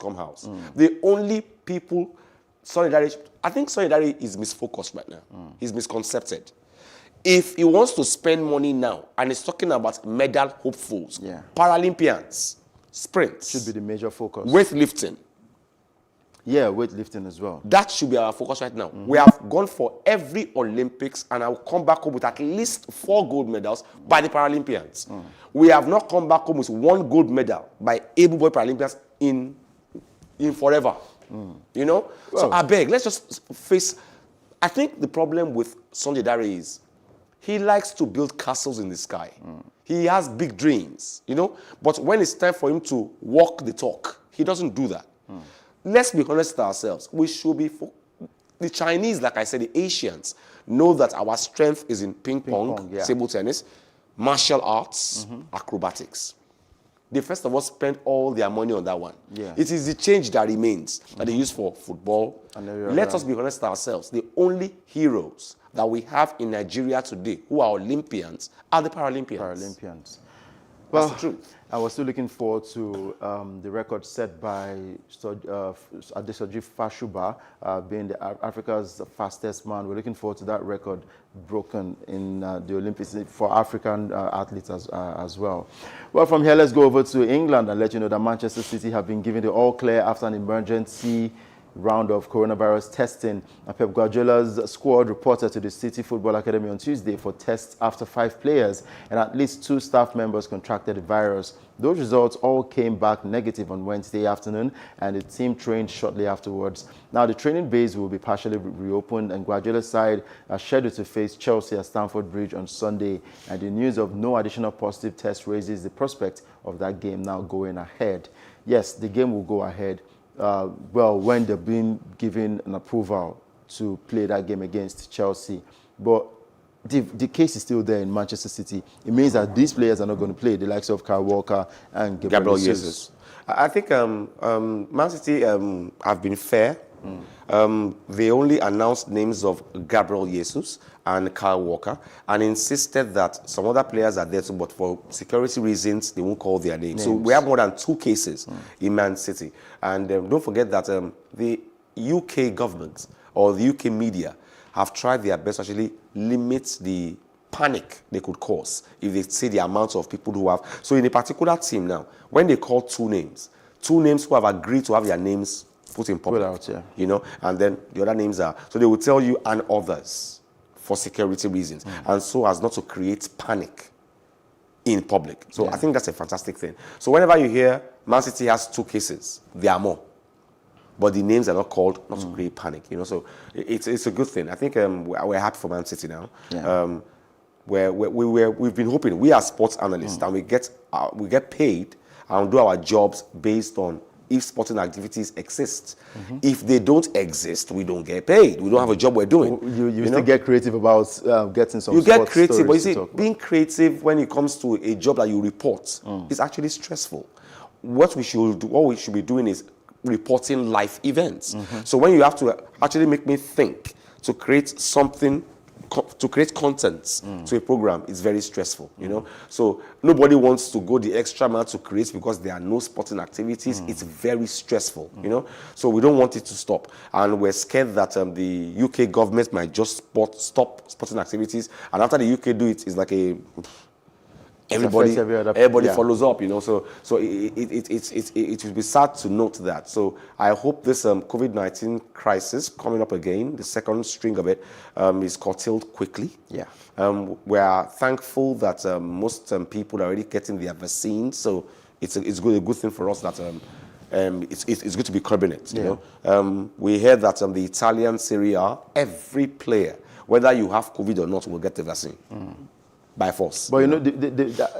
come house. The only people, Solidarity, I think Solidarity is misfocused right now. He's misconcepted. If he wants to spend money now, and he's talking about medal hopefuls, Paralympians, sprints. Should be the major focus. Weightlifting. Yeah, weightlifting as well. That should be our focus right now. We have gone for every Olympics, and I will come back home with at least 4 gold medals by the Paralympians. We have not come back home with 1 gold medal by able-bodied Paralympians in forever. You know? Well, so I beg, let's just face... I think the problem with Sunday Dare is he likes to build castles in the sky. He has big dreams, you know? But when it's time for him to walk the talk, he doesn't do that. Let's be honest with ourselves. We should be... The Chinese, like I said, the Asians, know that our strength is in ping pong, table tennis, martial arts, acrobatics. They first of all spend all their money on that one. It is the change that remains that they use for football. Let us be honest with ourselves. The only heroes that we have in Nigeria today who are Olympians are the Paralympians. Well, that's the truth. I was still looking forward to the record set by Adesoji Fashuba, being Africa's fastest man. We're looking forward to that record broken in the Olympics for African athletes as well. Well, from here, let's go over to England and let you know that Manchester City have been given the all-clear after an emergency round of coronavirus testing. Pep Guardiola's squad reported to the City Football Academy on Tuesday for tests after 5 players and at least 2 staff members contracted the virus. Those results all came back negative on Wednesday afternoon, and the team trained shortly afterwards. Now, the training base will be partially reopened, and Guardiola's side are scheduled to face Chelsea at Stamford Bridge on Sunday. And the news of no additional positive tests raises the prospect of that game now going ahead. Yes, the game will go ahead. Well, when they're being given an approval to play that game against Chelsea. But the case is still there in Manchester City. It means that these players are not going to play, the likes of Kyle Walker and Gabriel Jesus. I think Man City have been fair. They only announced names of Gabriel Jesus and Kyle Walker and insisted that some other players are there too, but for security reasons, they won't call their names. So we have more than 2 cases in Man City. And don't forget that the UK government or the UK media have tried their best to actually limit the panic they could cause if they see the amount of people who have. So in a particular team now, when they call 2 names who have agreed to have their names put in public, you know, and then the other names are, so they will tell you and others for security reasons, and so as not to create panic in public. So I think that's a fantastic thing. So whenever you hear Man City has 2 cases, there are more, but the names are not called not to create panic, you know. So it's a good thing. I think we're happy for Man City now. We've been hoping, we are sports analysts, and we get paid and do our jobs based on if sporting activities exist. If they don't exist, we don't get paid. We don't have a job we're doing. You still get creative about getting some. You get creative, but you see, being creative when it comes to a job that you report is actually stressful. What we should be doing is reporting life events. So when you have to actually make me think to create something, to create content to a program, it's very stressful, you know. So nobody wants to go the extra mile to create because there are no sporting activities. It's very stressful, you know. So we don't want it to stop, and we're scared that the UK government might just stop sporting activities, and after the UK do it, it's like everybody follows up, you know. So it will be sad to note that. So I hope this COVID-19 crisis coming up again, the second string of it, is curtailed quickly. We are thankful that most people are already getting their vaccine, so it's a good thing for us that it's good to be curbing it. You know, we heard that the Italian Serie A, every player, whether you have COVID or not, will get the vaccine. By force. But you know,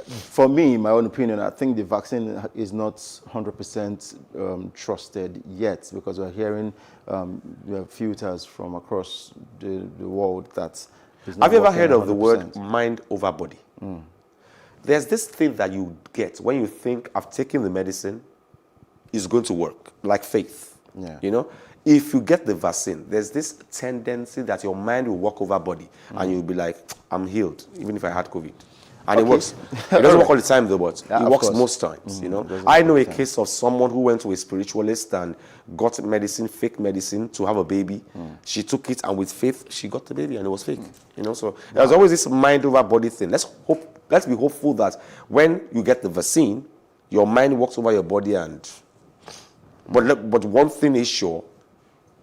for me, in my own opinion, I think the vaccine is not 100% trusted yet, because we're hearing filters from across the world that. Have you ever heard of the word mind over body? There's this thing that you get when you think, I've taken the medicine, it's going to work, like faith. You know? If you get the vaccine, there's this tendency that your mind will walk over body, and you'll be like, I'm healed, even if I had COVID. And it works. It doesn't work all the time though, but Yeah, it of works course. most times, you know. it doesn't I work know all a the time. case of someone who went to a spiritualist and got medicine, fake medicine, to have a baby. She took it, and with faith, she got the baby, and it was fake. You know, so there's always this mind over body thing. Let's be hopeful that when you get the vaccine, your mind works over your body. But one thing is sure,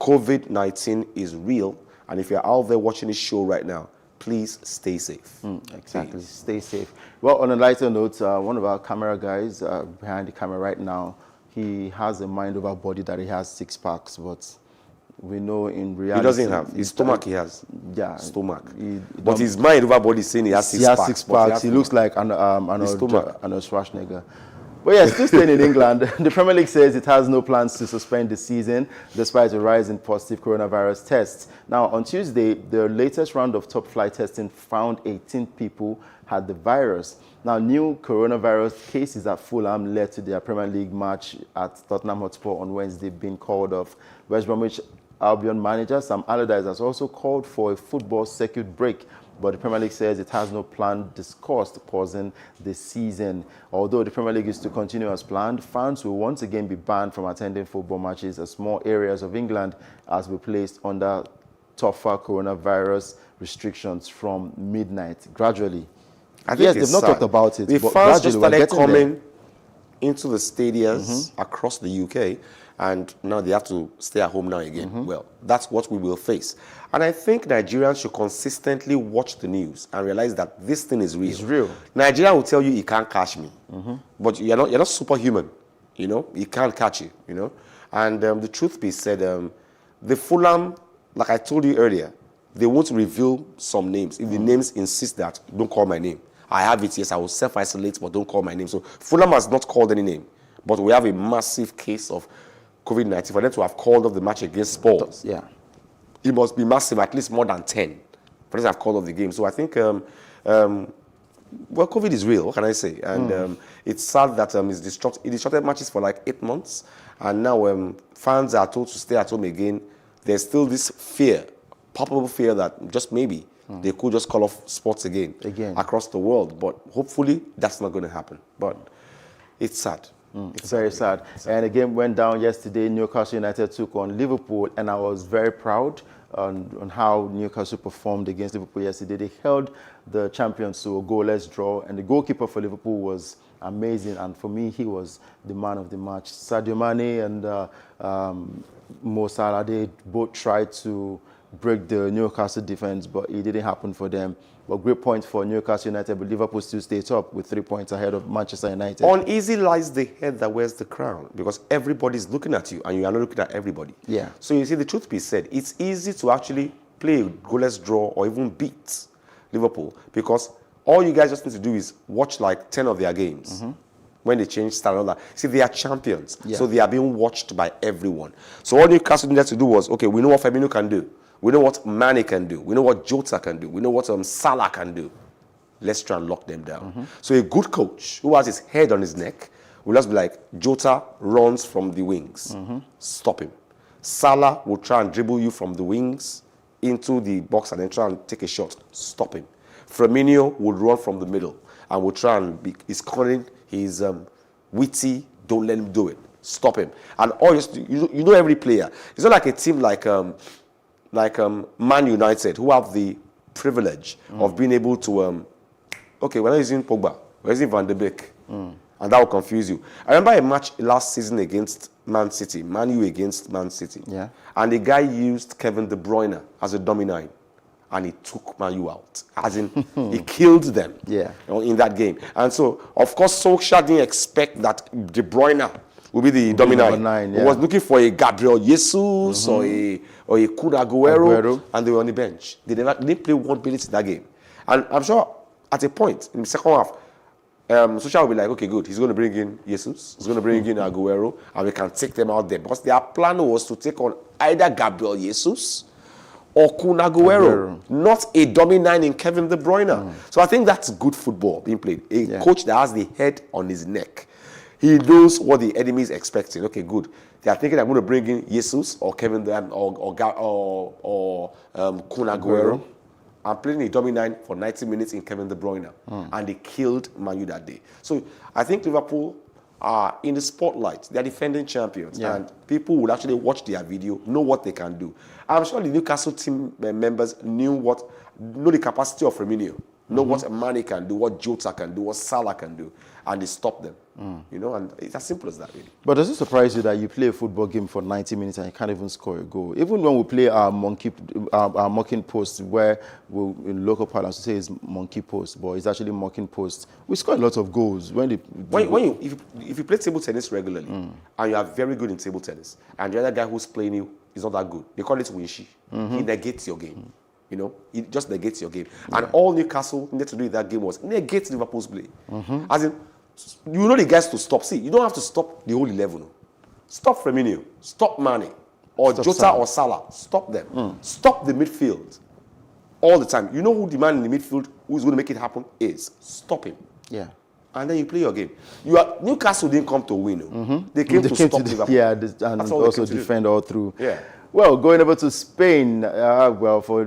COVID-19 is real, and if you're out there watching this show right now, please stay safe. Exactly. Please. Stay safe. Well, on a lighter note, one of our camera guys behind the camera right now, he has a mind over body that he has 6 packs, but we know in reality He doesn't have. His stomach he has. Yeah, Stomach. he But don't- his mind over body is saying he has 6 he has packs. 6 but packs. He has looks stomach. like Arnold stomach. Schwarzenegger. But yeah, still staying in England, the Premier League says it has no plans to suspend the season despite a rise in positive coronavirus tests. Now, on Tuesday, the latest round of top flight testing found 18 people had the virus. Now, new coronavirus cases at Fulham led to their Premier League match at Tottenham Hotspur on Wednesday being called off. West Bromwich Albion manager Sam Allardyce has also called for a football circuit break, but the Premier League says it has no plan discussed pausing the season. Although the Premier League is to continue as planned, fans will once again be banned from attending football matches as small areas of England as be placed under tougher coronavirus restrictions from midnight gradually. I think Yes, it's they've not sad. talked about it, The but fans just gradually we're started getting there. coming into the stadiums across the UK, and now they have to stay at home now again. Well, that's what we will face. And I think Nigerians should consistently watch the news and realize that this thing is real. It's real. Nigeria will tell you he can't catch me, but you're not superhuman. You know, he can't catch you. You know, and the truth be said, the Fulham, like I told you earlier, they won't reveal some names if the names insist that don't call my name. I have it, yes, I will self-isolate, but don't call my name. So Fulham has not called any name, but we have a massive case of COVID-19. For them to have called off the match against Spurs, Yeah. it must be massive, at least more than 10. For them to have called off the game. So I think, well, COVID is real, what can I say? And it's sad that it disrupted matches for like 8 months. And now fans are told to stay at home again. There's still this fear, palpable fear that just maybe they could just call off sports again across the world. But hopefully that's not going to happen. But it's sad. It's very sad. And the game went down yesterday. Newcastle United took on Liverpool, and I was very proud on how Newcastle performed against Liverpool yesterday. They held the champions to a goalless draw, and the goalkeeper for Liverpool was amazing. And for me, he was the man of the match. Sadio Mane and Mo Salah, they both tried to break the Newcastle defense, but it didn't happen for them. But great point for Newcastle United, but Liverpool still stayed top with 3 points ahead of Manchester United. Uneasy lies the head that wears the crown, because everybody's looking at you and you are not looking at everybody. Yeah. So you see, the truth be said, it's easy to actually play a goalless draw or even beat Liverpool, because all you guys just need to do is watch like 10 of their games. When they change style and all that. See, they are champions. Yeah. So they are being watched by everyone. So all Newcastle needed to do was, okay, we know what Firmino can do. We know what Mane can do. We know what Jota can do. We know what Salah can do. Let's try and lock them down. So a good coach who has his head on his neck will just be like, Jota runs from the wings. Stop him. Salah will try and dribble you from the wings into the box and then try and take a shot. Stop him. Firmino would run from the middle and will try and be, he's cunning, he's witty, don't let him do it. Stop him. And all you know every player. It's not like a team like Man United, who have the privilege of being able to, okay, we're not using Pogba, we're using Van de Beek, and that will confuse you. I remember a match last season against Man City, Man U against Man City, Yeah. and the guy used Kevin De Bruyne as a dummy 9, and he took Man U out, as in he killed them in that game. And so, of course, Solskjaer didn't expect that De Bruyne will be the dummy 9. He was looking for a Gabriel Jesus or a Kun Aguero, and they were on the bench. They didn't play 1 minute in that game. And I'm sure at a point in the second half, Solskjaer will be like, okay, good, he's going to bring in Jesus, he's going to bring in Aguero, and we can take them out there. Because their plan was to take on either Gabriel Jesus or Kun Aguero, not a dummy 9 in Kevin De Bruyne. So I think that's good football being played. A coach that has the head on his neck. He knows what the enemy is expecting. Okay, good. They are thinking I'm going to bring in Jesus or Kevin or Kun Aguero. and playing a dummy 9 for 90 minutes in Kevin De Bruyne. And they killed Man U that day. So I think Liverpool are in the spotlight. They are defending champions. Yeah. And people will actually watch their video, know what they can do. I'm sure the Newcastle team members know the capacity of Firmino, know what Mane can do, what Jota can do, what Salah can do, and they stop them. You know, and it's as simple as that, really. But does it surprise you that you play a football game for 90 minutes and you can't even score a goal? Even when we play our mocking post, where in local parlance we say it's monkey post, but it's actually mocking post. We score a lot of goals If you play table tennis regularly and you are very good in table tennis, and the other guy who's playing you is not that good, they call it winshi. He negates your game. You know, it just negates your game. And all Newcastle needed to do in that game was negate Liverpool's play. As in, you know the guys to stop. See, you don't have to stop the whole 11. Stop Firmino, stop Mane, or Stop Jota Salah. or Salah. Stop them. Stop the midfield all the time. You know who the man in the midfield who's going to make it happen is. Stop him. Yeah. And then you play your game. Newcastle didn't come to win. They came to stop Liverpool. Yeah, and That's all they also came to do. defend all through. Yeah. Well, going over to Spain, for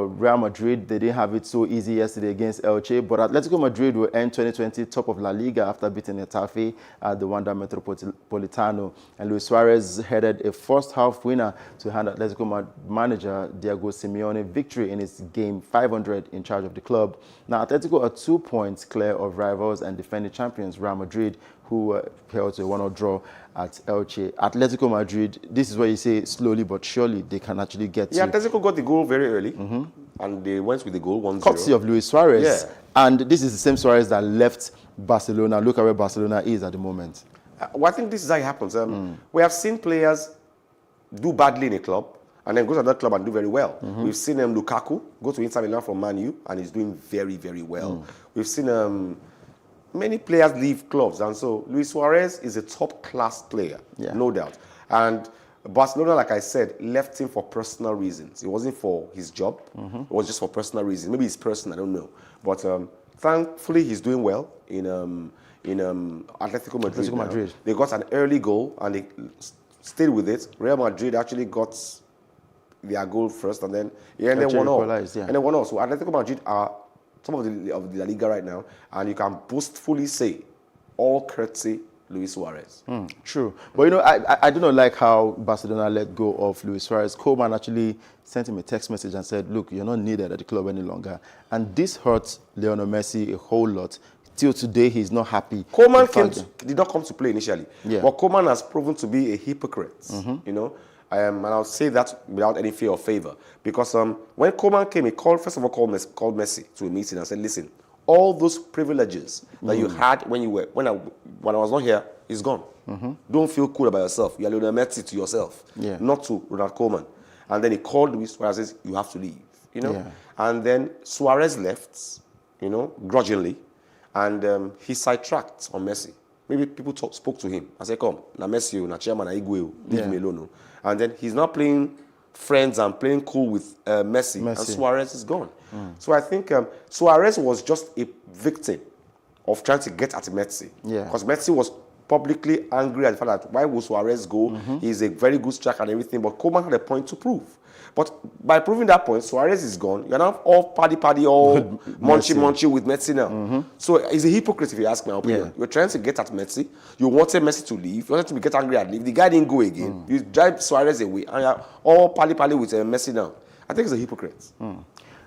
Real Madrid, they didn't have it so easy yesterday against Elche, but Atletico Madrid will end 2020 top of La Liga after beating Getafe at the Wanda Metropolitano. And Luis Suarez headed a first-half winner to hand Atletico manager Diego Simeone victory in his game 500 in charge of the club. Now, Atletico are 2 points clear of rivals and defending champions Real Madrid, who held to a 1-0 draw at Elche. Atletico Madrid, this is where you say slowly but surely they can actually get Yeah, to. Atletico got the goal very early, and they went with the goal 1-0. Courtesy of Luis Suarez. Yeah. And this is the same Suarez that left Barcelona. Look at where Barcelona is at the moment. Well, I think this is how it happens. We have seen players do badly in a club and then go to another club and do very well. We've seen Lukaku go to Inter Milan from Man U and he's doing very, very well. We've seen many players leave clubs, and so Luis Suarez is a top-class player, no doubt. And Barcelona, like I said, left him for personal reasons. It wasn't for his job. It was just for personal reasons. Maybe it's personal, I don't know. But thankfully, he's doing well in Atletico Madrid. Atletico Madrid. They got an early goal, and they stayed with it. Real Madrid actually got their goal first, and then ended 1-0. Yeah. And then 1-0. So Atletico Madrid are top of the La Liga right now, and you can boastfully say, all courtesy Luis Suarez. True. But, you know, I do not like how Barcelona let go of Luis Suarez. Koeman actually sent him a text message and said, look, you're not needed at the club any longer. And this hurt Lionel Messi a whole lot. Till today, he's not happy. Koeman did not come to play initially, Yeah. but Koeman has proven to be a hypocrite, you know. And I'll say that without any fear or favor. Because when Koeman came, he called Messi to a meeting and said, listen, all those privileges that you had when I was not here is gone. Don't feel cool about yourself. You are Lionel Messi to yourself, not to Ronald Koeman. And then he called Luis Suarez and says, you have to leave, you know. Yeah. And then Suarez left, you know, grudgingly, and he sidetracked on Messi. Maybe people spoke to him and said, come, na Messi, na chairman, na Igwe, leave me alone. And then he's not playing friends and playing cool with Messi, and Suarez is gone. So I think Suarez was just a victim of trying to get at Messi. Because Messi was publicly angry at the fact that why would Suarez go? He's a very good striker and everything, but Koeman had a point to prove. But by proving that point, Suarez is gone. You're now all paddy, all munchy with Messi now. So he's a hypocrite if you ask my opinion. You're trying to get at Messi. You wanted Messi to leave. You wanted him to get angry and leave. The guy didn't go again. You drive Suarez away, and you're all paddy with Messi now. I think he's a hypocrite.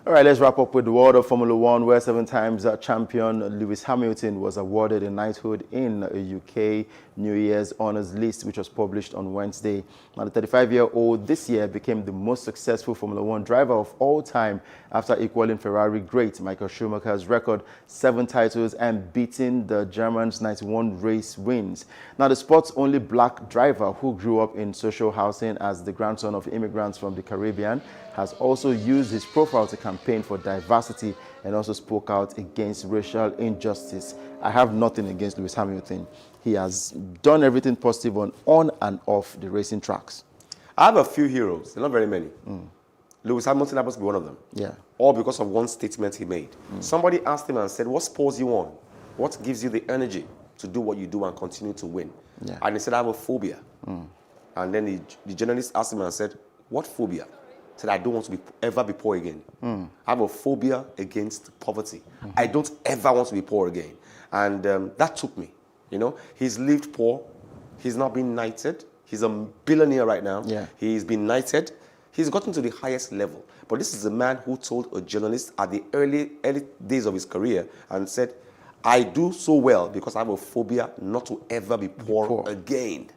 All right, let's wrap up with the world of Formula One, where 7 times champion Lewis Hamilton was awarded a knighthood in a UK New Year's Honours List, which was published on Wednesday. Now, the 35-year-old this year became the most successful Formula One driver of all time after equaling Ferrari great Michael Schumacher's record, 7 titles, and beating the German's 91 race wins. Now, the sport's only black driver who grew up in social housing as the grandson of immigrants from the Caribbean has also used his profile to campaign for diversity and also spoke out against racial injustice. I have nothing against Lewis Hamilton. He has done everything positive on and off the racing tracks. I have a few heroes, not very many. Lewis Hamilton happens to be one of them. Yeah. All because of one statement he made. Somebody asked him and said, what spurs you on? What gives you the energy to do what you do and continue to win? Yeah. And he said, I have a phobia. And then the journalist asked him and said, what phobia? said, I don't want to ever be poor again. I have a phobia against poverty. I don't ever want to be poor again. And that took me. You know, he's lived poor. He's now been knighted. He's a billionaire right now. Yeah. He's been knighted. He's gotten to the highest level. But this is a man who told a journalist at the early days of his career and said, I do so well because I have a phobia not to ever be poor again.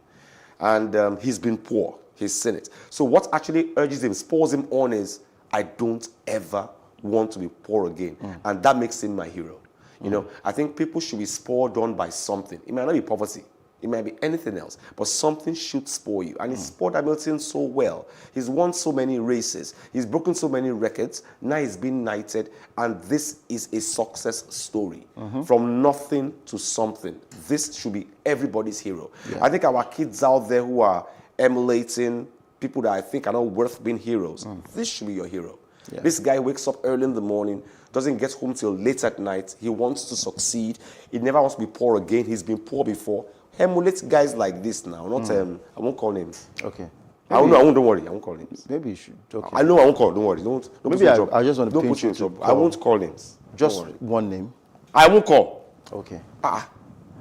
And he's been poor. He's seen it. So what actually urges him, spurs him on is, I don't ever want to be poor again. And that makes him my hero. You know, I think people should be spurred on by something. It might not be poverty. It might be anything else, but something should spur you. And he's spurred Hamilton so well. He's won so many races. He's broken so many records. Now he's been knighted, and this is a success story. From nothing to something. This should be everybody's hero. Yeah. I think our kids out there who are emulating people that I think are not worth being heroes, this should be your hero. Yeah. This guy wakes up early in the morning, doesn't get home till late at night. He wants to succeed. He never wants to be poor again. He's been poor before. Emulate guys like this now. Not I won't call names. Okay. I won't. Don't worry. I won't call names. Maybe you should. Okay. I know I won't call. Don't worry. Don't maybe I just want to don't put you in trouble. I won't call names. Just one name. I won't call. Okay.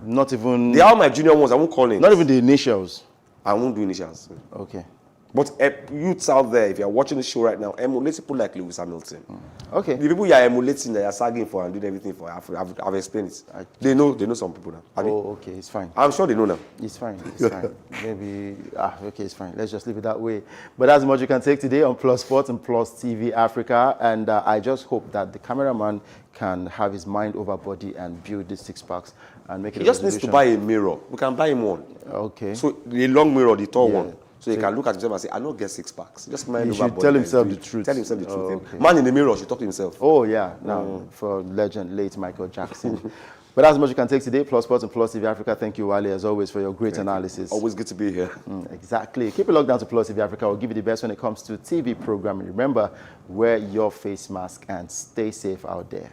Not even. They are my junior ones. I won't call names. Not even the initials. I won't do initials. Okay. But youths out there, if you're watching the show right now, emulate people like Lewis Hamilton. Okay. The people you are emulating, that you're sagging for and doing everything for, I've explained it. They know some people now. Okay, it's fine. I'm sure they know now. It's fine. It's fine. Maybe, okay, it's fine. Let's just leave it that way. But that's much you can take today on Plus Sports and Plus TV Africa. And I just hope that the cameraman can have his mind over body and build these 6 packs and make it. He just needs to buy a mirror. We can buy him one. Okay. So the long mirror, the tall one. So he can look at himself and say, I don't get 6 packs. Just mind over body. He should tell himself the truth. Tell himself the truth. Okay. Man in the mirror should talk to himself. Oh, yeah. Now, for legend, late Michael Jackson. But that's much you can take today. Plus Sports and Plus TV Africa. Thank you, Wale, as always, for your great analysis. Always good to be here. Exactly. Keep it locked down to Plus TV Africa. We'll give you the best when it comes to TV programming. Remember, wear your face mask and stay safe out there.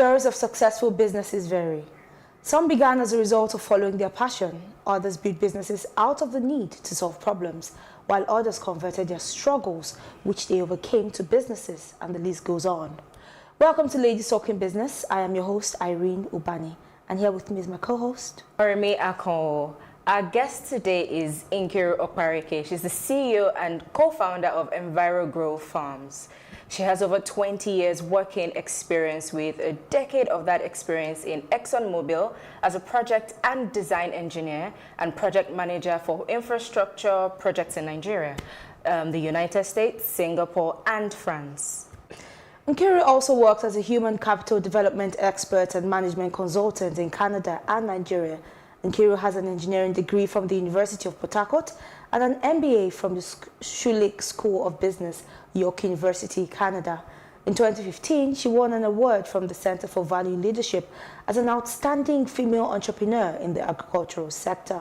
Stories of successful businesses vary. Some began as a result of following their passion. Others built businesses out of the need to solve problems, while others converted their struggles, which they overcame, to businesses, and the list goes on. Welcome to Ladies Talking Business. I am your host, Irene Ubani, and here with me is my co-host, Moremi Akon. Our guest today is Nkiru Okpareke. She's the CEO and co-founder of EnviroGrow Farms. She has over 20 years working experience, with a decade of that experience in ExxonMobil as a project and design engineer and project manager for infrastructure projects in Nigeria, the United States, Singapore, and France. Nkiru also works as a human capital development expert and management consultant in Canada and Nigeria. Nkiru has an engineering degree from the University of Port Harcourt and an MBA from the Schulich School of Business, York University, Canada. In 2015, she won an award from the Center for Value Leadership as an outstanding female entrepreneur in the agricultural sector.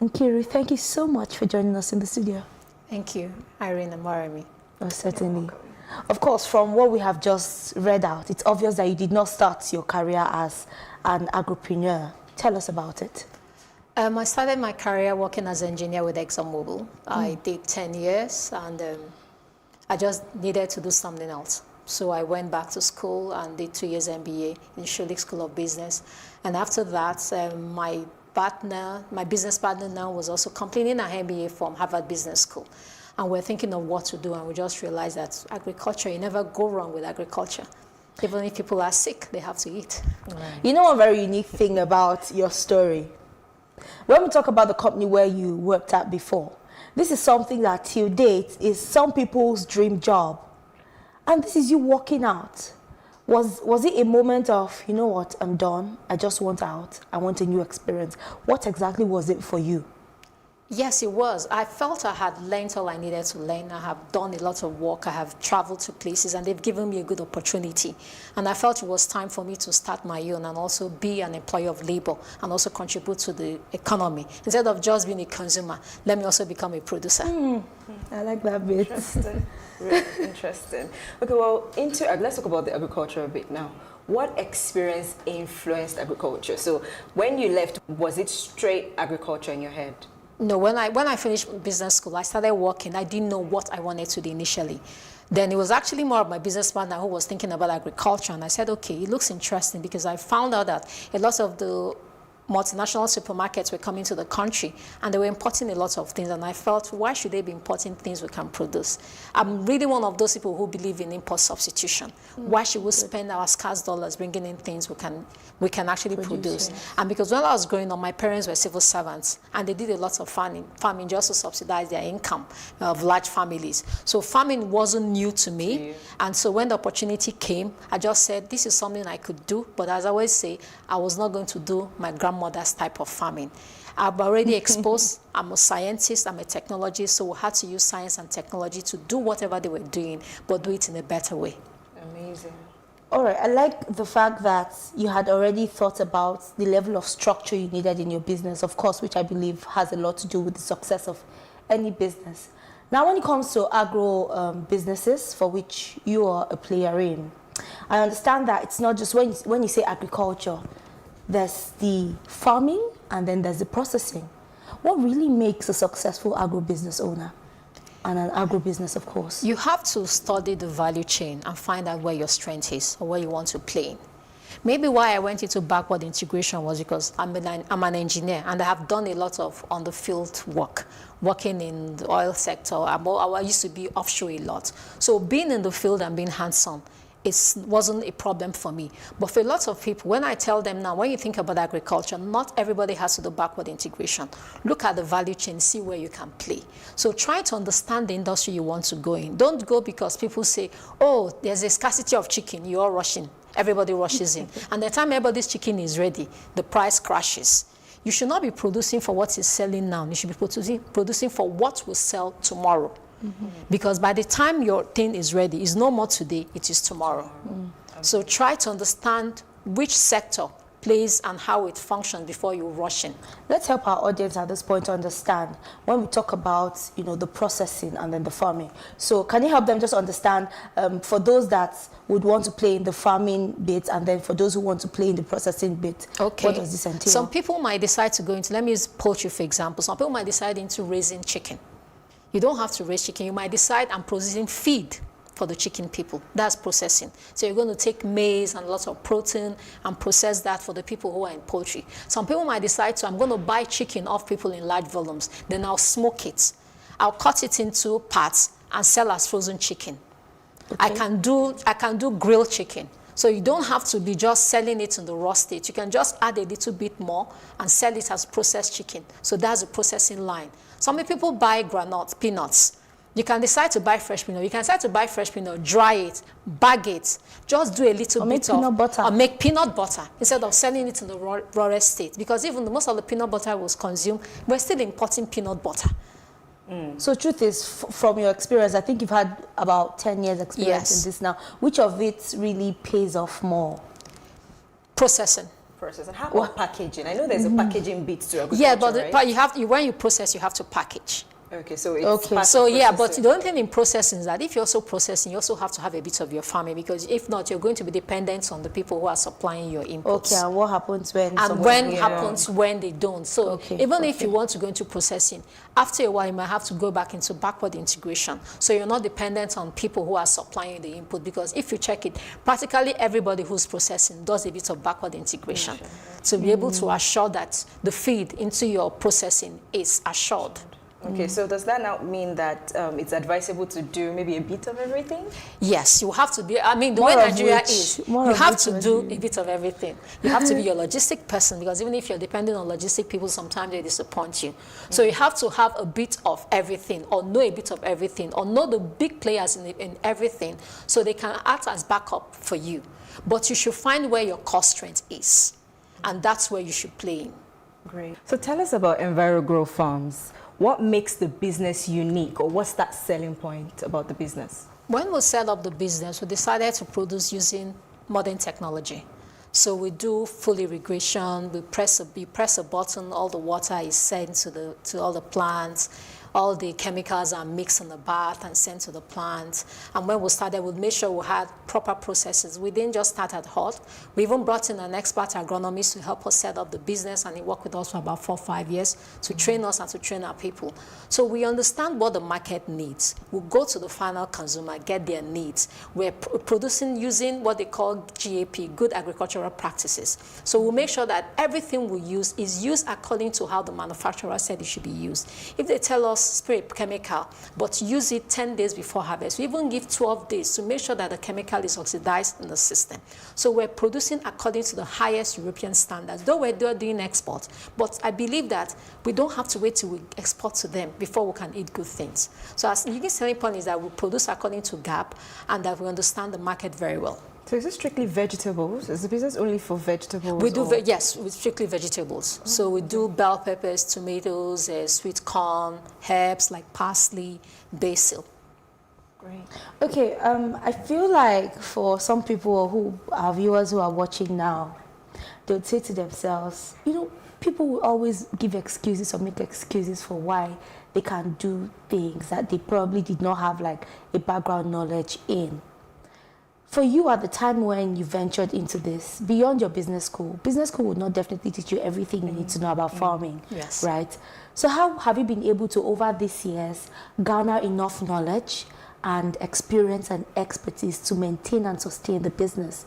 Nkiru, thank you so much for joining us in the studio. Thank you, Irene and Moremi. Oh, certainly. Of course, from what we have just read out, it's obvious that you did not start your career as an agripreneur. Tell us about it. I started my career working as an engineer with ExxonMobil. I did 10 years, and I just needed to do something else. So I went back to school and did 2 years MBA in Schulich School of Business. And after that, my business partner now was also completing an MBA from Harvard Business School. And we're thinking of what to do, and we just realized that agriculture, you never go wrong with agriculture. Even if people are sick, they have to eat. Right. You know, a very unique thing about your story. When we talk about the company where you worked at before, this is something that till date is some people's dream job. And this is you walking out. Was it a moment of, you know what, I'm done, I just want out, I want a new experience? What exactly was it for you? Yes, it was. I felt I had learned all I needed to learn. I have done a lot of work. I have traveled to places, and they've given me a good opportunity. And I felt it was time for me to start my own and also be an employer of labor and also contribute to the economy. Instead of just being a consumer, let me also become a producer. I like that bit. Interesting. Really interesting. Okay, well, let's talk about the agriculture a bit now. What experience influenced agriculture? So when you left, was it straight agriculture in your head? No, when I finished business school, I started working. I didn't know what I wanted to do initially. Then it was actually more of my business partner who was thinking about agriculture. And I said, okay, it looks interesting, because I found out that a lot of the multinational supermarkets were coming to the country, and they were importing a lot of things. And I felt, why should they be importing things we can produce? I'm really one of those people who believe in import substitution. Why should we spend our scarce dollars bringing in things we can actually produce? Yes. And because when I was growing up, my parents were civil servants, and they did a lot of farming just to subsidize their income of large families. So farming wasn't new to me. And so when the opportunity came, I just said, this is something I could do. But as I always say, I was not going to do my grandmother's type of farming. I'm already exposed. I'm a scientist, I'm a technologist, so we had to use science and technology to do whatever they were doing, but do it in a better way. Amazing. All right, I like the fact that you had already thought about the level of structure you needed in your business, of course, which I believe has a lot to do with the success of any business. Now, when it comes to agro businesses, for which you are a player in, I understand that it's not just when you say agriculture, there's the farming and then there's the processing. What really makes a successful agro-business owner? And an agro-business, of course. You have to study the value chain and find out where your strength is or where you want to play in. Maybe why I went into backward integration was because I'm an engineer, and I have done a lot of on-the-field work, working in the oil sector. I used to be offshore a lot. So being in the field and being hands-on, it wasn't a problem for me. But for lots of people, when I tell them now, when you think about agriculture, not everybody has to do backward integration. Look at the value chain, see where you can play. So try to understand the industry you want to go in. Don't go because people say, oh, there's a scarcity of chicken, you're all rushing. Everybody rushes in. And the time everybody's chicken is ready, the price crashes. You should not be producing for what is selling now. You should be producing for what will sell tomorrow. Because by the time your thing is ready, it's no more today, it is tomorrow. So try to understand which sector plays and how it functions before you rush in. Let's help our audience at this point to understand when we talk about, you know, the processing and then the farming. So can you help them just understand, for those that would want to play in the farming bit and then for those who want to play in the processing bit, Okay. what does this entail? Some people might decide to go into, let me use poultry for example. Some people might decide into raising chicken. You don't have to raise chicken. You might decide I'm processing feed for the chicken people. That's processing. So you're going to take maize and lots of protein and process that for the people who are in poultry. Some people might decide to, I'm going to buy chicken off people in large volumes. Then I'll smoke it. I'll cut it into parts and sell as frozen chicken. Okay. I can do grilled chicken. So you don't have to be just selling it in the raw state. You can just add a little bit more and sell it as processed chicken. So that's a processing line. Some people buy granules, peanuts. You can decide to buy fresh peanut. You can decide to buy fresh peanut, dry it, bag it, just do a little make bit of peanut butter. or make peanut butter instead of selling it in the rawest state. Because even most of the peanut butter was consumed, we're still importing peanut butter. So truth is, from your experience, I think you've had about 10 years experience Yes. in this now. Which of it really pays off more? Processing. Process. And how about packaging? I know there's a packaging bit to agriculture, Yeah, but, right? but you have when you process, you have to package. Okay, so it's Okay. part So of yeah, but processing. the only thing in processing is that if you're also processing, you also have to have a bit of your farming, because if not, you're going to be dependent on the people who are supplying your inputs. Okay, and what happens when And someone- when Yeah. happens when they don't. So Okay, even if you want to go into processing, after a while you might have to go back into backward integration. So you're not dependent on people who are supplying the input, because if you check it, practically everybody who's processing does a bit of backward integration to be able to assure that the feed into your processing is assured. Okay, so does that now mean that it's advisable to do maybe a bit of everything? Yes, you have to be, I mean, the More way of Nigeria which? is, More you of have which to would do you- a bit of everything. You have to be your logistic person, because even if you're depending on logistic people, sometimes they disappoint you. So you have to have a bit of everything, or know a bit of everything, or know the big players in everything, so they can act as backup for you. But you should find where your core strength is, and that's where you should play in. Great. So tell us about EnviroGrow Farms. What makes the business unique, or what's that selling point about the business? When we set up the business, we decided to produce using modern technology. So we do full irrigation. You press a button, all the water is sent to all the plants. All the chemicals are mixed in the bath and sent to the plants. And when we started, we made sure we had proper processes. We didn't just start at hot. We even brought in an expert agronomist to help us set up the business, and he worked with us for about 4 or 5 years to train us and to train our people. So we understand what the market needs. We go to the final consumer, get their needs. We're producing using what they call GAP, Good Agricultural Practices. So we'll make sure that everything we use is used according to how the manufacturer said it should be used. If they tell us spray chemical, but use it 10 days before harvest, we even give 12 days to make sure that the chemical is oxidized in the system. So we're producing according to the highest European standards, though we're doing export. But I believe that we don't have to wait till we export to them before we can eat good things. So as the unique selling point is that we produce according to GAP, and that we understand the market very well. So is it strictly vegetables? Is the business only for vegetables? We do, or- yes, with strictly vegetables. So we do bell peppers, tomatoes, sweet corn, herbs like parsley, basil. Great. Okay, I feel like for some people who are viewers who are watching now, they would say to themselves, you know, people will always give excuses or make excuses for why they can do things that they probably did not have like a background knowledge in. For you, at the time when you ventured into this, beyond your business school would not definitely teach you everything you need to know about farming, Yes. right? So how have you been able to, over these years, garner enough knowledge and experience and expertise to maintain and sustain the business?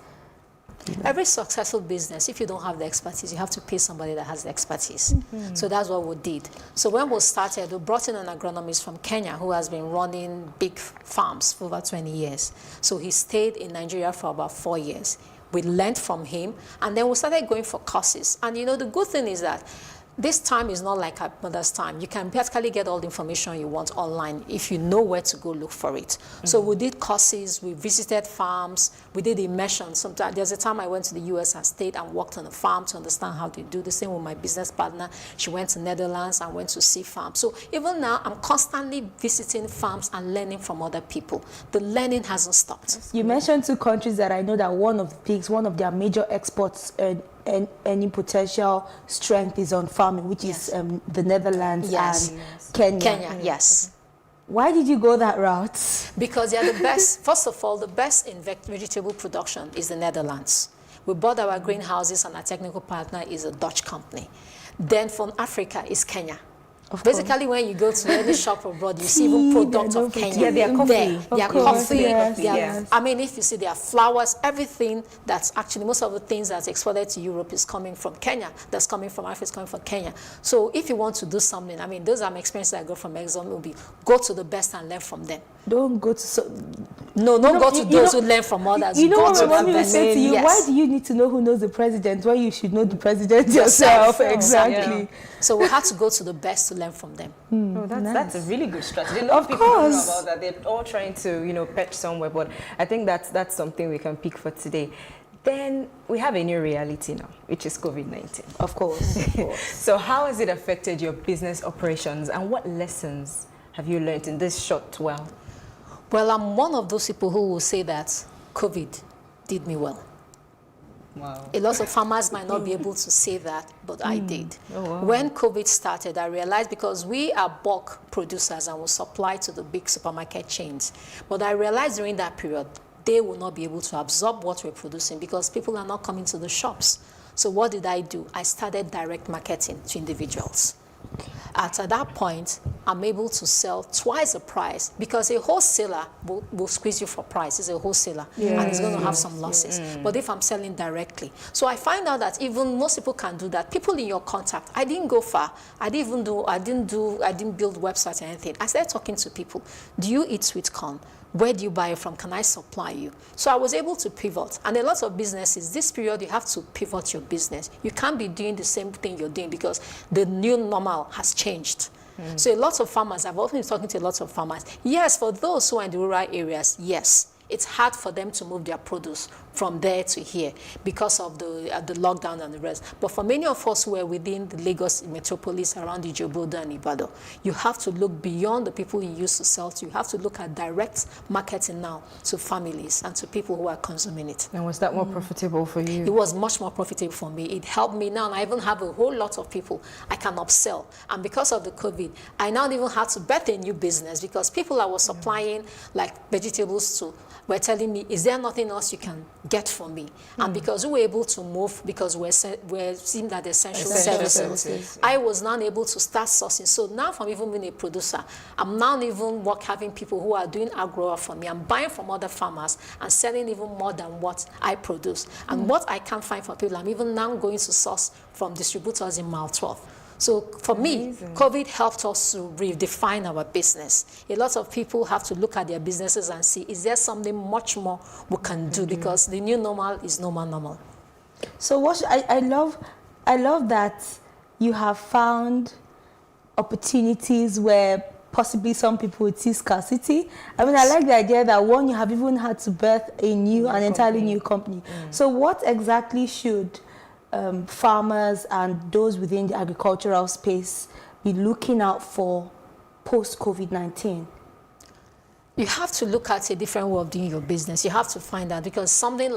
Every successful business, if you don't have the expertise, you have to pay somebody that has the expertise. So that's what we did. So when we started, we brought in an agronomist from Kenya who has been running big farms for over 20 years. So he stayed in Nigeria for about 4 years. We learned from him, and then we started going for courses. And you know, the good thing is that this time is not like our mother's time. You can practically get all the information you want online if you know where to go look for it. So we did courses, we visited farms, we did immersion. Sometimes there's a time I went to the US and stayed and worked on a farm to understand how to do the same with my business partner. She went to Netherlands and went to see farms. So even now, I'm constantly visiting farms and learning from other people. The learning hasn't stopped. You mentioned 2 countries that I know that one of their major exports any potential strength is on farming, which is the Netherlands and Kenya. Kenya, yes. Why did you go that route? Because they are the best. First of all, the best in vegetable production is the Netherlands. We bought our greenhouses, and our technical partner is a Dutch company. Then from Africa is Kenya. Basically, when you go to any shop abroad, you see even products of Kenya. Yeah, their coffee. Their coffee. Yes. I mean, if you see their flowers, everything that's actually, most of the things that's exported to Europe is coming from Kenya. That's coming from Africa is coming from Kenya. So if you want to do something, I mean, those are my experiences I got from ExxonMobil. Go to the best and learn from them. Don't go to... No, don't go to those who learn from others. You know go what to my mom the will best. say to you? Yes. Why do you need to know who knows the president when you should know the president yourself? Exactly. Yeah. So we had to go to the best to learn from them. Oh, that's a really good strategy. A lot of people don't know about that. They're all trying to, perch somewhere, but I think that's something we can pick for today. Then we have a new reality now, which is COVID-19. Of course. So how has it affected your business operations, and what lessons have you learned in this short while? Well, I'm one of those people who will say that COVID did me well. Wow. A lot of farmers might not be able to say that, but I did. Oh, wow. When COVID started, I realized, because we are bulk producers and we supply to the big supermarket chains, but I realized during that period, they will not be able to absorb what we're producing because people are not coming to the shops. So what did I do? I started direct marketing to individuals. At that point, I'm able to sell twice the price because a wholesaler will squeeze you for price. It's a wholesaler and it's going to have some losses. But if I'm selling directly, so I find out that even most people can do that. People in your contact, I didn't go far. I didn't build websites or anything. I started talking to people. Do you eat sweet corn? Where do you buy it from? Can I supply you? So I was able to pivot. And a lot of businesses, this period, you have to pivot your business. You can't be doing the same thing you're doing because the new normal has changed. So a lot of farmers, I've often been talking to a lot of farmers. Yes, for those who are in the rural areas, yes, it's hard for them to move their produce from there to here because of the lockdown and the rest. But for many of us who are within the Lagos metropolis around Ijebu-Odo and Ibadan, you have to look beyond the people you used to sell to. You have to look at direct marketing now to families and to people who are consuming it. And was that more profitable for you? It was much more profitable for me. It helped me now. And I even have a whole lot of people I can upsell. And because of the COVID, I now even had to bet a new business because people I was supplying like vegetables to were telling me, is there nothing else you can get from me? And because we were able to move, because we're seeing that essential services, I was now able to start sourcing. So now from even being a producer, I'm now even having people who are doing agro for me. I'm buying from other farmers and selling even more than what I produce. And what I can't find for people, I'm even now going to source from distributors in Mile 12. So for me, COVID helped us to redefine our business. A lot of people have to look at their businesses and see, is there something much more we can do? Because the new normal is no more normal. So what I love that you have found opportunities where possibly some people would see scarcity. I mean, I like the idea that one, you have even had to birth an entirely new company. So what exactly should farmers and those within the agricultural space be looking out for post-COVID-19? You have to look at a different way of doing your business. You have to find out, because something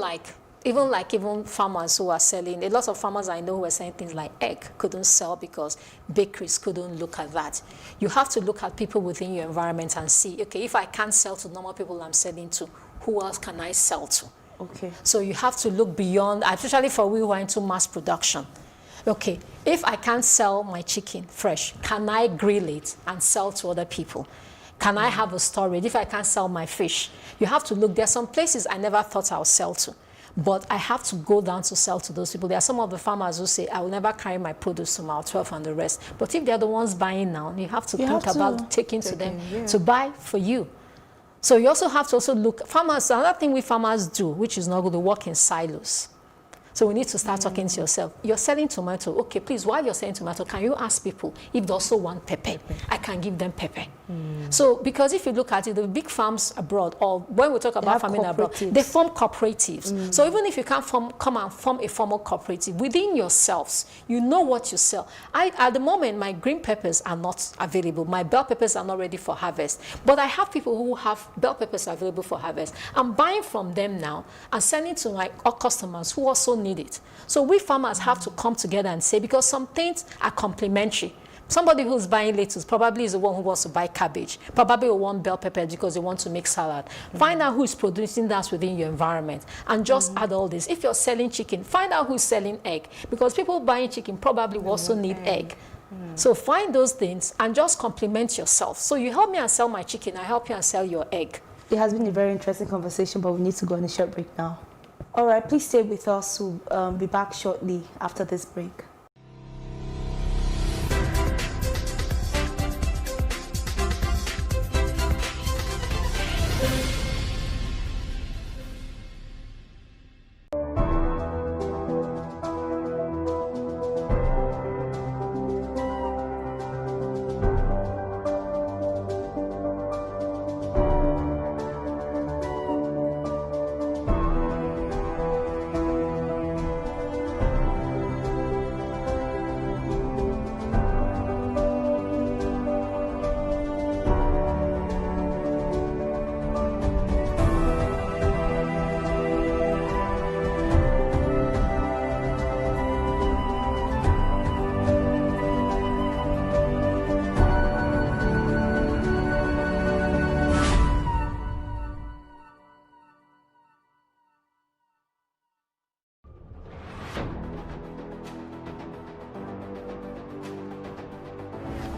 even farmers who are selling, a lot of farmers I know who are selling things like egg couldn't sell because bakeries couldn't look at that. You have to look at people within your environment and see, okay, if I can't sell to normal people I'm selling to, who else can I sell to? Okay. So you have to look beyond, especially for we who are into mass production. Okay, if I can't sell my chicken fresh, can I grill it and sell to other people? Can I have a storage? If I can't sell my fish, you have to look. There are some places I never thought I would sell to, but I have to go down to sell to those people. There are some of the farmers who say, I will never carry my produce to Mile 12 and the rest. But if they're the ones buying now, you have to think about taking to them to buy for you. So you also have to look, farmers, another thing we farmers do, which is not good, to work in silos. So we need to start talking to yourself. You're selling tomato. Okay, please, while you're selling tomato, can you ask people if they also want pepper? I can give them pepper. So, because if you look at it, the big farms abroad, or when we talk about farming abroad, they form cooperatives. So even if you can't come and form a formal cooperative, within yourselves, you know what you sell. At the moment, my green peppers are not available. My bell peppers are not ready for harvest. But I have people who have bell peppers available for harvest. I'm buying from them now and selling to my customers who also need need it. So we farmers have to come together and say, because some things are complementary. Somebody who's buying lettuce probably is the one who wants to buy cabbage, probably will want bell pepper because they want to make salad. Find out who is producing that within your environment and just add all this. If you're selling chicken, find out who's selling egg, because people buying chicken probably also need egg. So find those things and just complement yourself. So you help me and sell my chicken, I help you and sell your egg. It has been a very interesting conversation, but we need to go on a short break now. All right, please stay with us. We'll be back shortly after this break.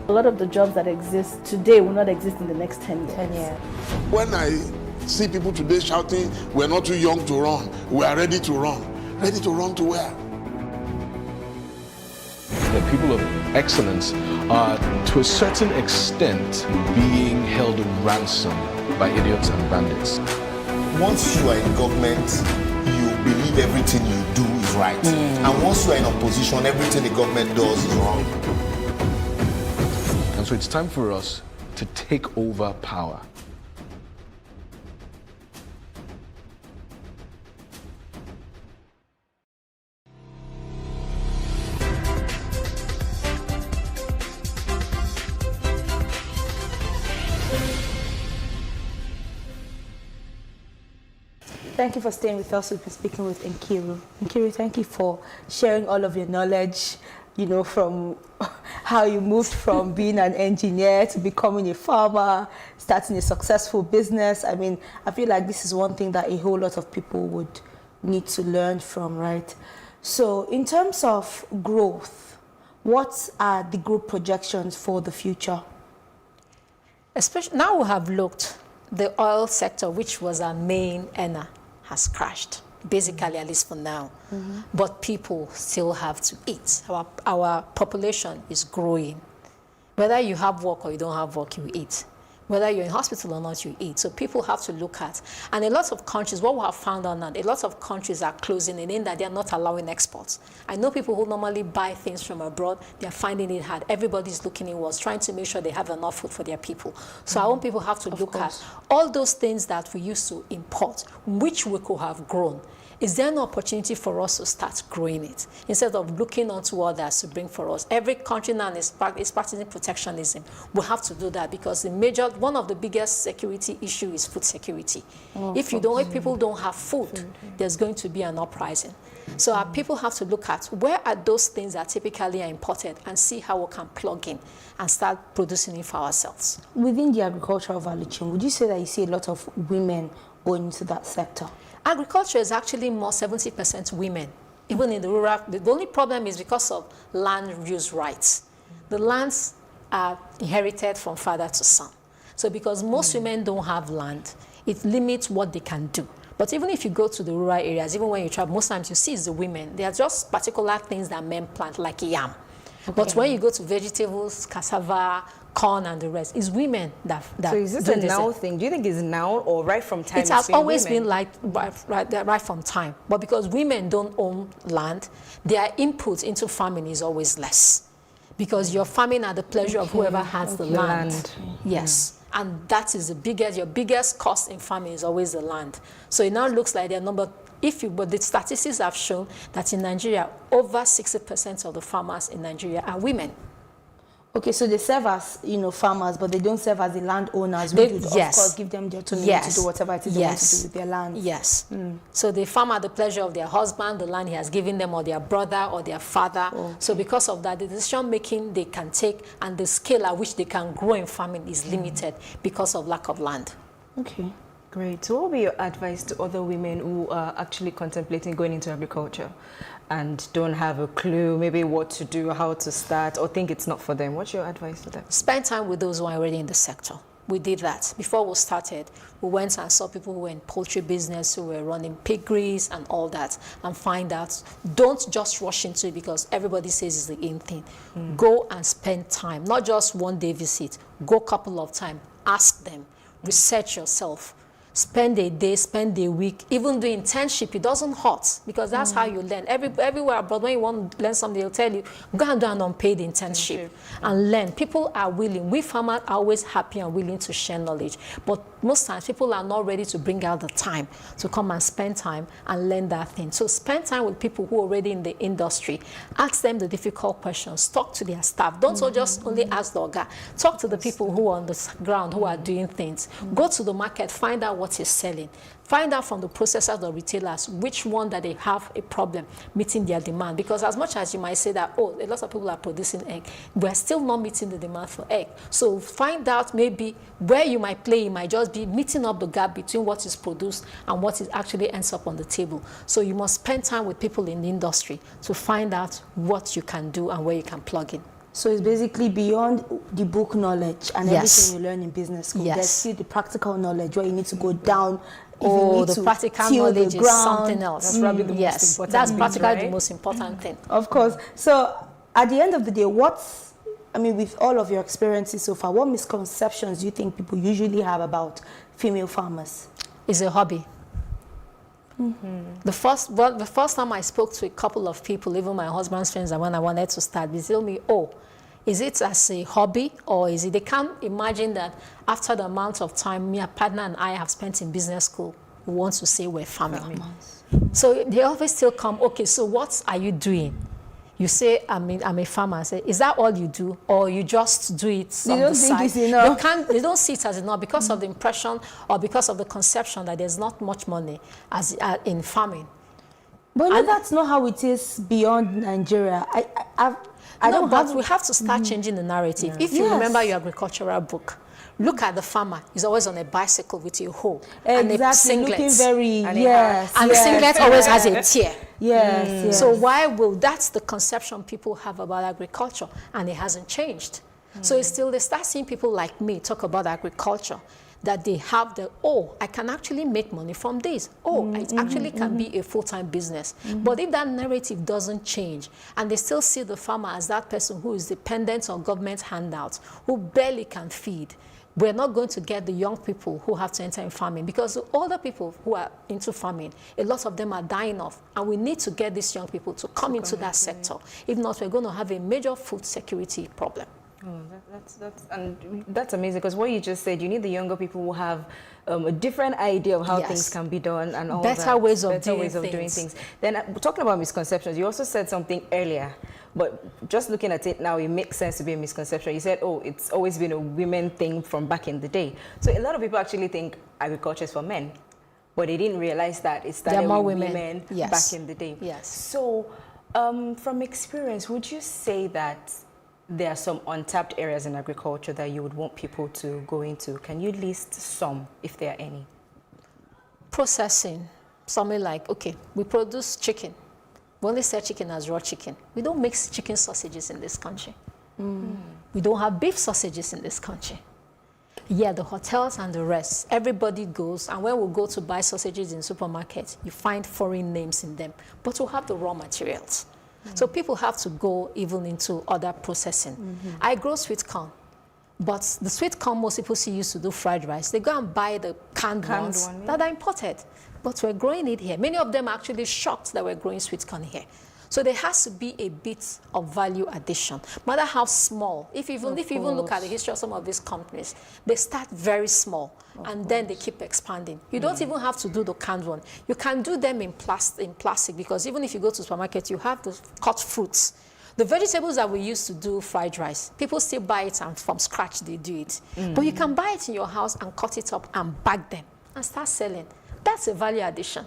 A lot of the jobs that exist today will not exist in the next 10 years. 10 years. When I see people today shouting, we're not too young to run, we are ready to run. Ready to run to where? The people of excellence are, to a certain extent, being held ransom by idiots and bandits. Once you are in government, you believe everything you do is right. And once you are in opposition, everything the government does is wrong. And so it's time for us to take over power. Thank you for staying with us. We've been speaking with Nkiru. Nkiru, thank you for sharing all of your knowledge, you know, from how you moved from being an engineer to becoming a farmer, starting a successful business. I mean, I feel like this is one thing that a whole lot of people would need to learn from, right? So in terms of growth, what are the growth projections for the future? Especially now we have looked, the oil sector, which was our main earner, has crashed, basically, at least for now. But people still have to eat. Our population is growing. Whether you have work or you don't have work, you eat. Whether you're in hospital or not, you eat. So people have to look at. And a lot of countries, what we have found out now, a lot of countries are closing in that they're not allowing exports. I know people who normally buy things from abroad, they're finding it hard. Everybody's looking inwards, trying to make sure they have enough food for their people. So our own people have to look at all those things that we used to import, which we could have grown. Is there an opportunity for us to start growing it instead of looking onto others to bring for us? Every country now is practicing protectionism. We have to do that because one of the biggest security issue is food security. If people don't have food, there's going to be an uprising. So our people have to look at where are those things that typically are imported and see how we can plug in and start producing it for ourselves. Within the agricultural value chain, would you say that you see a lot of women going into that sector? Agriculture is actually more 70% women, even in the rural. The only problem is because of land use rights. The lands are inherited from father to son. So because most women don't have land, it limits what they can do. But even if you go to the rural areas, even when you travel, most times you see it's the women. They are just particular things that men plant, like yam. Okay. But when you go to vegetables, cassava, corn, and the rest, it's women that So is this a now thing? Do you think it's now or right from time? It has always been like right from time. But because women don't own land, their input into farming is always less. Because you're farming at the pleasure of whoever has the land. Yes. And that is your biggest cost in farming is always the land. So it now looks like their number. But the statistics have shown that in Nigeria, over 60% of the farmers in Nigeria are women. Okay, so they serve as, farmers, but they don't serve as the landowners. They- We would, yes. of course, give them the autonomy Yes. to do whatever it is they want to Yes. do with their land. Yes. So they farm at the pleasure of their husband, the land he has given them, or their brother or their father. So because of that, the decision making they can take and the scale at which they can grow in farming is limited because of lack of land. Okay. Great. So what would be your advice to other women who are actually contemplating going into agriculture and don't have a clue, maybe what to do, how to start, or think it's not for them? What's your advice to them? Spend time with those who are already in the sector. We did that. Before we started, we went and saw people who were in poultry business, who were running piggeries and all that, and find out. Don't just rush into it because everybody says it's the in thing. Go and spend time, not just one day visit. Go a couple of times. Ask them. Research yourself. Spend a day, spend a week, even do internship. It doesn't hurt because that's how you learn. Everywhere abroad, when you want to learn something, they'll tell you, go and do an unpaid internship and learn. People are willing. We farmers are always happy and willing to share knowledge. But most times, people are not ready to bring out the time to come and spend time and learn that thing. So spend time with people who are already in the industry. Ask them the difficult questions. Talk to their staff. Don't just only ask the Oga. Talk to the people who are on the ground, who are doing things. Go to the market, find out what is selling. Find out from the processors or retailers which one that they have a problem meeting their demand. Because as much as you might say that, oh, a lot of people are producing egg, we're still not meeting the demand for egg. So find out maybe where you might play, it might just be meeting up the gap between what is produced and what is actually ends up on the table. So you must spend time with people in the industry to find out what you can do and where you can plug in. So it's basically beyond the book knowledge and Yes. everything you learn in business school. Yes. There's still the practical knowledge where you need to go down. If you Oh, need the to practical till the knowledge is ground. something else. That's probably the most yes, important that's bit, practically the right? most important thing. Of course. So at the end of the day, with all of your experiences so far, what misconceptions do you think people usually have about female farmers? It's a hobby. The first time I spoke to a couple of people, even my husband's friends, and when I wanted to start, they told me, oh, is it as a hobby or is it? They can't imagine that after the amount of time my partner and I have spent in business school, we want to say we're farming. So they always still come, okay, so what are you doing? You say, I'm a farmer. I say, is that all you do? Or you just do it on don't the think side? it's enough. They don't see it as enough because of the impression or because of the conception that there's not much money as in farming. But that's not how it is beyond Nigeria. I don't but have we have to start changing the narrative. If you Yes. remember your agricultural book, look at the farmer. He's always on a bicycle with a hoe exactly and a singlet. looking very And a yes, And yes, the singlet always has a tear. yes, yes. So that's the conception people have about agriculture, and it hasn't changed. So it's still, they start seeing people like me talk about agriculture, that they have I can actually make money from this. It actually can be a full-time business. But if that narrative doesn't change, and they still see the farmer as that person who is dependent on government handouts, who barely can feed, we're not going to get the young people who have to enter in farming, because the older people who are into farming, a lot of them are dying off, and we need to get these young people to come into that sector. If not, we're going to have a major food security problem. That's amazing, because what you just said, you need the younger people who have a different idea of how Yes. things can be done and all Better that. ways of Better doing ways of doing things. Then talking about misconceptions, you also said something earlier, but just looking at it now, it makes sense to be a misconception. You said, it's always been a women thing from back in the day. So a lot of people actually think agriculture is for men, but they didn't realize that it started more with women. Yes. back in the day. Yes. So from experience, would you say that there are some untapped areas in agriculture that you would want people to go into? Can you list some, if there are any? Processing, something like, okay, we produce chicken. We only sell chicken as raw chicken. We don't make chicken sausages in this country. We don't have beef sausages in this country. Yeah, the hotels and the rest, everybody goes, and when we go to buy sausages in supermarkets, you find foreign names in them, but we have the raw materials. So people have to go even into other processing. I grow sweet corn, but the sweet corn most people see used to do fried rice. They go and buy the canned ones one, yeah. that are imported, but we're growing it here. Many of them are actually shocked that we're growing sweet corn here. So there has to be a bit of value addition, no matter how small. If you even look at the history of some of these companies, they start very small and then they keep expanding. You don't even have to do the canned one. You can do them in plastic, because even if you go to the supermarket, you have the cut fruits. The vegetables that we use to do fried rice, people still buy it and from scratch they do it. But you can buy it in your house and cut it up and bag them and start selling. That's a value addition.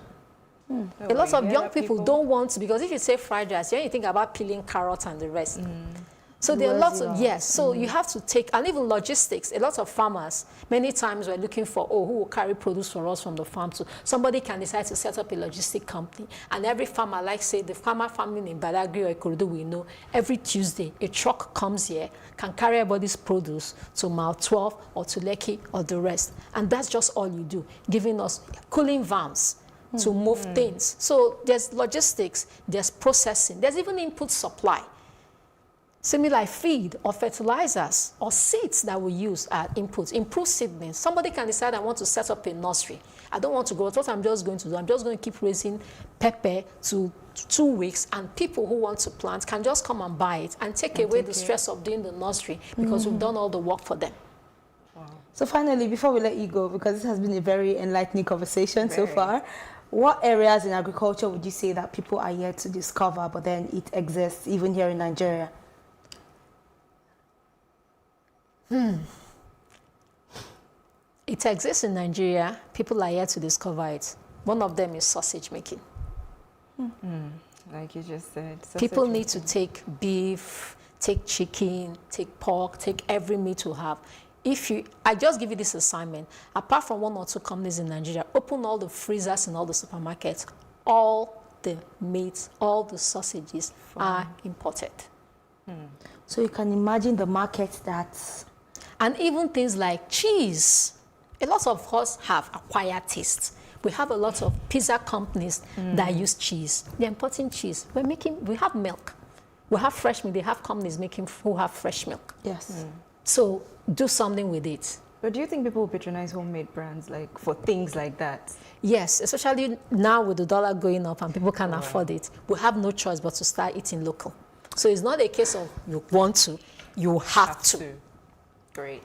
A lot of young people don't want to, because if you say fried rice, you think about peeling carrots and the rest. So there are lots of, yes, so you have to take, and even logistics, a lot of farmers, many times we're looking for, who will carry produce for us from the farm. So somebody can decide to set up a logistic company, and every farmer, like say the farmer family in Badagry or Ikorodu, we know, every Tuesday, a truck comes here, can carry everybody's produce to Mile 12 or to Lekki or the rest. And that's just all you do, giving us cooling vans to move things. So there's logistics, there's processing, there's even input supply. Similar like feed or fertilizers or seeds that we use are inputs. Improved seedlings. Somebody can decide I want to set up a nursery. I don't want to grow. What I'm just going to do, I'm just going to keep raising pepper to 2 weeks, and people who want to plant can just come and buy it and take away the stress of doing the nursery, because we've done all the work for them. So finally, before we let you go, because this has been a very enlightening conversation so far, what areas in agriculture would you say that people are yet to discover, but then it exists even here in Nigeria? It exists in Nigeria. People are yet to discover it. One of them is sausage making. Like you just said. People need to take beef, take chicken, take pork, take every meat we have. I just give you this assignment. Apart from 1 or 2 companies in Nigeria, open all the freezers in all the supermarkets. All the meats, all the sausages are imported. So you can imagine the market that's... And even things like cheese. A lot of us have acquired tastes. We have a lot of pizza companies that use cheese. They're importing cheese. We have milk. We have fresh milk. They have companies who have fresh milk. Yes. So do something with it. But do you think people will patronize homemade brands like for things like that? Yes, especially now with the dollar going up and people can't afford it. We have no choice but to start eating local. So it's not a case of you want to, you have to. Great.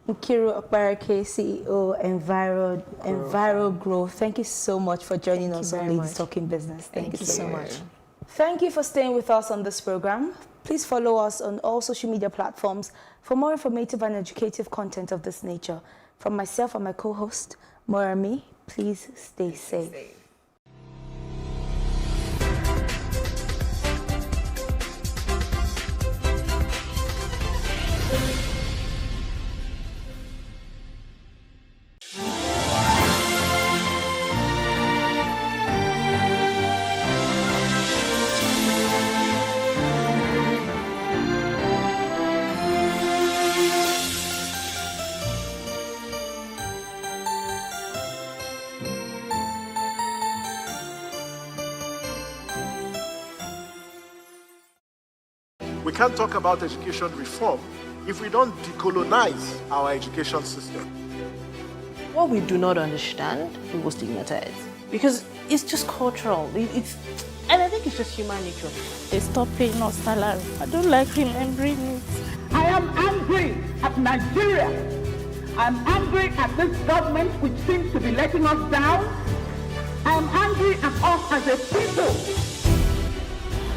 Nkiru Okpareke, CEO, Enviro Grow. Thank you so much for joining us on Ladies Talking Business. Thank you so much. Thank you for staying with us on this program. Please follow us on all social media platforms for more informative and educative content of this nature. From myself and my co-host, Morami, please stay safe. We can't talk about education reform if we don't decolonize our education system. What we do not understand, we will stigmatize. Because it's just cultural. And I think it's just human nature. They stop paying us salary. I don't like remembering it. I am angry at Nigeria. I'm angry at this government which seems to be letting us down. I'm angry at us as a people.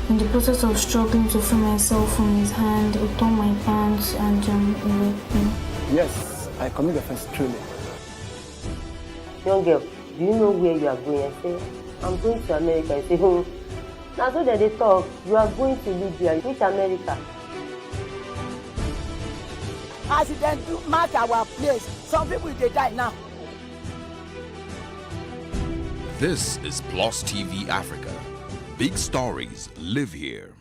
In the process of struggling to free myself from his hand, he tore my pants and he raped me. Yes, I commit offense truly. Young girl, do you know where you are going? I say, I'm going to America. I say, now so that they talk, you are going to Libya. Which America? As it then do mark our place, some people they die now. This is Plus TV Africa. Big stories live here.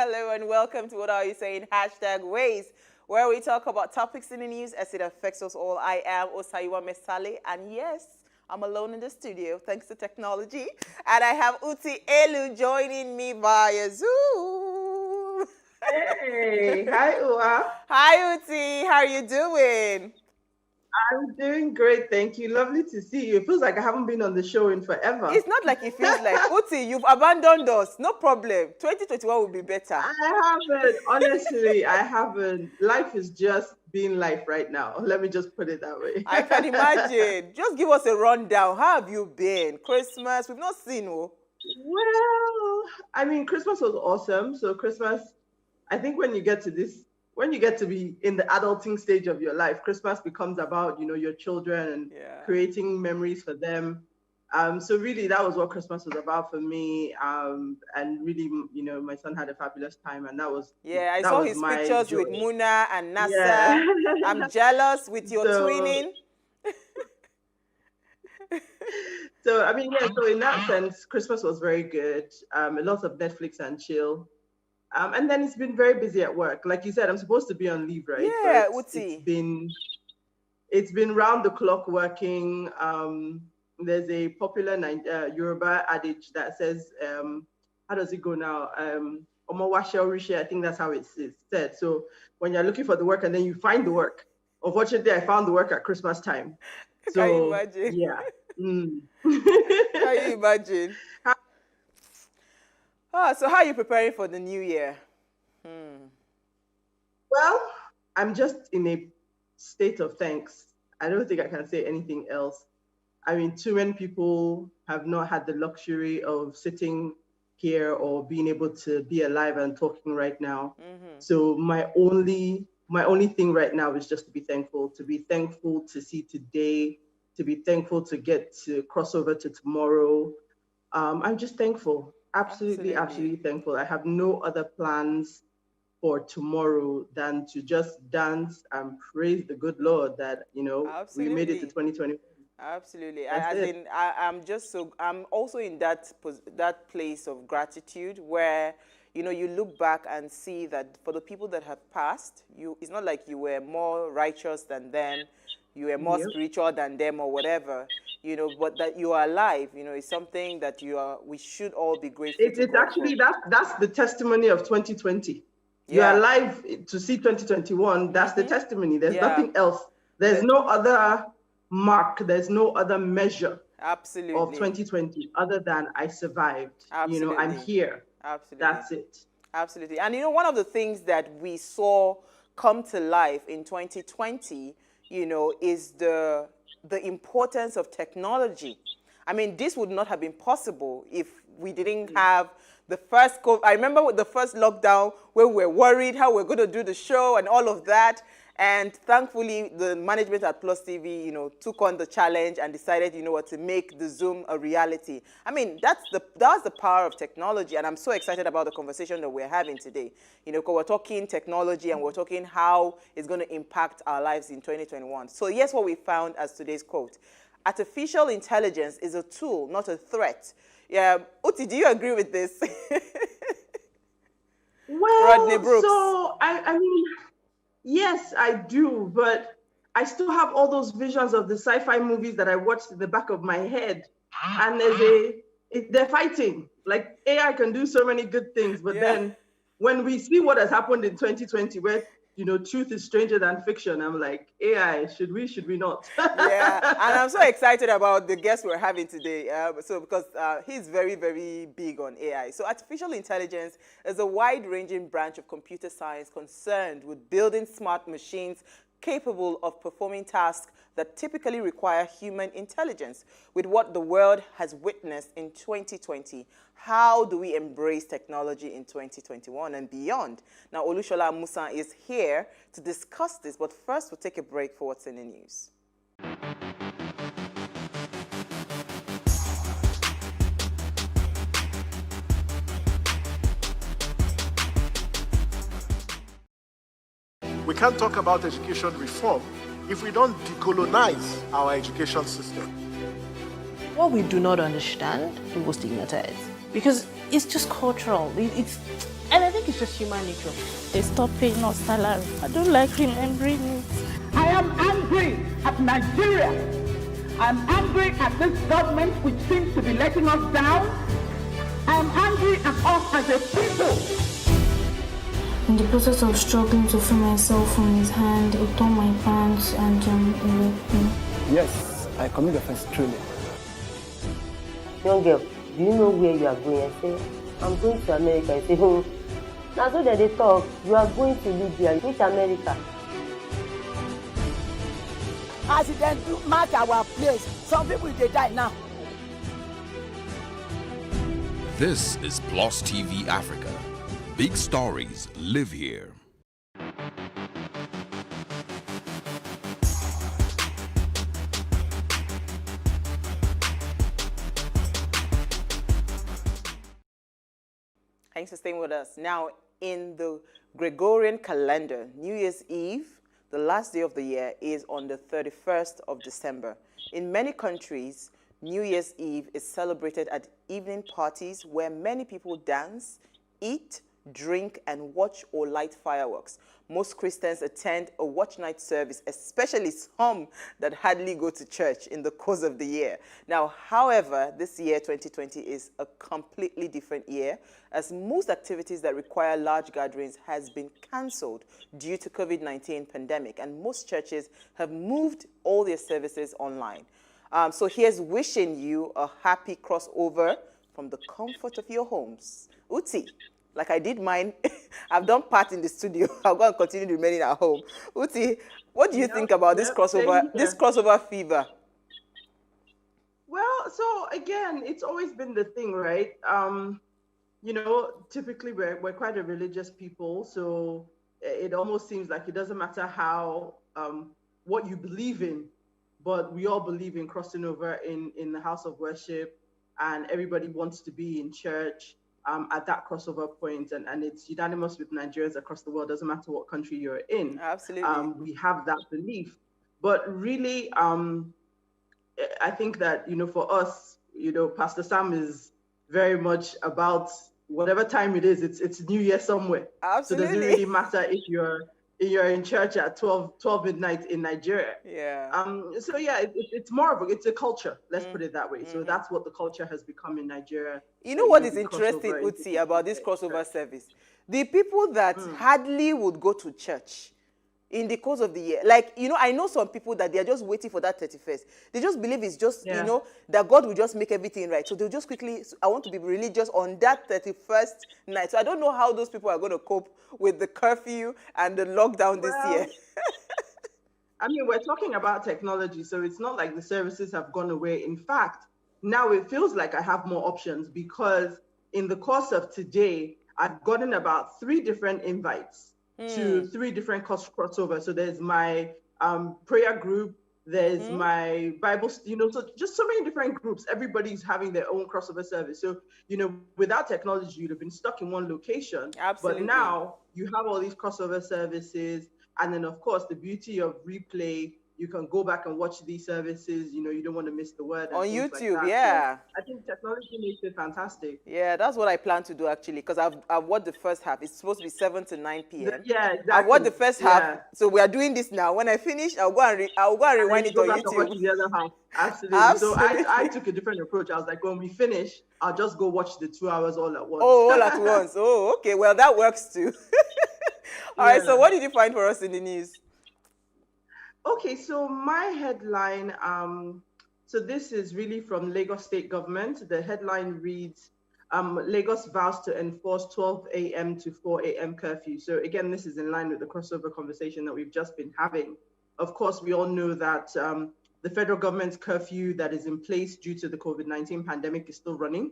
Hello and welcome to What Are You Saying? #Ways, where we talk about topics in the news as it affects us all. I am Osayiwa Mesale, and yes, I'm alone in the studio thanks to technology. And I have Uti Elu joining me via Zoom. Hey, hi Ua. Hi Uti, how are you doing? I'm doing great, thank you. Lovely to see you. It feels like I haven't been on the show in forever. It's not like it feels like. Uti, you've abandoned us. No problem. 2021 will be better. I haven't. Honestly, I haven't. Life is just being life right now. Let me just put it that way. I can imagine. Just give us a rundown. How have you been? Christmas, we've not seen you. Well, I mean, Christmas was awesome. So Christmas, I think when you get to be in the adulting stage of your life, Christmas becomes about, your children and creating memories for them. So really that was what Christmas was about for me. And really, my son had a fabulous time, and that was I saw his pictures joy. With Muna and Nasa. Yeah. I'm jealous with your twinning. So I mean, so in that sense, Christmas was very good. A lot of Netflix and chill. And then it's been very busy at work. Like you said, I'm supposed to be on leave, right? Yeah, it's been round the clock working. There's a popular Yoruba adage that says, how does it go now? I think that's how it's said. So when you're looking for the work and then you find the work, unfortunately, I found the work at Christmas time. So, can you imagine? Yeah. Can you imagine? So how are you preparing for the new year? Well, I'm just in a state of thanks. I don't think I can say anything else. I mean, too many people have not had the luxury of sitting here or being able to be alive and talking right now. So my only thing right now is just to be thankful to see today, to be thankful to get to cross over to tomorrow. I'm just thankful. Absolutely thankful. I have no other plans for tomorrow than to just dance and praise the good Lord that, we made it to 2020. Absolutely. I'm also in that place of gratitude where, you look back and see that for the people that have passed, it's not like you were more righteous than them, you were more spiritual than them or whatever. But that you are alive, is something that we should all be grateful for. It's actually, that's the testimony of 2020. You are alive to see 2021. That's the testimony. There's nothing else. There's no other mark. There's no other measure of 2020 other than I survived. Absolutely. I'm here. Absolutely. That's it. Absolutely. And one of the things that we saw come to life in 2020, is the importance of technology. I mean, this would not have been possible if we didn't have the first COVID. I remember with the first lockdown where we were worried how we're going to do the show and all of that. And thankfully, the management at Plus TV, took on the challenge and decided, to make the Zoom a reality. I mean, that's the power of technology. And I'm so excited about the conversation that we're having today. Because we're talking technology and we're talking how it's going to impact our lives in 2021. So here's what we found as today's quote. Artificial intelligence is a tool, not a threat. Yeah, Uti, do you agree with this? Well, Rodney Brooks. So, I mean, yes, I do, but I still have all those visions of the sci-fi movies that I watched in the back of my head. And they're fighting. Like, AI can do so many good things, but then when we see what has happened in 2020, where truth is stranger than fiction, I'm like, AI, should we not? Yeah, and I'm so excited about the guest we're having today. Because he's very, very big on AI. So artificial intelligence is a wide-ranging branch of computer science concerned with building smart machines capable of performing tasks that typically require human intelligence. With what the world has witnessed in 2020, how do we embrace technology in 2021 and beyond? Now, Olushola Musa is here to discuss this, but first we'll take a break for what's in the news. We can't talk about education reform if we don't decolonize our education system. What we do not understand, we will stigmatize. Because it's just cultural. And I think it's just human nature. They stop paying us salary. I don't like remembering it. I am angry at Nigeria. I'm angry at this government which seems to be letting us down. I'm angry at us as a people. In the process of struggling to free myself from his hand, he tore my pants and he raped me. Yes, I commit offense truly. Young girl, do you know where you are going? I say, I'm going to America. I say, now so that they talk, you are going to Libya. Which America? As they then do mark our place, some people they die now. This is Plus TV Africa. Big stories live here. Thanks for staying with us. Now, in the Gregorian calendar, New Year's Eve, the last day of the year, is on the 31st of December. In many countries, New Year's Eve is celebrated at evening parties where many people dance, eat, drink, and watch or light fireworks. Most Christians attend a watch night service, especially some that hardly go to church in the course of the year. Now, however, this year, 2020, is a completely different year, as most activities that require large gatherings has been cancelled due to COVID-19 pandemic, and most churches have moved all their services online. So here's wishing you a happy crossover from the comfort of your homes. Uti, like I did mine, I've done part in the studio. I'm going to continue remaining at home. Uti, what do you think about this crossover fever? Well, so again, it's always been the thing, right? You know, typically we're quite a religious people, so it almost seems like it doesn't matter how what you believe in, but we all believe in crossing over in the house of worship, and everybody wants to be in church at that crossover point, and it's unanimous with Nigerians across the world. Doesn't matter what country you're in. Absolutely. We have that belief, but really, I think that, you know, for us, you know, Pastor Sam is very much about whatever time it is. It's New Year somewhere. Absolutely. So does it really matter if you're in church at 12 midnight in Nigeria? Yeah. So yeah, it's more of it's a culture. Let's put it that way. So that's what the culture has become in Nigeria. You know what is interesting, Utsi, about this crossover service? The people that hardly would go to church in the course of the year. Like, you know, I know some people that they're just waiting for that 31st. They just believe it's just, you know, that God will just make everything right. So they'll just quickly, I want to be religious on that 31st night. So I don't know how those people are going to cope with the curfew and the lockdown this year. I mean, we're talking about technology, so it's not like the services have gone away. In fact, now it feels like I have more options, because in the course of today, I've gotten about 3 different invites to 3 different crossovers. So there's my prayer group, there's my Bible, you know, so just so many different groups. Everybody's having their own crossover service. So, you know, without technology, you'd have been stuck in one location. Absolutely. But now you have all these crossover services. And then, of course, the beauty of replay, you can go back and watch these services. You know, you don't want to miss the word. On YouTube, like yeah. So I think technology makes it fantastic. Yeah, that's what I plan to do, actually, because I've watched the first half. It's supposed to be 7 to 9 p.m. Yeah, exactly. I've watched the first half, so we are doing this now. When I finish, I'll go and rewind it on YouTube. Watch the other half. Absolutely. So I took a different approach. I was like, when we finish, I'll just go watch the 2 hours all at once. Oh, all at once. Oh, okay. Well, that works too. All right. So what did you find for us in the news? Okay, so my headline, so this is really from Lagos State Government. The headline reads, Lagos vows to enforce 12 a.m. to 4 a.m. curfew. So again, this is in line with the crossover conversation that we've just been having. Of course, we all know that the federal government's curfew that is in place due to the COVID-19 pandemic is still running.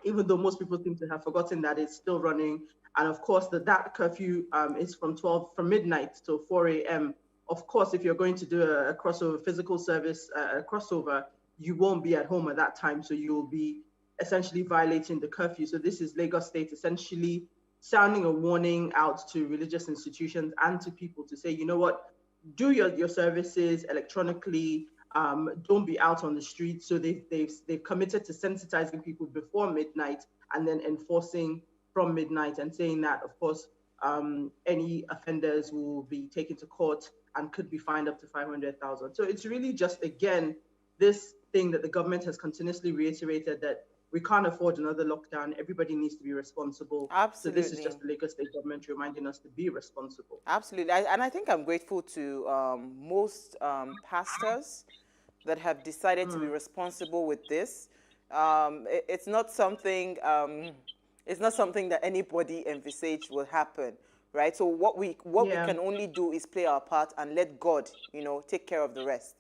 Even though most people seem to have forgotten that it's still running. And of course, that curfew is from midnight till 4 a.m. Of course, if you're going to do a crossover physical service, a crossover, you won't be at home at that time. So you'll be essentially violating the curfew. So this is Lagos State essentially sounding a warning out to religious institutions and to people to say, you know what, do your services electronically. don't be out on the street. So they've committed to sensitizing people before midnight and then enforcing from midnight, and saying that, of course, any offenders will be taken to court and could be fined up to 500,000. So it's really just, again, this thing that the government has continuously reiterated, that we can't afford another lockdown. Everybody needs to be responsible. Absolutely. So this is just the Lagos State government reminding us to be responsible. Absolutely. And I think I'm grateful to most pastors that have decided to be responsible with this. It's not something that anybody envisaged will happen, right? So what we can only do is play our part and let God, take care of the rest.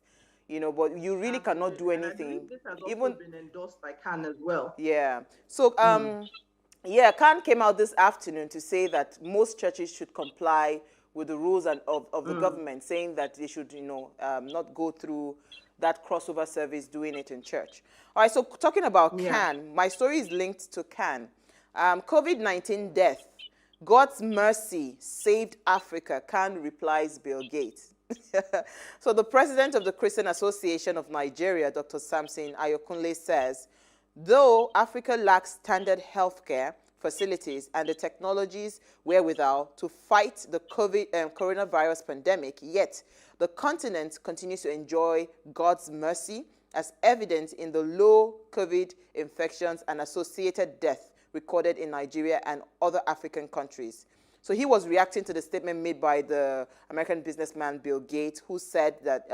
But you really cannot do anything. This has also been endorsed by CAN as well. Yeah. So, CAN came out this afternoon to say that most churches should comply with the rules of the government, saying that they should, not go through that crossover service doing it in church. All right, so talking about CAN, my story is linked to CAN. COVID-19 death. God's mercy saved Africa, CAN replies Bill Gates. So the president of the Christian Association of Nigeria, Dr. Samson Ayokunle, says, though Africa lacks standard healthcare facilities and the technologies wherewithal to fight the coronavirus pandemic, yet the continent continues to enjoy God's mercy, as evident in the low COVID infections and associated death recorded in Nigeria and other African countries. So he was reacting to the statement made by the American businessman Bill Gates, who said that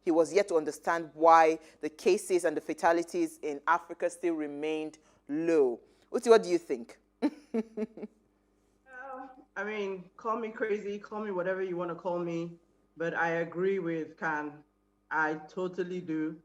he was yet to understand why the cases and the fatalities in Africa still remained low. Uti, what do you think? I mean, call me crazy, call me whatever you want to call me, but I agree with CAN. I totally do.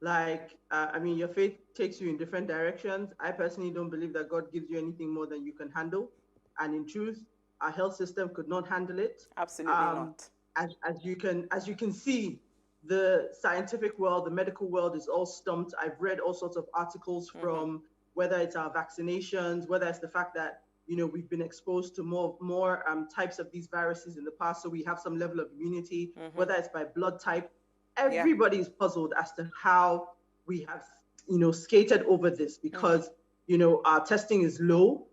I mean, your faith takes you in different directions. I personally don't believe that God gives you anything more than you can handle. And in truth, our health system could not handle it. Absolutely not. As you can see, the scientific world, the medical world is all stumped. I've read all sorts of articles from whether it's our vaccinations, whether it's the fact that we've been exposed to more types of these viruses in the past, so we have some level of immunity. Whether it's by blood type, everybody's puzzled as to how we have skated over this, because our testing is low,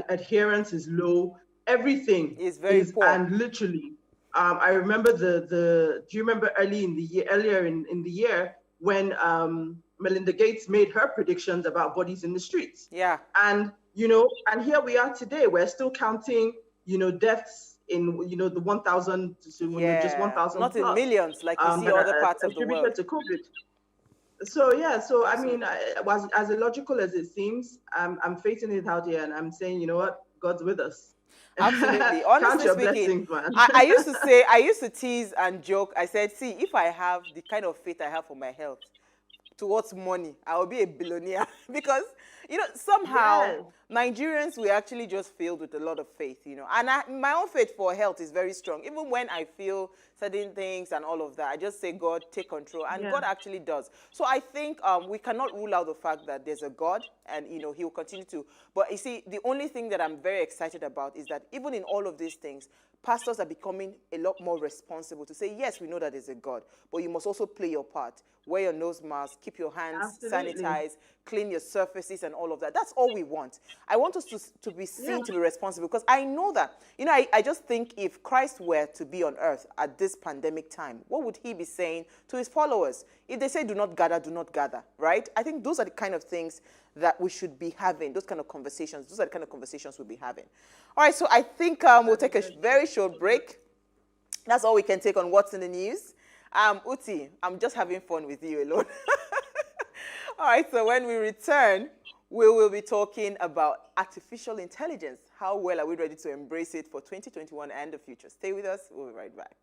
adherence is low. Everything is very poor. And literally, I remember do you remember earlier in the year when Melinda Gates made her predictions about bodies in the streets? Yeah. And and here we are today. We're still counting, deaths in the 1,000, just 1,000. Not in millions like you see other parts of the world. To COVID. So I mean, as illogical as it seems, I'm facing it out here, and I'm saying, you know what, God's with us. Absolutely. Honestly speaking, I used to tease and joke. I said, see, if I have the kind of faith I have for my health towards money, I will be a billionaire. Because, somehow Nigerians, we actually just filled with a lot of faith, and my own faith for health is very strong. Even when I feel certain things and all of that, I just say, God, take control. And God actually does. So I think we cannot rule out the fact that there's a God, and, he will continue to. But you see, the only thing that I'm very excited about is that even in all of these things, pastors are becoming a lot more responsible to say, yes, we know that there's a God, but you must also play your part. Wear your nose mask, keep your hands sanitized, clean your surfaces and all of that. That's all we want. I want us to be seen to be responsible, because I know that, I just think if Christ were to be on earth at this pandemic time, what would he be saying to his followers? If they say, do not gather, right? I think those are the kind of things that we should be having, those kind of conversations. Those are the kind of conversations we'll be having. All right, so I think we'll take a very short break. That's all we can take on What's in the News. Uti, I'm just having fun with you alone. All right, so when we return, we will be talking about artificial intelligence. How well are we ready to embrace it for 2021 and the future? Stay with us. We'll be right back.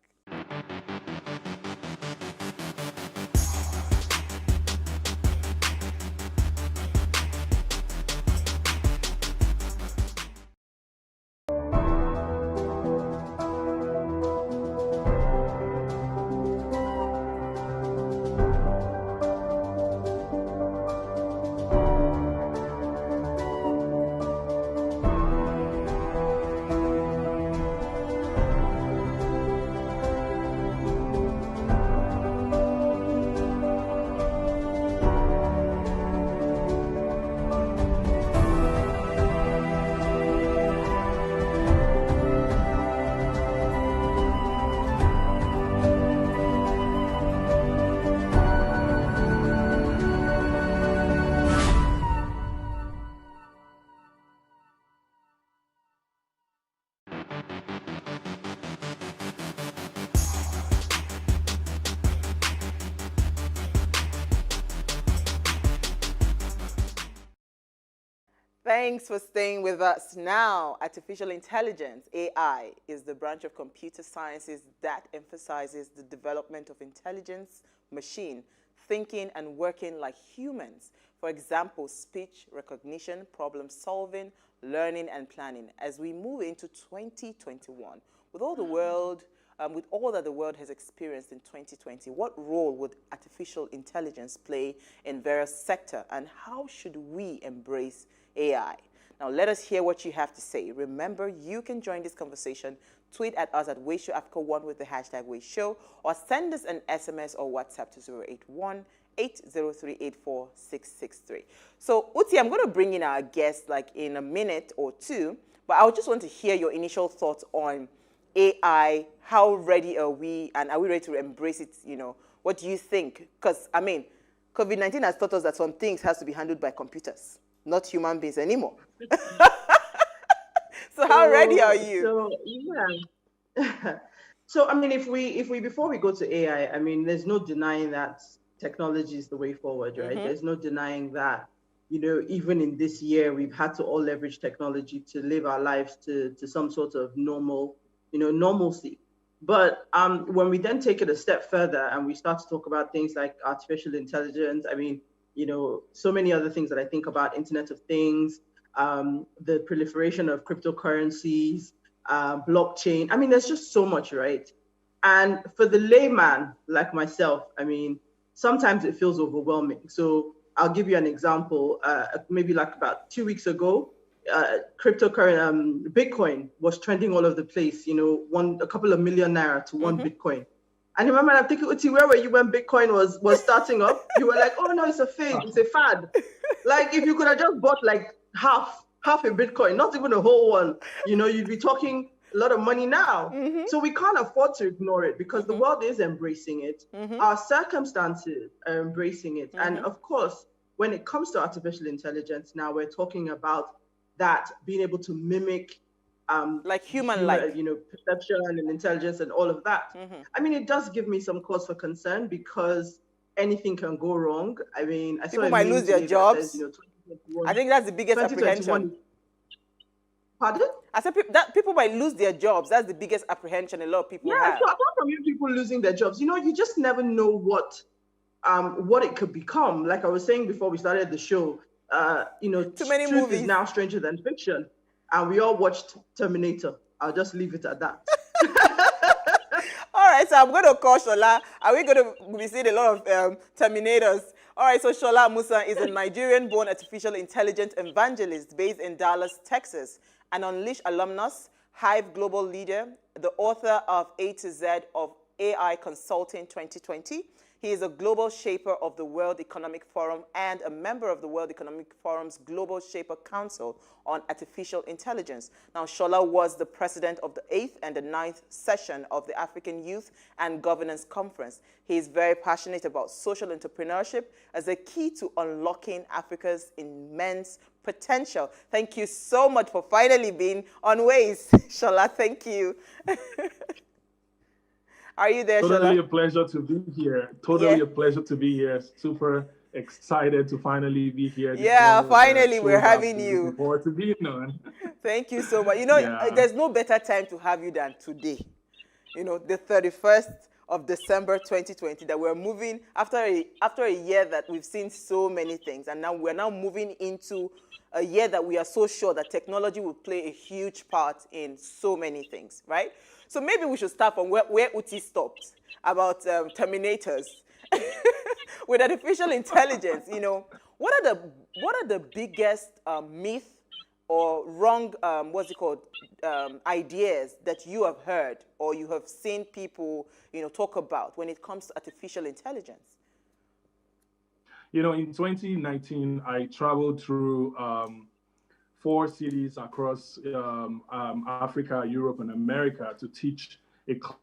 Thanks for staying with us. Now, artificial intelligence, AI, is the branch of computer sciences that emphasizes the development of intelligence, machine, thinking and working like humans. For example, speech recognition, problem solving, learning and planning. As we move into 2021, with all that the world has experienced in 2020, what role would artificial intelligence play in various sectors, and how should we embrace AI? Now, let us hear what you have to say. Remember, you can join this conversation. Tweet at us at Wayshow Africa 1 with the hashtag Wayshow, or send us an SMS or WhatsApp to 081-803-84663. So, Uti, I'm going to bring in our guest like in a minute or two, but I just want to hear your initial thoughts on AI. How ready are we, and are we ready to embrace it? You know, what do you think? Because, I mean, COVID-19 has taught us that some things has to be handled by computers, not human beings anymore. So how ready are you? So, yeah. So, I mean, if we before we go to AI, I mean, there's no denying that technology is the way forward, right? Mhm. There's no denying that, you know, even in this year, we've had to all leverage technology to live our lives to some sort of normalcy. But when we then take it a step further and we start to talk about things like artificial intelligence, I mean, you know, so many other things that I think about, Internet of Things, the proliferation of cryptocurrencies, blockchain. I mean, there's just so much, right? And for the layman like myself, I mean, sometimes it feels overwhelming. So I'll give you an example. Maybe like about 2 weeks ago, cryptocurrency, Bitcoin was trending all over the place. You know, a couple of million naira to one Bitcoin. And remember, I'm thinking, Uti, where were you when Bitcoin was starting up? You were like, oh no, it's a phase, it's a fad. Like if you could have just bought like half a Bitcoin, not even a whole one, you know, you'd be talking a lot of money now. So we can't afford to ignore it because the world is embracing it. Our circumstances are embracing it. And of course, when it comes to artificial intelligence, now we're talking about that being able to mimic like human-like, you know, perception and intelligence and all of that. I mean, it does give me some cause for concern because anything can go wrong. I mean, people might lose their jobs. Says, you know, I think that's the biggest apprehension. Pardon? I said that people might lose their jobs. That's the biggest apprehension a lot of people have. So apart from you people losing their jobs, you know, you just never know what it could become. Like I was saying before we started the show, you know, too many truth movies is now stranger than fiction. And we all watched Terminator. I'll just leave it at that. All right, so I'm going to call Shola. Are we going to be seeing a lot of Terminators? All right, so Shola Musa is a Nigerian-born artificial intelligence evangelist based in Dallas, Texas, an Unleashed alumnus, Hive global leader, the author of A to Z of AI Consulting 2020. He is a global shaper of the World Economic Forum and a member of the World Economic Forum's Global Shaper Council on Artificial Intelligence. Now, Shola was the president of the 8th and the 9th session of the African Youth and Governance Conference. He is very passionate about social entrepreneurship as a key to unlocking Africa's immense potential. Thank you so much for finally being on Ways. Shola, thank you. Are you there, Totally Shola? a pleasure to be here. Totally a pleasure to be here. Super excited to finally be here. Yeah, finally we're having you. Looking forward to being on. Thank you so much. You know, there's no better time to have you than today. You know, the 31st of December 2020, that we're moving after a year that we've seen so many things, and now we're moving into a year that we are so sure that technology will play a huge part in so many things, right? So maybe we should start from where Uti stopped about Terminators. With artificial intelligence, you know, what are the biggest myth or wrong ideas that you have heard or you have seen people, you know, talk about when it comes to artificial intelligence? You know, in 2019, I traveled through 4 cities across Africa, Europe, and America to teach a class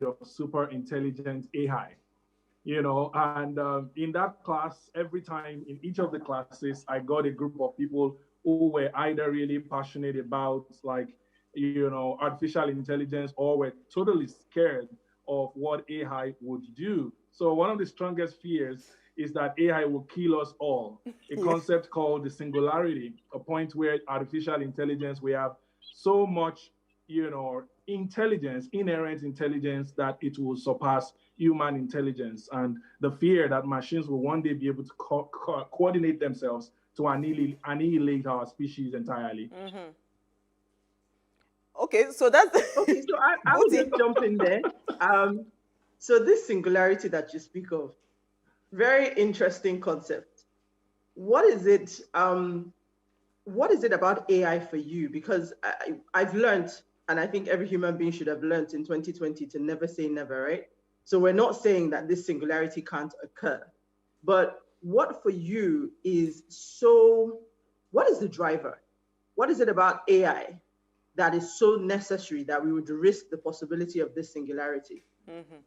of super intelligent AI. You know, and in that class, every time in each of the classes, I got a group of people who were either really passionate about, like, you know, artificial intelligence, or were totally scared of what AI would do. So one of the strongest fears is that AI will kill us all. A concept called the singularity, a point where artificial intelligence, we have so much, intelligence, inherent intelligence, that it will surpass human intelligence, and the fear that machines will one day be able to coordinate themselves to annihilate our species entirely. Mm-hmm. Okay, so that's okay. So I will just jump in there. So this singularity that you speak of, very interesting concept. What is it? What is it about AI for you? Because I've learned, and I think every human being should have learned in 2020 to never say never, right? So we're not saying that this singularity can't occur, but what for you is what is the driver? What is it about AI that is so necessary that we would risk the possibility of this singularity? Mm-hmm.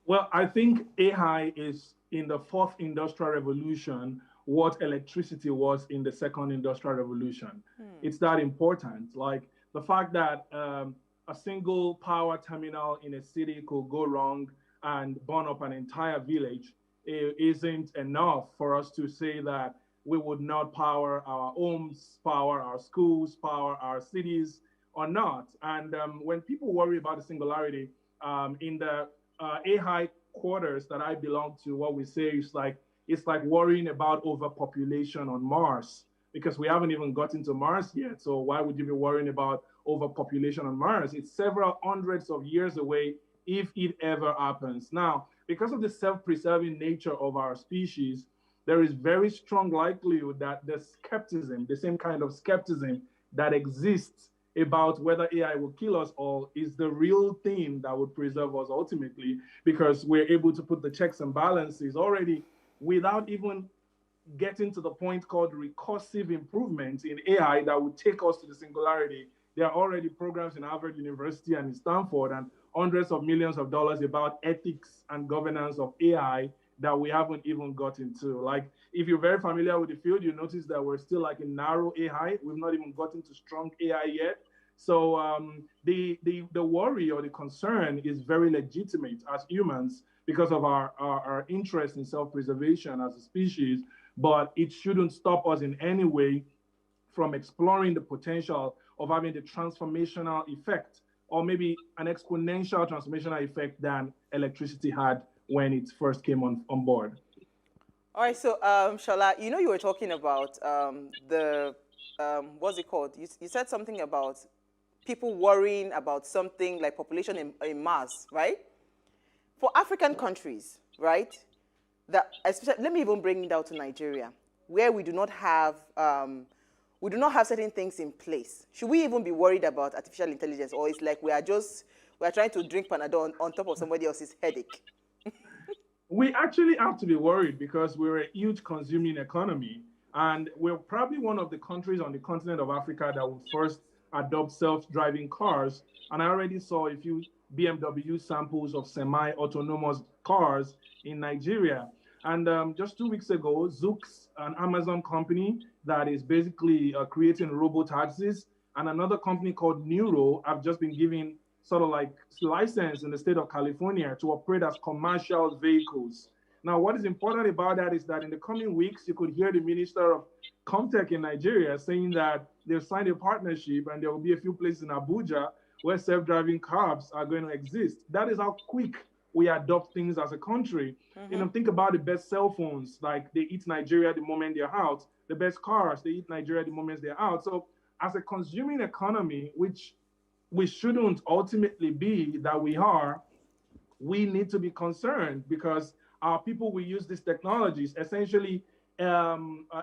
Well, I think AI is in the fourth industrial revolution what electricity was in the second industrial revolution. It's that important. Like the fact that a single power terminal in a city could go wrong and burn up an entire village isn't enough for us to say that we would not power our homes, power our schools, power our cities or not. And when people worry about the singularity, in the AI quarters that I belong to, what we say is it's like worrying about overpopulation on Mars, because we haven't even gotten to Mars yet. So why would you be worrying about overpopulation on Mars? It's several hundreds of years away if it ever happens. Now, because of the self-preserving nature of our species, there is very strong likelihood that the skepticism, the same kind of skepticism that exists about whether AI will kill us all, is the real thing that would preserve us ultimately, because we're able to put the checks and balances already without even getting to the point called recursive improvement in AI that would take us to the singularity. There are already programs in Harvard University and in Stanford and hundreds of millions of dollars about ethics and governance of AI that we haven't even gotten to. Like, if you're very familiar with the field, you notice that we're still like in narrow AI. We've not even gotten to strong AI yet. So the worry or the concern is very legitimate as humans because of our interest in self-preservation as a species, but it shouldn't stop us in any way from exploring the potential of having the transformational effect, or maybe an exponential transformational effect than electricity had when it first came on board. All right, so Shola, you were talking about what's it called? You said something about people worrying about something like population in Mars, right? For African countries, right? Especially, let me even bring it down to Nigeria, where we do not have certain things in place. Should we even be worried about artificial intelligence, or it's like we are trying to drink Panadol on top of somebody else's headache? We actually have to be worried because we're a huge consuming economy, and we're probably one of the countries on the continent of Africa that will first adopt self-driving cars. And I already saw a few BMW samples of semi-autonomous cars in Nigeria. And just 2 weeks ago, Zoox, an Amazon company that is basically creating robo-taxis, and another company called Neuro have just been given sort of like license in the state of California to operate as commercial vehicles. Now, what is important about that is that in the coming weeks, you could hear the Minister of Comtech in Nigeria saying that they've signed a partnership and there will be a few places in Abuja where self-driving cars are going to exist. That is how quick we adopt things as a country. Mm-hmm. Think about the best cell phones, like they eat Nigeria the moment they're out. The best cars, they eat Nigeria the moment they're out. So as a consuming economy, which we shouldn't ultimately be that we are, we need to be concerned because our people will use these technologies. Essentially,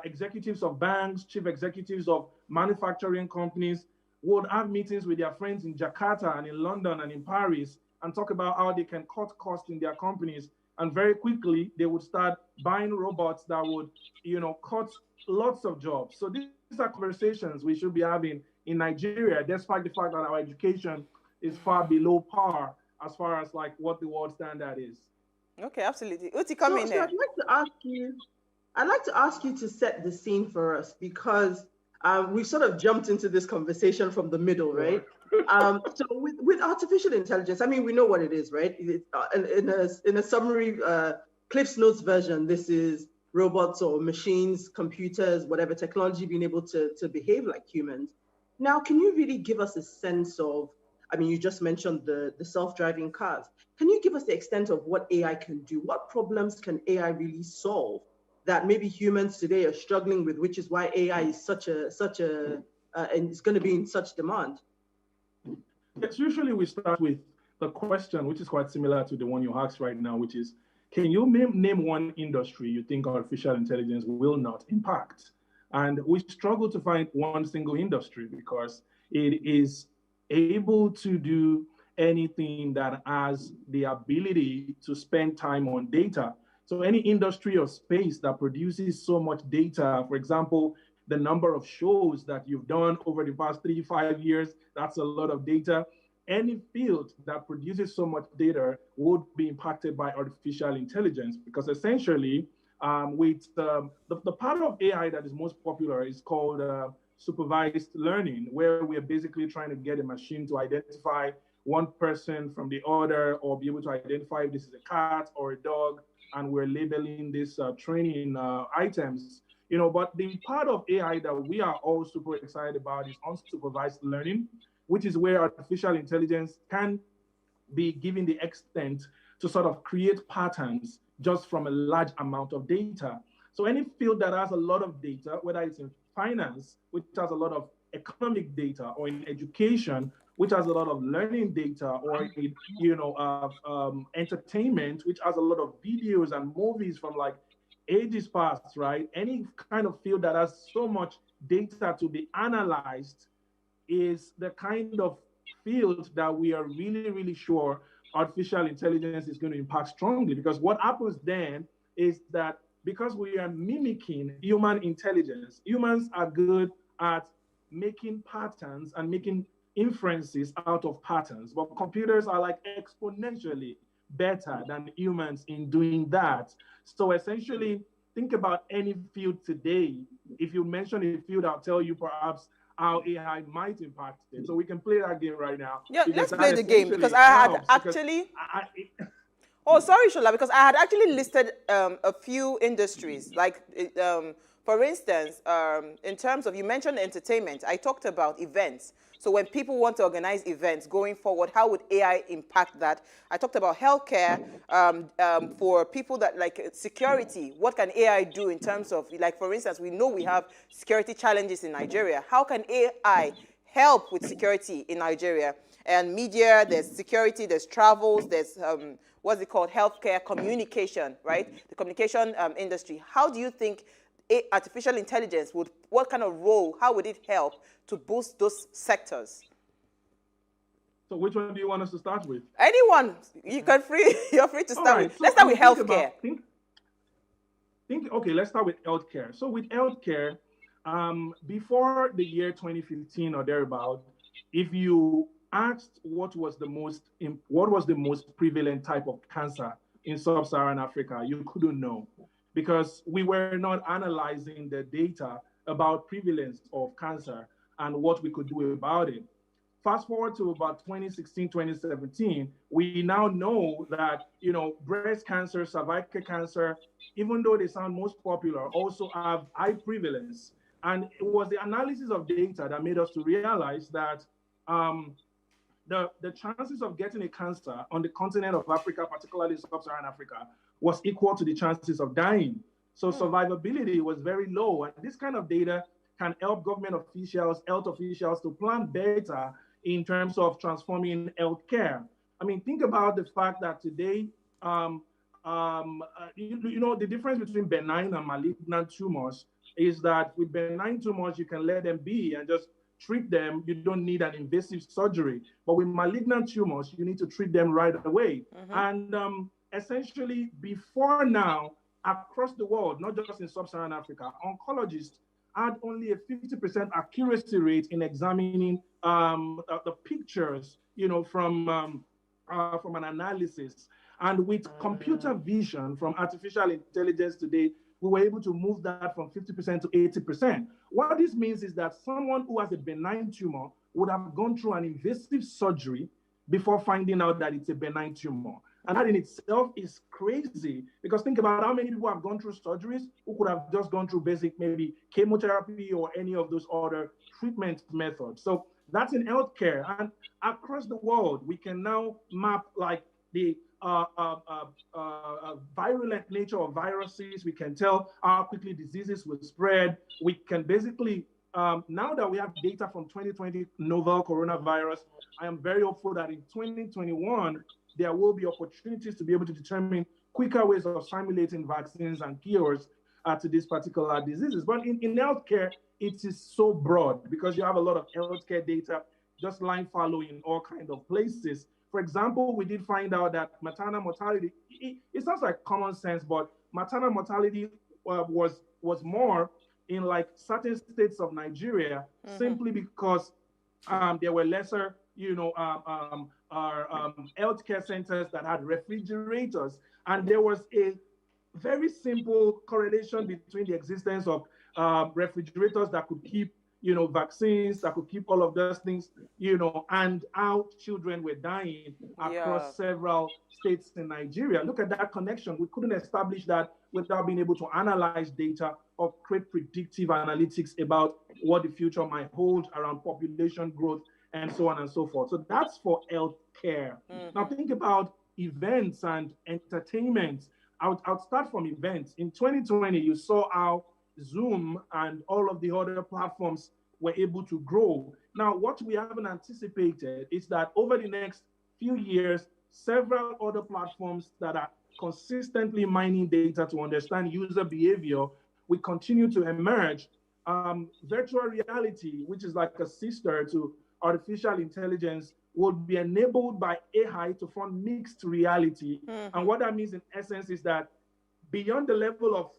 executives of banks, chief executives of manufacturing companies would have meetings with their friends in Jakarta and in London and in Paris and talk about how they can cut costs in their companies. And very quickly, they would start buying robots that would, cut lots of jobs. So these are conversations we should be having in Nigeria, despite the fact that our education is far below par as far as like what the world standard is. Okay, absolutely. Uti, come in here. I'd like to ask you to set the scene for us, because we sort of jumped into this conversation from the middle, right? So with artificial intelligence, I mean, we know what it is, right? In a summary, Cliff's Notes version, this is robots or machines, computers, whatever technology being able to behave like humans. Now, can you really give us a sense of, I mean, you just mentioned the self-driving cars. Can you give us the extent of what AI can do? What problems can AI really solve that maybe humans today are struggling with, which is why AI is and it's going to be in such demand? Yes, usually we start with the question, which is quite similar to the one you asked right now, which is, can you name one industry you think artificial intelligence will not impact? And we struggle to find one single industry because it is able to do anything that has the ability to spend time on data. So any industry or space that produces so much data, for example, the number of shows that you've done over the past 3-5 years, that's a lot of data. Any field that produces so much data would be impacted by artificial intelligence, because essentially with the part of AI that is most popular is called supervised learning, where we're basically trying to get a machine to identify one person from the other, or be able to identify if this is a cat or a dog, and we're labeling these training items. You know, but the part of AI that we are all super excited about is unsupervised learning, which is where artificial intelligence can be given the extent to sort of create patterns just from a large amount of data. So any field that has a lot of data, whether it's in finance, which has a lot of economic data, or in education, which has a lot of learning data, or in, entertainment, which has a lot of videos and movies from like ages past, right? Any kind of field that has so much data to be analyzed is the kind of field that we are really, really sure artificial intelligence is going to impact strongly. Because what happens then is that because we are mimicking human intelligence, humans are good at making patterns and making inferences out of patterns, but computers are like exponentially better than humans in doing that. So essentially, think about any field today. If you mention a field, I'll tell you perhaps how AI might impact it. So we can play that game right now. Yeah, let's play the game, because I had actually... Oh, sorry, Shola, because I had actually listed a few industries. Like, for instance, in terms of, you mentioned entertainment, I talked about events. So when people want to organize events going forward, how would AI impact that? I talked about healthcare, for people that like security. What can AI do in terms of, like, for instance, we know we have security challenges in Nigeria. How can AI help with security in Nigeria? And media, there's security, there's travels, there's what's it called, healthcare, communication, right? The communication industry. How do you think artificial intelligence would, what kind of role, how would it help to boost those sectors? So which one do you want us to start with? Anyone, you're free to start with. Let's start with healthcare. Okay, let's start with healthcare. So with healthcare, before the year 2015 or thereabout, if you asked what was the most prevalent type of cancer in sub-Saharan Africa, you couldn't know, because we were not analyzing the data about prevalence of cancer and what we could do about it. Fast forward to about 2016, 2017, we now know that, breast cancer, cervical cancer, even though they sound most popular, also have high prevalence. And it was the analysis of data that made us to realize that the chances of getting a cancer on the continent of Africa, particularly sub-Saharan Africa, was equal to the chances of dying. So survivability was very low. And this kind of data can help government officials, health officials to plan better in terms of transforming healthcare. I mean, think about the fact that today, the difference between benign and malignant tumors is that with benign tumors, you can let them be and just treat them. You don't need an invasive surgery. But with malignant tumors, you need to treat them right away. And essentially, before now, across the world, not just in sub-Saharan Africa, oncologists had only a 50% accuracy rate in examining the pictures, from an analysis. And with computer vision from artificial intelligence today, we were able to move that from 50% to 80%. What this means is that someone who has a benign tumor would have gone through an invasive surgery before finding out that it's a benign tumor. And that in itself is crazy, because think about how many people have gone through surgeries who could have just gone through basic, maybe chemotherapy or any of those other treatment methods. So that's in healthcare. And across the world, we can now map like the virulent nature of viruses. We can tell how quickly diseases will spread. We can basically, now that we have data from 2020 novel coronavirus, I am very hopeful that in 2021, there will be opportunities to be able to determine quicker ways of simulating vaccines and cures to these particular diseases. But in healthcare, it is so broad because you have a lot of healthcare data just line following in all kinds of places. For example, we did find out that maternal mortality, it sounds like common sense, but maternal mortality was more in like certain states of Nigeria, simply because there were lesser, healthcare centers that had refrigerators. And there was a very simple correlation between the existence of refrigerators that could keep, vaccines, that could keep all of those things, and how children were dying across several states in Nigeria. Look at that connection. We couldn't establish that without being able to analyze data or create predictive analytics about what the future might hold around population growth and so on and so forth. So that's for healthcare. Now think about events and entertainment. I'll start from events. In 2020, you saw how Zoom and all of the other platforms were able to grow. Now, what we haven't anticipated is that over the next few years, several other platforms that are consistently mining data to understand user behavior will continue to emerge. Virtual reality, which is like a sister to artificial intelligence, will be enabled by AI to form mixed reality. And what that means in essence is that beyond the level of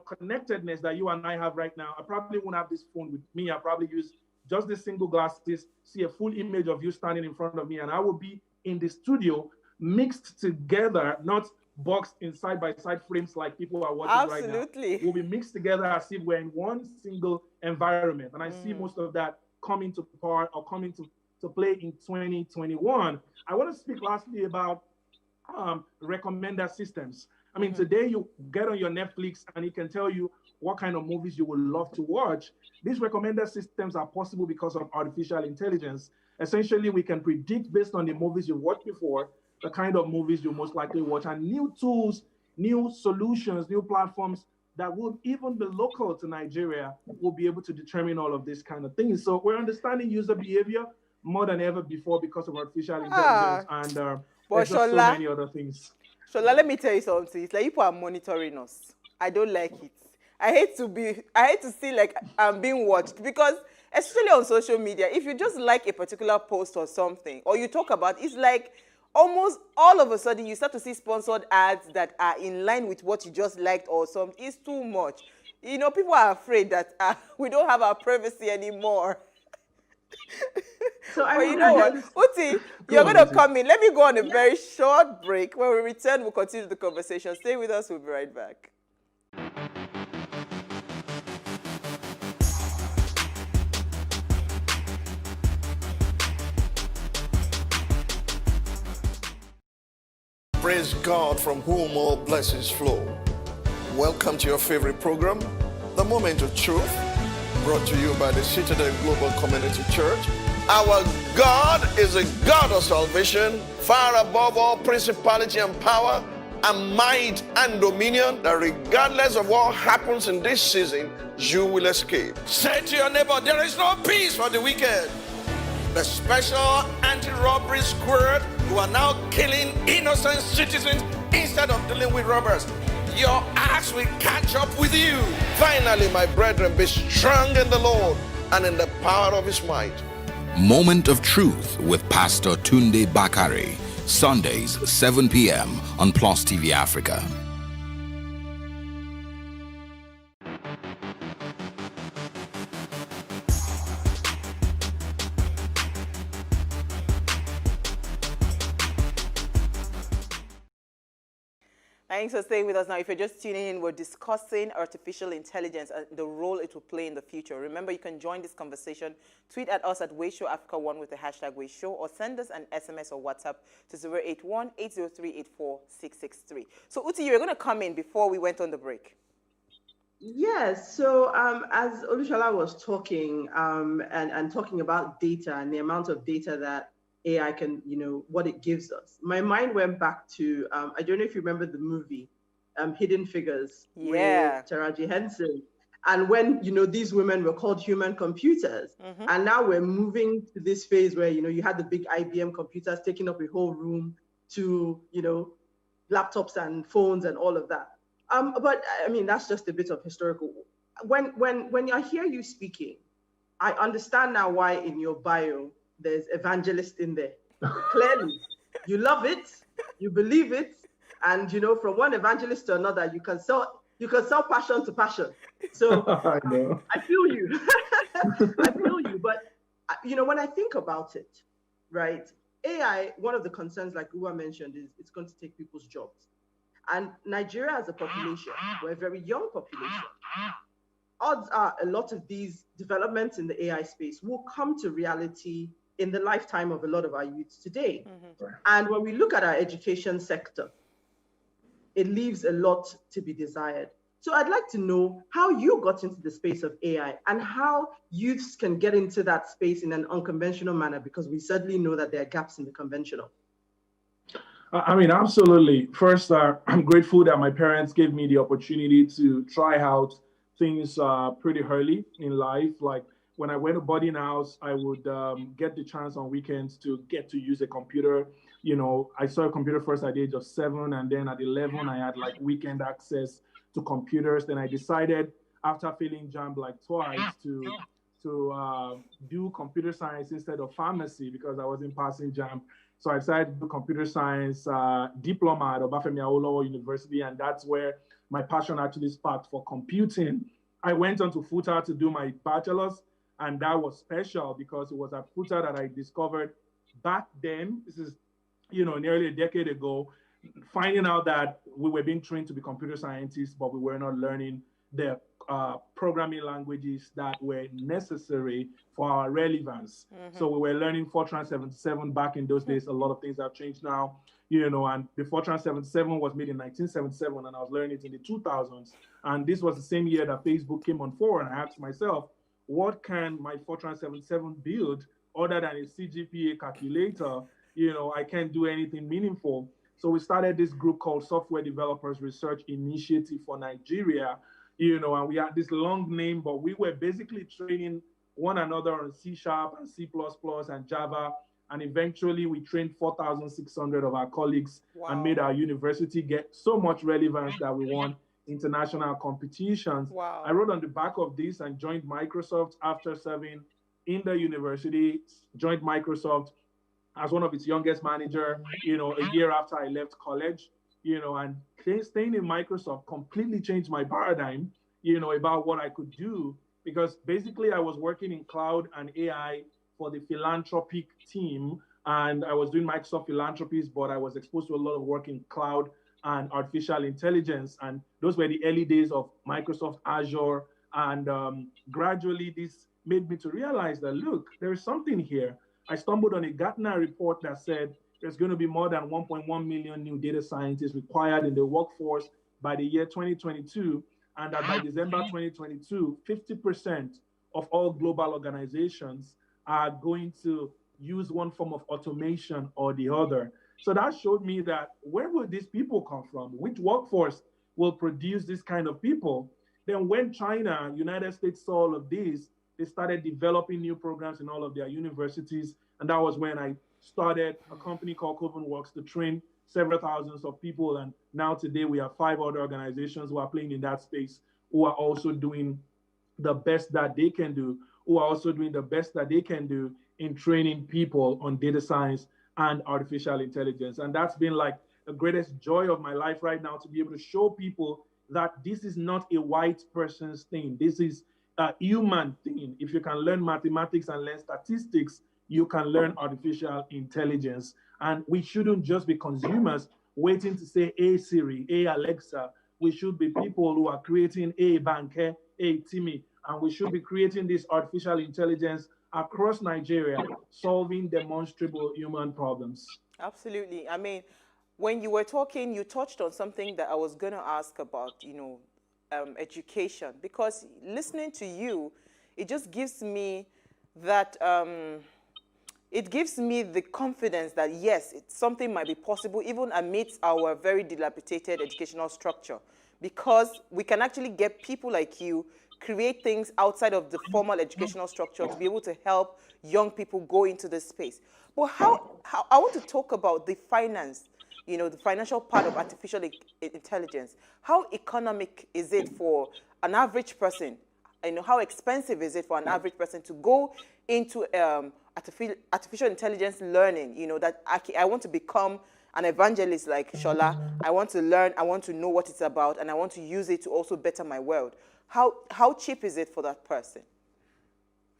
connectedness that you and I have right now, I probably won't have this phone with me. I probably use just the single glasses, see a full image of you standing in front of me, and I will be in the studio mixed together, not boxed in side-by-side frames like people are watching right now. We'll be mixed together as if we're in one single environment. And I see most of that coming to part or coming to play in 2021. I want to speak lastly about recommender systems. I mean, today you get on your Netflix and it can tell you what kind of movies you would love to watch. These recommender systems are possible because of artificial intelligence. Essentially, we can predict based on the movies you've watched before, the kind of movies you most likely watch, and new tools, new solutions, new platforms that will even be local to Nigeria will be able to determine all of these kind of things. So we're understanding user behavior more than ever before because of artificial intelligence and there's just so many other things. Shola, let me tell you something. It's like people are monitoring us. I don't like it. I hate to see like I'm being watched, because especially on social media, if you just like a particular post or something, or you talk about, it's like almost all of a sudden you start to see sponsored ads that are in line with what you just liked or something. It's too much. People are afraid that we don't have our privacy anymore. So but you know what, Uti, you're going to come in. Let me go on a very short break. When we return, we'll continue the conversation. Stay with us. We'll be right back. Praise God, from whom all blessings flow. Welcome to your favorite program, The Moment of Truth, brought to you by the Citadel Global Community Church. Our God is a God of salvation, far above all principality and power and might and dominion, that regardless of what happens in this season, you will escape. Say to your neighbor, there is no peace for the wicked. The special anti-robbery squad who are now killing innocent citizens instead of dealing with robbers. Your axe will catch up with you. Finally, my brethren, be strong in the Lord and in the power of his might. Moment of Truth with Pastor Tunde Bakare, Sundays, 7 p.m. on Plus TV Africa. Thanks for staying with us now. If you're just tuning in, we're discussing artificial intelligence and the role it will play in the future. Remember, you can join this conversation. Tweet at us at WayShowAfrica1 with the hashtag WayShow, or send us an SMS or WhatsApp to 081-803-84663. So, Uti, you were going to come in before we went on the break. Yes. So as Olushola was talking and talking about data and the amount of data that AI can, what it gives us, my mind went back to, I don't know if you remember the movie, Hidden Figures, with Taraji Henson. And when, these women were called human computers. And now we're moving to this phase where, you had the big IBM computers taking up a whole room to, laptops and phones and all of that. But I mean, that's just a bit of historical. When I hear you speaking, I understand now why in your bio there's evangelist in there. Clearly, you love it, you believe it, and from one evangelist to another, you can sell passion to passion. So I know. I feel you. I feel you. But when I think about it, right? AI, one of the concerns, like Uwa mentioned, is it's going to take people's jobs. And Nigeria as a population, we're a very young population. Odds are a lot of these developments in the AI space will come to reality in the lifetime of a lot of our youths today. And when we look at our education sector, it leaves a lot to be desired. So I'd like to know how you got into the space of AI and how youths can get into that space in an unconventional manner, because we certainly know that there are gaps in the conventional. I mean, absolutely. First, I'm grateful that my parents gave me the opportunity to try out things pretty early in life. Like when I went to boarding house, I would get the chance on weekends to get to use a computer. I saw a computer first at the age of 7, and then at 11, I had like weekend access to computers. Then I decided, after failing JAMB like twice, to do computer science instead of pharmacy because I wasn't passing JAMB. So I decided to do computer science diploma at Obafemi Awolowo University, and that's where my passion actually sparked for computing. I went on to FUTA to do my bachelor's, and that was special because it was at FUTA that I discovered back then, this is, nearly a decade ago, finding out that we were being trained to be computer scientists, but we were not learning the programming languages that were necessary for our relevance. So we were learning Fortran 77 back in those days. A lot of things have changed now, and the Fortran 77 was made in 1977, and I was learning it in the 2000s. And this was the same year that Facebook came on board, and I asked myself, what can my Fortran 77 build other than a CGPA calculator? I can't do anything meaningful. So we started this group called Software Developers Research Initiative for Nigeria, and we had this long name, but we were basically training one another on C# and C++ and Java. And eventually we trained 4,600 of our colleagues and made our university get so much relevance that we won international competitions. I wrote on the back of this and joined Microsoft after serving in the university, joined Microsoft as one of its youngest manager, a year after I left college. And staying in Microsoft completely changed my paradigm, about what I could do, because basically I was working in cloud and AI for the philanthropic team, and I was doing Microsoft philanthropies, but I was exposed to a lot of work in cloud and artificial intelligence, and those were the early days of Microsoft Azure, and gradually this made me to realize that, look, there is something here. I stumbled on a Gartner report that said there's going to be more than 1.1 million new data scientists required in the workforce by the year 2022, and that by December 2022, 50% of all global organizations are going to use one form of automation or the other. So that showed me that where will these people come from? Which workforce will produce this kind of people? Then when China, United States saw all of this, they started developing new programs in all of their universities. And that was when I started a company called CovenWorks to train several thousands of people. And now today we have 5 other organizations who are playing in that space, who are also doing the best that they can do, in training people on data science and artificial intelligence. And that's been like the greatest joy of my life right now, to be able to show people that this is not a white person's thing. This is a human thing. If you can learn mathematics and learn statistics, you can learn artificial intelligence. And we shouldn't just be consumers, waiting to say, hey Siri, hey Alexa. We should be people who are creating a Banke, a Timmy, and we should be creating this artificial intelligence across Nigeria, solving demonstrable human problems. Absolutely. I mean, when you were talking, you touched on something that I was going to ask about, education, because listening to you, it just gives me that, it gives me the confidence that yes, something might be possible even amidst our very dilapidated educational structure, because we can actually get people like you create things outside of the formal educational structure to be able to help young people go into this space. But how I want to talk about the finance, the financial part of artificial intelligence. How economic is it for an average person? How expensive is it for an average person to go into artificial intelligence learning? That I want to become an evangelist like Shola. I want to learn, I want to know what it's about, and I want to use it to also better my world. How cheap is it for that person?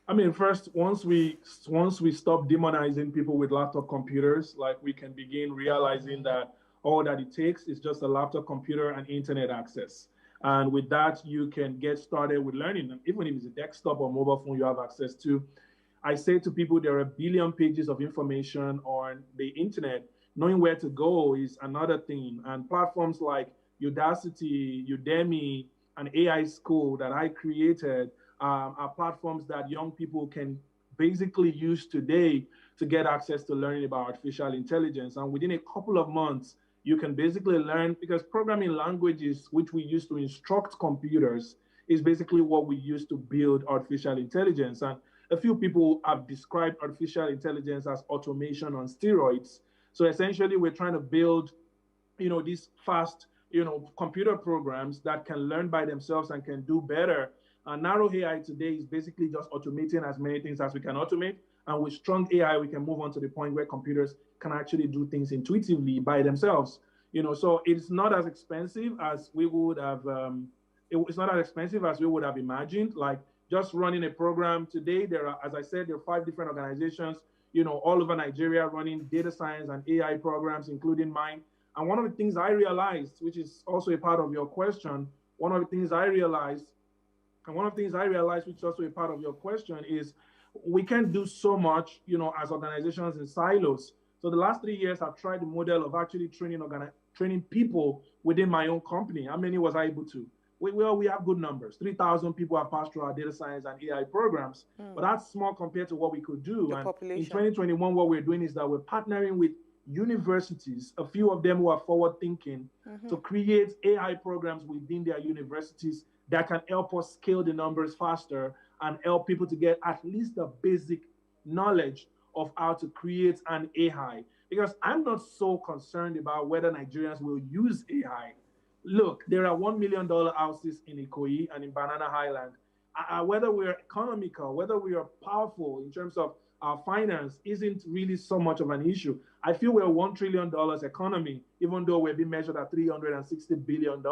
I mean, first, once we stop demonizing people with laptop computers, like we can begin realizing that all that it takes is just a laptop computer and internet access. And with that, you can get started with learning. Even if it's a desktop or mobile phone you have access to. I say to people, there are 1 billion pages of information on the internet. Knowing where to go is another thing. And platforms like Udacity, Udemy, and AI School that I created are platforms that young people can basically use today to get access to learning about artificial intelligence. And within a couple of months, you can basically learn, because programming languages, which we use to instruct computers, is basically what we use to build artificial intelligence. And a few people have described artificial intelligence as automation on steroids. So essentially, we're trying to build, these fast, computer programs that can learn by themselves and can do better. Narrow AI today is basically just automating as many things as we can automate. And with strong AI, we can move on to the point where computers can actually do things intuitively by themselves. So it's not as expensive as we would have. It's not as expensive as we would have imagined. Like just running a program today, there are, as I said, there are 5 different organizations, all over Nigeria running data science and AI programs, including mine. And one of the things I realized, which is also a part of your question, which is also a part of your question, is we can't do so much, as organizations in silos. So the last 3 years, I've tried the model of actually training people within my own company. How many was I able to? We have good numbers. 3,000 people have passed through our data science and AI programs, but that's small compared to what we could do. And in 2021, what we're doing is that we're partnering with universities, a few of them who are forward thinking, to create AI programs within their universities that can help us scale the numbers faster and help people to get at least the basic knowledge of how to create an AI. Because I'm not so concerned about whether Nigerians will use AI. Look, there are $1 million houses in Ikoyi and in Banana Island. Whether we're economical, whether we are powerful in terms of our finance isn't really so much of an issue. I feel we're a $1 trillion economy, even though we're being measured at $360 billion.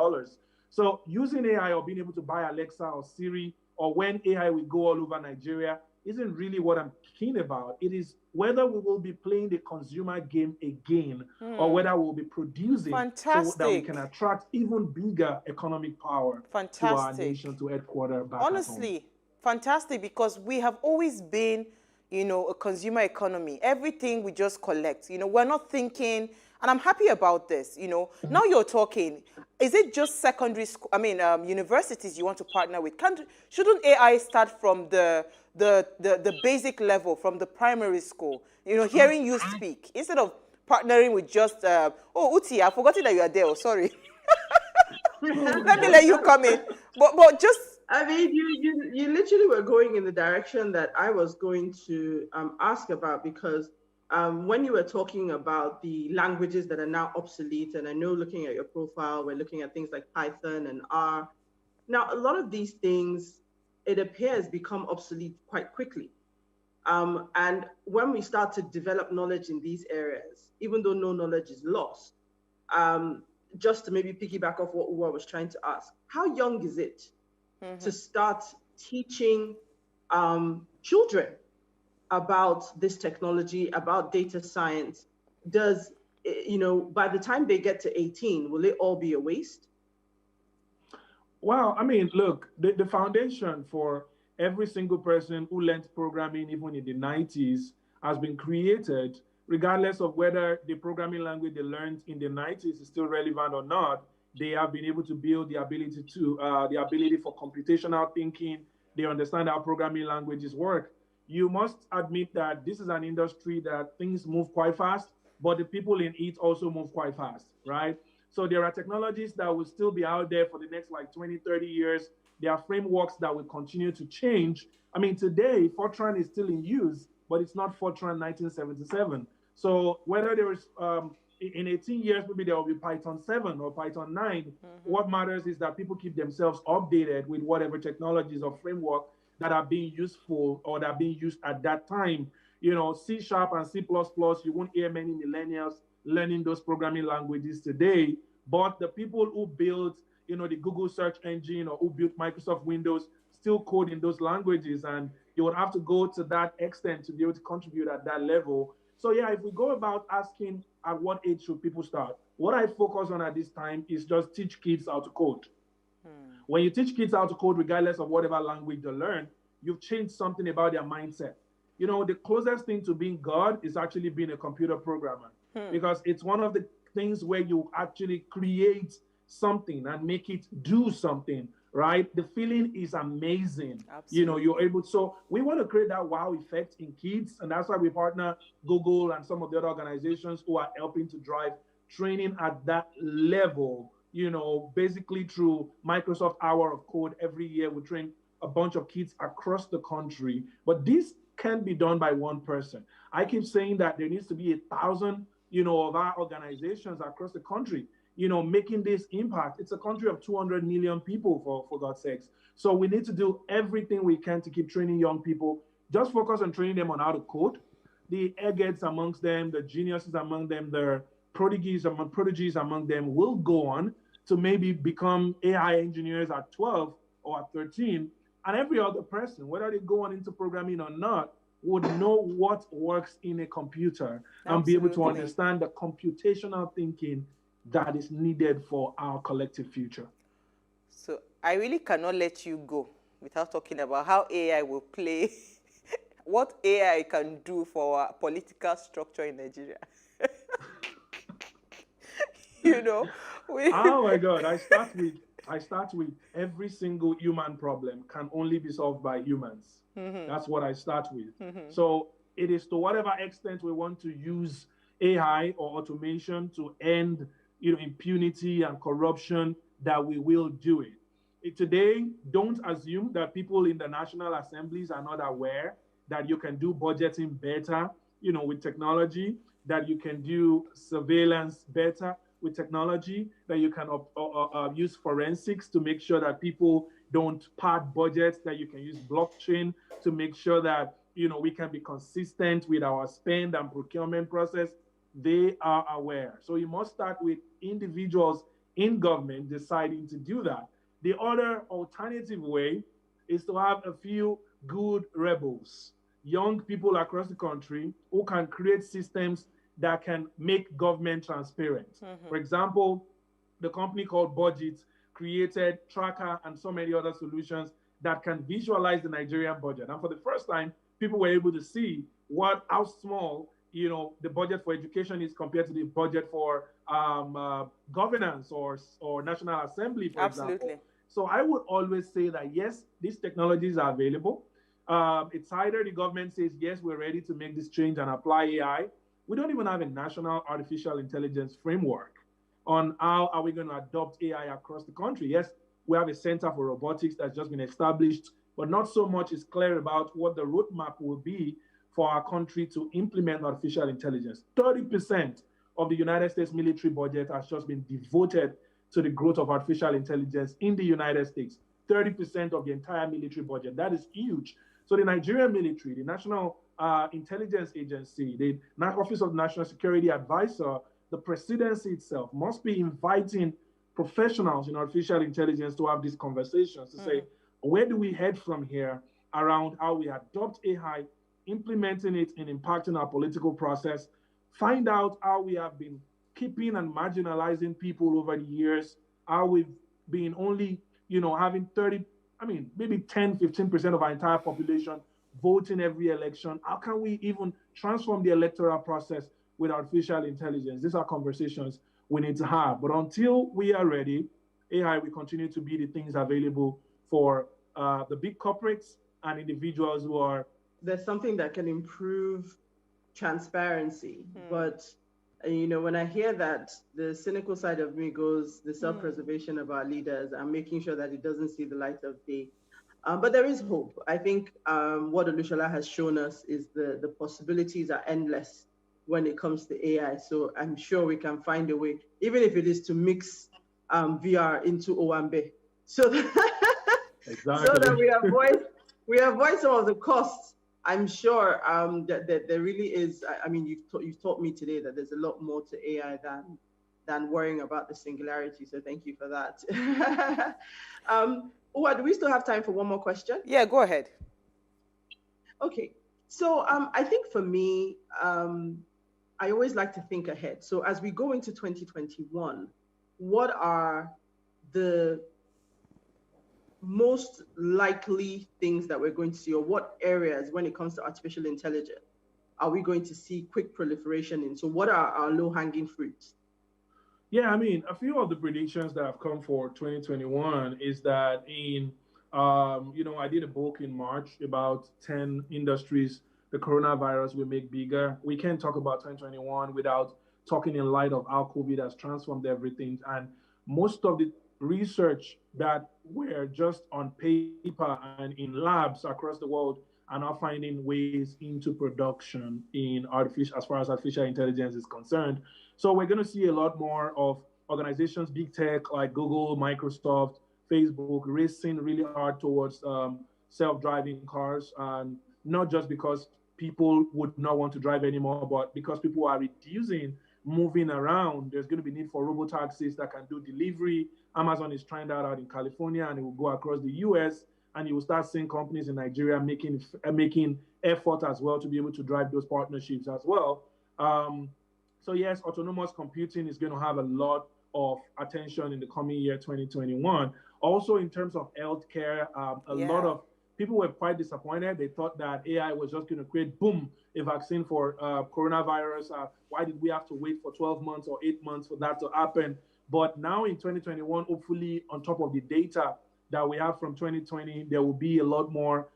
So using AI or being able to buy Alexa or Siri, or when AI will go all over Nigeria, isn't really what I'm keen about. It is whether we will be playing the consumer game again, or whether we'll be producing so that we can attract even bigger economic power to our nation, to headquarters back Honestly, at home. Fantastic, because we have always been, a consumer economy. Everything we just collect. We're not thinking, and I'm happy about this. Now you're talking. Is it just secondary school? Universities you want to partner with? Shouldn't AI start from the basic level, from the primary school? Hearing you speak instead of partnering with just Uti, I forgot that you are there. Oh, sorry. Let me let you come in. But just. You literally were going in the direction that I was going to ask about, because when you were talking about the languages that are now obsolete, and I know looking at your profile, we're looking at things like Python and R. Now, a lot of these things, it appears, become obsolete quite quickly. And when we start to develop knowledge in these areas, even though no knowledge is lost, just to maybe piggyback off what Uwa was trying to ask, how young is it to start teaching children about this technology, about data science? Does you know, by the time they get to 18, will it all be a waste? Well, I mean, look, the foundation for every single person who learned programming, even in the 90s, has been created, regardless of whether the programming language they learned in the 90s is still relevant or not. They have been able to build the ability for computational thinking. They understand how programming languages work. You must admit that this is an industry that things move quite fast, but the people in it also move quite fast, right? So there are technologies that will still be out there for the next like 20, 30 years. There are frameworks that will continue to change. I mean, today, Fortran is still in use, but it's not Fortran 1977. So whether there is, in 18 years, maybe there will be Python 7 or Python 9. What matters is that people keep themselves updated with whatever technologies or framework that are being useful or that are being used at that time. You know, C# and C++, you won't hear many millennials learning those programming languages today, but the people who built, you know, the Google search engine or who built Microsoft Windows still code in those languages, and you would have to go to that extent to be able to contribute at that level. So yeah, if we go about asking at what age should people start, what I focus on at this time is just teach kids how to code. When you teach kids how to code, regardless of whatever language they learn, you've changed something about their mindset. You know, the closest thing to being God is actually being a computer programmer, because it's one of the things where you actually create something and make it do something, right? The feeling is amazing. Absolutely. You know, you're able to, so we want to create that wow effect in kids, and that's why we partner Google and some of the other organizations who are helping to drive training at that level. You know, basically through Microsoft Hour of Code every year, we train a bunch of kids across the country, but this can't be done by one person. I keep saying that there needs to be 1,000, you know, of our organizations across the country, you know, making this impact. It's a country of 200 million people, for God's sakes. So we need to do everything we can to keep training young people. Just focus on training them on how to code. The eggheads amongst them, the geniuses among them, the prodigies among them will go on to maybe become AI engineers at 12 or at 13. And every other person, whether they go on into programming or not, would know what works in a computer. Absolutely. And be able to understand the computational thinking that is needed for our collective future. So I really cannot let you go without talking about how AI will play, what AI can do for our political structure in Nigeria. You know? Oh my God, I start with every single human problem can only be solved by humans. That's what I start with. So it is to whatever extent we want to use AI or automation to end, you know, impunity and corruption, that we will do it. Today, don't assume that people in the national assemblies are not aware that you can do budgeting better, you know, with technology, that you can do surveillance better with technology, that you can use forensics to make sure that people don't pad budgets, that you can use blockchain to make sure that, you know, we can be consistent with our spend and procurement process. They are aware. So you must start with individuals in government deciding to do that. The other alternative way is to have a few good rebels, young people across the country who can create systems that can make government transparent. For example, the company called Budget created Tracker and so many other solutions that can visualize the Nigerian budget. And for the first time, people were able to see how small, you know, the budget for education is compared to the budget for governance or National Assembly, for example. So I would always say that, yes, these technologies are available. It's either the government says, yes, we're ready to make this change and apply AI. We don't even have a national artificial intelligence framework on how are we going to adopt AI across the country. Yes, we have a Center for Robotics that's just been established, but not so much is clear about what the roadmap will be for our country to implement artificial intelligence. 30% of the United States military budget has just been devoted to the growth of artificial intelligence in the United States. 30% of the entire military budget. That is huge. So the Nigerian military, the National Intelligence Agency, the Office of National Security Advisor, the presidency itself must be inviting professionals in artificial intelligence to have these conversations to say, where do we head from here around how we adopt AI, implementing it and impacting our political process, find out how we have been keeping and marginalizing people over the years, how we've been only, having maybe 10, 15% of our entire population voting every election. How can we even transform the electoral process with artificial intelligence? These are conversations we need to have. But until we are ready, AI will continue to be the things available for the big corporates and individuals who are. There's something that can improve transparency, but when I hear that, the cynical side of me goes the self-preservation of our leaders and making sure that it doesn't see the light of day. But there is hope. I think what Olushola has shown us is the possibilities are endless when it comes to AI. So I'm sure we can find a way, even if it is to mix VR into Owambe, so that, exactly. so that we avoid some of the costs. I'm sure that there really is. I mean, you've taught me today that there's a lot more to AI than worrying about the singularity. So thank you for that. Uwa, do we still have time for one more question? Yeah, go ahead. Okay. So I think for me, I always like to think ahead. So as we go into 2021, what are the most likely things that we're going to see, or what areas when it comes to artificial intelligence are we going to see quick proliferation in? So what are our low-hanging fruits? Yeah, I mean, a few of the predictions that have come for 2021 is that I did a book in March about 10 industries the coronavirus will make bigger. We can't talk about 2021 without talking in light of how COVID has transformed everything. And most of the research that were just on paper and in labs across the world are now finding ways into production as far as artificial intelligence is concerned. So we're going to see a lot more of organizations, big tech like Google, Microsoft, Facebook, racing really hard towards self-driving cars, and not just because people would not want to drive anymore, but because people are reducing moving around. There's going to be need for robo-taxis that can do delivery. Amazon is trying that out in California, and it will go across the US, and you will start seeing companies in Nigeria making effort as well to be able to drive those partnerships as well. So yes, autonomous computing is going to have a lot of attention in the coming year, 2021. Also, in terms of healthcare, a lot of people were quite disappointed. They thought that AI was just going to create, boom, a vaccine for coronavirus. Why did we have to wait for 12 months or 8 months for that to happen? But now in 2021, hopefully on top of the data that we have from 2020, there will be a lot more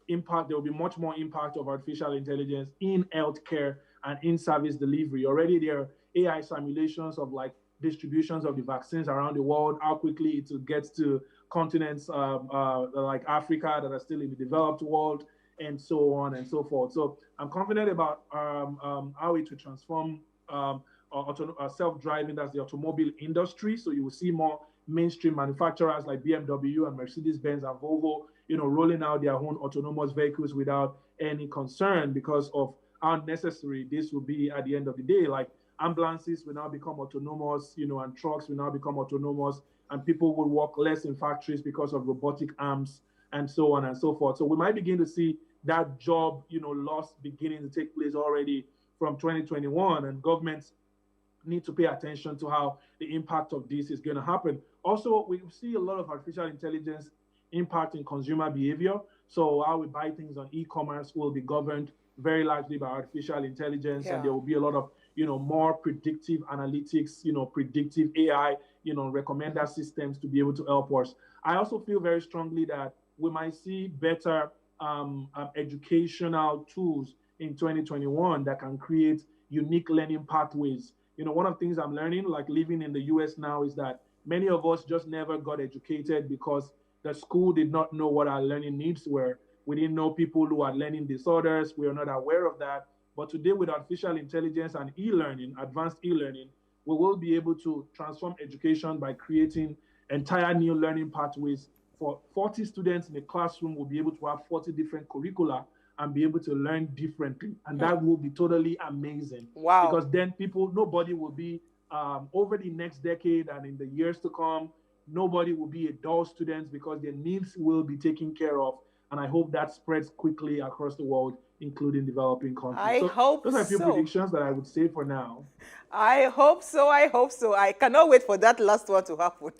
impact. There will be much more impact of artificial intelligence in healthcare and in service delivery. Already there are AI simulations of like distributions of the vaccines around the world, how quickly it will get to continents like Africa that are still in the developed world, and so on and so forth. So I'm confident about how it will transform self-driving, that's the automobile industry. So you will see more mainstream manufacturers like BMW and Mercedes-Benz and Volvo, rolling out their own autonomous vehicles without any concern because of how necessary this will be at the end of the day. Like ambulances will now become autonomous, and trucks will now become autonomous, and people will work less in factories because of robotic arms and so on and so forth. So we might begin to see that job, loss beginning to take place already from 2021, and governments need to pay attention to how the impact of this is going to happen. Also, we see a lot of artificial intelligence impacting consumer behavior. So how we buy things on e-commerce will be governed very largely by artificial intelligence, and there will be a lot of more predictive analytics, predictive AI, recommender systems to be able to help us. I also feel very strongly that we might see better educational tools in 2021 that can create unique learning pathways. One of the things I'm learning, like living in the US now, is that many of us just never got educated because the school did not know what our learning needs were. We didn't know people who had learning disorders. We are not aware of that. But today with artificial intelligence and e-learning, advanced e-learning, we will be able to transform education by creating entire new learning pathways. For 40 students in a classroom, will be able to have 40 different curricula and be able to learn differently. And that will be totally amazing. Wow. Because then nobody will be, over the next decade and in the years to come, nobody will be a dull student because their needs will be taken care of. And I hope that spreads quickly across the world, including developing countries. I hope those are a few so. predictions that I would say for now. I hope so. I hope so. I cannot wait for that last one to happen.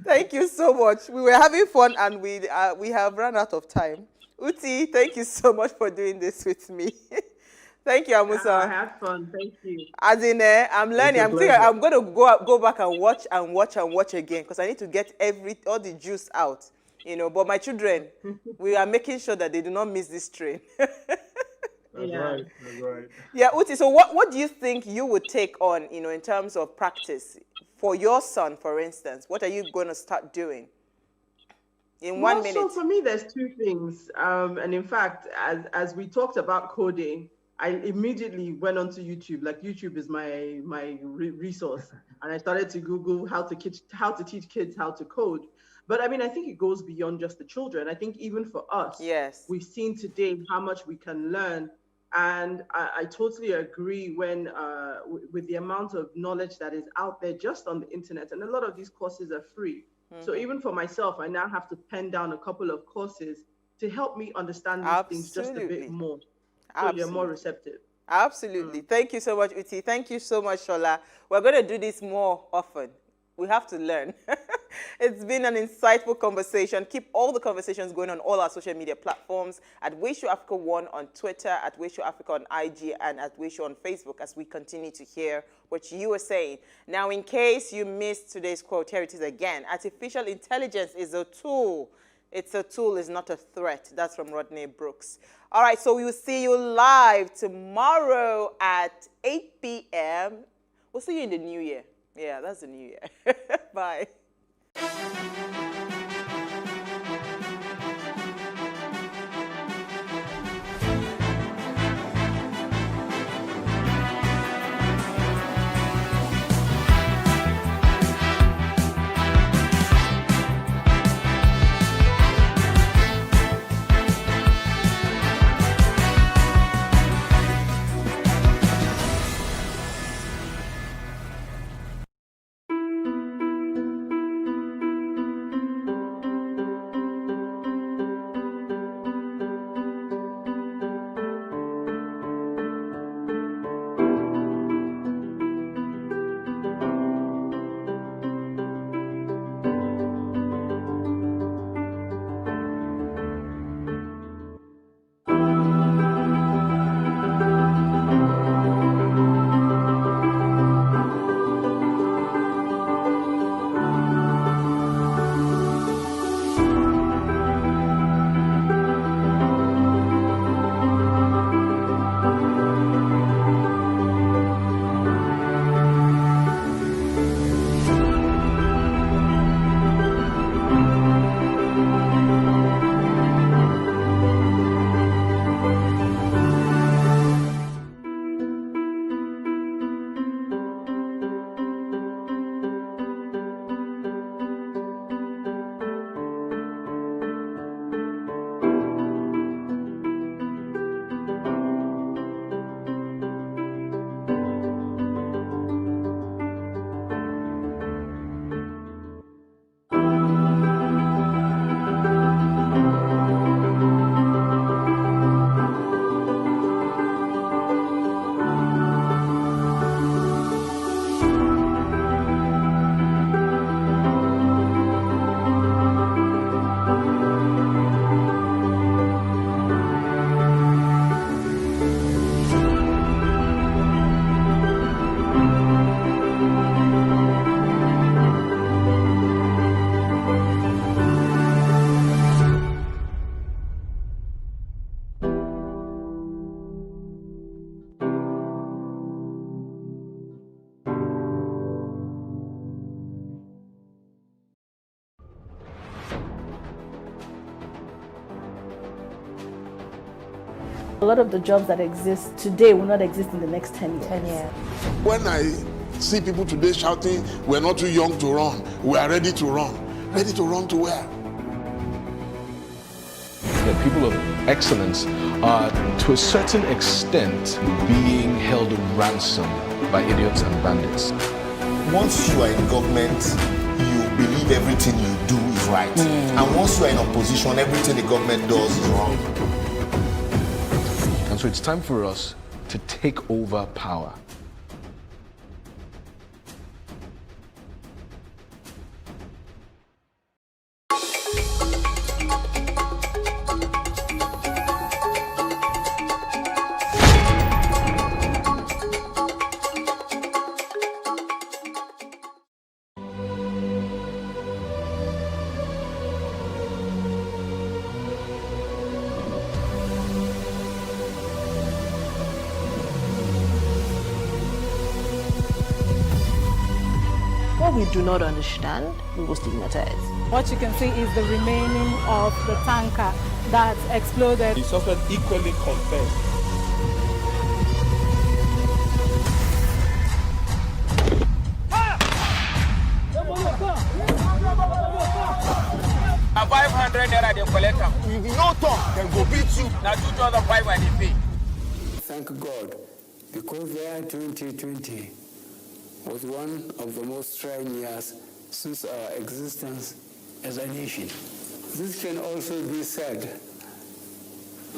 Thank you so much. We were having fun and we have run out of time. Uti, thank you so much for doing this with me. Thank you, Amusa. I had fun. Thank you. As in, I'm learning. I'm going to go back and watch again because I need to get all the juice out. You know, but my children, we are making sure that they do not miss this train. That's right. That's right. Yeah, Uti. So, what do you think you would take on, you know, in terms of practice for your son, for instance? What are you going to start doing in 1 minute? So for me, there's two things. And in fact, as we talked about coding, I immediately went onto YouTube. Like YouTube is my resource, and I started to Google how to teach kids how to code. But I mean, I think it goes beyond just the children. I think even for us, yes, we've seen today how much we can learn. And I totally agree with the amount of knowledge that is out there just on the internet. And a lot of these courses are free. Mm-hmm. So even for myself, I now have to pen down a couple of courses to help me understand these things just a bit more. So you're more receptive. Absolutely. Thank you so much, Uti. Thank you so much, Shola. We're going to do this more often. We have to learn. It's been an insightful conversation. Keep all the conversations going on all our social media platforms at Wayshow Africa 1 on Twitter, at Wayshow Africa on IG, and at Wayshow on Facebook as we continue to hear what you are saying. Now, in case you missed today's quote, here it is again. Artificial intelligence is a tool. It's a tool, it's not a threat. That's from Rodney Brooks. All right, so we will see you live tomorrow at 8 p.m. We'll see you in the new year. Yeah, that's the new year. Bye. A lot of the jobs that exist today will not exist in the next 10 years. 10 years. When I see people today shouting, we're not too young to run, we are ready to run. Ready to run to where? The people of excellence are, to a certain extent, being held ransom by idiots and bandits. Once you are in government, you believe believe everything you do is right. And once you are in opposition, everything the government does is wrong. And so it's time for us to take over power. What we do not understand, we will stigmatize. What you can see is the remaining of the tanker that exploded. The suspect equally confessed. A 500 naira they collect them. If you no talk, then go beat you. Now 2,500 and they pay. Thank God, because the year 2020 was one of the most trying years since our existence as a nation. This can also be said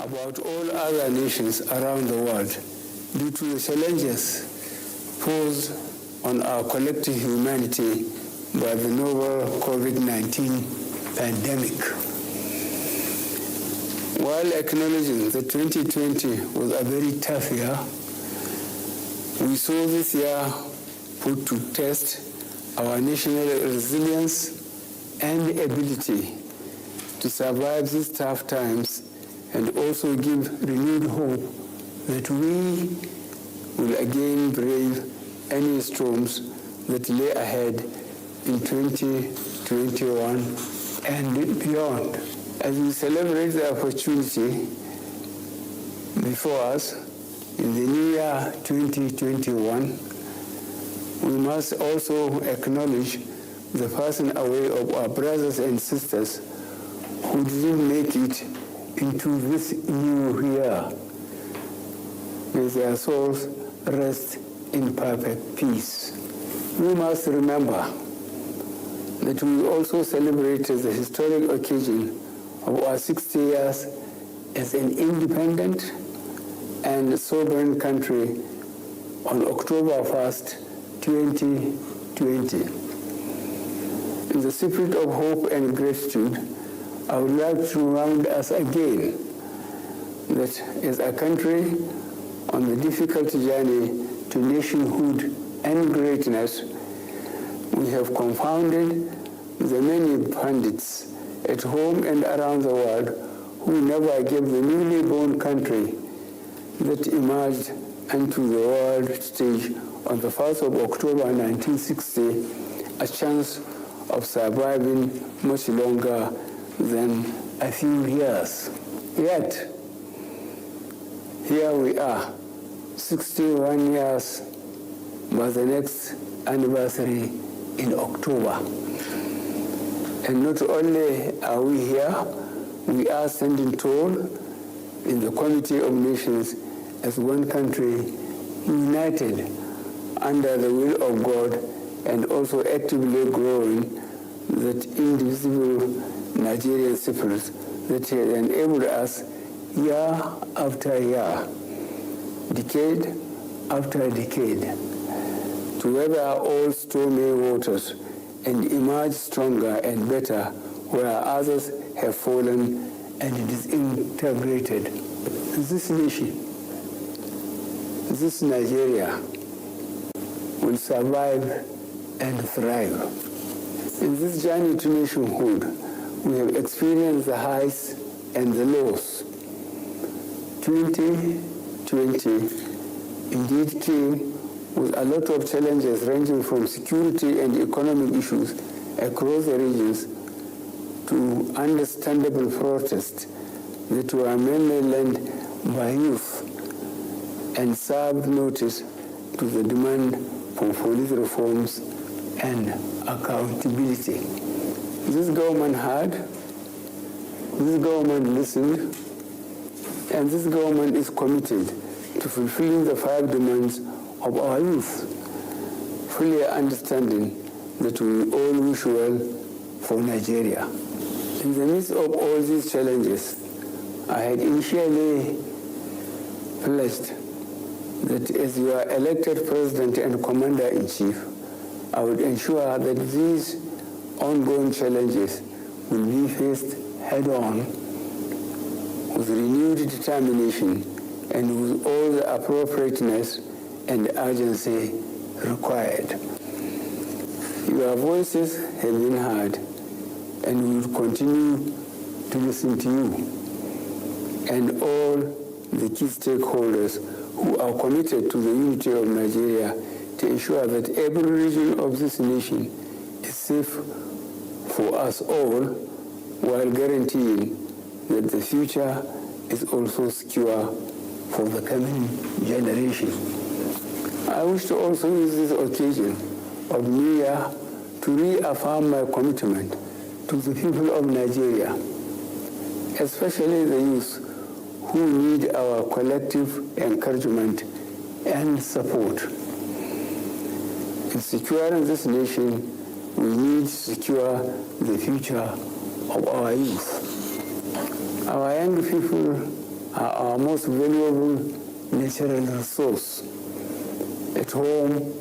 about all other nations around the world due to the challenges posed on our collective humanity by the novel COVID-19 pandemic. While acknowledging that 2020 was a very tough year, we saw this year put to test our national resilience and ability to survive these tough times, and also give renewed hope that we will again brave any storms that lay ahead in 2021 and beyond. As we celebrate the opportunity before us in the new year 2021, we must also acknowledge the passing away of our brothers and sisters who didn't make it into this new year. May their souls rest in perfect peace. We must remember that we also celebrated the historic occasion of our 60 years as an independent and sovereign country on October 1st, 2020. In the spirit of hope and gratitude, I would like to remind us again that as a country on the difficult journey to nationhood and greatness, we have confounded the many pundits at home and around the world who never gave the newly born country that emerged onto the world stage on the 1st of October 1960 a chance of surviving much longer than a few years. Yet, here we are, 61 years by the next anniversary in October. And not only are we here, we are standing tall in the Committee of Nations as one country, united under the will of God, and also actively growing that indivisible Nigerian spirit that has enabled us year after year, decade after decade, to weather all stormy waters and emerge stronger and better where others have fallen and disintegrated. This nation, this Nigeria, will survive and thrive. In this journey to nationhood, we have experienced the highs and the lows. 2020 indeed came with a lot of challenges ranging from security and economic issues across the regions to understandable protests that were mainly led by youth and served notice to the demand for police reforms and accountability. This government heard, this government listened, and this government is committed to fulfilling the 5 demands of our youth, fully understanding that we all wish well for Nigeria. In the midst of all these challenges, I had initially pledged that as your elected president and commander-in-chief, I would ensure that these ongoing challenges will be faced head-on with renewed determination and with all the appropriateness and urgency required. Your voices have been heard, and we will continue to listen to you and all the key stakeholders who are committed to the unity of Nigeria to ensure that every region of this nation is safe for us all, while guaranteeing that the future is also secure for the coming generation. I wish to also use this occasion of New Year to reaffirm my commitment to the people of Nigeria, especially the youth who need our collective encouragement and support. In securing this nation, we need to secure the future of our youth. Our young people are our most valuable natural resource at home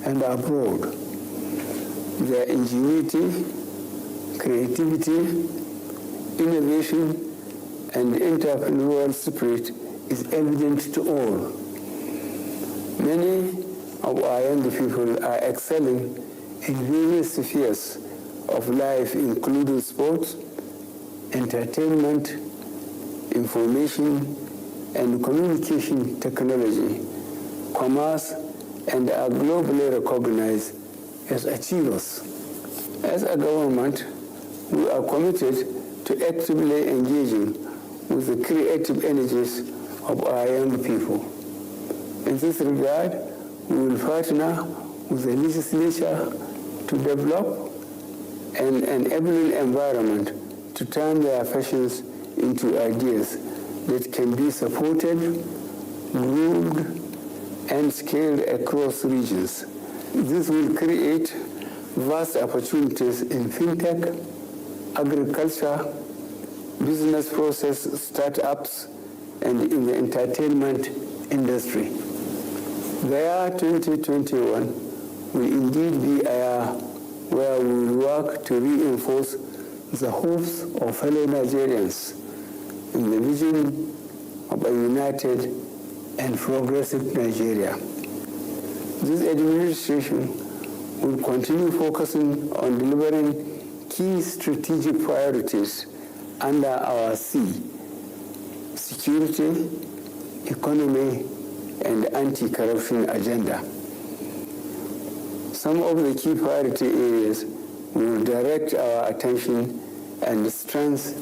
and abroad. Their ingenuity, creativity, innovation, and entrepreneurial spirit is evident to all. Many of our young people are excelling in various spheres of life, including sports, entertainment, information and communication technology, commerce, and are globally recognized as achievers. As a government, we are committed to actively engaging with the creative energies of our young people. In this regard, we will partner with the legislature to develop an enabling environment to turn their passions into ideas that can be supported, groomed, and scaled across regions. This will create vast opportunities in fintech, agriculture, business process startups, and in the entertainment industry. The year 2021 will indeed be a year where we will work to reinforce the hopes of fellow Nigerians in the vision of a united and progressive Nigeria. This administration will continue focusing on delivering key strategic priorities under our C: security, economy, and anti-corruption agenda. Some of the key priority areas will direct our attention and strength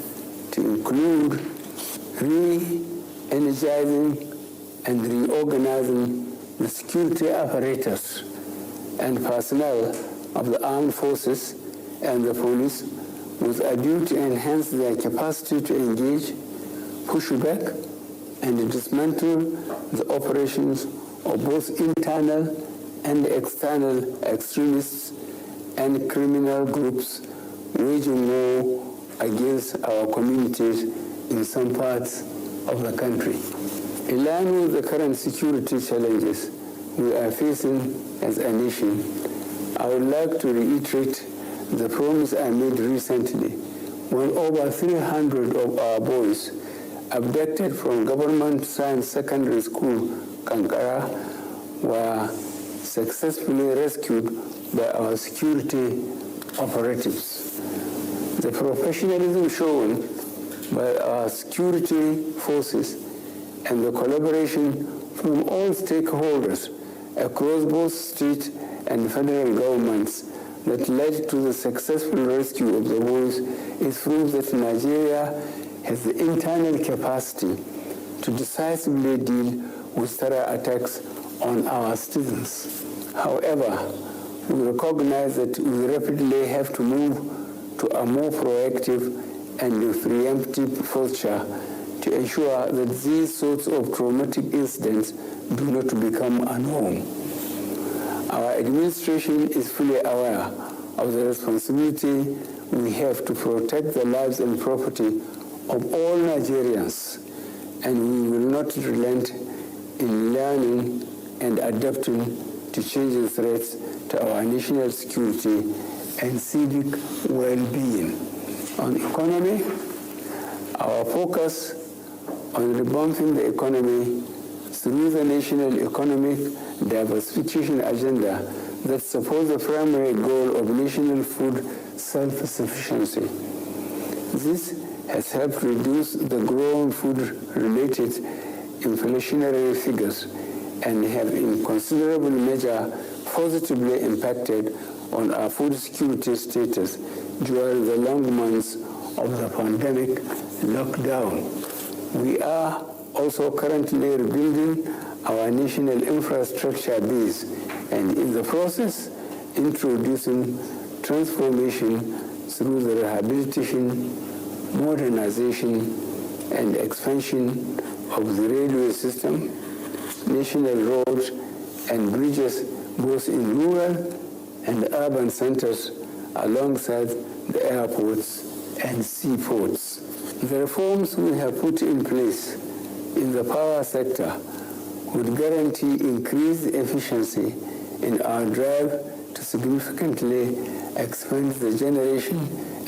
to include re-energizing and reorganizing the security apparatus and personnel of the armed forces and the police with a view to enhance their capacity to engage, push back, and dismantle the operations of both internal and external extremists and criminal groups waging war against our communities in some parts of the country. In line with the current security challenges we are facing as a nation, I would like to reiterate the promise I made recently when over 300 of our boys abducted from Government Science Secondary School, Kankara, were successfully rescued by our security operatives. The professionalism shown by our security forces and the collaboration from all stakeholders across both state and federal governments that led to the successful rescue of the boys is proof that Nigeria has the internal capacity to decisively deal with terror attacks on our citizens. However, we recognize that we rapidly have to move to a more proactive and preemptive posture to ensure that these sorts of traumatic incidents do not become a norm. Our administration is fully aware of the responsibility we have to protect the lives and property of all Nigerians, and we will not relent in learning and adapting to changing threats to our national security and civic well-being. On economy, our focus on revamping the economy through the national economic diversification agenda that supports the primary goal of national food self-sufficiency. This has helped reduce the growing food-related inflationary figures and have in considerable measure positively impacted on our food security status during the long months of the pandemic lockdown. We are also currently rebuilding our national infrastructure base and in the process introducing transformation through the rehabilitation, modernization, and expansion of the railway system, national roads and bridges both in rural and urban centers alongside the airports and seaports. The reforms we have put in place in the power sector would guarantee increased efficiency in our drive to significantly expand the generation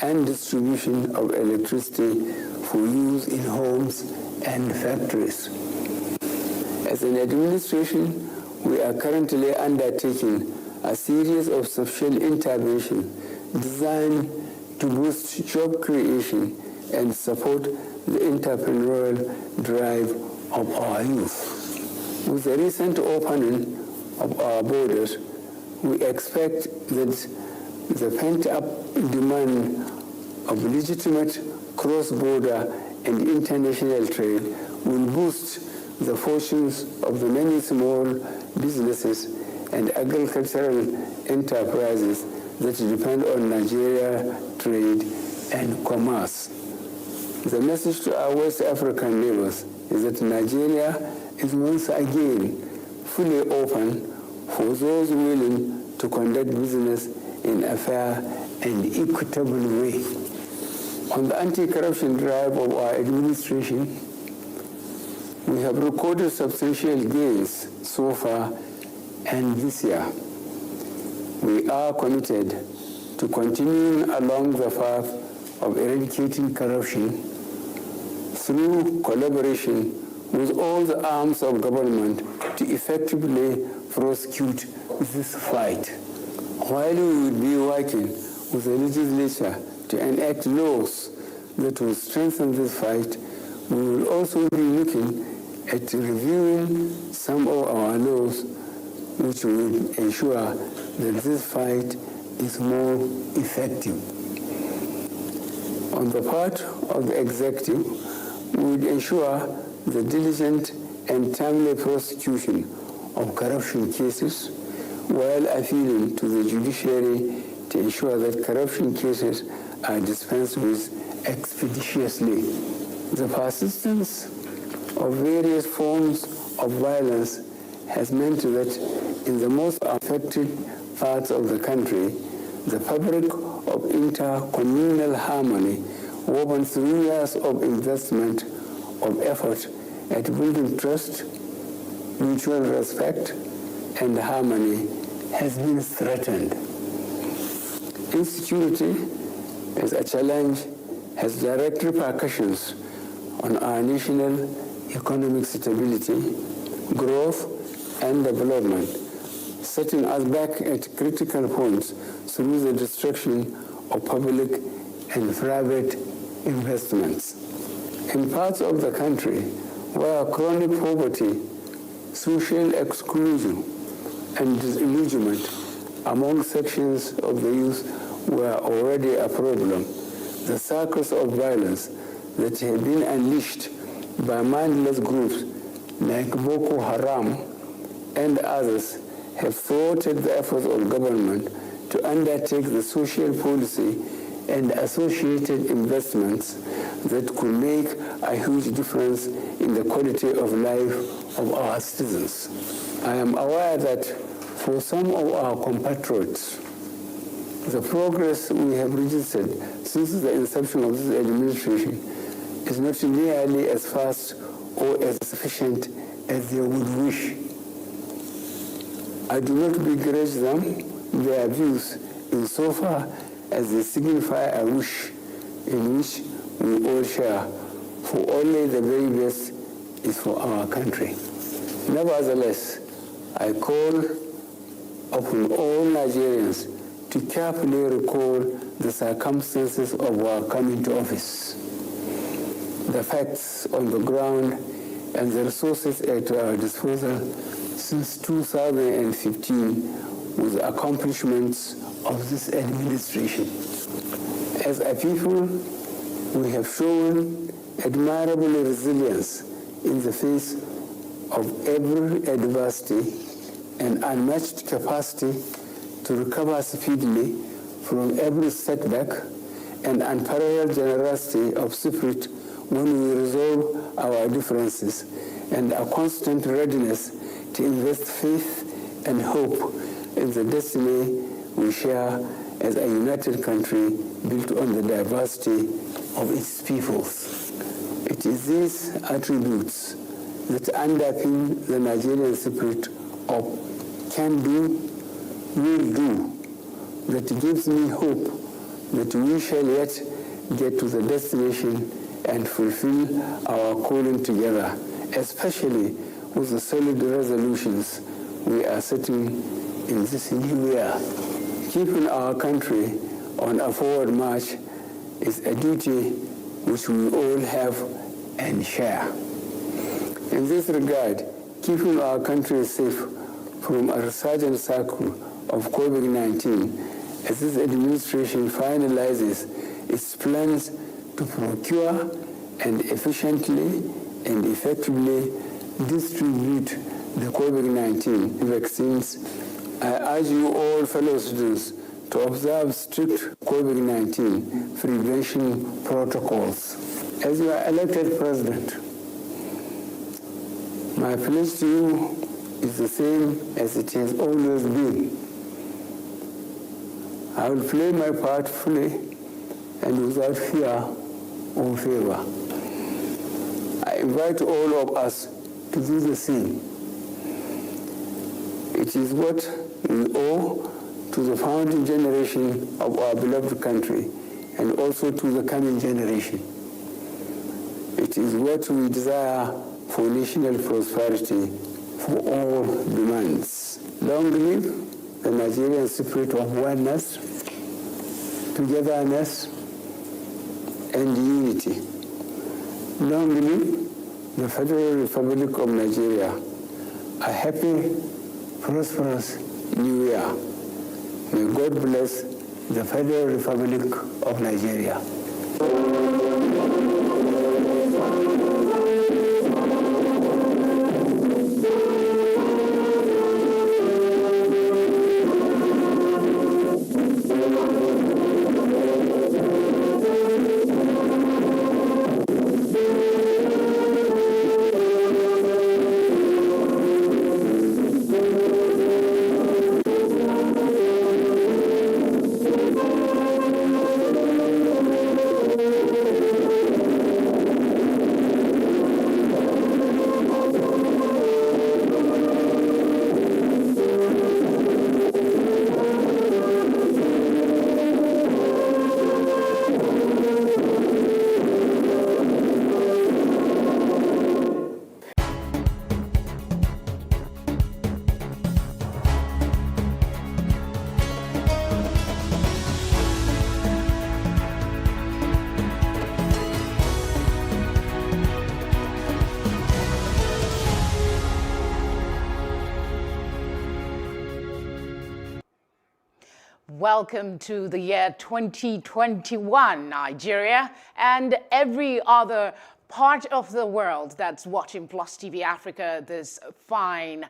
and distribution of electricity for use in homes and factories. As an administration, we are currently undertaking a series of social interventions designed to boost job creation and support the entrepreneurial drive of our youth. With the recent opening of our borders, we expect that the pent-up demand of legitimate cross-border and international trade will boost the fortunes of the many small businesses and agricultural enterprises that depend on Nigeria trade and commerce. The message to our West African neighbors is that Nigeria is once again fully open for those willing to conduct business in a fair and equitable way. On the anti-corruption drive of our administration, we have recorded substantial gains so far and this year. We are committed to continuing along the path of eradicating corruption through collaboration with all the arms of government to effectively prosecute this fight. While we will be working with the legislature to enact laws that will strengthen this fight, we will also be looking at reviewing some of our laws which will ensure that this fight is more effective. On the part of the executive, we will ensure the diligent and timely prosecution of corruption cases while appealing to the judiciary to ensure that corruption cases are dispensed with expeditiously. The persistence of various forms of violence has meant that in the most affected parts of the country, the fabric of intercommunal harmony woven through years of investment, of effort at building trust, mutual respect, and harmony has been threatened. Insecurity as a challenge has direct repercussions on our national economic stability, growth, and development, setting us back at critical points through the destruction of public and private investments. In parts of the country where chronic poverty, social exclusion, and disillusionment among sections of the youth were already a problem, the circles of violence that have been unleashed by mindless groups like Boko Haram and others have thwarted the efforts of government to undertake the social policy and associated investments that could make a huge difference in the quality of life of our citizens. I am aware that for some of our compatriots, The progress we have registered since the inception of this administration is not nearly as fast or as sufficient as they would wish. I do not begrudge them their views insofar as they signify a wish in which we all share, for only the very best is for our country. Nevertheless, I call upon all Nigerians to carefully recall the circumstances of our coming to office, the facts on the ground, and the resources at our disposal since 2015 with the accomplishments of this administration. As a people, we have shown admirable resilience in the face of every adversity and unmatched capacity to recover speedily from every setback and unparalleled generosity of spirit when we resolve our differences and a constant readiness to invest faith and hope in the destiny we share as a united country built on the diversity of its peoples. It is these attributes that underpin the Nigerian spirit of can do, will do, that gives me hope that we shall yet get to the destination and fulfill our calling together, especially with the solid resolutions we are setting in this new year. Keeping our country on a forward march is a duty which we all have and share. In this regard, keeping our country safe from a resurgent cycle of COVID-19 as this administration finalizes its plans to procure and efficiently and effectively distribute the COVID-19 vaccines, I urge you all fellow students to observe strict COVID-19 prevention protocols. As your elected president, my pledge to you is the same as it has always been. I will play my part fully and without fear or favor. I invite all of us to do the same. It is what we owe to the founding generation of our beloved country and also to the coming generation. It is what we desire for national prosperity for all demands. Long live the Nigerian spirit of oneness, togetherness, and unity. Long live the Federal Republic of Nigeria. A happy, prosperous New Year. May God bless the Federal Republic of Nigeria. Welcome to the year 2021, Nigeria, and every other part of the world that's watching Plus TV Africa this fine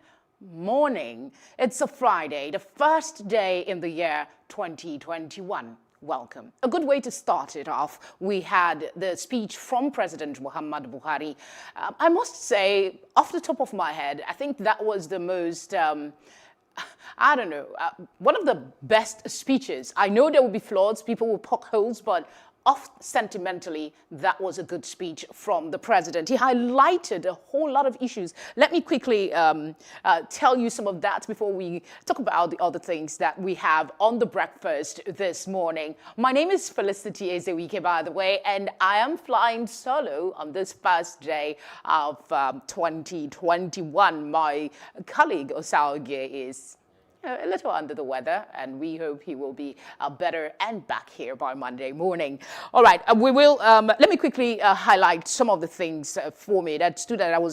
morning. It's a Friday, the first day in the year 2021. Welcome. A good way to start it off, we had the speech from President Muhammadu Buhari. I must say, off the top of my head, I think that was the most I don't know, one of the best speeches. I know there will be flaws, people will poke holes, but sentimentally, that was a good speech from the president. He highlighted a whole lot of issues. Let me quickly tell you some of that before we talk about the other things that we have on the breakfast this morning. My name is Felicity Ezewike, by the way, and I am flying solo on this first day of 2021. My colleague Osaoge is a little under the weather, and we hope he will be better and back here by Monday morning. All right, we will. Let me quickly highlight some of the things for me that stood out.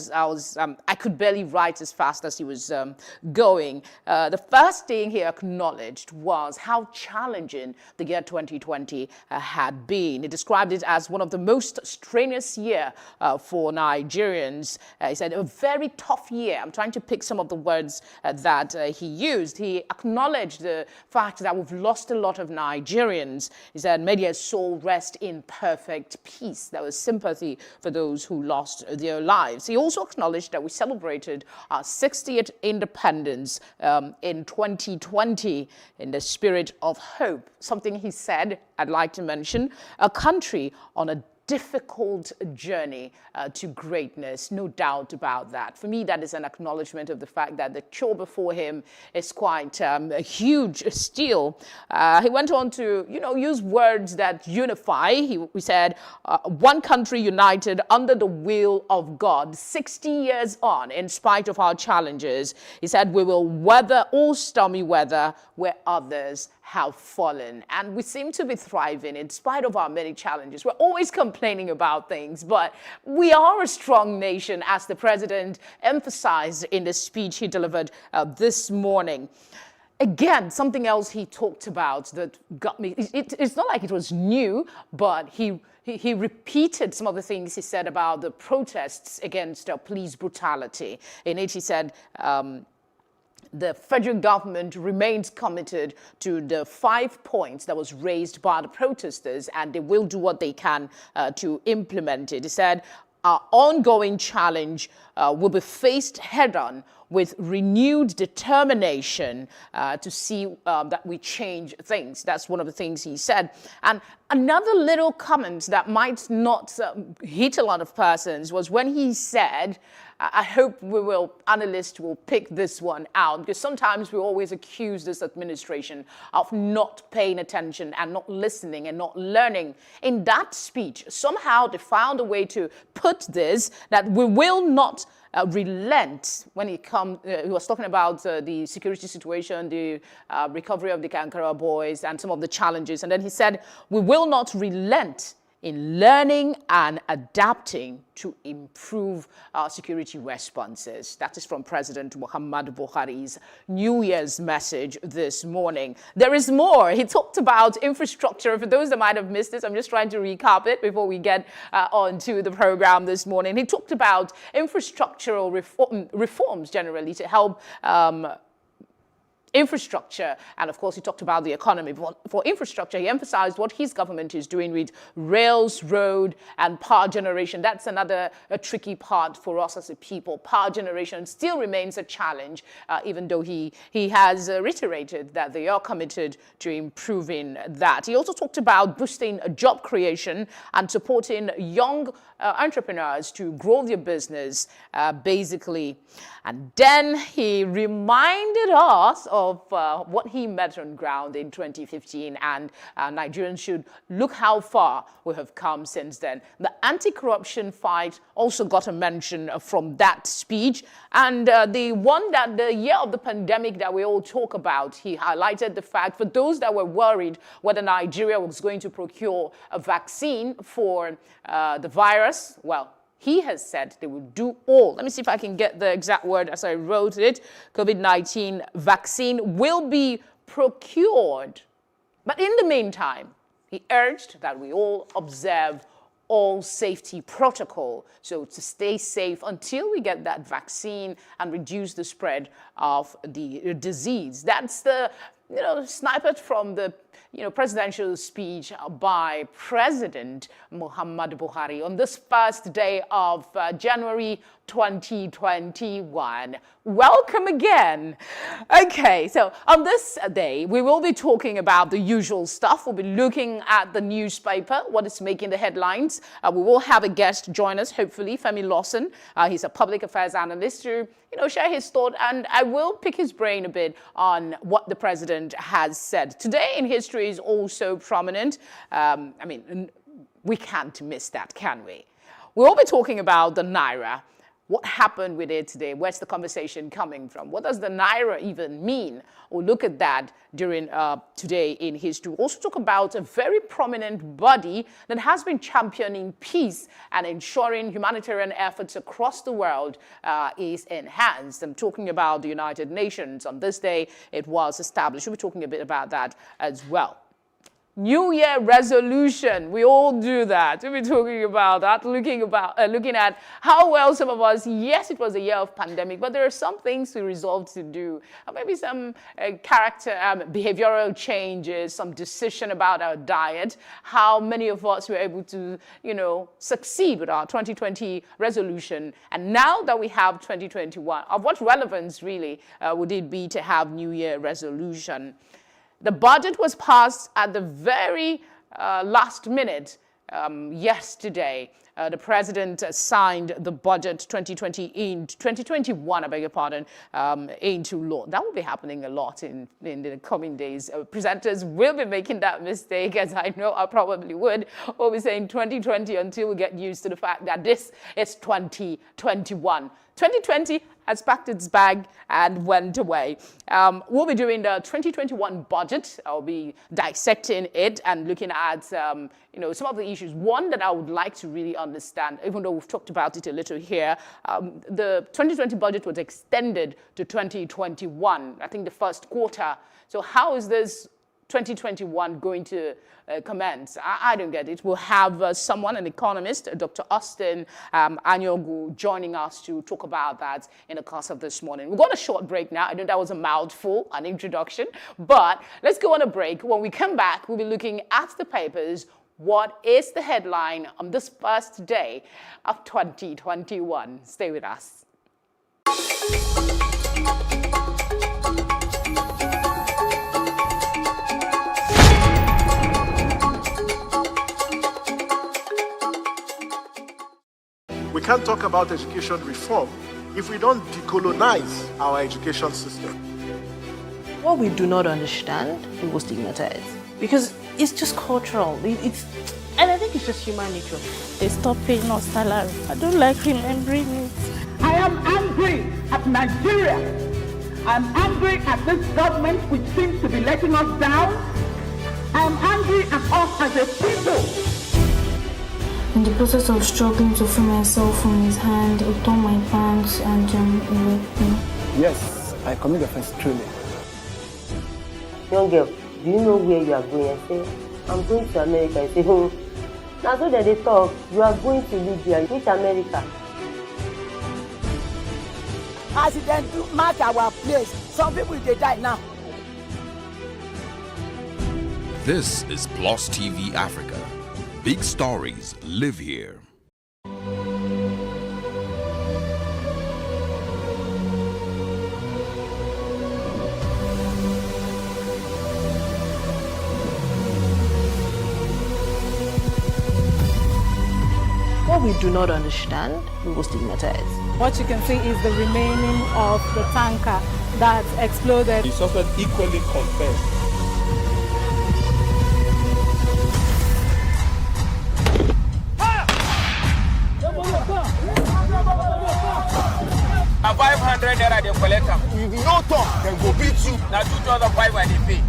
I could barely write as fast as he was going. The first thing he acknowledged was how challenging the year 2020 had been. He described it as one of the most strenuous year for Nigerians. He said a very tough year. I'm trying to pick some of the words that he used. He acknowledged the fact that we've lost a lot of Nigerians. He said, may their soul rest in perfect peace. There was sympathy for those who lost their lives. He also acknowledged that we celebrated our 60th independence in 2020 in the spirit of hope. Something he said, I'd like to mention, a country on a difficult journey to greatness, no doubt about that. For me, that is an acknowledgement of the fact that the chore before him is quite huge still. He went on to, use words that unify. He said, one country united under the will of God, 60 years on, in spite of our challenges. He said, we will weather all stormy weather where others have fallen. And we seem to be thriving in spite of our many challenges. We're always complaining about things, but we are a strong nation, as the president emphasized in the speech he delivered this morning. Again, something else he talked about that got me, it's not like it was new, but he repeated some of the things he said about the protests against police brutality. In it, he said, the federal government remains committed to the 5 points that was raised by the protesters, and they will do what they can to implement it. He said, our ongoing challenge will be faced head-on with renewed determination to see that we change things. That's one of the things he said. And another little comment that might not hit a lot of persons was when he said, I hope analysts will pick this one out, because sometimes we always accuse this administration of not paying attention and not listening and not learning. In that speech, somehow they found a way to put this, that we will not relent when he was talking about the security situation, the recovery of the Kankara boys and some of the challenges. And then he said, we will not relent in learning and adapting to improve our security responses. That is from President Muhammadu Buhari's New Year's message this morning. There is more. He talked about infrastructure. For those that might have missed this, I'm just trying to recap it before we get on to the program this morning. He talked about infrastructural reforms generally to help infrastructure, and of course he talked about the economy. For infrastructure, he emphasized what his government is doing with rails, road, and power generation. That's another tricky part for us as a people. Power generation still remains a challenge, even though he has reiterated that they are committed to improving that. He also talked about boosting job creation and supporting young entrepreneurs to grow their business, basically. And then he reminded us of what he met on ground in 2015, and Nigerians should look how far we have come since then. The anti-corruption fight also got a mention from that speech, and the year of the pandemic that we all talk about, he highlighted the fact for those that were worried whether Nigeria was going to procure a vaccine for the virus, well, he has said they will do all. Let me see if I can get the exact word as I wrote it. COVID-19 vaccine will be procured. But in the meantime, he urged that we all observe all safety protocol. So to stay safe until we get that vaccine and reduce the spread of the disease. That's the snippet from the presidential speech by President Muhammadu Buhari on this first day of January 2021. Welcome again. Okay, so on this day, we will be talking about the usual stuff. We'll be looking at the newspaper, what is making the headlines. We will have a guest join us, hopefully, Femi Lawson. He's a public affairs analyst to, share his thought, and I will pick his brain a bit on what the president has said. Today in history is also prominent. We can't miss that, can we? We'll be talking about the Naira. What happened with it today? Where's the conversation coming from? What does the Naira even mean? We'll look at that during today in history. We'll also talk about a very prominent body that has been championing peace and ensuring humanitarian efforts across the world is enhanced. I'm talking about the United Nations. On this day, it was established. We'll be talking a bit about that as well. New Year resolution, we all do that. We'll be talking about that, looking at how well some of us, yes, it was a year of pandemic, but there are some things we resolved to do. Maybe some character, behavioral changes, some decision about our diet, how many of us were able to, succeed with our 2020 resolution. And now that we have 2021, of what relevance really would it be to have New Year resolution? The budget was passed at the very last minute yesterday. The president signed the budget 2021, I beg your pardon, into law. That will be happening a lot in the coming days. Presenters will be making that mistake, as I know I probably would. We'll be saying 2020 until we get used to the fact that this is 2021. 2020 has packed its bag and went away. We'll be doing the 2021 budget. I'll be dissecting it and looking at some of the issues. One that I would like to really understand, even though we've talked about it a little here, the 2020 budget was extended to 2021, I think the first quarter. So how is this 2021 going to commence? I don't get it. We'll have someone, an economist, Dr. Austin Anyogu, joining us to talk about that in the course of this morning. We've got a short break now. I know that was a mouthful, an introduction, but let's go on a break. When we come back, we'll be looking at the papers. What is the headline on this first day of 2021? Stay with us. We can't talk about education reform if we don't decolonize our education system. What we do not understand, we will stigmatize. Because it's just cultural. And I think it's just human nature. They stop paying us salary. I don't like remembering it. I am angry at Nigeria. I'm angry at this government which seems to be letting us down. I'm angry at us as a people. In the process of struggling to free myself from his hand, he tore my pants and he raped me. Yes, I commit offense truly. Young girl, do you know where you are going? I say, I'm going to America. I say, now so that they talk, you are going to Libya. Which America? Accident do mark our place. Some people they die now. This is Plus TV Africa. Big stories live here. What we do not understand, we will stigmatize. What you can see is the remaining of the tanker that exploded. The suspect equally confessed. A 500 naira they collect them. If you no talk, then go beat you. Now 2,500 they pay.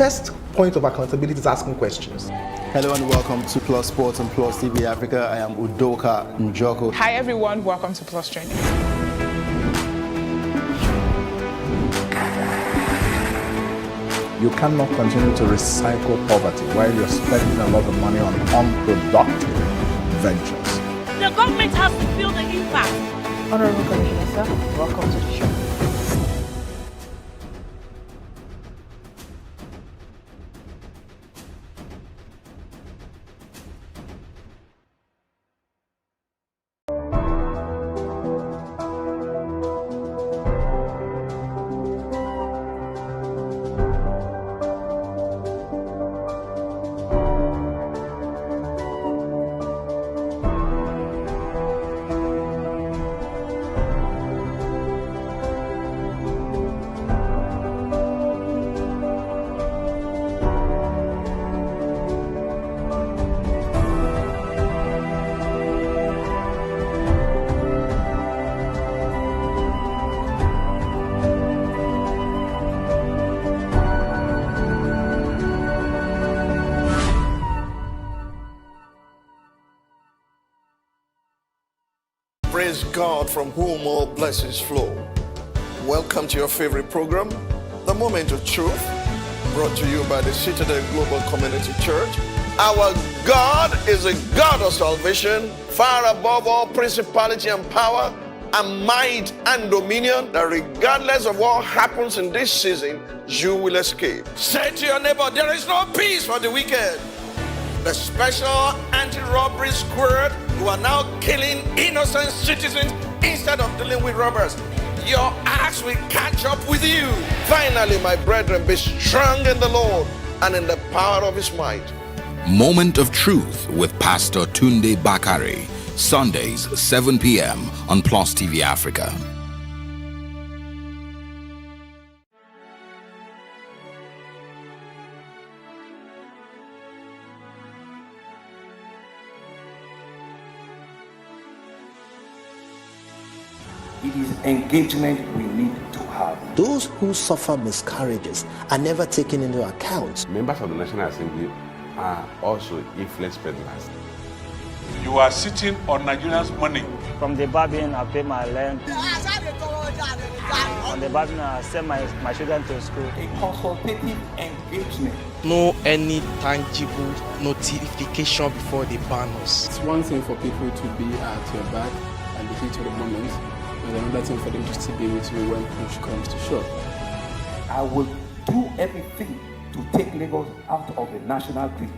first point of accountability is asking questions. Hello and welcome to Plus Sports and Plus TV Africa. I am Udoka Njoko. Hi everyone, welcome to Plus Training. You cannot continue to recycle poverty while you're spending a lot of money on unproductive ventures. The government has to feel the impact. Honorable Commissioner, sir, welcome to the show. Praise God, from whom all blessings flow. Welcome to your favorite program, The Moment of Truth, brought to you by the Citadel Global Community Church. Our God is a God of salvation, far above all principality and power, and might and dominion, that regardless of what happens in this season, you will escape. Say to your neighbor, there is no peace for the wicked. The special anti-robbery squad who are now killing innocent citizens instead of dealing with robbers. Your axe will catch up with you. Finally, my brethren, be strong in the Lord and in the power of his might. Moment of Truth with Pastor Tunde Bakare, Sundays, 7 p.m. on Plus TV Africa. It is engagement we need to have. Those who suffer miscarriages are never taken into account. Members of the National Assembly are also influence peddlers. You are sitting on Nigerians' money. From the barbing, I pay my rent. On the barbing, I send my children to school. A consultative engagement. No any tangible notification before they ban us. It's one thing for people to be at your back and the heat of the moment, and another thing for them to still be with you when push comes to shove. I will do everything to take Lagos out of the national grid.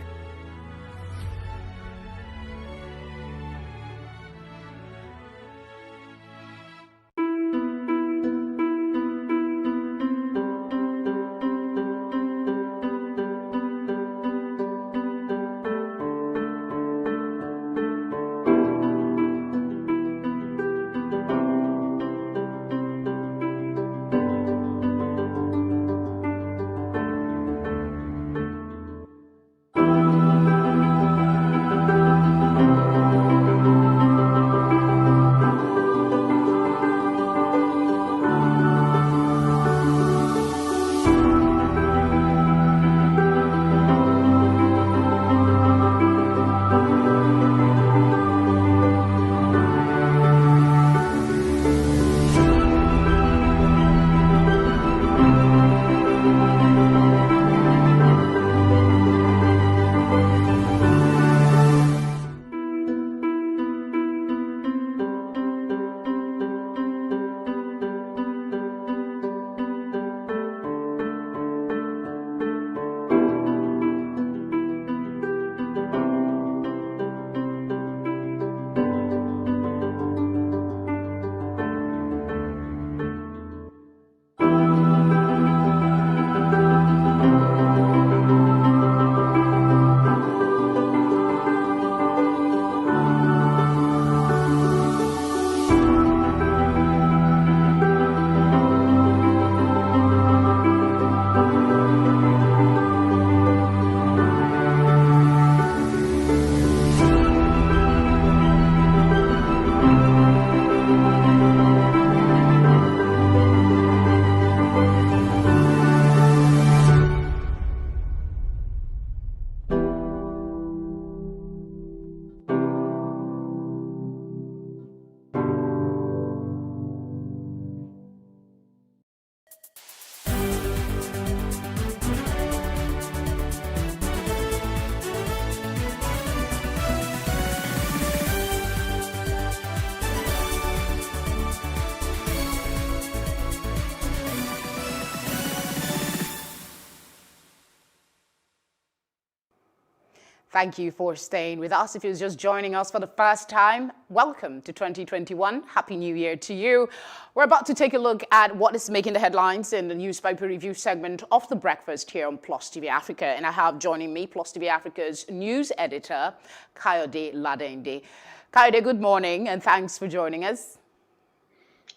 Thank you for staying with us. If you're just joining us for the first time, welcome to 2021. Happy New Year to you. We're about to take a look at what is making the headlines in the newspaper review segment of The Breakfast here on Plus TV Africa. And I have joining me Plus TV Africa's news editor, Kayode Ladende. Kayode, good morning and thanks for joining us.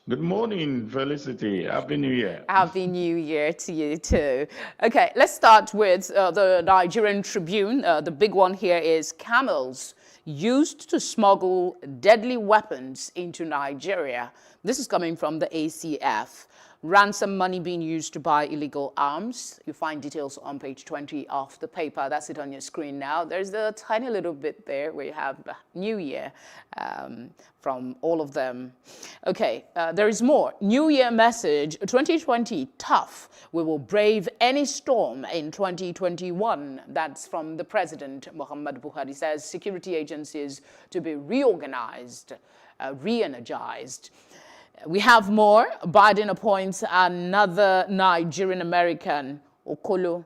Good morning, Felicity. Happy New Year. Happy New Year to you too. Okay, let's start with the Nigerian Tribune. The big one here is camels used to smuggle deadly weapons into Nigeria. This is coming from the ACF. Ransom money being used to buy illegal arms. You find details on page 20 of the paper. That's it on your screen now. There's a tiny little bit there where you have New Year from all of them. Okay, there is more. New Year message, 2020, tough. We will brave any storm in 2021. That's from the President, Muhammadu Buhari. Says security agencies to be reorganized, re-energized. We have more. Biden appoints another Nigerian American, Okolo,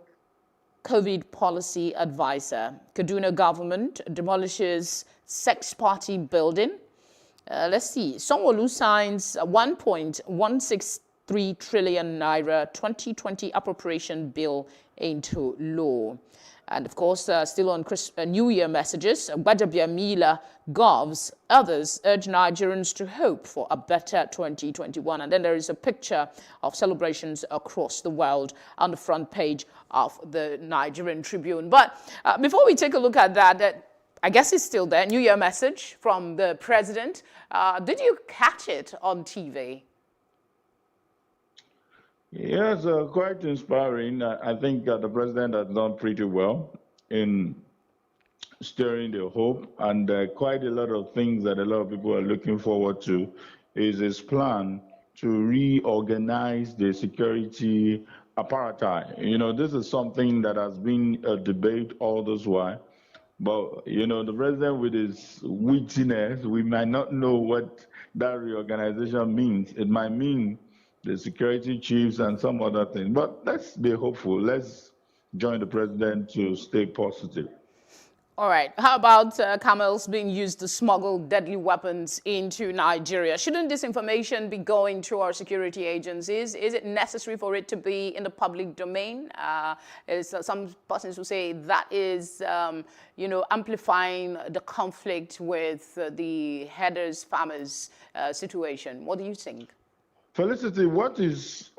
COVID policy advisor. Kaduna government demolishes sex party building. Let's see. Sanwo-Olu signs 1.163 trillion naira 2020 appropriation bill into law. And of course, still on New Year messages, Gbajabiamila, Govs, others urge Nigerians to hope for a better 2021. And then there is a picture of celebrations across the world on the front page of the Nigerian Tribune. But before we take a look at that, I guess it's still there, New Year message from the president. Did you catch it on TV? Yes, quite inspiring. I think the president has done pretty well in stirring the hope, and quite a lot of things that a lot of people are looking forward to is his plan to reorganize the security apparatus. You know, this is something that has been a debate all this while, but, you know, the president with his wittiness, we might not know what that reorganization means. It might mean the security chiefs and some other things. But let's be hopeful. Let's join the president to stay positive. All right. How about camels being used to smuggle deadly weapons into Nigeria? Shouldn't this information be going to our security agencies? Is it necessary for it to be in the public domain? Some persons will say that is, you know, amplifying the conflict with the headers, farmers situation. What do you think? Felicity, what is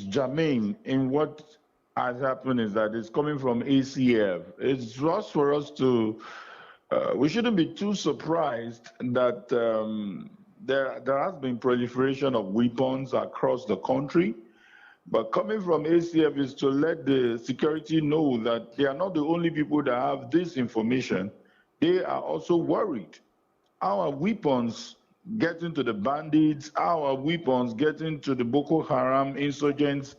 germane in what has happened is that it's coming from ACF. It's just for us to, we shouldn't be too surprised that there has been proliferation of weapons across the country. But coming from ACF is to let the security know that they are not the only people that have this information. They are also worried. Our weapons getting to the bandits, our weapons getting to the Boko Haram insurgents.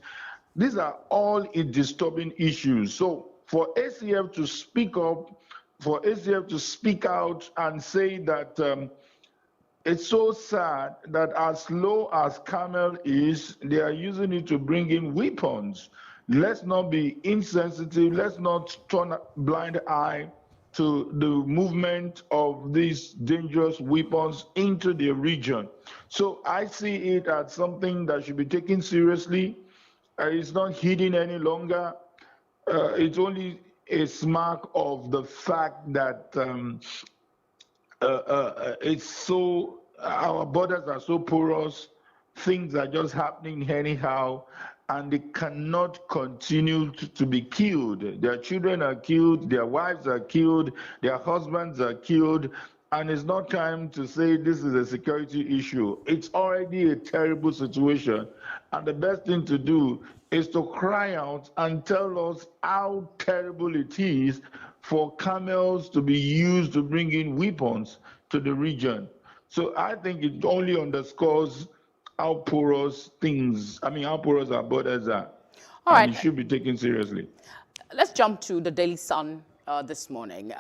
These are all disturbing issues. So for ACF to speak up, for ACF to speak out and say that it's so sad that as low as Camel is, they are using it to bring in weapons. Let's not be insensitive. Let's not turn a blind eye to the movement of these dangerous weapons into the region. So I see it as something that should be taken seriously. It's not hidden any longer. It's only a mark of the fact that it's so, our borders are so porous, things are just happening anyhow, and they cannot continue to be killed. Their children are killed, their wives are killed, their husbands are killed, and it's not time to say this is a security issue. It's already a terrible situation, and the best thing to do is to cry out and tell us how terrible it is for camels to be used to bring in weapons to the region. So I think it only underscores how porous how porous our borders are. All right. And it should be taken seriously. Let's jump to the Daily Sun this morning.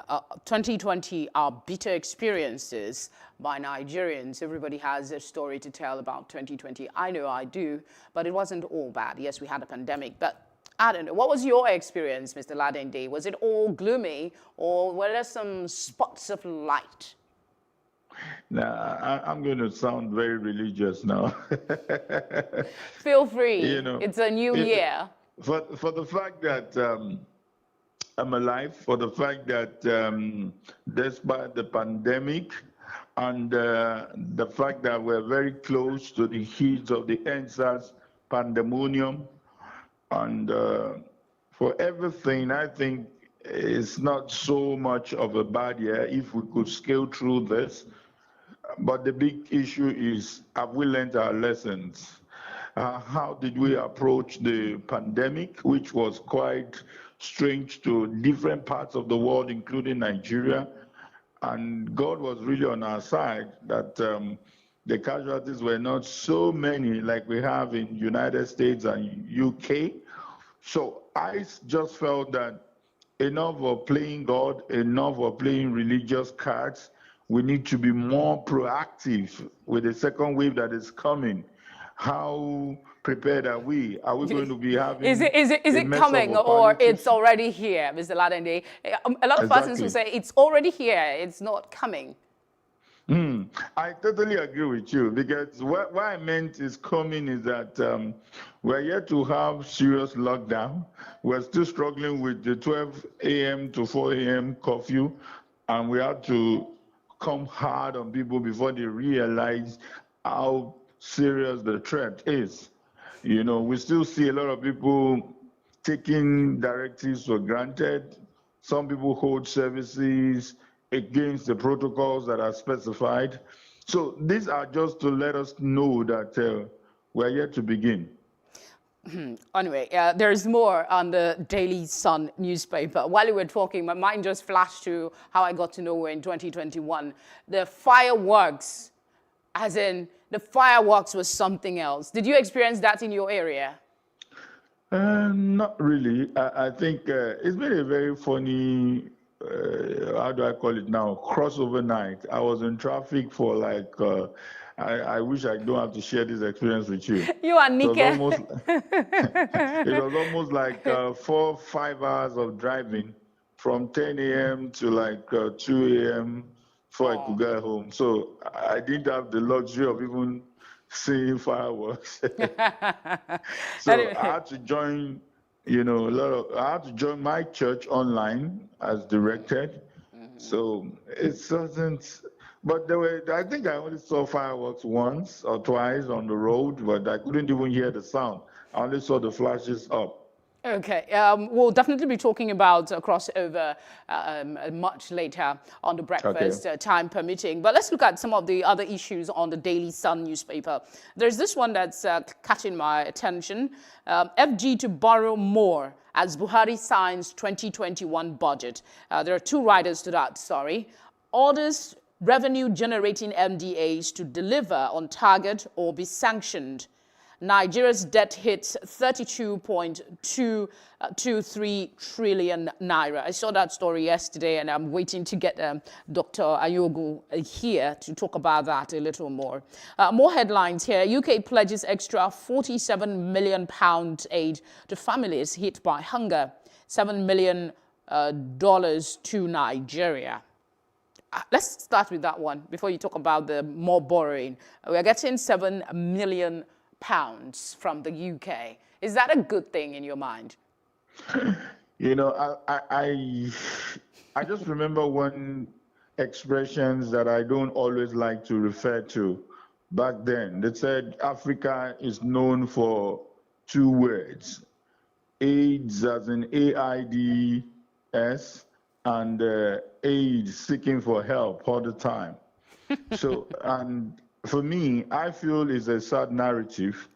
2020 are bitter experiences by Nigerians. Everybody has a story to tell about 2020. I know I do, but it wasn't all bad. Yes, we had a pandemic, but I don't know. What was your experience, Mr. Ladende? Was it all gloomy, or were there some spots of light? Now, I'm going to sound very religious now. Feel free. You know, it's a new year. For the fact that I'm alive, for the fact that despite the pandemic and the fact that we're very close to the heat of the NSAS pandemonium, and for everything, I think it's not so much of a bad year if we could scale through this. But the big issue is, have we learned our lessons? How did we approach the pandemic, which was quite strange to different parts of the world, including Nigeria? And God was really on our side, that the casualties were not so many like we have in United States and UK. So I just felt that enough of playing God, enough of playing religious cards. We need to be more proactive with the second wave that is coming. How prepared are we? Are we going to be having? Is it coming, or it's already here, Mr. Ladende? A lot of persons will say it's already here. It's not coming. I totally agree with you, because what I meant is coming is that we're yet to have serious lockdown. We're still struggling with the 12 a.m. to 4 a.m. curfew, and we have to come hard on people before they realize how serious the threat is. You know, we still see a lot of people taking directives for granted. Some people hold services against the protocols that are specified. So these are just to let us know that we're yet to begin. Anyway, there's more on the Daily Sun newspaper. While you were talking, my mind just flashed to how I got to know in 2021. The fireworks, as in the fireworks was something else. Did you experience that in your area? Not really. I think it's been a very funny, how do I call it now, crossover night. I was in traffic for like, I wish I don't have to share this experience with you. You are Nike. It was almost like 4-5 hours of driving from 10 a.m. to like 2 a.m. before I could get home. So I didn't have the luxury of even seeing fireworks. So I had to join, you know, I had to join my church online as directed. So it doesn't. But I think I only saw fireworks once or twice on the road, but I couldn't even hear the sound. I only saw the flashes up. Okay, we'll definitely be talking about a crossover much later on the breakfast, time permitting. But let's look at some of the other issues on the Daily Sun newspaper. There's this one that's catching my attention. FG to borrow more as Buhari signs 2021 budget. There are two riders to that, sorry. Orders revenue-generating MDAs to deliver on target or be sanctioned. Nigeria's debt hits 32.223 trillion naira. I saw that story yesterday, and I'm waiting to get Dr. Ayogu here to talk about that a little more. More headlines here. UK pledges extra £47 million aid to families hit by hunger. $7 million to Nigeria. Let's start with that one before you talk about the more borrowing. We're getting £7 million from the UK. Is that a good thing in your mind? You know, I just remember one expressions that I don't always like to refer to back then. They said Africa is known for two words, AIDS as in AIDS, and aid, seeking for help all the time. So, and for me, I feel it's a sad narrative.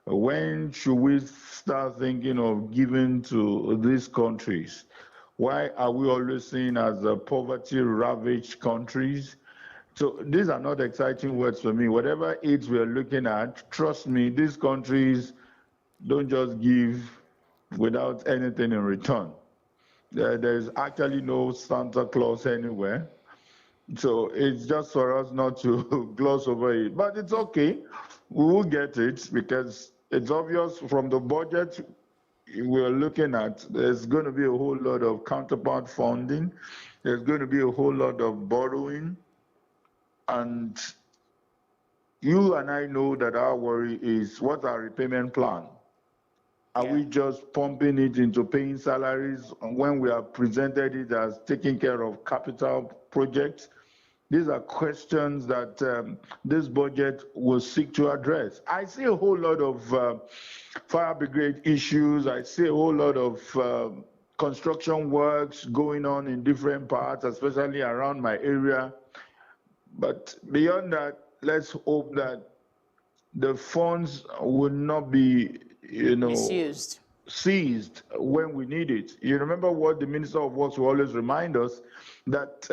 When should we start thinking of giving to these countries? Why are we always seen as poverty-ravaged countries? So these are not exciting words for me. Whatever aids we're looking at, trust me, these countries don't just give without anything in return. There's actually no Santa Claus anywhere. So it's just for us not to gloss over it. But it's okay. We will get it because it's obvious from the budget, we're looking at, there's going to be a whole lot of counterpart funding. There's going to be a whole lot of borrowing. And you and I know that our worry is, what's our repayment plan? Are we just pumping it into paying salaries when we have presented it as taking care of capital projects? These are questions that this budget will seek to address. I see a whole lot of fire brigade issues. I see a whole lot of construction works going on in different parts, especially around my area. But beyond that, let's hope that the funds will not be, seized when we need it. You remember what the Minister of Works will always remind us, that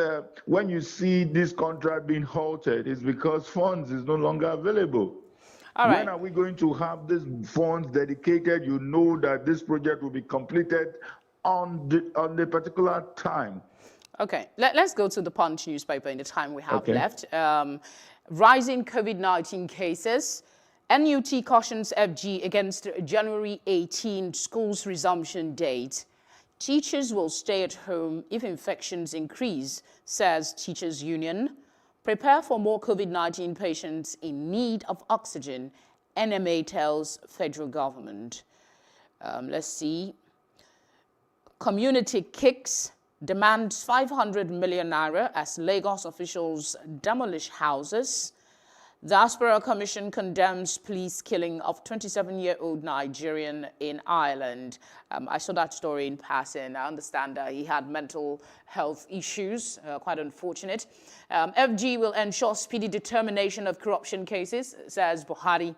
when you see this contract being halted, it's because funds is no longer available. All right. When are we going to have these funds dedicated? You know that this project will be completed on the particular time. Okay, let's go to the Punch newspaper in the time we have left. Rising COVID-19 cases. NUT cautions FG against January 18 school's resumption date. Teachers will stay at home if infections increase, says Teachers Union. Prepare for more COVID-19 patients in need of oxygen, NMA tells federal government. Let's see. Community kicks, demands 500 million naira as Lagos officials demolish houses. The Aspera Commission condemns police killing of 27-year-old Nigerian in Ireland. I saw that story in passing. I understand he had mental health issues, quite unfortunate. FG will ensure speedy determination of corruption cases, says Buhari.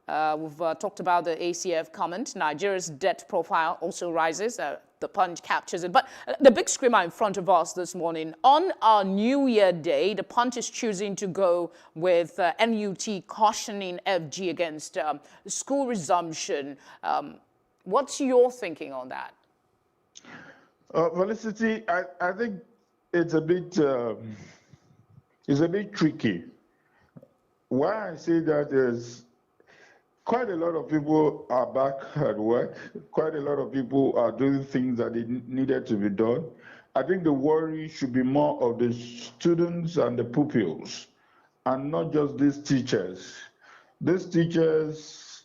We've talked about the ACF comment. Nigeria's debt profile also rises. The Punch captures it. But the big screamer in front of us this morning, on our New Year Day, the Punch is choosing to go with NUT cautioning FG against school resumption. What's your thinking on that? Felicity, I think it's a bit tricky. Why I say that is, quite a lot of people are back at work. Quite a lot of people are doing things that needed to be done. I think the worry should be more of the students and the pupils, and not just these teachers. These teachers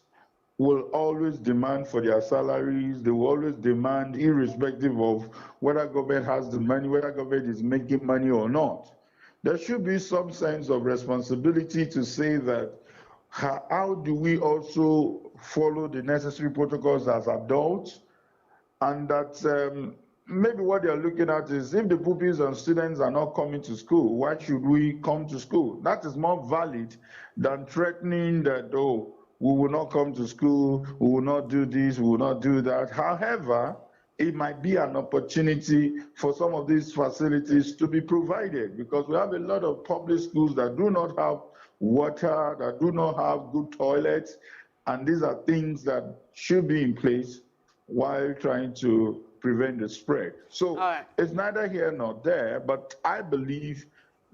will always demand for their salaries. They will always demand, irrespective of whether government has the money, whether government is making money or not. There should be some sense of responsibility to say that, how do we also follow the necessary protocols as adults? And that maybe what they're looking at is, if the pupils and students are not coming to school, why should we come to school? That is more valid than threatening that, oh, we will not come to school, we will not do this, we will not do that. However, it might be an opportunity for some of these facilities to be provided, because we have a lot of public schools that do not have water, that do not have good toilets, and these are things that should be in place while trying to prevent the spread. So it's neither here nor there, but I believe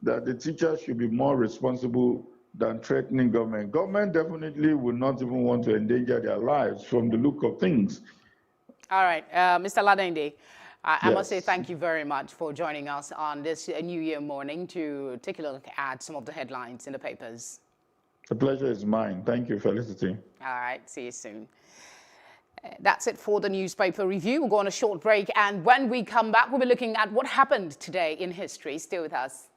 that the teachers should be more responsible than threatening government. Government definitely would not even want to endanger their lives from the look of things. All right, Mr. Ladende, I must say thank you very much for joining us on this New Year morning to take a look at some of the headlines in the papers. The pleasure is mine. Thank you, Felicity. All right, see you soon. That's it for the newspaper review. We'll go on a short break, and when we come back, we'll be looking at what happened today in history. Stay with us.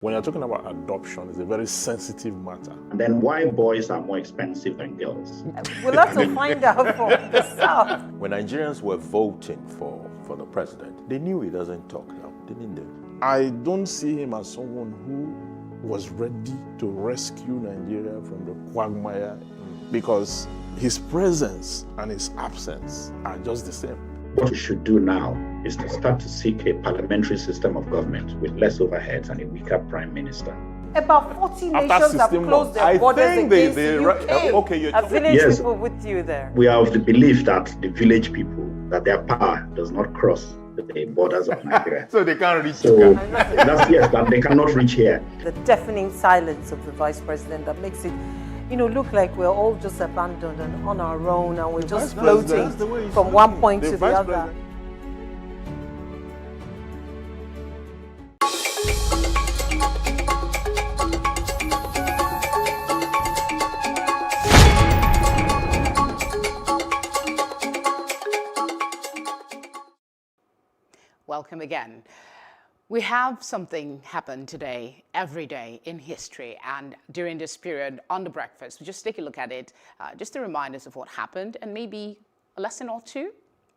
When you're talking about adoption, it's a very sensitive matter. And then why boys are more expensive than girls? We'll have to find out from the South. When Nigerians were voting for the president, they knew he doesn't talk now, didn't they? I don't see him as someone who was ready to rescue Nigeria from the quagmire, because his presence and his absence are just the same. What we should do now is to start to seek a parliamentary system of government with less overheads and a weaker prime minister. About 40 nations have closed their borders against the UK. Okay, are village people with you there? We are of the belief that the village people that their power does not cross the borders of Nigeria. So they can't reach. So that they cannot reach here. The deafening silence of the vice president that makes it, look like we're all just abandoned and on our own, and we're just floating from one point to the other. Welcome again. We have something happen today, every day in history, and during this period on the breakfast, we just take a look at it, just to remind us of what happened and maybe a lesson or two.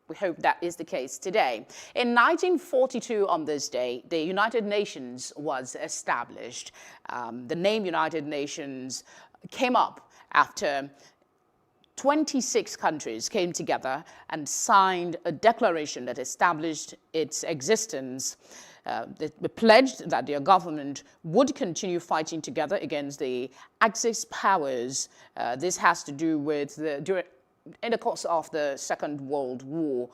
We hope that is the case today. In 1942, on this day, the United Nations was established. The name United Nations came up after 26 countries came together and signed a declaration that established its existence. They pledged that their government would continue fighting together against the Axis powers. This has to do with in the course of the Second World War.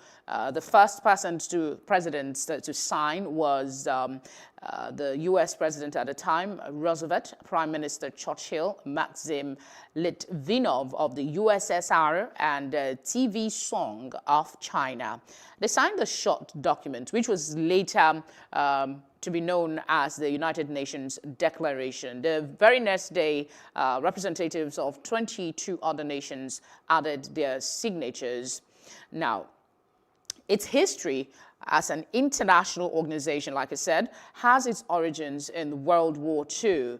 The first president to sign was the U.S. president at the time, Roosevelt, Prime Minister Churchill, Maxim Litvinov of the USSR, and TV Song of China. They signed the short document, which was later to be known as the United Nations Declaration. The very next day, representatives of 22 other nations added their signatures. Now, its history as an international organization, like I said, has its origins in World War II.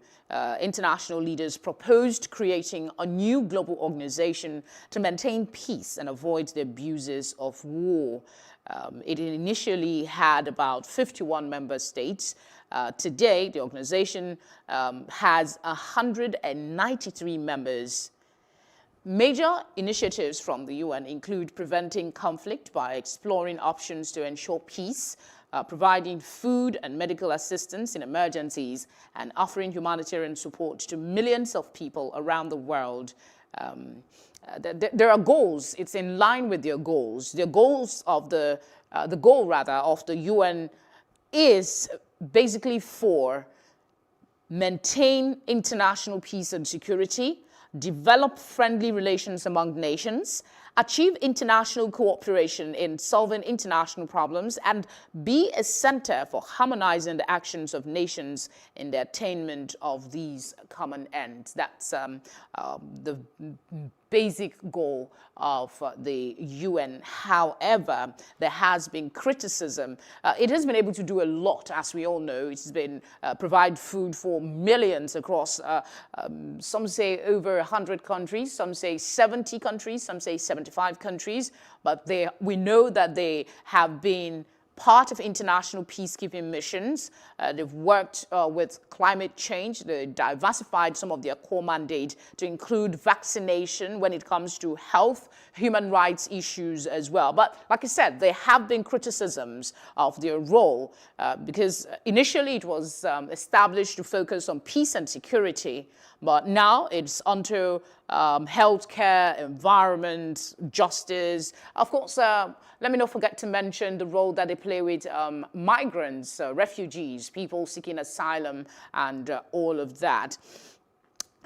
International leaders proposed creating a new global organization to maintain peace and avoid the abuses of war. It initially had about 51 member states. Today, the organization has 193 members. Major initiatives from the UN include preventing conflict by exploring options to ensure peace, providing food and medical assistance in emergencies, and offering humanitarian support to millions of people around the world. There are goals. It's in line with their goals. The goals of the goal of the UN is basically for maintain international peace and security, develop friendly relations among nations, achieve international cooperation in solving international problems, and be a center for harmonizing the actions of nations in the attainment of these common ends. That's the basic goal of the UN. However, there has been criticism. It has been able to do a lot, as we all know. It's been provide food for millions across, some say over 100 countries, some say 70 countries, some say 75 countries, but we know that they have been part of international peacekeeping missions. They've worked with climate change. They diversified some of their core mandate to include vaccination when it comes to health, human rights issues as well. But like I said, there have been criticisms of their role because initially it was established to focus on peace and security, but now it's onto healthcare, environment, justice. Of course, let me not forget to mention the role that they play with migrants, refugees, people seeking asylum, and all of that.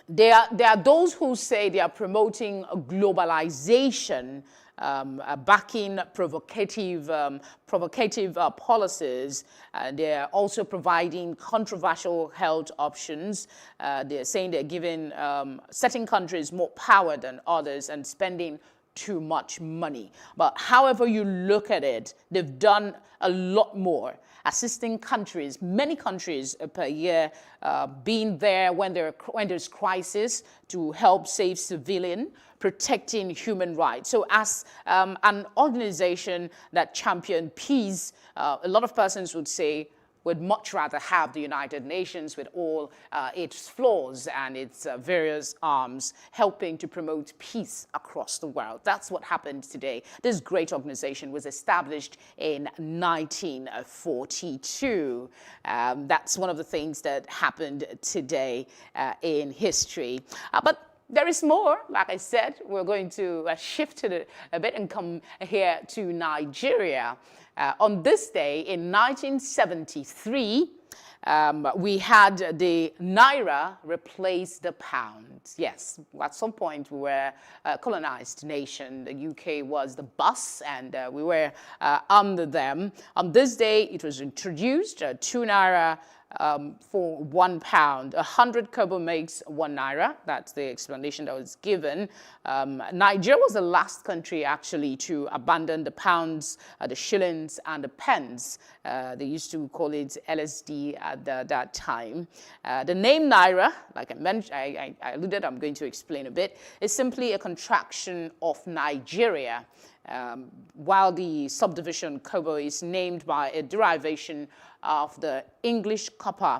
There are those who say they are promoting globalization, backing provocative policies. They're also providing controversial health options. They're saying they're giving certain countries more power than others and spending too much money. But however you look at it, they've done a lot more, assisting countries, many countries per year, being there when there's crisis to help save civilians, protecting human rights. So as an organization that champions peace, a lot of persons would say, would much rather have the United Nations with all its flaws and its various arms helping to promote peace across the world. That's what happened today. This great organization was established in 1942. That's one of the things that happened today in history. But There is more. Like I said, we're going to shift it a bit and come here to Nigeria. On this day in 1973, we had the naira replace the pound. Yes, at some point we were a colonized nation. The UK was the boss, and we were under them. On this day, it was introduced, 2 naira for 1 pound. 100 kobo makes 1 naira. That's the explanation that was given. Nigeria was the last country actually to abandon the pounds, the shillings, and the pence. They used to call it LSD at that time. The name naira, like I mentioned, I alluded, I'm going to explain a bit, is simply a contraction of Nigeria. While the subdivision kobo is named by a derivation of the English copper.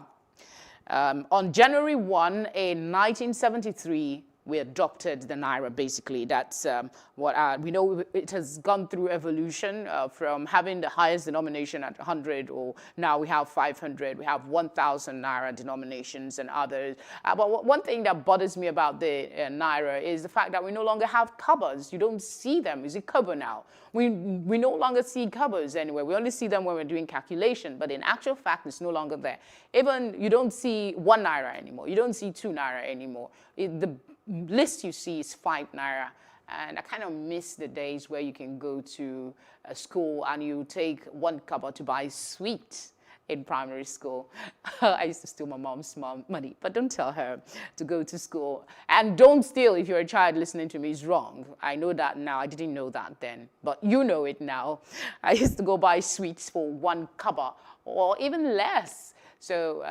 On January 1 in 1973, we adopted the naira, basically. That's what we know. It has gone through evolution from having the highest denomination at 100, or now we have 500, we have 1,000 naira denominations and others. But one thing that bothers me about the naira is the fact that we no longer have covers. You don't see them. Is it kobo now? We no longer see covers anywhere. We only see them when we're doing calculation, but in actual fact, it's no longer there. Even you don't see 1 naira anymore. You don't see 2 naira anymore. The list you see is 5 naira. And I kind of miss the days where you can go to a school and you take 1 kobo to buy sweets in primary school. I used to steal my mom's money, but don't tell her to go to school. And don't steal if you're a child listening to me is wrong. I know that now. I didn't know that then, but you know it now. I used to go buy sweets for 1 kobo or even less. So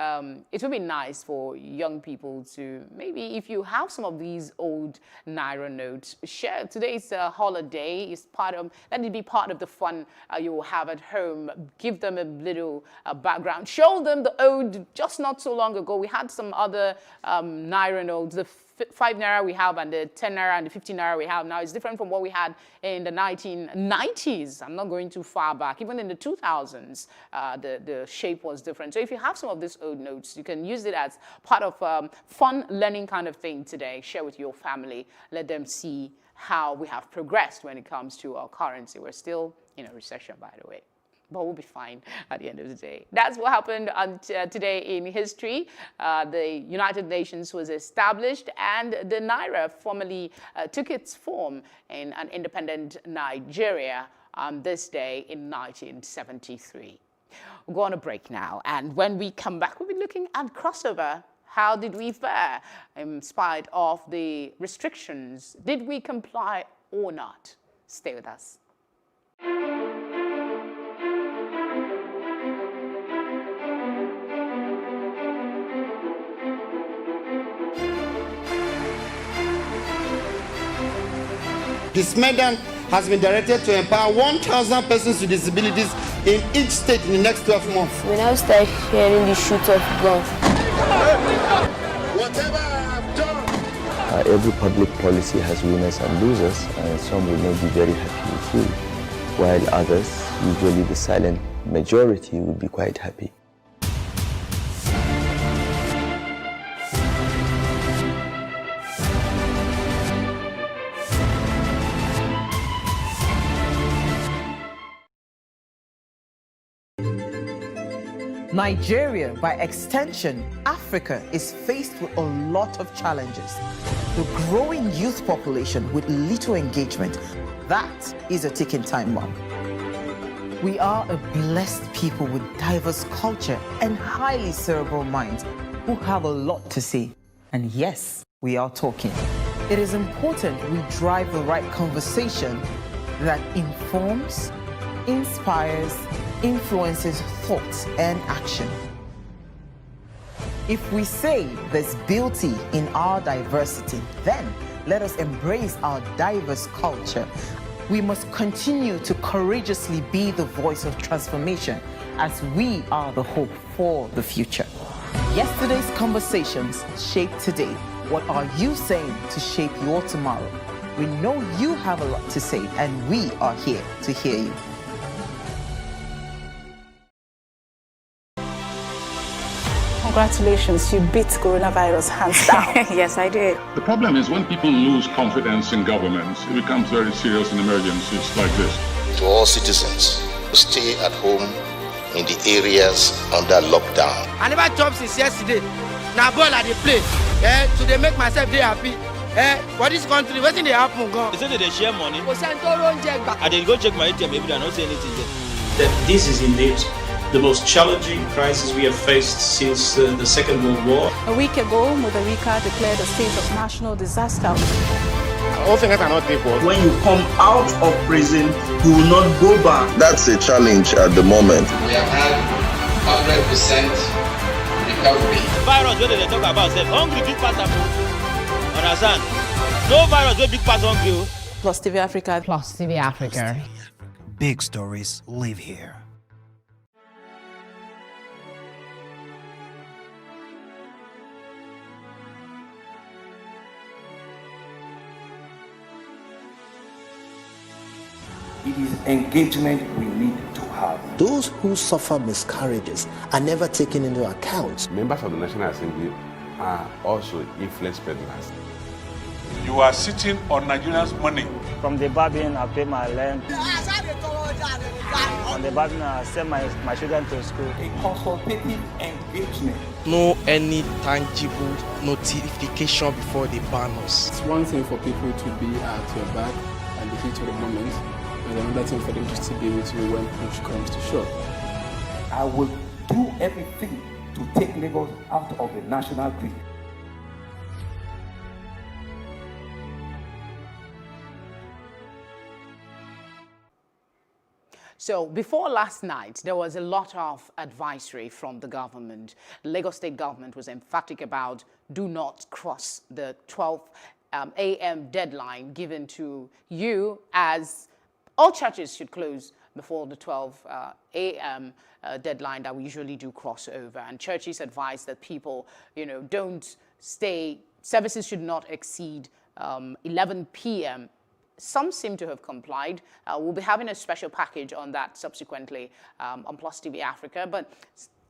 it would be nice for young people to maybe, if you have some of these old naira notes, share. Today's a holiday. It's let it be part of the fun you will have at home. Give them a little background. Show them the old. Just not so long ago, we had some other naira notes. The 5 naira we have and the 10 naira and the 15 naira we have now is different from what we had in the 1990s. I'm not going too far back. Even in the 2000s, the shape was different. So if you have some of these old notes, you can use it as part of fun learning kind of thing today. Share with your family. Let them see how we have progressed when it comes to our currency. We're still in a recession, by the way, but we'll be fine at the end of the day. That's what happened today in history. The United Nations was established, and the naira formally took its form in an independent Nigeria on this day in 1973. We'll go on a break now, and when we come back, we'll be looking at crossover. How did we fare in spite of the restrictions? Did we comply or not? Stay with us. This medal has been directed to empower 1,000 persons with disabilities in each state in the next 12 months. We now start hearing the shoot of guns. Whatever I have done. Every public policy has winners and losers, and some will not be very happy with you, while others, usually the silent majority, will be quite happy. Nigeria, by extension, Africa, is faced with a lot of challenges. The growing youth population with little engagement, that is a ticking time bomb. We are a blessed people with diverse culture and highly cerebral minds who have a lot to say. And yes, we are talking. It is important we drive the right conversation that informs, inspires, influences thoughts and action. If we say there's beauty in our diversity, then let us embrace our diverse culture. We must continue to courageously be the voice of transformation, as we are the hope for the future. Yesterday's conversations shape today. What are you saying to shape your tomorrow? We know you have a lot to say, and we are here to hear you. Congratulations, you beat coronavirus hands down. Yes, I did. The problem is when people lose confidence in governments, it becomes very serious in emergencies like this. To all citizens who stay at home in the areas under lockdown. I never chopped since yesterday. Now ball at the play. So they make myself very happy. For this country, what's in the happen? They say that they share money. I I did go check my ATM, maybe I don't say anything yet. That this is indeed the most challenging crisis we have faced since the Second World War. A week ago, Mother Rika declared a state of national disaster. All things are not equal. When you come out of prison, you will not go back. That's a challenge at the moment. We have had 100% recovery. Virus, what they talk about, say, hungry big pass up. Understand? No virus, no big pass hungry. Plus TV Africa. Plus TV Africa. Big stories live here. It is engagement we need to have. Those who suffer miscarriages are never taken into account. Members of the National Assembly are also influence peddlers. You are sitting on Nigerians' money. From the barbing, I pay my rent. On the barbing, I send my children to school. A consultative engagement. No any tangible notification before they ban us. It's one thing for people to be at your back and the heat of the moment. And another thing for them to still be with you when push comes to shove. I will do everything to take Lagos out of the national grid. So before last night, there was a lot of advisory from the government. Lagos State government was emphatic about do not cross the 12 a.m. deadline given to you, as all churches should close before the 12 a.m. Deadline that we usually do cross over. And churches advise that people, don't stay, services should not exceed 11 p.m. Some seem to have complied. We'll be having a special package on that subsequently on Plus TV Africa. But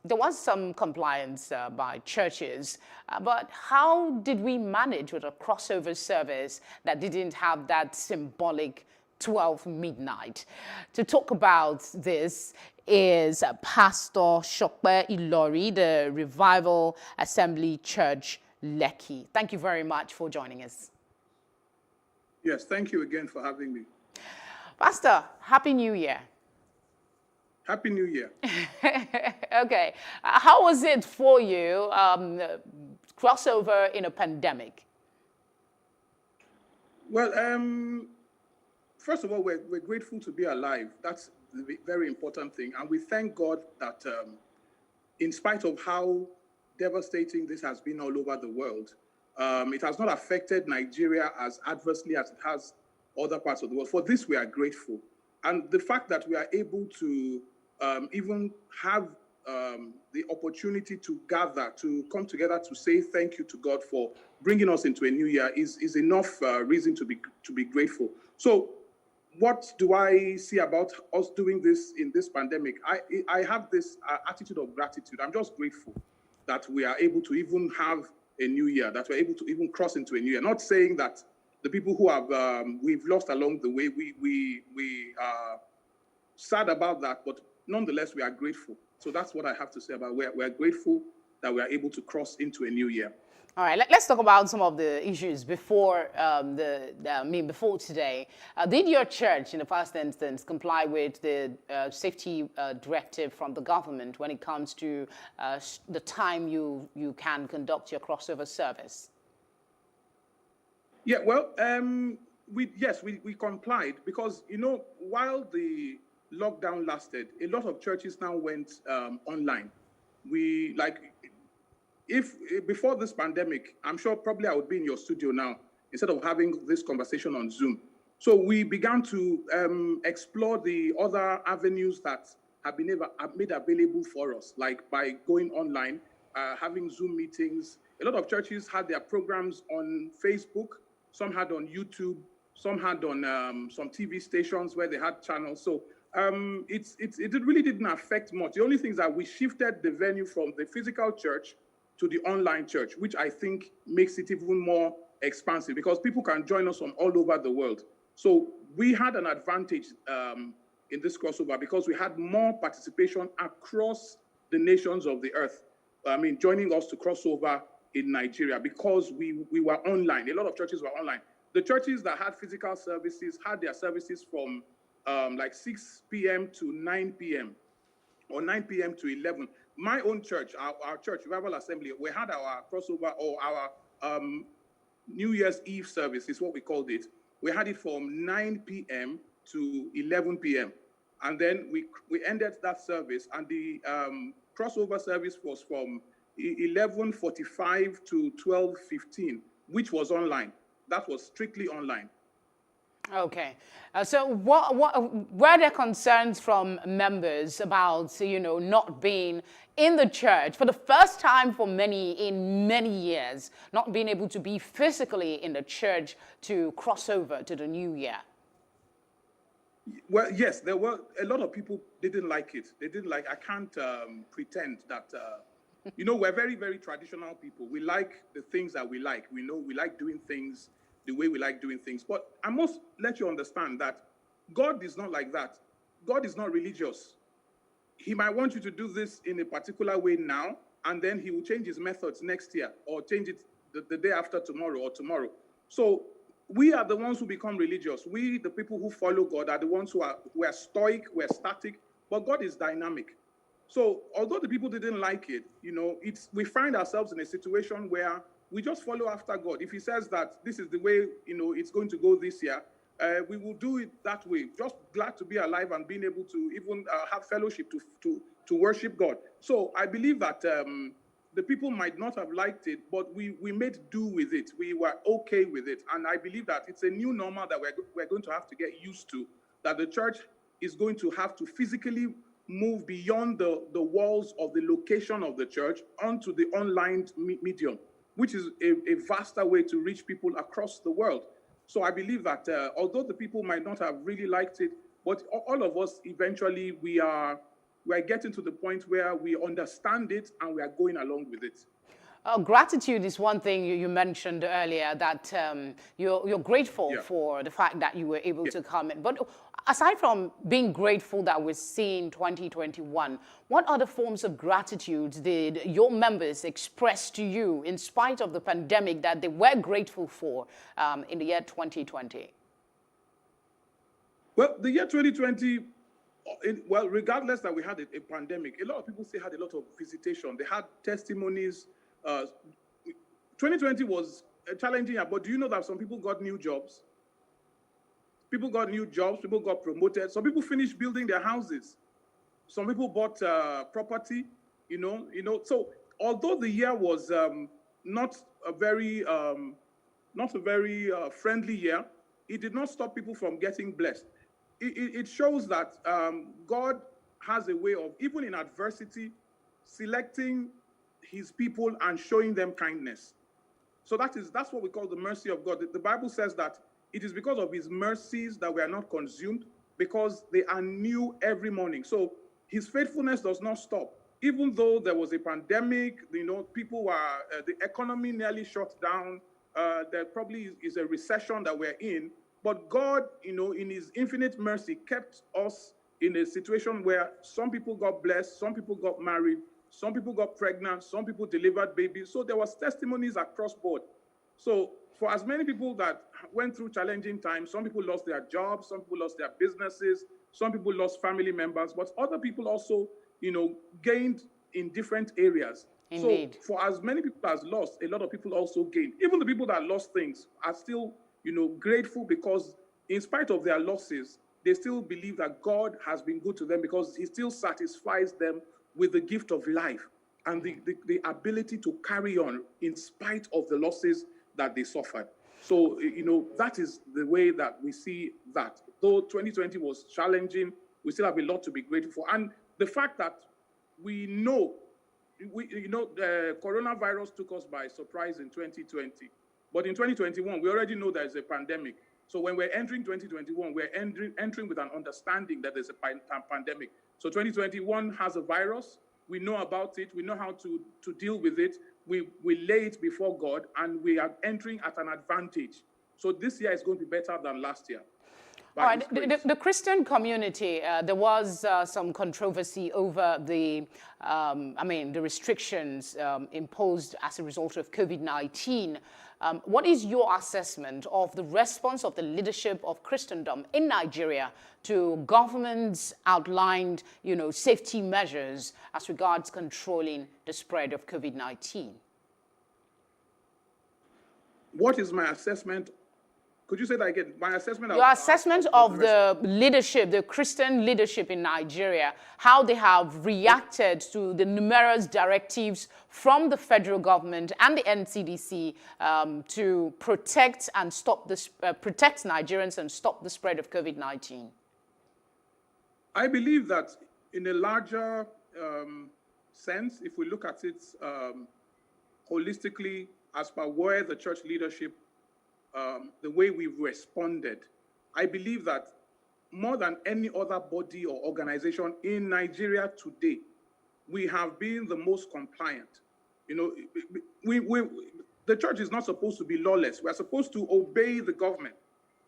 there was some compliance by churches. But how did we manage with a crossover service that didn't have that symbolic 12 midnight? To talk about this is Pastor Shokpe Ilori, the Revival Assembly Church, Lekki. Thank you very much for joining us. Yes, thank you again for having me. Pastor, Happy New Year. Happy New Year. Okay. How was it for you, crossover in a pandemic? Well, first of all, we're grateful to be alive. That's the very important thing. And we thank God that in spite of how devastating this has been all over the world, it has not affected Nigeria as adversely as it has other parts of the world. For this, we are grateful. And the fact that we are able to even have the opportunity to gather, to come together to say thank you to God for bringing us into a new year is enough reason to be grateful. So what do I see about us doing this in this pandemic? I have this attitude of gratitude. I'm just grateful that we are able to even have a new year, that we're able to even cross into a new year. Not saying that the people who have we've lost along the way, we are sad about that, but nonetheless, we are grateful. So that's what I have to say about we're grateful that we are able to cross into a new year. All right, let's talk about some of the issues before before today. Did your church, in the first instance, comply with the safety directive from the government when it comes to the time you can conduct your crossover service? Yeah, well, we complied because, while the lockdown lasted, a lot of churches now went online. If before this pandemic, I'm sure probably I would be in your studio now instead of having this conversation on Zoom. So we began to explore the other avenues that have been made available for us, like by going online, having Zoom meetings. A lot of churches had their programs on Facebook. Some had on YouTube. Some had on some TV stations where they had channels. So it really didn't affect much. The only thing is that we shifted the venue from the physical church to the online church, which I think makes it even more expansive because people can join us from all over the world. So we had an advantage in this crossover because we had more participation across the nations of the earth. I mean, joining us to crossover in Nigeria because we were online. A lot of churches were online. The churches that had physical services had their services from like 6 p.m. to 9 p.m. or 9 p.m. to 11. My own church, our church, Revival Assembly, we had our crossover or our New Year's Eve service is what we called it. We had it from 9 p.m. to 11 p.m. And then we ended that service, and the crossover service was from 11:45 to 12:15, which was online. That was strictly online. Okay. So what were there concerns from members about, not being in the church for the first time for many years, not being able to be physically in the church to cross over to the new year? Well, yes, there were a lot of people didn't like it. They didn't like, I can't pretend that, we're very, very traditional people. We like the things that we like. We know we like doing things the way we like doing things. But I must let you understand that God is not like that. God is not religious. He might want you to do this in a particular way now, and then he will change his methods next year or change it the day after tomorrow or tomorrow. So we are the ones who become religious. We, the people who follow God, are the ones who are stoic, we're static, but God is dynamic. So although the people didn't like it, we find ourselves in a situation where we just follow after God. If he says that this is the way, it's going to go this year, we will do it that way. Just glad to be alive and being able to even have fellowship to worship God. So I believe that the people might not have liked it, but we made do with it. We were okay with it. And I believe that it's a new normal that we're going to have to get used to, that the church is going to have to physically move beyond the walls of the location of the church onto the online medium, which is a vaster way to reach people across the world. So I believe that although the people might not have really liked it, but all of us eventually we're getting to the point where we understand it and we are going along with it. Gratitude is one thing you mentioned earlier, that you're grateful for the fact that you were able to come in. But aside from being grateful that we're seeing 2021, what other forms of gratitude did your members express to you in spite of the pandemic that they were grateful for in the year 2020? Well, the year 2020, regardless that we had a pandemic, a lot of people still had a lot of visitation. They had testimonies. 2020 was a challenging year, but do you know that some people got new jobs? People got new jobs, people got promoted. Some people finished building their houses. Some people bought property, So although the year was not a very friendly year, it did not stop people from getting blessed. It shows that God has a way of, even in adversity, selecting his people and showing them kindness. So that's what we call the mercy of God. The Bible says that it is because of his mercies that we are not consumed, because they are new every morning. So his faithfulness does not stop. Even though there was a pandemic, people were, the economy nearly shut down, there probably is a recession that we're in, but God, in his infinite mercy, kept us in a situation where some people got blessed, some people got married, some people got pregnant, some people delivered babies. So there was testimonies across board. So for as many people that went through challenging times, some people lost their jobs, some people lost their businesses, some people lost family members, but other people also, gained in different areas. Indeed. So for as many people as lost, a lot of people also gained. Even the people that lost things are still, grateful, because in spite of their losses, they still believe that God has been good to them, because he still satisfies them with the gift of life and the ability to carry on in spite of the losses that they suffered. So, that is the way that we see that. Though 2020 was challenging, we still have a lot to be grateful for. And the fact that we know, the coronavirus took us by surprise in 2020. But in 2021, we already know there's a pandemic. So when we're entering 2021, we're entering with an understanding that there's a pandemic. So 2021 has a virus. We know about it. We know how to deal with it. we lay it before God, and we are entering at an advantage. So this year is going to be better than last year. All right, the Christian community, there was some controversy over the restrictions imposed as a result of COVID-19. What is your assessment of the response of the leadership of Christendom in Nigeria to government's outlined, safety measures as regards controlling the spread of COVID-19? What is my assessment? Could you say that again? My assessment. Your assessment of the leadership, the Christian leadership in Nigeria, how they have reacted to the numerous directives from the federal government and the NCDC to protect and stop this, protect Nigerians and stop the spread of COVID-19. I believe that in a larger sense, if we look at it holistically, as per where the church leadership, the way we've responded, I believe that more than any other body or organization in Nigeria today, we have been the most compliant. The church is not supposed to be lawless. We're supposed to obey the government.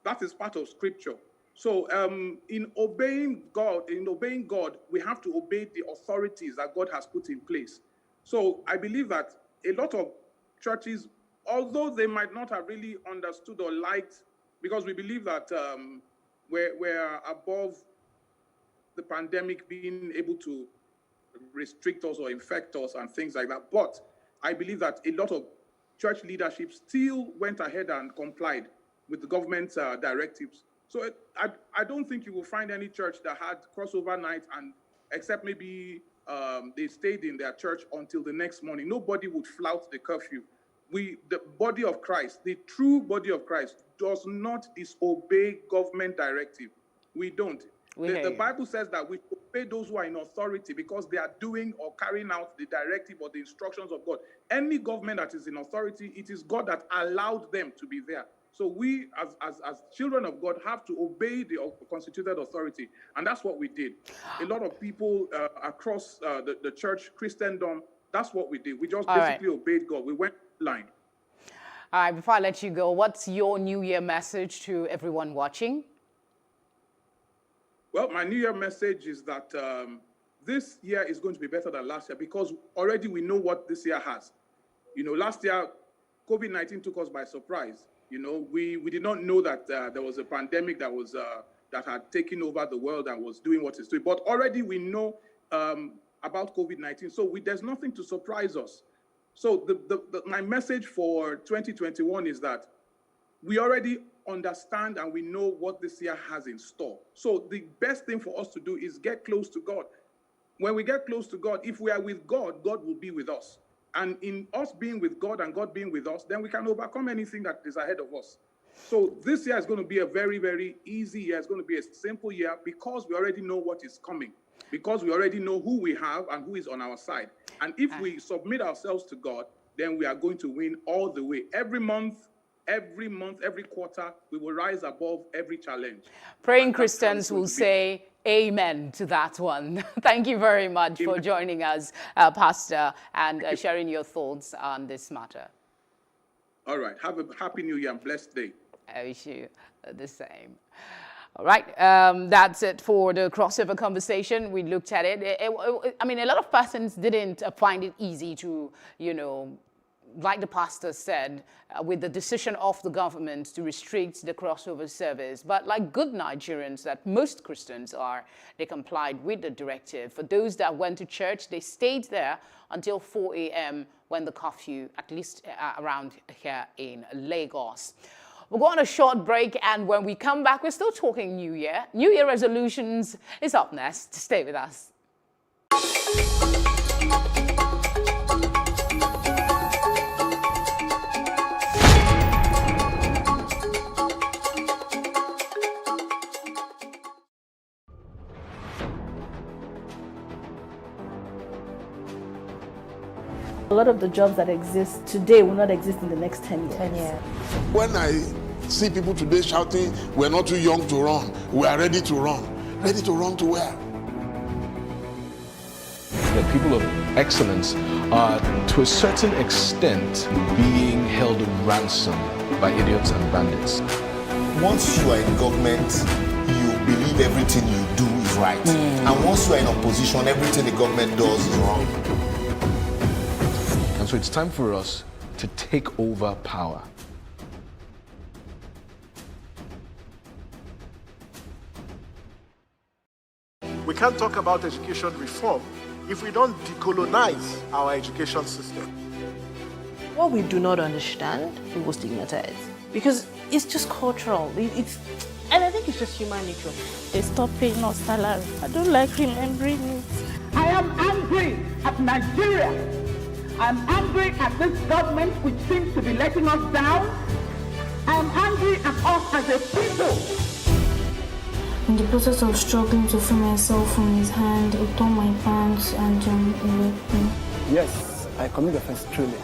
That is part of scripture. So in obeying God, we have to obey the authorities that God has put in place. So I believe that a lot of churches, although they might not have really understood or liked, because we believe that we're above the pandemic being able to restrict us or infect us and things like that. But I believe that a lot of church leadership still went ahead and complied with the government's directives. So I don't think you will find any church that had crossover night, and except maybe they stayed in their church until the next morning. Nobody would flout the curfew. The body of Christ, the true body of Christ, does not disobey government directive. We don't. The Bible says that we obey those who are in authority because they are doing or carrying out the directive or the instructions of God. Any government that is in authority, it is God that allowed them to be there. So we, as children of God, have to obey the constituted authority. And that's what we did. A lot of people across the church, Christendom, that's what we did. We just basically obeyed God. We went blind. All right, before I let you go, what's your New Year message to everyone watching? Well, my New Year message is that this year is going to be better than last year because already we know what this year has. Last year, COVID-19 took us by surprise. We did not know that there was a pandemic that was that had taken over the world and was doing what it's doing. But already we know about COVID-19, so there's nothing to surprise us. So my message for 2021 is that we already understand and we know what this year has in store. So the best thing for us to do is get close to God. When we get close to God, if we are with God, God will be with us. And in us being with God and God being with us, then we can overcome anything that is ahead of us. So this year is going to be a very, very easy year. It's going to be a simple year because we already know what is coming, because we already know who we have and who is on our side. And if we submit ourselves to God, then we are going to win all the way. Every month, every quarter, we will rise above every challenge. Praying Christians will say amen to that one. Thank you very much for joining us, Pastor, and sharing your thoughts on this matter. All right. Have a happy New Year and blessed day. I wish you the same. All right, that's it for the crossover conversation. We looked at it. I mean, a lot of persons didn't find it easy to, like the pastor said, with the decision of the government to restrict the crossover service. But like good Nigerians that most Christians are, they complied with the directive. For those that went to church, they stayed there until 4 a.m. when the curfew, at least around here in Lagos. We'll go on a short break, and when we come back, we're still talking New Year. New Year resolutions is up next. Stay with us. A lot of the jobs that exist today will not exist in the next 10 years. When I see people today shouting, we're not too young to run, we are ready to run. Ready to run to where? The people of excellence are, to a certain extent, being held ransom by idiots and bandits. Once you are in government, you believe everything you do is right. And once you are in opposition, everything the government does is wrong. And so it's time for us to take over power. We can't talk about education reform if we don't decolonize our education system. What we do not understand, we will stigmatize. Because it's just cultural. And I think it's just human nature. They stop paying us salary. I don't like remembering it. I am angry at Nigeria. I'm angry at this government which seems to be letting us down. I'm angry at us as a people. In the process of struggling to free myself from his hand, he tore my pants and he raped me. Yes, I commit offense truly.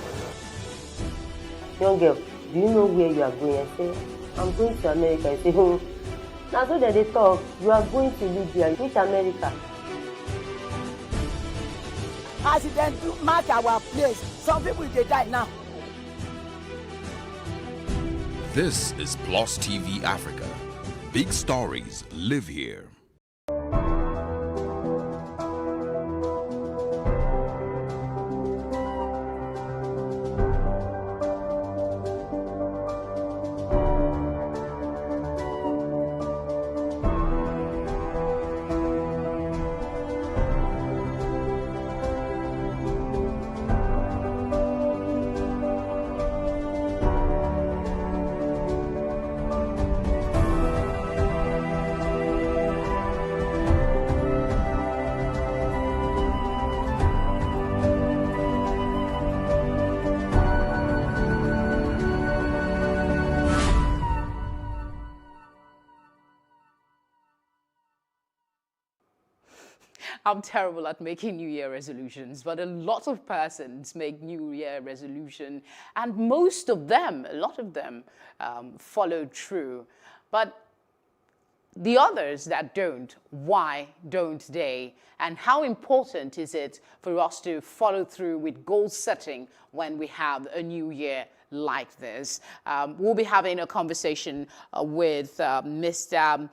Young girl, do you know where you are going? I say, I'm going to America. I say, oh. Now so that they talk, you are going to Libya. Which America? As it then mark our place, some people they die now. This is Plus TV Africa. Big stories live here. I'm terrible at making New Year resolutions, but a lot of persons make New Year resolution, and most of them, a lot of them, follow through. But the others that don't, why don't they? And how important is it for us to follow through with goal setting when we have a new year like this? We'll be having a conversation with Mr.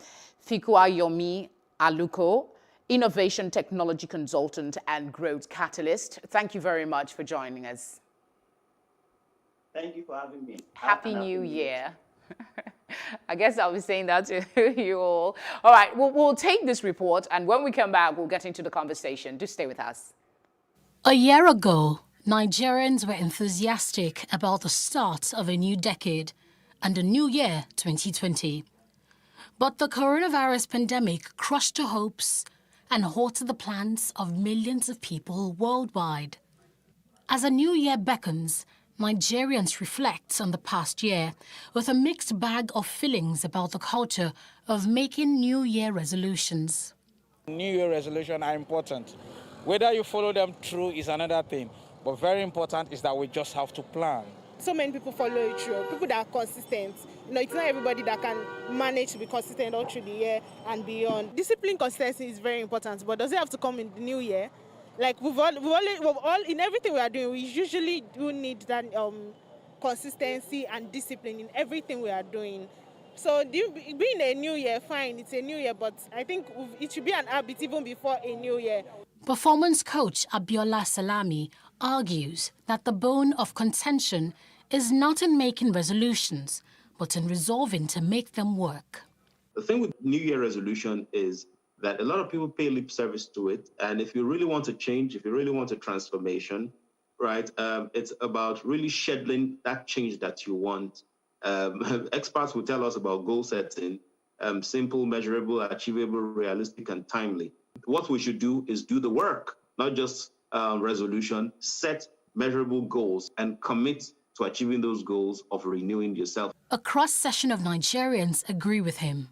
Fikuayomi Aluko, Innovation Technology Consultant and Growth Catalyst. Thank you very much for joining us. Thank you for having me. Happy New Year. I guess I'll be saying that to you all. All right, we'll take this report, and when we come back, we'll get into the conversation. Do stay with us. A year ago, Nigerians were enthusiastic about the start of a new decade and a new year, 2020. But the coronavirus pandemic crushed the hopes and halted the plans of millions of people worldwide. As a new year beckons, Nigerians reflect on the past year with a mixed bag of feelings about the culture of making New Year resolutions. New Year resolutions are important. Whether you follow them through is another thing, but very important is that we just have to plan. So many people follow it through, people that are consistent. It's not everybody that can manage to be consistent all through the year and beyond. Discipline consistency is very important, but does it have to come in the new year? Like we've all in everything we are doing, we usually do need that consistency and discipline in everything we are doing. So being a new year, fine, it's a new year, but I think it should be an habit even before a new year. Performance coach Abiola Salami argues that the bone of contention is not in making resolutions, but in resolving to make them work. The thing with New Year resolution is that a lot of people pay lip service to it. And if you really want to change, if you really want a transformation, right, it's about really scheduling that change that you want. Experts will tell us about goal setting, simple, measurable, achievable, realistic, and timely. What we should do is do the work, not just resolution, set measurable goals and commit to achieving those goals of renewing yourself. A cross-section of Nigerians agree with him.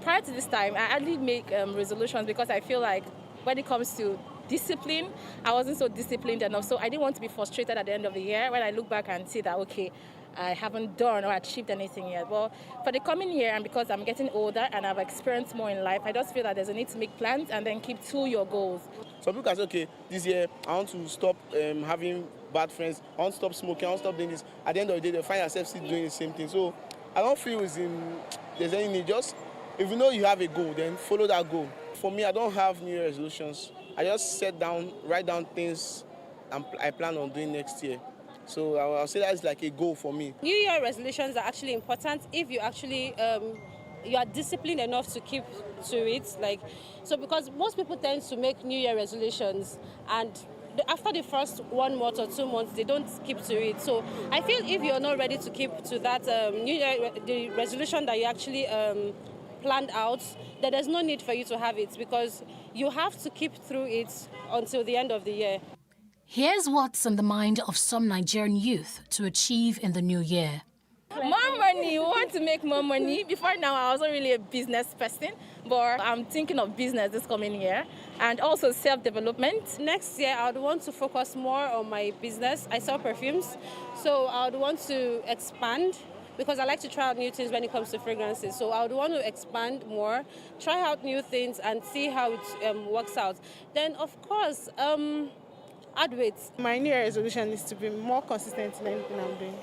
Prior to this time, I hardly make resolutions because I feel like when it comes to discipline, I wasn't so disciplined enough. So I didn't want to be frustrated at the end of the year when I look back and see that, okay, I haven't done or achieved anything yet. But for the coming year, and because I'm getting older and I've experienced more in life, I just feel that there's a need to make plans and then keep to your goals. Some people can say, okay, this year I want to stop having bad friends, I want to stop smoking, I want to stop doing this. At the end of the day, they find themselves still doing the same thing. So I don't feel there's any need. Just if you know you have a goal, then follow that goal. For me, I don't have New Year resolutions. I just write down things I plan on doing next year. So I'll say that's like a goal for me. New Year resolutions are actually important if you actually you are disciplined enough to keep to it. Because most people tend to make New Year resolutions and after the first 1 month or 2 months, they don't keep to it. So I feel if you're not ready to keep to that New Year the resolution that you actually planned out, then there's no need for you to have it because you have to keep through it until the end of the year. Here's what's on the mind of some Nigerian youth to achieve in the new year. More money. We want to make more money. Before now, I wasn't really a business person, but I'm thinking of business this coming year and also self-development. Next year, I would want to focus more on my business. I sell perfumes, so I would want to expand because I like to try out new things when it comes to fragrances. So I would want to expand more, try out new things and see how it works out. Then, of course, add weight. My New Year resolution is to be more consistent in anything I'm doing.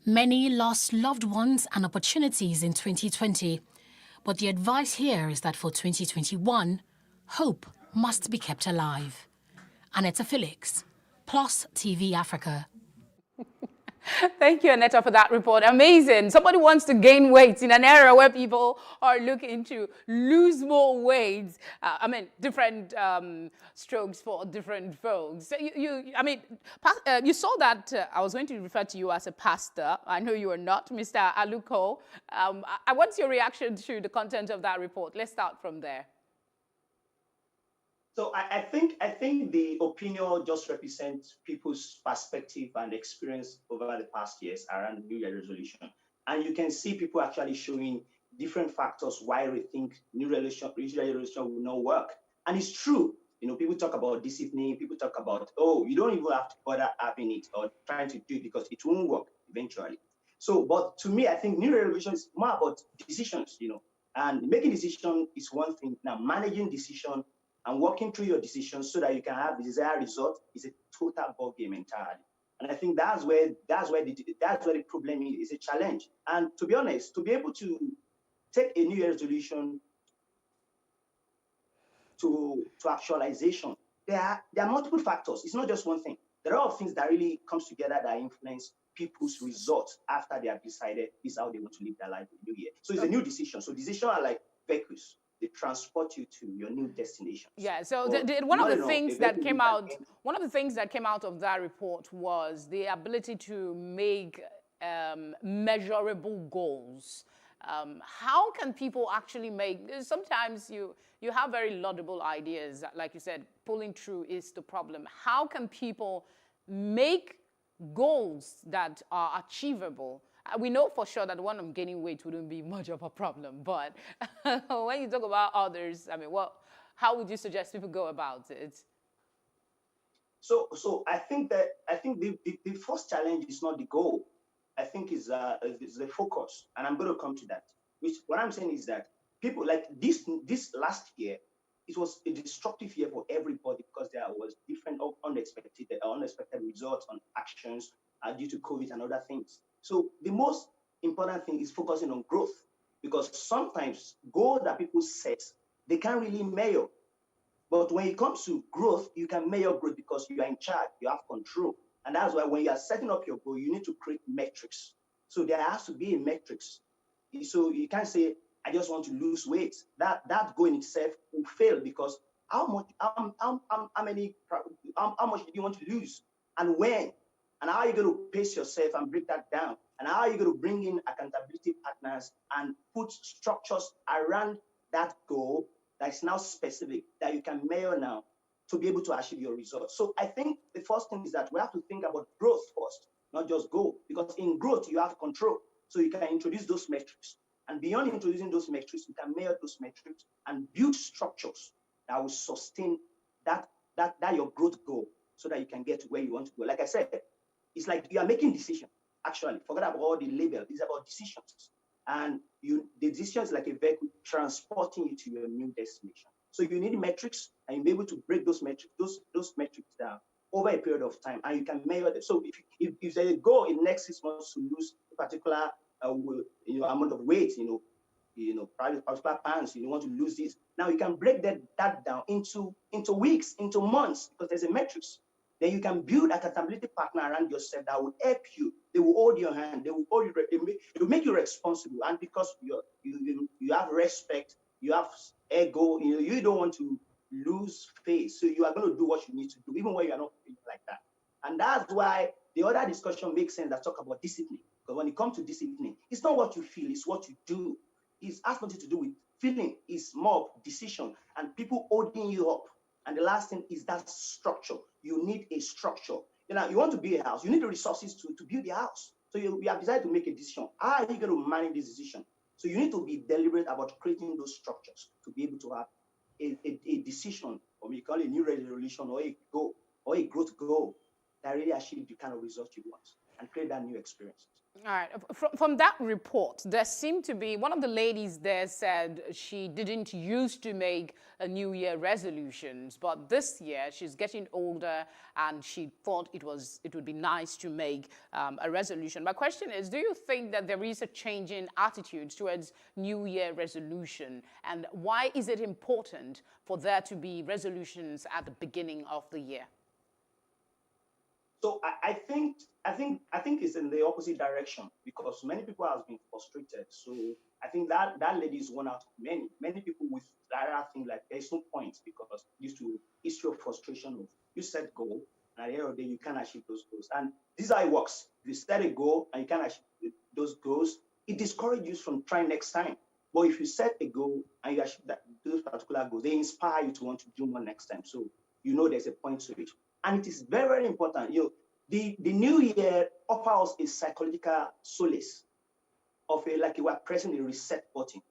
Many lost loved ones and opportunities in 2020. But the advice here is that for 2021, hope must be kept alive. Aneta Felix, Plus TV Africa. Thank you, Aneta, for that report. Amazing. Somebody wants to gain weight in an era where people are looking to lose more weight. Different strokes for different folks. So you saw that I was going to refer to you as a pastor. I know you are not, Mr. Aluko. What's your reaction to the content of that report? Let's start from there. So I think the opinion just represents people's perspective and experience over the past years around New Year resolution. And you can see people actually showing different factors why they think New Year resolution will not work. And it's true. People talk about discipline, people talk about, you don't even have to bother having it or trying to do it because it won't work eventually. So, but to me, I think New Year resolution is more about decisions, and making decision is one thing. Now, managing decision and working through your decisions so that you can have the desired result is a total ballgame entirely. And I think that's where the problem is. It's a challenge. And to be honest, to be able to take a New Year resolution to actualization, there are multiple factors. It's not just one thing. There are a lot of things that really comes together that influence people's results after they have decided this is how they want to live their life in the new year. So it's a new decision. So decisions are like vehicles. They transport you to your new destination. Yeah. So one of the things that came out of that report was the ability to make measurable goals. How can people actually make? Sometimes you have very laudable ideas, like you said, pulling through is the problem. How can people make goals that are achievable? We know for sure that one of gaining weight wouldn't be much of a problem, but when you talk about others, how would you suggest people go about it? So I think the first challenge is not the goal. I think is the focus, and I'm going to come to that. What I'm saying is that people like this last year, it was a destructive year for everybody because there was different unexpected results on actions due to COVID and other things. So the most important thing is focusing on growth, because sometimes goals that people set, they can't really measure. But when it comes to growth, you can measure growth because you are in charge, you have control. And that's why when you are setting up your goal, you need to create metrics. So there has to be a metrics. So you can't say, I just want to lose weight. That goal in itself will fail because how much do you want to lose and when? And how are you going to pace yourself and break that down? And how are you going to bring in accountability partners and put structures around that goal that is now specific, that you can measure now to be able to achieve your results? So I think the first thing is that we have to think about growth first, not just goal, because in growth, you have control. So you can introduce those metrics. And beyond introducing those metrics, you can measure those metrics and build structures that will sustain that your growth goal so that you can get to where you want to go. Like I said, it's like you are making decisions. actually. Forget about all the label. It's about decisions. And the decision is like a vehicle transporting you to your new destination. So you need metrics, and you'll be able to break those metrics down over a period of time, and you can measure them. So if there's a goal in the next 6 months to lose a particular amount of weight, particular pounds, you want to lose this. Now you can break that down into weeks, into months, because there's a metrics. Then you can build accountability partner around yourself that will help you. They will hold your hand. They will hold you. They will make you responsible. And because you have respect, you have ego. You don't want to lose face. So you are going to do what you need to do, even when you are not feeling like that. And that's why the other discussion makes sense that talk about discipline. Because when it comes to discipline, it's not what you feel, it's what you do. It has nothing to do with feeling. It's more of decision and people holding you up. And the last thing is that structure. You need a structure. You want to build a house. You need the resources to build the house. So you have decided to make a decision. How are you going to manage this decision? So you need to be deliberate about creating those structures to be able to have a decision, or we call it a new resolution, or a goal, or a growth goal that really achieve the kind of results you want and create that new experience. All right. From that report, there seemed to be, one of the ladies there said she didn't used to make a New Year resolutions, but this year she's getting older and she thought it would be nice to make a resolution. My question is, do you think that there is a change in attitude towards New Year resolution, and why is it important for there to be resolutions at the beginning of the year? So I think it's in the opposite direction, because many people have been frustrated. So I think that lady is one out of many. Many people with that thing like there's no point, because due to issue of frustration of you set goal and at the end of the day you can't achieve those goals. And this is how it works. If you set a goal and you can't achieve those goals, it discourages you from trying next time. But if you set a goal and you achieve those particular goals, they inspire you to want to do more next time. So there's a point to it. And it is very, very important. The new year offers us a psychological solace of like you are pressing a reset button.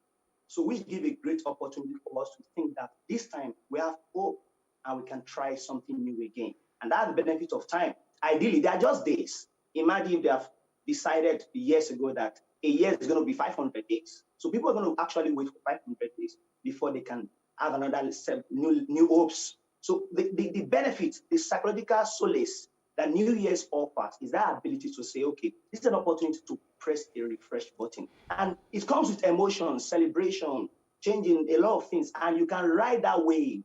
So which give a great opportunity for us to think that this time we have hope and we can try something new again. And that's the benefit of time. Ideally, they are just days. Imagine if they have decided years ago that a year is going to be 500 days. So people are going to actually wait for 500 days before they can have another new hopes. So the benefit, the psychological solace that New Year's offers is that ability to say, okay, this is an opportunity to press a refresh button. And it comes with emotion, celebration, changing a lot of things. And you can ride that wave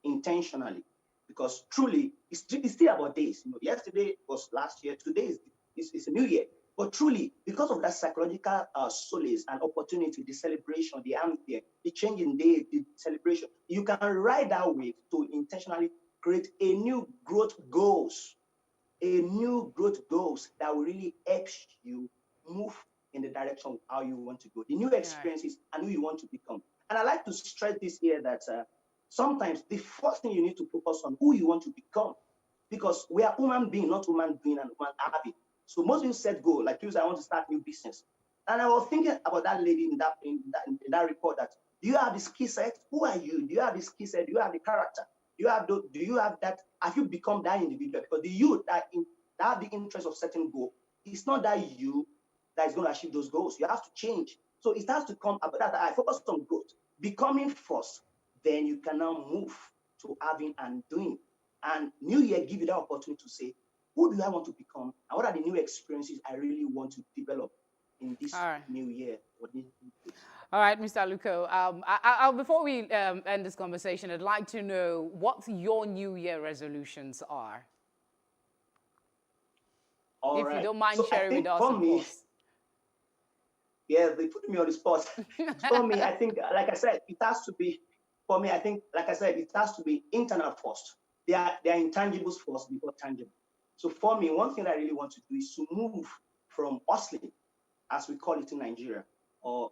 intentionally, because truly, it's still about days. Yesterday was last year, today is a new year. But truly, because of that psychological solace and opportunity, the celebration, the ambient, the changing day, the celebration, you can ride that wave to intentionally create a new growth goals that will really help you move in the direction of how you want to go, the new experiences and who you want to become. And I like to stress this here that sometimes the first thing you need to focus on who you want to become, because we are human beings, not human being and human habit. So most people set goal, like you said, I want to start new business. And I was thinking about that lady in that report that, do you have the skill set? Who are you? Do you have the skill set? Do you have the character? Do you have that? Have you become that individual? Because the you that have the interest of setting goal, it's not that you that is going to achieve those goals. You have to change. So it has to come about that. I focus on growth, becoming first. Then you can now move to having and doing. And New Year give you that opportunity to say, who do I want to become? And what are the new experiences I really want to develop in this new year? All right, Mr. Aluko, before we end this conversation, I'd like to know what your New Year resolutions are. If you don't mind sharing with us, of course. Yeah, they put me on the spot. For me, I think, like I said, it has to be, for me, I think, like I said, it has to be internal first. They are intangibles first before tangible. So for me, one thing I really want to do is to move from hustling, as we call it in Nigeria, or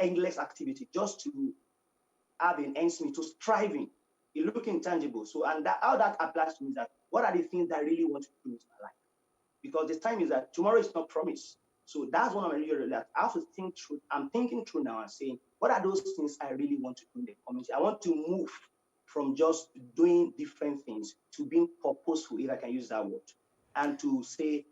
endless activity, just to have an end to striving. You look intangible. So, and how that applies to me is that what are the things that I really want to do in my life? Because the time is that tomorrow is not promised. So that's one of my really I have to think through. I'm thinking through now and saying, what are those things I really want to do in the community? I want to move from just doing different things to being purposeful, if I can use that word, and to say,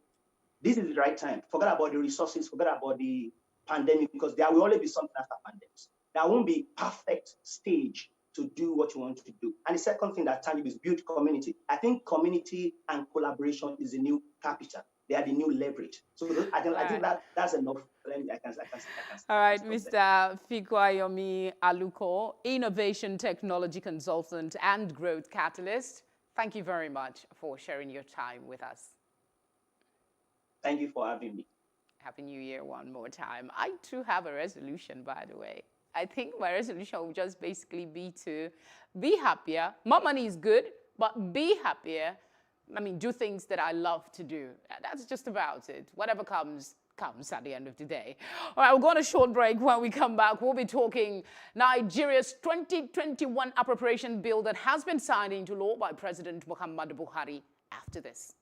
this is the right time. Forget about the resources, forget about the pandemic, because there will always be something after pandemics. There won't be perfect stage to do what you want to do. And the second thing that tangible is build community. I think community and collaboration is the new capital. They are the new leverage. So I think that's enough. I can All right, Mr. Fikwayomi Aluko, Innovation Technology Consultant and Growth Catalyst. Thank you very much for sharing your time with us. Thank you for having me. Happy New Year one more time. I too have a resolution, by the way. I think my resolution will just basically be to be happier. More money is good, but be happier. I mean, do things that I love to do. That's just about it. Whatever comes at the end of the day. All right, we'll go on a short break. When we come back, we'll be talking Nigeria's 2021 appropriation bill that has been signed into law by President Muhammadu Buhari after this.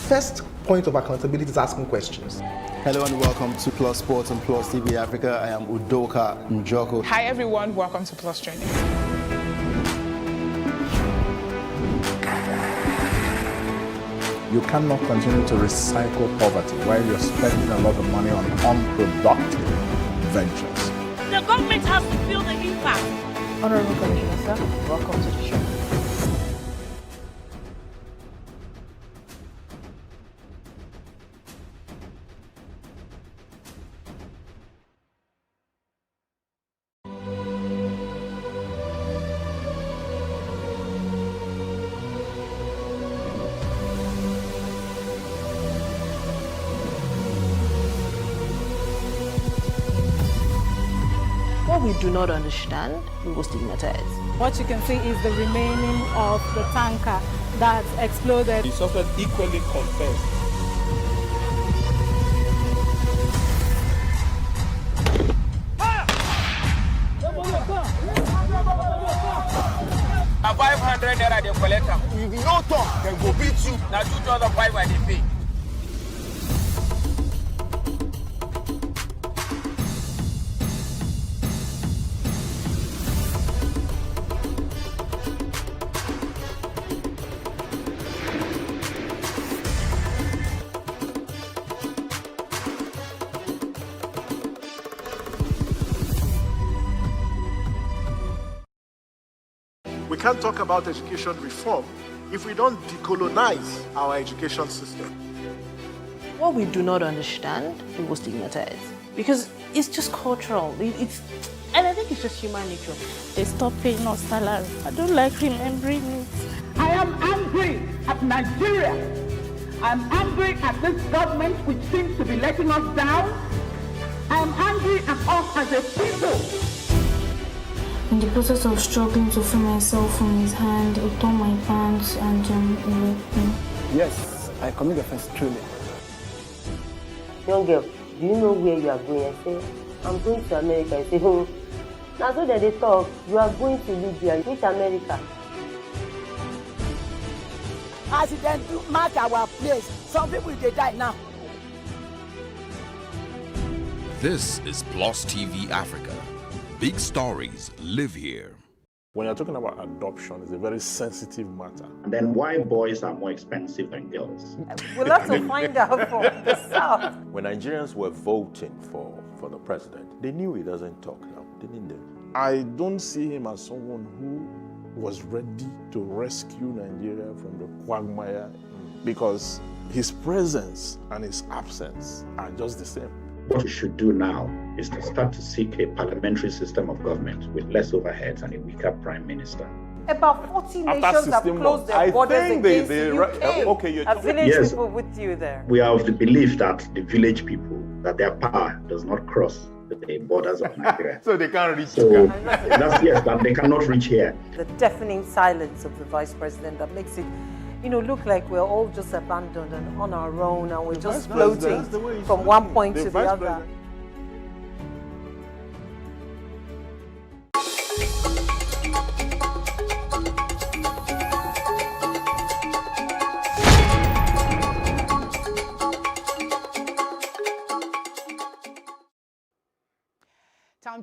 First point of accountability is asking questions. Hello and welcome to Plus Sports and Plus TV Africa. I am Udoka Njoko. Hi everyone, welcome to Plus Training. You cannot continue to recycle poverty while you're spending a lot of money on unproductive ventures. The government has to feel the impact. Honorable Commissioner, sir, welcome to the show. What we do not understand, we will stigmatize. What you can see is the remaining of the tanker that exploded. The suspect equally confessed. A 500 naira they collect them. If you no talk, then go beat you. Now 2,500 they pay. We can't talk about education reform if we don't decolonize our education system. What we do not understand, we will stigmatize. Because it's just cultural. And I think it's just human nature. They stopped paying us salary. I don't like remembering it. I am angry at Nigeria. I am angry at this government which seems to be letting us down. I am angry at us as a people. In the process of struggling to free myself from his hand, he tore my pants and he raped me. Yes, I commit offense truly. Young girl, do you know where you are going? I say, I'm going to America. I say, now so that they talk, you are going to Libya. Which America? As it then mark our place, some people they die now. This is Plus TV Africa. Big stories live here. When you're talking about adoption, it's a very sensitive matter. And then why boys are more expensive than girls? We'll have to find out from the South. When Nigerians were voting for the president, they knew he doesn't talk now, didn't they? I don't see him as someone who was ready to rescue Nigeria from the quagmire because his presence and his absence are just the same. What we should do now is to start to seek a parliamentary system of government with less overheads and a weaker prime minister. About 40 nations have closed their borders against the UK. Okay, are village people with you there? We are of the belief that the village people, that their power does not cross the borders of Nigeria. So they can't reach. So that they cannot reach here. The deafening silence of the vice president that makes it, look like we're all just abandoned and on our own, and we're just floating from one point to the other.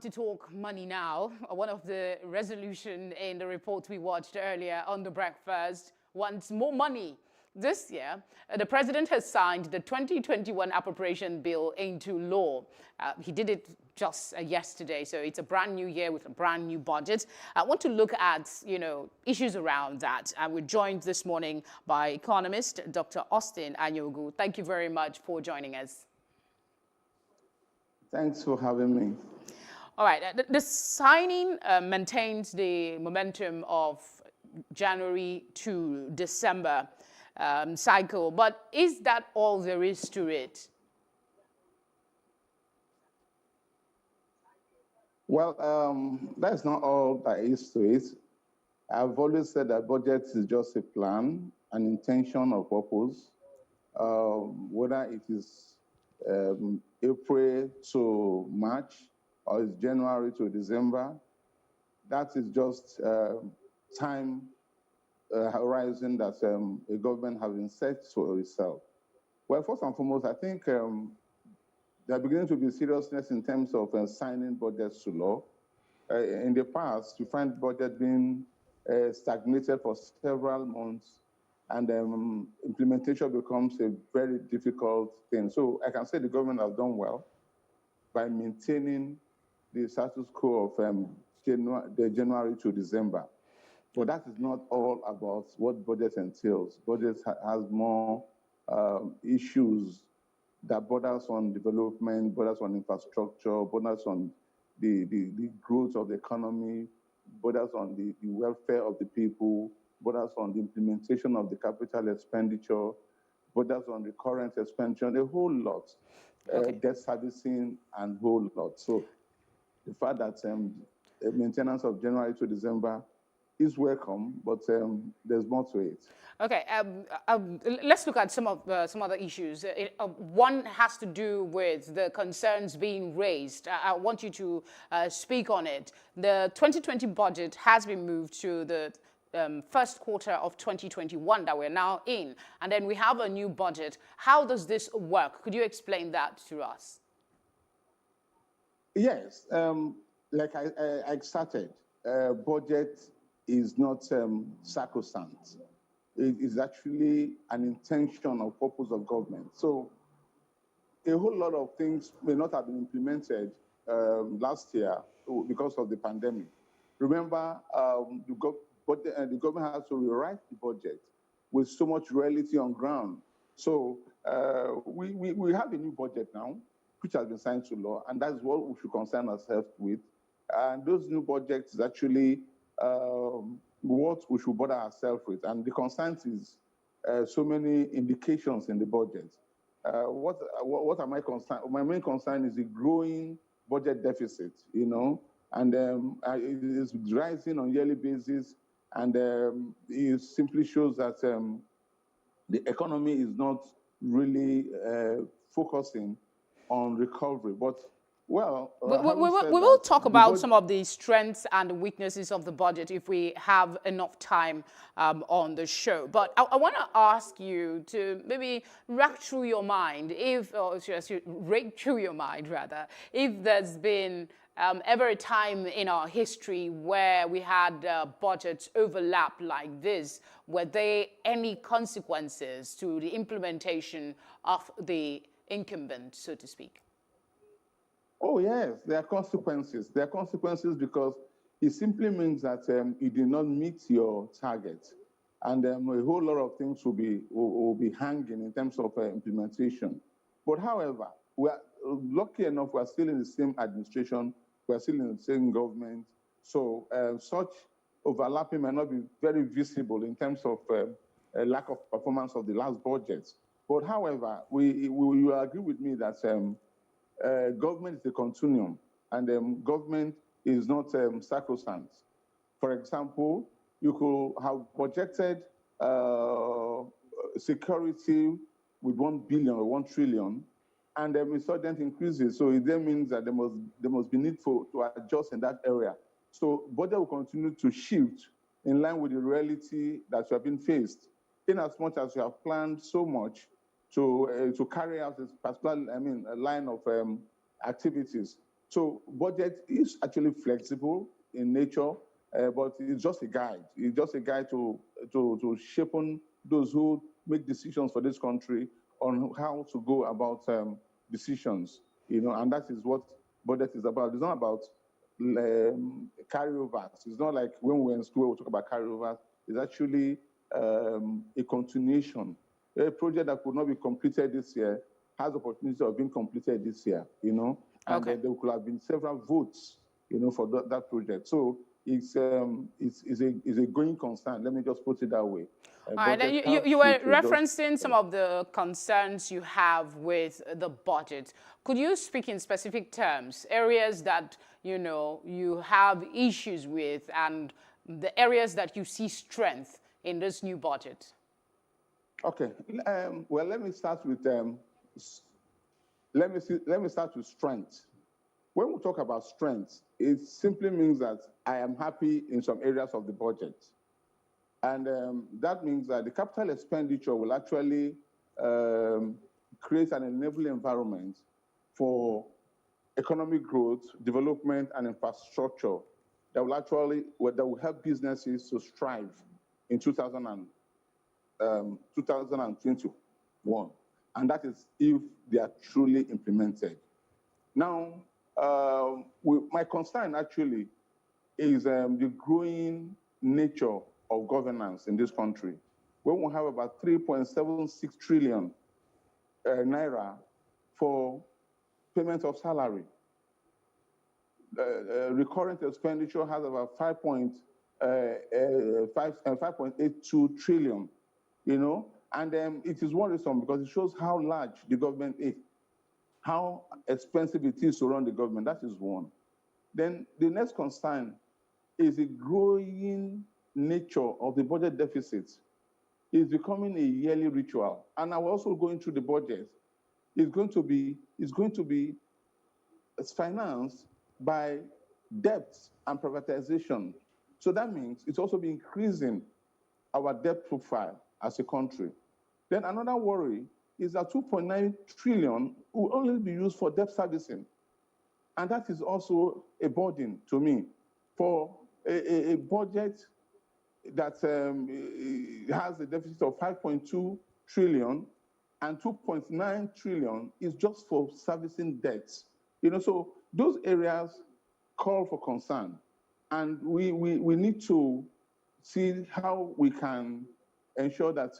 to talk money now. One of the resolution in the report we watched earlier on the breakfast wants more money. This year, the president has signed the 2021 appropriation bill into law. He did it just yesterday, so it's a brand new year with a brand new budget. I want to look at, issues around that. And we're joined this morning by economist Dr. Austin Anyogu. Thank you very much for joining us. Thanks for having me. All right, the signing maintains the momentum of January to December cycle, but is that all there is to it? Well, that's not all there is to it. I've always said that budget is just a plan, an intention or purpose, whether it is April to March or it's January to December. That is just time horizon that a government has been set for itself. Well, first and foremost, I think there beginning to be seriousness in terms of signing budgets to law. In the past, you find budget being stagnated for several months, and implementation becomes a very difficult thing. So I can say the government has done well by maintaining the status quo of the January to December. But that is not all about what budget entails. Budget has more issues that borders on development, borders on infrastructure, borders on the growth of the economy, borders on the welfare of the people, borders on the implementation of the capital expenditure, borders on the current expenditure, a whole lot, debt servicing and whole lot. So the fact that maintenance of January to December is welcome, but there's more to it. Okay, let's look at some other issues. One has to do with the concerns being raised. I want you to speak on it. The 2020 budget has been moved to the first quarter of 2021 that we're now in, and then we have a new budget. How does this work? Could you explain that to us? Yes, like I started, budget is not sacrosanct. It is actually an intention or purpose of government. So a whole lot of things may not have been implemented last year because of the pandemic. Remember, the government has to rewrite the budget with so much reality on ground. So we have a new budget now, which has been signed to law, and that's what we should concern ourselves with. And those new budgets is actually what we should bother ourselves with. And the concern is so many indications in the budget. What are my concern? My main concern is the growing budget deficit, and it is rising on a yearly basis, and it simply shows that the economy is not really focusing on recovery. But well, we will talk about some of the strengths and the weaknesses of the budget if we have enough time on the show. But I want to ask you to maybe rack through your mind, if there's been ever a time in our history where we had budgets overlap like this. Were there any consequences to the implementation of the incumbent, so to speak? Oh, yes, there are consequences. There are consequences because it simply means that you did not meet your target. And a whole lot of things will be hanging in terms of implementation. But however, we are lucky enough, we are still in the same administration, we are still in the same government. So such overlapping may not be very visible in terms of a lack of performance of the last budget. But however, you agree with me that government is a continuum, and government is not sacrosanct. For example, you could have projected security with 1 billion or 1 trillion, and then insurgent increases. So it then means that there must be need to adjust in that area. So budget will continue to shift in line with the reality that you have been faced. In as much as you have planned so much to carry out this particular, line of activities So budget is actually flexible in nature, but it's just a guide. It's just a guide to shape on those who make decisions for this country on how to go about decisions, and that is what budget is about. It's not about carryovers. It's not like when we were in school, we talk about carryovers. It's actually a continuation. A project that could not be completed this year has the opportunity of being completed this year, and Okay. there could have been several votes, for that project. So it's a going concern. Let me just put it that way. All right, then you were referencing some of the concerns you have with the budget. Could you speak in specific terms, areas that, you have issues with and the areas that you see strength in this new budget? Okay. Well, let me start with strength. When we talk about strength, it simply means that I am happy in some areas of the budget. And that means that the capital expenditure will actually create an enabling environment for economic growth, development, and infrastructure that will help businesses to strive in 2021. And that is if they are truly implemented. Now, my concern actually is the growing nature of governance in this country. When we have about 3.76 trillion naira for payment of salary. Recurrent expenditure has about 5.82 trillion, and it is worrisome because it shows how large the government is, how expensive it is to run the government. That is one. Then the next concern is the growing nature of the budget deficit. It's becoming a yearly ritual. And I'm also going through the budget. It's going to be financed by debt and privatization. So that means it's also be increasing our debt profile as a country. Then another worry is that 2.9 trillion will only be used for debt servicing. And that is also a burden to me. For a budget that has a deficit of 5.2 trillion and 2.9 trillion is just for servicing debts. So those areas call for concern. And we need to see how we can ensure that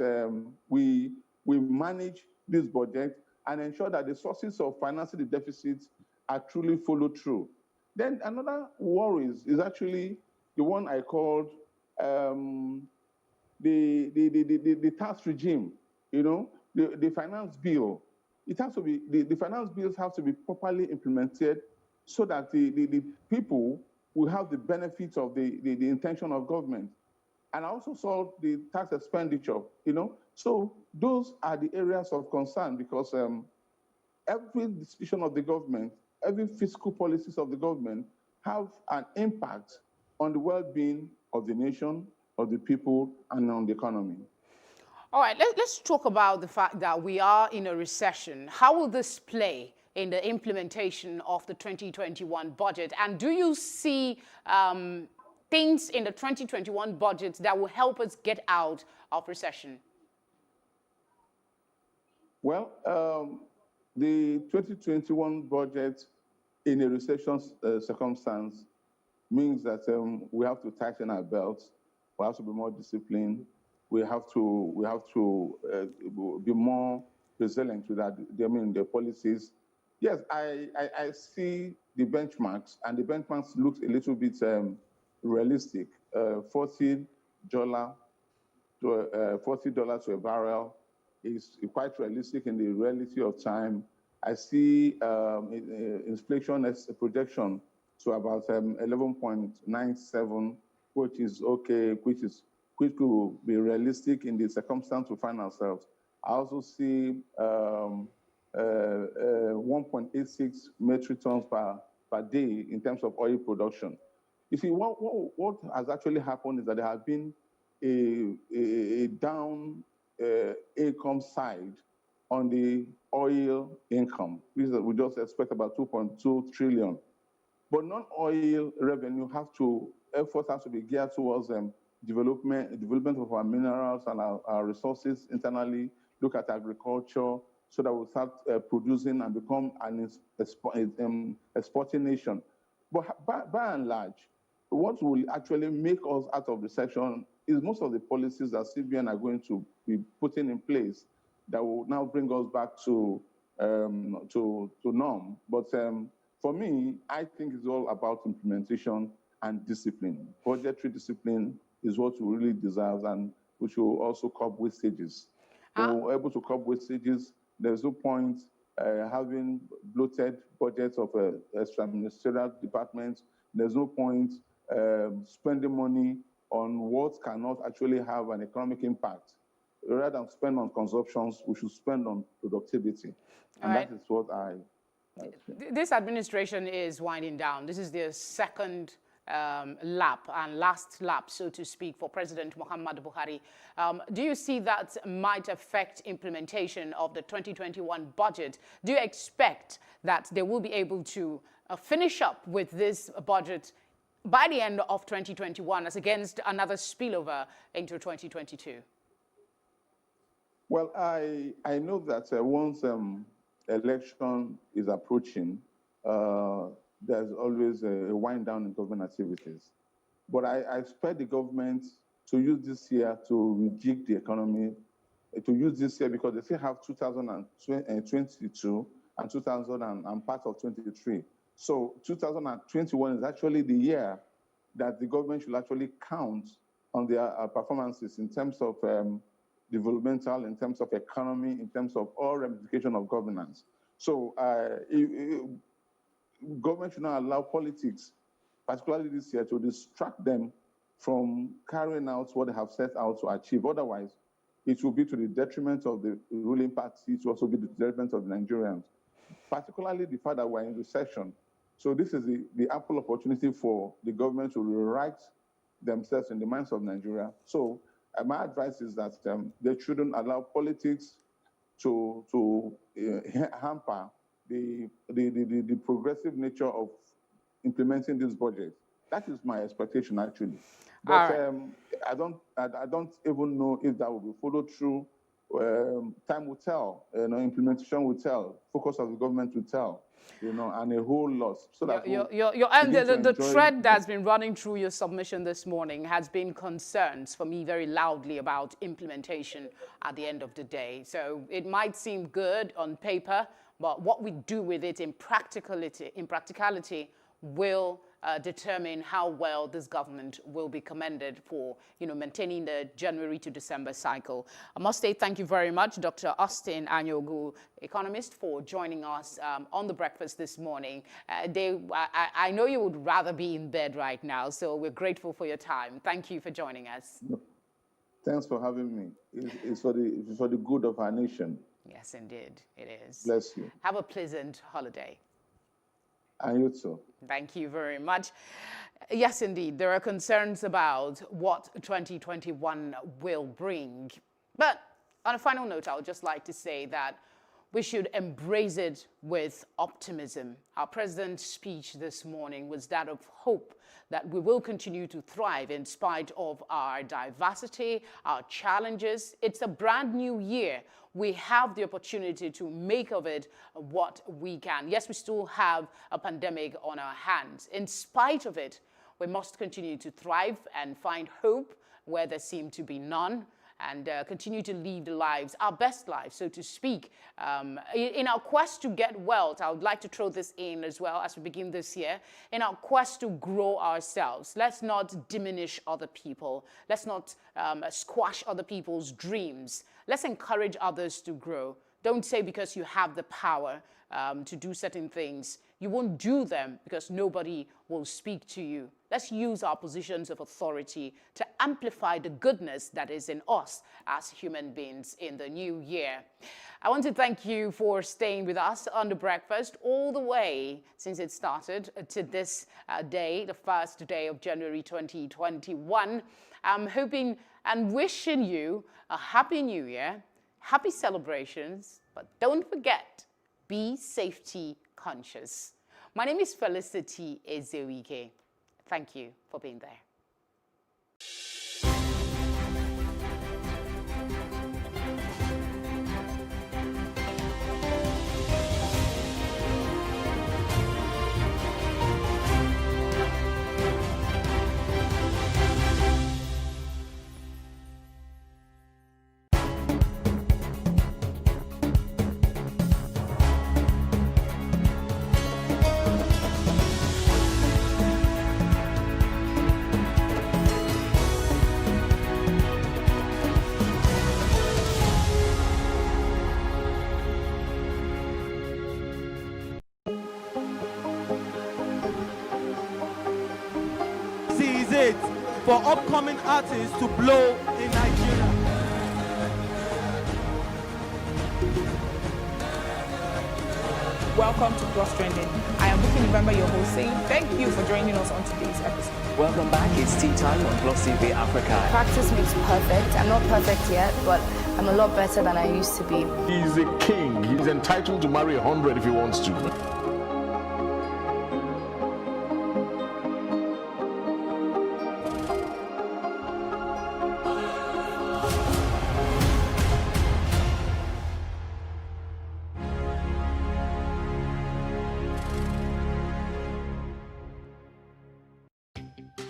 we manage this budget and ensure that the sources of financing the deficits are truly followed through. Then another worry is actually the one I called the tax regime. The finance bill. It has to be the finance bills have to be properly implemented so that the people will have the benefits of the intention of government. And I also saw the tax expenditure, So those are the areas of concern because every decision of the government, every fiscal policies of the government have an impact on the well-being of the nation, of the people, and on the economy. All right, let's talk about the fact that we are in a recession. How will this play in the implementation of the 2021 budget? And do you see things in the 2021 budget that will help us get out of recession? Well, the 2021 budget in a recession circumstance means that we have to tighten our belts. We have to be more disciplined. We have to be more resilient with that. The policies. Yes, I see the benchmarks, and the benchmarks looks a little bit realistic. $40 to a barrel is quite realistic in the reality of time. I see inflation as a projection to about 11.97, which is okay, which could be realistic in the circumstance we find ourselves. I also see 1.86 metric tons per day in terms of oil production. You see, what has actually happened is that there has been a down income side on the oil income. We just expect about 2.2 trillion But non-oil revenue efforts have to be geared towards development of our minerals and our resources internally, look at agriculture, so that we'll start producing and become an exporting nation. But by and large, what will actually make us out of recession is most of the policies that CBN are going to be putting in place that will now bring us back to norm. But for me, I think it's all about implementation and discipline. Budgetary discipline is what we really deserve, and we should also curb wastages. When we're able to curb wastages, there's no point having bloated budgets of extra ministerial departments. There's no point spending money on what cannot actually have an economic impact. Rather than spend on consumptions, we should spend on productivity. And that is what This administration is winding down. This is their second lap and last lap, so to speak, for President Muhammadu Buhari. Do you see that might affect implementation of the 2021 budget? Do you expect that they will be able to finish up with this budget by the end of 2021 as against another spillover into 2022? Well, I know that once election is approaching, there's always a wind down in government activities. But I expect the government to use this year to rejig the economy, to use this year because they still have 2022 and 2000 and part of 23. So 2021 is actually the year that the government should actually count on their performances in terms of developmental, in terms of economy, in terms of all ramification of governance. So government should not allow politics, particularly this year, to distract them from carrying out what they have set out to achieve. Otherwise, it will be to the detriment of the ruling party, it will also be to the detriment of the Nigerians, particularly the fact that we're in recession. So this is the ample opportunity for the government to rewrite themselves in the minds of Nigeria. So my advice is that they shouldn't allow politics to hamper the progressive nature of implementing this budget. That is my expectation, actually. But I don't even know if that will be followed through. Time will tell. Implementation will tell. Focus of the government will tell. And a whole lot. So that the thread that's been running through your submission this morning has been concerns for me very loudly about implementation at the end of the day. So it might seem good on paper, but what we do with it in practicality will determine how well this government will be commended for, maintaining the January to December cycle. I must say thank you very much, Dr. Austin Anyogu, economist, for joining us on The Breakfast this morning. I know you would rather be in bed right now, so we're grateful for your time. Thank you for joining us. Thanks for having me. It's for the good of our nation. Yes, indeed, it is. Bless you. Have a pleasant holiday. And you too. Thank you very much. Yes, indeed, there are concerns about what 2021 will bring. But on a final note, I would just like to say that we should embrace it with optimism. Our president's speech this morning was that of hope that we will continue to thrive in spite of our diversity, our challenges. It's a brand new year. We have the opportunity to make of it what we can. Yes, we still have a pandemic on our hands. In spite of it, we must continue to thrive and find hope where there seem to be none, and continue to live the lives, our best lives, so to speak. In our quest to get wealth, I would like to throw this in as well as we begin this year. In our quest to grow ourselves, let's not diminish other people. Let's not squash other people's dreams. Let's encourage others to grow. Don't say because you have the power to do certain things, you won't do them because nobody will speak to you. Let's use our positions of authority to amplify the goodness that is in us as human beings in the new year. I want to thank you for staying with us on The Breakfast all the way since it started to this day, the first day of January 2021. I'm hoping and wishing you a happy new year, happy celebrations, but don't forget, be safety conscious. My name is Felicity Ezewike. Thank you for being there. It for upcoming artists to blow in Nigeria. Welcome to Plus Trending. I am Booking November, your host, saying thank you for joining us on today's episode. Welcome back. It's tea time on Plus TV Africa. Practice makes perfect. I'm not perfect yet, but I'm a lot better than I used to be. He's a king. He's entitled to marry 100 if he wants to.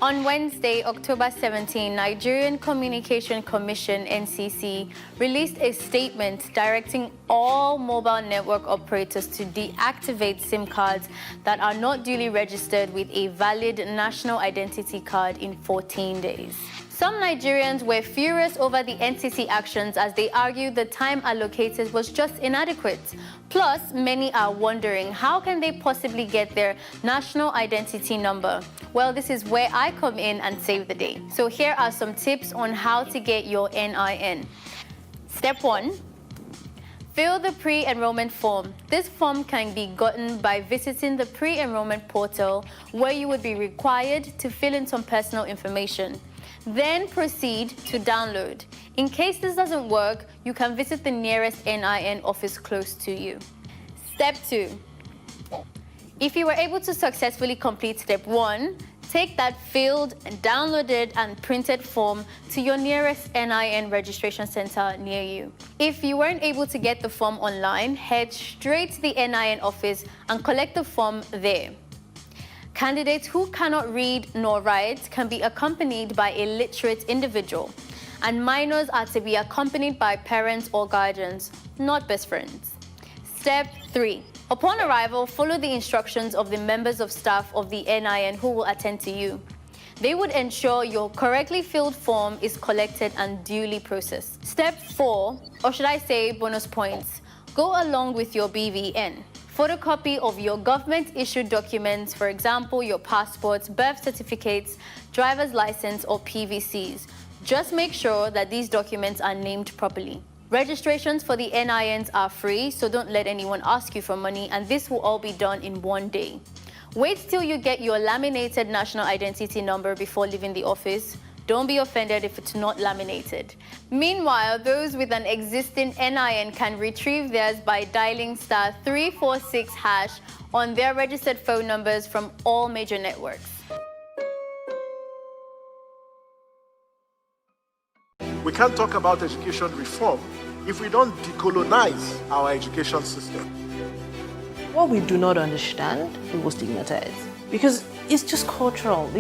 On Wednesday, October 17, Nigerian Communication Commission, NCC, released a statement directing all mobile network operators to deactivate SIM cards that are not duly registered with a valid national identity card in 14 days. Some Nigerians were furious over the NCC actions as they argued the time allocated was just inadequate. Plus, many are wondering how can they possibly get their national identity number? Well, this is where I come in and save the day. So here are some tips on how to get your NIN. Step 1. Fill the pre-enrollment form. This form can be gotten by visiting the pre-enrollment portal, where you would be required to fill in some personal information. Then proceed to download. In case this doesn't work, you can visit the nearest NIN office close to you. Step 2. If you were able to successfully complete Step 1, take that filled, downloaded, and printed form to your nearest NIN registration center near you. If you weren't able to get the form online, head straight to the NIN office and collect the form there. Candidates who cannot read nor write can be accompanied by a literate individual, and minors are to be accompanied by parents or guardians, not best friends. Step 3. Upon arrival, follow the instructions of the members of staff of the NIN who will attend to you. They would ensure your correctly filled form is collected and duly processed. Step 4, or should I say bonus points, go along with your BVN. Photocopy of your government-issued documents, for example, your passports, birth certificates, driver's license, or PVCs. Just make sure that these documents are named properly. Registrations for the NINs are free, so don't let anyone ask you for money, and this will all be done in one day. Wait till you get your laminated national identity number before leaving the office. Don't be offended if it's not laminated. Meanwhile, those with an existing NIN can retrieve theirs by dialing *346# on their registered phone numbers from all major networks. We can't talk about education reform if we don't decolonize our education system. What we do not understand, we will stigmatize. Because it's just cultural.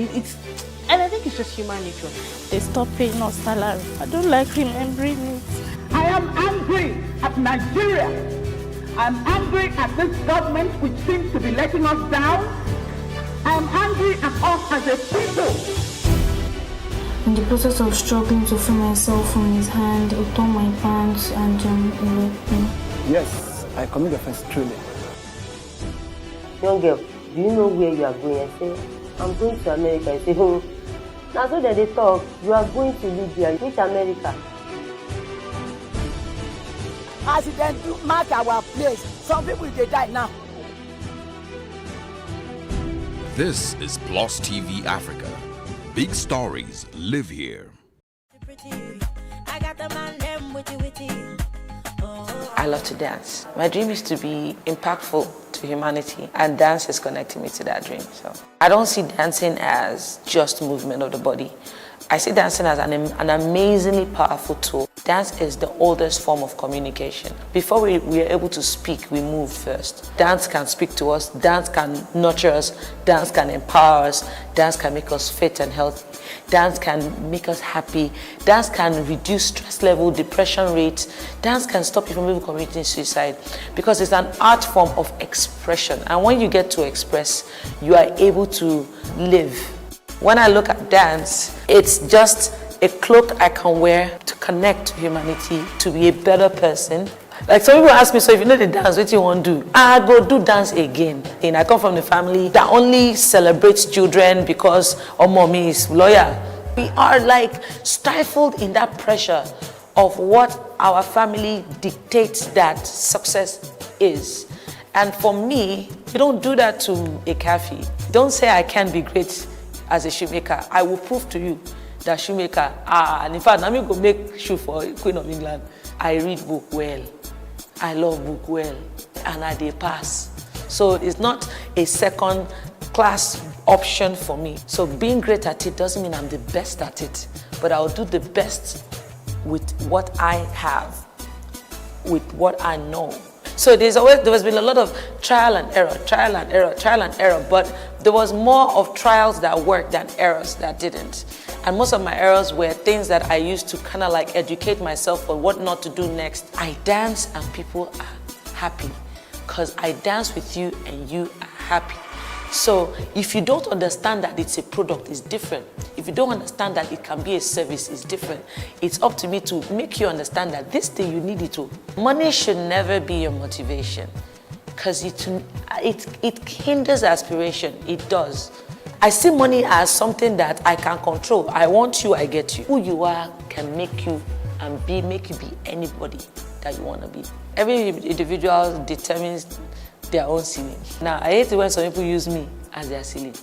And I think it's just human nature. They stop paying us salary. I don't like remembering it. I am angry at Nigeria. I'm angry at this government which seems to be letting us down. I am angry at us as a people. In the process of struggling to free myself from his hand, he tore my pants and he raped me. Yes, I commit offense truly. Young girl, do you know where you are going? I say, I'm going to America. I say, now so that they talk, you are going to Libya. Which America? As it then do mark our place, some people they die now. This is Plus TV Africa. Big stories live here. I love to dance. My dream is to be impactful to to humanity, and dance is connecting me to that dream. So I don't see dancing as just movement of the body. I see dancing as an amazingly powerful tool. Dance is the oldest form of communication. Before we are able to speak, we moved first. Dance can speak to us, dance can nurture us, dance can empower us, dance can make us fit and healthy, dance can make us happy, dance can reduce stress level, depression rates, dance can stop you from even committing suicide because it's an art form of expression. And when you get to express, you are able to live. When I look at dance, it's just a cloak I can wear to connect to humanity, to be a better person. Like some people ask me, so if you know the dance, what do you want to do? I go do dance again. And I come from the family that only celebrates children because mommy is lawyer. We are like stifled in that pressure of what our family dictates that success is. And for me, you don't do that to a Kafi. Don't say I can't be great as a shoemaker. I will prove to you that shoemaker, and in fact, I'm going to make shoe for Queen of England. I read book well. I love book well. And I dey pass. So it's not a second class option for me. So being great at it doesn't mean I'm the best at it, but I'll do the best with what I have, with what I know. So there has been a lot of trial and error, but there was more of trials that worked than errors that didn't. And most of my errors were things that I used to kind of like educate myself on what not to do next. I dance and people are happy because I dance with you and you are happy. So if you don't understand that it's a product, it's different. If you don't understand that it can be a service, it's different. It's up to me to make you understand that this thing you need it to. Money should never be your motivation because it hinders aspiration. It does. I see money as something that I can control. I want you, I get you. Who you are can make you make you be anybody that you want to be. Every individual determines their own ceiling. Now, I hate it when some people use me as their ceiling.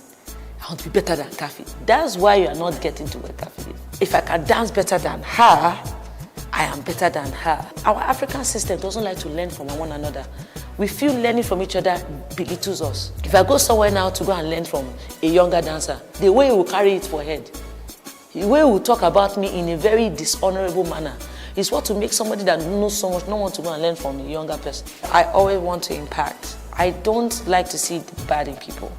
I want to be better than Kafi. That's why you are not getting to where Kafi is. If I can dance better than her, I am better than her. Our African system doesn't like to learn from one another. We feel learning from each other belittles us. If I go somewhere now to go and learn from a younger dancer, the way he will carry it for head, the way he will talk about me in a very dishonorable manner, is what to make somebody that knows so much not want to go and learn from a younger person. I always want to impact. I don't like to see the bad in people.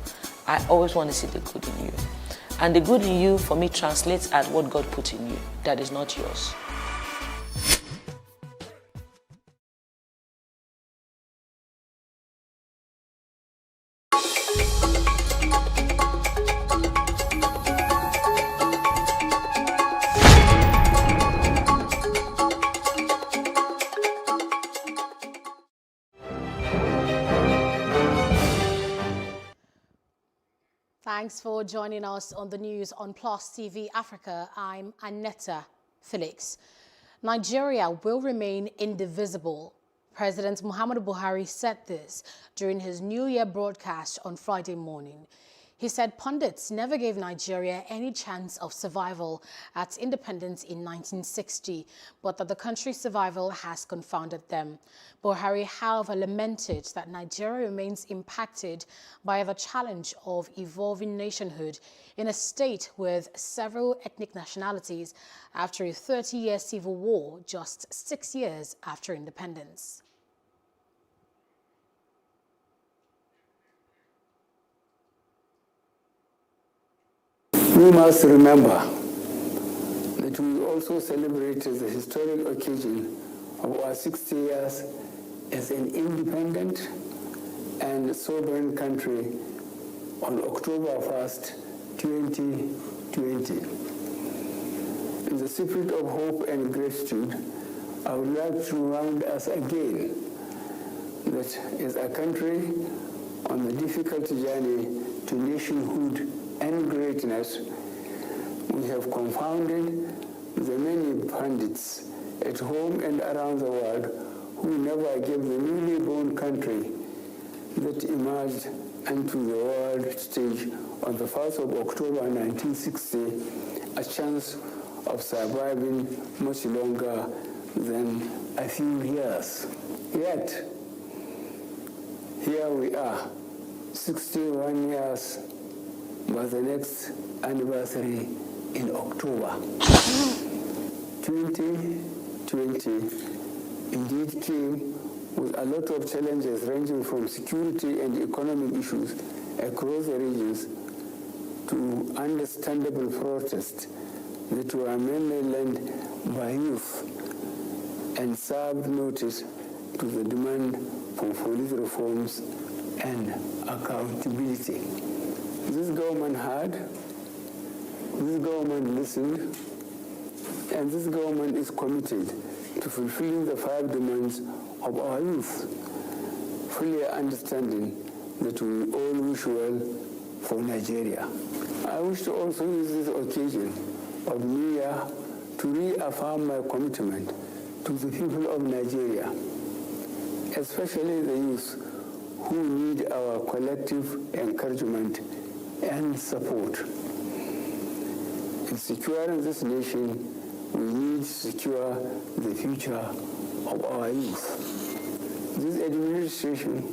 I always want to see the good in you. And the good in you, for me, translates at what God put in you that is not yours. Thanks for joining us on the news on Plus TV Africa. I'm Annetta Felix. Nigeria will remain indivisible. President Muhammadu Buhari said this during his New Year broadcast on Friday morning. He said pundits never gave Nigeria any chance of survival at independence in 1960, but that the country's survival has confounded them. Buhari, however, lamented that Nigeria remains impacted by the challenge of evolving nationhood in a state with several ethnic nationalities after a 30-year civil war just 6 years after independence. We must remember that we also celebrated the historic occasion of our 60 years as an independent and sovereign country on October 1st, 2020. In the spirit of hope and gratitude, I would like to remind us again that as a country on the difficult journey to nationhood and greatness, we have confounded the many pundits at home and around the world who never gave the newly born country that emerged onto the world stage on the 1st of October 1960 a chance of surviving much longer than a few years. Yet, Here we are, 61 years, but the next anniversary in October. 2020 indeed came with a lot of challenges ranging from security and economic issues across the regions to understandable protests that were mainly led by youth and served notice to the demand for police reforms and accountability. This government heard, this government listened, and this government is committed to fulfilling the 5 demands of our youth, fully understanding that we all wish well for Nigeria. I wish to also use this occasion of New Year to reaffirm my commitment to the people of Nigeria, especially the youth who need our collective encouragement and support. In securing this nation, we need to secure the future of our youth. This administration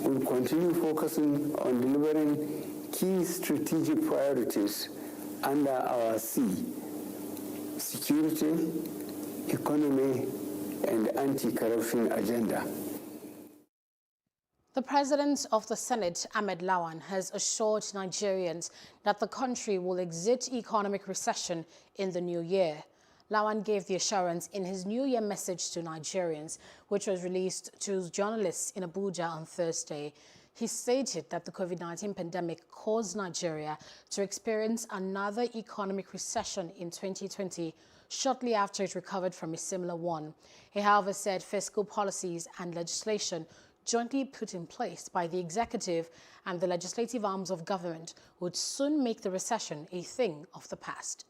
will continue focusing on delivering key strategic priorities under our C: security, economy, and anti-corruption agenda. The President of the Senate, Ahmed Lawan, has assured Nigerians that the country will exit economic recession in the new year. Lawan gave the assurance in his New Year message to Nigerians, which was released to journalists in Abuja on Thursday. He stated that the COVID-19 pandemic caused Nigeria to experience another economic recession in 2020, shortly after it recovered from a similar one. He, however, said fiscal policies and legislation jointly put in place by the executive and the legislative arms of government would soon make the recession a thing of the past.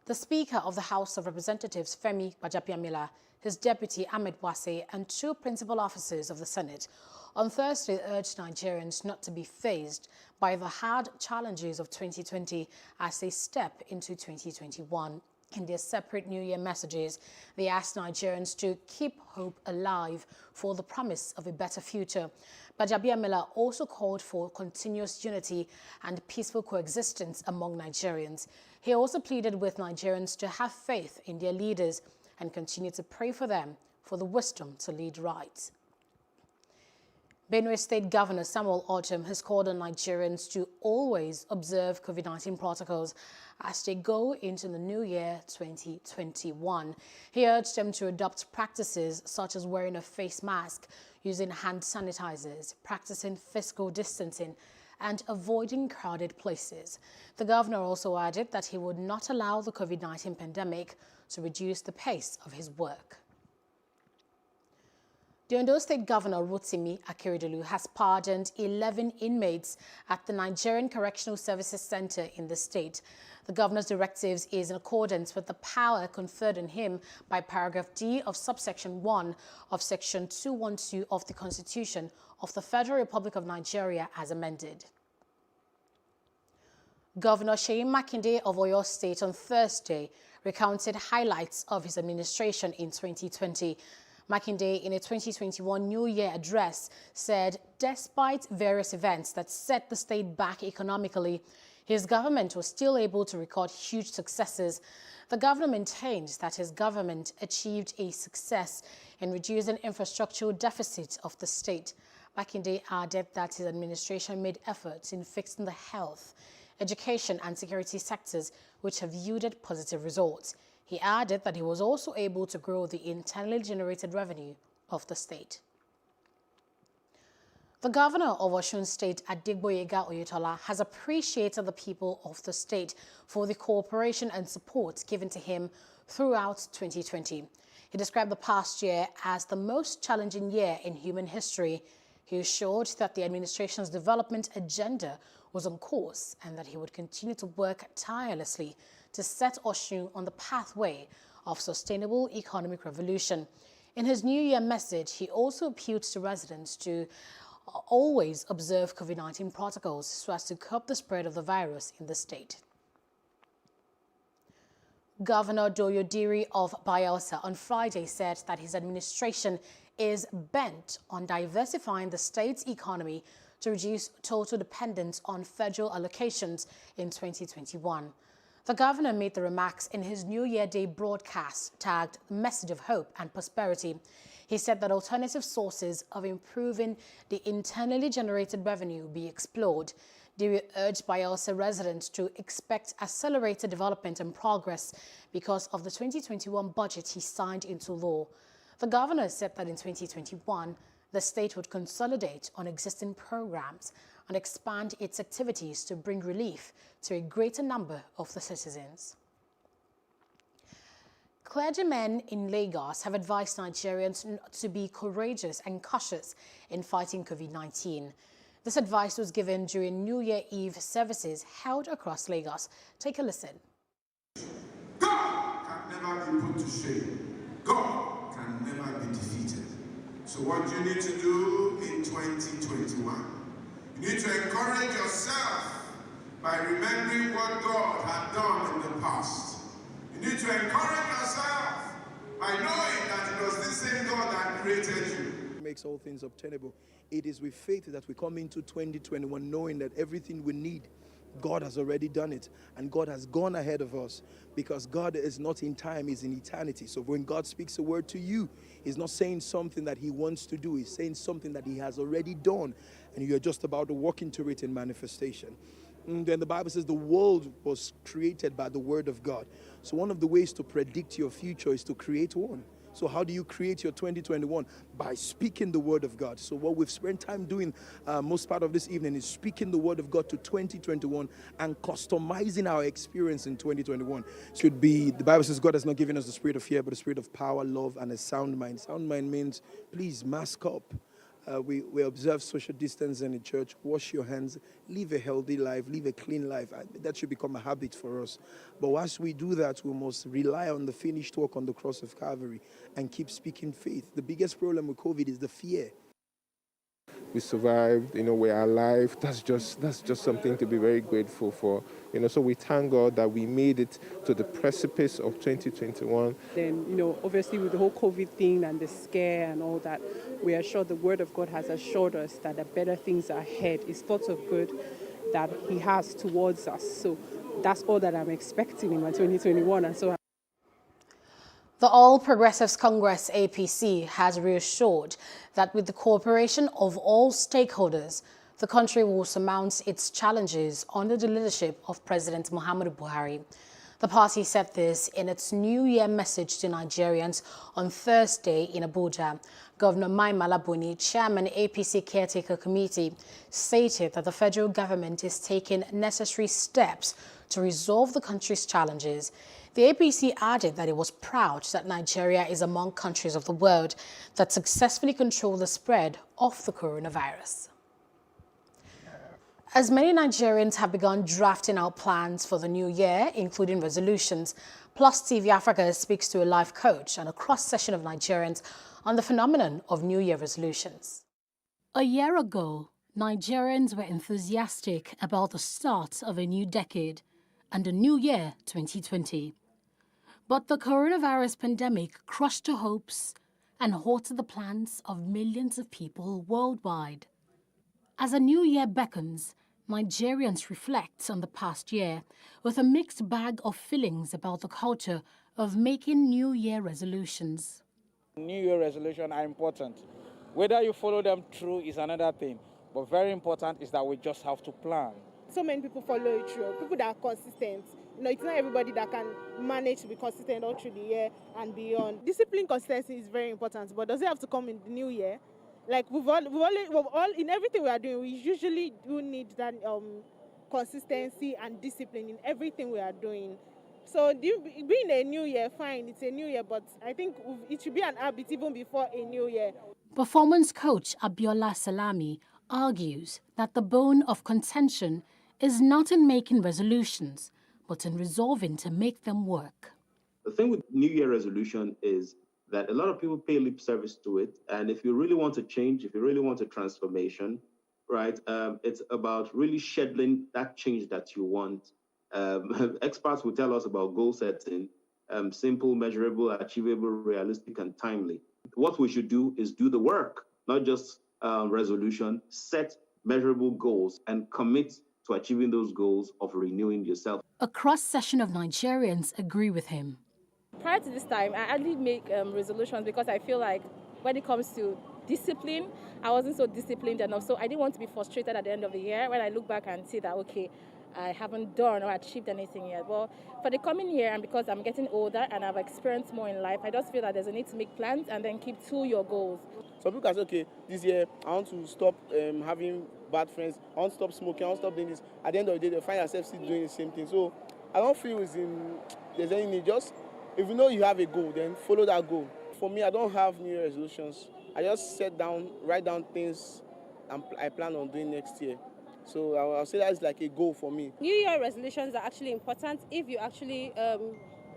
The Speaker of the House of Representatives, Femi Gbajabiamila, his deputy Ahmed Wase, and 2 principal officers of the Senate on Thursday urged Nigerians not to be fazed by the hard challenges of 2020 as they step into 2021. In their separate New Year messages, they asked Nigerians to keep hope alive for the promise of a better future. Gbajabiamila also called for continuous unity and peaceful coexistence among Nigerians. He also pleaded with Nigerians to have faith in their leaders and continue to pray for them for the wisdom to lead right. Benue State Governor Samuel Ortom has called on Nigerians to always observe COVID-19 protocols as they go into the new year 2021. He urged them to adopt practices such as wearing a face mask, using hand sanitizers, practicing physical distancing, and avoiding crowded places. The governor also added that he would not allow the COVID-19 pandemic to reduce the pace of his work. The Ondo State Governor Rotimi Akeredolu has pardoned 11 inmates at the Nigerian Correctional Services Center in the state. The governor's directives is in accordance with the power conferred on him by paragraph D of subsection 1 of section 212 of the Constitution of the Federal Republic of Nigeria as amended. Governor Seyi Makinde of Oyo State on Thursday recounted highlights of his administration in 2020. Makinde, in a 2021 New Year address, said despite various events that set the state back economically, his government was still able to record huge successes. The governor maintains that his government achieved a success in reducing infrastructural deficits of the state. Makinde added that his administration made efforts in fixing the health, education and security sectors, which have yielded positive results. He added that he was also able to grow the internally generated revenue of the state. The governor of Osun State, Adegboyega Oyetola, has appreciated the people of the state for the cooperation and support given to him throughout 2020. He described the past year as the most challenging year in human history. He assured that the administration's development agenda was on course and that he would continue to work tirelessly to set Osun on the pathway of sustainable economic revolution. In his New Year message, he also appealed to residents to always observe COVID-19 protocols so as to curb the spread of the virus in the state. Governor Doyodiri of Bayelsa on Friday said that his administration is bent on diversifying the state's economy to reduce total dependence on federal allocations in 2021. The governor made the remarks in his New Year Day broadcast tagged Message of Hope and Prosperity. He said that alternative sources of improving the internally generated revenue be explored. Diri urged Bayelsa residents to expect accelerated development and progress because of the 2021 budget he signed into law. The governor said that in 2021, the state would consolidate on existing programs and expand its activities to bring relief to a greater number of the citizens. Clergymen in Lagos have advised Nigerians to be courageous and cautious in fighting COVID-19. This advice was given during New Year Eve services held across Lagos. Take a listen. God can never be put to shame. God can never be defeated. So what you need to do in 2021, you need to encourage yourself by remembering what God had done in the past. You need to encourage yourself by knowing that it was this same God that created you. Makes all things obtainable. It is with faith that we come into 2021 knowing that everything we need, God has already done it, and God has gone ahead of us, because God is not in time, He's in eternity. So when God speaks a word to you, He's not saying something that He wants to do, He's saying something that He has already done, and you're just about to walk into it in manifestation. And then the Bible says the world was created by the word of God. So one of the ways to predict your future is to create one. So how do you create your 2021? By speaking the word of God. So what we've spent time doing most part of this evening is speaking the word of God to 2021 and customizing our experience in 2021. Should be, the Bible says God has not given us the spirit of fear, but the spirit of power, love, and a sound mind. Sound mind means, please mask up. We observe social distance in the church, wash your hands, live a healthy life, live a clean life. That should become a habit for us. But once we do that, we must rely on the finished work on the cross of Calvary and keep speaking faith. The biggest problem with COVID is the fear. We survived, we're alive. That's just something to be very grateful for. So we thank God that we made it to the precipice of 2021. Then, obviously with the whole COVID thing and the scare and all that, we are sure the word of God has assured us that the better things are ahead. It's thoughts of good that He has towards us. So that's all that I'm expecting in my 2021. And so The All Progressives Congress, APC, has reassured that with the cooperation of all stakeholders, the country will surmount its challenges under the leadership of President Muhammadu Buhari. The party said this in its New Year message to Nigerians on Thursday in Abuja. Governor Mai Mala Buni, chairman APC Caretaker Committee, stated that the federal government is taking necessary steps to resolve the country's challenges. The APC added that it was proud that Nigeria is among countries of the world that successfully control the spread of the coronavirus. As many Nigerians have begun drafting out plans for the new year, including resolutions, Plus TV Africa speaks to a life coach and a cross-section of Nigerians on the phenomenon of New Year resolutions. A year ago, Nigerians were enthusiastic about the start of a new decade and a new year 2020. But the coronavirus pandemic crushed the hopes and halted the plans of millions of people worldwide. As a new year beckons, Nigerians reflect on the past year with a mixed bag of feelings about the culture of making New Year resolutions. New Year resolutions are important. Whether you follow them through is another thing, but very important is that we just have to plan. So many people follow it through, people that are consistent. It's not everybody that can manage to be consistent all through the year and beyond. Discipline consistency is very important, but does it have to come in the new year? Like we've all in everything we are doing, we usually do need that consistency and discipline in everything we are doing. So being a new year, fine, it's a new year, but I think it should be an habit even before a new year. Performance coach Abiola Salami argues that the bone of contention is not in making resolutions, but in resolving to make them work. The thing with New Year resolution is that a lot of people pay lip service to it. And if you really want to change, if you really want a transformation, right, it's about really scheduling that change that you want. Experts will tell us about goal setting, simple, measurable, achievable, realistic, and timely. What we should do is do the work, not just resolution, set measurable goals and commit to achieving those goals of renewing yourself. A cross-section of Nigerians agree with him. Prior to this time, I hardly make resolutions because I feel like when it comes to discipline, I wasn't so disciplined enough. So I didn't want to be frustrated at the end of the year when I look back and see that, okay, I haven't done or achieved anything yet. Well, for the coming year, and because I'm getting older and I've experienced more in life, I just feel that there's a need to make plans and then keep to your goals. Some people can say, okay, this year I want to stop having bad friends, I want to stop smoking, I want to stop doing this. At the end of the day, they find themselves still doing the same thing. So I don't feel there's any need. Just if you know you have a goal, then follow that goal. For me, I don't have New Year resolutions. I just write down things I plan on doing next year. So I'll say that's like a goal for me. New Year resolutions are actually important if you actually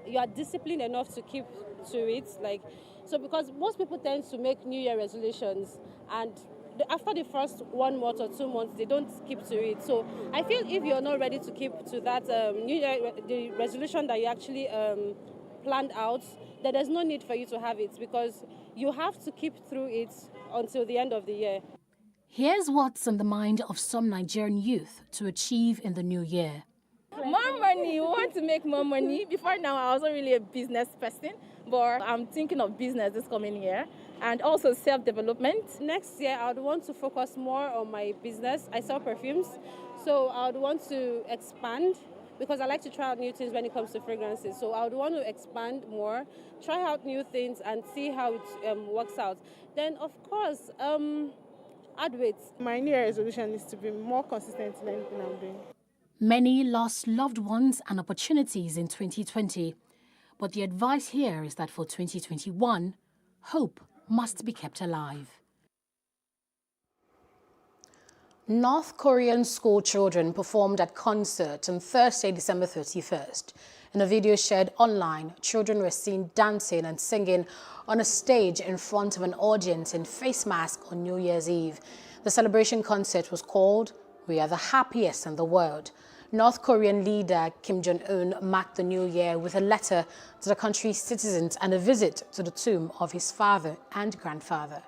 you are disciplined enough to keep to it. So because most people tend to make New Year resolutions and after the first 1 month or 2 months, they don't keep to it. So I feel if you're not ready to keep to that New Year, the resolution that you actually planned out, then there's no need for you to have it because you have to keep through it until the end of the year. Here's what's on the mind of some Nigerian youth to achieve in the new year. More money. We want to make more money. Before now, I wasn't really a business person, but I'm thinking of business this coming year and also self-development. Next year, I would want to focus more on my business. I sell perfumes, so I would want to expand because I like to try out new things when it comes to fragrances. So I would want to expand more, try out new things and see how it works out. Then, of course, add weight. My New Year resolution is to be more consistent in anything I'm doing. Many lost loved ones and opportunities in 2020. But the advice here is that for 2021, hope must be kept alive. North Korean school children performed at concert on Thursday, December 31st. In a video shared online, children were seen dancing and singing on a stage in front of an audience in face masks on New Year's Eve. The celebration concert was called "We Are the Happiest in the World." North Korean leader Kim Jong-un marked the new year with a letter to the country's citizens and a visit to the tomb of his father and grandfather.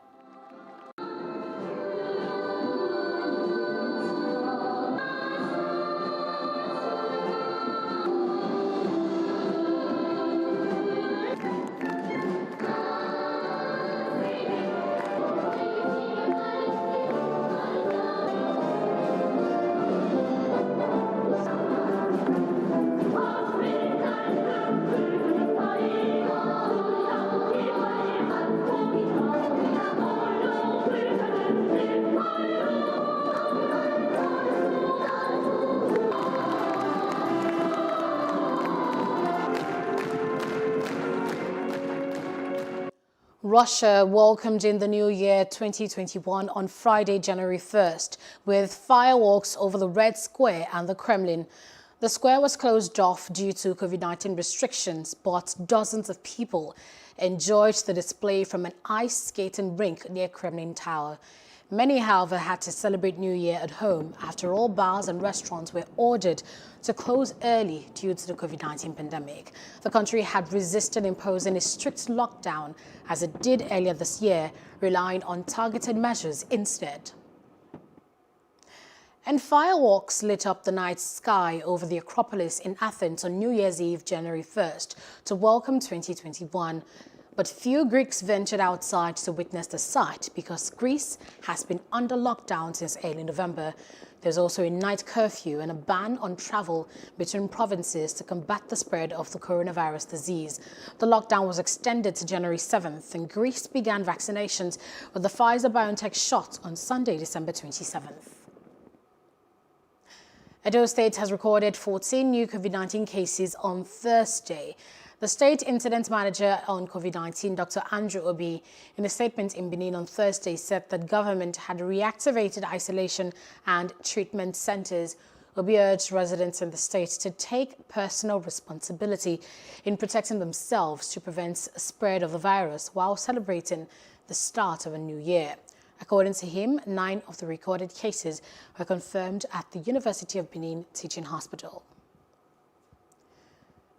Russia welcomed in the new year 2021 on Friday, January 1st, with fireworks over the Red Square and the Kremlin. The square was closed off due to COVID-19 restrictions, but dozens of people enjoyed the display from an ice skating rink near Kremlin Tower. Many, however, had to celebrate New Year at home after all bars and restaurants were ordered to close early due to the COVID-19 pandemic. The country had resisted imposing a strict lockdown as it did earlier this year, relying on targeted measures instead. And fireworks lit up the night sky over the Acropolis in Athens on New Year's Eve, January 1st, to welcome 2021. But few Greeks ventured outside to witness the sight because Greece has been under lockdown since early November. There's also a night curfew and a ban on travel between provinces to combat the spread of the coronavirus disease. The lockdown was extended to January 7th, and Greece began vaccinations with the Pfizer-BioNTech shot on Sunday, December 27th. Edo State has recorded 14 new COVID-19 cases on Thursday. The state incident manager on COVID-19, Dr. Andrew Obi, in a statement in Benin on Thursday, said that government had reactivated isolation and treatment centers. Obi urged residents in the state to take personal responsibility in protecting themselves to prevent spread of the virus while celebrating the start of a new year. According to him, 9 of the recorded cases were confirmed at the University of Benin Teaching Hospital.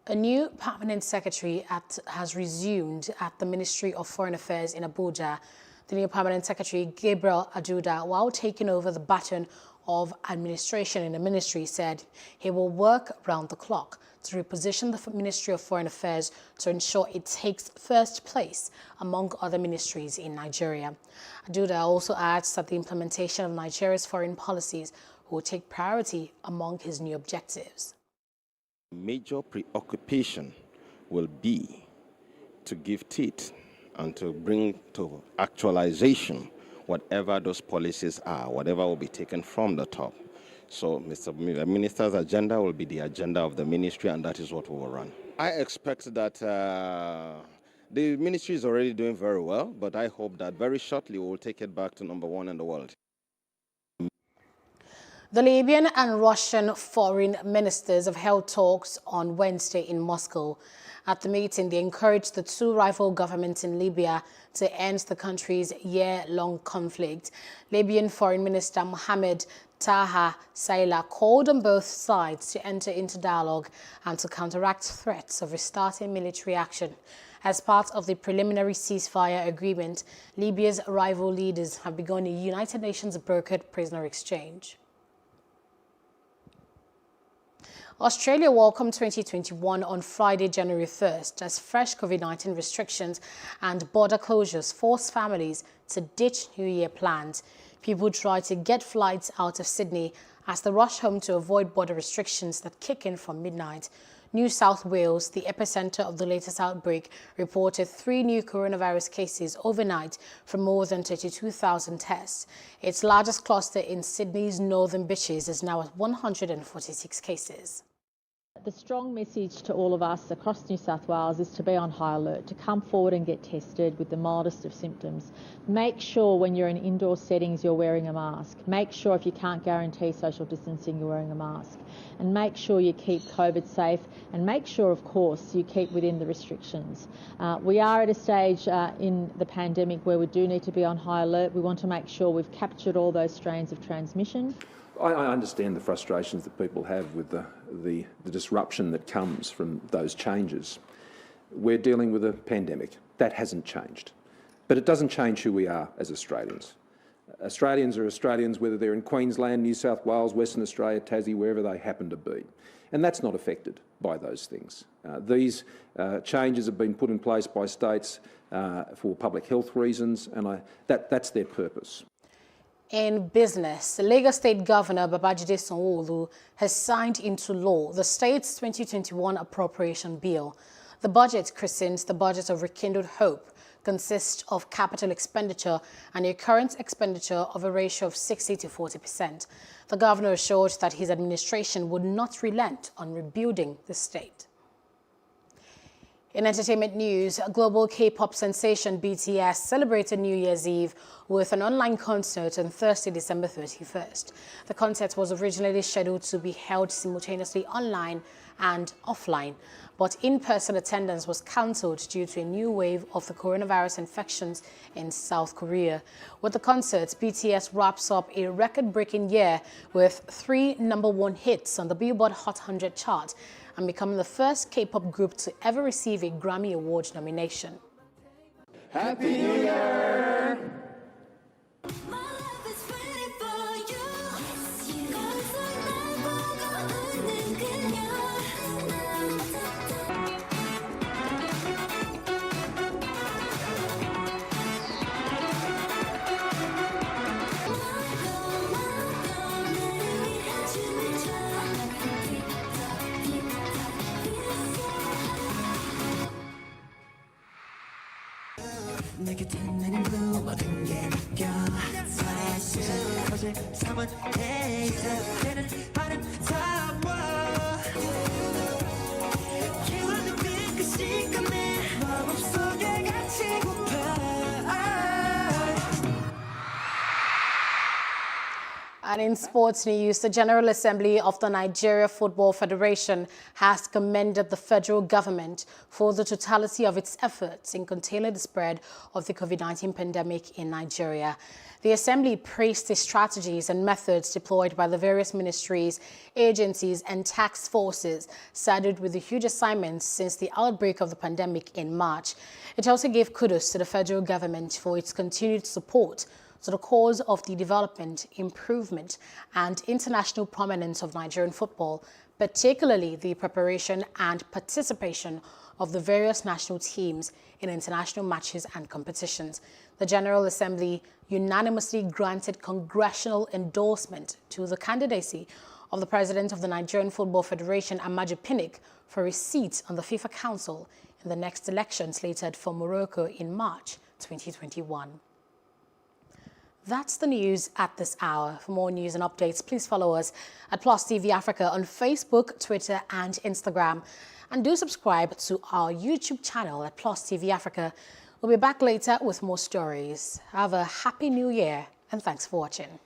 A new permanent secretary has resumed at the Ministry of Foreign Affairs in Abuja. The new permanent secretary, Gabriel Ajuda, while taking over the baton of administration in the ministry, said he will work round the clock to reposition the Ministry of Foreign Affairs to ensure it takes first place among other ministries in Nigeria. Ajuda also adds that the implementation of Nigeria's foreign policies will take priority among his new objectives. Major preoccupation will be to give teeth and to bring to actualization whatever those policies are, whatever will be taken from the top. So the minister's agenda will be the agenda of the ministry, and that is what we will run. I expect that the ministry is already doing very well, but I hope that very shortly we will take it back to #1 in the world. The Libyan and Russian foreign ministers have held talks on Wednesday in Moscow. At the meeting, they encouraged the two rival governments in Libya to end the country's year-long conflict. Libyan Foreign Minister Mohamed Taha Saila called on both sides to enter into dialogue and to counteract threats of restarting military action. As part of the preliminary ceasefire agreement, Libya's rival leaders have begun a United Nations-brokered prisoner exchange. Australia welcomed 2021 on Friday, January 1st, as fresh COVID-19 restrictions and border closures forced families to ditch New Year plans. People tried to get flights out of Sydney as they rush home to avoid border restrictions that kick in from midnight. New South Wales, the epicenter of the latest outbreak, reported 3 new coronavirus cases overnight from more than 32,000 tests. Its largest cluster in Sydney's northern beaches is now at 146 cases. The strong message to all of us across New South Wales is to be on high alert, to come forward and get tested with the mildest of symptoms. Make sure when you're in indoor settings you're wearing a mask. Make sure if you can't guarantee social distancing you're wearing a mask. And make sure you keep COVID safe, and make sure, of course, you keep within the restrictions. We are at a stage in the pandemic where we do need to be on high alert. We want to make sure we've captured all those strains of transmission. I understand the frustrations that people have with the disruption that comes from those changes. We're dealing with a pandemic. That hasn't changed. But it doesn't change who we are as Australians. Australians are Australians whether they're in Queensland, New South Wales, Western Australia, Tassie, wherever they happen to be. And that's not affected by those things. These changes have been put in place by states for public health reasons, and that's their purpose. In business, the Lagos State Governor Babajide Sanwo-Olu has signed into law the state's 2021 appropriation bill. The budget, christened the Budget of Rekindled Hope, consists of capital expenditure and a current expenditure of a ratio of 60 to 40%. The governor assured that his administration would not relent on rebuilding the state. In entertainment news, global K-pop sensation BTS celebrated New Year's Eve with an online concert on Thursday, December 31st. The concert was originally scheduled to be held simultaneously online and offline, but in-person attendance was cancelled due to a new wave of the coronavirus infections in South Korea. With the concert, BTS wraps up a record-breaking year with 3 #1 hits on the Billboard Hot 100 chart and becoming the first K-pop group to ever receive a Grammy Award nomination. Happy New Year! And in sports news, the General Assembly of the Nigeria Football Federation has commended the federal government for the totality of its efforts in containing the spread of the COVID-19 pandemic in Nigeria. The Assembly praised the strategies and methods deployed by the various ministries, agencies and task forces saddled with the huge assignments since the outbreak of the pandemic in March. It also gave kudos to the federal government for its continued support to the cause of the development, improvement and international prominence of Nigerian football, particularly the preparation and participation of the various national teams in international matches and competitions. The General Assembly unanimously granted congressional endorsement to the candidacy of the President of the Nigerian Football Federation, Amaju Pinnick, for a seat on the FIFA Council in the next election slated for Morocco in March 2021. That's the news at this hour. For more news and updates, please follow us at Plus TV Africa on Facebook, Twitter and Instagram. And do subscribe to our YouTube channel at Plus TV Africa. We'll be back later with more stories. Have a happy new year and thanks for watching.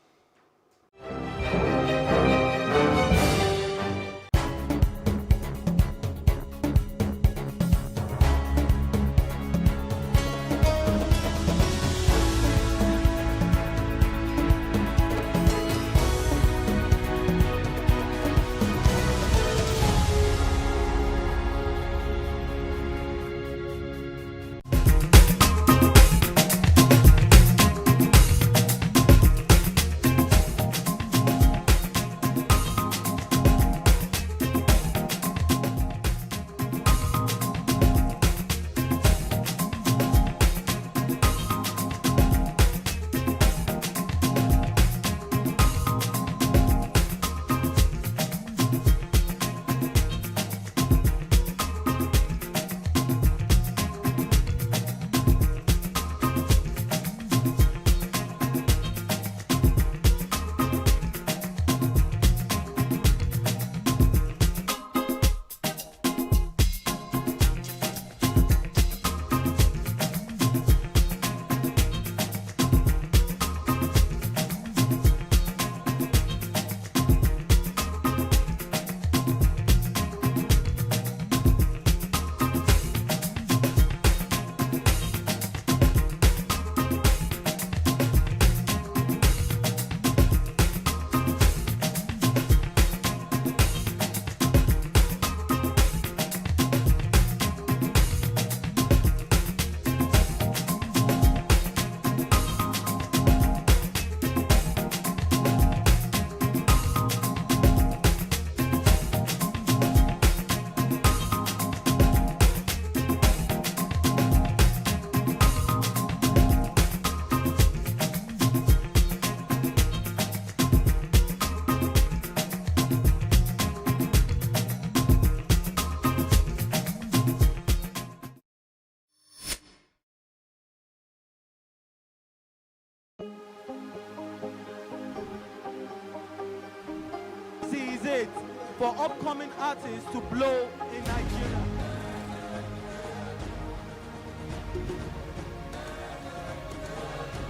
This is it for upcoming artists to blow in Nigeria.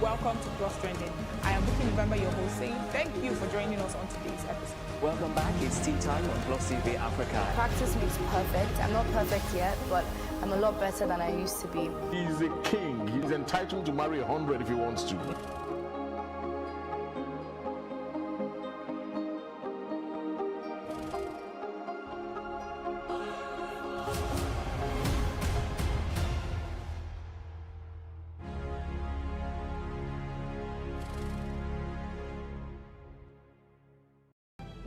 Welcome to Plus Trending. I am Bukky November, your host, saying thank you for joining us on today's episode. Welcome back. It's tea time on Plus TV Africa. Practice makes perfect. I'm not perfect yet, but I'm a lot better than I used to be. He's a king. He's entitled to marry 100 if he wants to.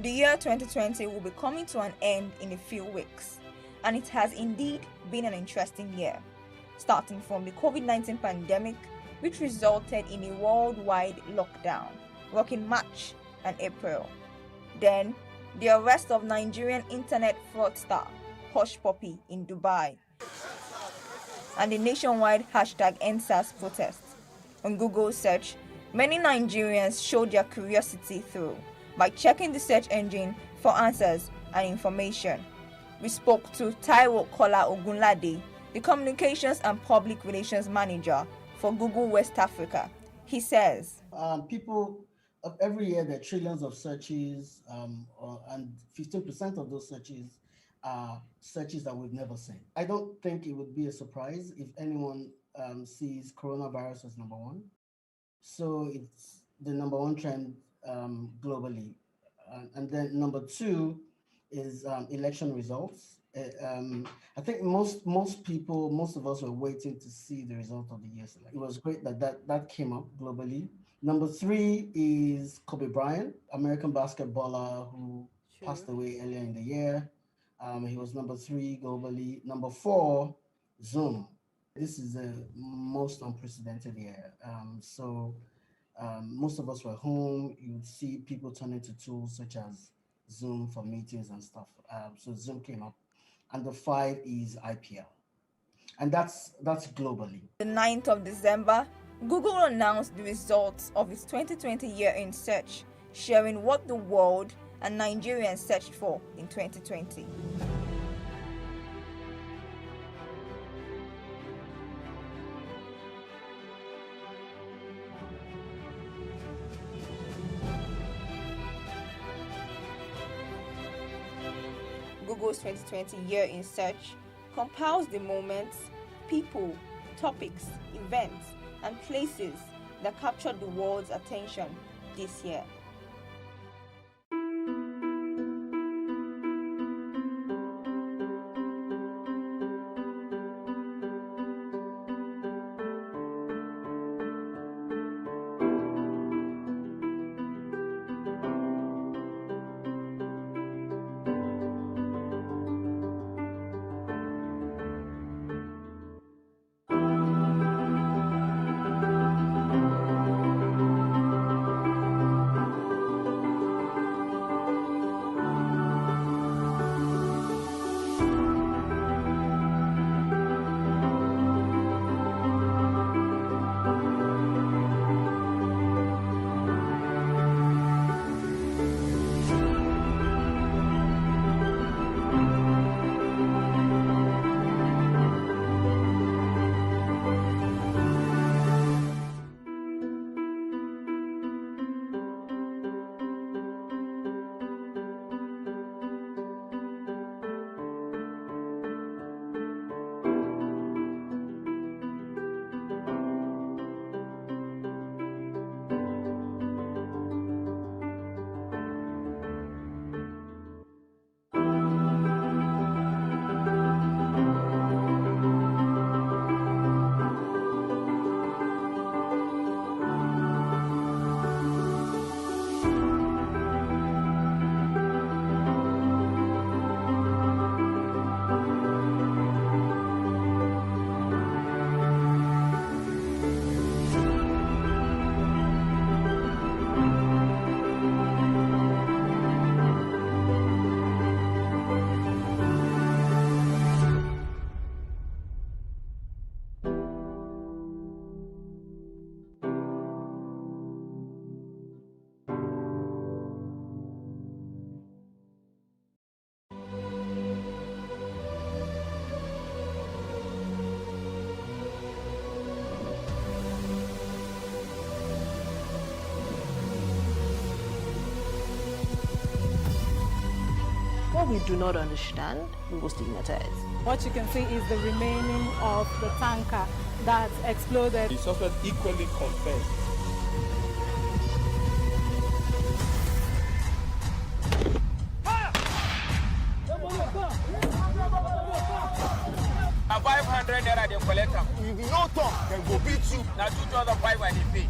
The year 2020 will be coming to an end in a few weeks, and it has indeed been an interesting year, starting from the COVID-19 pandemic, which resulted in a worldwide lockdown, rocking March and April. Then, the arrest of Nigerian internet fraudster Hush Puppy in Dubai, and the nationwide #EndSARS protest. On Google search, many Nigerians showed their curiosity through by checking the search engine for answers and information. We spoke to Taiwo Kola Ogunlade, the Communications and Public Relations Manager for Google West Africa. He says, people every year there are trillions of searches, and 15% of those searches are searches that we've never seen. I don't think it would be a surprise if anyone sees coronavirus as number one. So it's the number one trend globally. And then number two is election results. I think most of us were waiting to see the result of the US election. It was great that came up globally. Number three is Kobe Bryant, American basketballer who passed away earlier in the year. He was number three globally. Number four, Zoom. This is the most unprecedented year. Most of us were home. You would see people turning to tools such as Zoom for meetings and stuff. So Zoom came up. And the five is IPL. And that's globally. The 9th of December, Google announced the results of its 2020 year-end search, sharing what the world and Nigerians searched for in 2020. Google's 2020 year in search compiles the moments, people, topics, events, and places that captured the world's attention this year. What we do not understand, we will stigmatize. What you can see is the remaining of the tanker that exploded. The suspect equally confessed. A 500 naira they collect them. If you no talk, then go beat you. Now 2,500 they pay.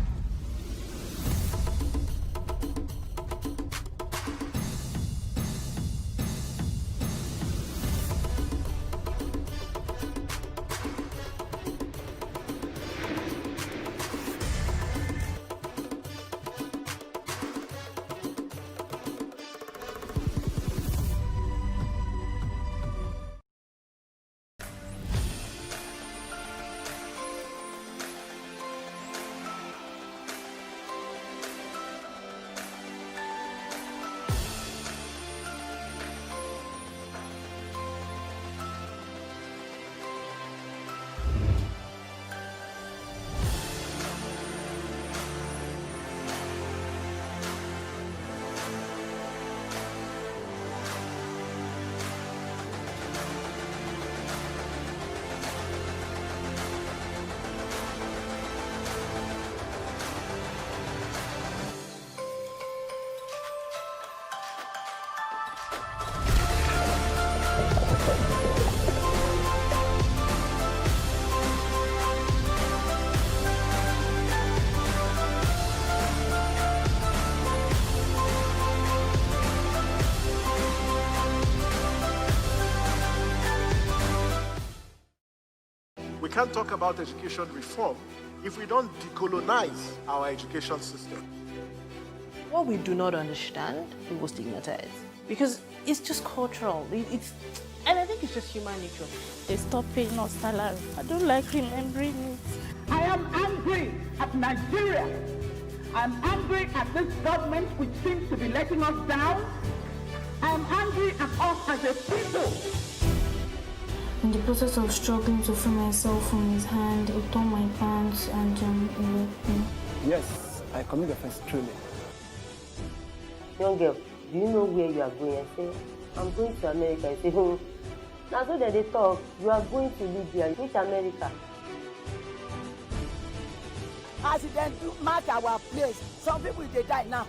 We can't talk about education reform if we don't decolonize our education system. What we do not understand, we will stigmatize. Because it's just cultural. And I think it's just human nature. They stop paying us salary. I don't like remembering it. I am angry at Nigeria. I'm angry at this government which seems to be letting us down. I am angry at us as a people. In the process of struggling to free myself from his hand, he tore my pants and he raped me. Yes, I commit offense truly. Young girl, do you know where you are going? I say, I'm going to America. I say, now so that they talk, you are going to Libya. Which America? As it then do mark our place, some people they die now.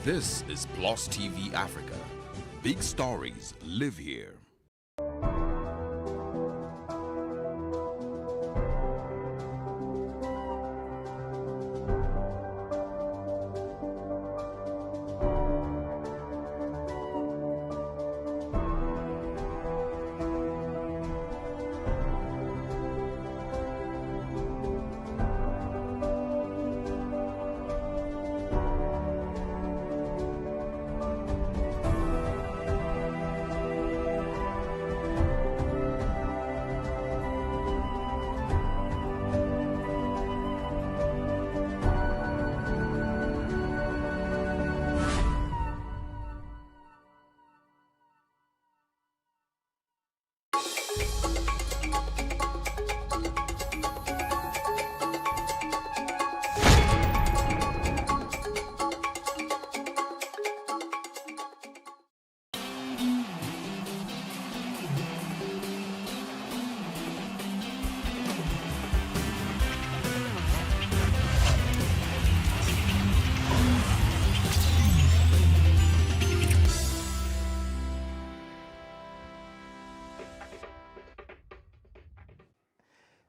This is Plus TV Africa. Big stories live here.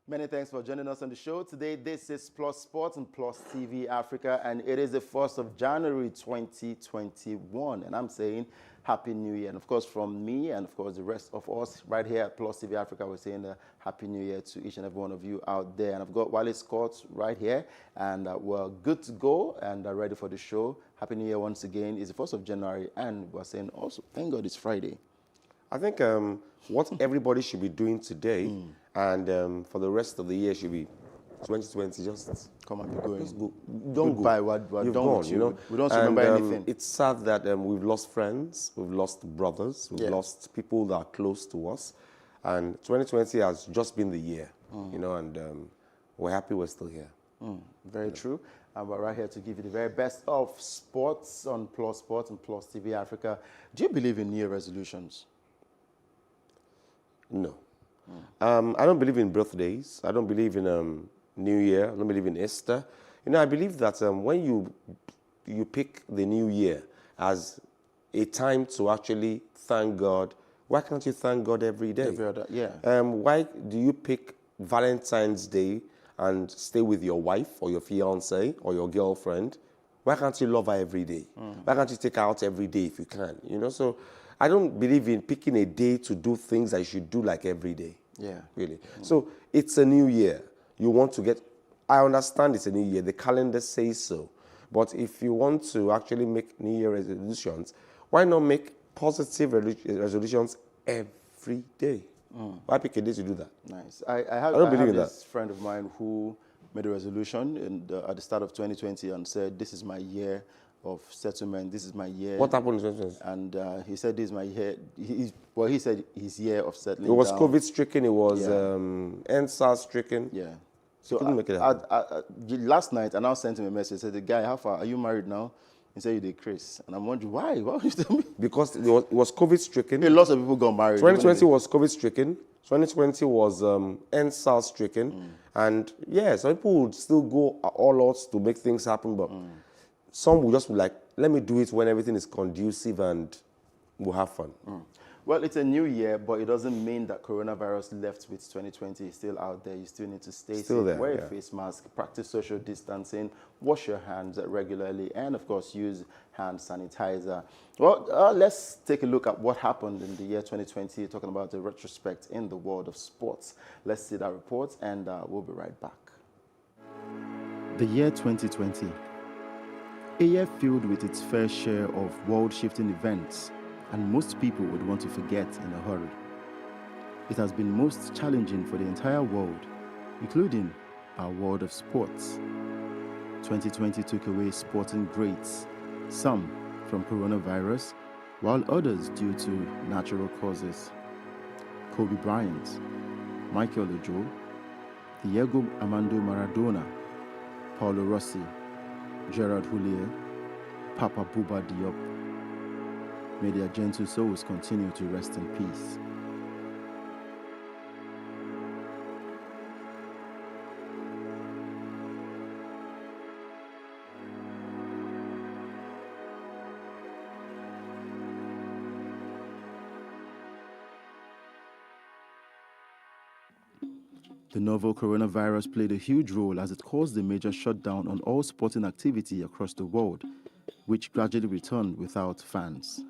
Many thanks for joining us on the show. Today, this is Plus Sports and Plus TV Africa, and it is the 1st of January 2021. And I'm saying Happy New Year. And of course, from me and of course the rest of us right here at Plus TV Africa, we're saying Happy New Year to each and every one of you out there. And I've got Wale Scott right here, and we're good to go and ready for the show. Happy New Year once again. It's the 1st of January, and we're saying also, thank God it's Friday. I think what everybody should be doing today and for the rest of the year should be 2020, just come and be going. Just go. Don't Goodbye, go. we're You've done gone, with you know. We don't remember anything. It's sad that we've lost friends, we've lost brothers, we've lost people that are close to us. And 2020 has just been the year, you know, and we're happy we're still here. Very true. And we're right here to give you the very best of sports on Plus Sports and Plus TV Africa. Do you believe in New Year resolutions? No. I don't believe in birthdays. I don't believe in New Year. I don't believe in Easter. You know, I believe that when you pick the New Year as a time to actually thank God, why can't you thank God every day? Every other, yeah. Why do you pick Valentine's Day and stay with your wife or your fiancé or your girlfriend? Why can't you love her every day? Why can't you take her out every day if you can? You know, so I don't believe in picking a day to do things that you should do like every day. Yeah. Really. So it's a new year. You want to get, I understand it's a new year. The calendar says so. But if you want to actually make New Year resolutions, why not make positive resolutions every day? Why pick a day to do that? Nice. I have this friend of mine who made a resolution at the start of 2020 and said, this is my year of settlement. This is my year. What happened in 2020? And he said, this is my year. He said his year of settling It was down. COVID stricken. It was NSAS stricken. Yeah. So couldn't make it happen. last night, I now sent him a message. I said, the guy, how far? Are you married now? He said, you did Chris. And I'm wondering, why? Why would you tell me? Because it was COVID stricken. A lot of people got married. 2020 was COVID stricken. 2020 was NSAS stricken. And yeah, some people would still go all out to make things happen, but some will just be like, let me do it when everything is conducive and we'll have fun. Well, it's a new year, but it doesn't mean that coronavirus left with 2020 is still out there. You still need to stay Still safe, there, wear yeah. a face mask, practice social distancing, wash your hands regularly, and of course, use hand sanitizer. Well, let's take a look at what happened in the year 2020, talking about the retrospect in the world of sports. Let's see that report, and we'll be right back. The year 2020, a year filled with its fair share of world-shifting events, and most people would want to forget in a hurry. It has been most challenging for the entire world, including our world of sports. 2020 took away sporting greats, some from coronavirus, while others due to natural causes. Kobe Bryant, Michael Ojo, Diego Armando Maradona, Paulo Rossi, Gerard Houllier, Papa Bouba Diop. May their gentle souls continue to rest in peace. The novel coronavirus played a huge role as it caused a major shutdown on all sporting activity across the world, which gradually returned without fans.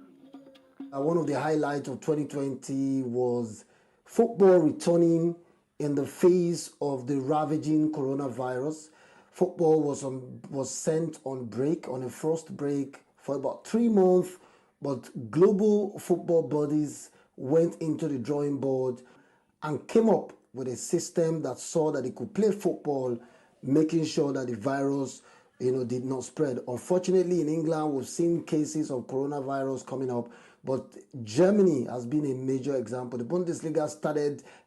One of the highlights of 2020 was football returning in the face of the ravaging coronavirus. Football was sent on break, on a forced break for about 3 months, but global football bodies went into the drawing board and came up with a system that saw that they could play football, making sure that the virus did not spread. Unfortunately, in England, we've seen cases of coronavirus coming up, but Germany has been a major example. The Bundesliga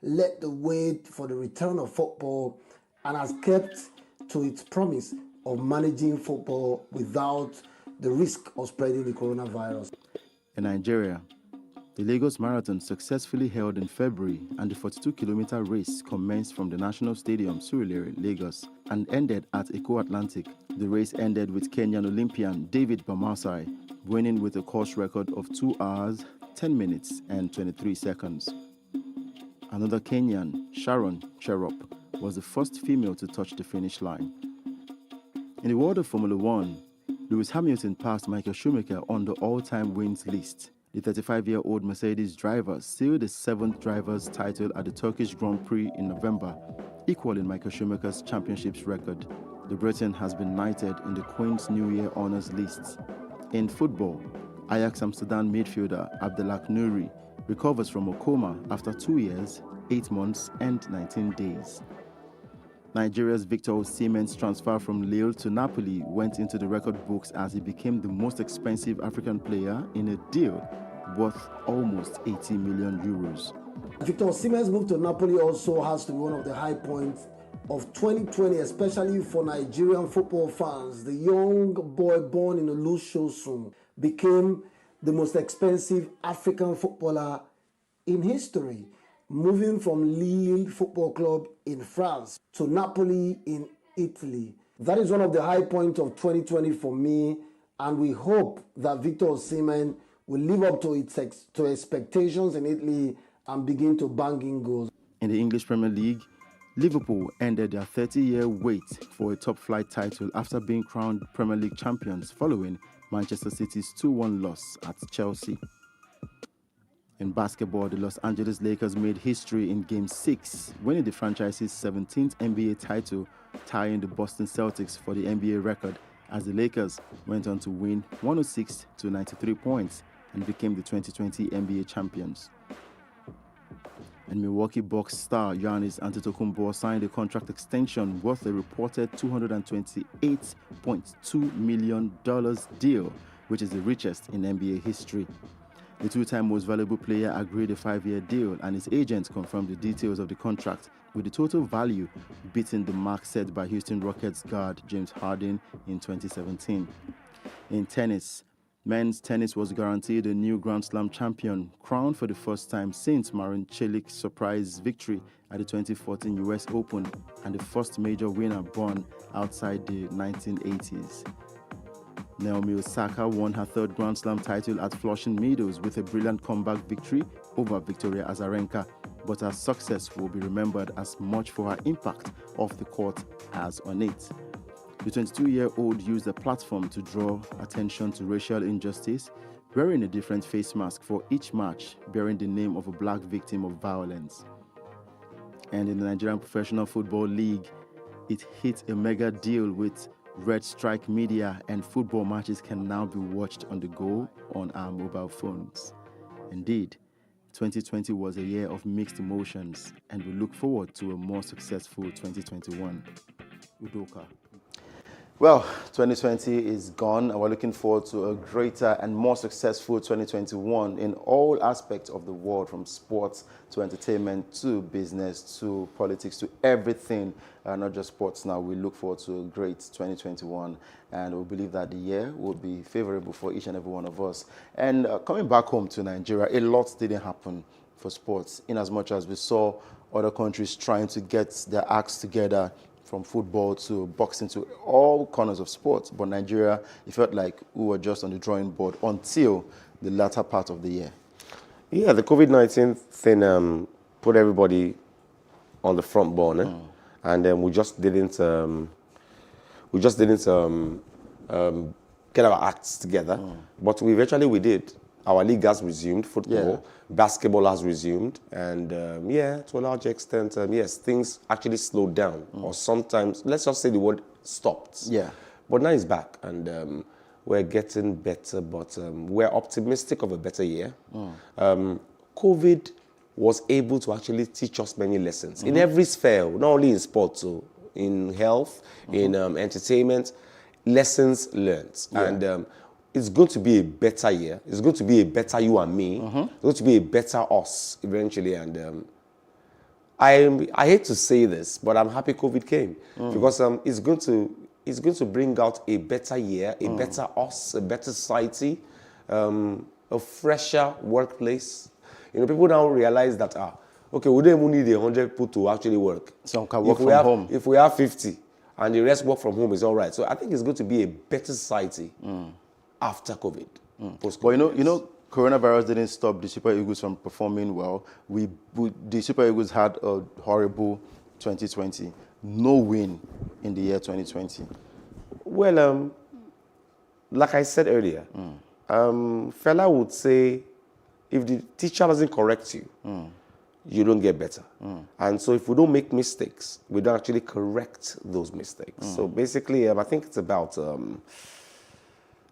led the way for the return of football and has kept to its promise of managing football without the risk of spreading the coronavirus. In Nigeria, the Lagos Marathon successfully held in February, and the 42-kilometer race commenced from the National Stadium, Surulere, Lagos, and ended at Eko Atlantic. The race ended with Kenyan Olympian David Bamasai winning with a course record of 2 hours, 10 minutes, and 23 seconds. Another Kenyan, Sharon Cherop, was the first female to touch the finish line. In the world of Formula One, Lewis Hamilton passed Michael Schumacher on the all-time wins list. The 35-year-old Mercedes driver sealed the 7th driver's title at the Turkish Grand Prix in November, equaling Michael Schumacher's championships record. The Briton has been knighted in the Queen's New Year Honours list. In football, Ajax Amsterdam midfielder Abdelak Nouri recovers from a coma after 2 years, 8 months, and 19 days. Nigeria's Victor Osimhen's transfer from Lille to Napoli went into the record books as he became the most expensive African player in a deal worth almost 80 million euros. Victor Osimhen's move to Napoli also has to be one of the high points of 2020, especially for Nigerian football fans. The young boy born in Olusosun became the most expensive African footballer in history, moving from Lille Football Club in France to Napoli in Italy. That is one of the high points of 2020 for me, and we hope that Victor Osimhen will live up to expectations in Italy and begin to bang in goals. In the English Premier League, Liverpool ended their 30-year wait for a top-flight title after being crowned Premier League champions following Manchester City's 2-1 loss at Chelsea. In basketball, the Los Angeles Lakers made history in Game 6, winning the franchise's 17th NBA title, tying the Boston Celtics for the NBA record, as the Lakers went on to win 106 to 93 points and became the 2020 NBA champions. And Milwaukee Bucks star Giannis Antetokounmpo signed a contract extension worth a reported $228.2 million deal, which is the richest in NBA history. The two-time most valuable player agreed a 5-year deal, and his agent confirmed the details of the contract, with the total value beating the mark set by Houston Rockets guard James Harden in 2017. In tennis, men's tennis was guaranteed a new Grand Slam champion, crowned for the first time since Marin Cilic's surprise victory at the 2014 US Open, and the first major winner born outside the 1980s. Naomi Osaka won her third Grand Slam title at Flushing Meadows with a brilliant comeback victory over Victoria Azarenka, but her success will be remembered as much for her impact off the court as on it. The 22-year-old used the platform to draw attention to racial injustice, wearing a different face mask for each match bearing the name of a black victim of violence. And in the Nigerian Professional Football League, it hit a mega deal with Red Strike Media, and football matches can now be watched on the go on our mobile phones. Indeed, 2020 was a year of mixed emotions, and we look forward to a more successful 2021. Udoka. Well, 2020 is gone, and we're looking forward to a greater and more successful 2021 in all aspects of the world, from sports to entertainment to business to politics to everything, not just sports now. We look forward to a great 2021, and we believe that the year will be favorable for each and every one of us. And coming back home to Nigeria, a lot didn't happen for sports, in as much as we saw other countries trying to get their acts together, from football to boxing to all corners of sports. But Nigeria, it felt like we were just on the drawing board until the latter part of the year. Yeah, the COVID-19 thing put everybody on the front burner, and we just didn't get our acts together. But eventually we did. Our league has resumed, football, basketball has resumed, and to a large extent, yes, things actually slowed down, or sometimes, let's just say the word stopped. Yeah. But now it's back, and we're getting better, but we're optimistic of a better year. COVID was able to actually teach us many lessons in every sphere, not only in sports, so in health, in entertainment, lessons learned. Yeah. And it's going to be a better year. It's going to be a better you and me. It's going to be a better us eventually. And I hate to say this, but I'm happy COVID came because it's going to bring out a better year, a better us, a better society, a fresher workplace. You know, people now realize that okay, we don't even need 100 people to actually work. Some can work from home. If we have 50 and the rest work from home, is all right. So I think it's going to be a better society after COVID. But you know, coronavirus didn't stop the Super Eagles from performing well. The Super Eagles had a horrible 2020. No win in the year 2020. Well, like I said earlier, fella would say, if the teacher doesn't correct you, you don't get better. And so if we don't make mistakes, we don't actually correct those mistakes. So basically, I think it's about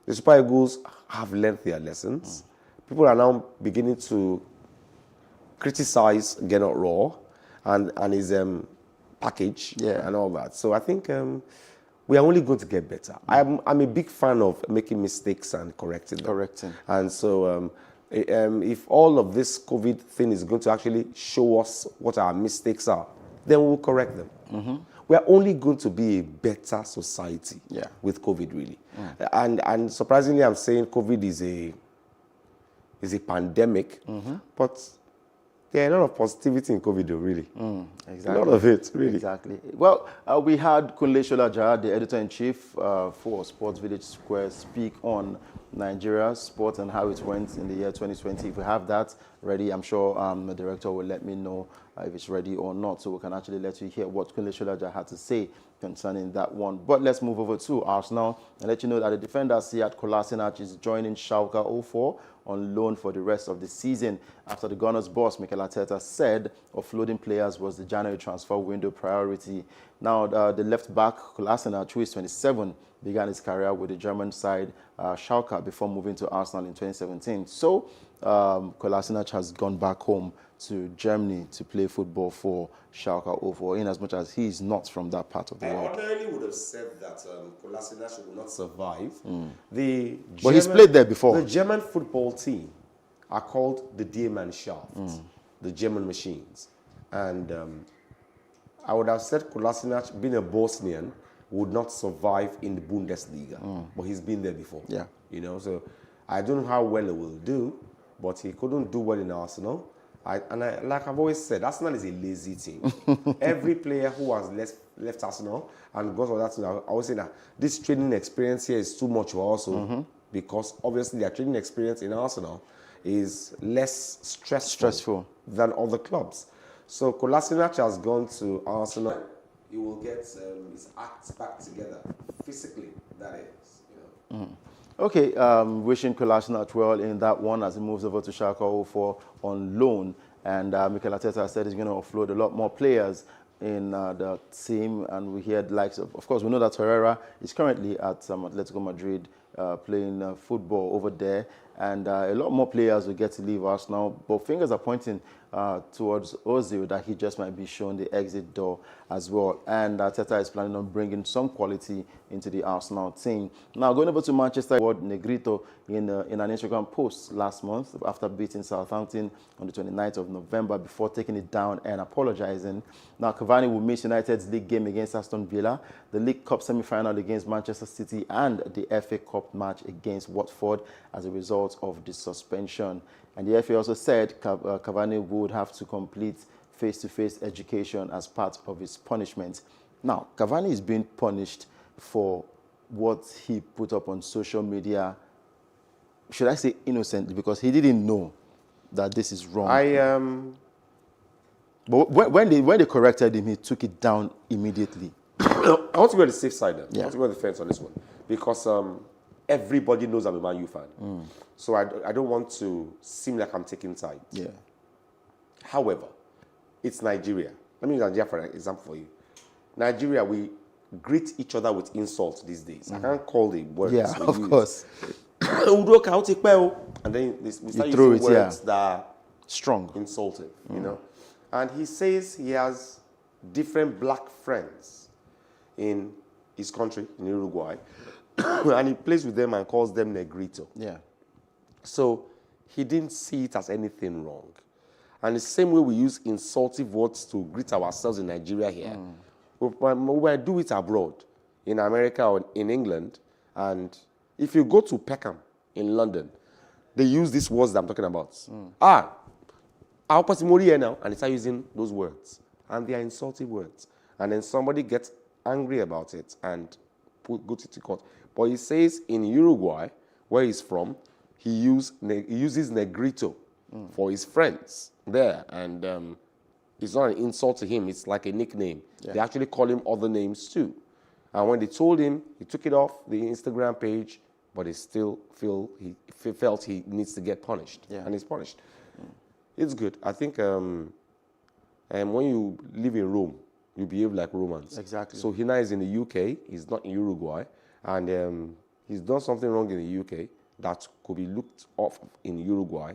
the Super Eagles have learned their lessons. People are now beginning to criticize Gernot Rohr and his package and all that. So I think we are only going to get better. I'm a big fan of making mistakes and correcting them. And so if all of this COVID thing is going to actually show us what our mistakes are, then we'll correct them. We are only going to be a better society with COVID, really. And surprisingly, I'm saying COVID is a pandemic, but there are a lot of positivity in COVID, though, really. Exactly. A lot of it, really. Exactly. Well, we had Kunle Sholaja, the editor-in-chief for Sports Village Square, speak on Nigeria sports and how it went in the year 2020. If we have that ready, I'm sure the director will let me know if it's ready or not, so we can actually let you hear what Kunle Sholaja had to say concerning that one. But let's move over to Arsenal and let you know that the defender Sead Kolasinac is joining Schalke 04 on loan for the rest of the season after the Gunners' boss Mikel Arteta said offloading players was the January transfer window priority. Now, the left back Kolasinac, who is 27, began his career with the German side Schalke before moving to Arsenal in 2017. So, Kolasinac has gone back home to Germany to play football for Schalke 04, in as much as he is not from that part of the world. I ordinarily would have said that Kolasinac will not survive. But he's played there before. The German football team are called the D-Mannschaft, the German machines. And I would have said Kolasinac, being a Bosnian, would not survive in the Bundesliga. But he's been there before. You know, so I don't know how well he will do, but he couldn't do well in Arsenal. Like I've always said, Arsenal is a lazy team. Every player who has left Arsenal and gone to that team, I always say that this training experience here is too much for us, because obviously their training experience in Arsenal is less stressful than other clubs. So Kolasinac has gone to Arsenal. He will get his act back together physically. That is, you know. Okay, wishing Kolasinac well in that one as he moves over to Schalke 04 on loan. And Mikel Arteta said he's going to offload a lot more players in the team. And we hear the likes of course, we know that Herrera is currently at Atletico Madrid playing football over there. And a lot more players will get to leave Arsenal. But fingers are pointing towards Ozil that he just might be shown the exit door as well. And Arteta is planning on bringing some quality into the Arsenal team. Now, going over to Manchester, Negrito in an Instagram post last month after beating Southampton on the 29th of November before taking it down and apologizing. Now, Cavani will miss United's league game against Aston Villa, the League Cup semi-final against Manchester City, and the FA Cup match against Watford as a result of the suspension. And the FA also said Cavani would have to complete face-to-face education as part of his punishment. Now, Cavani is being punished for what he put up on social media, should I say innocently, because he didn't know that this is wrong. But when they corrected him, he took it down immediately. I want to go to the safe side then. I want to go to the fence on this one. Because everybody knows I'm a Man U fan. So I don't want to seem like I'm taking sides. Yeah. However, it's Nigeria. Let me use Nigeria for an example for you. Nigeria, we greet each other with insults these days. I can't call the words. Yeah, of course. And then we start using words that are strong, insulting, you know. And he says he has different black friends in his country, in Uruguay, and he plays with them and calls them Negrito. Yeah. So he didn't see it as anything wrong. And the same way we use insultive words to greet ourselves in Nigeria here, we do it abroad, in America or in England. And if you go to Peckham in London, they use these words that I'm talking about. I'll put Mori here now, and they start using those words. And they are insultive words. And then somebody gets angry about it and go to court. But he says in Uruguay, where he's from, he uses Negrito for his friends there. And it's not an insult to him. It's like a nickname. Yeah. They actually call him other names too. And when they told him, he took it off the Instagram page, but he still felt he needs to get punished. Yeah. And he's punished. It's good. I think when you live in Rome, you behave like Romans. Exactly. So he now is in the UK. He's not in Uruguay. And he's done something wrong in the UK that could be looked off in Uruguay.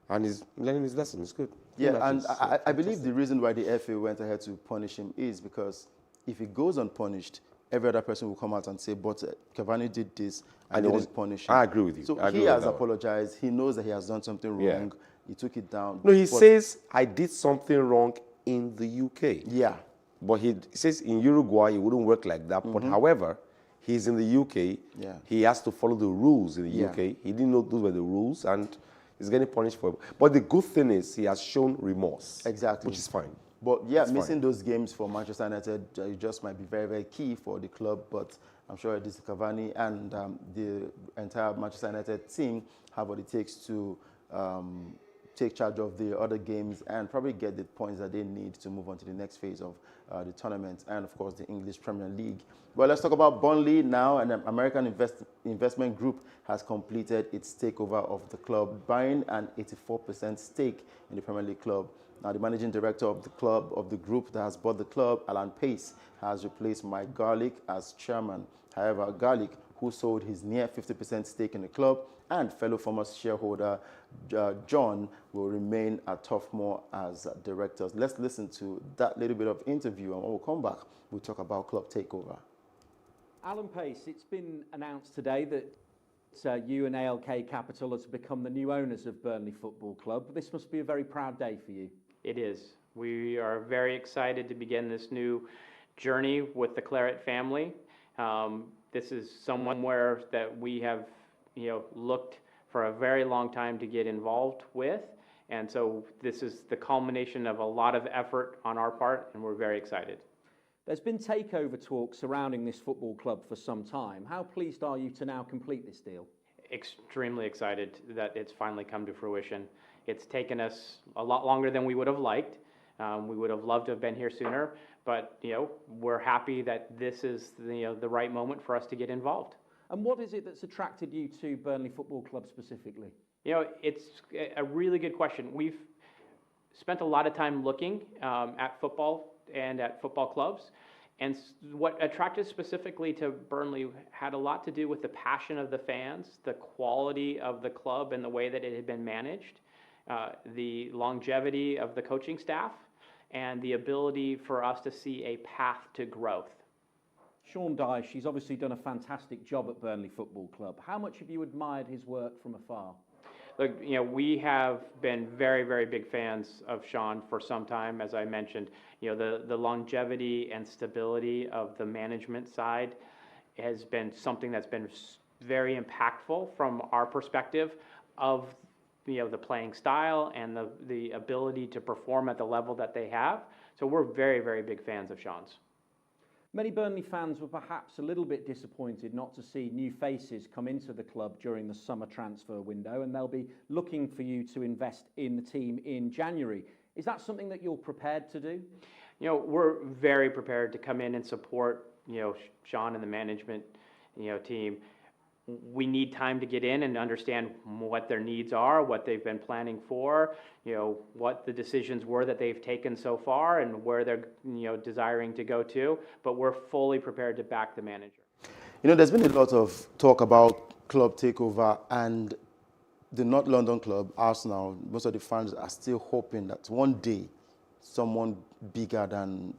And he's learning his lesson. It's good. Yeah, and I believe the reason why the FA went ahead to punish him is because if he goes unpunished, every other person will come out and say, but Cavani did this and didn't punish him. I agree with you. So he has apologized. He knows that he has done something wrong. Yeah. He took it down. No, he says, I did something wrong in the UK. Yeah. But he says in Uruguay, it wouldn't work like that. But however, he's in the UK. Yeah. He has to follow the rules in the UK. He didn't know those were the rules, and he's getting punished for it. But the good thing is he has shown remorse. Exactly. Which is fine. But yeah, missing those games for Manchester United just might be very, very key for the club. But I'm sure this Cavani and the entire Manchester United team have what it takes to take charge of the other games and probably get the points that they need to move on to the next phase of the tournament and, of course, the English Premier League. But let's talk about Burnley now. An American investment group has completed its takeover of the club, buying an 84% stake in the Premier League club. Now, the managing director of the group that has bought the club, Alan Pace, has replaced Mike Garlick as chairman. However, Garlick, who sold his near 50% stake in the club, and fellow former shareholder John will remain at Toughmore as directors. Let's listen to that little bit of interview, and when we come back, we'll talk about club takeover. Alan Pace, it's been announced today that you and ALK Capital have become the new owners of Burnley Football Club. This must be a very proud day for you. It is. We are very excited to begin this new journey with the Claret family. This is somewhere that we have looked for a very long time to get involved with, And so this is the culmination of a lot of effort on our part, and we're very excited. There's been takeover talk surrounding this football club for some time. How pleased are you to now complete this deal? Extremely excited that it's finally come to fruition. It's taken us a lot longer than we would have liked. We would have loved to have been here sooner, but we're happy that this is the right moment for us to get involved. And what is it that's attracted you to Burnley Football Club specifically? It's a really good question. We've spent a lot of time looking at football and at football clubs. And what attracted specifically to Burnley had a lot to do with the passion of the fans, the quality of the club and the way that it had been managed, the longevity of the coaching staff, and the ability for us to see a path to growth. Sean Dyche, he's obviously done a fantastic job at Burnley Football Club. How much have you admired his work from afar? Look, we have been very, very big fans of Sean for some time. As I mentioned, the longevity and stability of the management side has been something that's been very impactful from our perspective of the playing style and the ability to perform at the level that they have. So we're very, very big fans of Sean's. Many Burnley fans were perhaps a little bit disappointed not to see new faces come into the club during the summer transfer window, and they'll be looking for you to invest in the team in January. Is that something that you're prepared to do? We're very prepared to come in and support, Sean and the management, team. We need time to get in and understand what their needs are, what they've been planning for, what the decisions were that they've taken so far and where they're, desiring to go to. But we're fully prepared to back the manager. There's been a lot of talk about club takeover, and the North London club, Arsenal, most of the fans are still hoping that one day someone bigger than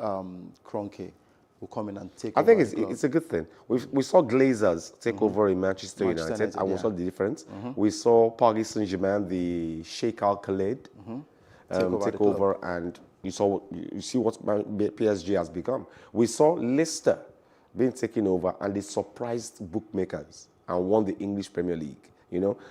Kroenke will come in and take over. I think it's a good thing. We saw Glazers take over in Manchester United, and we saw the difference. We saw Paris Saint-Germain, the Sheikh Al Khaled, take over, and you see what PSG has become. We saw Leicester being taken over, and they surprised bookmakers and won the English Premier League.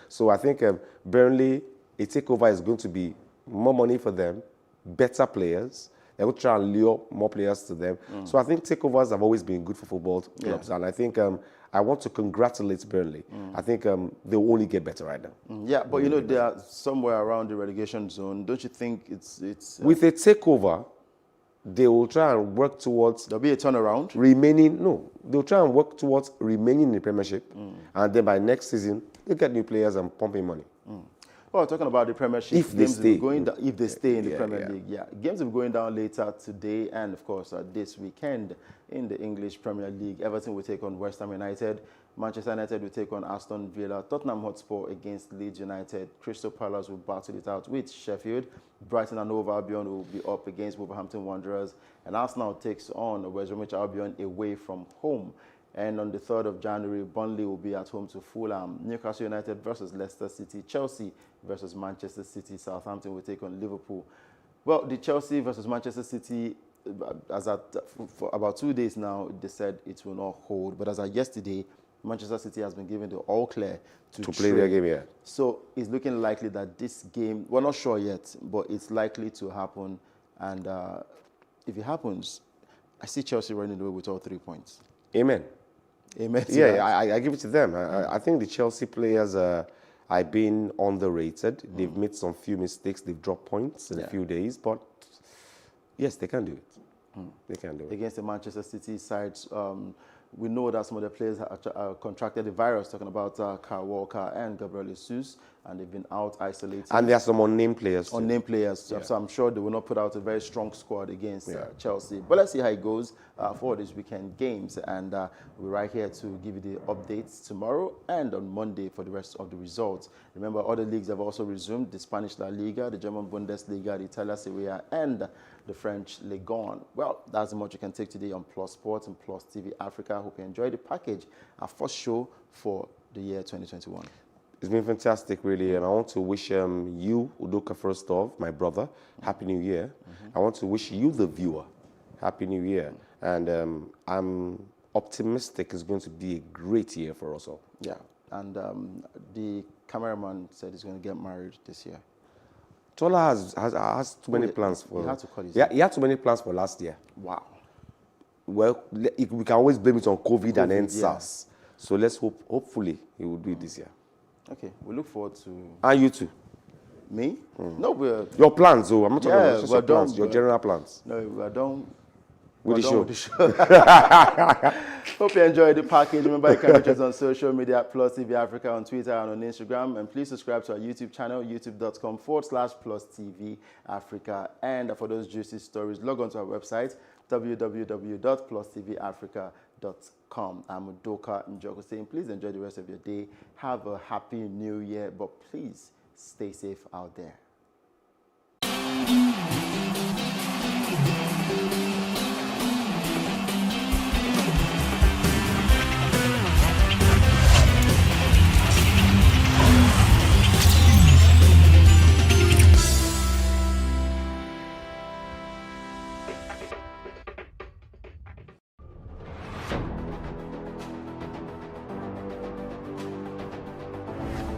So I think Burnley, a takeover is going to be more money for them, better players. They will try and lure more players to them. So I think takeovers have always been good for football clubs. And I think I want to congratulate Burnley. I think they'll only get better right now. Yeah, but they are somewhere around the relegation zone. Don't you think it's with a takeover, they will try and work towards... There'll be a turnaround? They'll try and work towards remaining in the Premiership. And then by next season, they'll get new players and pumping money. Well, talking about the Premiership, if they stay in the Premier League, games will be going down later today, and of course this weekend in the English Premier League. Everton will take on West Ham United, Manchester United will take on Aston Villa, Tottenham Hotspur against Leeds United, Crystal Palace will battle it out with Sheffield, Brighton and Hove Albion will be up against Wolverhampton Wanderers, and Arsenal takes on West Bromwich Albion away from home. And on the 3rd of January, Burnley will be at home to Fulham, Newcastle United versus Leicester City, Chelsea versus Manchester City, Southampton will take on Liverpool. Well, the Chelsea versus Manchester City, for about 2 days now, they said it will not hold. But as of yesterday, Manchester City has been given the all clear to play their game, yeah. So it's looking likely that this game, we're not sure yet, but it's likely to happen. And if it happens, I see Chelsea running away with all 3 points. Amen. Amen. Yeah, I give it to them. I think the Chelsea players are being underrated. They've made some few mistakes. They've dropped points in a few days, but yes, they can do it. They can do it. Against the Manchester City side, we know that some of the players have contracted the virus, talking about Kyle Walker and Gabriel Jesus, and they've been out isolated. And there are some unnamed players. Unnamed players. Yeah. So I'm sure they will not put out a very strong squad against Chelsea. But let's see how it goes for this weekend games. And we're right here to give you the updates tomorrow and on Monday for the rest of the results. Remember, other leagues have also resumed: the Spanish La Liga, the German Bundesliga, the Italian Serie A, and the French Ligue 1. Well, that's much you can take today on Plus Sports and Plus TV Africa. I hope you enjoyed the package. Our first show for the year 2021. It's been fantastic, really, and I want to wish you, Udoka, first off, my brother, Happy New Year. I want to wish you, the viewer, Happy New Year. And I'm optimistic it's going to be a great year for us all. Yeah, and the cameraman said he's going to get married this year. Tola has too many plans for. He had to cut his He had too many plans for last year. Wow. Well, we can always blame it on COVID and then yeah. SARS. So let's hope. Hopefully, he will do it this year. Okay, we look forward to. And you too. Me? No, we're. Your plans, though. I'm not talking about just we're your plans. done, Your general plans. No, we're done. With We're the done show. Hope you enjoyed the package. Remember, you can reach us on social media at Plus TV Africa on Twitter and on Instagram. And please subscribe to our YouTube channel, youtube.com/Plus TV Africa. And for those juicy stories, log on to our website, www.plustvafrica.com. I'm Udoka Njoko saying, please enjoy the rest of your day. Have a happy new year, but please stay safe out there.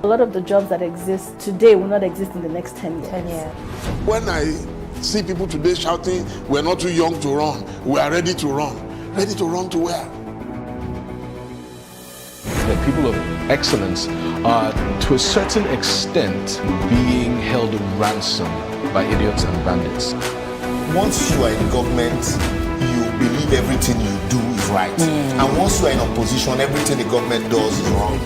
A lot of the jobs that exist today will not exist in the next 10 years. 10 years. When I see people today shouting, we're not too young to run, we are ready to run. Ready to run to where? The people of excellence are, to a certain extent, being held ransom by idiots and bandits. Once you are in government, you believe everything you do is right. And once you are in opposition, everything the government does is wrong.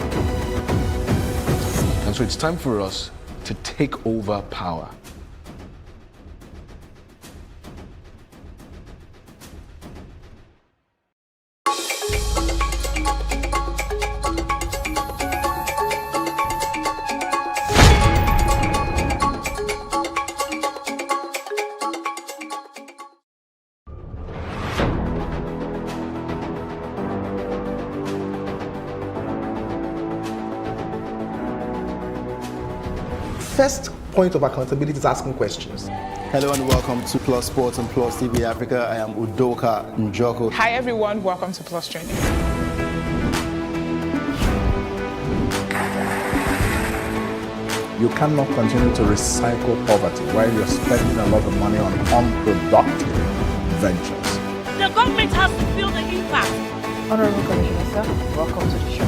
And so it's time for us to take over power. First point of accountability is asking questions. Hello and welcome to Plus Sports and Plus TV Africa. I am Udoka Njoko. Hi everyone, welcome to Plus Training. You cannot continue to recycle poverty while you're spending a lot of money on unproductive ventures. The government has to feel the impact. Honorable Commissioner, sir, welcome to the show.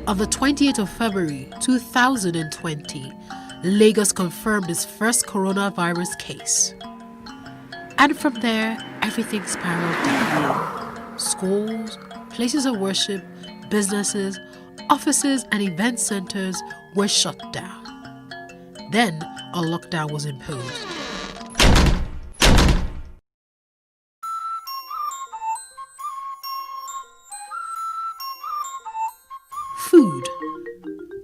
On the 28th of February 2020, Lagos confirmed its first coronavirus case. And from there, everything spiraled down. Schools, places of worship, businesses, offices, and event centers were shut down. Then a lockdown was imposed. Food.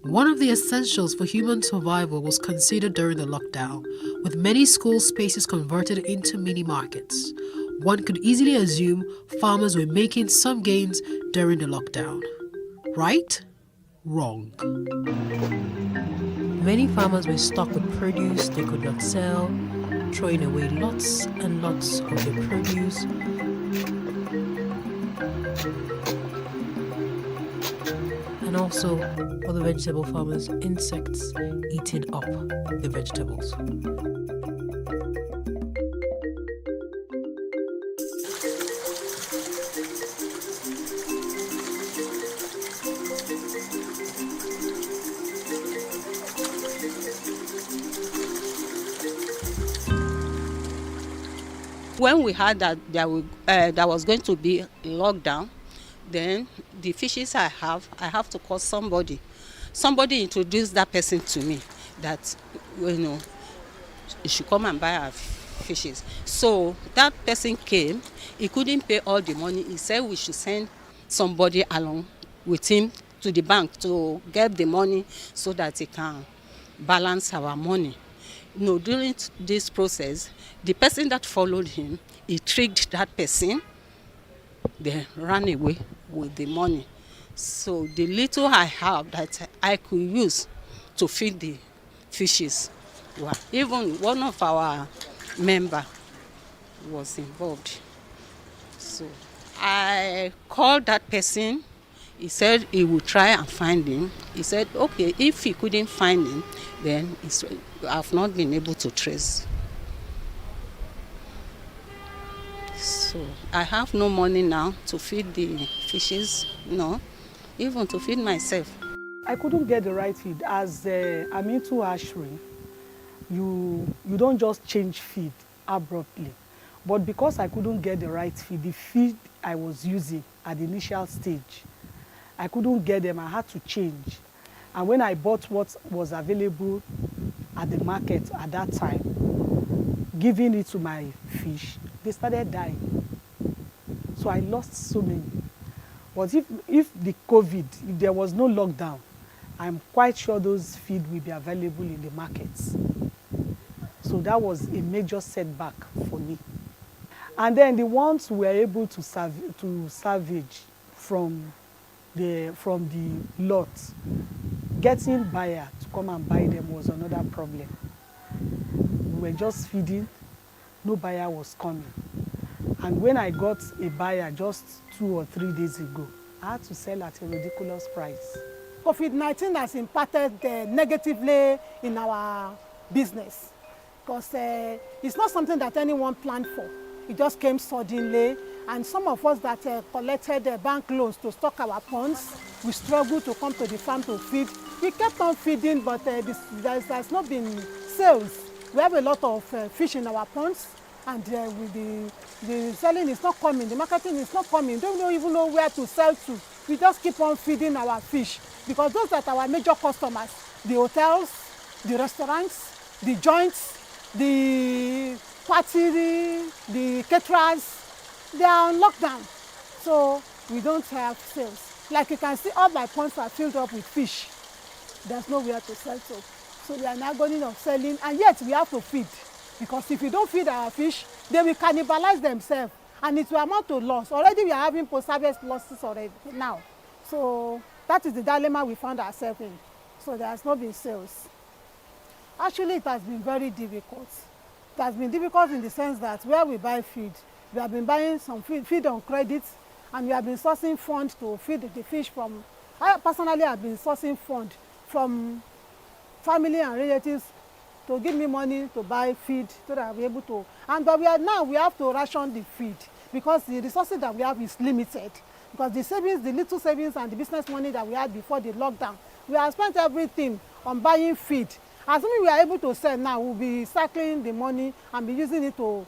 One of the essentials for human survival was considered during the lockdown, with many school spaces converted into mini markets. One could easily assume farmers were making some gains during the lockdown. Right? Wrong. Many farmers were stuck with produce they could not sell, throwing away lots and lots of their produce. And also other vegetable farmers, insects eating up the vegetables. When we heard that there was going to be a lockdown, then the fishes I have to call somebody. Somebody introduced that person to me that, you should come and buy our fishes. So that person came, he couldn't pay all the money. He said we should send somebody along with him to the bank to get the money so that he can balance our money. No, during this process, the person that followed him, he tricked that person, then ran away with the money. So the little I have that I could use to feed the fishes, well, even one of our members was involved. So I called that person. He said he would try and find him. He said, okay, if he couldn't find him, then I've not been able to trace. So I have no money now to feed the fishes, no, even to feed myself. I couldn't get the right feed. As I'm into hatchery, you don't just change feed abruptly. But because I couldn't get the right feed, the feed I was using at the initial stage, I couldn't get them. I had to change. And when I bought what was available at the market at that time, giving it to my fish, they started dying. So I lost so many. But if the COVID, if there was no lockdown, I'm quite sure those feed will be available in the markets. So that was a major setback for me. And then the ones we were able to salvage from the lot, getting buyer to come and buy them was another problem. We were just feeding, no buyer was coming. And when I got a buyer just 2 or 3 days ago, I had to sell at a ridiculous price. COVID-19 has impacted negatively in our business because it's not something that anyone planned for. It just came suddenly, and some of us that collected bank loans to stock our ponds, we struggled to come to the farm to feed. We kept on feeding, but there's not been sales. We have a lot of fish in our ponds, and with the selling is not coming, the marketing is not coming. We don't even know where to sell to. We just keep on feeding our fish because those are our major customers: the hotels, the restaurants, the joints, the party, the caterers. They are on lockdown, so we don't have sales. Like you can see, all my ponds are filled up with fish. There's nowhere to sell to. So we are in agony of selling, and yet we have to feed. Because if we don't feed our fish, they will cannibalize themselves, and it will amount to loss. Already we are having post-harvest losses already now. So that is the dilemma we found ourselves in. So there has not been sales. Actually, it has been very difficult. It has been difficult in the sense that where we buy feed, we have been buying some feed on credit, and we have been sourcing funds to feed the fish from. I personally have been sourcing funds from family and relatives to give me money to buy feed so that I'll be able to. But we have to ration the feed because the resources that we have is limited. Because the savings, the little savings and the business money that we had before the lockdown, we have spent everything on buying feed. As soon as we are able to sell now, we'll be cycling the money and be using it to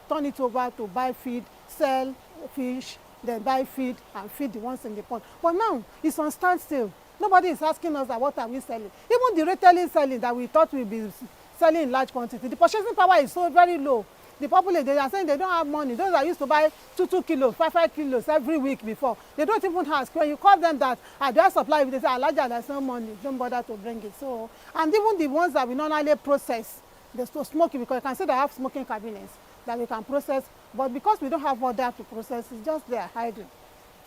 turn it over to buy feed, sell fish, then buy feed and feed the ones in the pond. But now it's on standstill. Nobody is asking us that what are we selling. Even the retailing selling that we thought we'd be selling in large quantity, the purchasing power is so very low. The populace, they are saying they don't have money. Those that used to buy 2 kilos, 5 kilos every week before, they don't even ask. When you call them that, do I supply? They say, larger, there's no money. Don't bother to bring it. So, and even the ones that we normally process, they're still smoking because you can say they have smoking cabinets that we can process. But because we don't have order to process, it's just there hiding.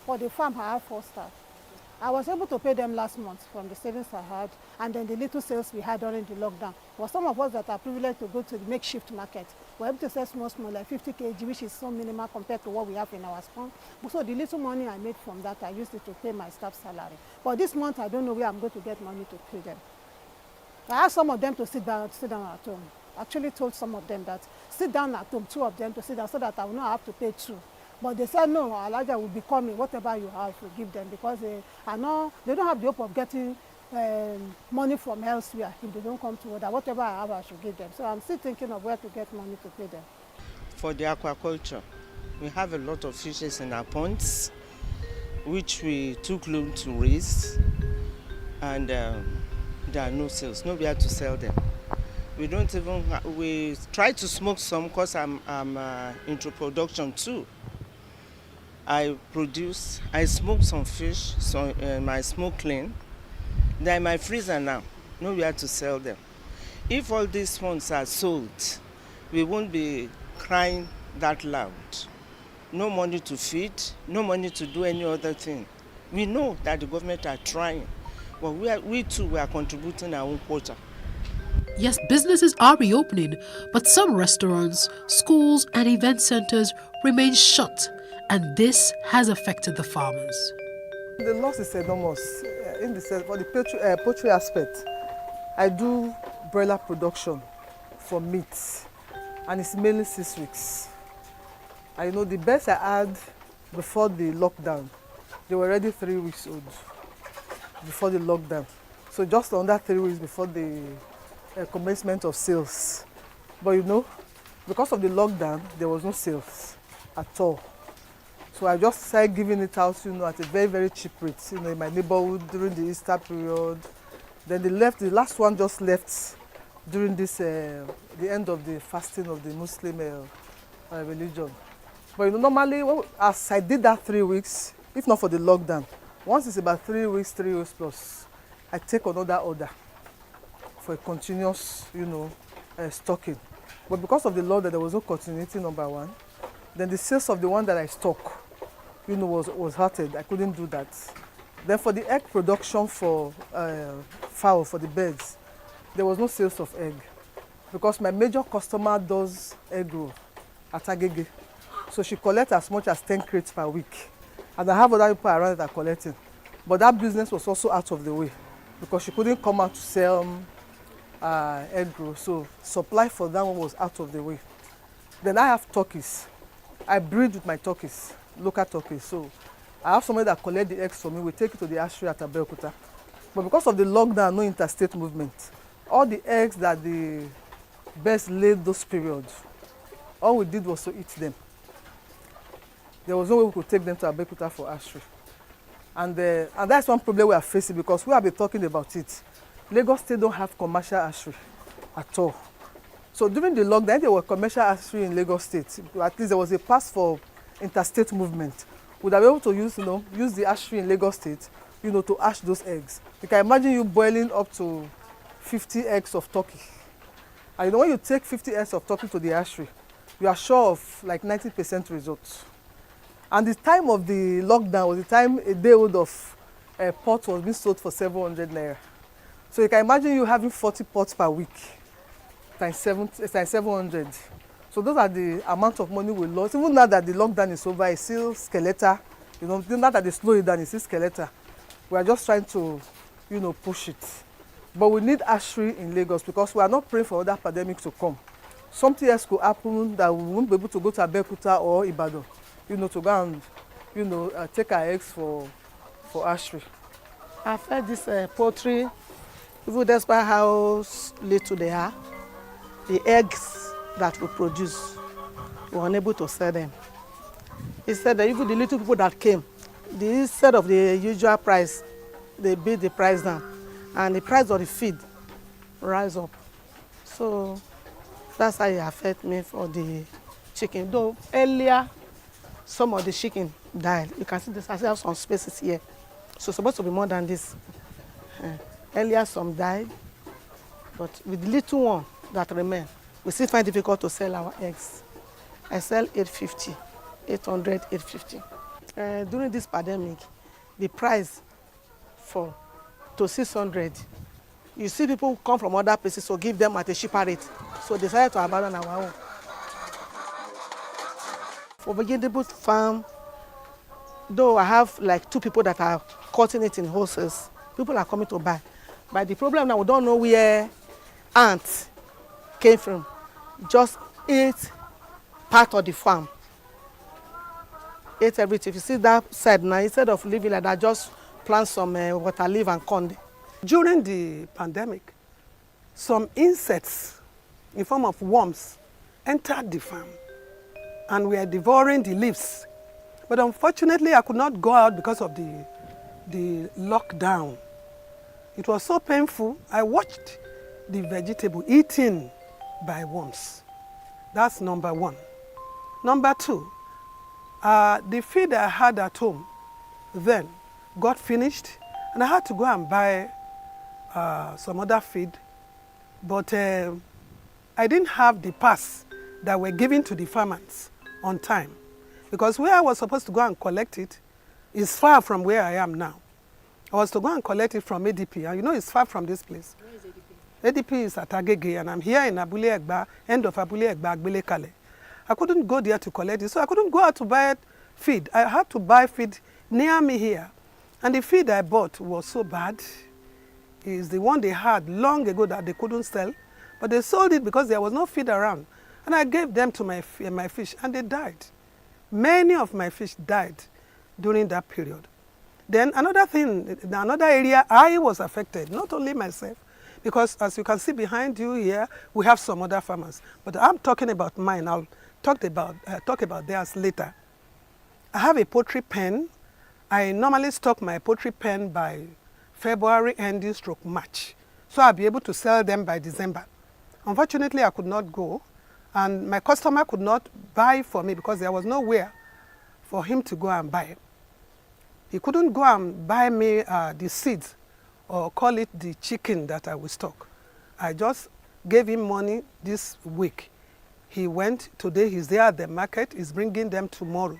For the farm, I have 4 staff. I was able to pay them last month from the savings I had, and then the little sales we had during the lockdown. But some of us that are privileged to go to the makeshift market were able to sell small, like 50 kg, which is so minimal compared to what we have in our farm. So the little money I made from that, I used it to pay my staff salary. But this month, I don't know where I'm going to get money to pay them. I asked some of them to sit down at home. I actually told some of them that sit down at home, 2 of them to sit down so that I will not have to pay 2. But they said, no, Elijah will be coming, whatever you have to give them, because they don't have the hope of getting money from elsewhere if they don't come to order. Whatever I have, I should give them. So I'm still thinking of where to get money to pay them. For the aquaculture, we have a lot of fishes in our ponds, which we took loan to raise, and there are no sales, nowhere to sell them. We try to smoke some because I'm into production too. I smoke some fish, my smoke clean. They're in my freezer now, nowhere to sell them. If all these funds are sold, we won't be crying that loud. No money to feed, no money to do any other thing. We know that the government are trying, but we too are contributing our own quota. Yes, businesses are reopening, but some restaurants, schools, and event centers remain shut, and this has affected the farmers. The loss is enormous in the sense for the poultry aspect. I do broiler production for meat, and it's mainly 6 weeks. I know the best I had before the lockdown, they were already 3 weeks old before the lockdown. So just under 3 weeks before the commencement of sales. But you know, because of the lockdown, there was no sales at all. So I just started giving it out, you know, at a very, very cheap rate, you know, in my neighborhood during the Easter period. Then the last one just left during this, the end of the fasting of the Muslim religion. But you know, normally, as I did that 3 weeks, if not for the lockdown, once it's about 3 weeks plus, I take another order for a continuous, you know, stocking. But because of the lockdown, there was no continuity, number one. Then the sales of the one that I stock, you know, was halted. I couldn't do that. Then for the egg production for fowl, for the birds, there was no sales of egg because my major customer does egg roll at Agege. So she collects as much as 10 crates per week. And I have other people around that are collecting. But that business was also out of the way because she couldn't come out to sell egg roll. So supply for that one was out of the way. Then I have turkeys. I breed with my turkeys, local turkeys. So I have somebody that collects the eggs for me. We take it to the hatchery at Abeokuta. But because of the lockdown, no interstate movement, all the eggs that the birds laid those periods, all we did was to eat them. There was no way we could take them to Abeokuta for hatchery. And that's one problem we are facing because we have been talking about it. Lagos State don't have commercial hatchery at all. So during the lockdown, there were commercial hatchery in Lagos State. At least there was a pass for interstate movement. Would have been able to use the hatchery in Lagos State, you know, to hatch those eggs. You can imagine you boiling up to 50 eggs of turkey. And you know, when you take 50 eggs of turkey to the hatchery, you are sure of like 90% results. And the time of the lockdown was the time a day old of pot was being sold for 700 naira. So you can imagine you having 40 pots per week times 700. So those are the amount of money we lost. Even now that the lockdown is over, it's still skeletal. You know, now that they slow it down, it's still skeletal. We are just trying to, you know, push it. But we need hatchery in Lagos because we are not praying for other pandemics to come. Something else could happen that we won't be able to go to Abeokuta or Ibadan, you know, to go and, you know, take our eggs for hatchery. I've heard this poultry, even despite how little they are, the eggs that we produce, we were unable to sell them. He said that even the little people that came, instead of the usual price, they beat the price down, and the price of the feed rise up. So that's how it affected me for the chicken. Though earlier, some of the chicken died. You can see this, I have some spaces here. So it's supposed to be more than this. Earlier, some died, but with the little one that remain, we still find it difficult to sell our eggs. I sell 850, 800, 850. During this pandemic, the price fall to 600. You see people come from other places to give them at a cheaper rate. So they decided to abandon our own. For vegetable farm, though I have like 2 people that are cutting it in wholesales, people are coming to buy. But the problem now, we don't know where ants came from. Just ate part of the farm. Ate everything. If you see that side now, instead of living like that, just plant some water leaf and corn. During the pandemic, some insects in form of worms entered the farm and were devouring the leaves. But unfortunately, I could not go out because of the lockdown. It was so painful. I watched the vegetable eaten by worms. That's number 1. Number 2, the feed I had at home then got finished, and I had to go and buy some other feed but I didn't have the pass that were given to the farmers on time, because where I was supposed to go and collect it is far from where I am now. I was to go and collect it from ADP, and you know it's far from this place. Where is ADP? ADP is at Agege, and I'm here in Abule Egba, end of Abule Egba, Agbele Kale. I couldn't go there to collect it, so I couldn't go out to buy feed. I had to buy feed near me here. And the feed I bought was so bad. It's the one they had long ago that they couldn't sell, but they sold it because there was no feed around. And I gave them to my fish, and they died. Many of my fish died during that period. Then another thing, another area I was affected, not only myself, because as you can see behind you here, we have some other farmers. But I'm talking about mine. I'll talk about theirs later. I have a poultry pen. I normally stock my poultry pen by February ending / March. So I'll be able to sell them by December. Unfortunately, I could not go, and my customer could not buy for me because there was nowhere for him to go and buy. He couldn't go and buy me the seeds or call it the chicken that I will stock. I just gave him money this week. He went today, he's there at the market, he's bringing them tomorrow.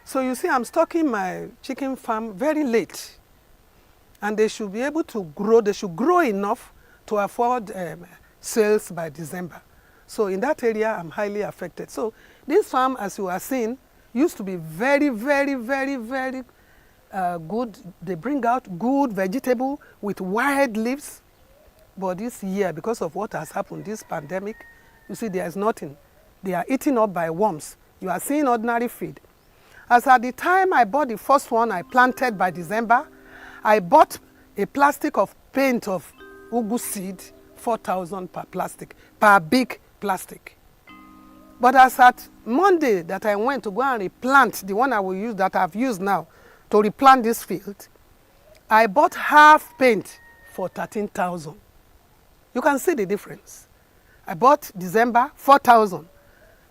So you see, I'm stocking my chicken farm very late. And they should be able to grow, they should grow enough to afford sales by December. So in that area, I'm highly affected. So this farm, as you are seeing, used to be very, very, very, very good. They bring out good vegetable with wide leaves. But this year, because of what has happened, this pandemic, you see there is nothing. They are eaten up by worms. You are seeing ordinary feed. As at the time I bought the first one I planted by December, I bought a plastic of paint of ugu seed, 4,000 per plastic, per big plastic. But as at Monday that I went to go and replant, the one I will use that I've used now to replant this field, I bought half paint for 13,000. You can see the difference. I bought December 4,000.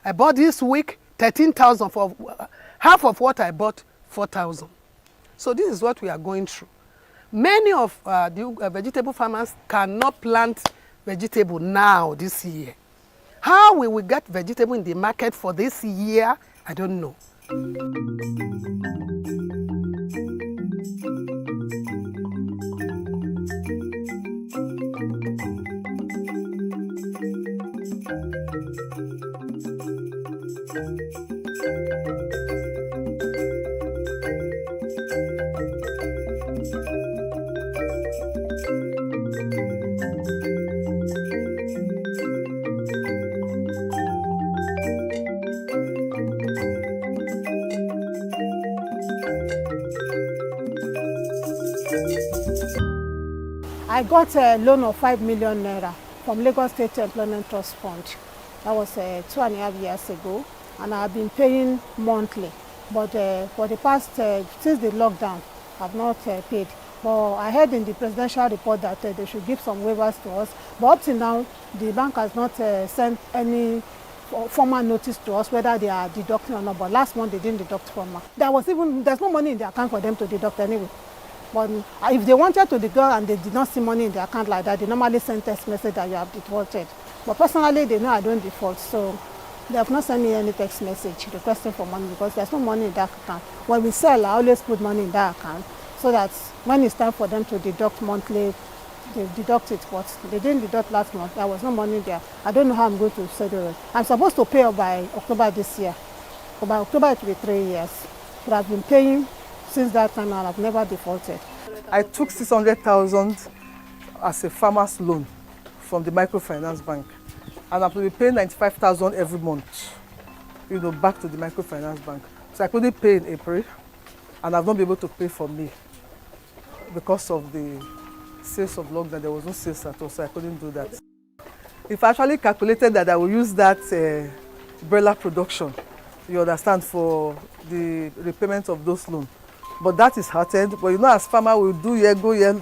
I bought this week 13,000 for half of what I bought 4,000. So this is what we are going through. Many of the vegetable farmers cannot plant vegetable now this year. How we will get vegetable in the market for this year, I don't know. I got a loan of 5 million naira from Lagos State Employment Trust Fund. That was 2.5 years ago, and I've been paying monthly. But for the past, since the lockdown, I've not paid. But I heard in the presidential report that they should give some waivers to us. But up till now, the bank has not sent any formal notice to us whether they are deducting or not. But last month they didn't deduct formal. There's no money in the account for them to deduct anyway. But if they wanted to deduct and they did not see money in the account like that, they normally send text message that you have defaulted. But personally, they know I don't default, so they have not sent me any text message requesting for money because there's no money in that account. When we sell, I always put money in that account so that when it's time for them to deduct monthly, they deduct it. But they didn't deduct last month. There was no money there. I don't know how I'm going to settle it. I'm supposed to pay up by October this year. But by October it will be 3 years. But I've been paying since that time and I've never defaulted. I took 600,000 as a farmer's loan from the microfinance bank, and I will be paying 95,000 every month, back to the microfinance bank. So I couldn't pay in April, and I've not been able to pay for May because of the sales of lockdown. There was no sales at all, so I couldn't do that. If I actually calculated that I will use that broiler production, you understand, for the repayment of those loans. But that is hearted. But as farmer, we do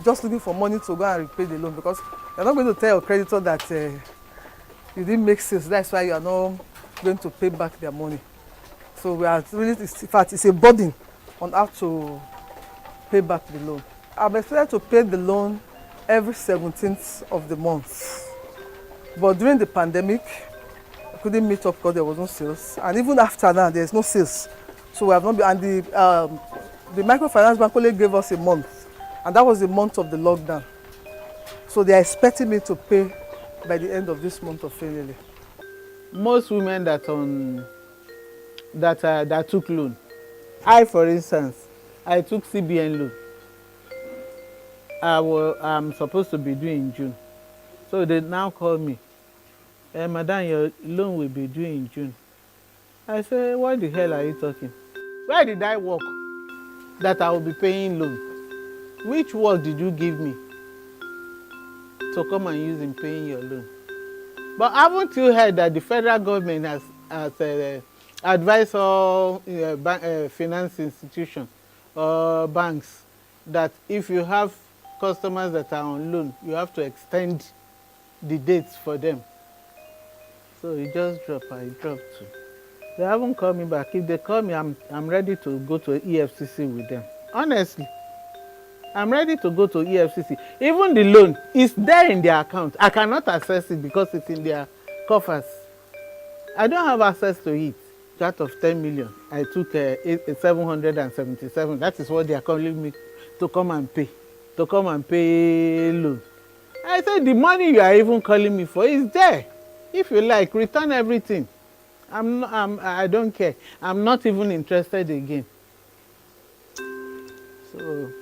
just looking for money to go and repay the loan, because you're not going to tell your creditor that you didn't make sales. That's why you are not going to pay back their money. So we are really, in fact, it's a burden on how to pay back the loan. I'm expected to pay the loan every 17th of the month. But during the pandemic, I couldn't meet up because there was no sales. And even after that, there's no sales. So we have not been, and the microfinance bank only gave us a month. And that was the month of the lockdown. So they are expecting me to pay by the end of this month of February. Most women that took loan. I, for instance, I took CBN loan. I'm supposed to be due in June. So they now call me, Madam, your loan will be due in June. I say, what the hell are you talking? Where did I work that I will be paying loan? Which work did you give me to come and use in paying your loan? But haven't you heard that the federal government has advised all finance institutions or banks that if you have customers that are on loan, you have to extend the dates for them. So it just dropped. I dropped too. They haven't called me back. If they call me, I'm ready to go to EFCC with them. Honestly, I'm ready to go to EFCC. Even the loan is there in their account. I cannot access it because it's in their coffers. I don't have access to it. Out of 10 million, I took 777. That is what they are calling me to come and pay. To come and pay loan. I said, the money you are even calling me for is there. If you like, return everything. I don't care. I'm not even interested again. So,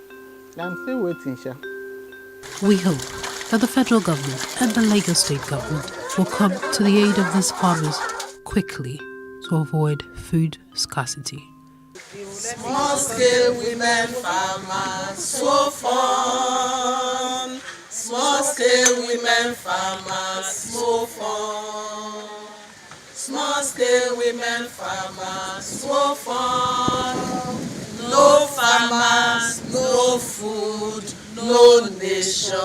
I'm still waiting, Sha. We hope that the federal government and the Lagos state government will come to the aid of these farmers quickly to avoid food scarcity. Small scale women farmers, so fun. Small scale women farmers, so fun. Small scale women farmers, so fun. No farmers, no food, no nation.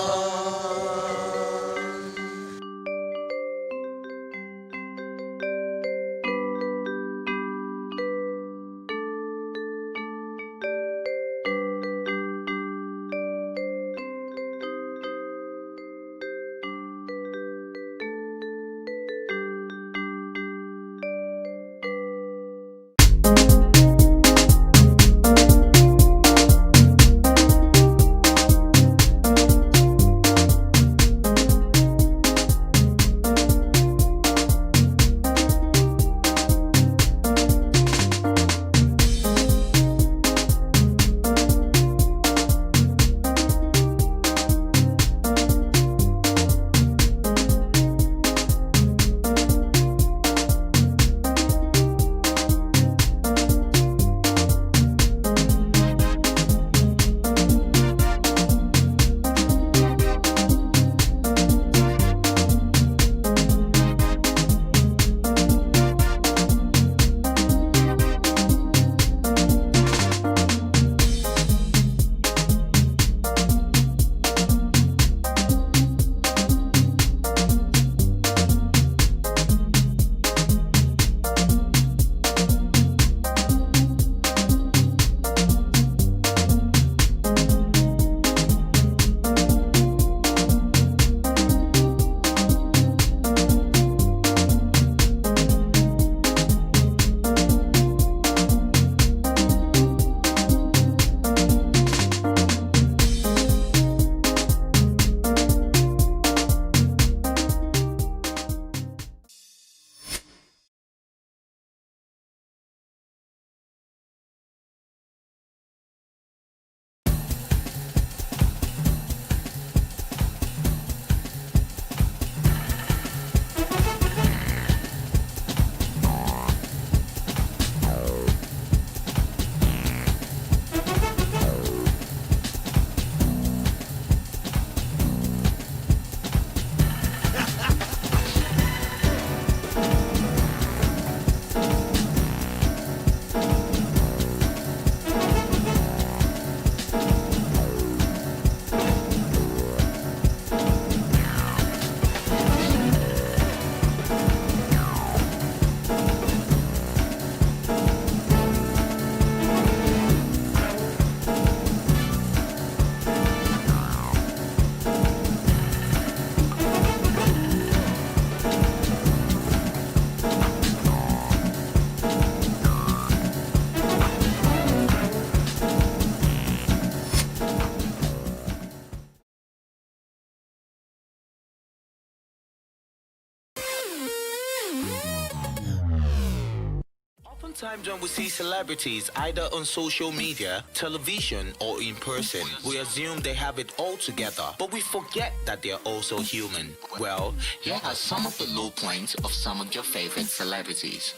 Oftentimes when we see celebrities either on social media, television, or in person, we assume they have it all together, but we forget that they're also human. Well, here are some of the low points of some of your favorite celebrities.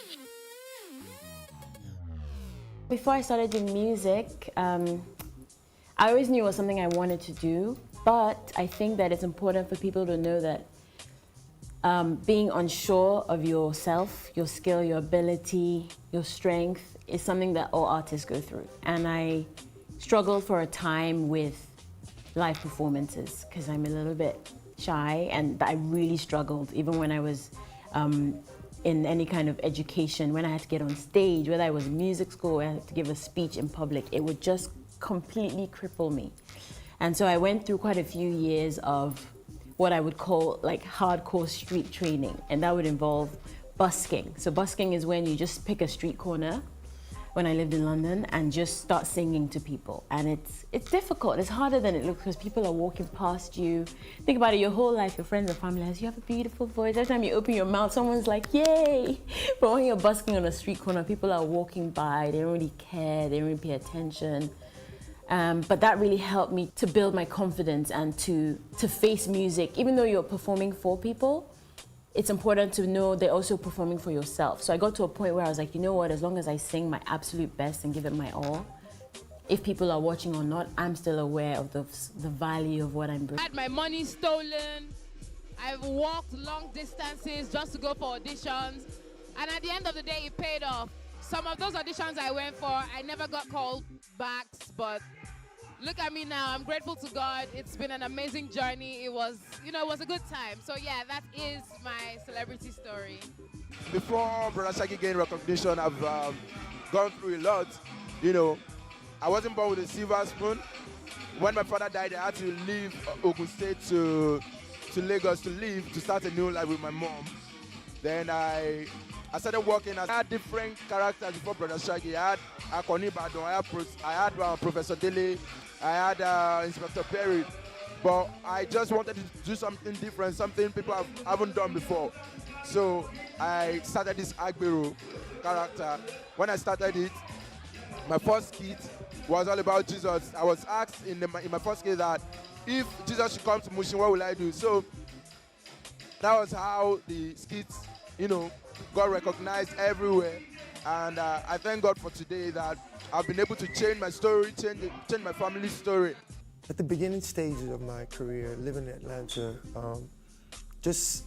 Before I started doing music, I always knew it was something I wanted to do, but I think that it's important for people to know that being unsure of yourself, your skill, your ability, your strength is something that all artists go through. And I struggled for a time with live performances because I'm a little bit shy, and I really struggled even when I was in any kind of education. When I had to get on stage, whether I was in music school, I had to give a speech in public, it would just completely cripple me. And so I went through quite a few years of what I would call like hardcore street training, and that would involve busking. So busking is when you just pick a street corner, when I lived in London, and just start singing to people. And it's difficult, it's harder than it looks because people are walking past you. Think about it, your whole life, your friends and family you have a beautiful voice. Every time you open your mouth, someone's like, yay! But when you're busking on a street corner, people are walking by, they don't really care, they don't really pay attention. But that really helped me to build my confidence and to face music. Even though you're performing for people, it's important to know they're also performing for yourself. So I got to a point where I was like, you know what, as long as I sing my absolute best and give it my all, if people are watching or not, I'm still aware of the value of what I'm bringing. I had my money stolen. I've walked long distances just to go for auditions. And at the end of the day, it paid off. Some of those auditions I went for, I never got called back, but look at me now. I'm grateful to God. It's been an amazing journey. It was, it was a good time. So yeah, that is my celebrity story. Before Brother Shaggy gained recognition, I've gone through a lot. I wasn't born with a silver spoon. When my father died, I had to leave Ogun State to Lagos to start a new life with my mom. Then I started working. I had different characters before Brother Shaggy. I had Akoni Badon, I had Professor Dele, I had Inspector Perry. But I just wanted to do something different, something people haven't done before. So I started this Agbero character. When I started it, my first skit was all about Jesus. I was asked in my first skit that if Jesus should come to Mushin, what will I do? So that was how the skits, got recognized everywhere. And I thank God for today that I've been able to change my story, change my family's story. At the beginning stages of my career, living in Atlanta, just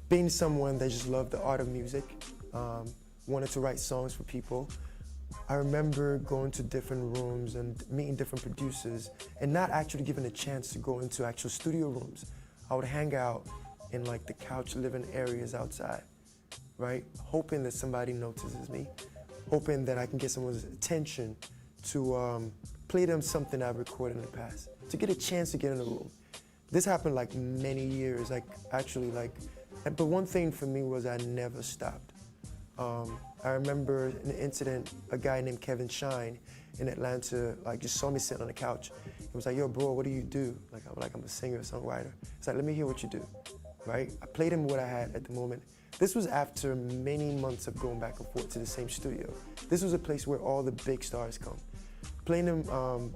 being someone that just loved the art of music, wanted to write songs for people. I remember going to different rooms and meeting different producers and not actually given a chance to go into actual studio rooms. I would hang out in like the couch living areas outside, right? Hoping that somebody notices me, hoping that I can get someone's attention to play them something I've recorded in the past, to get a chance to get in the room. This happened like many years, but one thing for me was I never stopped. I remember an incident, a guy named Kevin Shine in Atlanta, just saw me sitting on the couch. He was like, yo, bro, what do you do? I'm a singer, songwriter. He's like, let me hear what you do, right? I played him what I had at the moment. This was after many months of going back and forth to the same studio. This was a place where all the big stars come. Playing him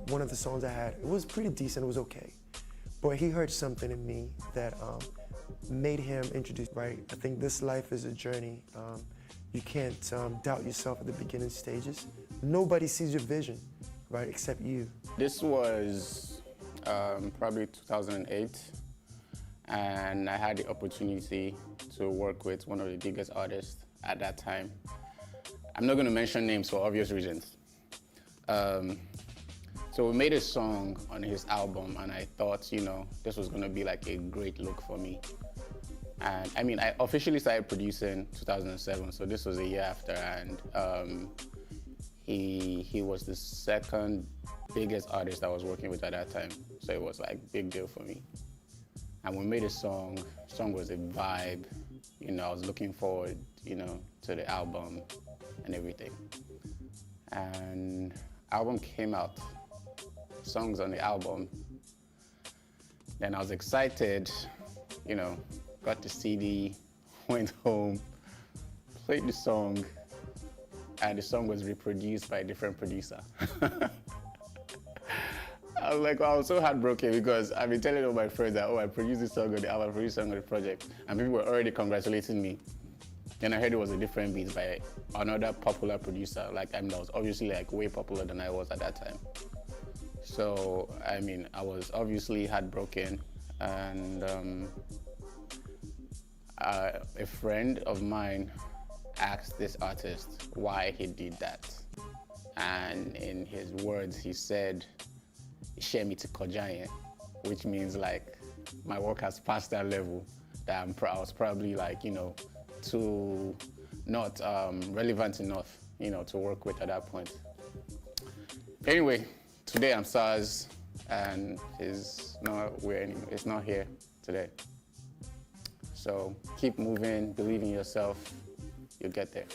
one of the songs I had, it was pretty decent, it was okay. But he heard something in me that made him introduce, right? I think this life is a journey. You can't doubt yourself at the beginning stages. Nobody sees your vision, right, except you. This was probably 2008, and I had the opportunity to work with one of the biggest artists at that time. I'm not going to mention names for obvious reasons. So we made a song on his album, and I thought, this was going to be like a great look for me. And I mean, I officially started producing 2007, so this was a year after, and he was the second biggest artist I was working with at that time, so it was like a big deal for me. And we made a song. The song was a vibe. I was looking forward, to the album and everything. And album came out, songs on the album. Then I was excited, got the CD, went home, played the song, and the song was reproduced by a different producer. I was so heartbroken because I've been telling all my friends that, I produced this song on the album, I produced this song on the project, and people were already congratulating me. Then I heard it was a different beat by another popular producer, that was obviously way popular than I was at that time. So, I was obviously heartbroken, and a friend of mine asked this artist why he did that. And in his words, he said, "Share me to Kojaye," which means my work has passed that level that I was probably too not relevant enough, to work with at that point. Anyway, today I'm SARS, and it's not here today. So keep moving, believe in yourself, you'll get there.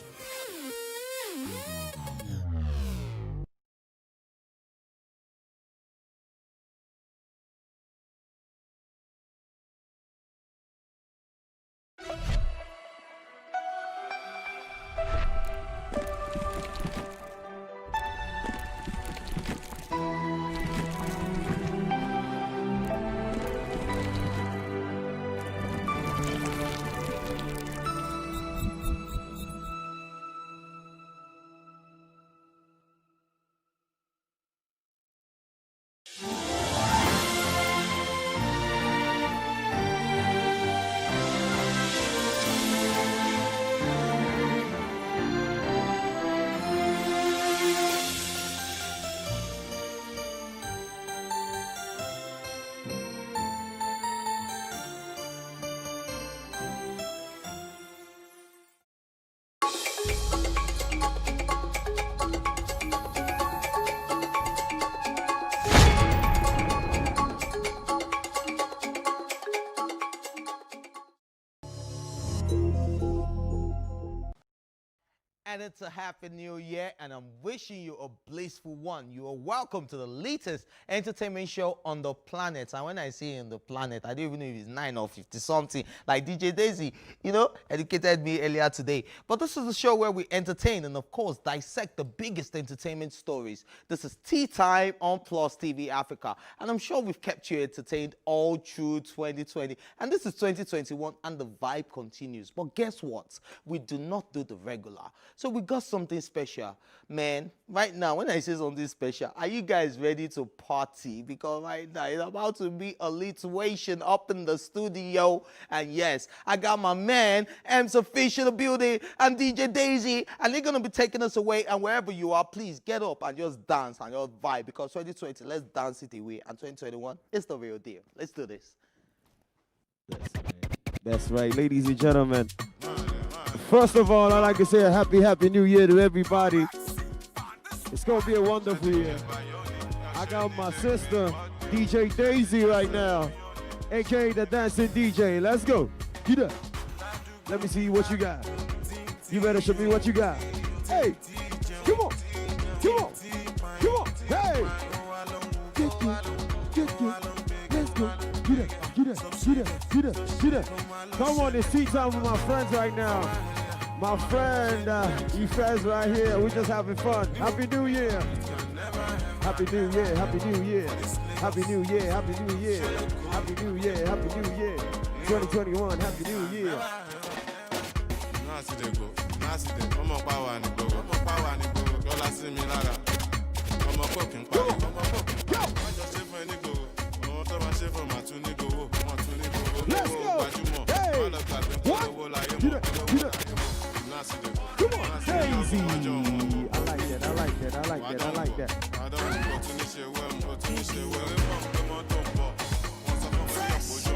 And it's a happy new year, and I'm wishing you a blissful one. You are welcome to the latest entertainment show on the planet. And when I say on the planet, I don't even know if it's 9 or 50 something, like DJ Daisy, educated me earlier today. But this is the show where we entertain and, of course, dissect the biggest entertainment stories. This is Tea Time on Plus TV Africa. And I'm sure we've kept you entertained all through 2020. And this is 2021, and the vibe continues. But guess what? We do not do the regular. So we got something special. Man, right now, when I say something special, are you guys ready to party? Because right now, it's about to be a lituation up in the studio. And yes, I got my man, Msophish in the building, and DJ Daisy, and they're going to be taking us away. And wherever you are, please get up and just dance and just vibe. Because 2020, let's dance it away. And 2021, it's the real deal. Let's do this. That's right, ladies and gentlemen. First of all, I'd like to say a happy new year to everybody. It's going to be a wonderful year. I got my sister, DJ Daisy, right now, a.k.a. the dancing DJ. Let's go. Get up. Let me see what you got. You better show me what you got. Hey, come on. Come on. Come on. Hey. Get. Let's go. Get up. Come on, it's tea time with my friends right now. My friend, Ifez right here. We're just having fun. Happy New Year. Happy New Year. Happy New Year. Happy New Year. Happy New Year. Happy New Year. Happy New Year. 2021. Happy New Year. Let's go. Hey. What? Get up. Come on, Daisy. I like that.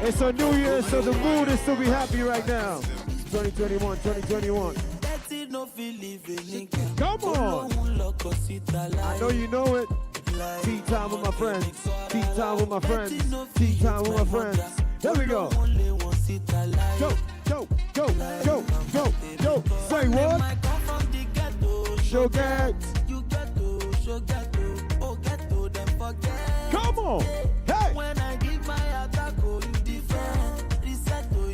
It's a new year, so the mood is to be happy right now. 2021. Come on. I know you know it. Tea time with my friends. Tea time with my friends. Tea time with my friends. There we go. Go. Say what? Shogat. Come on. Hey.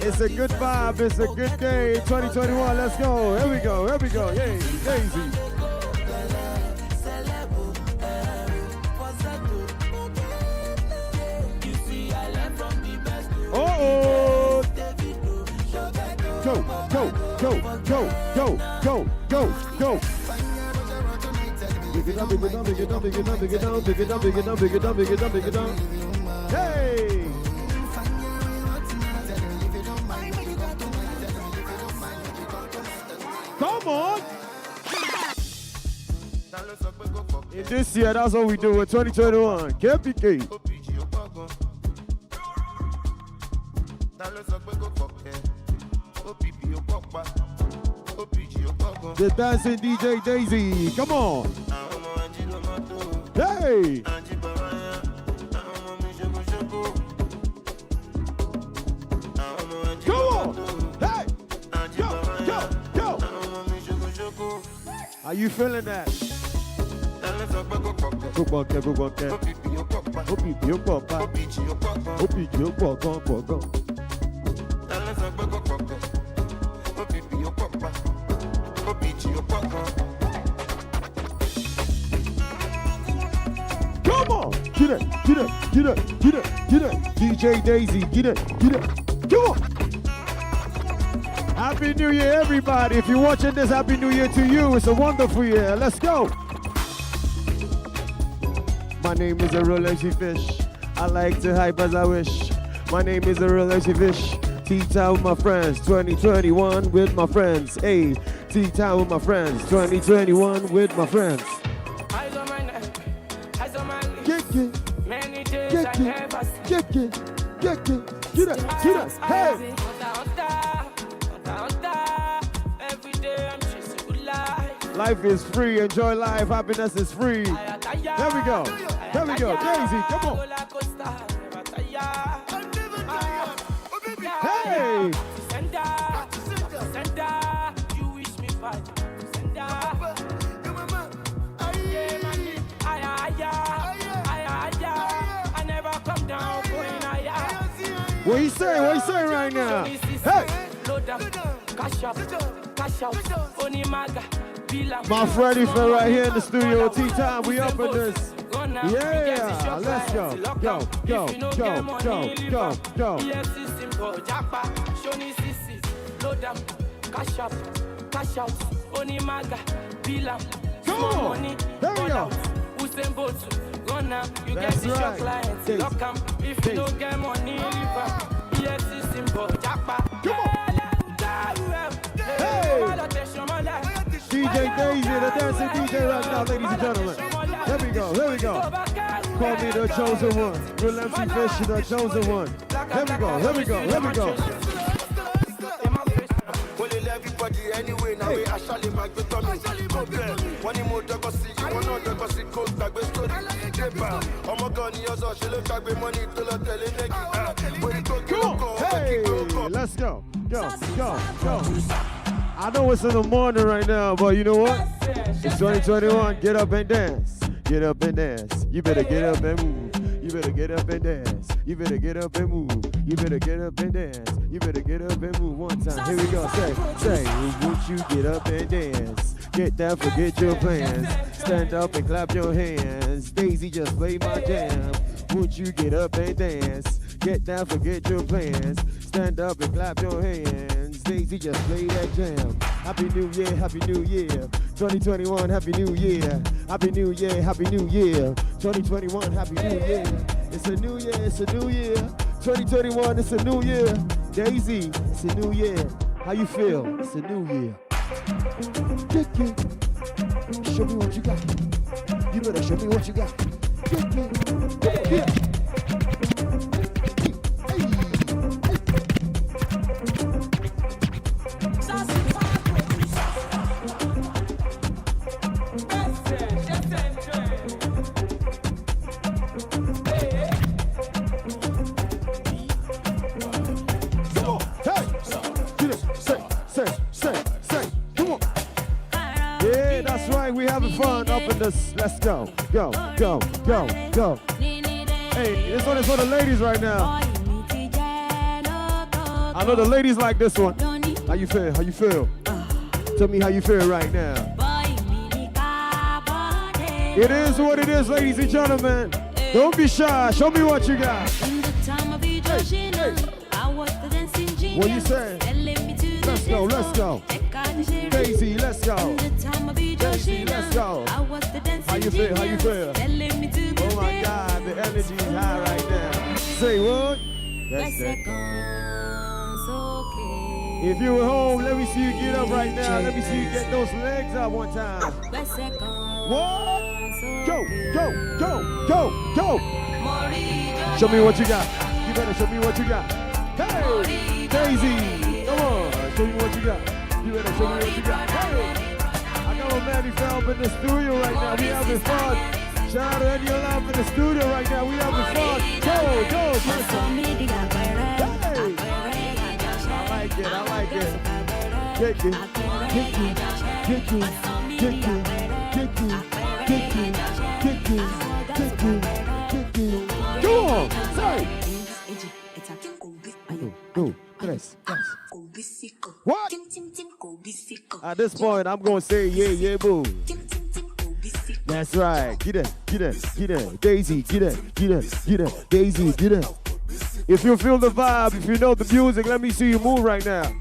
It's a good vibe. It's a good day. 2021. Let's go. Here we go. Hey, Daisy. go, go, go, go, go, go. Big it down, big it down, big it down, big it down, big it down, big it down, big it down, big it down, big it down, big it down. Hey! Come on! In this year, that's what we do in 2021. KPK. The dancing DJ Daisy, come on. Hey! Come on! Hey! Go, go, go! Are you feeling that? Come on! Get it, get it, get it, get it, get it. DJ Daisy, get it, get it. Come on! Happy New Year, everybody. If you're watching this, Happy New Year to you. It's a wonderful year. Let's go. My name is a real lazy fish. I like to hype as I wish. My name is a real lazy fish. Tea time with my friends. 2021 with my friends. Hey, tea time with my friends. 2021 with my friends. Get it. Get it. Get it. Get it. Get it. Get it. Hey. Life is free. Enjoy life. Happiness is free. There we go. There we go. Daisy, come on. Hey! What you say? What you say right now? Hey! My Freddy fell right here in the studio. Tea time, we up in this. Yeah, let's go. Go, go, go, go, go, go. Come on. There we go. That's right. If you don't get money, come on. Hey! DJ Daisy, the dancing DJ right now, ladies and gentlemen. Here we go, here we go. Call me the chosen one. Real MC Fish, the chosen one. Here we go, here we go, here we go. Come on, hey, let's go, go, go, go. I know it's in the morning right now, but you know what? It's 2021. Get up and dance. Get up and dance. You better get up and move. You better get up and dance. You better get up and move. You better get up and dance. You better get up and move one time. Here we go. Say, won't you get up and dance? Get down, forget your plans. Stand up and clap your hands. Daisy just play my jam. Won't you get up and dance? Get down, forget your plans. Stand up and clap your hands. Daisy just play that jam. Happy New Year, Happy New Year. 2021, Happy New Year. Happy New Year, Happy New Year. 2021, Happy New Year. It's a new year, it's a new year. 2021, it's a new year. Daisy, it's a new year. How you feel? It's a new year. Show me what you got. You better show me what you got. Come on, here. Fun up in this. Let's go, go, go, go, go. Hey, this one is for the ladies right now. I know the ladies like this one. How you feel? How you feel? Tell me how you feel right now. It is what it is, ladies and gentlemen. Don't be shy. Show me what you got. Hey, hey. What you saying? Let's go, let's go. Daisy, let's go. Daisy, let's go. How you feel? How you feel? Oh my God, the energy is high right now. Say what? That's it. If you were home, let me see you get up right now. Let me see you get those legs up one time. What? Go, go, go, go, go. Show me what you got. You better show me what you got. Hey, Daisy, come on. Show me what you got. You better show me what you got. Hey, I got my Manny Phelps in the studio right now. We having fun. Shout out to Eddie Love in the studio right now. We having fun. Go, go, hey. I like it, I like it. Kick it, kick it, kick it, kick it, kick it, kick it, kick it, kick it, kick it. Go on, say. Go, tres. What? At this point, I'm gonna say yeah, yeah, boo. That's right. Get it, get it, get it. Daisy, get it, get it, get it. Daisy, get it. If you feel the vibe, if you know the music, let me see you move right now.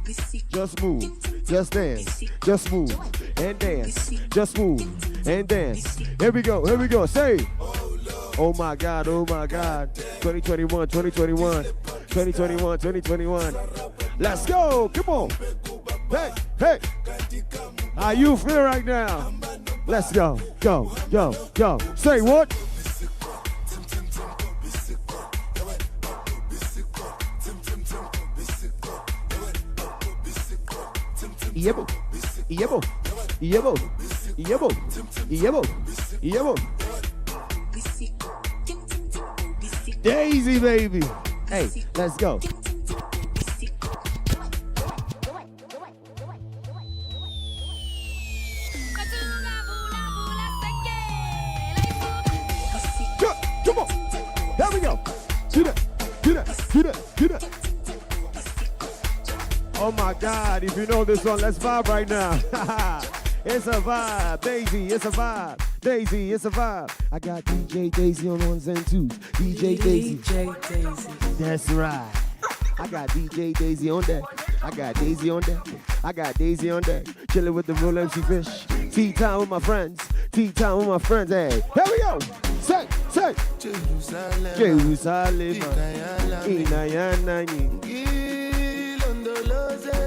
Just move, just dance, just move and dance, just move and dance. Here we go, say. Oh my God, 2021, 2021, 2021, 2021. Let's go, come on. Hey, hey. How you feel right now? Let's go, go, go, go. Say what? Yebo, yebo, yebo, yebo, yebo, yebo. Daisy, baby. Hey, let's go. Come on. There we go. Get it, get it, get it, get it. Oh my God, if you know this one, let's vibe right now. It's a vibe, Daisy, it's a vibe. Daisy, it's a vibe. I got DJ Daisy on ones and twos. DJ Daisy. That's right. I got DJ Daisy on deck. I got Daisy on deck. I got Daisy on deck. Chilling with the real MC Fish. Tea time with my friends. Tea time with my friends. Hey, here we go. Say. Jerusalem.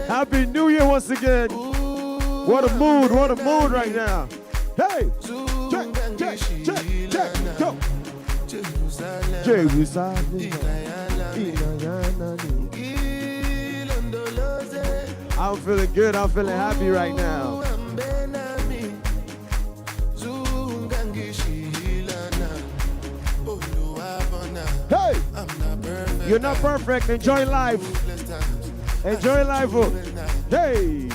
Happy New Year once again. What a mood right now. Hey, check, go. Jerusalem. I'm feeling good, I'm feeling happy right now. Hey, you're not perfect, enjoy life. Enjoy life. Hey.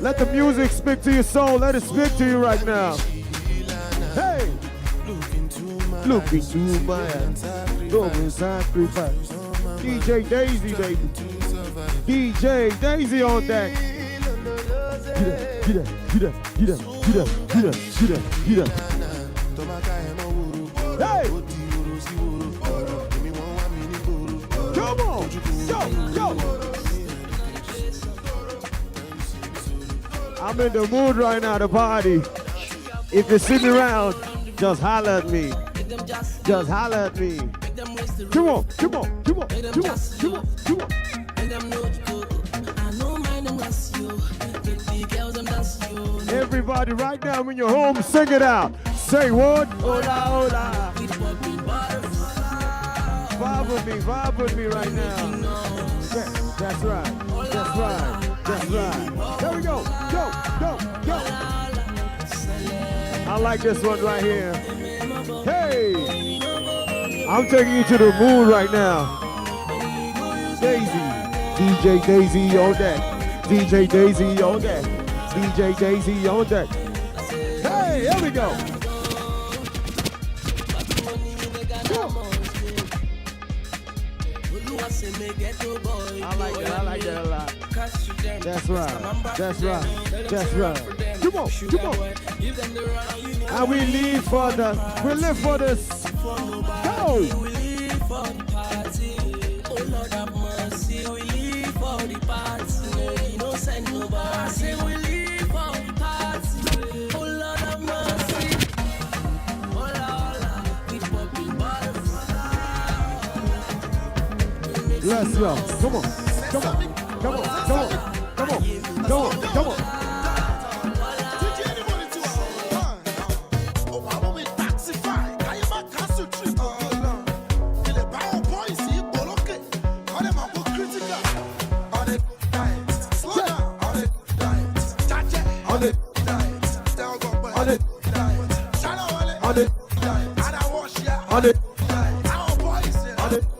Let the music speak to your soul. Let it speak to you right now. Hey. Look into my eyes. Go and sacrifice. DJ Daisy, baby. DJ Daisy on deck. Get up. Hey. Come on. Go. I'm in the mood right now to party. If you see me around, just holler at me. Just holler at me. Come on. Everybody right now in your home, sing it out. Say what? Hola. Vibe with me right now. Yeah, that's right. There we go. Go. I like this one right here. Hey, I'm taking you to the moon right now. Daisy, DJ Daisy on deck. DJ Daisy on deck. DJ Daisy on deck. Hey, here we go. I like that a lot. That's right. Come on. And we live for this. Go. Let's go. Come on. Come on. Come on. Come on. Come on. Come on. Come on.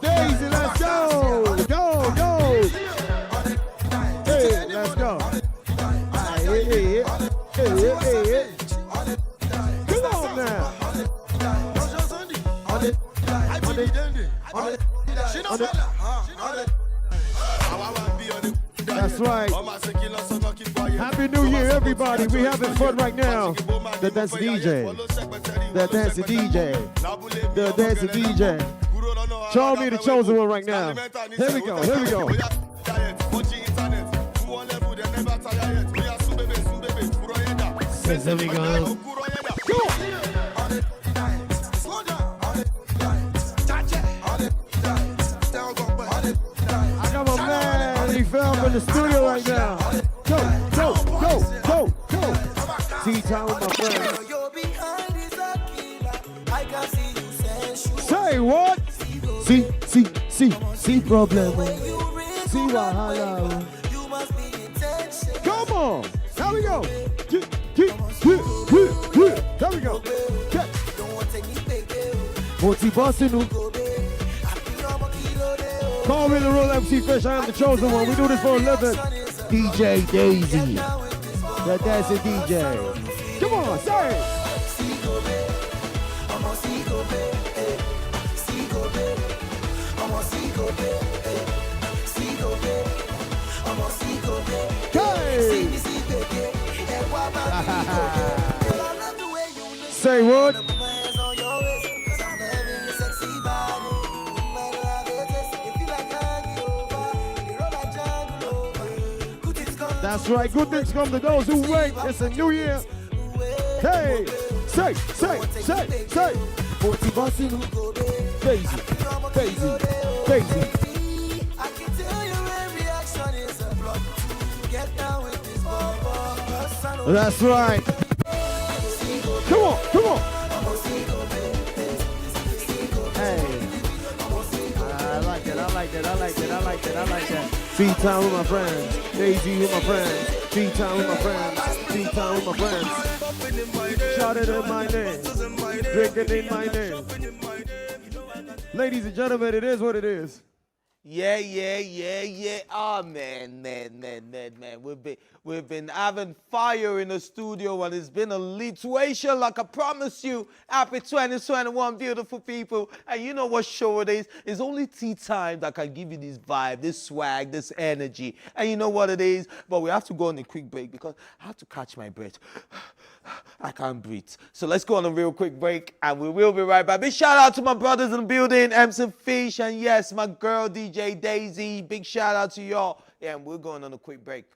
Daisy, let's go. Go, go. Hey, let's go. Hey. Come on now. That's right. Happy New Year, everybody. We having fun right now. The Dance DJ. The Dance DJ. The Dance DJ. Show me the chosen one right now. Here we go. Here we go. Here we go. I got my man. He fell from the studio right now. Go. Tea time with my friends. Say what? See problem. See wahala. Come on. Here we go. Here we go. Moti Bossinu. Call me the Roll MC Fish. I am the chosen one. We do this for a living. DJ Daisy. The dancing DJ. Come on, say it. Say what? That's right. Good things come to those who wait. It's a new year. Hey, say. Daisy. That's right. Come on. Hey. I like that. Tea time with my friends. Daisy with my friends. Tea time with my friends. Shout it in my name. Drink it in my name. Ladies and gentlemen, it is what it is. Yeah. Oh, man. We've been having fire in the studio, and it's been a lituation, like I promised you. Happy 2021, beautiful people. And you know what show it is? It's only tea time that can give you this vibe, this swag, this energy. And you know what it is? But we have to go on a quick break because I have to catch my breath. I can't breathe. So let's go on a real quick break, and we will be right back. Big shout out to my brothers in the building, MC Fish, and yes, my girl DJ Daisy. Big shout out to y'all. Yeah, and we're going on a quick break.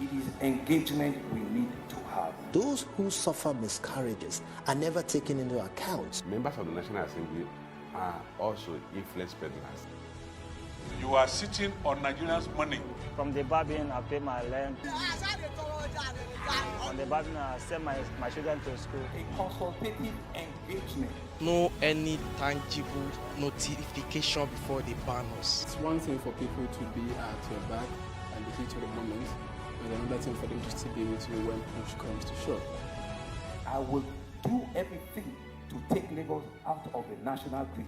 It is engagement we need to have. Those who suffer miscarriages are never taken into account. Members of the National Assembly are also influence peddlers. You are sitting on Nigerians' money. From the barbing, I pay my rent. On the barbing, I send my children to school. A consultative engagement. No any tangible notification before they ban us. It's one thing for people to be at your back and the heat of the moment, and another thing for them to still be with you when push comes to shove. I will do everything to take Lagos out of the national grid.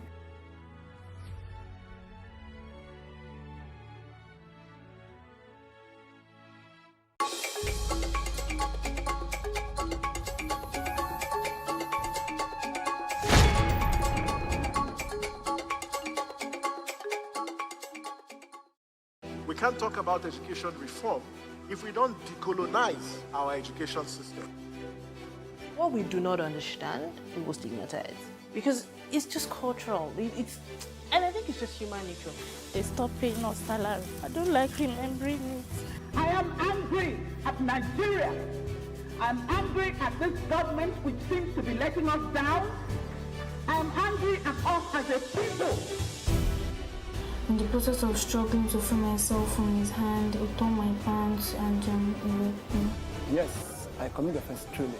We can't talk about education reform if we don't decolonize our education system. What we do not understand, we will stigmatize. Because it's just cultural. And I think it's just human nature. They stop paying us salary. I don't like remembering it. I am angry at Nigeria. I'm angry at this government which seems to be letting us down. I'm angry at us as a people. In the process of struggling to free myself from his hand, he tore my pants and he raped me. Yes, I commit offense truly.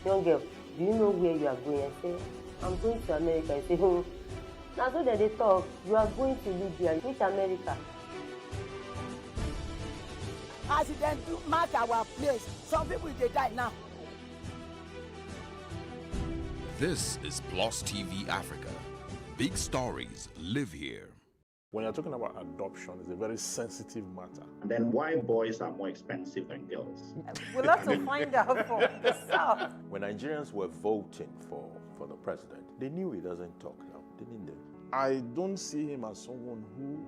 Young girl, do you know where you are going? I say, I'm going to America. I say, now so that they talk, you are going to Libya. Which America? As it then do mark our place, some people they die now. This is Plus TV Africa. Big stories live here. When you're talking about adoption, it's a very sensitive matter. And then why boys are more expensive than girls? We'll have to find out for yourself. When Nigerians were voting for the president, they knew he doesn't talk now, didn't they? I don't see him as someone who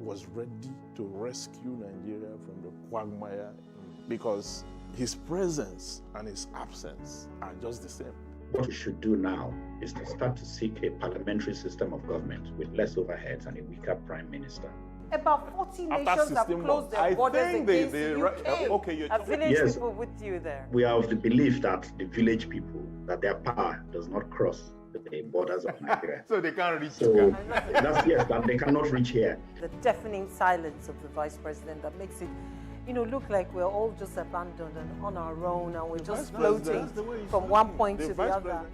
was ready to rescue Nigeria from the quagmire because his presence and his absence are just the same. What we should do now is to start to seek a parliamentary system of government with less overheads and a weaker prime minister. About 40 nations have closed their borders against the UK. Are village people with you there? We are of the belief that the village people, that their power does not cross the borders of Nigeria. So they can't reach so that's yes, and they cannot reach here. The deafening silence of the vice president that makes it look like we're all just abandoned and on our own and we're just floating from one point to the other.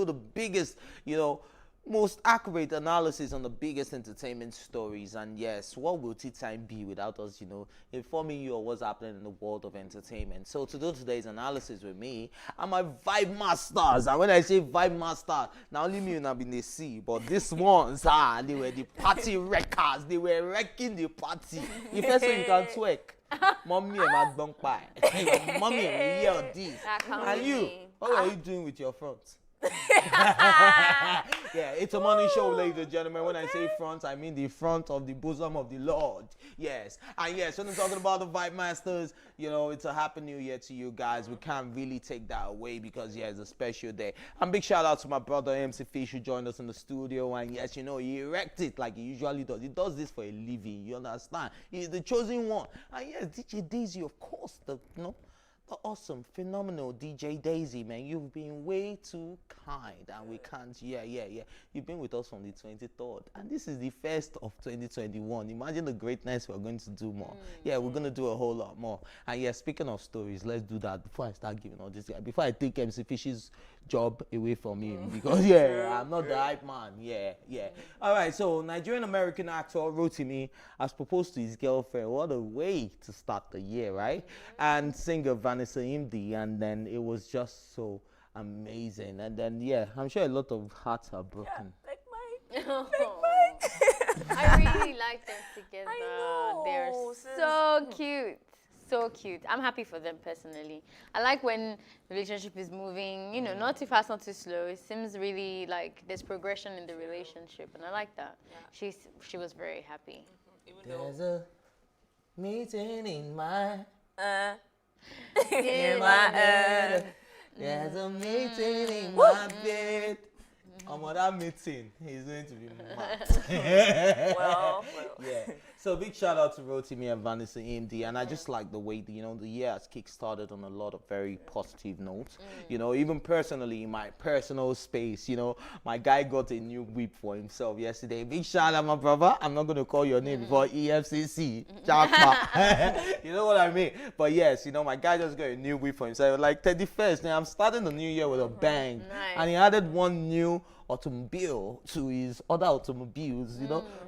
do the biggest, most accurate analysis on the biggest entertainment stories. And yes, what will Tea Time be without us, informing you of what's happening in the world of entertainment? So to do today's analysis with me are my vibe masters. And when I say vibe master, not only me and I've been the sea, but these ones, they were the party wreckers. They were wrecking the party. If that's so you can twerk. Mommy and my don't pie. Mommy and hear this. And you, what are you doing with your front? Yeah, it's a morning show, ladies and gentlemen. When I say front, I mean the front of the bosom of the Lord. Yes, and yes, when I'm talking about the Vibe Masters, it's a happy new year to you guys. We can't really take that away because it's a special day. And big shout out to my brother MC Fish who joined us in the studio. And yes, he erected like he usually does. He does this for a living. You understand? He's the chosen one. And yes, DJ Daisy, of course, the awesome, phenomenal DJ Daisy, man. You've been way too kind, and we can't. Yeah. You've been with us from the 23rd, and this is the first of 2021. Imagine the greatness we're going to do more. Yeah, we're going to do a whole lot more. And yeah, speaking of stories, let's do that before I start giving all this. Before I take MC Fish's job away from him, because I'm not the hype man. Yeah. All right, so Nigerian-American actor Rotimi has proposed to his girlfriend. What a way to start the year, right? And singer Vanessa Imdi, and then it was just so amazing. And then I'm sure a lot of hearts are broken. I really like them together. They're so cute. So cute. I'm happy for them personally. I like when the relationship is moving, not too fast, not too slow. It seems really like there's progression in the relationship, and I like that. Yeah. She was very happy. There's a meeting in my in my bed. There's a meeting in my bed. That meeting is going to be mad. Well. Yeah. So big shout out to Rotimi and Vanessa Imdi, and I just like the way the year has kick-started on a lot of very positive notes. Even personally, in my personal space, my guy got a new whip for himself yesterday. Big shout out, my brother. I'm not going to call your name before EFCC. You know what I mean? But yes, my guy just got a new whip for himself. Like 31st, now I'm starting the new year with a bang. Nice. And he added one new automobile to his other automobiles.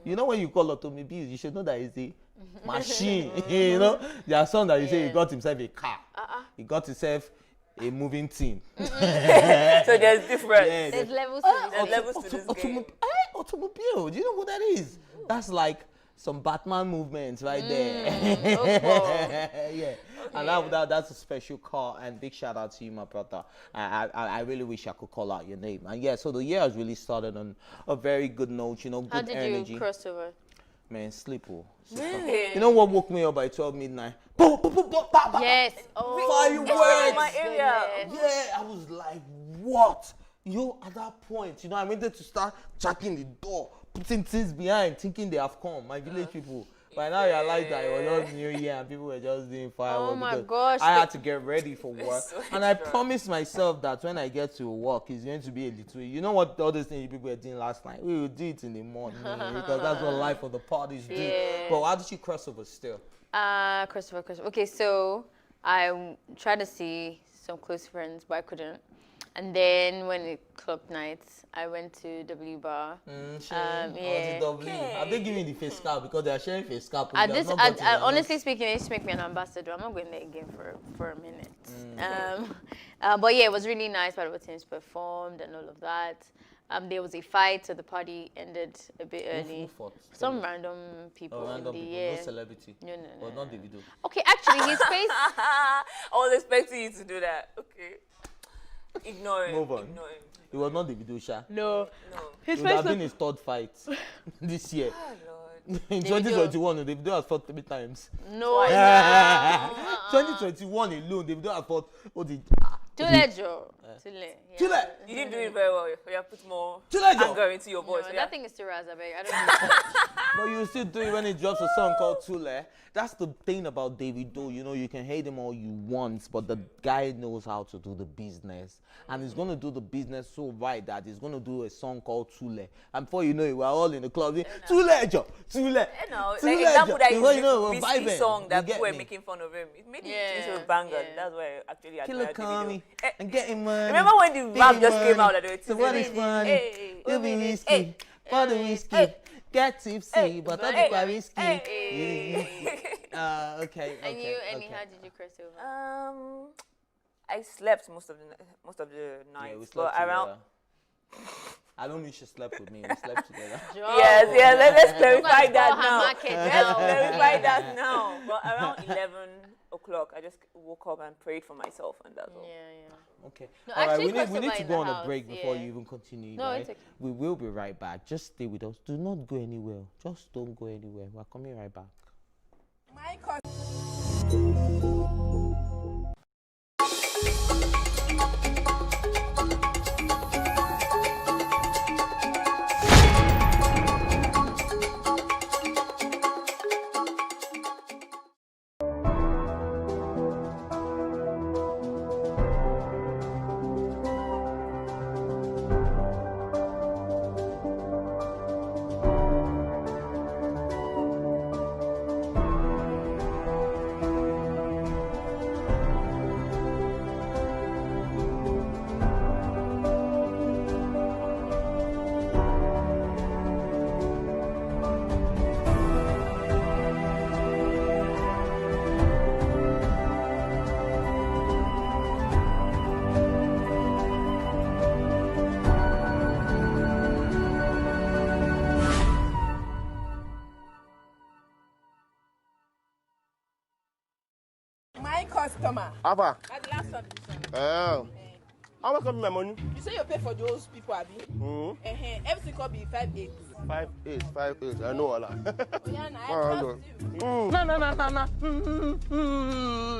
You know when you call automobiles, you should know that it's a machine. There are some that you say he got himself a car. He got himself a moving team. So there's difference. Yeah, there's levels to this game. Automobile. Do you know what that is? That's like some Batman movements right there. Yeah. And that's a special call, and big shout out to you, my brother. I really wish I could call out your name. And yeah, so the year has really started on a very good note, good energy. How did you cross over? Man, sleep. Really? You know what woke me up by 12 midnight? Yes. Fireworks. My area. Yeah, I was like, what? At that point, I wanted to start checking the door, putting things behind, thinking they have come. My village people. By now, I realized that it was just New Year and people were just doing fireworks. Oh my gosh. I had to get ready for work. And I promised myself that when I get to work, it's going to be a little. You know what all those things people were doing last night? We will do it in the morning because that's what life of the parties do. But how did you cross over still? Cross over. Okay, so I tried to see some close friends, but I couldn't. And then when it club nights, I went to W Bar. Yeah. Are they giving the face cap because they are sharing face cap? Honestly speaking, they just make me an ambassador. I'm not going there again for a minute. But yeah, it was really nice. Part of the teams performed and all of that. There was a fight, so the party ended a bit early. Who fought? Some random people. Random people, no celebrity. No. Or not Davido. Okay, actually, his face. I was expecting you to do that. Okay. Ignore him. Move on. It was not the video, Sha. No. It would have been his third fight this year. Oh, Lord. In 2021, the video has fought 3 times. No. 2021 alone, the video has fought. Too late, Joe. You didn't do it very well. You have put more anger into your voice. That thing is too raspberry. I don't know. But you still do it when he drops a song called Tule. That's the thing about Davido. You can hate him all you want, but the guy knows how to do the business. And he's going to do the business so right that he's going to do a song called Tule. And before you know it, we're all in the club saying, Tule, Joe, Tule. Like example that is a song that people were making fun of him. It made it into a banger. That's why actually I Killer Kami and getting money. Remember when the rap just came out that they were So what is funny? Hey, You be whiskey, for the whiskey. Get tipsy, but not be risky. Okay. And you, Annie, how did you cross over? I slept most of the night. Yeah, we slept but around. I don't think she slept with me. We slept together. Yes. Let's clarify that now. Let's clarify that now. But around 11 o'clock, I just woke up and prayed for myself, and that's all. Yeah. Okay. No, all right. actually, We need to go on house, a break before you even continue. No, right? it's okay. We will be right back. Just stay with us. Do not go anywhere. Just don't go anywhere. We're coming right back. My customer. Ava. At the last submission. How much my money? You say you pay for those people, Abi? Everything could be 5-8. 5-8. I know all that. Yeah, I trust you.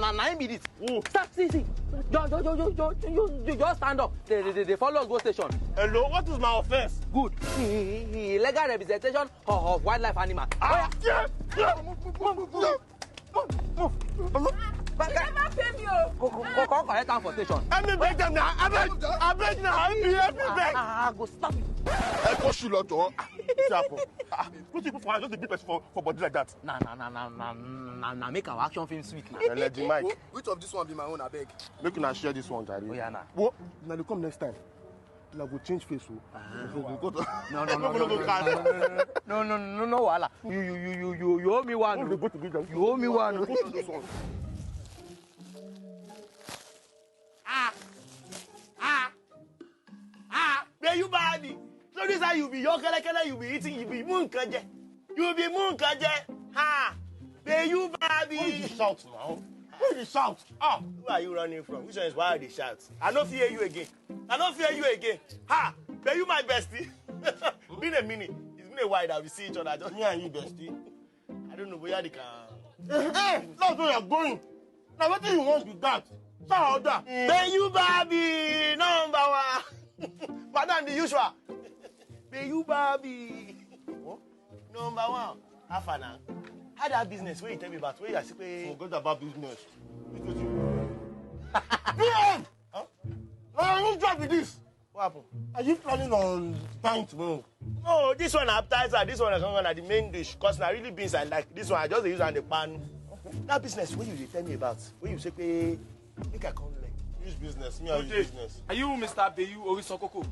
Nah, be this. Stop, see. You just stand up. They follow us go station. Hello, what is my offense? Good. Illegal representation of wildlife animal. Move. You never pay me. Come correct time for station. Let me beg them now. I beg now. I go stop you. I go shoot lot of. What people for just a big person for body like that? Nah, make our action film sweet. Let the mic. Which of this one be my own, I beg? Make you share this one, Jari. Oh yeah, nah. What? Now they come next time. Now go change face. No, wala. You owe me one. You owe me one. Where you body? So this how you be your kele you be eating, you be munkaje. You be munkaje. Ha! Where you body? Why you shout now? Why you shout? Where are you running from? Which one is why they shout? I don't fear you again. Ha! Where you my bestie? Been a minute. It's been a while that we see each other. Just me and you, bestie. I don't know where they can. Hey, that's where you're going. Now what do you want with that? Where you baby? Number one. Madam, the usual. Where you baby? Number one. Half an hour. How that business? Where you tell me about? Where you are saying? Forget about business. Because you. Huh? I need job with this. What happened? Are you planning on dying tomorrow? No, this one appetizer. This one is going to the main dish. Because I really beans I like. This one I just use on the pan. That business, what you tell me about? Where you say, hey, make a come like. Use business. Me and use business. Are you Mr. Bayu Orisokoko?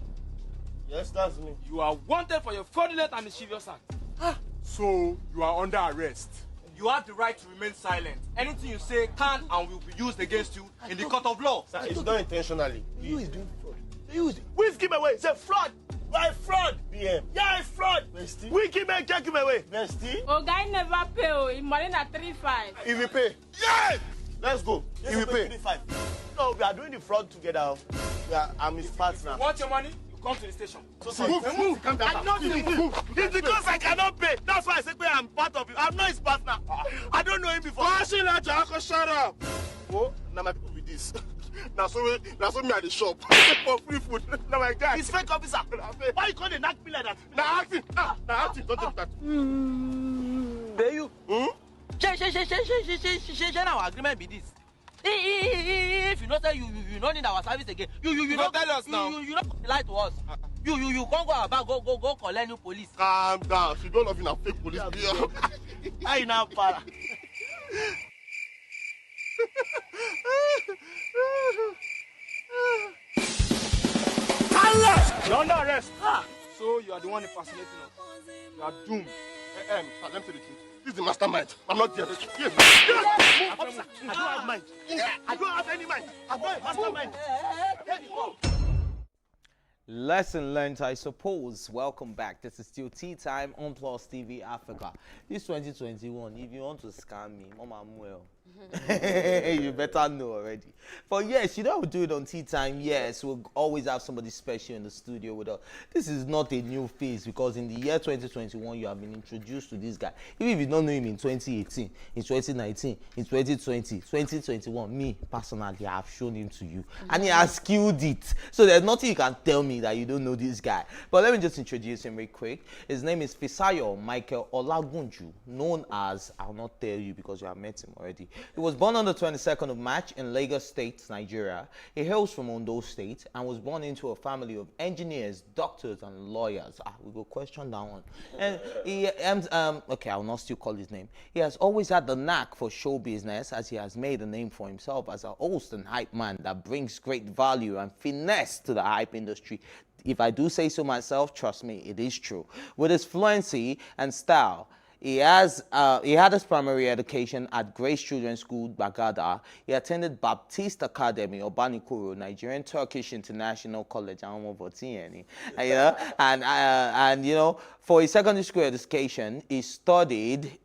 Yes, that's me. You are wanted for your fraudulent and mischievous act. So, you are under arrest. You have the right to remain silent. Anything you say can and will be used against you in the court of law. Sir, it's not intentionally. Who is doing fraud? We give away. Say fraud. Why fraud? BM. Yeah, it's fraud. Bestie. We give away. Take him away. Bestie. Oh, guy never pay. His money na 3-5. If we pay. Yes. Let's go. If we pay. 3-5. No, we are doing the fraud together. I'm his partner. Want your money? Come to the station. So move. It's because I cannot pay. That's why I say I'm part of it. I'm not his partner. I don't know him before. Shut up. Oh, now my people with this. Now so me at the shop for free food. Now my guy. He's fake officer. Why you call the knock me like that? Now acting. Don't take that. Bayu. Change our agreement be this. If you know say you don't need our service again, you don't tell us now. You don't lie to us. You can't go about go collect new police. Calm down. She don't love you now fake police. I now para. You're under arrest. So you are the one impersonating us. You are doomed. Let me tell you the truth. This is the mastermind. I'm not there. Officer, I don't have mind. I don't have any mind. I'm not a mastermind. Lesson learned, I suppose. Welcome back. This is still Tea Time on Plus TV Africa. This 2021, if you want to scam me, Mama Muel, you better know already. But yes, you know we'll do it on Tea Time. Yes, we'll always have somebody special in the studio with us. This is not a new face because in the year 2021, you have been introduced to this guy. Even if you don't know him in 2018, in 2019, in 2020, 2021, me personally, I have shown him to you. And he has skilled it. So there's nothing you can tell me that you don't know this guy. But let me just introduce him real quick. His name is Fisayo Michael Olagunju, known as, I'll not tell you because you have met him already. He was born on the 22nd of March in Lagos State, Nigeria. He hails from Ondo State and was born into a family of engineers, doctors, and lawyers. We will question that one. And he, okay, I will not still call his name. He has always had the knack for show business, as he has made a name for himself as a host and hype man that brings great value and finesse to the hype industry. If I do say so myself, trust me, it is true. With his fluency and style, he had his primary education at Grace Children's School, Bagada. He attended Baptist Academy, Obanikoro, Nigerian Turkish International College, and you know, for his secondary school education, he studied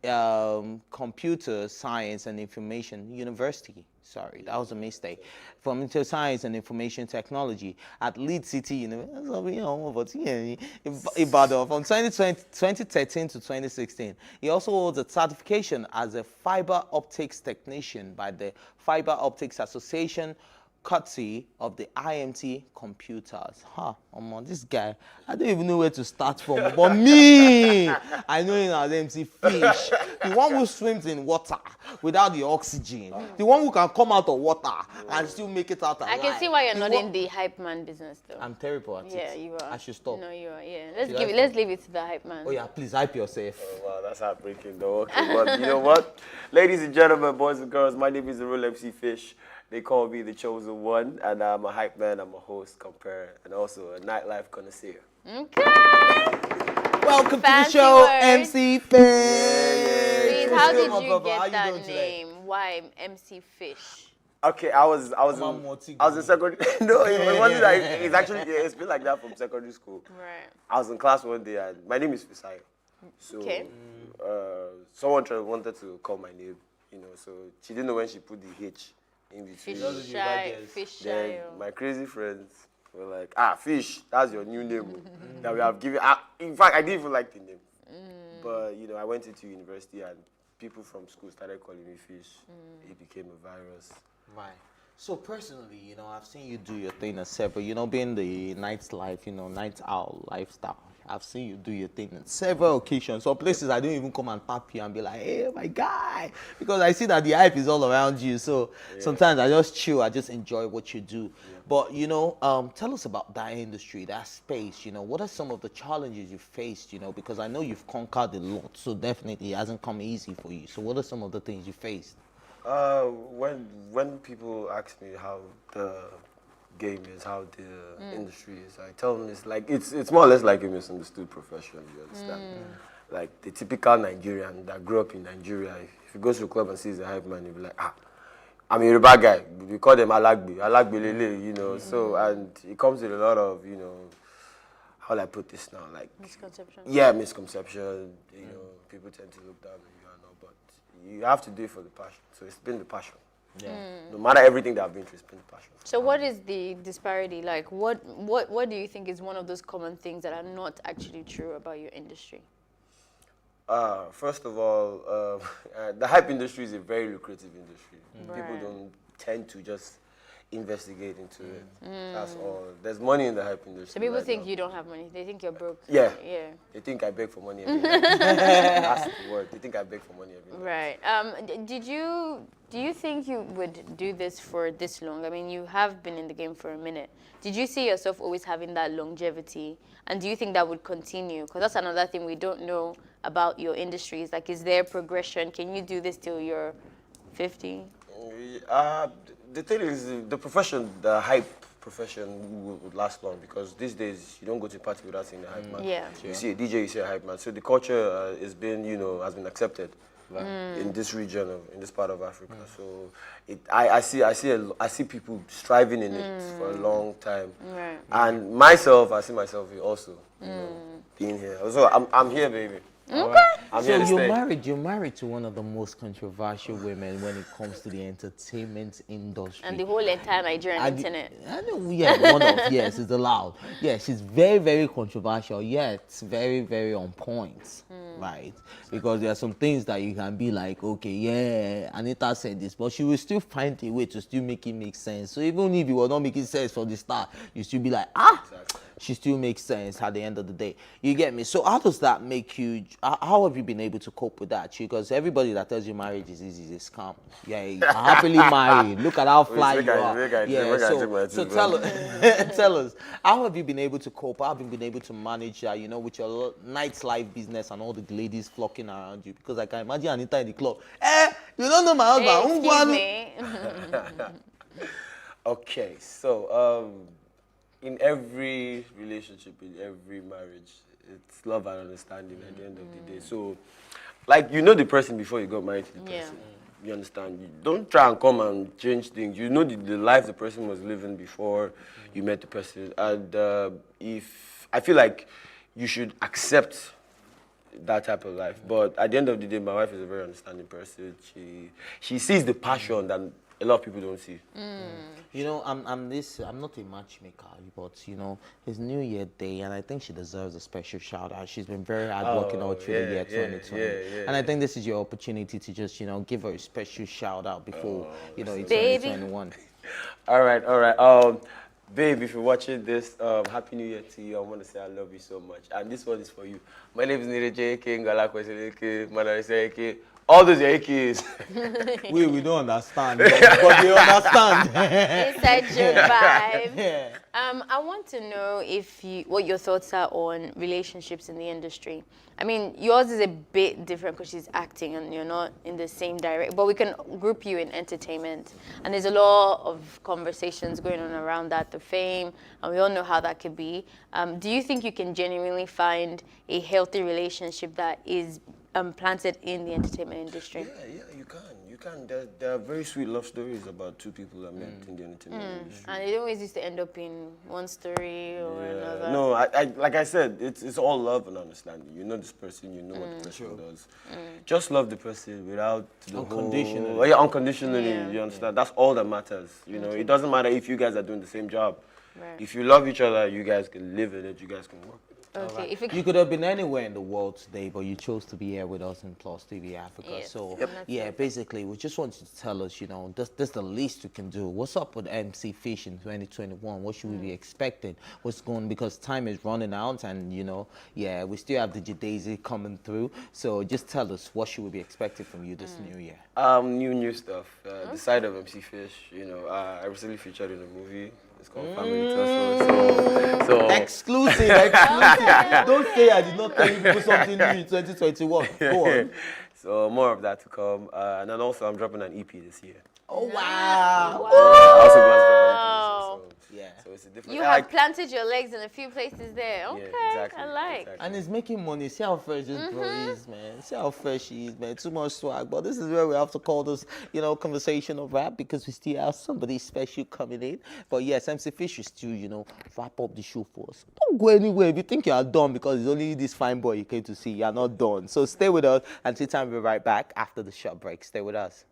computer science and information university. Sorry, that was a mistake. From Computer Science and Information Technology at Leeds City University, Ibadan, from 2013 to 2016. He also holds a certification as a fiber optics technician by the Fiber Optics Association, courtesy of the IMT Computers. This guy, I don't even know where to start from. But me, I know him as MC Fish. The one who swims in water without the oxygen. The one who can come out of water and still make it out alive. I can see why you're not in the hype man business, though. I'm terrible at it. Yeah, you are. I should stop. No, you are. Yeah, let's leave it to the hype man. Oh yeah, please hype yourself. Oh, wow, that's heartbreaking, though. Okay, but you know what, ladies and gentlemen, boys and girls, my name is the real MC Fish. They call me the chosen one, and I'm a hype man, I'm a host, compare, and also a nightlife connoisseur. Okay. Welcome Fancy to the show, words. MC Fish. How did you get that name? Why MC Fish? Okay, I was in secondary. No, it wasn't like, it's actually, it's been like that from secondary school. Right. I was in class one day, and my name is Fisayo. So, someone wanted to call my name, you know, so she didn't know when she put the H in between. Fish Then my crazy friends were like, Fish, that's your new name that we have given. In fact, I didn't even like the name. But, you know, I went into university and people from school started calling me Fish. It became a virus. Right. So personally, you know, I've seen you do your thing at several, you know, being the nightlife, you know, night owl lifestyle. I've seen you do your thing on several occasions. So places I don't even come and tap you and be like, hey, my guy. Because I see that the hype is all around you. So sometimes I just chill. I just enjoy what you do. But, you know, tell us about that industry, that space. You know, what are some of the challenges you faced, you know, because I know you've conquered a lot. So definitely it hasn't come easy for you. So what are some of the things you faced? When people ask me how the game is, how the industry is, I tell them it's like it's more or less like a misunderstood profession. You understand? Like the typical Nigerian that grew up in Nigeria, if he goes to a club and sees a hype man, he'll be like, I'm a Yoruba guy. We call them Alagbe Lele, you know. So and it comes with a lot of, you know, how do I put this now? Like misconception. Yeah, misconception. You know, people tend to look down on you and all, but you have to do it for the passion. So it's been the passion. Yeah. No matter everything that I've been through, it's been the passion. So what is the disparity like? What do you think is one of those common things that are not actually true about your industry? First of all, the hype industry is a very lucrative industry. People don't tend to just investigate into it. That's all. There's money in the hype industry. So people think you don't have money. They think you're broke. Yeah. Yeah. They think I beg for money every day. That's the word. They think I beg for money every day. Right. Do you think you would do this for this long? I mean, you have been in the game for a minute. Did you see yourself always having that longevity? And do you think that would continue? Because that's another thing we don't know about your industry. Is like, is there progression? Can you do this till you're 50? The thing is, the profession, the hype profession would last long, because these days you don't go to a party without seeing a hype man. Yeah. You see a DJ, you see a hype man. So the culture has been accepted in this region, in this part of Africa. So I see people striving in it for a long time. Right. And myself, I see myself also being here. So I'm here, baby. Okay. I'm So here to you're married to one of the most controversial women when it comes to the entertainment industry. And the whole entire Nigerian internet. I know, yeah, one of, yes, it's allowed. Yeah, she's very, very controversial, yet very, very on point, right? Because there are some things that you can be like, okay, yeah, Anita said this, but she will still find a way to still make it make sense. So even if it was not making sense from the start, you still be like, she still makes sense at the end of the day. You get me? So how does that make you, how have you been able to cope with that? Because everybody that tells you marriage is easy is a scam. Yeah, you're happily married. Look at how fly you are. Yeah, so tell us, how have you been able to cope? How have you been able to manage that, with your nightlife business and all the ladies flocking around you? Because I can imagine Anita in the club. You don't know my husband. Hey, excuse me. Okay, so in every relationship, in every marriage, it's love and understanding at the end of the day. So, like, you know the person before you got married to the person. You understand? You don't try and come and change things. You know the life the person was living before you met the person. And if I feel like you should accept that type of life. But at the end of the day, my wife is a very understanding person. She sees the passion that a lot of people don't see. I'm not a matchmaker, but it's New Year Day, and I think she deserves a special shout out. She's been very hard working all through the year 2020, and I think this is your opportunity to just give her a special shout out before it's 2021. All right. Babe, if you're watching this, Happy New Year to you. I want to say I love you so much, and this one is for you. My name is Nire J.K. Ngala Kwesile Eke, Manarese Eke. All those AKs. we don't understand, but they understand. Inside your vibe. Yeah. I want to know what your thoughts are on relationships in the industry. I mean, yours is a bit different because she's acting and you're not in the same direct, but we can group you in entertainment. And there's a lot of conversations going on around that, the fame, and we all know how that could be. Do you think you can genuinely find a healthy relationship that is planted in the entertainment industry? Yeah, you can. There are very sweet love stories about two people that met in the entertainment industry. And it always used to end up in one story or another. No, like I said, it's all love and understanding. You know this person, you know what the person does. Just love the person without the unconditionally. Unconditionally, you understand? That's all that matters. It doesn't matter if you guys are doing the same job. Right. If you love each other, you guys can live in it, you guys can work. Okay. Right. You could have been anywhere in the world today, but you chose to be here with us in Plus TV Africa. Yes. So, basically, we just want you to tell us, this the least we can do. What's up with MC Fish in 2021? What should we be expecting? What's going, because time is running out and, we still have the Jadaisy coming through. So just tell us, what should we be expecting from you this new year? New stuff. The side of MC Fish, I recently featured in a movie. It's called Family Tussle. So exclusive. Don't say I did not tell you people something new in 2021. Go on. So more of that to come. And then also I'm dropping an EP this year. Oh wow! I also got to drop an EP this year. So it's a different. You have planted your legs in a few places there. Okay, exactly, I like. Exactly. And it's making money. See how fresh this bro is, man. See how fresh she is, man. Too much swag. But this is where we have to call this, conversation of rap, because we still have somebody special coming in. But yes, MC Fish is still, wrap up the show for us. Don't go anywhere. If you think you are done because it's only this fine boy you came to see, you are not done. So stay with us until time we'll be right back after the short break. Stay with us.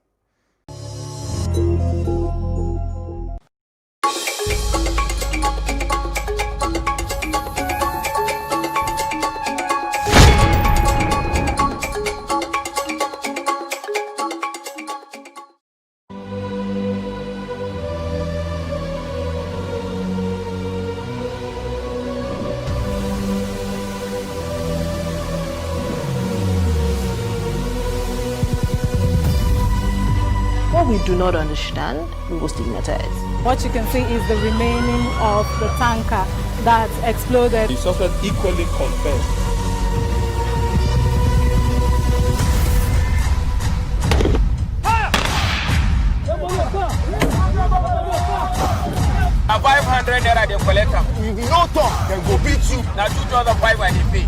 What we do not understand, we will stigmatize. What you can see is the remaining of the tanker that exploded. The suspect equally confessed. A 500 naira they collect them. If you don't talk, then go beat you. Now 2,500 when they pay.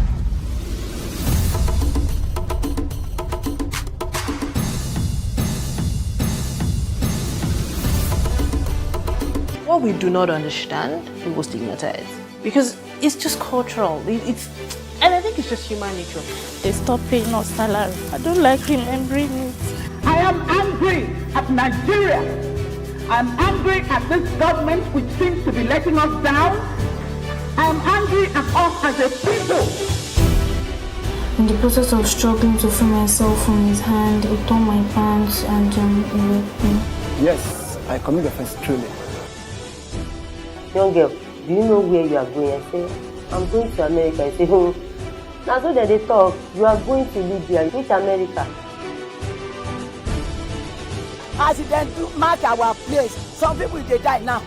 What we do not understand, we will stigmatize. Because it's just cultural. And I think it's just human nature. They stop paying us salary. I don't like remembering it. I am angry at Nigeria. I'm angry at this government which seems to be letting us down. I am angry at us as a people. In the process of struggling to free myself from his hand, he tore my pants and he raped me. Yes, I commit the offense truly. Young girl, do you know where you are going? I say, I'm going to America. I say, now so that they talk, you are going to Libya. Which America? As it then do mark our place, some people they die now.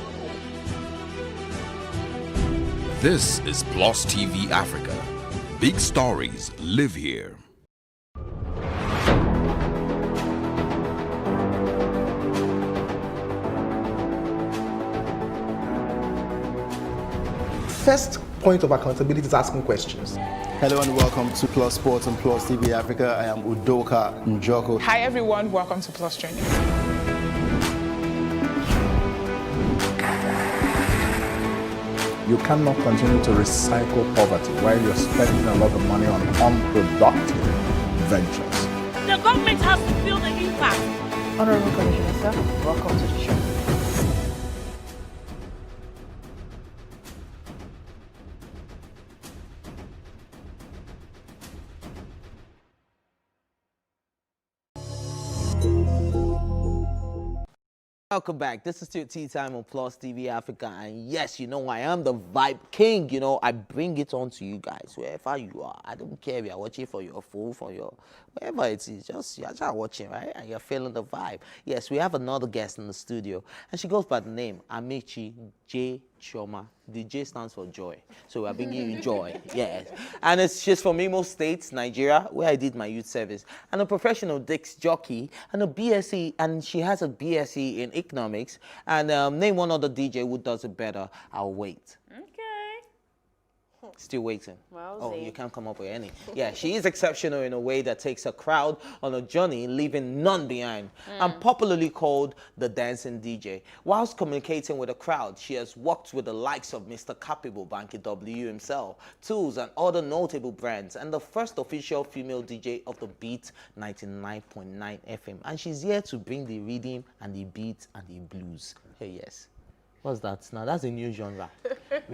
This is Plus TV Africa. Big stories live here. First point of accountability is asking questions. Hello and welcome to Plus Sports and Plus TV Africa. I am Udoka Njoko. Hi everyone, welcome to Plus Training. You cannot continue to recycle poverty while you're spending a lot of money on unproductive ventures. The government has to feel the impact. Honorable Commissioner, sir, welcome to the show. Welcome back. This is still Tea Time on Plus TV Africa, and yes, you know I am the Vibe King. You know I bring it on to you guys wherever you are. I don't care if you're watching for your phone, for your wherever it is. You're just watching, right? And you're feeling the vibe. Yes, we have another guest in the studio, and she goes by the name Amaechi J. Chioma. The J stands for joy, so we're bringing you joy. Yes, and she's from Imo State, Nigeria, where I did my youth service, and a professional disc jockey, and a BSc, and she has a BSc in economics. And name one other DJ who does it better. I'll wait. Still waiting. Oh, you can't come up with any. Yeah, she is exceptional in a way that takes a crowd on a journey, leaving none behind. And popularly called the dancing DJ. Whilst communicating with a crowd, she has worked with the likes of Mr. Capable, Banky W himself, Tools, and other notable brands, and the first official female DJ of the Beat 99.9 FM. And she's here to bring the rhythm and the beat and the blues. Hey, yes. What's that now? That's a new genre.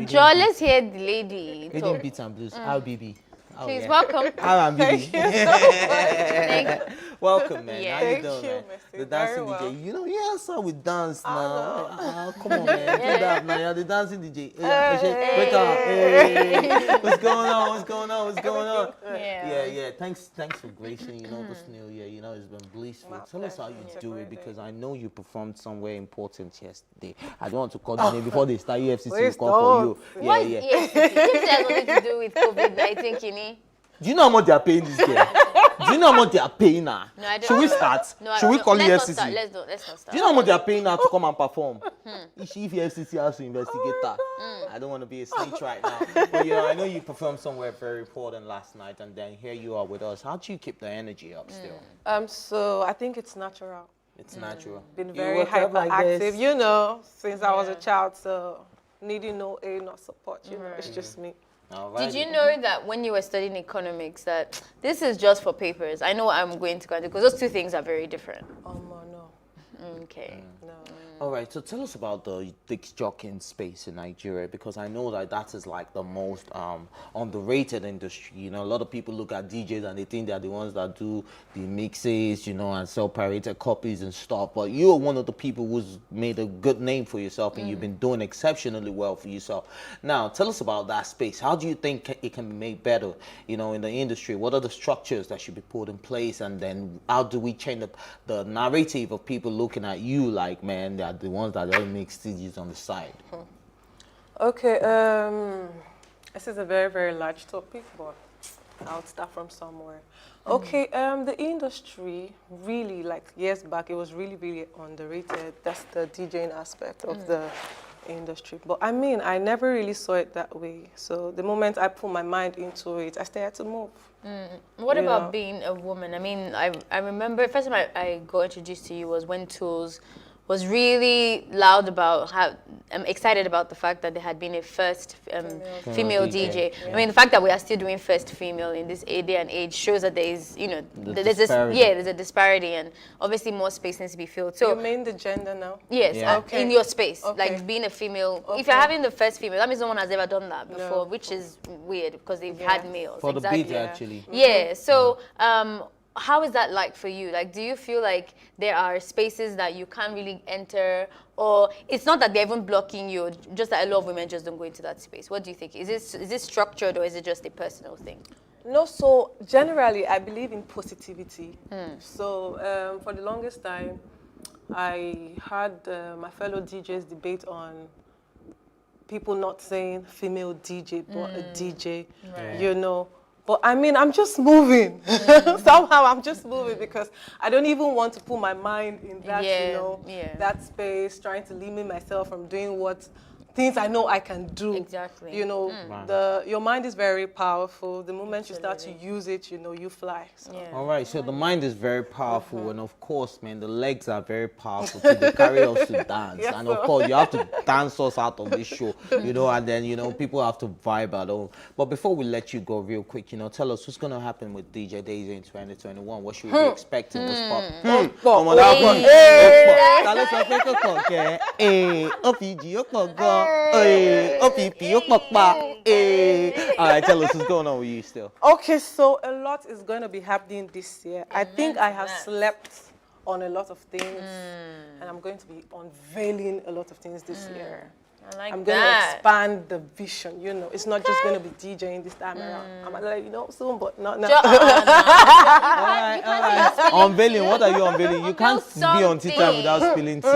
Joe, let's hear the lady. Rhythm, beats and blues. RBB. Oh, Please, welcome. Thank you so much. Welcome, man. Yeah. How you doing, man? The dancing DJ. You know, yeah, so we dance now. Come on, man. Do that now. You're the dancing DJ. Wake up. Hey. What's going on? What's going on? What's going on? Yeah. Thanks for gracing, this new year. It's been blissful. Tell us how you do it, because I know you performed somewhere important yesterday. I don't want to call the name before they start UFCC will call for you. What is EFCC? This has nothing to do with COVID-19, Kenny. Do you know how much they are paying this girl? Do you know how much they are paying her? No, I don't. Should we start? No, Should we call let's EFCC? Let's not start. Do you know how much they are paying her to come and perform? If EFCC has to investigate her. I don't want to be a snitch right now. But I know you performed somewhere very important last night, and then here you are with us. How do you keep the energy up still? So I think it's natural. It's natural. Been very hyperactive, since I was a child. So needing no aid, no support, it's just me. Did you know that when you were studying economics that this is just for papers? I know I'm going to go because those two things are very different. No. Okay. No. All right, so tell us about the disc jockeying space in Nigeria, because I know that is like the most underrated industry. A lot of people look at DJs and they think they're the ones that do the mixes, and sell pirated copies and stuff. But you're one of the people who's made a good name for yourself, and you've been doing exceptionally well for yourself. Now, tell us about that space. How do you think it can be made better, in the industry? What are the structures that should be put in place? And then how do we change the narrative of people looking at you like, man, are the ones that don't make stages on the side? Okay, this is a very, very large topic, but I'll start from somewhere. Okay, the industry really, like years back, it was really, really underrated. That's the DJing aspect of the industry. But I mean, I never really saw it that way. So the moment I put my mind into it, I started to move. What about being a woman? I mean, I remember first time I got introduced to you was when Tools was really loud about how excited about the fact that there had been a first female DJ. Yeah. I mean, the fact that we are still doing first female in this day and age shows that there is, you know, there's a disparity, and obviously more space needs to be filled. So you mean the gender now? Yes, in your space, like being a female. If you're having the first female, that means no one has ever done that before, which is weird because they've had males. For the beat, actually. Yeah. So. How is that like for you? Like, do you feel like there are spaces that you can't really enter, or it's not that they're even blocking you, just that a lot of women just don't go into that space? What do you think? Is this structured, or is it just a personal thing? No, so generally I believe in positivity. So for the longest time, I had my fellow DJs debate on people not saying female DJ, but a DJ, you know. But I mean, I'm just moving. Somehow I'm just moving because I don't even want to put my mind in that, you know, that space, trying to limit myself from doing things I know I can do. Exactly. You know, your mind is very powerful. The moment you start to use it, you know, you fly. So. All right, so the mind is very powerful, and of course, man, the legs are very powerful to they carry us to dance. And of course, you have to dance us out of this show, you know, and then, you know, people have to vibe at all. But before we let you go real quick, you know, tell us what's going to happen with DJ Daisy in 2021. What should we be expecting? All right, tell us what's going on with you still. Okay, so a lot is going to be happening this year. I think I have slept on a lot of things, and I'm going to be unveiling a lot of things this year. I'm going to expand the vision, you know. It's not just going to be DJing this time around. I'm going to let you know soon, but not now. All right. Unveiling, what are you unveiling? You can't be on tea time without spilling tea.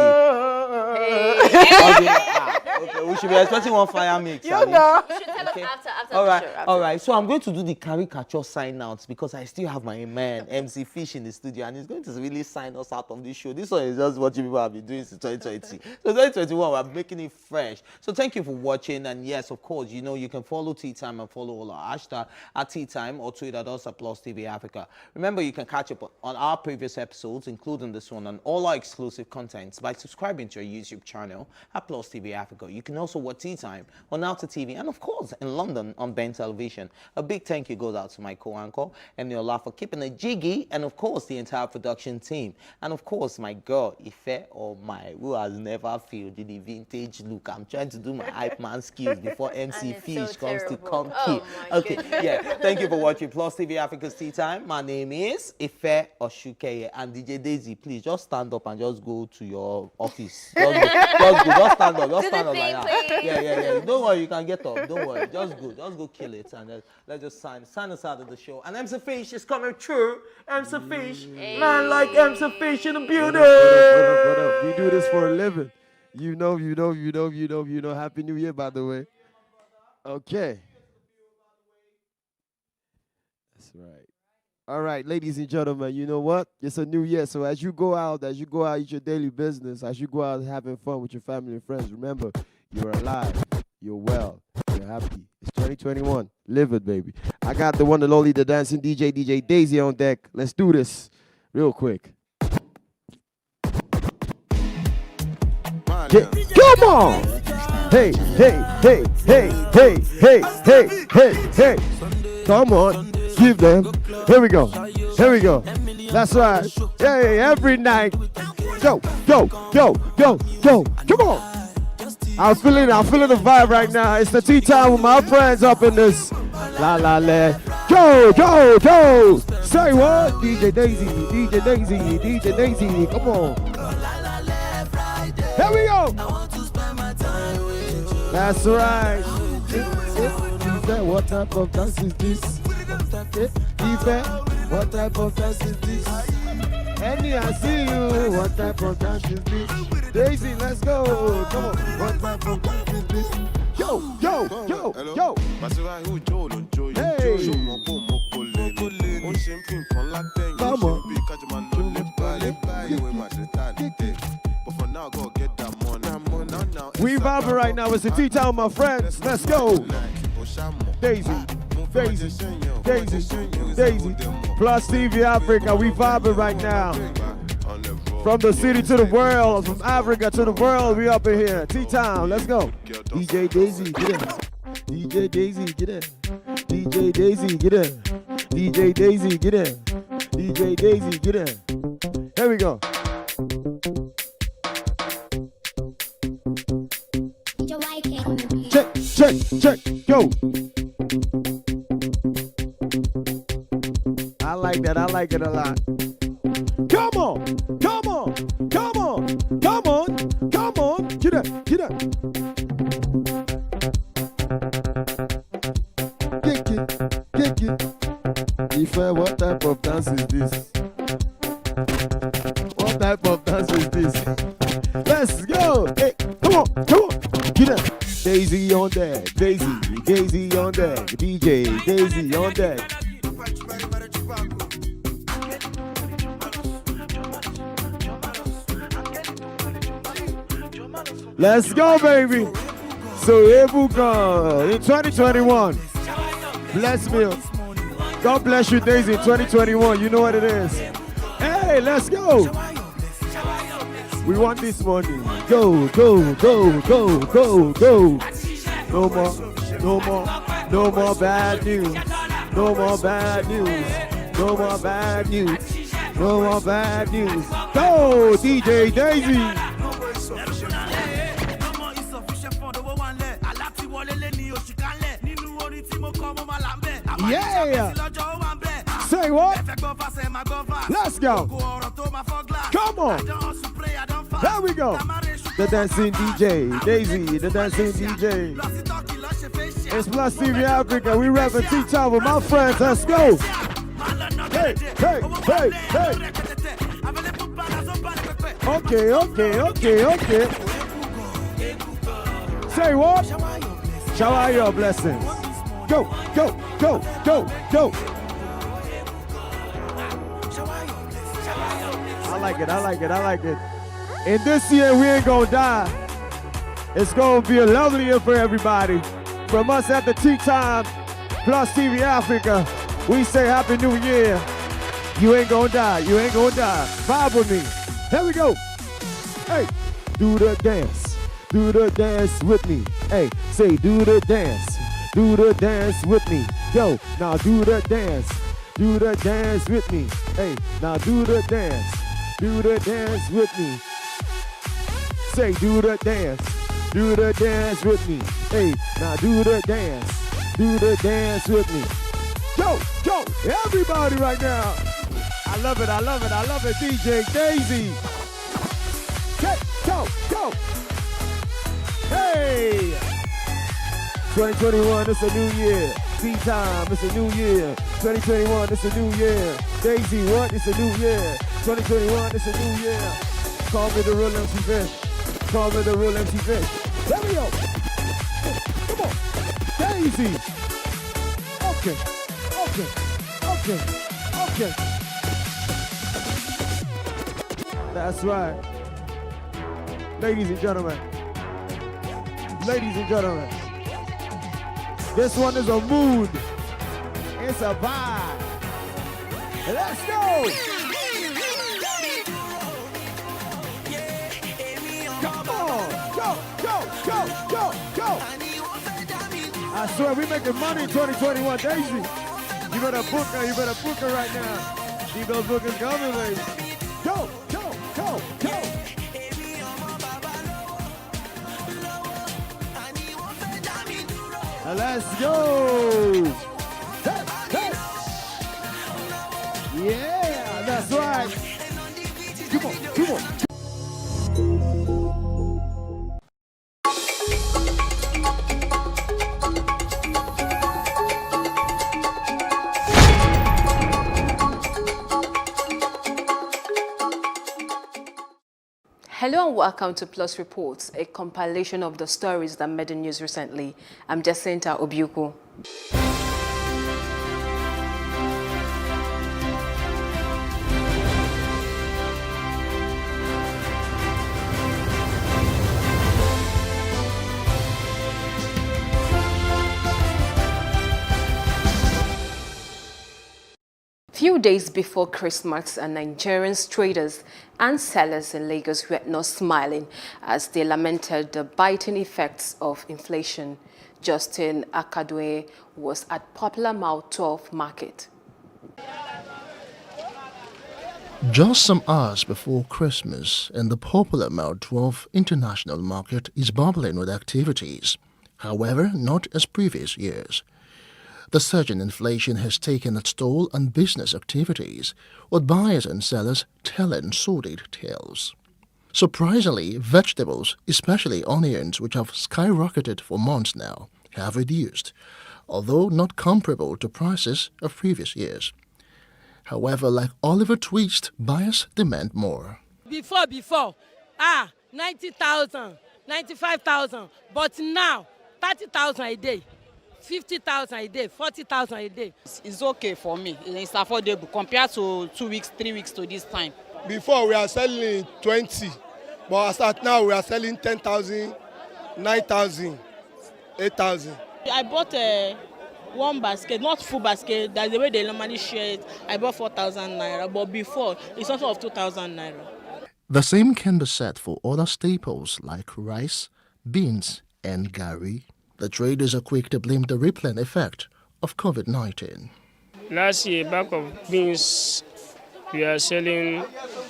Okay, we should be expecting one fire mix. You know. You should tell us after all right, the show. all right. So I'm going to do the caricature sign outs because I still have my man MC Fish in the studio, and he's going to really sign us out of this show. This one is just what you people have been doing since 2020. So 2021, we're making it fresh. So thank you for watching, and yes, of course, you know you can follow Tea Time and follow all our hashtag at Tea Time or Twitter +TV Africa. Remember, you can catch up on our previous episodes, including this one, and all our exclusive contents by subscribing to our YouTube channel at +TV Africa. You can also watch Tea Time on Alta TV and, of course, in London on Ben Television. A big thank you goes out to my co-anchor, Eniola, for keeping it jiggy, and, of course, the entire production team. And, of course, my girl, Ife, who has never failed in the vintage look. I'm trying to do my hype man skills before MC Fish comes to come key. Okay, thank you for watching +TV Africa's Tea Time. My name is Ife Oshukeye, and DJ Daisy, please just stand up and just go to your office. Just stand up like that. Yeah. Don't worry, you can get up. Don't worry, just go kill it, and let's just sign us out of the show. And MC Fish is coming through. MC Fish, man like MC Fish in the building. What up? We do this for a living. You know. Happy New Year, by the way. Okay. That's right. All right, ladies and gentlemen, you know what? It's a new year, so as you go out, eat your daily business, as you go out having fun with your family and friends, remember, you're alive, you're well, you're happy. It's 2021. Live it, baby. I got the one and only, the dancing DJ Daisy on deck. Let's do this real quick. Come on! Hey. Come on. Give them. Here we go. That's right. Hey, every night. Go. Come on. I'm feeling the vibe right now. It's the tea time with my friends up in this. La. Go. Say what? DJ Daisy. Come on. Here we go. That's right. What type of dance is this? What type of dance is this? Annie, I see you. What type of dance is this? Daisy, let's go. Come on. What type of dance is this? Yo. Hey. Come on. We vibe right now. It's the tea time, my friends. Let's go. Daisy. Plus TV Africa, we vibing right now. From the city to the world, from Africa to the world, we up in here. Tea time, let's go. DJ Daisy, get in. DJ Daisy, get in. DJ Daisy, get in. DJ Daisy, get in. DJ Daisy, get in. Here we go. Check, go. I like that, I like it a lot. Come on, get up. Get. Ife, what type of dance is this? What type of dance is this? Let's go. Hey, come on. Get up. Daisy on deck. Daisy on deck. DJ Daisy on deck. Let's go, baby. So Ebuka in 2021. Bless me. God bless you, Daisy, in 2021. You know what it is. Hey, let's go. We want this money. Go. No more bad news. No more bad news. Go, DJ Daisy. Yeah. Say what? Let's go. Come on. There we go. The dancing DJ, Daisy, the dancing DJ. It's Plus TV Africa. We rapping tea time with my friends. Let's go. Hey. Okay. Say what? Shower your blessings. Go. I like it. And this year we ain't gonna die. It's gonna be a lovely year for everybody. From us at the Tea Time Plus TV Africa, we say Happy New Year. You ain't gonna die. Vibe with me. Here we go. Hey, do the dance with me. Hey, say do the dance with me. Yo, now do the dance with me. Hey, now do the dance with me. Say do the dance with me. Hey, now do the dance with me. Go, everybody right now. I love it, DJ Daisy. Go. Hey, 2021, it's a new year. Tea time, it's a new year. 2021, it's a new year. Daisy, what? It's a new year. 2021, it's a new year. Call me the real MC Fish. There we go. Come on. Daisy. Okay. That's right. Ladies and gentlemen. This one is a mood. It's a vibe. Let's go. Come on. Go. I swear we making money in 2021, Daisy. You better book her right now. Keep those bookings coming, ladies. Go. Let's go. Hey. Yeah, that's right. Come on. Hello and welcome to Plus Reports, a compilation of the stories that made the news recently. I'm Jacinta Obiuku. Few days before Christmas, Nigerian traders and sellers in Lagos were not smiling as they lamented the biting effects of inflation. Justin Akadwe was at Popular Mile 12 Market. Just some hours before Christmas, and the Popular Mile 12 International Market is bubbling with activities. However, not as previous years. The surge in inflation has taken its toll on business activities, with buyers and sellers telling sordid tales. Surprisingly, vegetables, especially onions, which have skyrocketed for months now, have reduced, although not comparable to prices of previous years. However, like Oliver Twist, buyers demand more. Before, 90,000, 95,000, but now 30,000 a day, 50,000 a day, 40,000 a day. It's okay for me. It's affordable compared to 2 weeks, 3 weeks to this time. Before we are selling 20, but as at now we are selling 10,000, 9,000, 8,000. I bought one basket, not full basket, that's the way they normally share it. I bought 4,000 naira, but before it's also of 2,000 naira. The same can be said for other staples like rice, beans, and gari. The traders are quick to blame the rippling effect of COVID-19. Last year, bag of beans, we are selling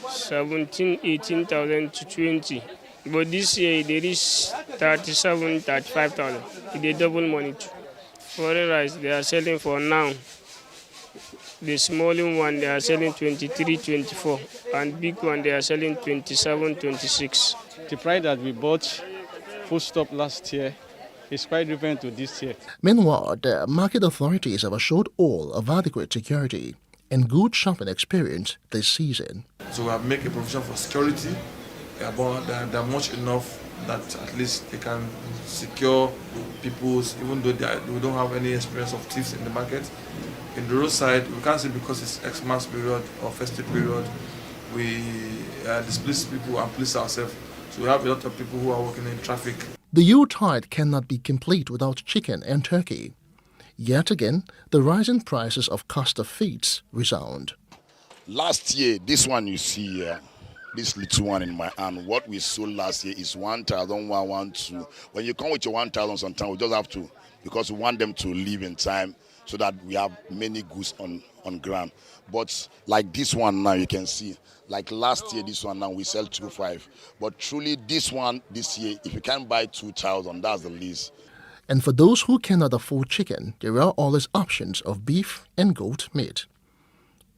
17,000, 18,000 to 20. But this year, they reach 37,000, 35,000. They double money too. Foreign rice, they are selling for now. The small one, they are selling 23, 24. And big one, they are selling 27, 26. The price that we bought full stop last year is quite different to this year. Meanwhile, the market authorities have assured all of adequate security and good shopping experience this season. So we have made a provision for security. They're much enough that at least they can secure people's, even though we don't have any experience of thieves in the market. In the roadside, we can't say because it's Xmas period or festive period, we displace people and police ourselves. So we have a lot of people who are working in traffic. The Yuletide cannot be complete without chicken and turkey. Yet again, the rising prices of cost of feeds resound. Last year, this one you see here, this little one in my hand, what we sold last year is 1,112. When you come with your 1,000 sometimes, we just have to, because we want them to leave in time so that we have many goods on ground. But like this one now, you can see, like last year, this one now, we sell 2,500. But truly, this one, this year, if you can't buy 2,000, that's the least. And for those who cannot afford chicken, there are always options of beef and goat meat.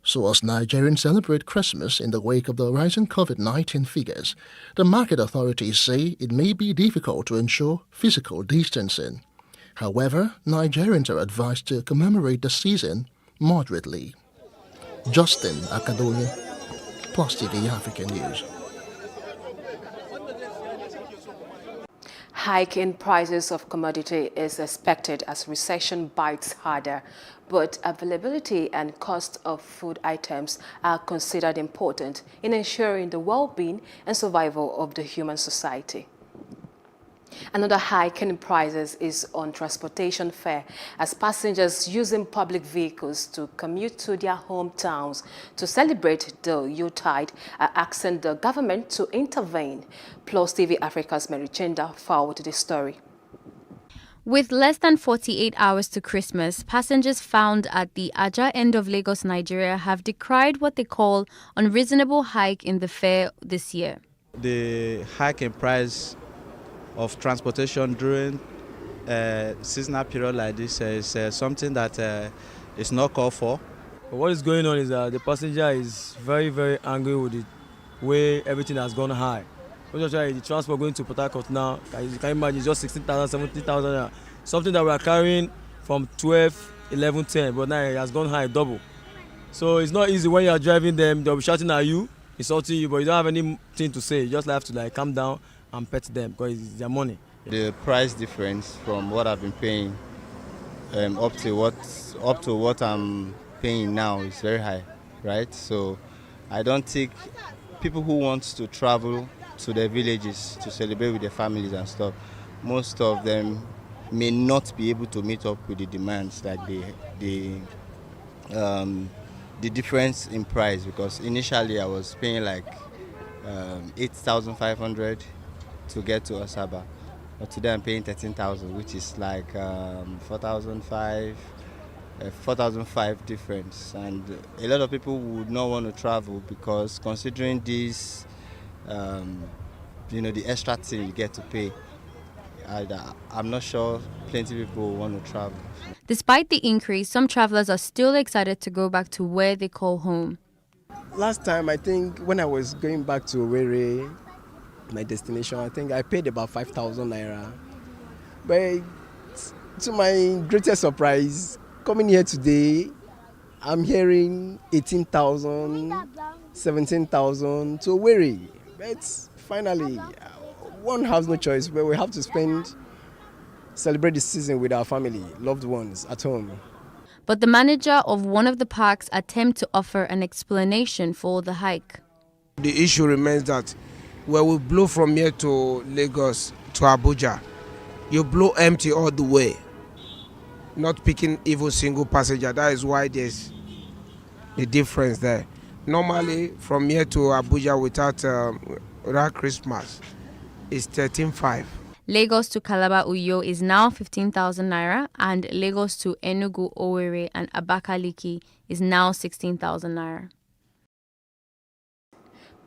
So as Nigerians celebrate Christmas in the wake of the rising COVID-19 figures, the market authorities say it may be difficult to ensure physical distancing. However, Nigerians are advised to commemorate the season moderately. Justin Akadoye, Plus TV African News. Hike in prices of commodity is expected as recession bites harder, but availability and cost of food items are considered important in ensuring the well-being and survival of the human society. Another hike in prices is on transportation fare, as passengers using public vehicles to commute to their hometowns to celebrate the Yuletide are asking the government to intervene. Plus TV Africa's Mary Chenda followed the story. With less than 48 hours to Christmas, passengers found at the Ajah end of Lagos, Nigeria, have decried what they call unreasonable hike in the fare this year. The hike in price of transportation during seasonal period like this is something that is not called for. What is going on is that the passenger is very, very angry with the way everything has gone high. The transport going to Port Harcourt now, you can imagine, it's just 16,000, 17,000. Something that we are carrying from 12, 11, 10, but now it has gone high, double. So it's not easy when you are driving them, they'll be shouting at you, insulting you, but you don't have anything to say. You just have to calm down and pet them because it's their money. The price difference from what I've been paying up to what I'm paying now is very high, right? So I don't think people who want to travel to their villages to celebrate with their families and stuff, most of them may not be able to meet up with the demands that the the difference in price, because initially I was paying like 8,500 to get to Asaba, but today I'm paying 13,000, which is like 4,500 difference. And a lot of people would not want to travel because considering this, the extra thing you get to pay, I'm not sure plenty of people want to travel. Despite the increase, some travelers are still excited to go back to where they call home. Last time, I think when I was going back to Owerri, my destination, I think I paid about 5,000 naira. But to my greatest surprise, coming here today, I'm hearing 18,000, 17,000 to Owerri. But finally, one has no choice, but we have to celebrate the season with our family, loved ones at home. But the manager of one of the parks attempts to offer an explanation for the hike. The issue remains that when we blow from here to Lagos to Abuja, you blow empty all the way, not picking even single passenger. That is why there's the difference there. Normally, from here to Abuja without Christmas, is 13,500. Lagos to Calabar Uyo is now 15,000 naira, and Lagos to Enugu, Owerri and Abakaliki is now 16,000 naira.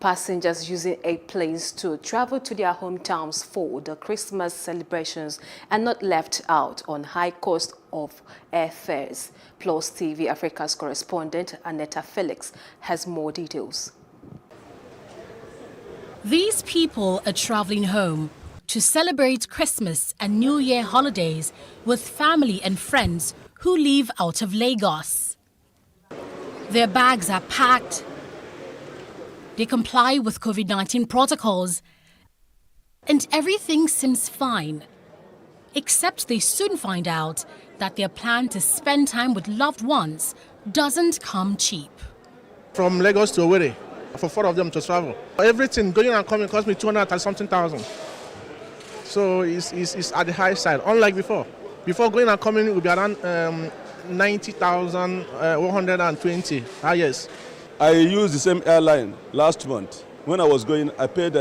Passengers using airplanes to travel to their hometowns for the Christmas celebrations are not left out on high cost of airfares. Plus TV Africa's correspondent Aneta Felix has more details. These people are traveling home to celebrate Christmas and New Year holidays with family and friends who live out of Lagos. Their bags are packed, they comply with COVID-19 protocols, and everything seems fine, except they soon find out that their plan to spend time with loved ones doesn't come cheap. From Lagos to Owerri, for 4 of them to travel. Everything going and coming cost me 200-something thousand. So it's at the high side, unlike before. Before going and coming, it would be around 90,000, 120. Yes. I used the same airline last month. When I was going, I paid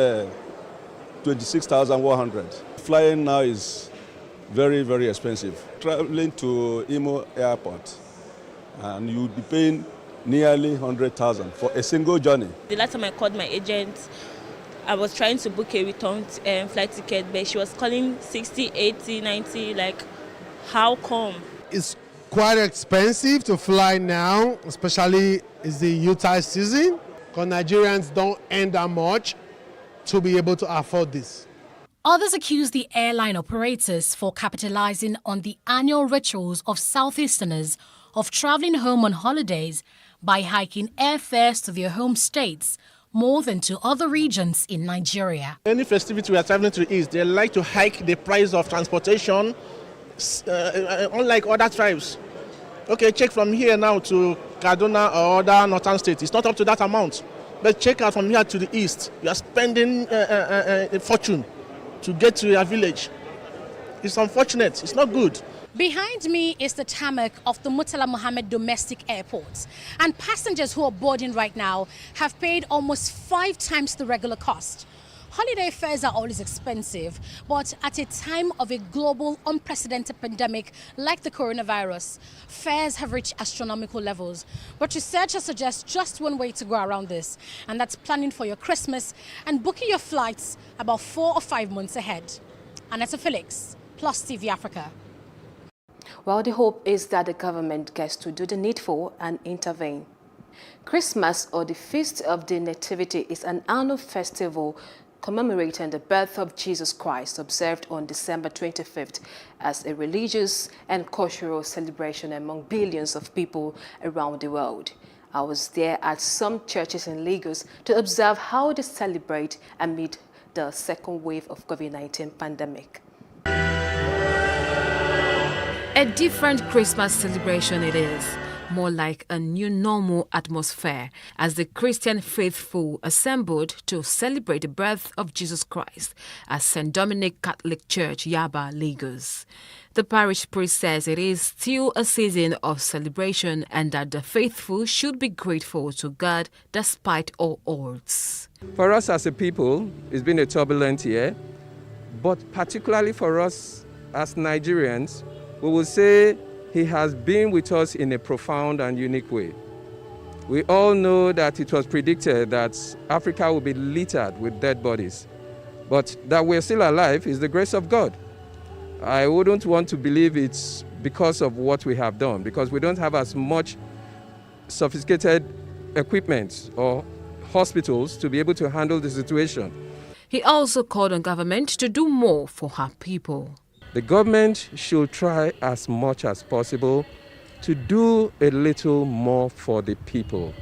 26,100. Flying now is very, very expensive. Traveling to Imo Airport, and you would be paying nearly 100,000 for a single journey. The last time I called my agent, I was trying to book a return flight ticket, but she was calling 60, 80, 90, like, how come? It's quite expensive to fly now, especially it's the Utah season, because Nigerians don't earn that much to be able to afford this. Others accuse the airline operators for capitalizing on the annual rituals of Southeasterners of traveling home on holidays by hiking airfares to their home states more than to other regions in Nigeria. Any festivity we are traveling to the East, they like to hike the price of transportation, unlike other tribes. Okay, check from here now to Kaduna or other northern states. It's not up to that amount. But check out from here to the East. You are spending a fortune to get to your village. It's unfortunate. It's not good. Behind me is the tarmac of the Murtala Mohammed Domestic Airport, and passengers who are boarding right now have paid almost 5 times the regular cost. Holiday fares are always expensive, but at a time of a global unprecedented pandemic like the coronavirus, fares have reached astronomical levels. But researchers suggest just one way to go around this, and that's planning for your Christmas and booking your flights about 4 or 5 months ahead. Aneta Felix, Plus TV Africa. Well, the hope is that the government gets to do the needful and intervene. Christmas, or the Feast of the Nativity, is an annual festival commemorating the birth of Jesus Christ, observed on December 25th as a religious and cultural celebration among billions of people around the world. I was there at some churches in Lagos to observe how they celebrate amid the second wave of COVID-19 pandemic. A different Christmas celebration it is, more like a new normal atmosphere as the Christian faithful assembled to celebrate the birth of Jesus Christ at St. Dominic Catholic Church, Yaba, Lagos. The parish priest says it is still a season of celebration and that the faithful should be grateful to God despite all odds. For us as a people, it's been a turbulent year, but particularly for us as Nigerians, we will say He has been with us in a profound and unique way. We all know that it was predicted that Africa will be littered with dead bodies, but that we're still alive is the grace of God. I wouldn't want to believe it's because of what we have done, because we don't have as much sophisticated equipment or hospitals to be able to handle the situation. He also called on government to do more for her people. The government should try as much as possible to do a little more for the people.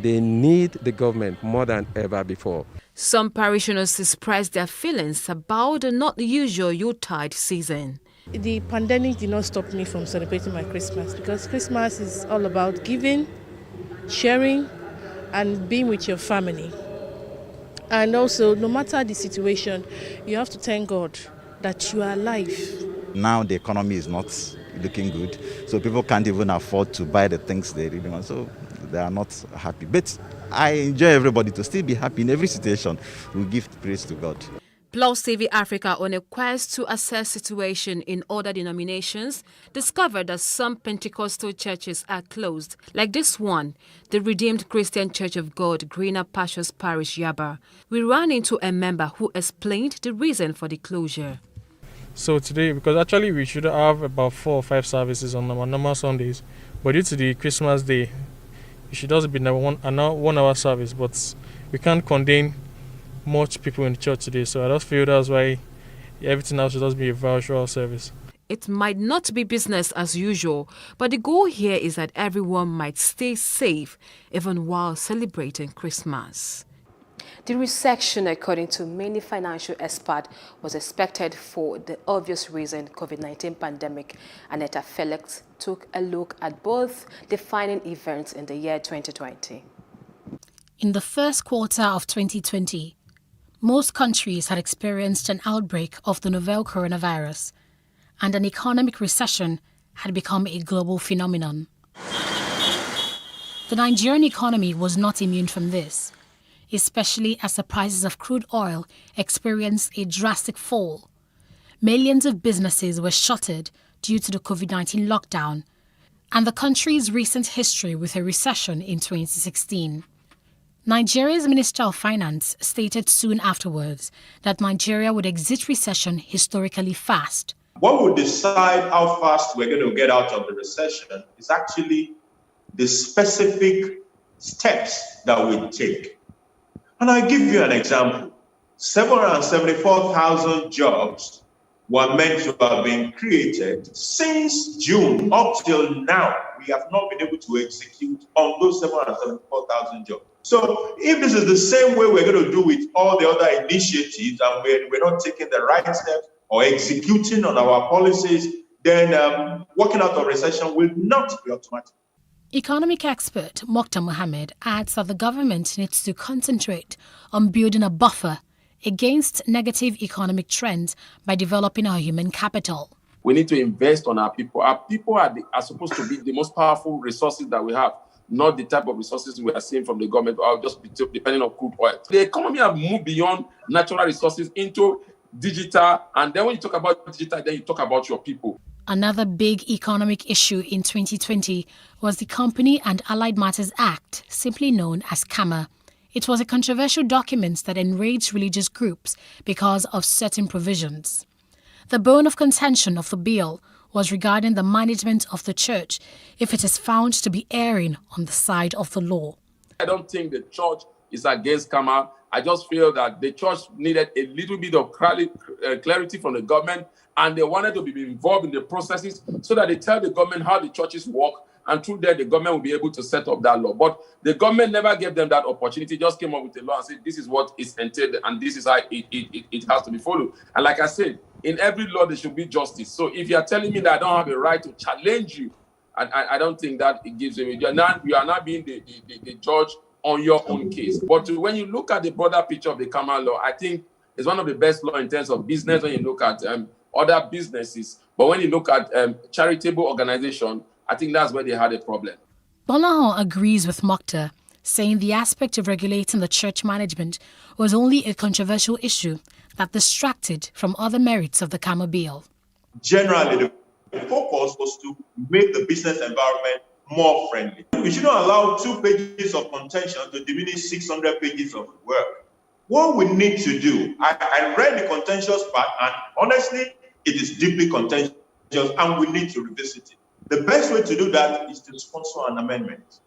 They need the government more than ever before. Some parishioners expressed their feelings about the not usual Yuletide season. The pandemic did not stop me from celebrating my Christmas, because Christmas is all about giving, sharing, and being with your family. And also, no matter the situation, you have to thank God that you are alive. Now the economy is not looking good, so people can't even afford to buy the things they really want, so they are not happy. But I enjoy everybody to still be happy in every situation. We give praise to God. Plus TV Africa, on a quest to assess situation in other denominations, discovered that some Pentecostal churches are closed, like this one, the Redeemed Christian Church of God, Greener Pastures Parish, Yaba. We ran into a member who explained the reason for the closure. So today, because actually we should have about 4 or 5 services on our normal Sundays, but due to the Christmas day, it should also be a 1 hour service, but we can't contain much people in the church today, so I just feel that's why everything else should just be a virtual service. It might not be business as usual, but the goal here is that everyone might stay safe even while celebrating Christmas. The recession, according to many financial experts, was expected for the obvious reason COVID-19 pandemic. Aneta Felix took a look at both defining events in the year 2020. In the first quarter of 2020, most countries had experienced an outbreak of the novel coronavirus, and an economic recession had become a global phenomenon. The Nigerian economy was not immune from this, especially as the prices of crude oil experienced a drastic fall. Millions of businesses were shuttered due to the COVID-19 lockdown and the country's recent history with a recession in 2016. Nigeria's Minister of Finance stated soon afterwards that Nigeria would exit recession historically fast. What will decide how fast we're going to get out of the recession is actually the specific steps that we take. And I'll give you an example. 774,000 jobs were meant to have been created since June up till now. We have not been able to execute on those 774,000 jobs. So if this is the same way we're going to do with all the other initiatives and we're not taking the right steps or executing on our policies, then working out of recession will not be automatic. Economic expert Mokhtar Mohammed adds that the government needs to concentrate on building a buffer against negative economic trends by developing our human capital. We need to invest on our people. Our people are supposed to be the most powerful resources that we have, not the type of resources we are seeing from the government or just depending on crude oil. The economy has moved beyond natural resources into digital, and then when you talk about digital, then you talk about your people. Another big economic issue in 2020 was the Company and Allied Matters Act, simply known as CAMA. It was a controversial document that enraged religious groups because of certain provisions. The bone of contention of the bill was regarding the management of the church if it is found to be erring on the side of the law. I don't think the church is against CAMA. I just feel that the church needed a little bit of clarity from the government, and they wanted to be involved in the processes so that they tell the government how the churches work, and through that the government will be able to set up that law. But the government never gave them that opportunity, just came up with a law and said, this is what is entailed and this is how it has to be followed. And like I said, in every law there should be justice. So if you are telling me that I don't have a right to challenge you, I don't think that it gives you. You are not being the judge on your own case. But when you look at the broader picture of the CAMA law, I think it's one of the best law in terms of business when you look at other businesses. But when you look at charitable organization, I think that's where they had a problem. Bonahon agrees with Mokhtar, saying the aspect of regulating the church management was only a controversial issue that distracted from other merits of the Kama bill. Generally, the focus was to make the business environment more friendly. We shouldn't allow 2 pages of contention to diminish 600 pages of work. What we need to do, I read the contentious part, and honestly, it is deeply contentious, and we need to revisit it. The best way to do that is to sponsor an amendment.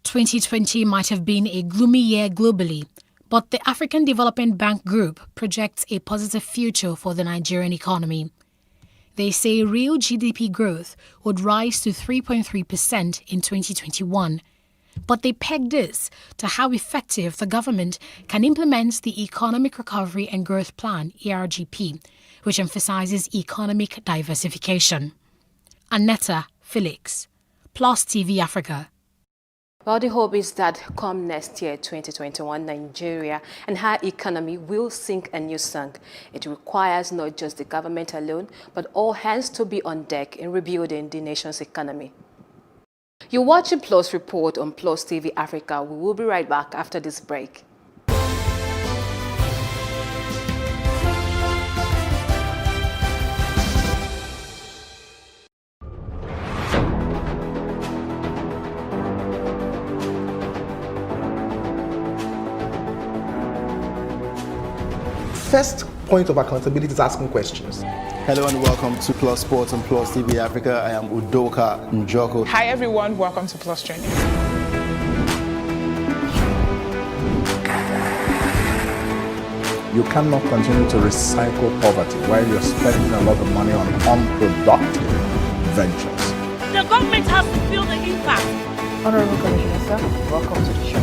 2020 might have been a gloomy year globally, but the African Development Bank Group projects a positive future for the Nigerian economy. They say real GDP growth would rise to 3.3% in 2021. But they peg this to how effective the government can implement the Economic Recovery and Growth Plan, ERGP, which emphasizes economic diversification. Annetta Felix, Plus TV Africa. Well, the hope is that come next year, 2021, Nigeria and her economy will sing a new song. It requires not just the government alone, but all hands to be on deck in rebuilding the nation's economy. You're watching Plus Report on Plus TV Africa. We will be right back after this break. First point of accountability is asking questions. Hello and welcome to Plus Sports on Plus TV Africa. I am Udoka Njoko. Hi everyone, welcome to Plus Training. You cannot continue to recycle poverty while you're spending a lot of money on unproductive ventures. The government has to feel the impact. Honorable Commissioner, sir, welcome to the show.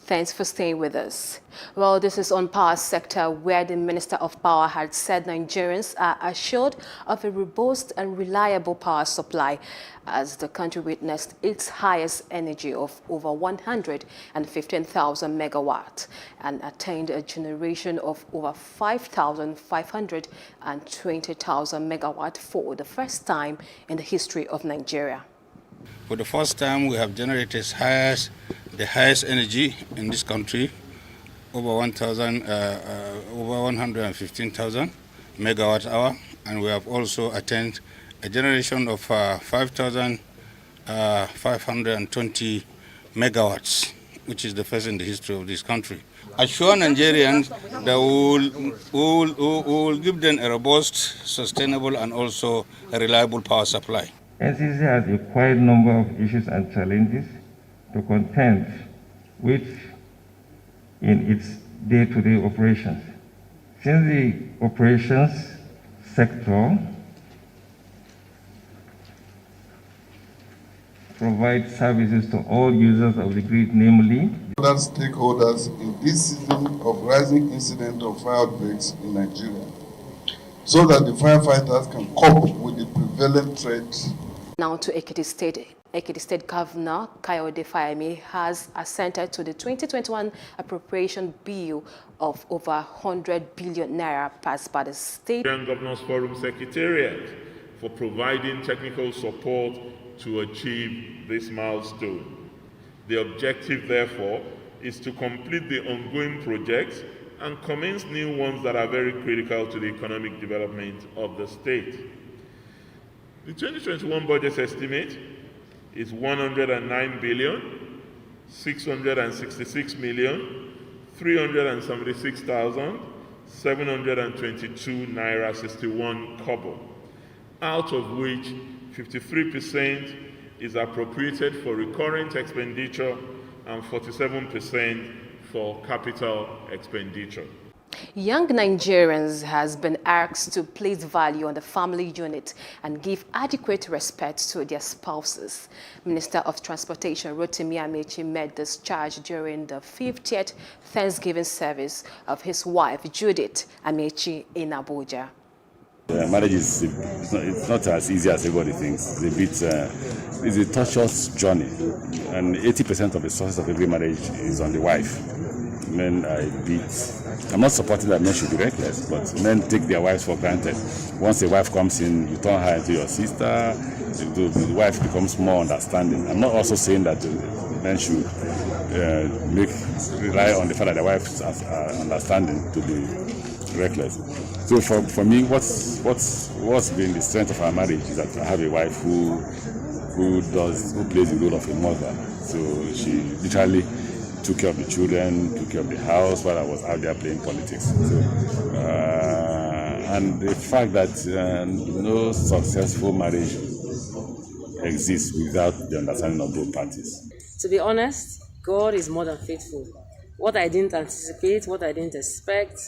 Thanks for staying with us. Well, this is on power sector, where the Minister of Power had said Nigerians are assured of a robust and reliable power supply as the country witnessed its highest energy of over 115,000 megawatts and attained a generation of over 5,520,000 megawatts for the first time in the history of Nigeria. For the first time, we have generated the highest energy in this country, over 115,000 megawatt hour, and we have also attained a generation of 5,520 megawatts, which is the first in the history of this country. Assure Nigerians that we will give them a robust, sustainable, and also a reliable power supply. NCC has a quite number of issues and challenges to contend with in its day-to-day operations. Since the operations sector provides services to all users of the grid, namely other stakeholders in this season of rising incident of fire outbreaks in Nigeria, so that the firefighters can cope with the prevalent threat. Now to Ekiti State. Ekiti State Governor Kayode Fayemi has assented to the 2021 appropriation bill of over 100 billion naira passed by the State Governors Forum Secretariat for providing technical support to achieve this milestone. The objective, therefore, is to complete the ongoing projects and commence new ones that are very critical to the economic development of the state. The 2021 budget estimate is 109,666,376,722 naira 61 kobo, out of which 53% is appropriated for recurrent expenditure and 47% for capital expenditure. Young Nigerians has been asked to place value on the family unit and give adequate respect to their spouses. Minister of Transportation Rotimi Amaechi made this charge during the 50th Thanksgiving service of his wife Judith Amaechi in Abuja. Marriage is it's not as easy as everybody thinks. It's a tortuous journey, and 80% of the success of every marriage is on the wife. Men are I'm not supporting that men should be reckless, but men take their wives for granted. Once a wife comes in, you turn her into your sister, the wife becomes more understanding. I'm not also saying that men should rely on the fact that the wife's understanding to be reckless. So for me, what's been the strength of our marriage is that I have a wife who plays the role of a mother. So she literally took care of the children, took care of the house while I was out there playing politics. So, and the fact that no successful marriage exists without the understanding of both parties. To be honest, God is more than faithful. What I didn't anticipate, what I didn't expect,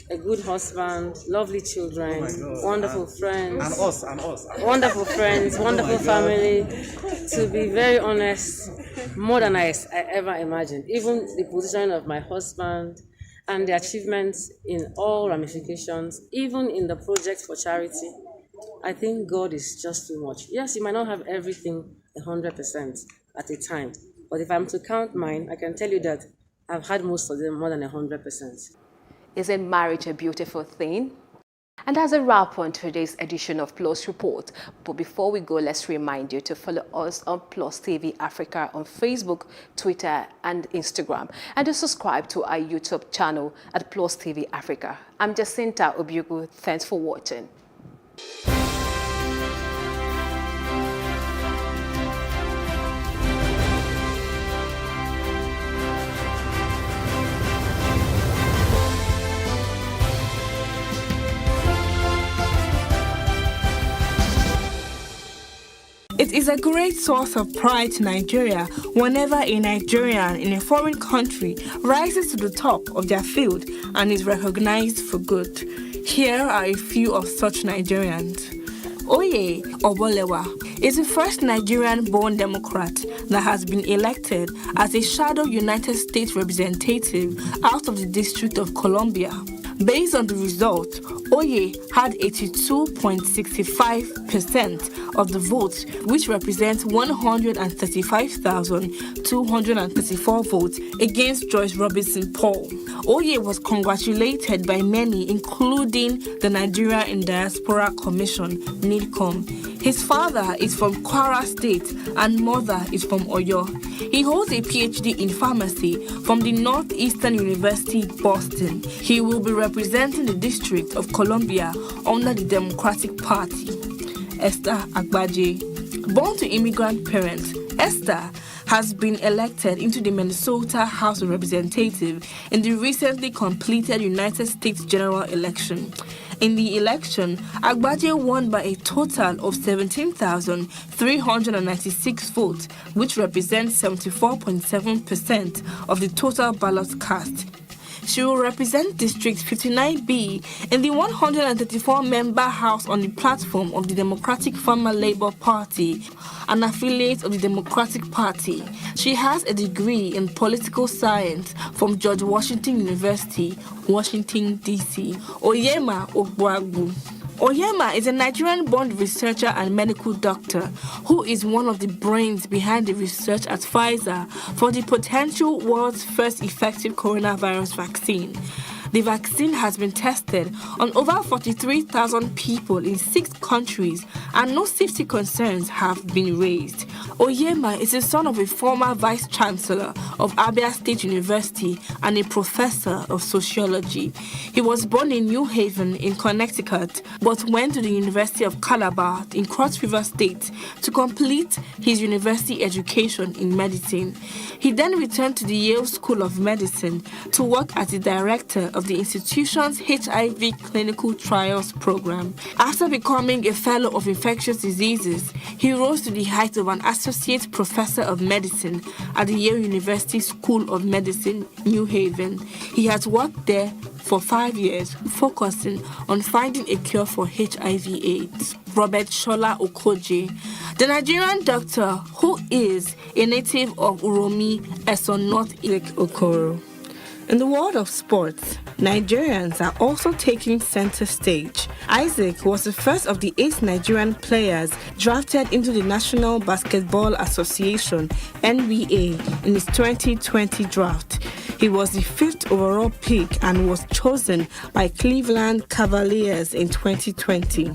a good husband, lovely children, wonderful friends, and us. Wonderful friends, wonderful family. To be very honest, more than I ever imagined. Even the position of my husband and the achievements in all ramifications, even in the project for charity, I think God is just too much. Yes, you might not have everything 100% at a time, but if I'm to count mine, I can tell you that I've had most of them more than 100%. Isn't marriage a beautiful thing? And that's a wrap on today's edition of Plus Report. But before we go, let's remind you to follow us on Plus TV Africa on Facebook, Twitter, and Instagram, and to subscribe to our YouTube channel at Plus TV Africa. I'm Jacinta Obiugu. Thanks for watching. It is a great source of pride to Nigeria whenever a Nigerian in a foreign country rises to the top of their field and is recognized for good. Here are a few of such Nigerians. Oye Obolewa is the first Nigerian-born Democrat that has been elected as a shadow United States representative out of the District of Columbia. Based on the result, Oye had 82.65% of the votes, which represents 135,234 votes against Joyce Robinson Paul. Oye was congratulated by many, including the Nigeria in Diaspora Commission, NIDCOM. His father is from Kwara State and mother is from Oyo. He holds a PhD in pharmacy from the Northeastern University, Boston. He will be representing the District of Columbia under the Democratic Party. Esther Agbaje. Born to immigrant parents, Esther has been elected into the Minnesota House of Representatives in the recently completed United States general election. In the election, Agbaje won by a total of 17,396 votes, which represents 74.7% of the total ballots cast. She will represent District 59B in the 134-member House on the platform of the Democratic Farmer Labor Party, an affiliate of the Democratic Party. She has a degree in political science from George Washington University, Washington, D.C. Oyema Ogbuagbu. Oyema is a Nigerian-born researcher and medical doctor who is one of the brains behind the research at Pfizer for the potential world's first effective coronavirus vaccine. The vaccine has been tested on over 43,000 people in 6 countries and no safety concerns have been raised. Oyema is the son of a former vice-chancellor of Abia State University and a professor of sociology. He was born in New Haven in Connecticut but went to the University of Calabar in Cross River State to complete his university education in medicine. He then returned to the Yale School of Medicine to work as the director of the institution's HIV clinical trials program. After becoming a fellow of infectious diseases, he rose to the height of an assistant Associate Professor of Medicine at the Yale University School of Medicine, New Haven. He has worked there for 5 years, focusing on finding a cure for HIV/AIDS. Robert Shola Okoje, the Nigerian doctor who is a native of Uromi, Eson North Okoro. In the world of sports, Nigerians are also taking center stage. Isaac was the first of the 8 Nigerian players drafted into the National Basketball Association, NBA, in his 2020 draft. He was the 5th overall pick and was chosen by Cleveland Cavaliers in 2020.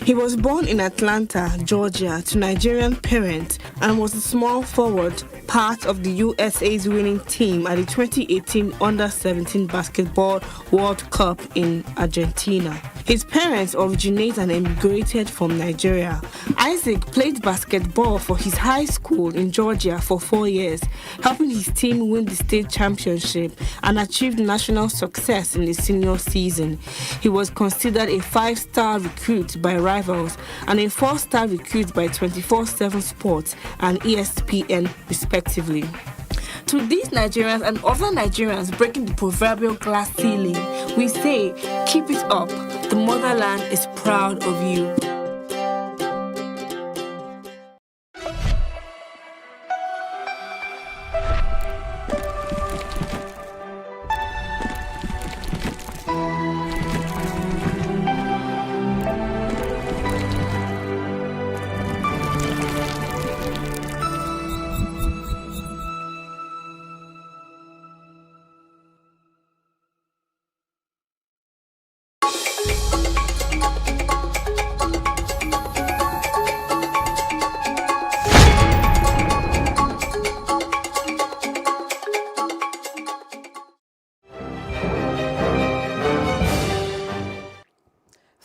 He was born in Atlanta, Georgia, to Nigerian parents and was a small forward, part of the USA's winning team at the 2018 Under-17 Basketball World Cup in Argentina. His parents originated and immigrated from Nigeria. Isaac played basketball for his high school in Georgia for 4 years, helping his team win the state championship and achieve national success in his senior season. He was considered a 5-star recruit by Rivals and a 4-star recruit by 24/7 Sports and ESPN, respectively. To these Nigerians and other Nigerians breaking the proverbial glass ceiling, we say, keep it up. The motherland is proud of you.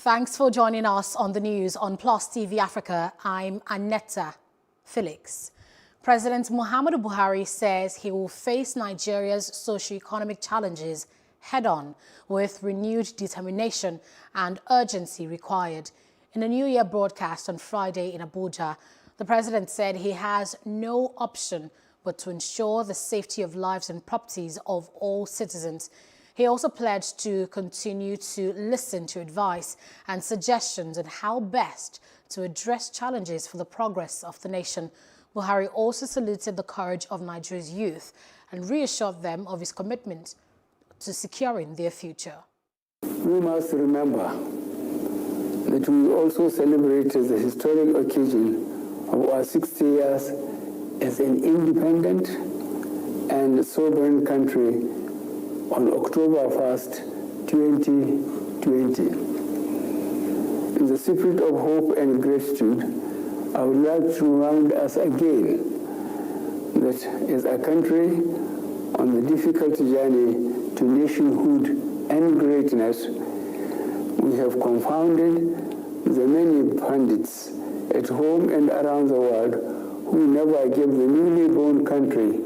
Thanks for joining us on the news on Plus TV Africa. I'm Aneta Felix. President Muhammadu Buhari says he will face Nigeria's socio-economic challenges head-on with renewed determination and urgency required. In a New Year broadcast on Friday in Abuja, the president said he has no option but to ensure the safety of lives and properties of all citizens. He also pledged to continue to listen to advice and suggestions on how best to address challenges for the progress of the nation. Buhari also saluted the courage of Nigeria's youth and reassured them of his commitment to securing their future. We must remember that we also celebrated the historic occasion of our 60 years as an independent and sovereign country on October 1st, 2020. In the spirit of hope and gratitude, I would like to remind us again that as a country on the difficult journey to nationhood and greatness, we have confounded the many pundits at home and around the world who never gave the newly born country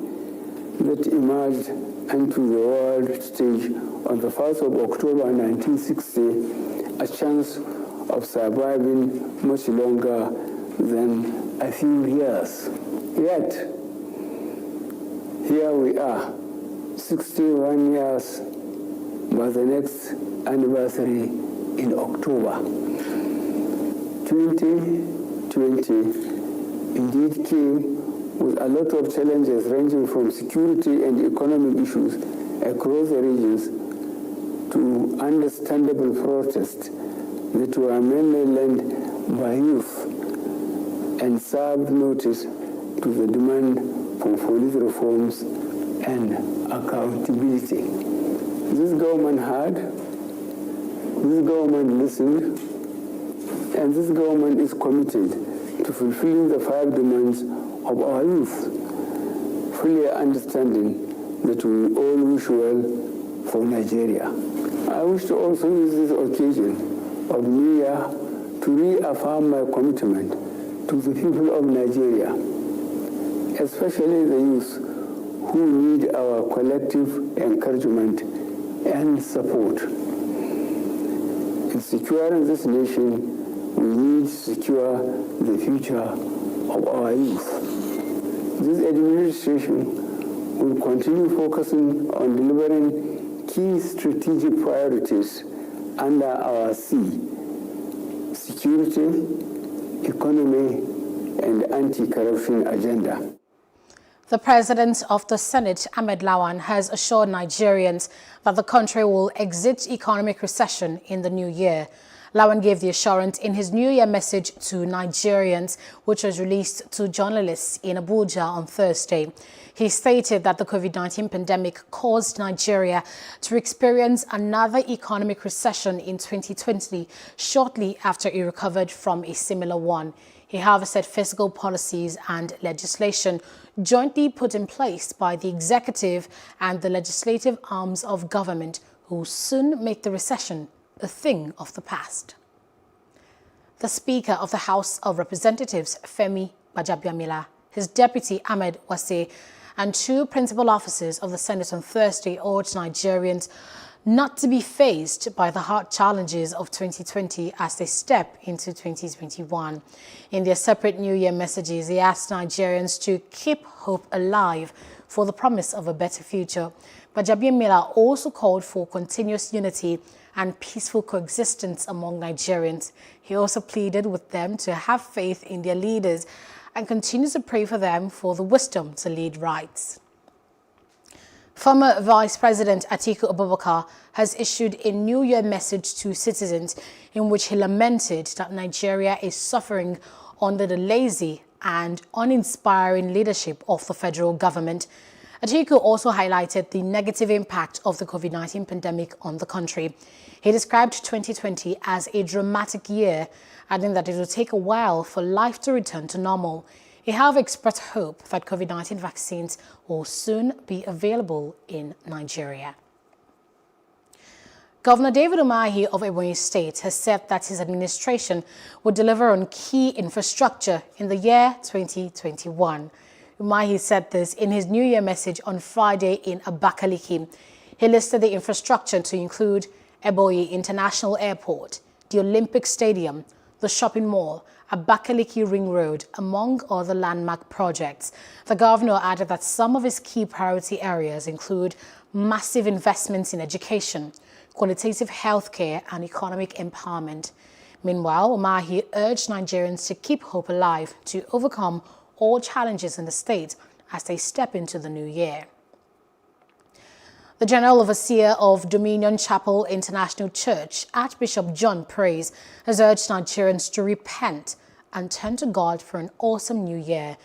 that emerged onto the world stage on the 1st of October 1960 a chance of surviving much longer than a few years. Yet, here we are, 61 years by the next anniversary in October. 2020 indeed came with a lot of challenges ranging from security and economic issues across the regions to understandable protests that were mainly led by youth and served notice to the demand for police reforms and accountability. This government heard, this government listened, and this government is committed to fulfilling the 5 demands of our youth, fully understanding that we all wish well for Nigeria. I wish to also use this occasion of New Year to reaffirm my commitment to the people of Nigeria, especially the youth who need our collective encouragement and support. In securing this nation, we need to secure the future of our youth. This administration will continue focusing on delivering key strategic priorities under our C: security, economy, and anti-corruption agenda. The President of the Senate, Ahmed Lawan, has assured Nigerians that the country will exit economic recession in the new year. Lawan gave the assurance in his New Year message to Nigerians, which was released to journalists in Abuja on Thursday. He stated that the COVID-19 pandemic caused Nigeria to experience another economic recession in 2020, shortly after it recovered from a similar one. He, however, said fiscal policies and legislation jointly put in place by the executive and the legislative arms of government will soon make the recession a thing of the past. The Speaker of the House of Representatives, Femi Gbajabiamila, his deputy Ahmed Wase, and two principal officers of the Senate on Thursday urged Nigerians not to be fazed by the hard challenges of 2020 as they step into 2021. In their separate New Year messages, they asked Nigerians to keep hope alive for the promise of a better future. Gbajabiamila also called for continuous unity and peaceful coexistence among Nigerians. He also pleaded with them to have faith in their leaders and continue to pray for them for the wisdom to lead right. Former Vice President Atiku Abubakar has issued a New Year message to citizens in which he lamented that Nigeria is suffering under the lazy and uninspiring leadership of the federal government. Atiku also highlighted the negative impact of the COVID-19 pandemic on the country. He described 2020 as a dramatic year, adding that it will take a while for life to return to normal. He, however, expressed hope that COVID-19 vaccines will soon be available in Nigeria. Governor David Umahi of Ebonyi State has said that his administration would deliver on key infrastructure in the year 2021. Umahi said this in his New Year message on Friday in Abakaliki. He listed the infrastructure to include Ebonyi International Airport, the Olympic Stadium, the shopping mall, Abakaliki Ring Road, among other landmark projects. The governor added that some of his key priority areas include massive investments in education, qualitative healthcare, and economic empowerment. Meanwhile, Umahi urged Nigerians to keep hope alive to overcome all challenges in the state as they step into the new year. The General Overseer of Dominion Chapel International Church, Archbishop John Praise, has urged Nigerians to repent and turn to God for an awesome new year.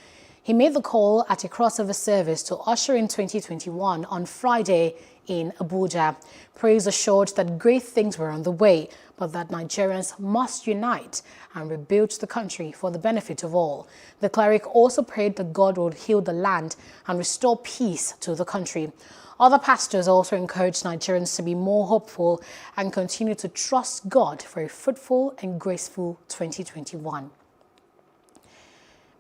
He made the call at a crossover service to usher in 2021 on Friday in Abuja. Praise assured that great things were on the way, but that Nigerians must unite and rebuild the country for the benefit of all. The cleric also prayed that God would heal the land and restore peace to the country. Other pastors also encouraged Nigerians to be more hopeful and continue to trust God for a fruitful and graceful 2021.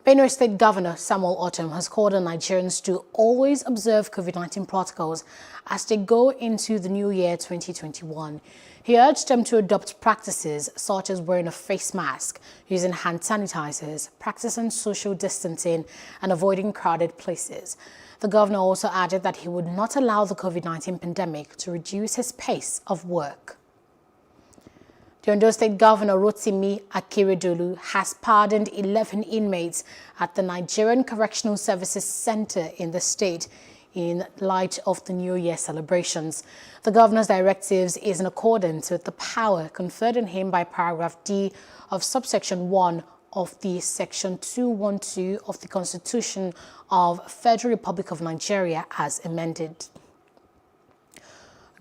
Benue State Governor Samuel Ortom has called on Nigerians to always observe COVID-19 protocols as they go into the new year 2021. He urged them to adopt practices such as wearing a face mask, using hand sanitizers, practicing social distancing, and avoiding crowded places. The governor also added that he would not allow the COVID-19 pandemic to reduce his pace of work. The Ondo State Governor Rotimi Akeredolu has pardoned 11 inmates at the Nigerian Correctional Services Center in the state in light of the New Year celebrations. The governor's directives is in accordance with the power conferred on him by paragraph D of subsection 1 of the section 212 of the Constitution of Federal Republic of Nigeria as amended.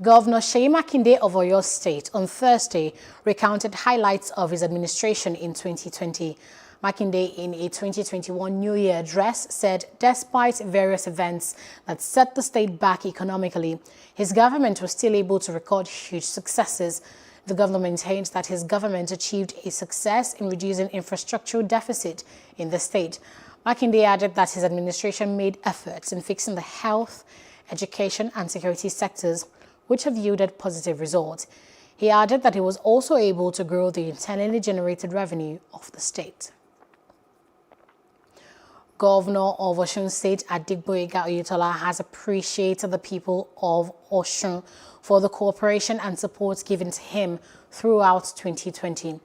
Governor Seyi Makinde of Oyo State on Thursday recounted highlights of his administration in 2020. Makinde, in a 2021 New Year address, said despite various events that set the state back economically, his government was still able to record huge successes. The governor maintained that his government achieved a success in reducing infrastructural deficit in the state. Makinde added that his administration made efforts in fixing the health, education, and security sectors, which have yielded positive results. He added that he was also able to grow the internally generated revenue of the state. Governor of Osun State, Adigboyega Oyetola, has appreciated the people of Osun for the cooperation and support given to him throughout 2020.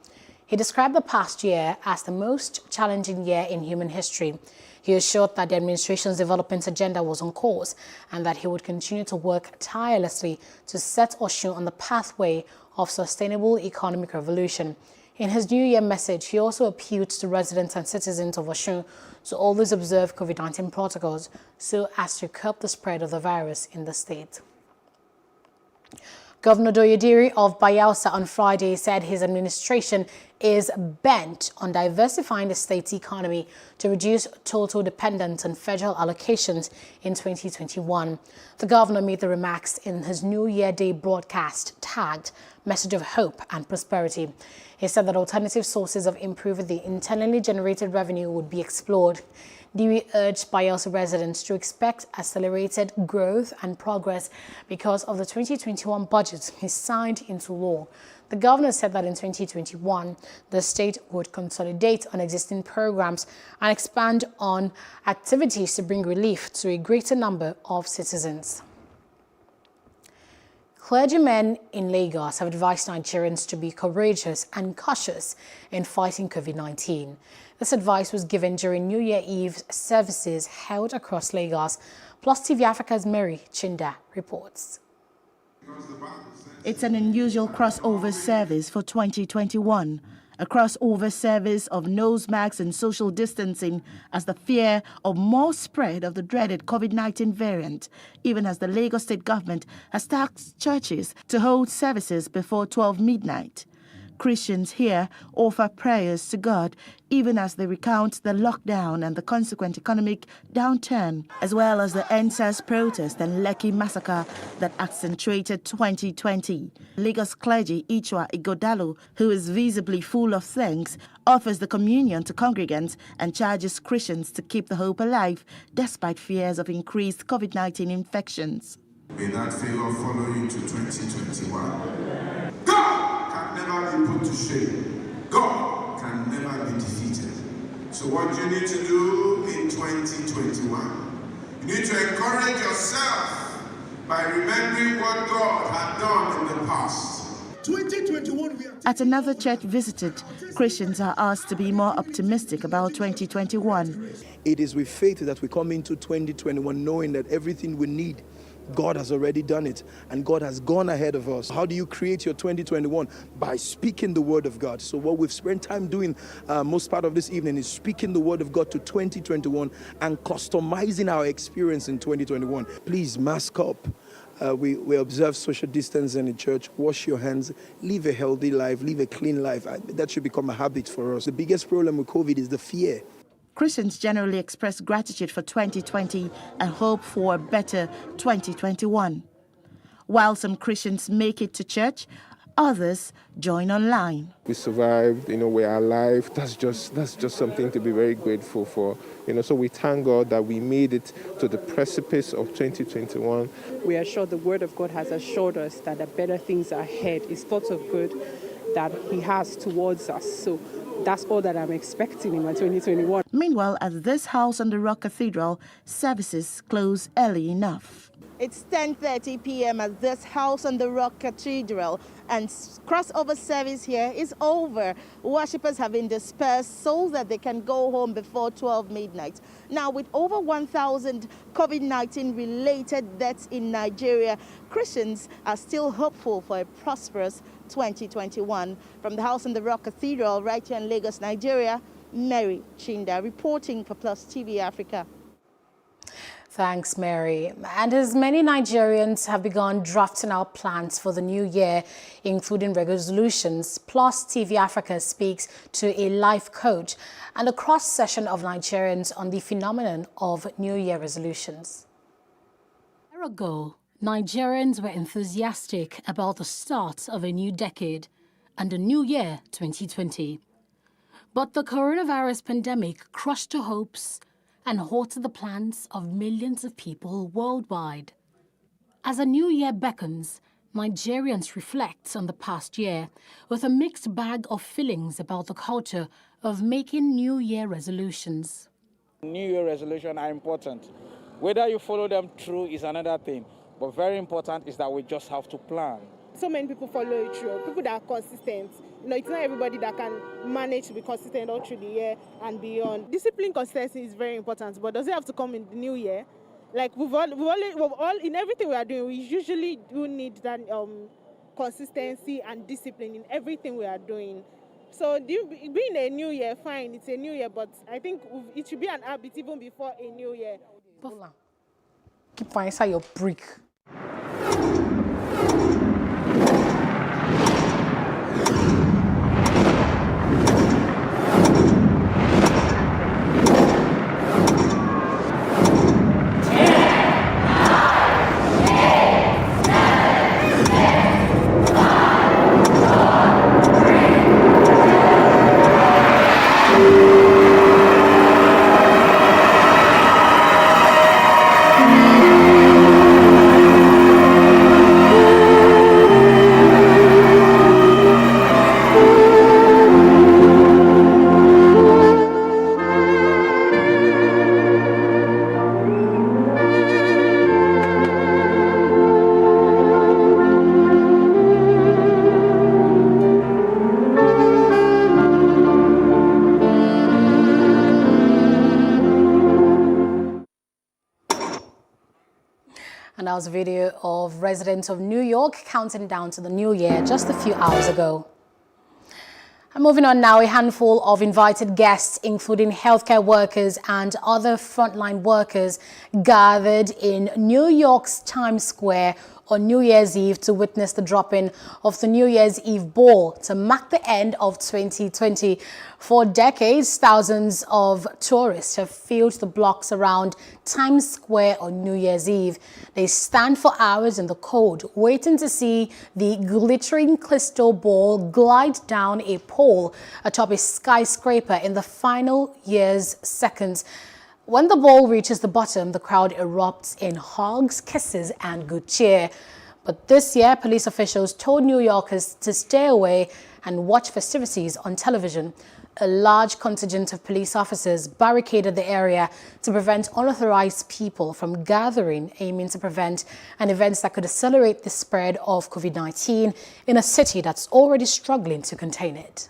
He described the past year as the most challenging year in human history. He assured that the administration's development agenda was on course and that he would continue to work tirelessly to set Osun on the pathway of sustainable economic revolution. In his New Year message, he also appealed to residents and citizens of Osun to always observe COVID-19 protocols so as to curb the spread of the virus in the state. Governor Doyodiri of Bayelsa on Friday said his administration is bent on diversifying the state's economy to reduce total dependence on federal allocations in 2021. The governor made the remarks in his New Year Day broadcast tagged Message of Hope and Prosperity. He said that alternative sources of improving the internally generated revenue would be explored. Dewey urged Bayelsa residents to expect accelerated growth and progress because of the 2021 budget he signed into law. The governor said that in 2021, the state would consolidate on existing programs and expand on activities to bring relief to a greater number of citizens. Clergymen in Lagos have advised Nigerians to be courageous and cautious in fighting COVID-19. This advice was given during New Year Eve services held across Lagos. Plus TV Africa's Mary Chinda reports. It's an unusual crossover service for 2021. A crossover service of nose masks and social distancing as the fear of more spread of the dreaded COVID-19 variant, even as the Lagos state government has tasked churches to hold services before 12 midnight. Christians here offer prayers to God even as they recount the lockdown and the consequent economic downturn, as well as the NSAS protest and Lekki massacre that accentuated 2020. Lagos clergy Ichwa Igodalo, who is visibly full of thanks, offers the communion to congregants and charges Christians to keep the hope alive despite fears of increased COVID-19 infections. May that favor follow you to 2021. God can never be put to shame. God can never be defeated. So what you need to do in 2021, you need to encourage yourself by remembering what God had done in the past. 2021, At another church visited, Christians are asked to be more optimistic about 2021. It is with faith that we come into 2021 knowing that everything we need, God has already done it, and God has gone ahead of us. How do you create your 2021? By speaking the word of God. So what we've spent time doing most part of this evening is speaking the word of God to 2021 and customizing our experience in 2021. Please mask up. We observe social distancing in church, wash your hands, live a healthy life, live a clean life. That should become a habit for us. The biggest problem with COVID is the fear. Christians generally express gratitude for 2020 and hope for a better 2021. While some Christians make it to church, others join online. We survived, we're alive. That's just something to be very grateful for. So we thank God that we made it to the precipice of 2021. We are sure the word of God has assured us that the better things are ahead. It's thoughts of good that he has towards us. So that's all that I'm expecting in my 2021. Meanwhile, at this House on the Rock Cathedral, services close early enough. It's 10:30 p.m. at this House on the Rock Cathedral, and crossover service here is over. Worshippers have been dispersed so that they can go home before 12 midnight. Now, with over 1,000 COVID-19 related deaths in Nigeria, Christians are still hopeful for a prosperous 2021. From the House on the Rock Cathedral, right here in Lagos, Nigeria, Mary Chinda reporting for Plus TV Africa. Thanks, Mary. And as many Nigerians have begun drafting out plans for the new year, including resolutions, Plus TV Africa speaks to a life coach and a cross-section of Nigerians on the phenomenon of New Year resolutions. A year ago, Nigerians were enthusiastic about the start of a new decade and the new year 2020. But the coronavirus pandemic crushed the hopes and halted the plans of millions of people worldwide. As a new year beckons, Nigerians reflect on the past year with a mixed bag of feelings about the culture of making New Year resolutions. New Year resolutions are important. Whether you follow them through is another thing, but very important is that we just have to plan. So many people follow it through, people that are consistent. It's not everybody that can manage to be consistent all through the year and beyond. Discipline consistency is very important, but does it have to come in the new year? Like we've all in everything we are doing, we usually do need that consistency and discipline in everything we are doing. So being a new year, fine, it's a new year, but I think it should be an habit even before a new year. Keep finding your brick. And that was a video of residents of New York counting down to the new year just a few hours ago. And moving on now, a handful of invited guests, including healthcare workers and other frontline workers, gathered in New York's Times Square on New Year's Eve to witness the dropping of the New Year's Eve ball to mark the end of 2020. For decades, thousands of tourists have filled the blocks around Times Square on New Year's Eve. They stand for hours in the cold, waiting to see the glittering crystal ball glide down a pole atop a skyscraper in the final year's seconds. When the ball reaches the bottom, the crowd erupts in hugs, kisses, and good cheer. But this year, police officials told New Yorkers to stay away and watch festivities on television. A large contingent of police officers barricaded the area to prevent unauthorized people from gathering, aiming to prevent an event that could accelerate the spread of COVID-19 in a city that's already struggling to contain it.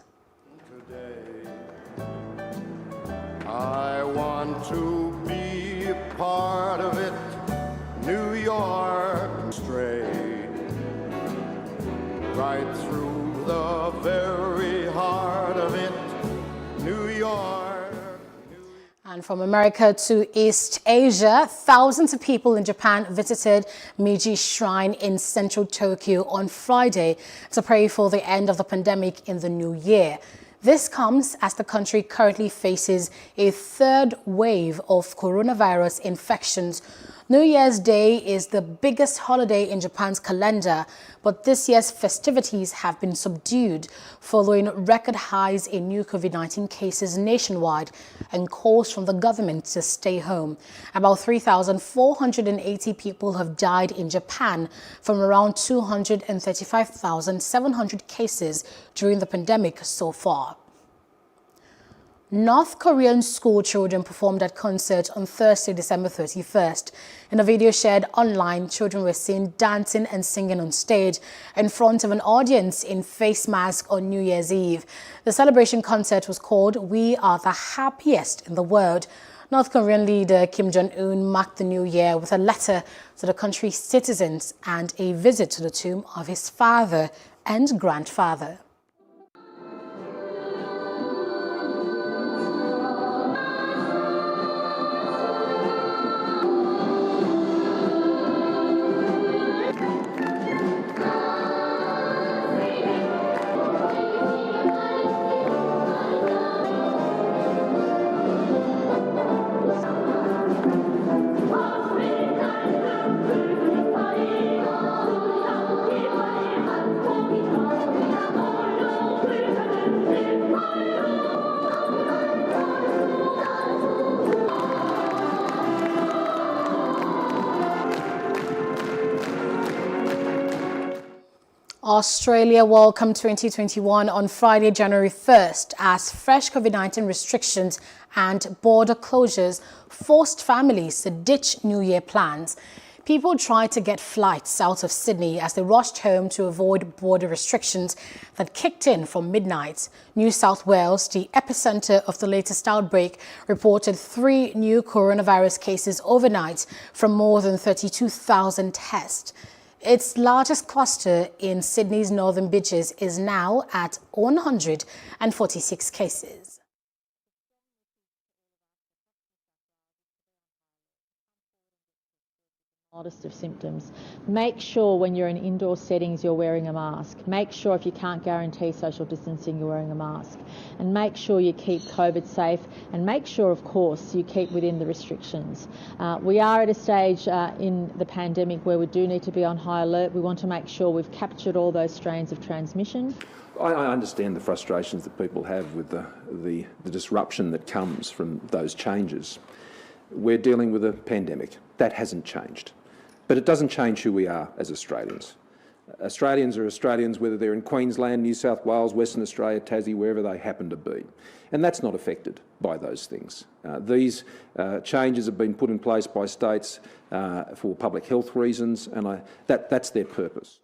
I want to be a part of it, New York, straight right through the very heart of it, New York. And from America to East Asia, thousands of people in Japan visited Meiji Shrine in central Tokyo on Friday to pray for the end of the pandemic in the new year. This comes as the country currently faces a third wave of coronavirus infections. New Year's Day is the biggest holiday in Japan's calendar, but this year's festivities have been subdued following record highs in new COVID-19 cases nationwide and calls from the government to stay home. About 3,480 people have died in Japan from around 235,700 cases during the pandemic so far. North Korean school children performed at concert on Thursday, December 31st. In a video shared online, children were seen dancing and singing on stage in front of an audience in face masks on New Year's Eve. The celebration concert was called "We Are the Happiest in the World." North Korean leader Kim Jong-un marked the new year with a letter to the country's citizens and a visit to the tomb of his father and grandfather. Australia welcomed 2021 on Friday, January 1st, as fresh COVID-19 restrictions and border closures forced families to ditch New Year plans. People tried to get flights out of Sydney as they rushed home to avoid border restrictions that kicked in from midnight. New South Wales, the epicenter of the latest outbreak, reported 3 new coronavirus cases overnight from more than 32,000 tests. Its largest cluster in Sydney's northern beaches is now at 146 cases. Modest of symptoms. Make sure when you're in indoor settings you're wearing a mask. Make sure if you can't guarantee social distancing you're wearing a mask. And make sure you keep COVID safe, and make sure, of course, you keep within the restrictions. We are at a stage in the pandemic where we do need to be on high alert. We want to make sure we've captured all those strains of transmission. I understand the frustrations that people have with the disruption that comes from those changes. We're dealing with a pandemic. That hasn't changed. But it doesn't change who we are as Australians. Australians are Australians whether they're in Queensland, New South Wales, Western Australia, Tassie, wherever they happen to be. And that's not affected by those things. These changes have been put in place by states for public health reasons, and that's their purpose.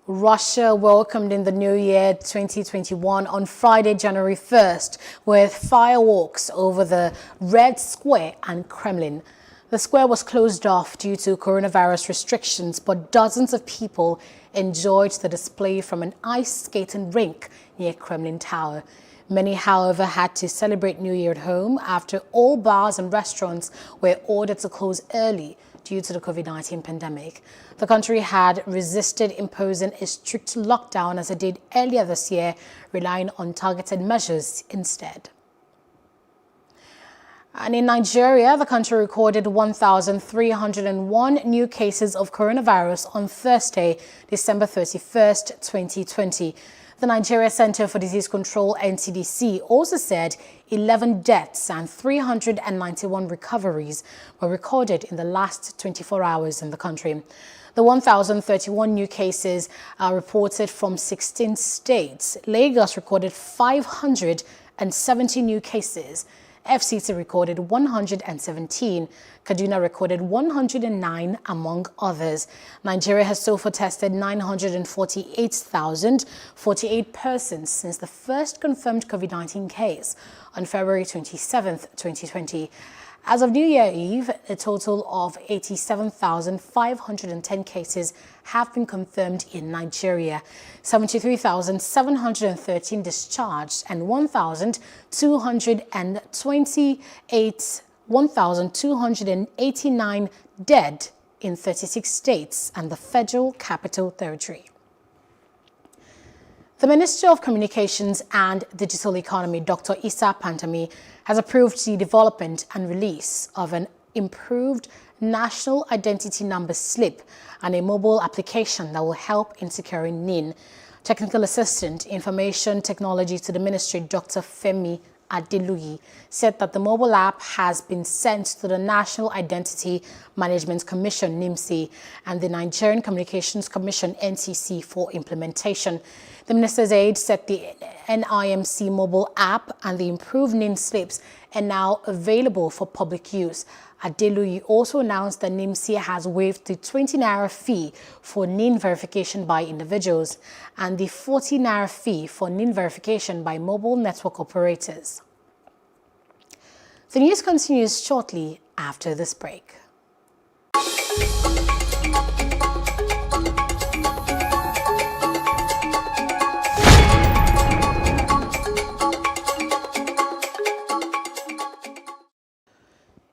Russia welcomed in the new year 2021 on Friday, January 1st, with fireworks over the Red Square and Kremlin. The square was closed off due to coronavirus restrictions, but dozens of people enjoyed the display from an ice skating rink near Kremlin Tower. Many, however, had to celebrate New Year at home after all bars and restaurants were ordered to close early due to the COVID-19 pandemic. The country had resisted imposing a strict lockdown as it did earlier this year, relying on targeted measures instead. And in Nigeria, the country recorded 1,301 new cases of coronavirus on Thursday, December 31st, 2020. The Nigeria Center for Disease Control, NCDC, also said 11 deaths and 391 recoveries were recorded in the last 24 hours in the country. The 1,031 new cases are reported from 16 states. Lagos recorded 570 new cases. FCT recorded 117, Kaduna recorded 109, among others. Nigeria has so far tested 948,048 persons since the first confirmed COVID-19 case on February 27, 2020. As of New Year Eve, a total of 87,510 cases have been confirmed in Nigeria, 73,713 discharged, and 1,289 dead in 36 states and the Federal Capital Territory. The Minister of Communications and Digital Economy, Dr. Issa Pantami, has approved the development and release of an improved National Identity Number slip and a mobile application that will help in securing NIN. Technical Assistant Information Technology to the Ministry, Dr. Femi Adeluyi, said that the mobile app has been sent to the National Identity Management Commission, NIMC, and the Nigerian Communications Commission, NCC, for implementation. The minister's aide said the NIMC mobile app and the improved NIN slips are now available for public use. Adeluyi also announced that NIMC has waived the 20 Naira fee for NIN verification by individuals and the 40 Naira fee for NIN verification by mobile network operators. The news continues shortly after this break.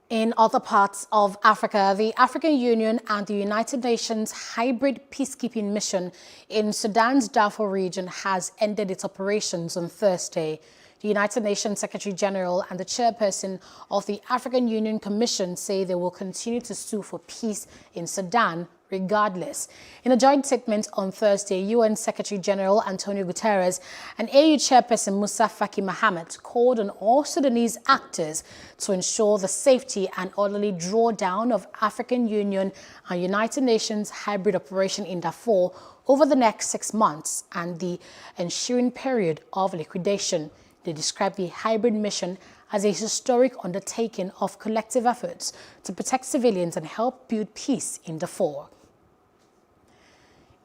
In other parts of Africa, the African Union and the United Nations hybrid peacekeeping mission in Sudan's Darfur region has ended its operations on Thursday. The United Nations Secretary General and the chairperson of the African Union Commission say they will continue to sue for peace in Sudan regardless. In a joint statement on Thursday, UN Secretary General Antonio Guterres and AU Chairperson Musa Faki Mahamat called on all Sudanese actors to ensure the safety and orderly drawdown of African Union and United Nations hybrid operation in Darfur over the next 6 months and the ensuing period of liquidation. They described the hybrid mission as a historic undertaking of collective efforts to protect civilians and help build peace in Darfur.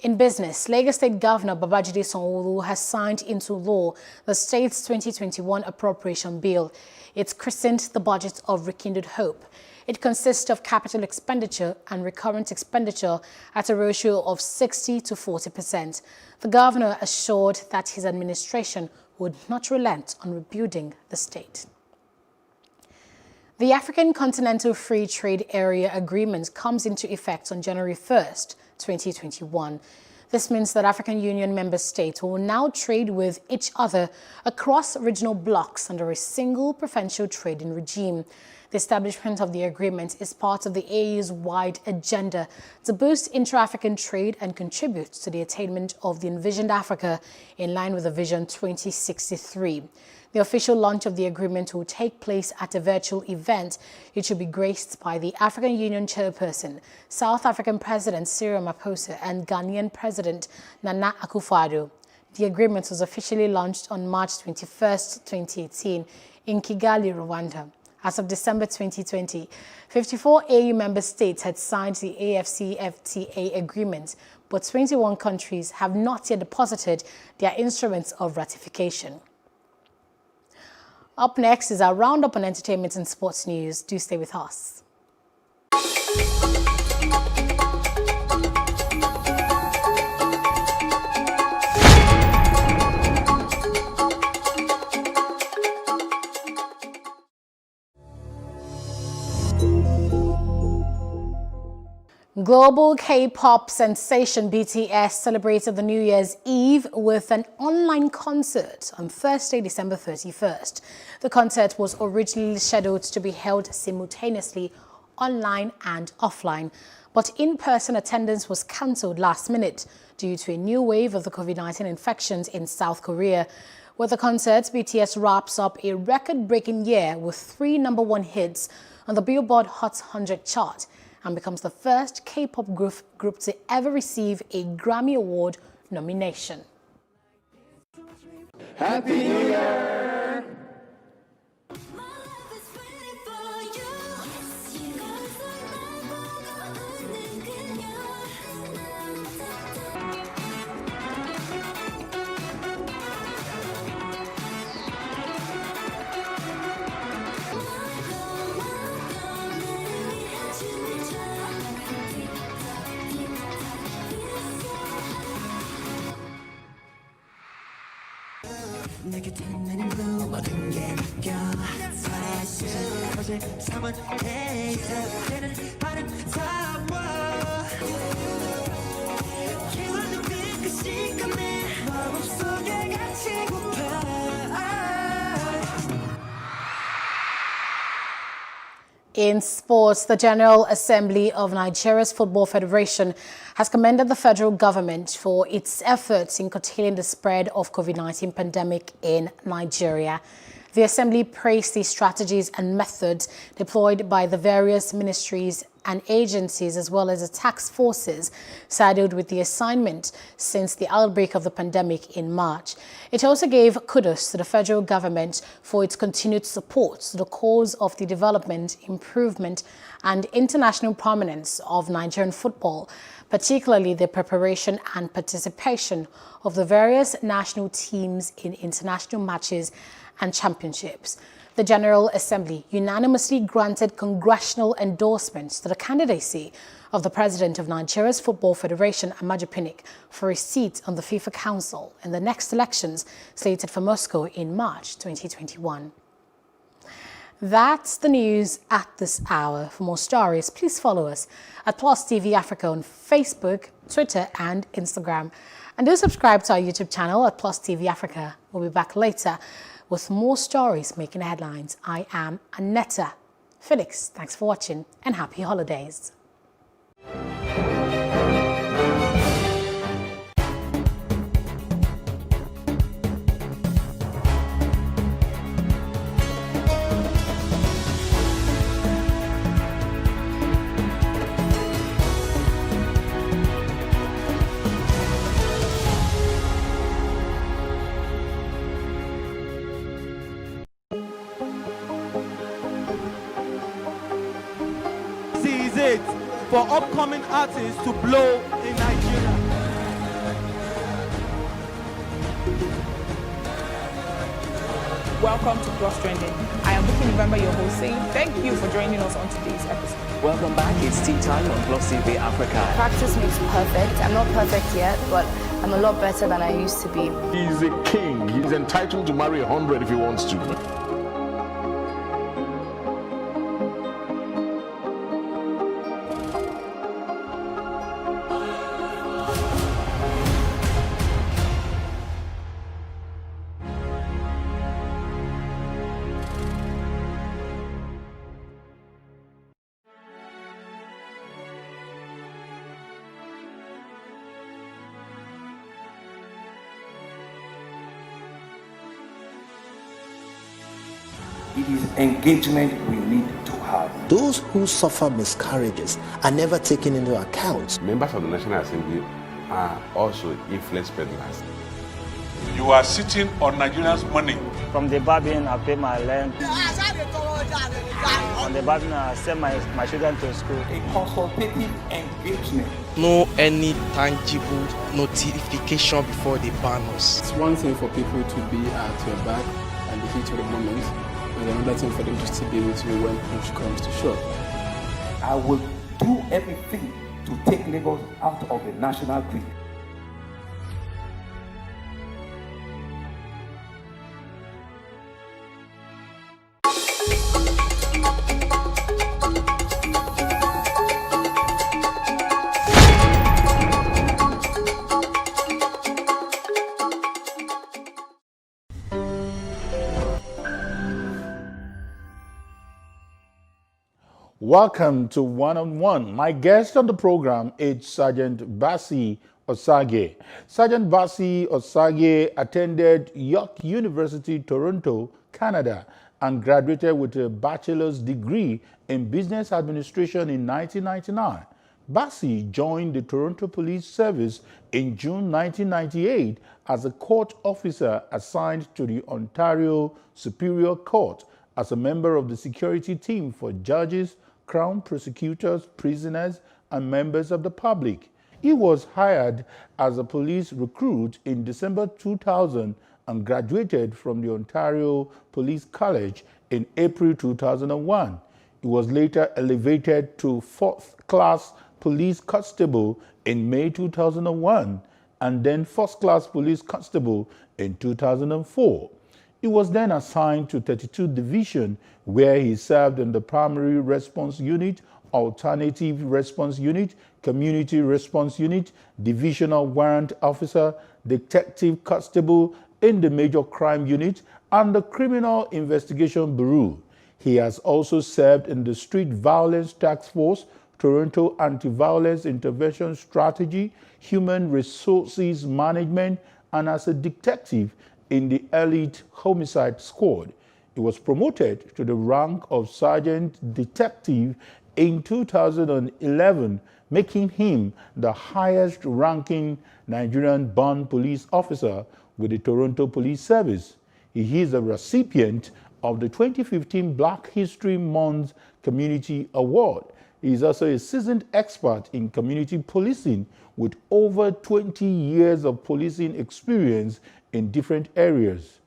In business, Lagos State Governor Babajide Sanwo-Olu has signed into law the state's 2021 appropriation bill. It's christened the Budget of Rekindled Hope. It consists of capital expenditure and recurrent expenditure at a ratio of 60 to 40%. The governor assured that his administration would not relent on rebuilding the state. The African Continental Free Trade Area Agreement comes into effect on January 1st, 2021. This means that African Union member states will now trade with each other across regional blocks under a single preferential trading regime. The establishment of the agreement is part of the AU's wide agenda to boost intra-African trade and contribute to the attainment of the envisioned Africa in line with the Vision 2063. The official launch of the agreement will take place at a virtual event. It should be graced by the African Union chairperson, South African President Cyril Ramaphosa, and Ghanaian President Nana Akufo-Addo. The agreement was officially launched on March 21, 2018 in Kigali, Rwanda. As of December 2020, 54 AU member states had signed the AfCFTA agreement, but 21 countries have not yet deposited their instruments of ratification. Up next is our roundup on entertainment and sports news. Do stay with us. Global K-pop sensation BTS celebrated the New Year's Eve with an online concert on Thursday, December 31st. The concert was originally scheduled to be held simultaneously online and offline, but in-person attendance was cancelled last minute due to a new wave of the COVID-19 infections in South Korea. With the concert, BTS wraps up a record-breaking year with 3 #1 hits on the Billboard Hot 100 chart and becomes the first K-pop group to ever receive a Grammy Award nomination. Happy New Year! In sports, the General Assembly of Nigeria's Football Federation has commended the federal government for its efforts in curtailing the spread of COVID-19 pandemic in Nigeria. The Assembly praised the strategies and methods deployed by the various ministries and agencies as well as the task forces saddled with the assignment since the outbreak of the pandemic in March. It also gave kudos to the federal government for its continued support to the cause of the development, improvement and international prominence of Nigerian football, particularly the preparation and participation of the various national teams in international matches and championships. The General Assembly unanimously granted congressional endorsements to the candidacy of the President of Nigeria's Football Federation, Amaju Pinnick, for a seat on the FIFA Council in the next elections slated for Moscow in March 2021. That's the news at this hour. For more stories, please follow us at Plus TV Africa on Facebook, Twitter and Instagram. And do subscribe to our YouTube channel at Plus TV Africa. We'll be back later with more stories making headlines. I am Annetta Felix. Thanks for watching and happy holidays. It for upcoming artists to blow in Nigeria. Welcome to Cross Trending. I am Booking November, your host, saying thank you for joining us on today's episode. Welcome back. It's tea time on Plus TV Africa. Practice makes perfect. I'm not perfect yet, but I'm a lot better than I used to be. He's a king. He's entitled to marry 100 if he wants to. It is engagement we need to have. Those who suffer miscarriages are never taken into account. Members of the National Assembly are also influence peddlers. You are sitting on Nigerians' money. From the barbing, I pay my rent. On the barbing, I send my children to school. A consultative engagement. No any tangible notification before they ban us. It's one thing for people to be at your back and the heat of the moment. There's another thing for them to still be with you when push comes to shove. I will do everything to take Lagos out of the national grid. Welcome to One on One. My guest on the program is Sergeant Bassey Osagie. Sergeant Bassey Osagie attended York University, Toronto, Canada, and graduated with a bachelor's degree in business administration in 1999. Bassey joined the Toronto Police Service in June 1998 as a court officer assigned to the Ontario Superior Court as a member of the security team for judges, crown prosecutors, prisoners, and members of the public. He was hired as a police recruit in December 2000 and graduated from the Ontario Police College in April 2001. He was later elevated to 4th class police constable in May 2001 and then 1st class police constable in 2004. He was then assigned to 32 Division, where he served in the Primary Response Unit, Alternative Response Unit, Community Response Unit, Divisional Warrant Officer, Detective Constable in the Major Crime Unit, and the Criminal Investigation Bureau. He has also served in the Street Violence Task Force, Toronto Anti-Violence Intervention Strategy, Human Resources Management, and as a detective in the Elite Homicide Squad. He was promoted to the rank of Sergeant Detective in 2011, making him the highest-ranking Nigerian-born police officer with the Toronto Police Service. He is a recipient of the 2015 Black History Month Community Award. He is also a seasoned expert in community policing with over 20 years of policing experience in different areas.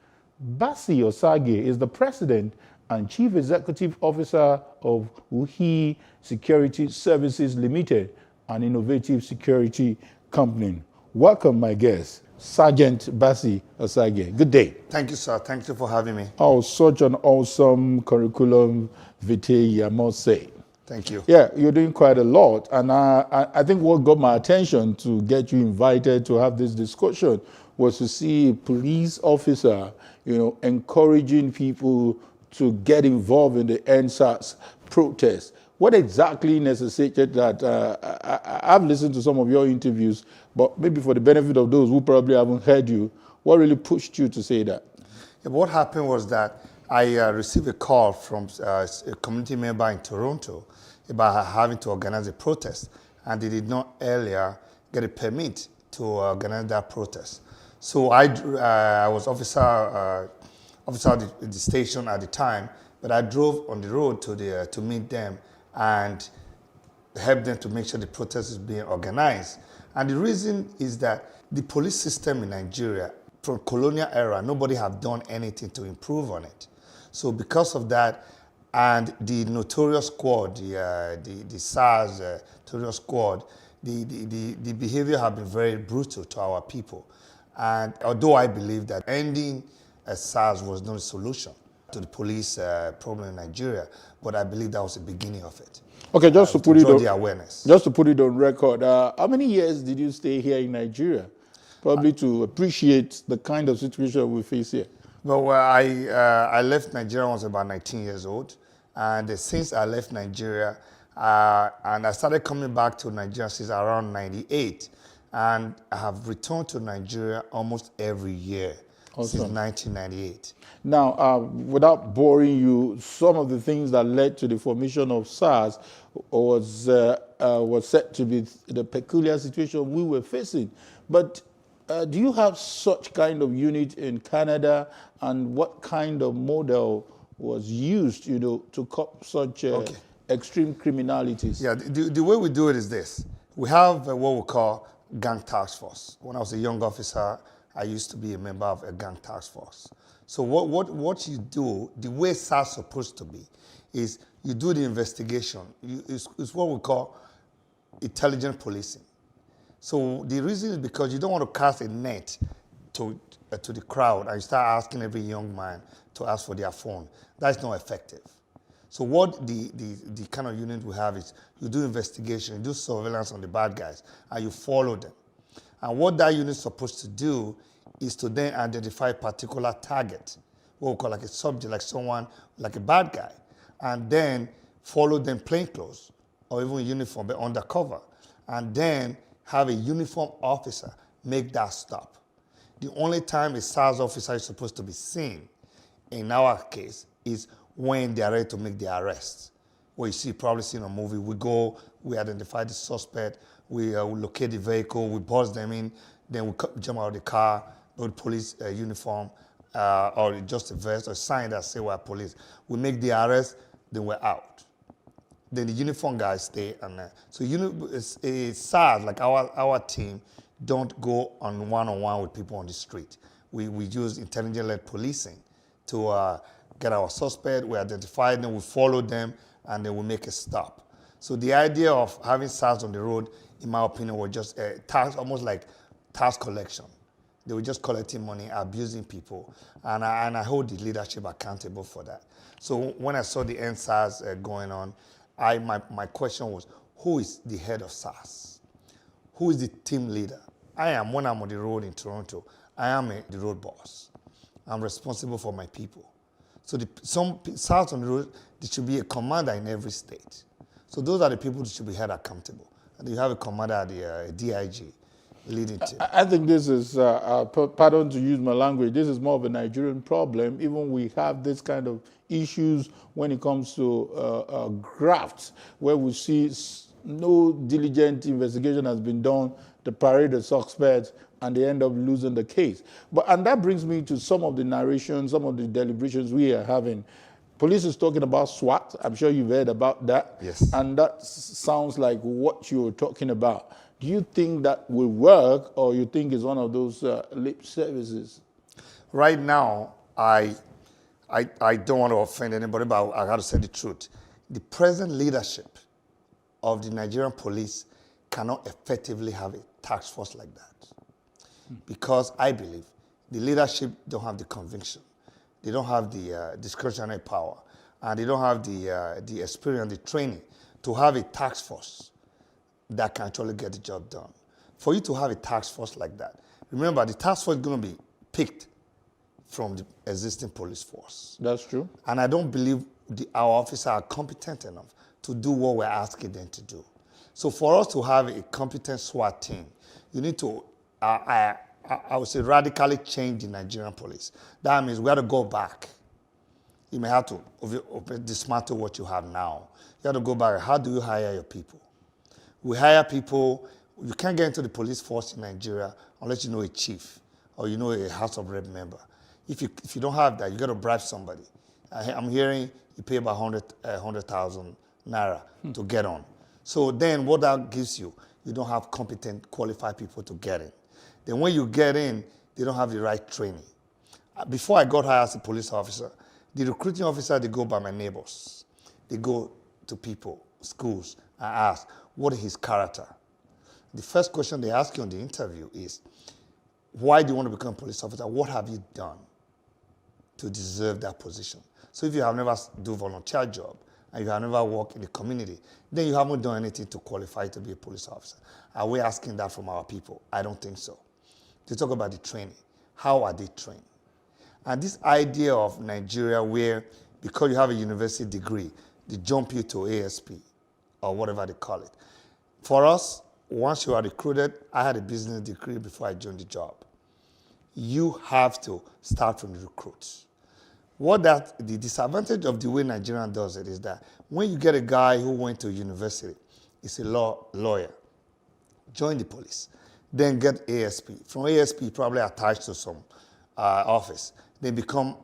Bassey Osagie is the president and chief executive officer of Uhi Security Services Limited, an innovative security company. Welcome, my guest, Sergeant Bassey Osagie. Good day. Thank you, sir. Thank you for having me. Oh, such an awesome curriculum vitae, I must say. Thank you. Yeah, you're doing quite a lot. And I think what got my attention to get you invited to have this discussion was to see a police officer, encouraging people to get involved in the NSAS protest. What exactly necessitated that? I've listened to some of your interviews, but maybe for the benefit of those who probably haven't heard you, what really pushed you to say that? Yeah, what happened was that I received a call from a community member in Toronto about having to organize a protest, and they did not earlier get a permit to organize that protest. So I was officer at the station at the time, but I drove on the road to meet them and help them to make sure the protest is being organized. And the reason is that the police system in Nigeria, from colonial era, nobody have done anything to improve on it. So because of that, and the notorious squad, the SARS notorious squad, the behavior have been very brutal to our people. And although I believe that ending SARS was not a solution to the police problem in Nigeria, but I believe that was the beginning of it. Okay, just to put it on the awareness. Just to put it on record, how many years did you stay here in Nigeria? Probably to appreciate the kind of situation we face here. Well, I left Nigeria when I was about 19 years old, and since I left Nigeria, and I started coming back to Nigeria since around 98, and I have returned to Nigeria almost every year. Awesome. Since 1998. Now, without boring you, some of the things that led to the formation of SARS was said to be the peculiar situation we were facing. But do you have such kind of unit in Canada, and what kind of model was used, to cop such extreme criminalities? Yeah, the way we do it is this. We have what we call gang task force. When I was a young officer, I used to be a member of a gang task force. So what you do, the way SARS is supposed to be, is you do the investigation. It's what we call intelligent policing. So the reason is because you don't want to cast a net to the crowd and you start asking every young man to ask for their phone. That's not effective. So what the kind of unit we have is you do investigation, you do surveillance on the bad guys, and you follow them. And what that unit is supposed to do is to then identify a particular target, what we call like a subject, like someone, like a bad guy, and then follow them plainclothes or even uniform, but undercover, and then have a uniform officer make that stop. The only time a SARS officer is supposed to be seen, in our case, is when they are ready to make the arrest. What you see, probably seen in a movie, we go, we identify the suspect, we locate the vehicle, we buzz them in, then we jump out of the car with police uniform or just a vest or a sign that say we're police. We make the arrest, then we're out. Then the uniform guys stay, and so it's SARS, like our team, don't go on one-on-one with people on the street. We use intelligence-led policing to get our suspect, we identify them, we follow them, and then we make a stop. So the idea of having SARS on the road, in my opinion, was just a tax, almost like tax collection. They were just collecting money, abusing people, and I hold the leadership accountable for that. So when I saw the end SARS going on, my question was, who is the head of SARS? Who is the team leader? When I'm on the road in Toronto, I am the road boss. I'm responsible for my people. So some SARS on the road, there should be a commander in every state. So those are the people that should be held accountable. And you have a commander at the DIG leading team. I think this is, pardon to use my language, this is more of a Nigerian problem. Even we have this kind of issues when it comes to grafts, where we see no diligent investigation has been done, the parade of suspects, and they end up losing the case. And that brings me to some of the narrations, some of the deliberations we are having. Police is talking about SWAT. I'm sure you've heard about that. Yes. And that sounds like what you're talking about. Do you think that will work, or you think it's one of those lip services? Right now, I don't want to offend anybody, but I got to say the truth. The present leadership of the Nigerian police cannot effectively have a task force like that. Because I believe the leadership don't have the conviction. They don't have the discretionary power, and they don't have the experience, the training to have a task force that can actually get the job done. For you to have a task force like that, remember the task force is going to be picked from the existing police force. That's true. And I don't believe our officers are competent enough to do what we're asking them to do. So for us to have a competent SWAT team, you need to, I would say, radically change the Nigerian police. That means we have to go back. You may have to dismantle what you have now. You have to go back. How do you hire your people? We hire people. You can't get into the police force in Nigeria unless you know a chief or you know a House of Rep member. If you don't have that, you got to bribe somebody. I'm hearing you pay about 100,000 naira to get on. So then what that gives you, you don't have competent, qualified people to get in. Then when you get in, they don't have the right training. Before I got hired as a police officer, the recruiting officer, they go by my neighbors. They go to people, schools, and ask, what is his character? The first question they ask you on the interview is, why do you want to become a police officer? What have you done to deserve that position? So if you have never do volunteer job and you have never worked in the community, then you haven't done anything to qualify to be a police officer. Are we asking that from our people? I don't think so. They talk about the training. How are they trained? And this idea of Nigeria where, because you have a university degree, they jump you to ASP or whatever they call it. For us, once you are recruited, I had a business degree before I joined the job. You have to start from the recruits. The disadvantage of the way Nigeria does it is that when you get a guy who went to university, he's a lawyer, join the police, then get ASP. From ASP, probably attached to some office. They become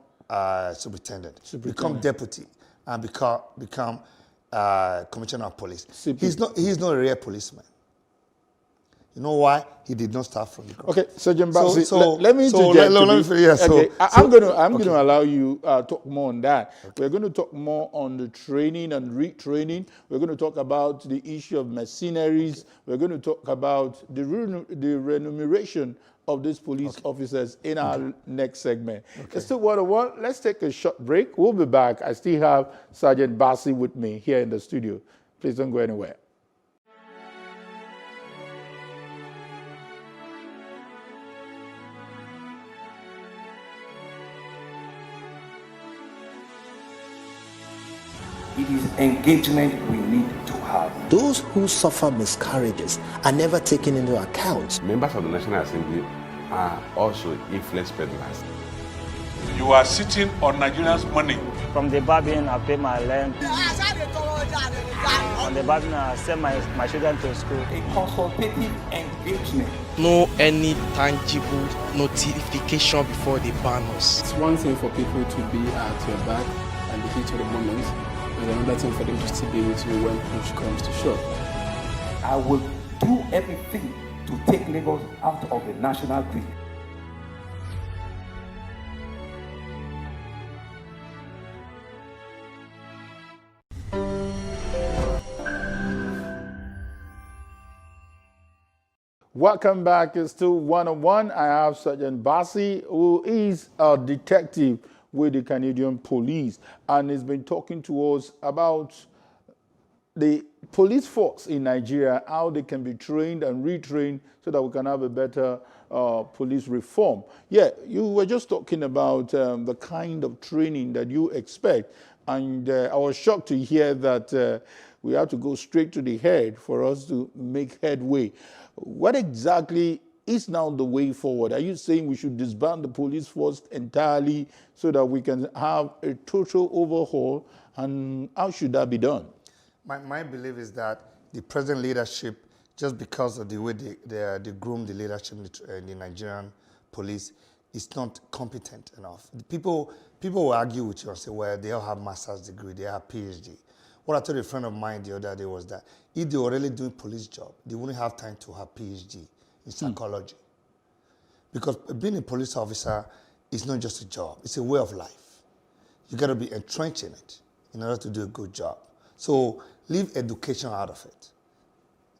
superintendent, become deputy, and become commissioner of police. He's not a real policeman. You know why? He did not start from the ground. Okay, Sergeant Bassey, let me interject. I'm going to allow you talk more on that. Okay. We're going to talk more on the training and retraining. We're going to talk about the issue of mercenaries. Okay. We're going to talk about the remuneration of these police officers in our next segment. Okay. It's still 101. Let's take a short break. We'll be back. I still have Sergeant Bassey with me here in the studio. Please don't go anywhere. It is engagement we need to have. Those who suffer miscarriages are never taken into account. Members of the National Assembly are also influence peddlers. You are sitting on Nigerians' money. From the barbing, I pay my rent. On the barbing, I send my children to school. A consultative engagement. No any tangible notification before they ban us. It's one thing for people to be at your back and the heat of the moment. There's another thing for them to still be with you when push comes to shove. I will do everything to take Lagos out of the national grid. Welcome back. It's still 101. I have Sergeant Bassey, who is a detective with the Canadian Police, and he's been talking to us about the police force in Nigeria, how they can be trained and retrained so that we can have a better police reform. Yeah, you were just talking about the kind of training that you expect, and I was shocked to hear that we have to go straight to the head for us to make headway. What exactly is now the way forward? Are you saying we should disband the police force entirely so that we can have a total overhaul? And how should that be done? My belief is that the present leadership, just because of the way they groom the leadership in the Nigerian police, is not competent enough. People will argue with you and say, well, they all have master's degree, they have PhD. What I told a friend of mine the other day was that if they were really doing police job, they wouldn't have time to have PhD in psychology. Because being a police officer is not just a job, it's a way of life. You got to be entrenched in it in order to do a good job. So leave education out of it.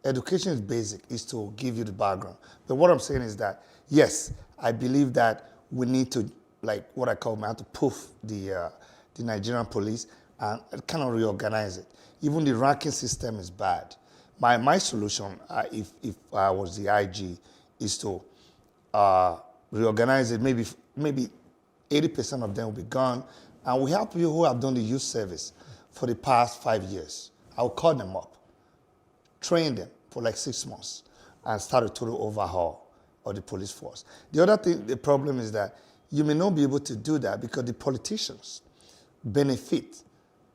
Education is basic, is to give you the background. But what I'm saying is that, yes, I believe that we need to, like what I call, we have to poof the Nigerian police and kind of reorganize it. Even the ranking system is bad. My solution, if I was the IG, is to reorganize it, maybe 80% of them will be gone. And we have people who have done the youth service for the past 5 years. I will call them up, train them for like 6 months, and start a total overhaul of the police force. The other thing, the problem is that you may not be able to do that because the politicians benefit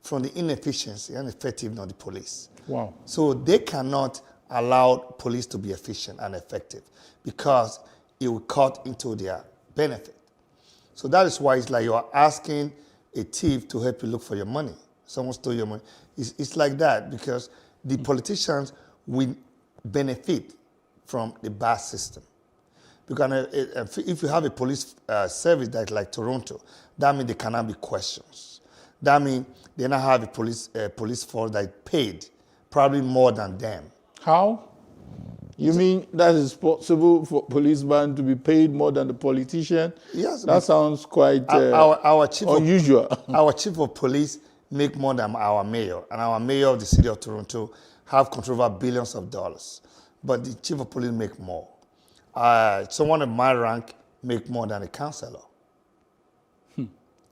from the inefficiency and effectiveness of the police. Wow. So they cannot allow police to be efficient and effective because it will cut into their benefit. So that is why it's like you are asking a thief to help you look for your money. Someone stole your money. It's like that because the politicians will benefit from the bad system. Because if you have a police service that's like Toronto, that means there cannot be questions. That means they now have a police force that is paid probably more than them. How? You mean that it's possible for policemen to be paid more than the politician? Yes. That sounds quite our chief unusual. Our chief of police make more than our mayor, and our mayor of the city of Toronto have control over billions of dollars. But the chief of police make more. Someone of my rank make more than a councillor.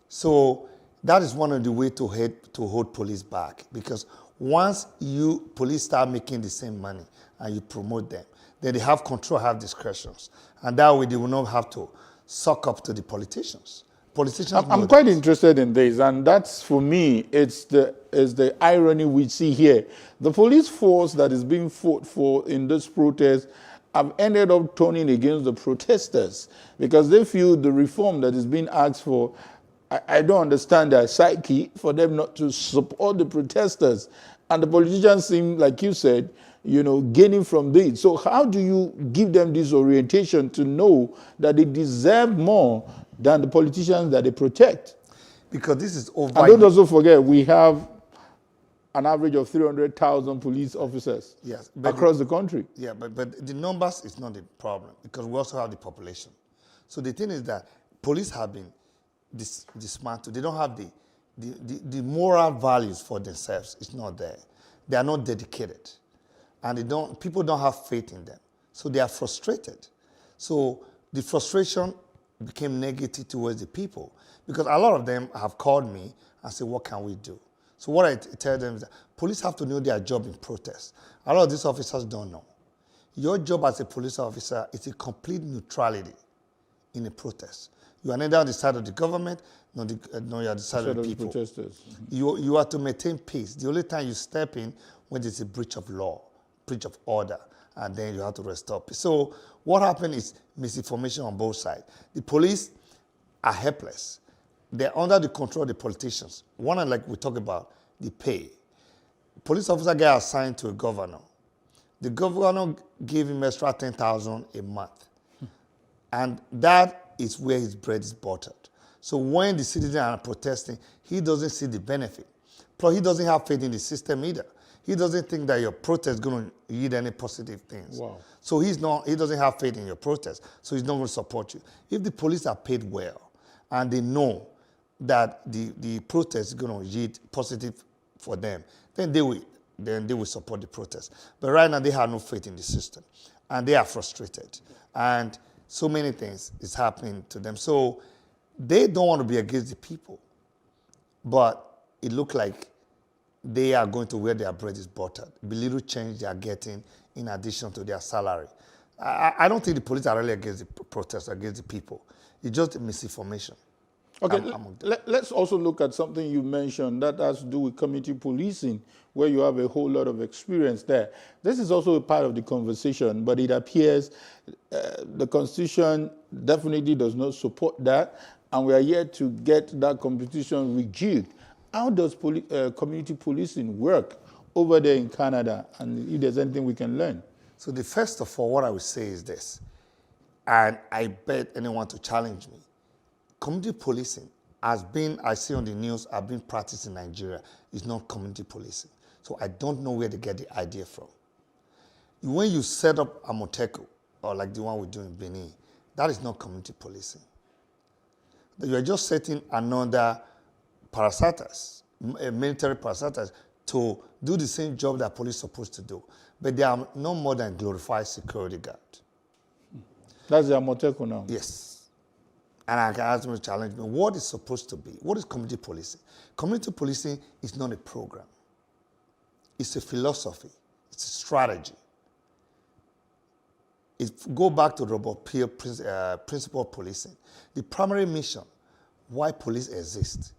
So that is one of the ways to hold police back, because once police start making the same money and you promote them, then they have control, have discretions, and that way they will not have to suck up to the politicians. I'm quite interested in this, and that's, for me, it's the irony we see here. The police force that is being fought for in this protest have ended up turning against the protesters because they feel the reform that is being asked for, I don't understand their psyche for them not to support the protesters. And the politicians seem, like you said, gaining from this. So how do you give them this orientation to know that they deserve more than the politicians that they protect? Because this is over. And don't also forget, we have an average of 300,000 police officers across the country. Yeah, but the numbers is not the problem because we also have the population. So the thing is that police have been dismantled. They don't have the moral values for themselves. It's not there. They are not dedicated. And people don't have faith in them. So they are frustrated. So the frustration became negative towards the people because a lot of them have called me and said, what can we do? So what I tell them is that police have to know their job in protest. A lot of these officers don't know. Your job as a police officer is a complete neutrality in a protest. You are neither on the side of the government, nor you are on the side of the people. Protesters. You are to maintain peace. The only time you step in when there's a breach of law, breach of order, and then you have to restore peace. So what happened is misinformation on both sides. The police are helpless. They're under the control of the politicians. One, like we talk about, the pay. Police officer get assigned to a governor. The governor gave him extra $10,000 a month. And that is where his bread is buttered. So when the citizens are protesting, he doesn't see the benefit. Plus, he doesn't have faith in the system either. He doesn't think that your protest is going to yield any positive things. Wow. So he doesn't have faith in your protest, so he's not going to support you. If the police are paid well and they know that the protest is going to yield positive for them, then they will support the protest. But right now, they have no faith in the system, and they are frustrated. And so many things is happening to them. So they don't want to be against the people, but it looks like they are going to where their bread is buttered. The little change they are getting in addition to their salary. I don't think the police are really against the protest, against the people. It's just misinformation. Okay, let's also look at something you mentioned that has to do with community policing, where you have a whole lot of experience there. This is also a part of the conversation, but it appears the Constitution definitely does not support that, and we are yet to get that competition rejigged. How does community policing work over there in Canada, and if there's anything we can learn? So the first of all, what I would say is this, and I bet anyone to challenge me. Community policing has been, I see on the news, have been practiced in Nigeria. It's not community policing. So I don't know where they get the idea from. When you set up a Moteco, or like the one we do in Benin, that is not community policing. You are just setting another parasites, military parasites, to do the same job that police are supposed to do. But they are no more than glorified security guard. That's the Moteco now? Yes. And I can ask them to challenge me, what is supposed to be? What is community policing? Community policing is not a program. It's a philosophy. It's a strategy. Go back to Robert Peel principle of policing. The primary mission why police exist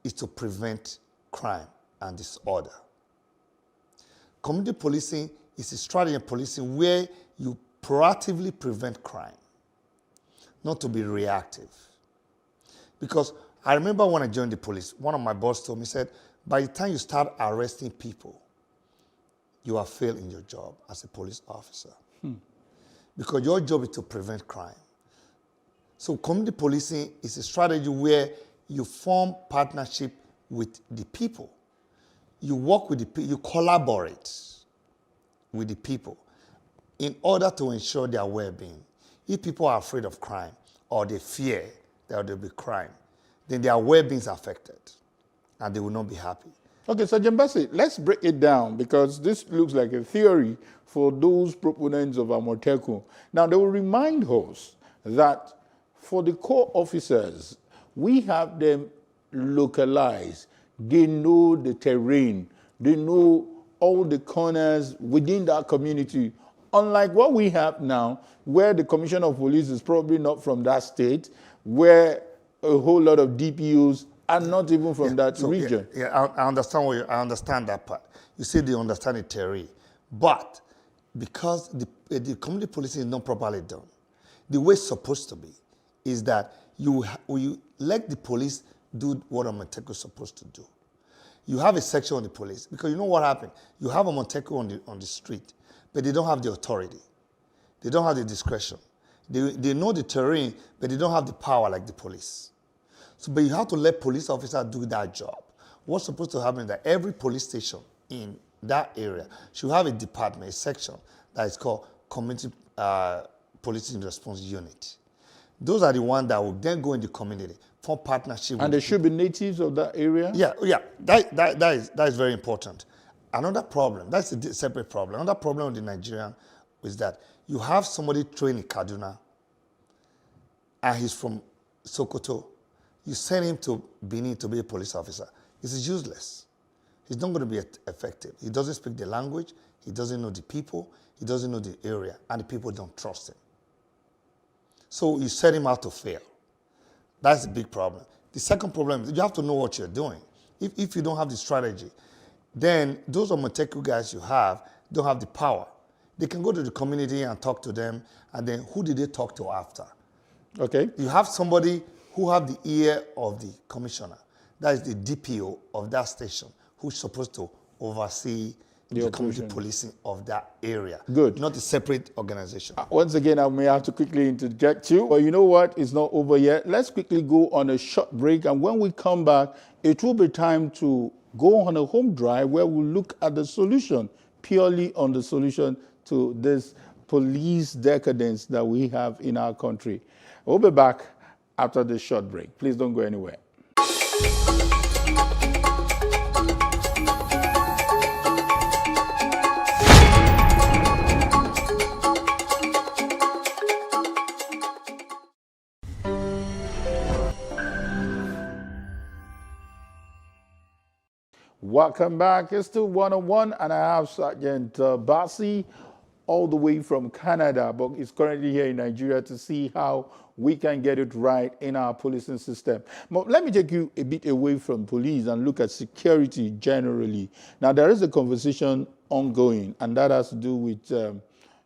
is to prevent crime and disorder. Community policing is a strategy of policing where you proactively prevent crime, not to be reactive. Because I remember when I joined the police, one of my boss told me, said, by the time you start arresting people, you have failed in your job as a police officer. Because your job is to prevent crime. So community policing is a strategy where you form partnership with the people. You work with the people, you collaborate with the people in order to ensure their well-being. If people are afraid of crime or they fear that there will be crime, then their well-being is affected and they will not be happy. Okay, Sergeant Bassey, let's break it down because this looks like a theory for those proponents of Amotekun. Now, they will remind us that for the core officers, we have them localized. They know the terrain. They know all the corners within that community. Unlike what we have now, where the Commissioner of Police is probably not from that state, where a whole lot of DPOs are not even from that region. I understand I understand that part. You say they understand the terrain, but because the community policing is not properly done, the way it's supposed to be is that you let the police do what a Amotekun is supposed to do. You have a section on the police because you know what happened. You have a Amotekun on the street, but they don't have the authority. They don't have the discretion. They know the terrain, but they don't have the power like the police. So, but you have to let police officers do that job. What's supposed to happen is that every police station in that area should have a department, a section that is called Community Policing Response Unit. Those are the ones that will then go in the community, form partnership. And they should be natives of that area? Yeah. That is very important. Another problem, that's a separate problem. Another problem with the Nigerian is that you have somebody trained in Kaduna and he's from Sokoto. You send him to Benin to be a police officer. It's useless. He's not going to be effective. He doesn't speak the language. He doesn't know the people. He doesn't know the area. And the people don't trust him. So you set him out to fail. That's the big problem. The second problem is you have to know what you're doing. If you don't have the strategy, then those Amotekun guys you have don't have the power. They can go to the community and talk to them, and then who did they talk to after? Okay. You have somebody who have the ear of the commissioner. That is the DPO of that station, who's supposed to oversee the community policing of that area. Good. Not a separate organization. Once again, I may have to quickly interject you. But you know what? It's not over yet. Let's quickly go on a short break. And when we come back, it will be time to go on a home drive where we'll look at the solution, purely on the solution to this police decadence that we have in our country. We'll be back after this short break. Please don't go anywhere. Welcome back. It's still 101, and I have Sergeant Bassey all the way from Canada, but he's currently here in Nigeria to see how we can get it right in our policing system. But let me take you a bit away from police and look at security generally. Now, there is a conversation ongoing, and that has to do with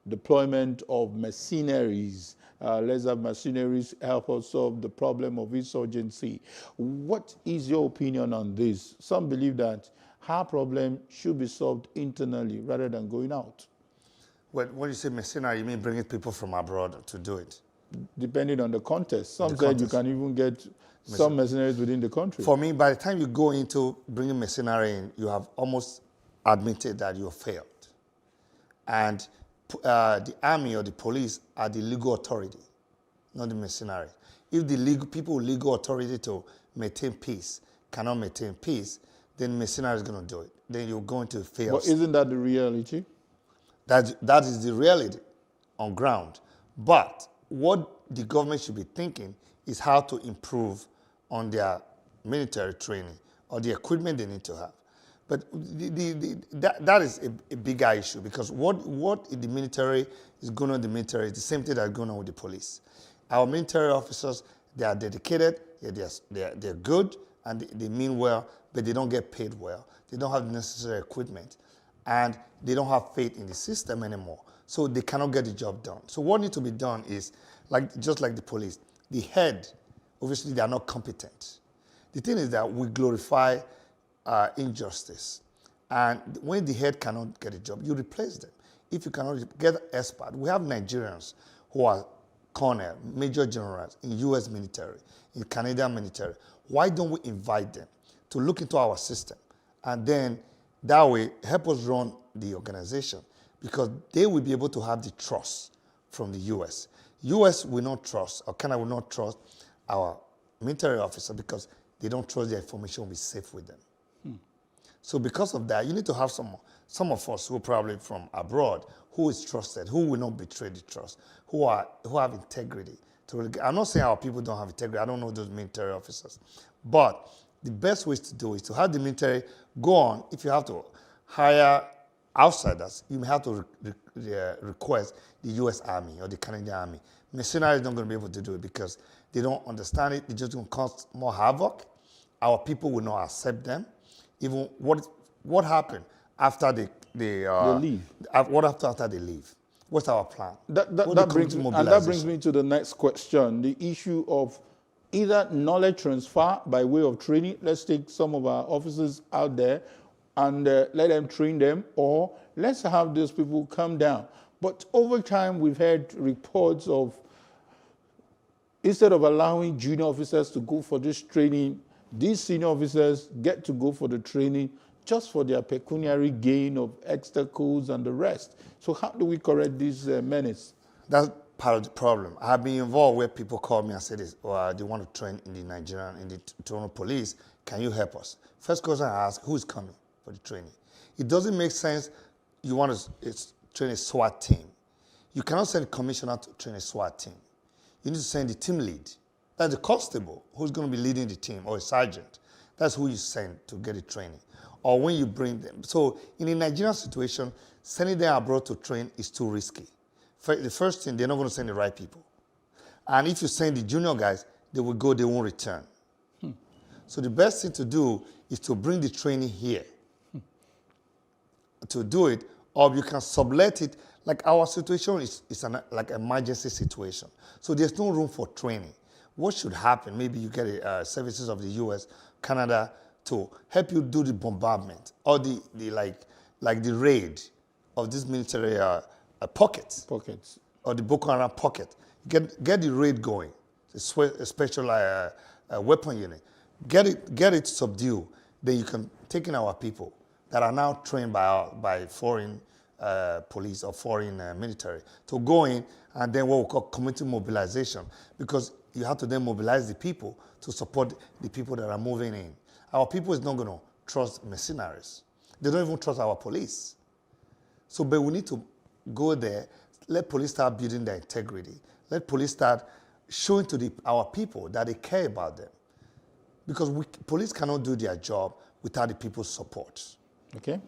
deployment of mercenaries. Let's have mercenaries help us solve the problem of insurgency. What is your opinion on this? Some believe that our problem should be solved internally rather than going out. When you say mercenary, you mean bringing people from abroad to do it? Depending on the context. Some said you can even get some mercenaries within the country. For me, by the time you go into bringing mercenary in, you have almost admitted that you have failed. And the army or the police are the legal authority, not the mercenary. If the people with legal authority to maintain peace cannot maintain peace, then mercenary is going to do it. Then you're going to fail. But isn't that the reality? That is the reality on ground. But what the government should be thinking is how to improve on their military training or the equipment they need to have. But that is a bigger issue, because what the military is going on in the military is the same thing that's going on with the police. Our military officers, they are dedicated, they're good, and they mean well, but they don't get paid well. They don't have the necessary equipment, and they don't have faith in the system anymore. So they cannot get the job done. So what needs to be done is, just like the police, the head, obviously they are not competent. The thing is that we glorify injustice. And when the head cannot get a job, you replace them. If you cannot get an expert, we have Nigerians who are colonel, major generals in U.S. military, in Canadian military. Why don't we invite them to look into our system? And then that way help us run the organization, because they will be able to have the trust from the U.S. U.S. will not trust, or Canada will not trust our military officer, because they don't trust their information will be safe with them. So because of that, you need to have some of us who are probably from abroad, who is trusted, who will not betray the trust, who have integrity. I'm not saying our people don't have integrity. I don't know those military officers. But the best way to do it is to have the military go on. If you have to hire outsiders, you may have to request the U.S. Army or the Canadian Army. Mercenaries are not going to be able to do it because they don't understand it. They're just going to cause more havoc. Our people will not accept them. Even what happened after they leave? What after they leave? What's our plan? That brings me to the next question, the issue of either knowledge transfer by way of training. Let's take some of our officers out there and let them train them, or let's have those people come down. But over time, we've heard reports of, instead of allowing junior officers to go for this training, these senior officers get to go for the training just for their pecuniary gain of extra codes and the rest. So how do we correct this menace? That's part of the problem. I have been involved where people call me and say this, or they want to train in the Nigerian, in the Toronto police. Can you help us? First question I ask, who's coming for the training? It doesn't make sense you want to train a SWAT team. You cannot send a commissioner to train a SWAT team. You need to send the team lead. That's the constable who's going to be leading the team, or a sergeant. That's who you send to get the training. Or when you bring them. So in a Nigerian situation, sending them abroad to train is too risky. The first thing, they're not going to send the right people. And if you send the junior guys, they will go, they won't return. So the best thing to do is to bring the training here. To do it, or you can sublet it. Like our situation is like an emergency situation. So there's no room for training. What should happen? Maybe you get services of the U.S., Canada, to help you do the bombardment or the raid of this military pockets, or the Boko Haram pocket. Get the raid going. It's a special weapon unit. Get it subdued. Then you can take in our people that are now trained by foreign police or foreign military to go in, and then what we call community mobilization, because you have to then mobilize the people to support the people that are moving in. Our people is not going to trust mercenaries. They don't even trust our police. So, but we need to go there, let police start building their integrity. Let police start showing to our people that they care about them. Because police cannot do their job without the people's support. Okay.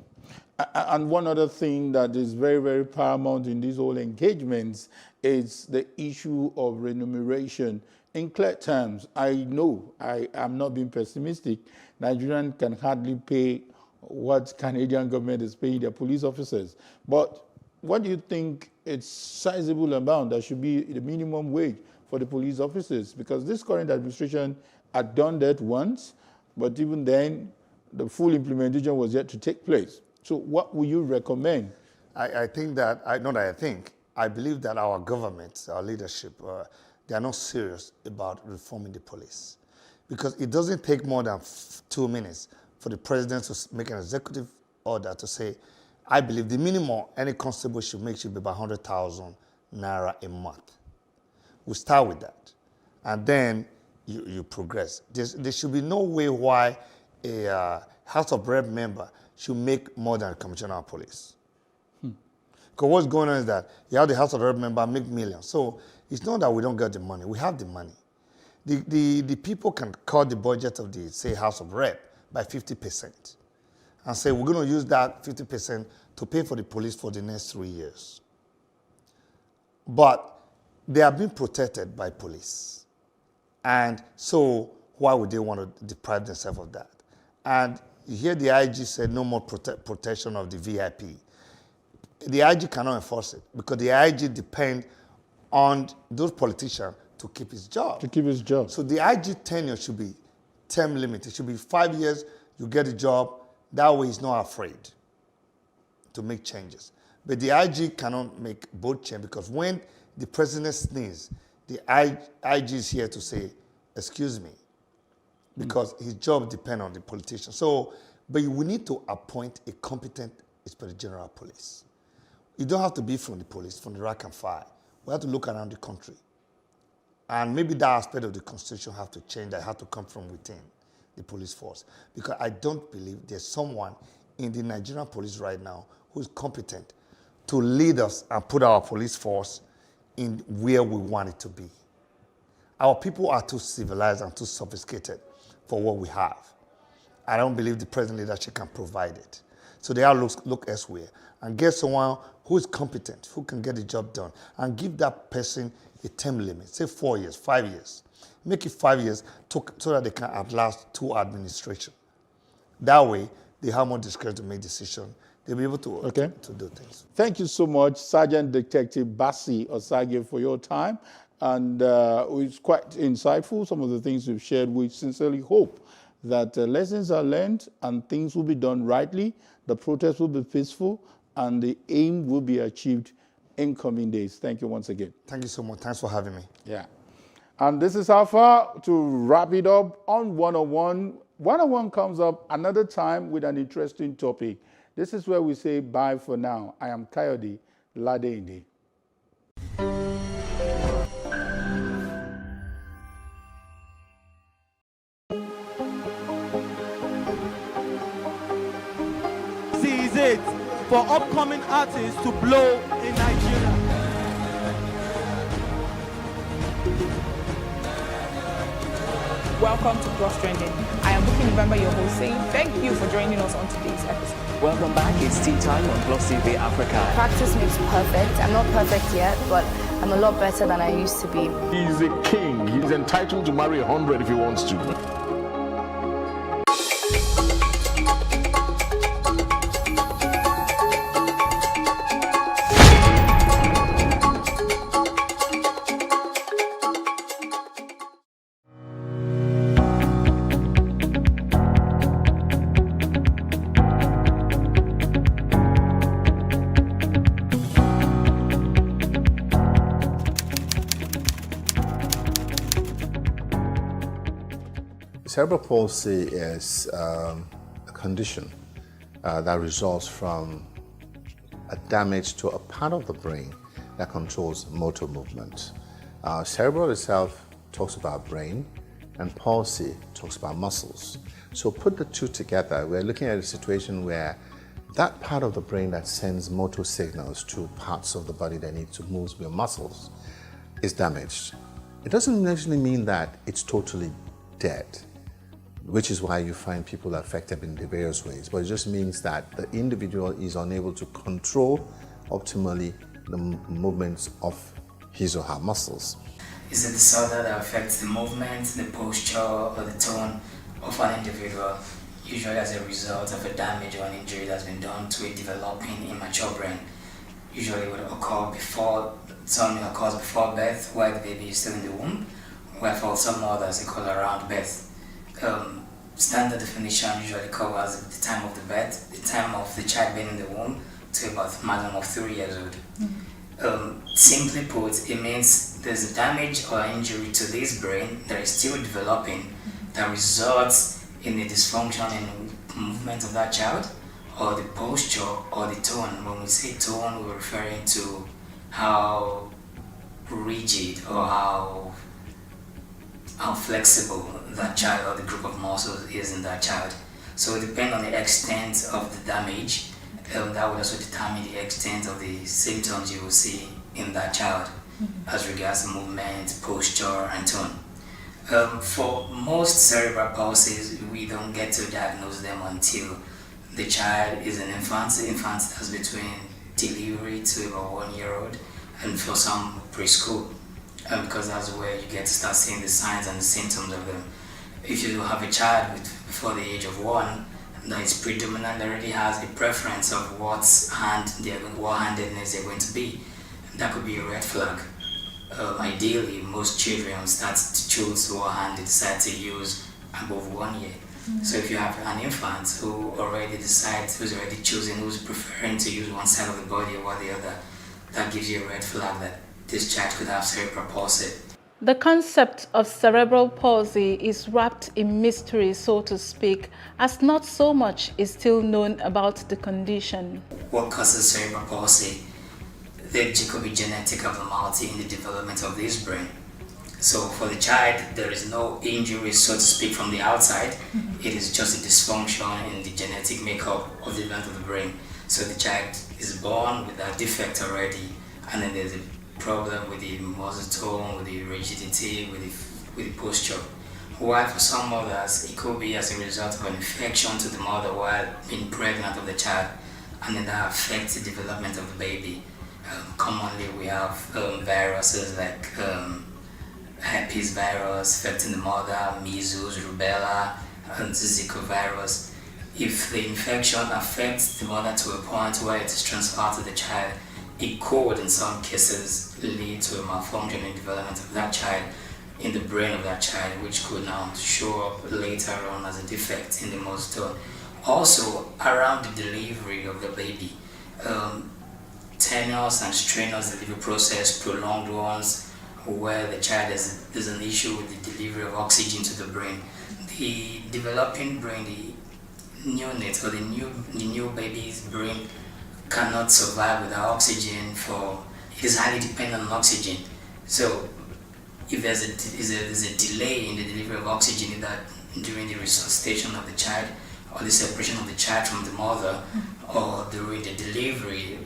And one other thing that is very, very paramount in these whole engagements is the issue of remuneration. In clear terms, I know, I am not being pessimistic, Nigerians can hardly pay what Canadian government is paying their police officers. But what do you think it's sizable amount that should be the minimum wage for the police officers? Because this current administration had done that once, but even then, the full implementation was yet to take place. So what would you recommend? I think that, I believe that our government, our leadership, they are not serious about reforming the police. Because it doesn't take more than 2 minutes for the president to make an executive order to say, I believe the minimum any constable should make should be about 100,000 naira a month. We start with that. And then you progress. There should be no way why a House of Rep member should make more than a commissioner of police. Because what's going on is that you have the House of Rep member make millions. So it's not that we don't get the money. We have the money. The people can cut the budget of the, say, House of Rep by 50% and say, we're going to use that 50% to pay for the police for the next 3 years. But they are being protected by police. And so why would they want to deprive themselves of that? And you hear the IG said no more protection of the VIP. The IG cannot enforce it because the IG depends on those politicians to keep his job. To keep his job. So the IG tenure should be term limited. It should be 5 years, you get a job. That way he's not afraid to make changes. But the IG cannot make both changes because when the president sneezes, the IG is here to say, excuse me, because his job depends on the politician. So, but we need to appoint a competent Inspector General of Police. You don't have to be from the police, from the rank and file. We have to look around the country. And maybe that aspect of the Constitution have to change, that have to come from within the police force. Because I don't believe there's someone in the Nigerian police right now who is competent to lead us and put our police force in where we want it to be. Our people are too civilized and too sophisticated for what we have. I don't believe the present leadership can provide it. So they have to look elsewhere and get someone who is competent, who can get the job done, and give that person a term limit, say 4 years, 5 years. Make it 5 years so that they can outlast 2 administrations. That way, they have more discretion to make decisions. They'll be able to do things. Thank you so much, Sergeant Detective Bassey Osagie, for your time. And it's quite insightful, some of the things you've shared. We sincerely hope that lessons are learned and things will be done rightly, the protest will be peaceful, and the aim will be achieved in coming days. Thank you once again. Thank you so much. Thanks for having me. Yeah. And this is how far to wrap it up on 101. 101 comes up another time with an interesting topic. This is where we say bye for now. I am Kayode Ladeinde. Seize it for upcoming artists to blow in Nigeria. Welcome to Plus Trending. I am Bukky November, your host, saying thank you for joining us on today's episode. Welcome back. It's tea time on Plus TV Africa. Practice makes perfect. I'm not perfect yet, but I'm a lot better than I used to be. He's a king. He's entitled to marry 100 if he wants to. Cerebral palsy is a condition that results from a damage to a part of the brain that controls motor movement. Cerebral itself talks about brain, and palsy talks about muscles. So put the two together, we're looking at a situation where that part of the brain that sends motor signals to parts of the body that need to move with muscles is damaged. It doesn't necessarily mean that it's totally dead, which is why you find people affected in the various ways. But it just means that the individual is unable to control optimally the movements of his or her muscles. It's a disorder that affects the movement, the posture, or the tone of an individual, usually as a result of a damage or an injury that's been done to a developing immature brain. Usually it would occur before, some occurs before birth, while the baby is still in the womb, where for some others it occurs around birth. Standard definition usually covers the time of the birth, the time of the child being in the womb, to about a maximum of 3 years old. Simply put, it means there's a damage or injury to this brain that is still developing that results in the dysfunction in movement of that child, or the posture or the tone. When we say tone, we're referring to how rigid or how flexible that child or the group of muscles is in that child. So depending on the extent of the damage, that would also determine the extent of the symptoms you will see in that child as regards movement, posture, and tone. For most cerebral palsies, we don't get to diagnose them until the child is an infant. The infant is between delivery to about 1 year old, and for some preschool, because that's where you get to start seeing the signs and the symptoms of them. If you have a child before the age of 1 that is predominant, already has a preference of what handedness they're going to be, that could be a red flag. Ideally, most children start to choose what hand they decide to use above 1 year. So if you have an infant who already decides, who's already choosing, who's preferring to use one side of the body over the other, that gives you a red flag that this child could have cerebral palsy. The concept of cerebral palsy is wrapped in mystery, so to speak, as not so much is still known about the condition. What causes cerebral palsy? There could be genetic abnormality in the development of this brain. So for the child, there is no injury, so to speak, from the outside. It is just a dysfunction in the genetic makeup of the development of the brain. So the child is born with that defect already, and then there's a problem with the muscle tone, with the rigidity, with the posture. While for some mothers, it could be as a result of an infection to the mother while being pregnant of the child, and then that affects the development of the baby. Commonly, we have viruses like herpes virus affecting the mother, measles, rubella, and Zika virus. If the infection affects the mother to a point where it is transferred to the child, it could, in some cases, lead to a malfunction in the development of that child, in the brain of that child, which could now show up later on as a defect in the muscle tone. Also, around the delivery of the baby, tenuous and strenuous delivery process, prolonged ones, where the child there's an issue with the delivery of oxygen to the brain. The developing brain, the neonate or the new baby's brain cannot survive without oxygen. It is highly dependent on oxygen. So if there's a delay in the delivery of oxygen during the resuscitation of the child, or the separation of the child from the mother, or during the delivery,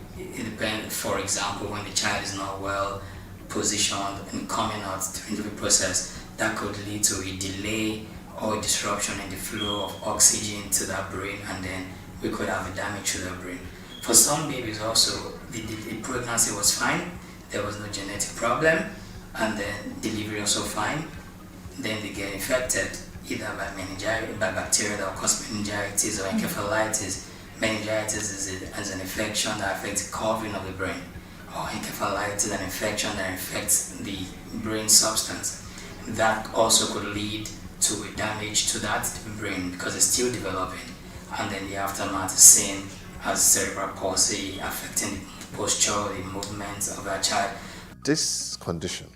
for example, when the child is not well positioned and coming out during the process, that could lead to a delay or a disruption in the flow of oxygen to that brain, and then we could have a damage to the brain. For some babies also, the pregnancy was fine, there was no genetic problem, and then delivery also fine. Then they get infected either by bacteria that cause meningitis or encephalitis. Meningitis is an infection that affects the covering of the brain, or encephalitis is an infection that infects the brain substance. That also could lead to a damage to that brain because it's still developing, and then the aftermath is seen as cerebral palsy affecting the posture, the movements of that child. This condition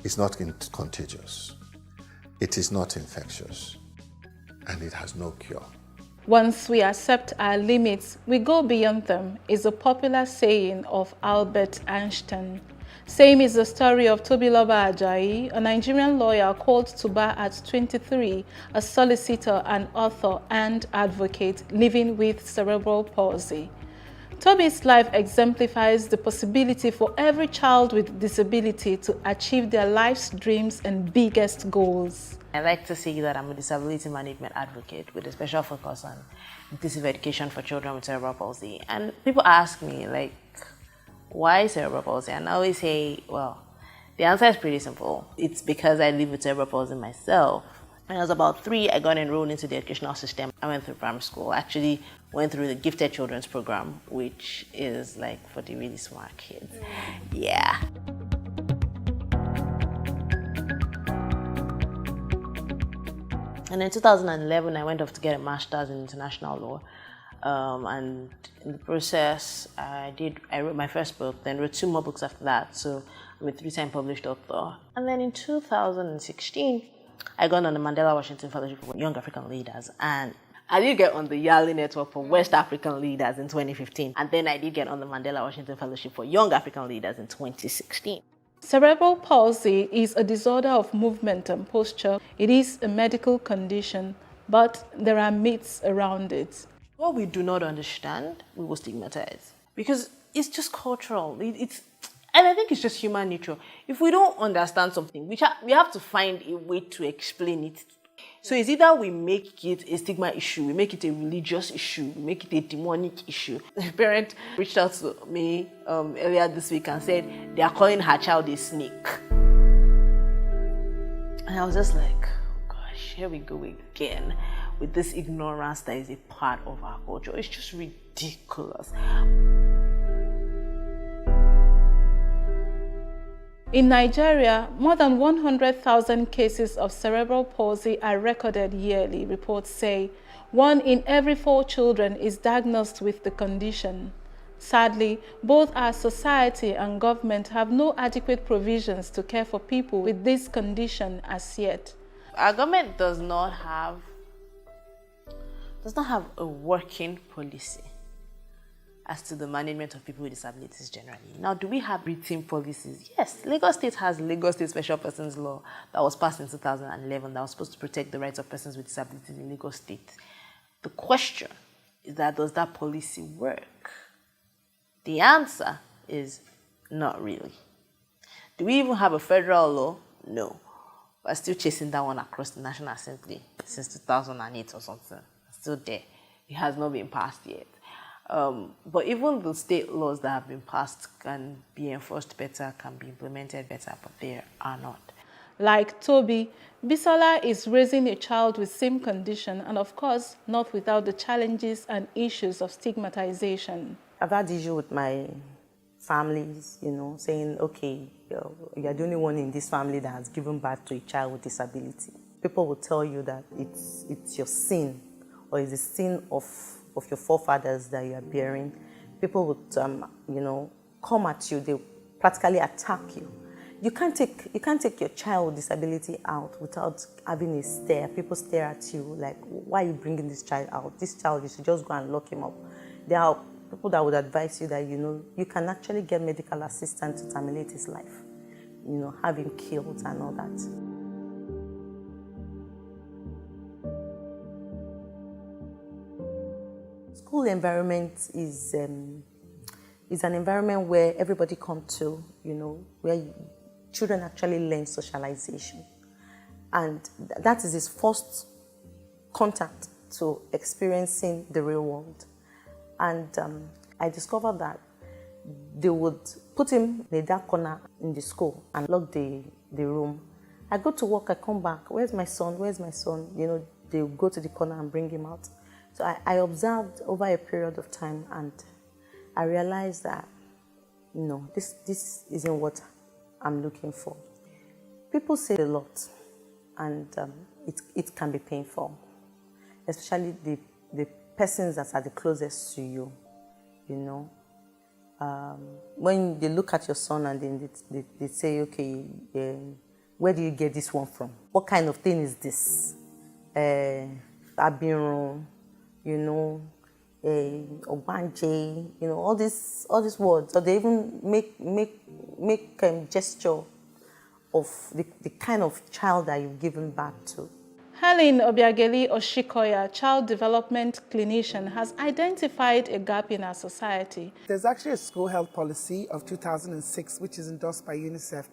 is not contagious, it is not infectious, and it has no cure. Once we accept our limits, we go beyond them is a popular saying of Albert Einstein. Same is the story of Tobiloba Ajayi, a Nigerian lawyer called to bar at 23, a solicitor, an author, and advocate living with cerebral palsy. Toby's life exemplifies the possibility for every child with disability to achieve their life's dreams and biggest goals. I like to say that I'm a disability management advocate with a special focus on inclusive education for children with cerebral palsy. And people ask me, like, why cerebral palsy? And I always say, well, the answer is pretty simple. It's because I live with cerebral palsy myself. When I was about 3, I got enrolled into the educational system. I went through primary school. I actually went through the Gifted Children's Program, which is like for the really smart kids. Yeah. And in 2011, I went off to get a master's in international law. And in the process, I wrote my first book, then wrote 2 more books after that. So I'm a 3-time published author. And then in 2016, I got on the Mandela Washington Fellowship for Young African Leaders. And I did get on the Yali Network for West African Leaders in 2015. And then I did get on the Mandela Washington Fellowship for Young African Leaders in 2016. Cerebral palsy is a disorder of movement and posture. It is a medical condition, but there are myths around it. What we do not understand, we will stigmatize. Because it's just cultural. And I think it's just human nature. If we don't understand something, we have to find a way to explain it. So it's either we make it a stigma issue, we make it a religious issue, we make it a demonic issue. A parent reached out to me earlier this week and said they are calling her child a snake. And I was just like, oh gosh, here we go again with this ignorance that is a part of our culture. It's just ridiculous. In Nigeria, more than 100,000 cases of cerebral palsy are recorded yearly, reports say. 1 in every 4 children is diagnosed with the condition. Sadly, both our society and government have no adequate provisions to care for people with this condition as yet. Our government does not have a working policy as to the management of people with disabilities generally. Now, do we have written policies? Yes, Lagos State has Lagos State Special Persons Law that was passed in 2011 that was supposed to protect the rights of persons with disabilities in Lagos State. The question is that, does that policy work? The answer is not really. Do we even have a federal law? No. We're still chasing that one across the National Assembly since 2008 or something. It's still there. It has not been passed yet. But even the state laws that have been passed can be enforced better, can be implemented better, but they are not. Like Toby, Bisola is raising a child with same condition and, of course, not without the challenges and issues of stigmatization. I've had issue with my families, saying, okay, you're the only one in this family that has given birth to a child with disability. People will tell you that it's your sin, or it's the sin of your forefathers that you are bearing. People would, come at you. They practically attack you. You can't take your child with disability out without having a stare. People stare at you like, why are you bringing this child out? This child, you should just go and lock him up. There are people that would advise you that, you can actually get medical assistance to terminate his life. Have him killed and all that. School environment is an environment where everybody comes to, where children actually learn socialization. And that is his first contact to experiencing the real world. And I discovered that they would put him in a dark corner in the school and lock the room. I go to work, I come back, where's my son, where's my son? They go to the corner and bring him out. So I observed over a period of time, and I realized that, this isn't what I'm looking for. People say a lot, and it can be painful, especially the persons that are the closest to you, when they look at your son and then they say, okay, where do you get this one from? What kind of thing is this? Abirun, Obanje, all these words, or they even make gesture of the kind of child that you've given birth to. Helen Obiageli Oshikoya, child development clinician, has identified a gap in our society. There's actually a school health policy of 2006, which is endorsed by UNICEF,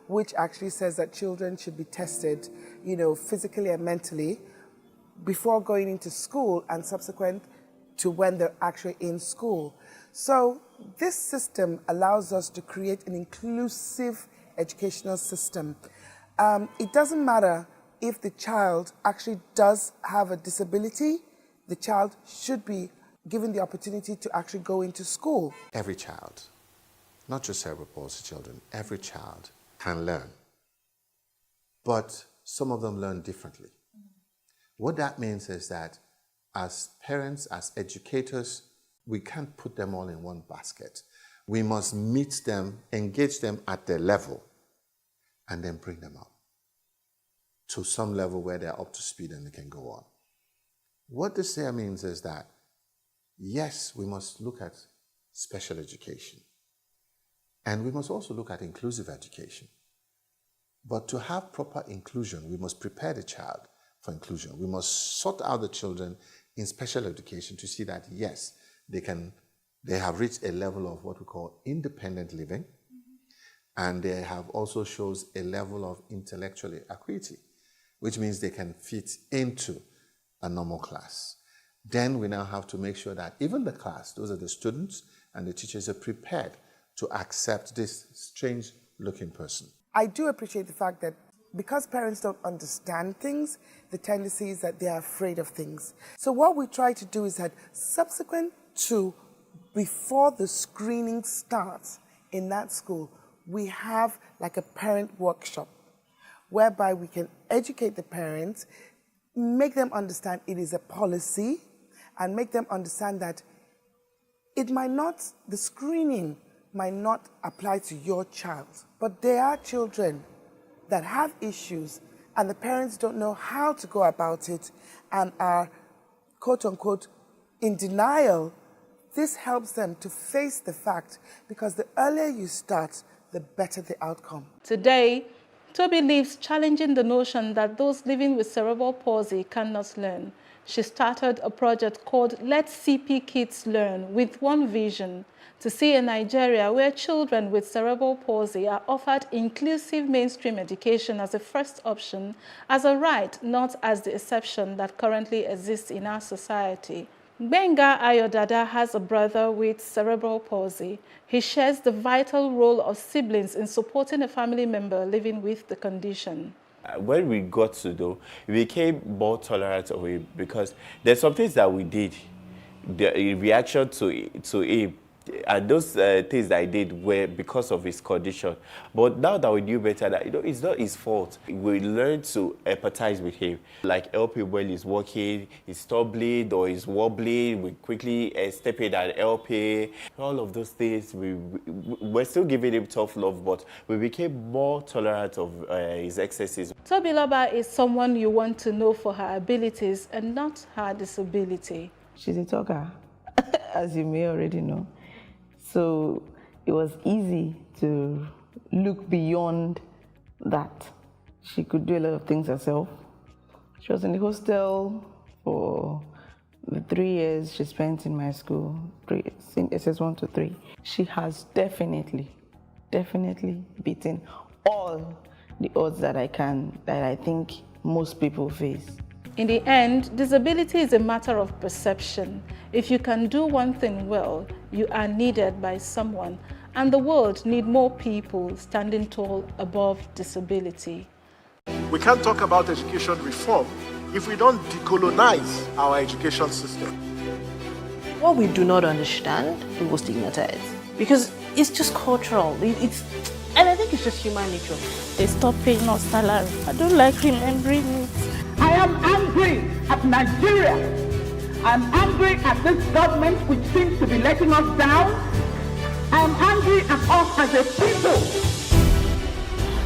which actually says that children should be tested, physically and mentally before going into school and subsequent to when they're actually in school. So this system allows us to create an inclusive educational system. It doesn't matter if the child actually does have a disability, the child should be given the opportunity to actually go into school. Every child, not just cerebral palsy children, every child can learn. But some of them learn differently. What that means is that as parents, as educators, we can't put them all in one basket. We must meet them, engage them at their level, and then bring them up to some level where they're up to speed and they can go on. What this here means is that, yes, we must look at special education. And we must also look at inclusive education. But to have proper inclusion, we must prepare the child for inclusion. We must sort out the children in special education to see that, yes, they have reached a level of what we call independent living, And they have also shows a level of intellectual acuity, which means they can fit into a normal class. Then we now have to make sure that even the class, those are the students and the teachers, are prepared to accept this strange-looking person. I do appreciate the fact that because parents don't understand things, the tendency is that they are afraid of things. So what we try to do is that subsequent to, before the screening starts in that school, we have like a parent workshop whereby we can educate the parents, make them understand it is a policy, and make them understand that it might not, the screening might not apply to your child, but there are children that have issues and the parents don't know how to go about it and are, quote unquote, in denial. This helps them to face the fact, because the earlier you start, the better the outcome. Today, Toby lives challenging the notion that those living with cerebral palsy cannot learn. She started a project called Let CP Kids Learn with one vision: to see a Nigeria where children with cerebral palsy are offered inclusive mainstream education as a first option, as a right, not as the exception that currently exists in our society. Gbenga Ayodada has a brother with cerebral palsy. He shares the vital role of siblings in supporting a family member living with the condition. When we got to know, we became more tolerant of him, because there's some things that we did, the reaction to him, and those things that I did were because of his condition. But now that we knew better, that it's not his fault, we learned to empathize with him, like help him when he's walking, he's stumbling or he's wobbling, we quickly step in and help him. All of those things, we're still giving him tough love, but we became more tolerant of his excesses. Tobiloba is someone you want to know for her abilities and not her disability. She's a talker, as you may already know. So it was easy to look beyond that. She could do a lot of things herself. She was in the hostel for the 3 years she spent in my school, SS1 to 3. She has definitely beaten all the odds that I think most people face. In the end, disability is a matter of perception. If you can do one thing well, you are needed by someone, and the world needs more people standing tall above disability. We can't talk about education reform if we don't decolonize our education system. What we do not understand, we will stigmatize, because it's just cultural. And I think it's just human nature. They stop paying us salary. I don't like remembering it. I am angry at Nigeria. I'm angry at this government which seems to be letting us down. I am angry at us as a people.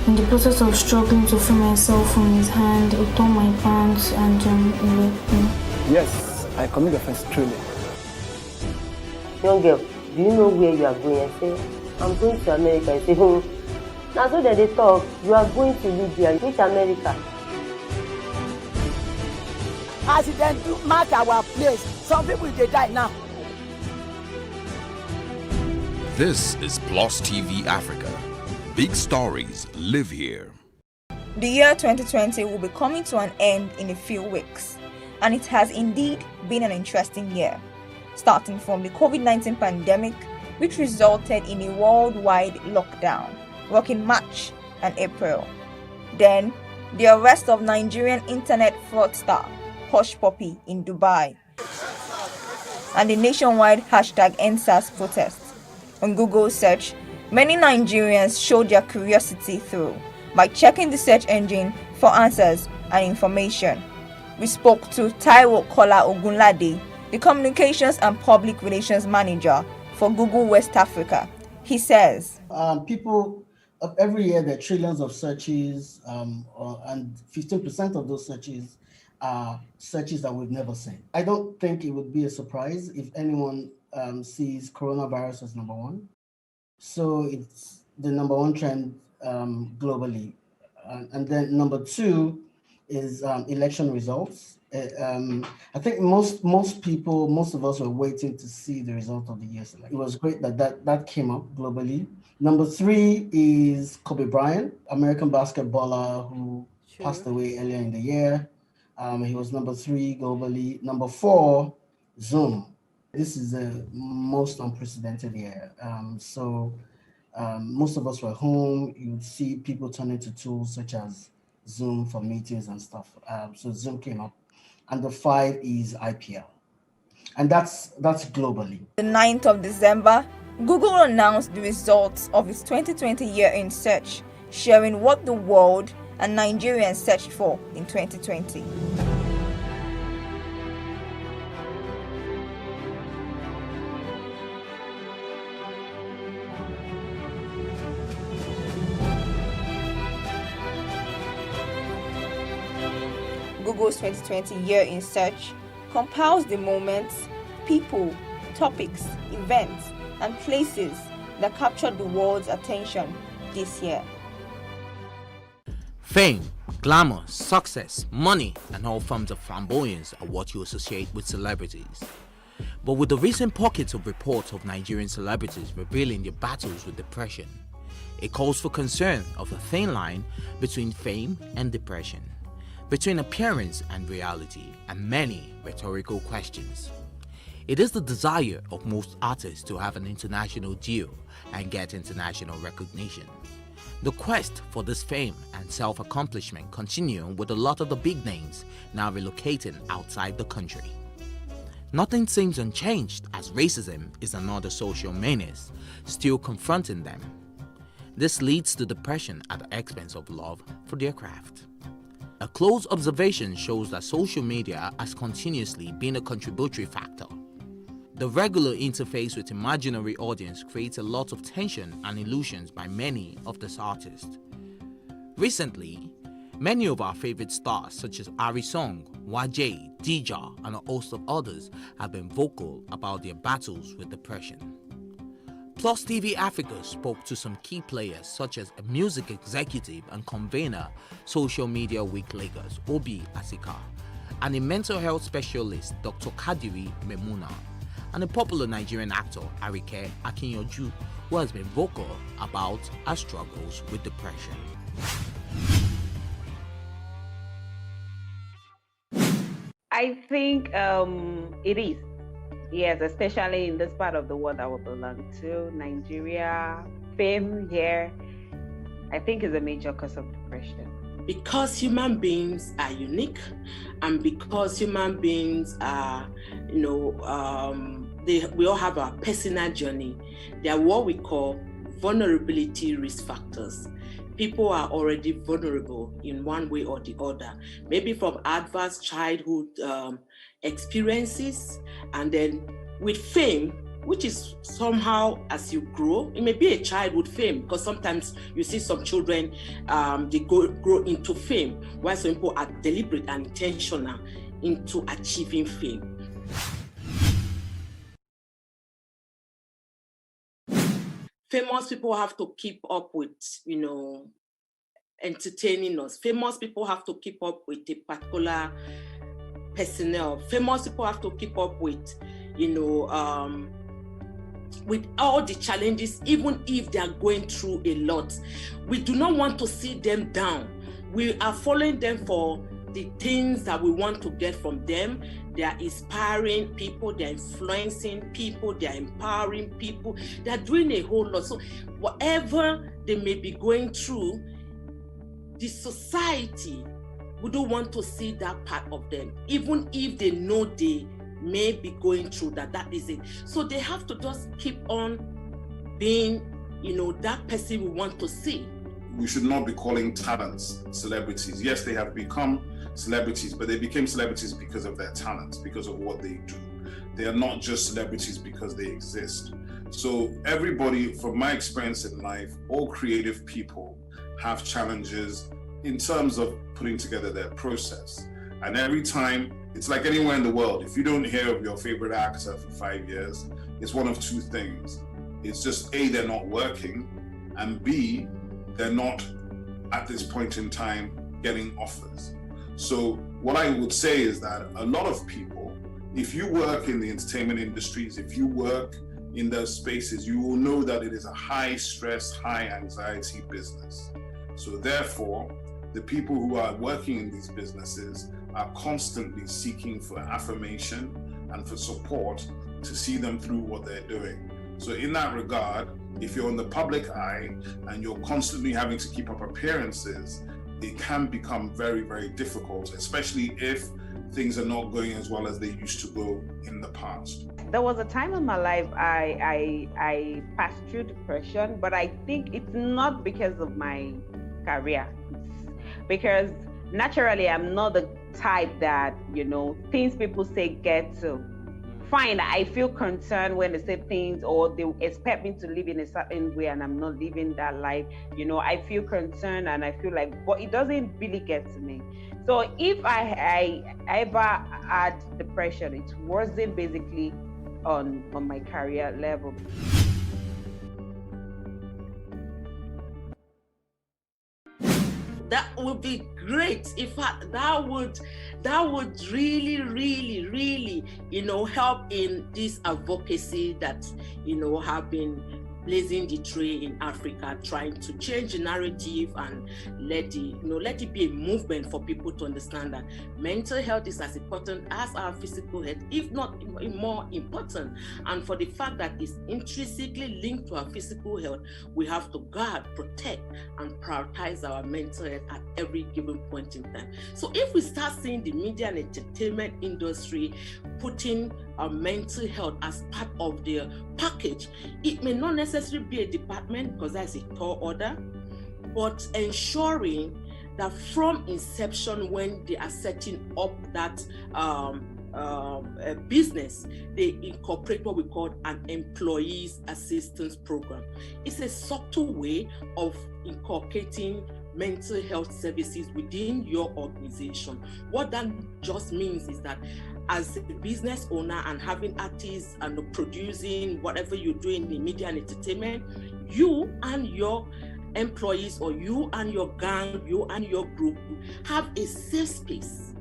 In the process of struggling to free myself from his hand, he tore my pants and he raped me. Yes, I commit offense truly. Young girl, do you know where you are going? I say, I'm going to America. I say, now so that they talk, you are going to Libya. Which America? As it then do mark our place, some people they die now. This is Plus TV Africa. Big stories live here. The year 2020 will be coming to an end in a few weeks, and it has indeed been an interesting year, starting from the COVID-19 pandemic, which resulted in a worldwide lockdown, in March and April. Then, the arrest of Nigerian internet fraudster Hush Puppy in Dubai, and the nationwide #EndSARS protest. On Google search, many Nigerians showed their curiosity through by checking the search engine for answers and information. We spoke to Taiwo Kola Ogunlade, the Communications and Public Relations Manager for Google West Africa. He says, people every year there are trillions of searches, and 15% of those searches are searches that we've never seen. I don't think it would be a surprise if anyone sees coronavirus as number one. So it's the number one trend globally. And then number two is election results. I think most of us were waiting to see the result of the year's election. It was great that came up globally. Number 3 is Kobe Bryant, American basketballer who passed away earlier in the year. He was number 3 globally. Number 4, Zoom. This is the most unprecedented year. Most of us were home. You would see people turning to tools such as Zoom for meetings and stuff. So Zoom came up. And the 5 is IPL. And that's globally. The 9th of December, Google announced the results of its 2020 year in search, sharing what the world and Nigerians searched for in 2020. Google's 2020 year in search compiles the moments, people, topics, events, and places that captured the world's attention this year. Fame, glamour, success, money, and all forms of flamboyance are what you associate with celebrities. But with the recent pockets of reports of Nigerian celebrities revealing their battles with depression, it calls for concern of a thin line between fame and depression, between appearance and reality, and many rhetorical questions. It is the desire of most artists to have an international deal and get international recognition. The quest for this fame and self-accomplishment continue with a lot of the big names now relocating outside the country. Nothing seems unchanged as racism is another social menace still confronting them. This leads to depression at the expense of love for their craft. A close observation shows that social media has continuously been a contributory factor. The regular interface with imaginary audience creates a lot of tension and illusions by many of these artists. Recently, many of our favorite stars such as Ari Song, Wajay, Dija, and a host of others have been vocal about their battles with depression. Plus TV Africa spoke to some key players such as a music executive and convener Social Media Week Lagos, Obi Asika, and a mental health specialist, Dr. Kadiri Memuna, and a popular Nigerian actor, Arike Akinyoju, who has been vocal about her struggles with depression. I think it is. Yes, especially in this part of the world that we belong to, Nigeria, fame here, I think is a major cause of depression. Because human beings are unique, and because human beings are, we all have our personal journey. They are what we call vulnerability risk factors. People are already vulnerable in one way or the other, maybe from adverse childhood experiences, and then with fame, which is somehow as you grow, it may be a childhood fame, because sometimes you see some children, they grow into fame, while some people are deliberate and intentional into achieving fame. Famous people have to keep up with, entertaining us. Famous people have to keep up with a particular personnel. Famous people have to keep up with, with all the challenges, even if they are going through a lot. We do not want to see them down. We are following them for the things that we want to get from them. They are inspiring people, they're influencing people, they're empowering people, they're doing a whole lot. So whatever they may be going through, the society wouldn't want to see that part of them, even if they know they may be going through that is it. So they have to just keep on being, that person we want to see. We should not be calling talents celebrities. Yes, they have become celebrities, but they became celebrities because of their talents, because of what they do. They are not just celebrities because they exist. So everybody, from my experience in life, all creative people have challenges in terms of putting together their process. And every time, it's like anywhere in the world, if you don't hear of your favorite actor for 5 years, it's one of two things. It's just A, they're not working, and B, they're not at this point in time getting offers. So what I would say is that a lot of people, if you work in the entertainment industries, if you work in those spaces, you will know that it is a high stress, high anxiety business. So therefore, the people who are working in these businesses are constantly seeking for affirmation and for support to see them through what they're doing. So in that regard, if you're in the public eye and you're constantly having to keep up appearances, it can become very, very difficult, especially if things are not going as well as they used to go in the past. There was a time in my life I passed through depression, but I think it's not because of my career. It's because naturally I'm not the type that, things people say get to. Fine, I feel concerned when they say things or they expect me to live in a certain way and I'm not living that life. I feel concerned and I feel like, but it doesn't really get to me. So if I ever had depression, it wasn't basically on my career level. That would be great. In fact, that would really, really, really, help in this advocacy that, have been blazing the trail in Africa, trying to change the narrative and let it be a movement for people to understand that mental health is as important as our physical health, if not more important. And for the fact that it's intrinsically linked to our physical health, we have to guard, protect, and prioritize our mental health at every given point in time. So if we start seeing the media and entertainment industry putting our mental health as part of their package, it may not necessarily be a department because that's a tall order, but ensuring that from inception, when they are setting up that business, they incorporate what we call an employees assistance program. It's a subtle way of incorporating mental health services within your organization. What that just means is that as a business owner and having artists and producing whatever you're doing in media and entertainment, you and your employees or you and your gang, you and your group have a safe space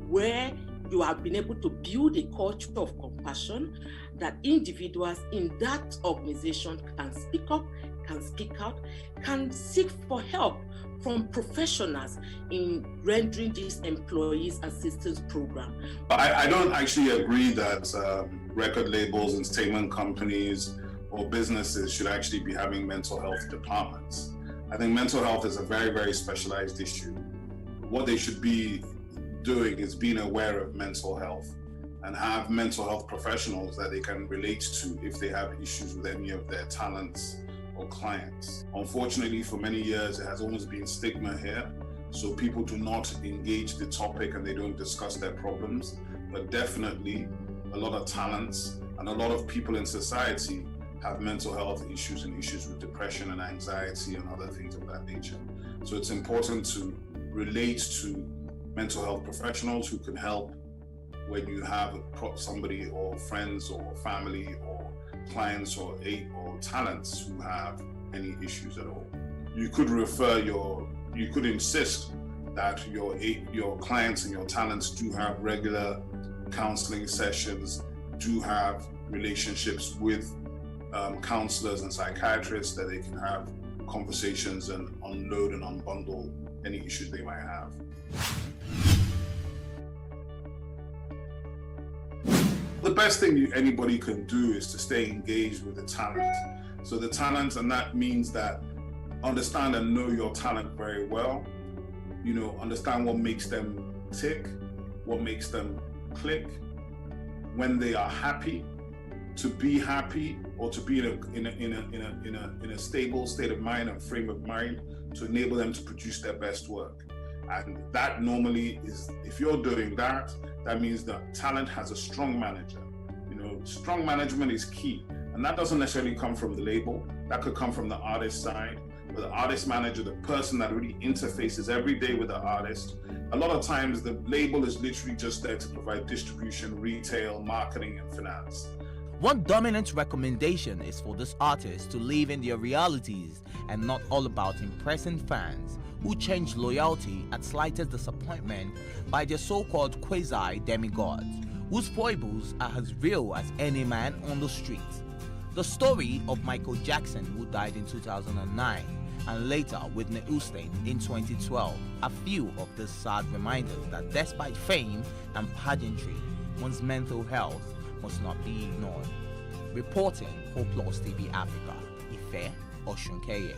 where you have been able to build a culture of compassion that individuals in that organization can speak up, can speak out, can seek for help from professionals in rendering this employees assistance program. I don't actually agree that record labels, entertainment companies, or businesses should actually be having mental health departments. I think mental health is a very, very specialized issue. What they should be doing is being aware of mental health and have mental health professionals that they can relate to if they have issues with any of their talents or clients. Unfortunately, for many years, it has always been stigma here. So people do not engage the topic and they don't discuss their problems. But definitely, a lot of talents and a lot of people in society have mental health issues and issues with depression and anxiety and other things of that nature. So it's important to relate to mental health professionals who can help when you have somebody or friends or family or clients or talents who have any issues at all. You could you could insist that your clients and your talents do have regular counseling sessions, do have relationships with counselors and psychiatrists that they can have conversations and unload and unbundle any issues they might have. The best thing anybody can do is to stay engaged with the talent. So the talent, and that means that understand and know your talent very well. Understand what makes them tick, what makes them click, when they are happy, to be happy, or to be in a stable state of mind and frame of mind to enable them to produce their best work. And that normally is, if you're doing that, that means that talent has a strong manager. Strong management is key. And that doesn't necessarily come from the label. That could come from the artist side, but the artist manager, the person that really interfaces every day with the artist. A lot of times the label is literally just there to provide distribution, retail, marketing, and finance. One dominant recommendation is for this artist to live in their realities and not all about impressing fans who changed loyalty at slightest disappointment by their so-called quasi-demigods, whose foibles are as real as any man on the street. The story of Michael Jackson, who died in 2009, and later Whitney Houston in 2012, are few of these sad reminders that despite fame and pageantry, one's mental health must not be ignored. Reporting for Plus TV Africa, Ife Oshunkeye.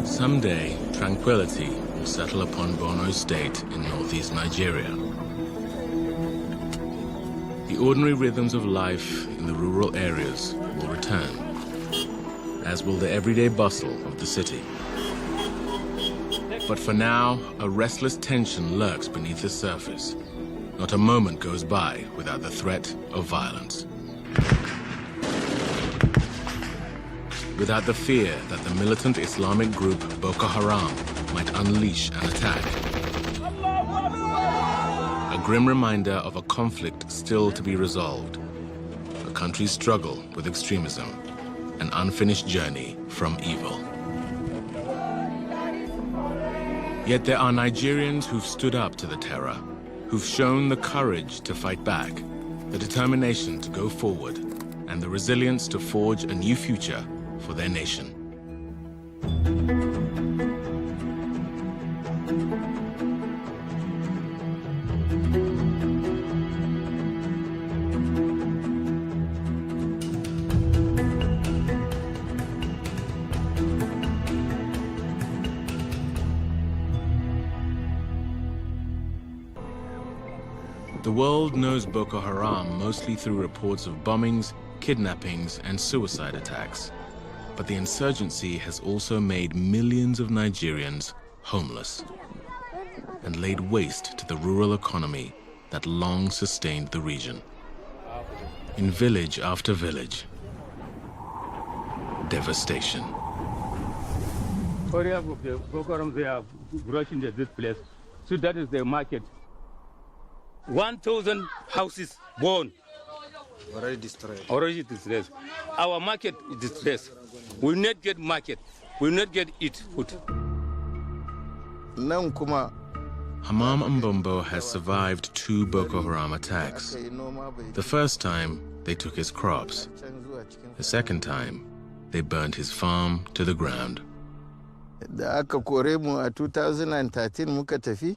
Someday, tranquility will settle upon Borno State in northeast Nigeria. The ordinary rhythms of life in the rural areas will return, as will the everyday bustle of the city. But for now, a restless tension lurks beneath the surface. Not a moment goes by without the threat of violence. Without the fear that the militant Islamic group Boko Haram might unleash an attack. A grim reminder of a conflict still to be resolved. A country's struggle with extremism. An unfinished journey from evil. Yet there are Nigerians who've stood up to the terror, who've shown the courage to fight back, the determination to go forward, and the resilience to forge a new future for their nation. The world knows Boko Haram mostly through reports of bombings, kidnappings, and suicide attacks. But the insurgency has also made millions of Nigerians homeless and laid waste to the rural economy that long sustained the region. In village after village, devastation. Area of the Boko Haram, they are rushing to this place. So that is the market. 1,000 houses burned. Already destroyed. Already destroyed. Our market is distressed. We will not get market. We will not get eat food. Nan kuma Hamam Mbombo has survived 2 Boko Haram attacks. The first time, they took his crops. The second time, they burned his farm to the ground. Da aka kore mu a 2013 muka tafi,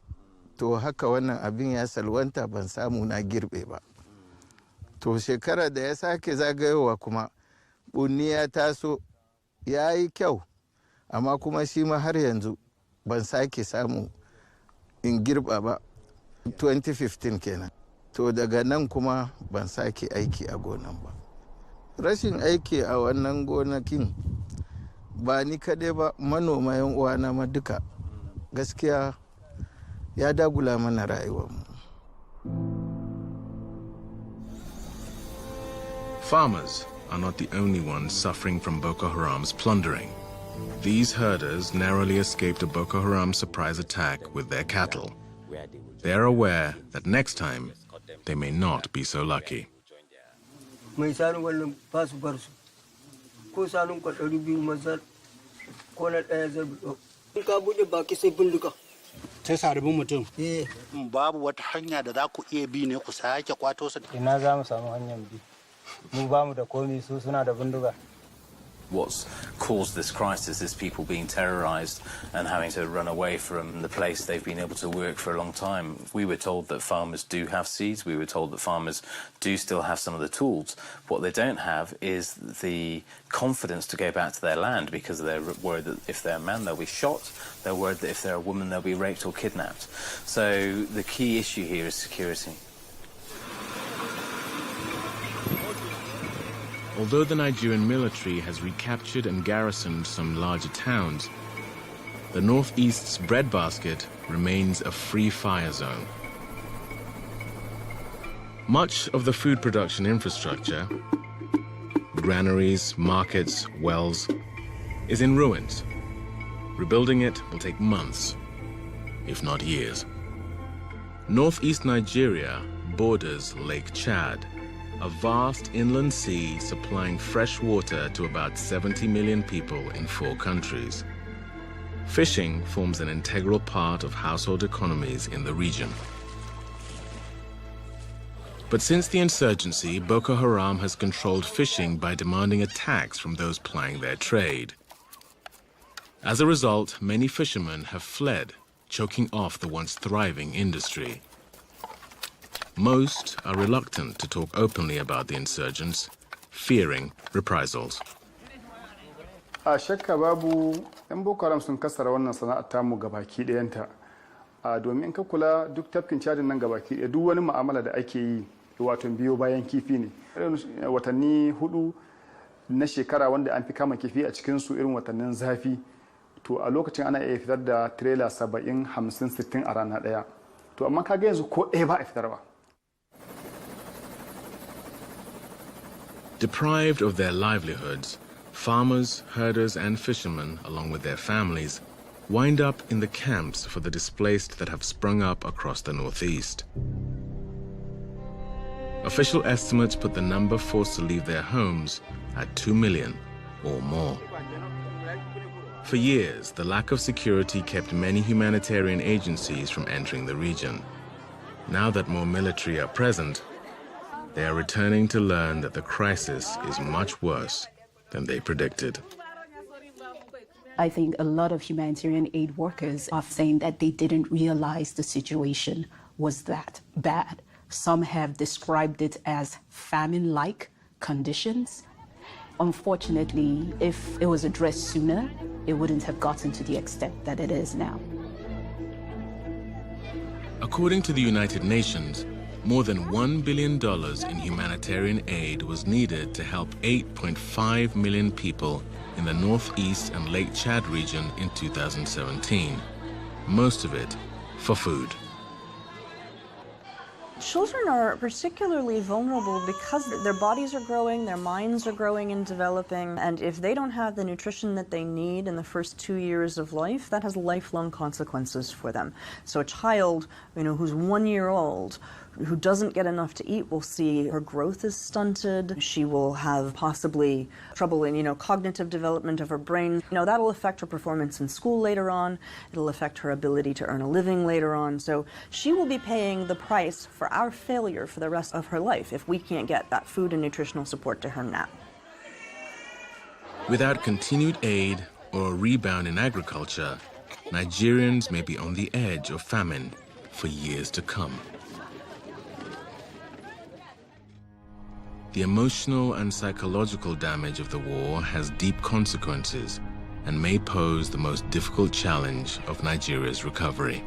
to haka wannan abin ya salwanta ban samu na girbe ba. To shekara da ya sake zagayowa kuma, bunni ya taso ya yi kyau, amma kuma shi ma har yanzu ban sake samu in girba ba. 2015 kenan. To daga nan kuma ban sake aiki a gonan ba. Rashin aiki a wannan gonakin ba ni kaɗai ba, manoma yan uwana ma duka gaskiya ya dagula mana rayuwarmu. Farmers are not the only ones suffering from Boko Haram's plundering. These herders narrowly escaped a Boko Haram surprise attack with their cattle. They are aware that next time they may not be so lucky. Sai sarabin mutum. Babu wata hanya da za ku iya bi ne ku sake kwato su. Ina za mu samu hanyar bi. Mu ba mu da komai, su suna da bindiga. What's caused this crisis is people being terrorized and having to run away from the place they've been able to work for a long time. We were told that farmers do have seeds. We were told that farmers do still have some of the tools. What they don't have is the confidence to go back to their land because they're worried that if they're a man, they'll be shot. They're worried that if they're a woman, they'll be raped or kidnapped. So the key issue here is security. Although the Nigerian military has recaptured and garrisoned some larger towns, the Northeast's breadbasket remains a free fire zone. Much of the food production infrastructure, granaries, markets, wells, is in ruins. Rebuilding it will take months, if not years. Northeast Nigeria borders Lake Chad, a vast inland sea supplying fresh water to about 70 million people in 4 countries. Fishing forms an integral part of household economies in the region. But since the insurgency, Boko Haram has controlled fishing by demanding a tax from those plying their trade. As a result, many fishermen have fled, choking off the once thriving industry. Most are reluctant to talk openly about the insurgents, fearing reprisals. A shakka babu, 'yan Boko Haram sun kasara wannan sana'ar tamu gabaki ɗayanta. Domin ka kula duk tafkin Chadin nan gabaki ɗaya duk wani mu'amala da ake yi wato biyo bayan kifi ne. Watanni 4 na shekara wanda an fi kama kifi a cikin su irin watannin zafi. To a lokacin ana iya fitar da trailer 70, 50, 60 a rana ɗaya. To amma kaga yanzu ko ɗaya ba a fitar ba. Deprived of their livelihoods, farmers, herders, and fishermen, along with their families, wind up in the camps for the displaced that have sprung up across the Northeast. Official estimates put the number forced to leave their homes at 2 million or more. For years, the lack of security kept many humanitarian agencies from entering the region. Now that more military are present, they are returning to learn that the crisis is much worse than they predicted. I think a lot of humanitarian aid workers are saying that they didn't realize the situation was that bad. Some have described it as famine-like conditions. Unfortunately, if it was addressed sooner, it wouldn't have gotten to the extent that it is now. According to the United Nations, more than $1 billion in humanitarian aid was needed to help 8.5 million people in the Northeast and Lake Chad region in 2017, most of it for food. Children are particularly vulnerable because their bodies are growing, their minds are growing and developing, and if they don't have the nutrition that they need in the first 2 years of life, that has lifelong consequences for them. So a child, who's 1 year old, who doesn't get enough to eat will see her growth is stunted. She will have possibly trouble in, cognitive development of her brain. That'll affect her performance in school later on. It'll affect her ability to earn a living later on. So she will be paying the price for our failure for the rest of her life if we can't get that food and nutritional support to her now. Without continued aid or a rebound in agriculture, Nigerians may be on the edge of famine for years to come. The emotional and psychological damage of the war has deep consequences and may pose the most difficult challenge of Nigeria's recovery.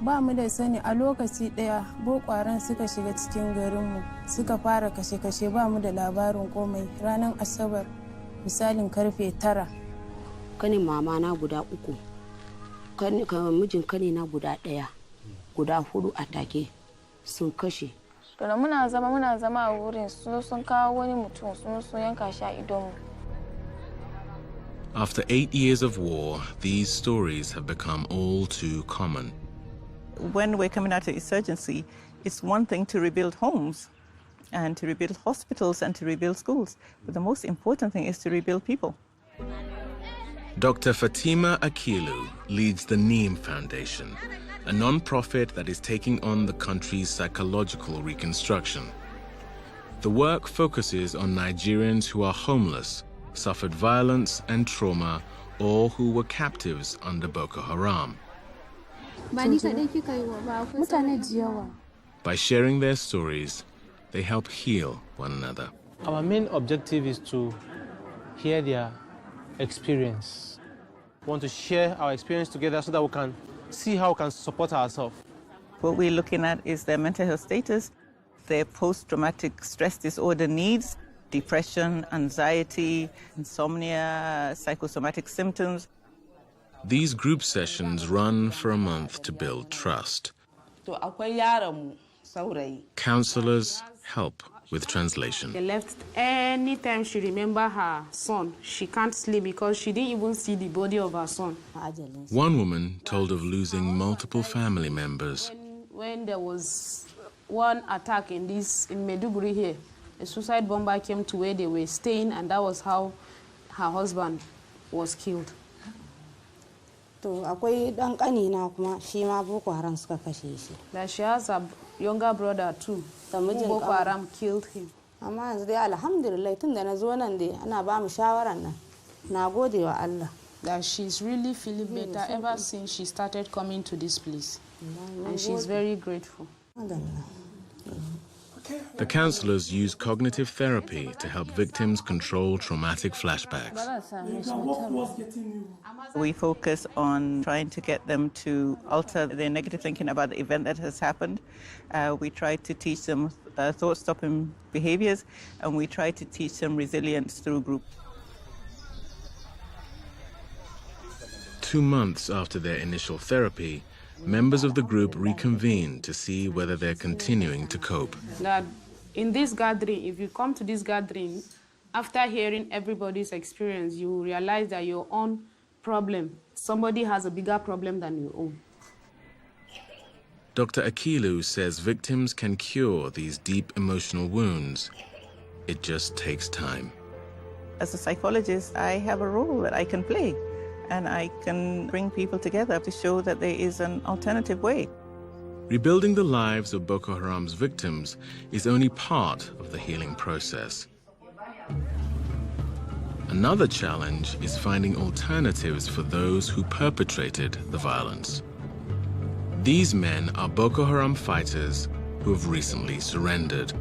Ba mu da sani a lokaci daya Boko Haram suka shiga cikin garinmu suka fara kashe-kashe ba mu da labarin komai ranar Asabar misalin karfe 9. Kanin mama na guda 3 mijin kani na guda 1 guda 4 a take sun kashe. To da muna zama a wurin sun kawo wani mutum sun yanka shi a idonmu. After 8 years of war, these stories have become all too common. When we're coming out of insurgency, it's one thing to rebuild homes and to rebuild hospitals and to rebuild schools, but the most important thing is to rebuild people. Dr. Fatima Akilu leads the Neem Foundation, a non-profit that is taking on the country's psychological reconstruction. The work focuses on Nigerians who are homeless, suffered violence and trauma, or who were captives under Boko Haram. By sharing their stories, they help heal one another. Our main objective is to hear their experience. We want to share our experience together so that we can see how we can support ourselves. What we're looking at is their mental health status, their post-traumatic stress disorder needs, depression, anxiety, insomnia, psychosomatic symptoms. These group sessions run for a month to build trust. Counselors help with translation. They left anytime she remember her son. She can't sleep because she didn't even see the body of her son. One woman told of losing multiple family members. When there was one attack in Maiduguri here, a suicide bomber came to where they were staying, and that was how her husband was killed. That she has a younger brother too. Boko Haram killed him. That she's really feeling better ever since she started coming to this place. And she's very grateful. The counselors use cognitive therapy to help victims control traumatic flashbacks. We focus on trying to get them to alter their negative thinking about the event that has happened. We try to teach them thought-stopping behaviors, and we try to teach them resilience through group. 2 months after their initial therapy, members of the group reconvene to see whether they're continuing to cope. That in this gathering, if you come to this gathering, after hearing everybody's experience, you realize that your own problem, somebody has a bigger problem than your own. Dr. Akilu says victims can cure these deep emotional wounds. It just takes time. As a psychologist, I have a role that I can play, and I can bring people together to show that there is an alternative way. Rebuilding the lives of Boko Haram's victims is only part of the healing process. Another challenge is finding alternatives for those who perpetrated the violence. These men are Boko Haram fighters who have recently surrendered.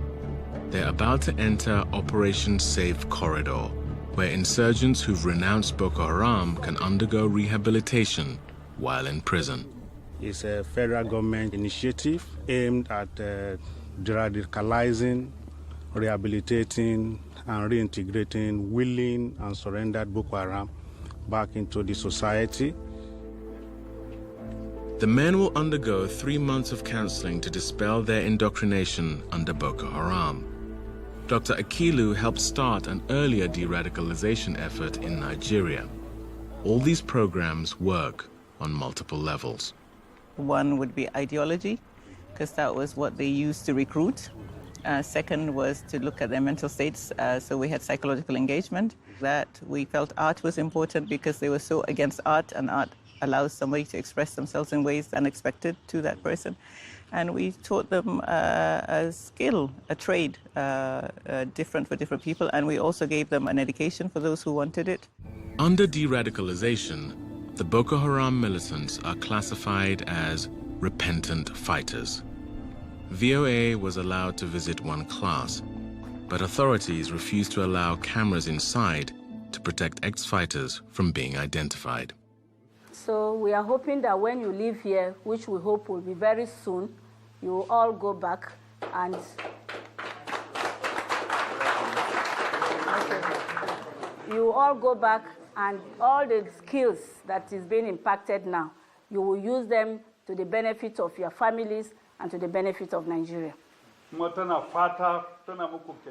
They're about to enter Operation Safe Corridor, where insurgents who've renounced Boko Haram can undergo rehabilitation while in prison. It's a federal government initiative aimed at radicalizing, rehabilitating, and reintegrating willing and surrendered Boko Haram back into the society. The men will undergo 3 months of counseling to dispel their indoctrination under Boko Haram. Dr. Akilu helped start an earlier de-radicalization effort in Nigeria. All these programs work on multiple levels. One would be ideology, because that was what they used to recruit. Second was to look at their mental states, so we had psychological engagement. That we felt art was important because they were so against art, and art allows somebody to express themselves in ways unexpected to that person. And we taught them a skill, a trade, different for different people, and we also gave them an education for those who wanted it. Under de-radicalization, the Boko Haram militants are classified as repentant fighters. VOA was allowed to visit one class, but authorities refused to allow cameras inside to protect ex-fighters from being identified. So we are hoping that when you leave here, which we hope will be very soon, you will all go back and all the skills that is being impacted now, you will use them to the benefit of your families and to the benefit of Nigeria.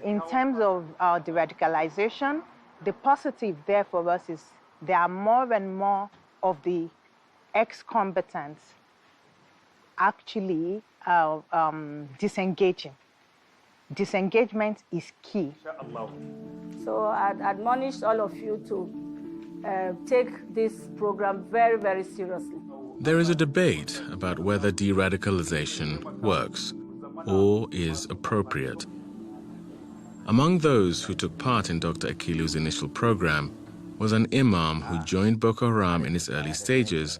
In terms of de-radicalization, the positive there for us is there are more and more of the ex-combatants actually disengaging. Disengagement is key. So I'd admonish all of you to take this program very, very seriously. There is a debate about whether de-radicalization works or is appropriate. Among those who took part in Dr. Akilu's initial program was an imam who joined Boko Haram in its early stages,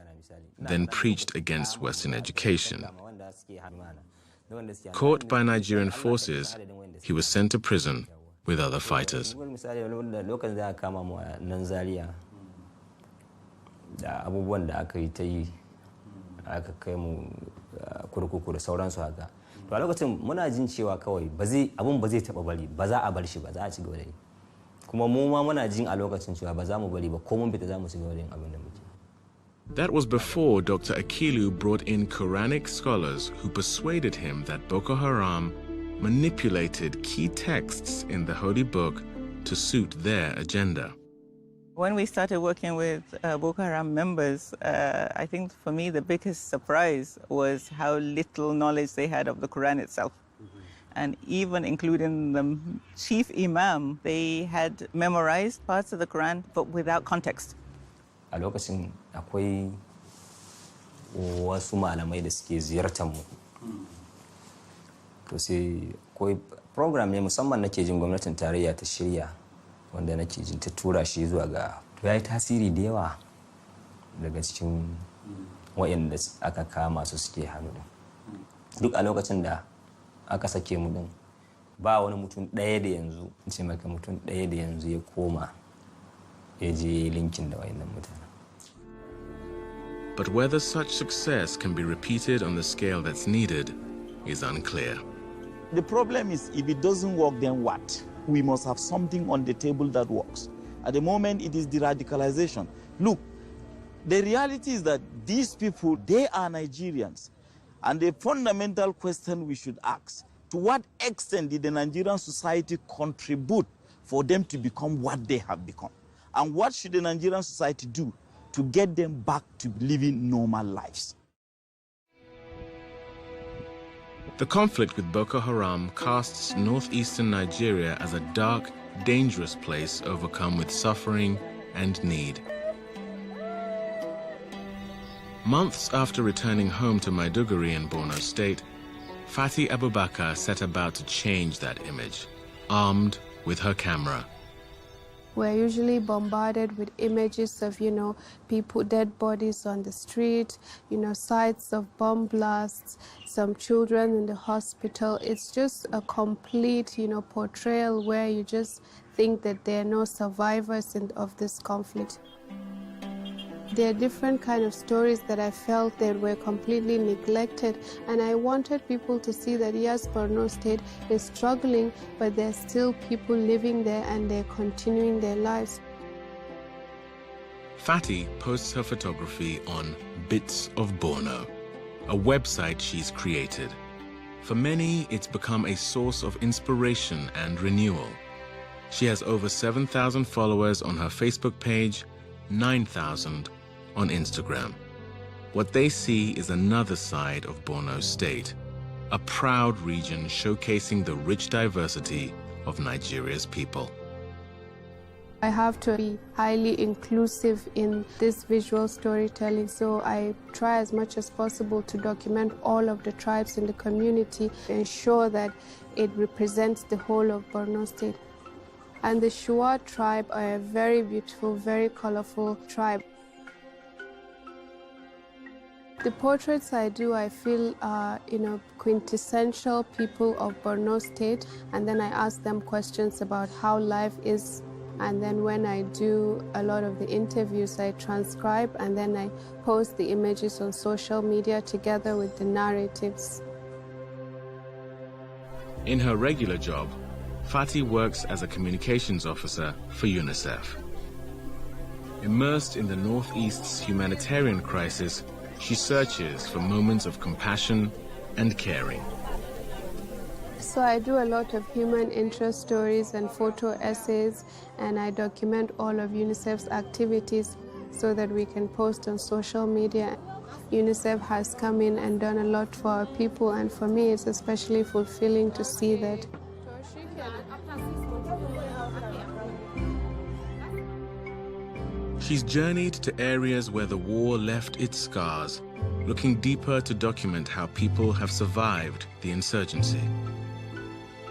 then preached against Western education. Caught by Nigerian forces, he was sent to prison with other fighters. aka kai mu kurkuku da sauransu haka to a lokacin muna jin cewa kawai abun ba zai taba bari ba za a bar shi ba za a ci gaba da yi kuma mu ma muna jin a lokacin cewa ba za mu bari ba ko mun fita za mu ci gaba da yin abin da muke. That was before Dr. Akilu brought in Quranic scholars who persuaded him that Boko Haram manipulated key texts in the Holy Book to suit their agenda. When we started working with Boko Haram members, I think for me the biggest surprise was how little knowledge they had of the Quran itself. And even including the chief imam, they had memorized parts of the Quran, but without context. A lokacin akwai wasu malamai da suke ziyartar mu. To sai akwai program ne musamman nake jin gwamnatin tarayya ta shirya wanda nake jin ta tura shi zuwa ga to yayi tasiri da yawa daga cikin wayanda aka kama su suke hannu duk a lokacin da aka sake mu din ba wani mutum daya da yanzu in ce maka mutum daya da yanzu ya koma ya je linkin da wayannan mutane. But whether such success can be repeated on the scale that's needed is unclear. The problem is if it doesn't work, then what? We must have something on the table that works. At the moment, it is de-radicalization. Look, the reality is that these people, they are Nigerians. And the fundamental question we should ask, to what extent did the Nigerian society contribute for them to become what they have become? And what should the Nigerian society do to get them back to living normal lives? The conflict with Boko Haram casts northeastern Nigeria as a dark, dangerous place overcome with suffering and need. Months after returning home to Maiduguri in Borno State, Fati Abubakar set about to change that image, armed with her camera. We're usually bombarded with images of, people, dead bodies on the street, sites of bomb blasts, some children in the hospital. It's just a complete, portrayal where you just think that there are no survivors of this conflict. There are different kind of stories that I felt that were completely neglected, and I wanted people to see that yes, Borno State is struggling, but there's still people living there and they're continuing their lives. Fati posts her photography on Bits of Borno, a website she's created. For many, it's become a source of inspiration and renewal. She has over 7,000 followers on her Facebook page, 9,000 on Instagram. What they see is another side of Borno State, a proud region showcasing the rich diversity of Nigeria's people. I have to be highly inclusive in this visual storytelling, so I try as much as possible to document all of the tribes in the community, ensure that it represents the whole of Borno State. And the Shuar tribe are a very beautiful, very colorful tribe. The portraits I do, I feel are, quintessential people of Borno State, and then I ask them questions about how life is. And then when I do a lot of the interviews, I transcribe and then I post the images on social media together with the narratives. In her regular job, Fati works as a communications officer for UNICEF. Immersed in the Northeast's humanitarian crisis, she searches for moments of compassion and caring. So I do a lot of human interest stories and photo essays, and I document all of UNICEF's activities so that we can post on social media. UNICEF has come in and done a lot for our people, and for me it's especially fulfilling to see that. She's journeyed to areas where the war left its scars, looking deeper to document how people have survived the insurgency.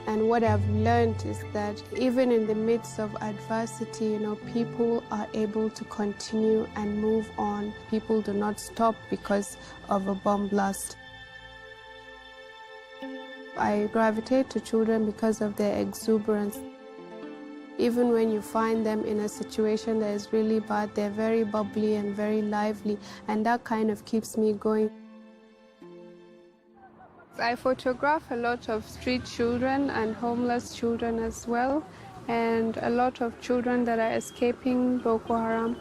And what I've learned is that even in the midst of adversity, people are able to continue and move on. People do not stop because of a bomb blast. I gravitate to children because of their exuberance. Even when you find them in a situation that is really bad, they're very bubbly and very lively, and that kind of keeps me going. I photograph a lot of street children and homeless children as well, and a lot of children that are escaping Boko Haram.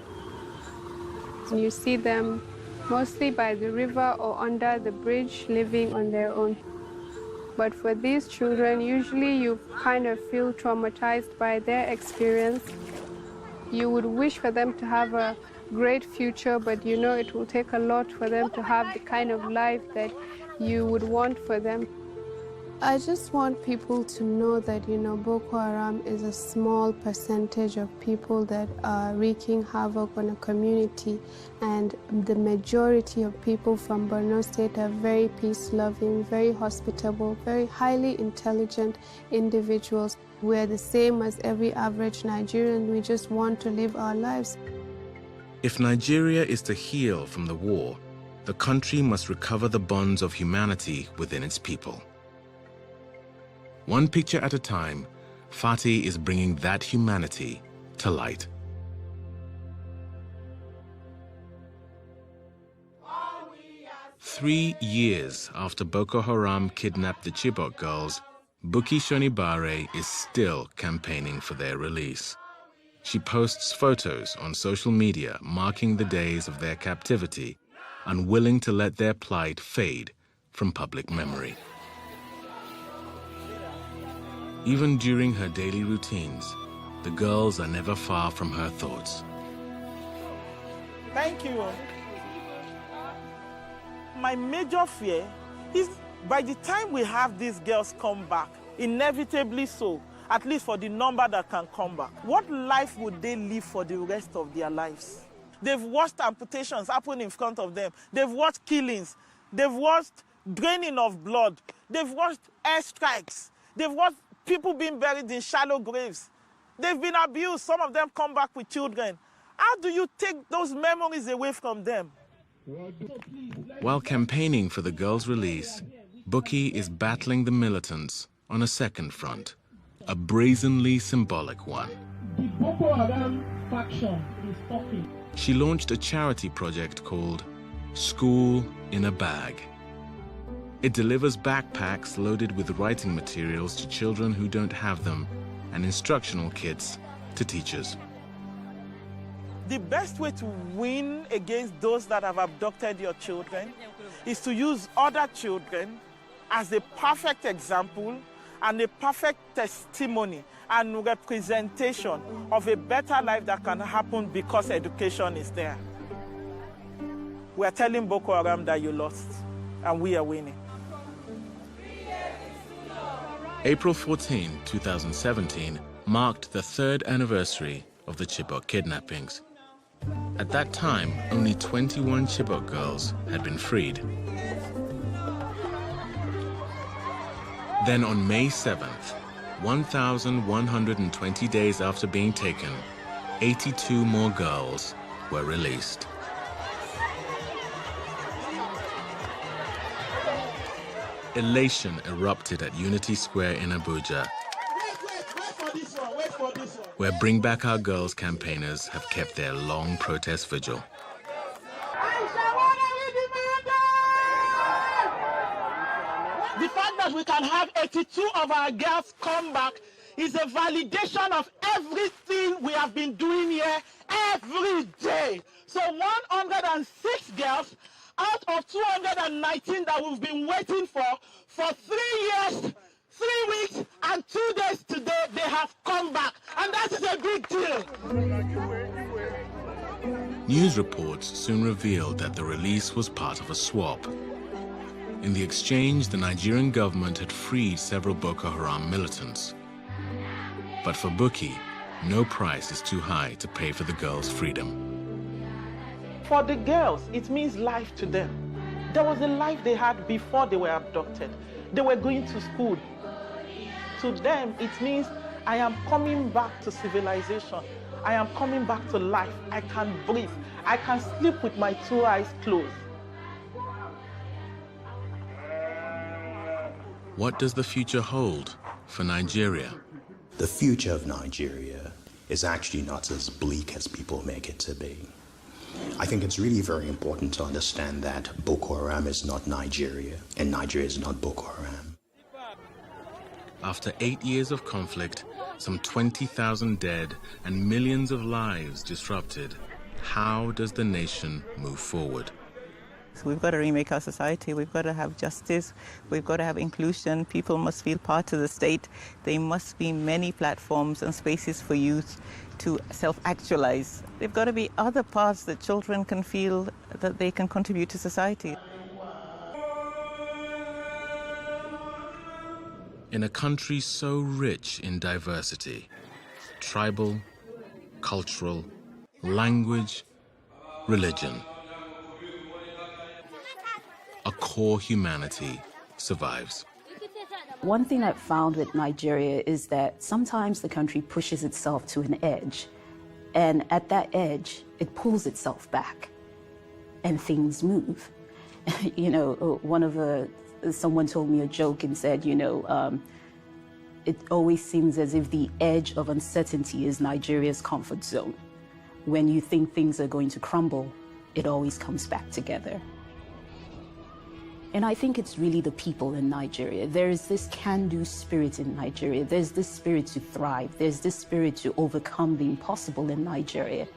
And you see them mostly by the river or under the bridge living on their own. But for these children, usually you kind of feel traumatized by their experience. You would wish for them to have a great future, but it will take a lot for them to have the kind of life that you would want for them. I just want people to know that, Boko Haram is a small percentage of people that are wreaking havoc on a community, and the majority of people from Borno State are very peace-loving, very hospitable, very highly intelligent individuals. We're the same as every average Nigerian. We just want to live our lives. If Nigeria is to heal from the war, the country must recover the bonds of humanity within its people. One picture at a time, Fati is bringing that humanity to light. Three years after Boko Haram kidnapped the Chibok girls, Buki Shonibare is still campaigning for their release. She posts photos on social media marking the days of their captivity, unwilling to let their plight fade from public memory. Even during her daily routines, the girls are never far from her thoughts. Thank you. My major fear is by the time we have these girls come back, inevitably so, at least for the number that can come back, what life would they live for the rest of their lives? They've watched amputations happen in front of them. They've watched killings. They've watched draining of blood. They've watched airstrikes. They've watched people being buried in shallow graves. They've been abused. Some of them come back with children. How do you take those memories away from them? While campaigning for the girls' release, Buki is battling the militants on a second front, a brazenly symbolic one. The Boko Haram faction is talking. She launched a charity project called School in a Bag. It delivers backpacks loaded with writing materials to children who don't have them and instructional kits to teachers. The best way to win against those that have abducted your children is to use other children as a perfect example and a perfect testimony and representation of a better life that can happen because education is there. We are telling Boko Haram that you lost, and we are winning. April 14, 2017 marked the 3rd anniversary of the Chibok kidnappings. At that time, only 21 Chibok girls had been freed. Then on May 7th, 1,120 days after being taken, 82 more girls were released. Elation erupted at Unity Square in Abuja, where Bring Back Our Girls campaigners have kept their long protest vigil. The fact that we can have 82 of our girls come back is a validation of everything we have been doing here every day. So 106 girls out of 219 that we've been waiting for 3 years, 3 weeks, and 2 days today, they have come back. And that is a big deal. News reports soon revealed that the release was part of a swap. In the exchange, the Nigerian government had freed several Boko Haram militants. But for Bukky, no price is too high to pay for the girls' freedom. For the girls, it means life to them. There was a life they had before they were abducted. They were going to school. To them, it means I am coming back to civilization. I am coming back to life. I can breathe. I can sleep with my 2 eyes closed. What does the future hold for Nigeria? The future of Nigeria is actually not as bleak as people make it to be. I think it's really very important to understand that Boko Haram is not Nigeria, and Nigeria is not Boko Haram. After 8 years of conflict, some 20,000 dead, and millions of lives disrupted, how does the nation move forward? We've got to remake our society. We've got to have justice. We've got to have inclusion. People must feel part of the state. There must be many platforms and spaces for youth to self-actualize. There've got to be other paths that children can feel that they can contribute to society. In a country so rich in diversity, tribal, cultural, language, religion, a core humanity survives. One thing I've found with Nigeria is that sometimes the country pushes itself to an edge, and at that edge, it pulls itself back, and things move. Someone told me a joke and said, it always seems as if the edge of uncertainty is Nigeria's comfort zone. When you think things are going to crumble, it always comes back together. And I think it's really the people in Nigeria. There is this can-do spirit in Nigeria. There's this spirit to thrive. There's this spirit to overcome the impossible in Nigeria.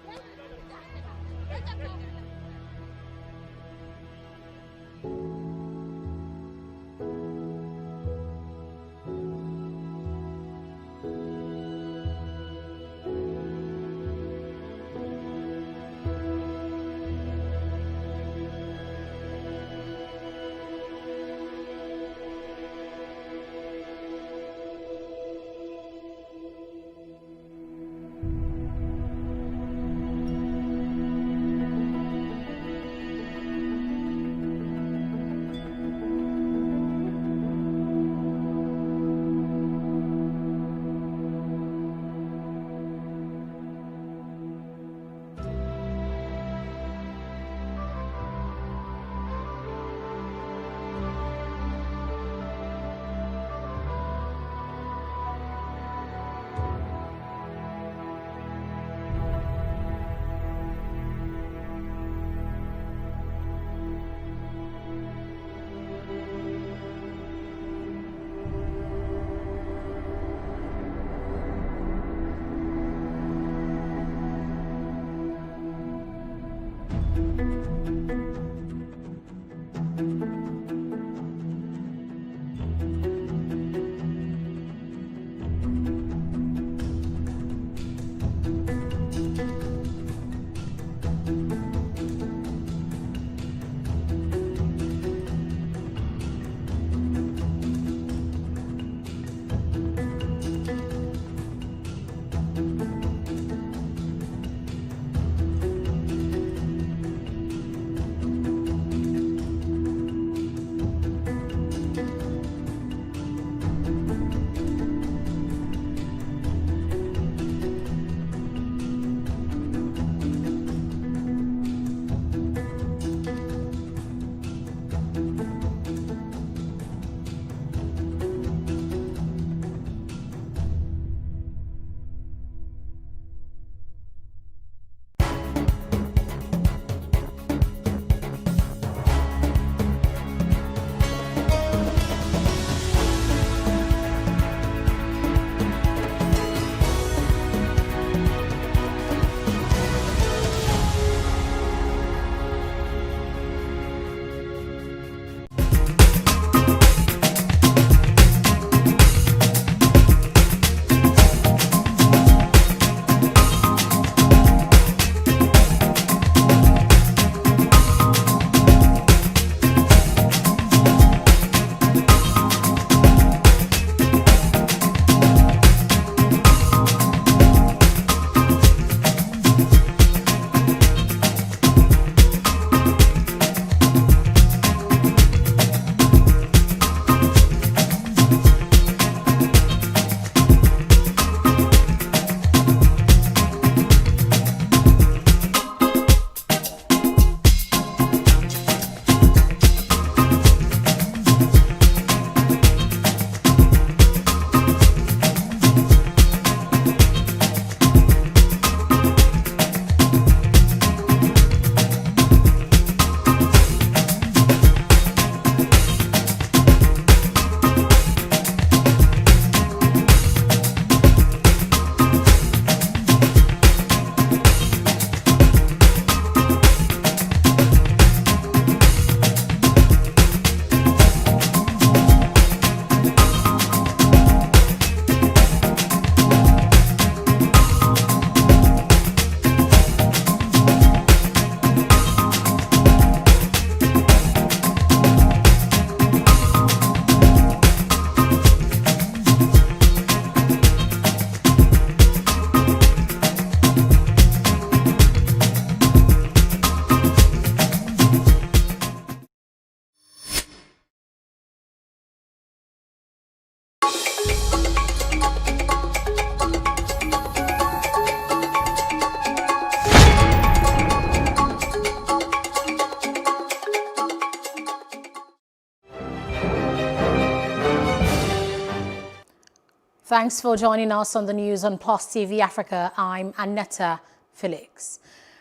Thanks for joining us on the news on Plus TV Africa. I'm Annetta Felix.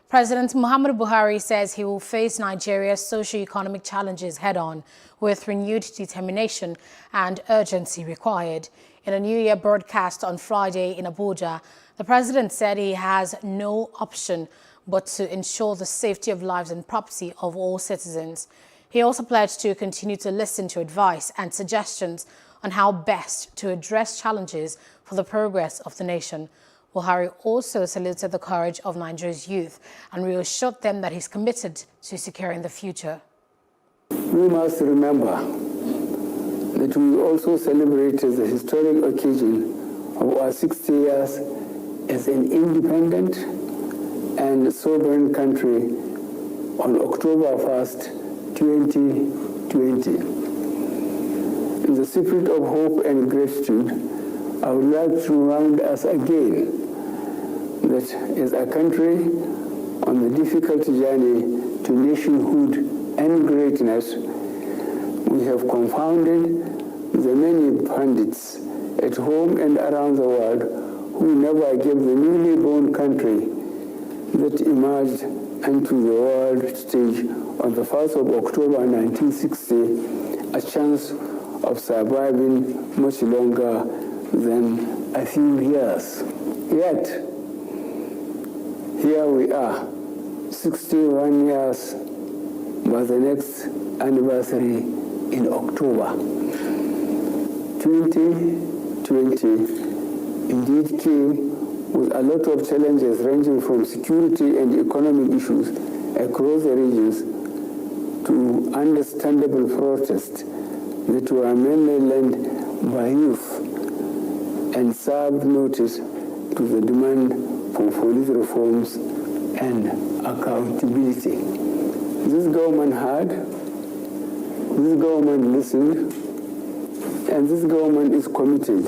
President Muhammadu Buhari says he will face Nigeria's socio-economic challenges head-on with renewed determination and urgency required. In a New Year broadcast on Friday in Abuja, the president said he has no option but to ensure the safety of lives and property of all citizens. He also pledged to continue to listen to advice and suggestions on how best to address challenges for the progress of the nation. Buhari also saluted the courage of Nigeria's youth and reassured them that he's committed to securing the future. We must remember that we also celebrated the historic occasion of our 60 years as an independent and sovereign country on October 1st, 2020. In the spirit of hope and gratitude, I would like to remind us again that as a country on the difficult journey to nationhood and greatness, we have confounded the many pundits at home and around the world who never gave the newly born country that emerged onto the world stage on the 1st of October 1960 a chance of surviving much longer than a few years. Yet, here we are, 61 years by the next anniversary in October. 2020 indeed came with a lot of challenges ranging from security and economic issues across the regions to understandable protests that were mainly led by youth and served notice to the demand for police reforms and accountability. This government heard, this government listened, and this government is committed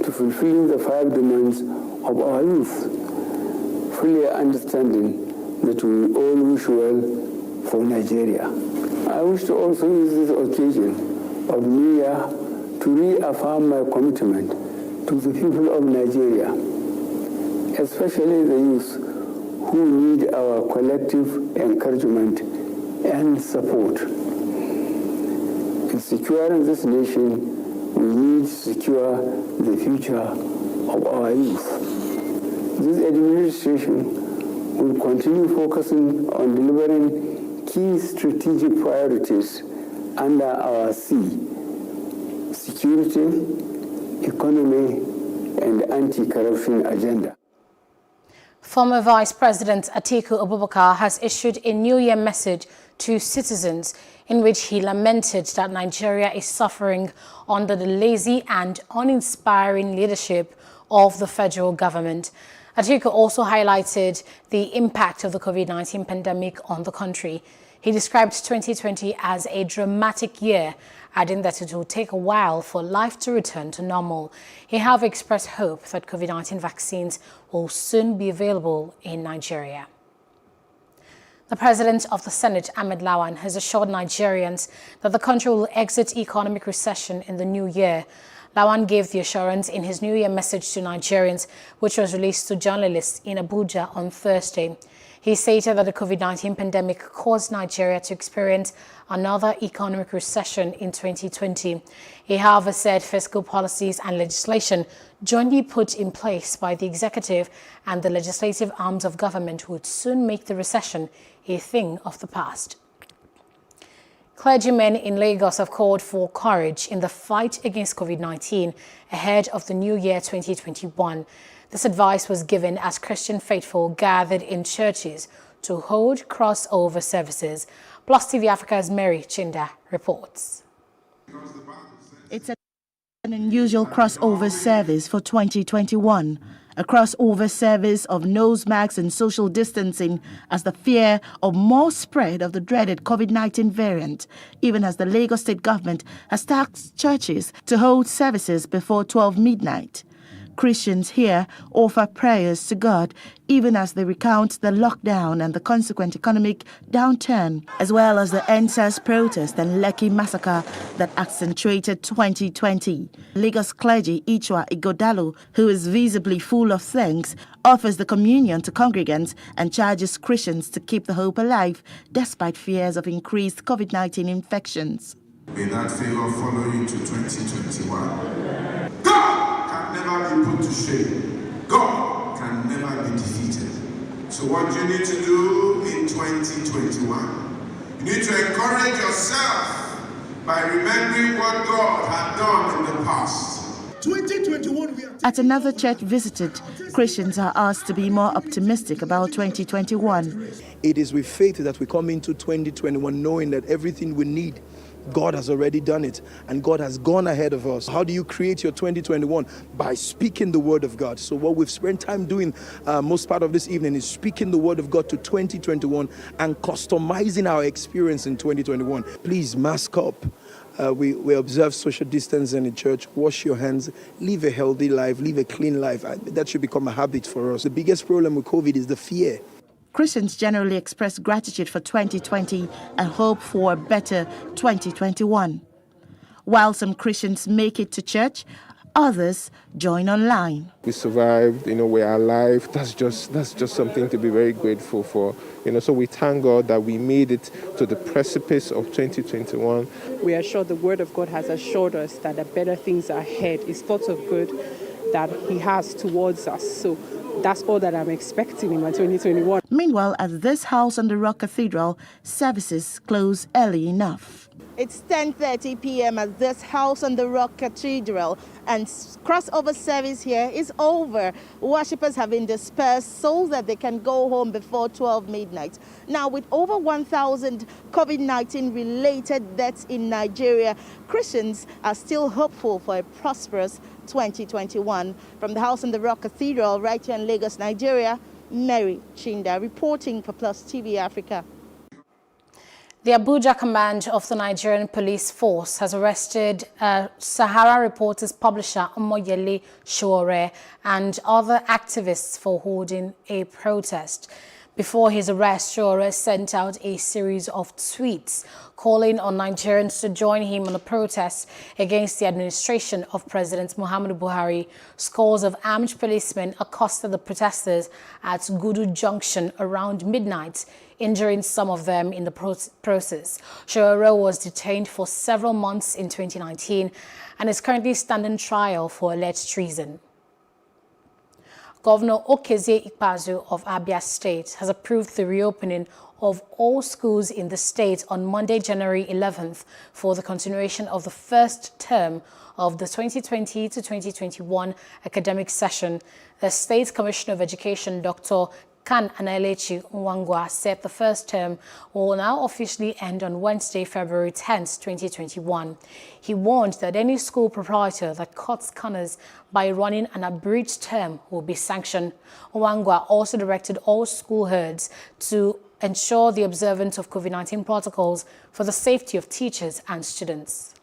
to fulfilling the 5 demands of our youth, fully understanding that we all wish well for Nigeria. I wish to also use this occasion of New Year to reaffirm my commitment to the people of Nigeria, especially the youth who need our collective encouragement and support. In securing this nation, we need to secure the future of our youth. This administration will continue focusing on delivering key strategic priorities under our C: security, economy, and anti-corruption agenda. Former Vice President Atiku Abubakar has issued a New Year message to citizens in which he lamented that Nigeria is suffering under the lazy and uninspiring leadership of the federal government. Atiku also highlighted the impact of the COVID-19 pandemic on the country. He described 2020 as a dramatic year, adding that it will take a while for life to return to normal. He have expressed hope that COVID-19 vaccines will soon be available in Nigeria. The President of the Senate, Ahmed Lawan, has assured Nigerians that the country will exit economic recession in the new year. Lawan gave the assurance in his New Year message to Nigerians, which was released to journalists in Abuja on Thursday. He stated that the COVID-19 pandemic caused Nigeria to experience another economic recession in 2020. He, however, said fiscal policies and legislation jointly put in place by the executive and the legislative arms of government would soon make the recession a thing of the past. Clergymen in Lagos have called for courage in the fight against COVID-19 ahead of the new year 2021. This advice was given as Christian faithful gathered in churches to hold crossover services. Plus TV Africa's Mary Chinda reports. It's an unusual crossover service for 2021. A crossover service of nose masks and social distancing as the fear of more spread of the dreaded COVID-19 variant, even as the Lagos State government has tasked churches to hold services before 12 midnight. Christians here offer prayers to God even as they recount the lockdown and the consequent economic downturn, as well as the NSAS protest and Lekki massacre that accentuated 2020. Lagos clergy Ichwa Igodalo, who is visibly full of thanks, offers the communion to congregants and charges Christians to keep the hope alive despite fears of increased COVID-19 infections. May that favor follow you to 2021. God can never be put to shame. God can never be defeated. So what you need to do in 2021, you need to encourage yourself by remembering what God had done in the past. 2021, at another church visited, Christians are asked to be more optimistic about 2021. It is with faith that we come into 2021 knowing that everything we need, God has already done it, and God has gone ahead of us. How do you create your 2021? By speaking the word of God. So what we've spent time doing most part of this evening is speaking the word of God to 2021 and customizing our experience in 2021. Please mask up. We observe social distancing in church, wash your hands, live a healthy life, live a clean life. That should become a habit for us. The biggest problem with COVID is the fear. Christians generally express gratitude for 2020 and hope for a better 2021. While some Christians make it to church, others join online. We survived, we're alive. That's just something to be very grateful for. So we thank God that we made it to the precipice of 2021. We are sure the word of God has assured us that the better things are ahead. It's thoughts of good that he has towards us. So that's all that I'm expecting in my 2021. Meanwhile, at this House on the Rock Cathedral, services close early enough. It's 10:30 p.m. at this House on the Rock Cathedral, and crossover service here is over. Worshippers have been dispersed so that they can go home before 12 midnight. Now, with over 1,000 COVID-19 related deaths in Nigeria, Christians are still hopeful for a prosperous 2021. From the House on the Rock Cathedral, right here in Lagos, Nigeria, Mary Chinda reporting for Plus TV Africa. The Abuja command of the Nigerian police force has arrested Sahara Reporters publisher Omoyele Sowore and other activists for holding a protest. Before his arrest, Sowore sent out a series of tweets calling on Nigerians to join him on a protest against the administration of President Muhammadu Buhari. Scores of armed policemen accosted the protesters at Gudu Junction around midnight, injuring some of them in the process. Sowore was detained for several months in 2019 and is currently standing trial for alleged treason. Governor Okezie Ikpeazu of Abia State has approved the reopening of all schools in the state on Monday, January 11th for the continuation of the first term of the 2020 to 2021 academic session. The State Commissioner of Education, Dr. Kan Anailechi Nwangwa, said the first term will now officially end on Wednesday, February 10th, 2021. He warned that any school proprietor that cuts corners by running an abridged term will be sanctioned. Nwangwa also directed all school heads to ensure the observance of COVID-19 protocols for the safety of teachers and students.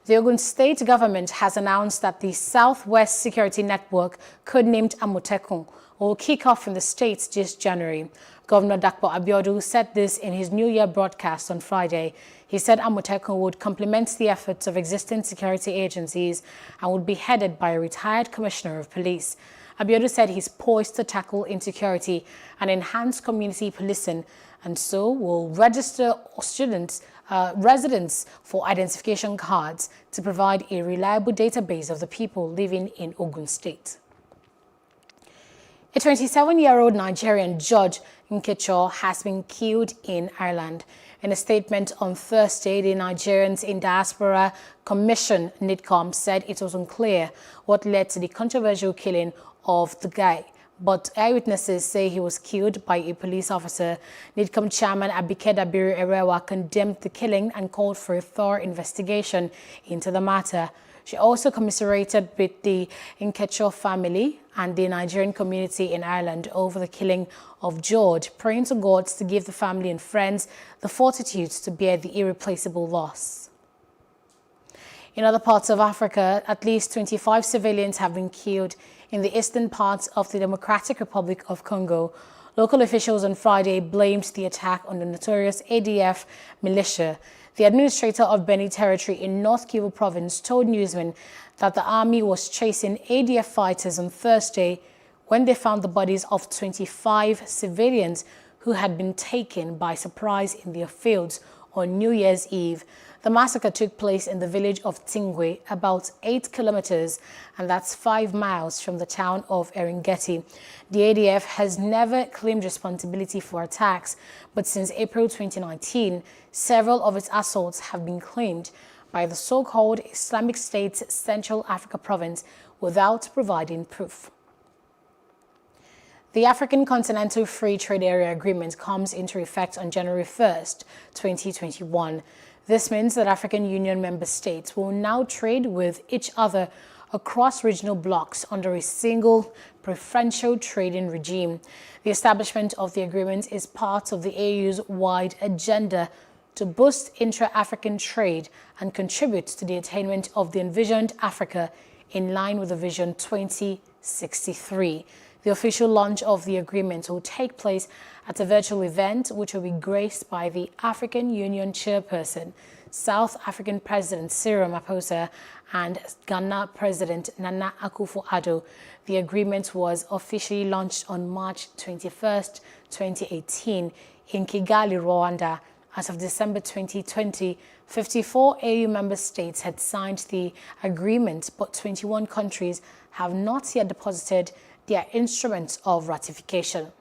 The Ogun State government has announced that the Southwest Security Network, codenamed Amotekun, will kick off in the state this January. Governor Dapo Abiodun said this in his New Year broadcast on Friday. He said Amotekun would complement the efforts of existing security agencies and would be headed by a retired commissioner of police. Abiodun said he's poised to tackle insecurity and enhance community policing, and so will register residents for identification cards to provide a reliable database of the people living in Ogun State. A 27-year-old Nigerian George Nkecho has been killed in Ireland. In a statement on Thursday, the Nigerians in Diaspora Commission, NIDCOM, said it was unclear what led to the controversial killing of the guy, but eyewitnesses say he was killed by a police officer. NIDCOM chairman Abike Dabiru Erewa condemned the killing and called for a thorough investigation into the matter. She also commiserated with the Nkecho family and the Nigerian community in Ireland over the killing of George, praying to God to give the family and friends the fortitude to bear the irreplaceable loss. In other parts of Africa, at least 25 civilians have been killed in the eastern parts of the Democratic Republic of Congo. Local officials on Friday blamed the attack on the notorious ADF militia. The administrator of Beni territory in North Kivu province told newsmen that the army was chasing ADF fighters on Thursday when they found the bodies of 25 civilians who had been taken by surprise in their fields on New Year's Eve. The massacre took place in the village of Tingwe, about 8 kilometers, and that's 5 miles from the town of Eringeti. The ADF has never claimed responsibility for attacks, but since April 2019, several of its assaults have been claimed by the so-called Islamic State's Central Africa province without providing proof. The African Continental Free Trade Area Agreement comes into effect on January 1st, 2021. This means that African Union member states will now trade with each other across regional blocks under a single preferential trading regime. The establishment of the agreement is part of the AU's wide agenda to boost intra-African trade and contribute to the attainment of the envisioned Africa in line with the Vision 2063. The official launch of the agreement will take place at a virtual event which will be graced by the African Union chairperson, South African President Cyril Ramaphosa, and Ghana President Nana Akufo-Addo. The agreement was officially launched on March 21st, 2018 in Kigali, Rwanda. As of December 2020, 54 AU member states had signed the agreement, but 21 countries have not yet deposited their instruments of ratification.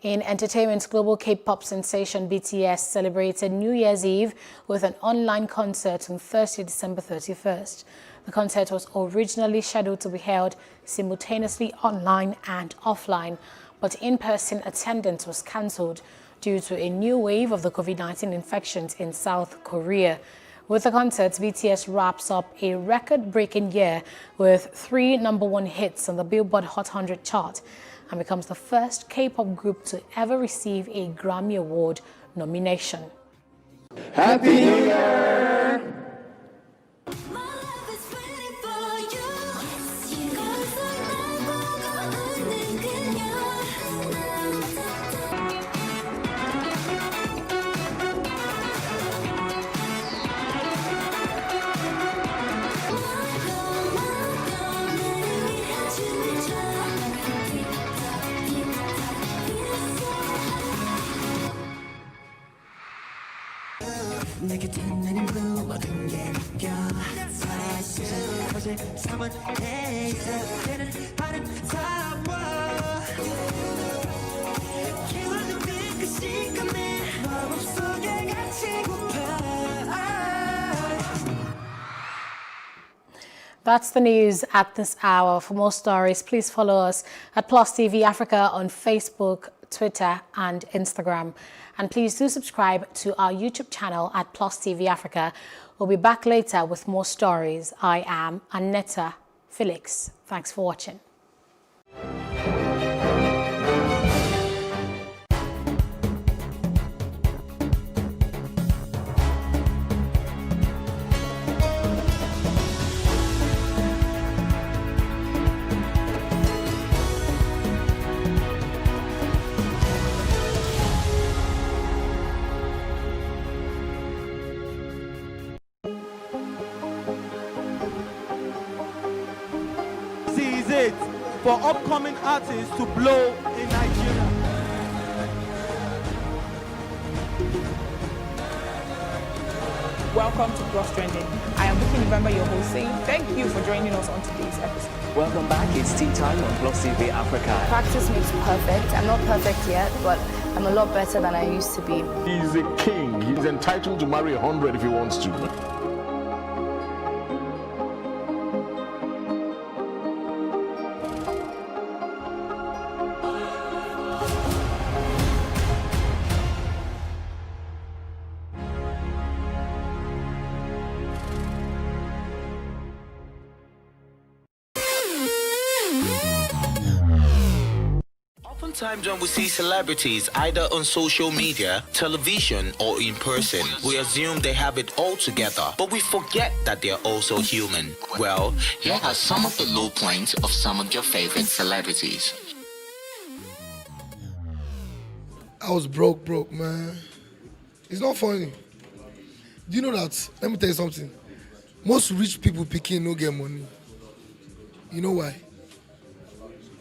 In entertainment, global K-pop sensation BTS celebrated New Year's Eve with an online concert on Thursday, December 31st. The concert was originally scheduled to be held simultaneously online and offline, but in-person attendance was cancelled due to a new wave of the COVID-19 infections in South Korea. With the concert, BTS wraps up a record-breaking year with 3 #1 hits on the Billboard Hot 100 chart and becomes the first K-pop group to ever receive a Grammy Award nomination. Happy New Year! That's the news at this hour. For more stories, please follow us at Plus TV Africa on Facebook, Twitter, and Instagram. And please do subscribe to our YouTube channel at Plus TV Africa. We'll be back later with more stories. I am Annetta Felix. Thanks for watching. For upcoming artists to blow in Nigeria. Welcome to Cross Trending. I am Buki November, your host, saying thank you for joining us on today's episode. Welcome back. It's tea time on Plus TV Africa. Practice makes perfect. I'm not perfect yet, but I'm a lot better than I used to be. He's a king. He's entitled to marry 100 if he wants to. Sometimes when we see celebrities either on social media, television, or in person, we assume they have it all together, but we forget that they're also human. Well, here are some of the low points of some of your favorite celebrities. I was broke, man. It's not funny. Do you know that? Let me tell you something. Most rich people picking no get money. You know why?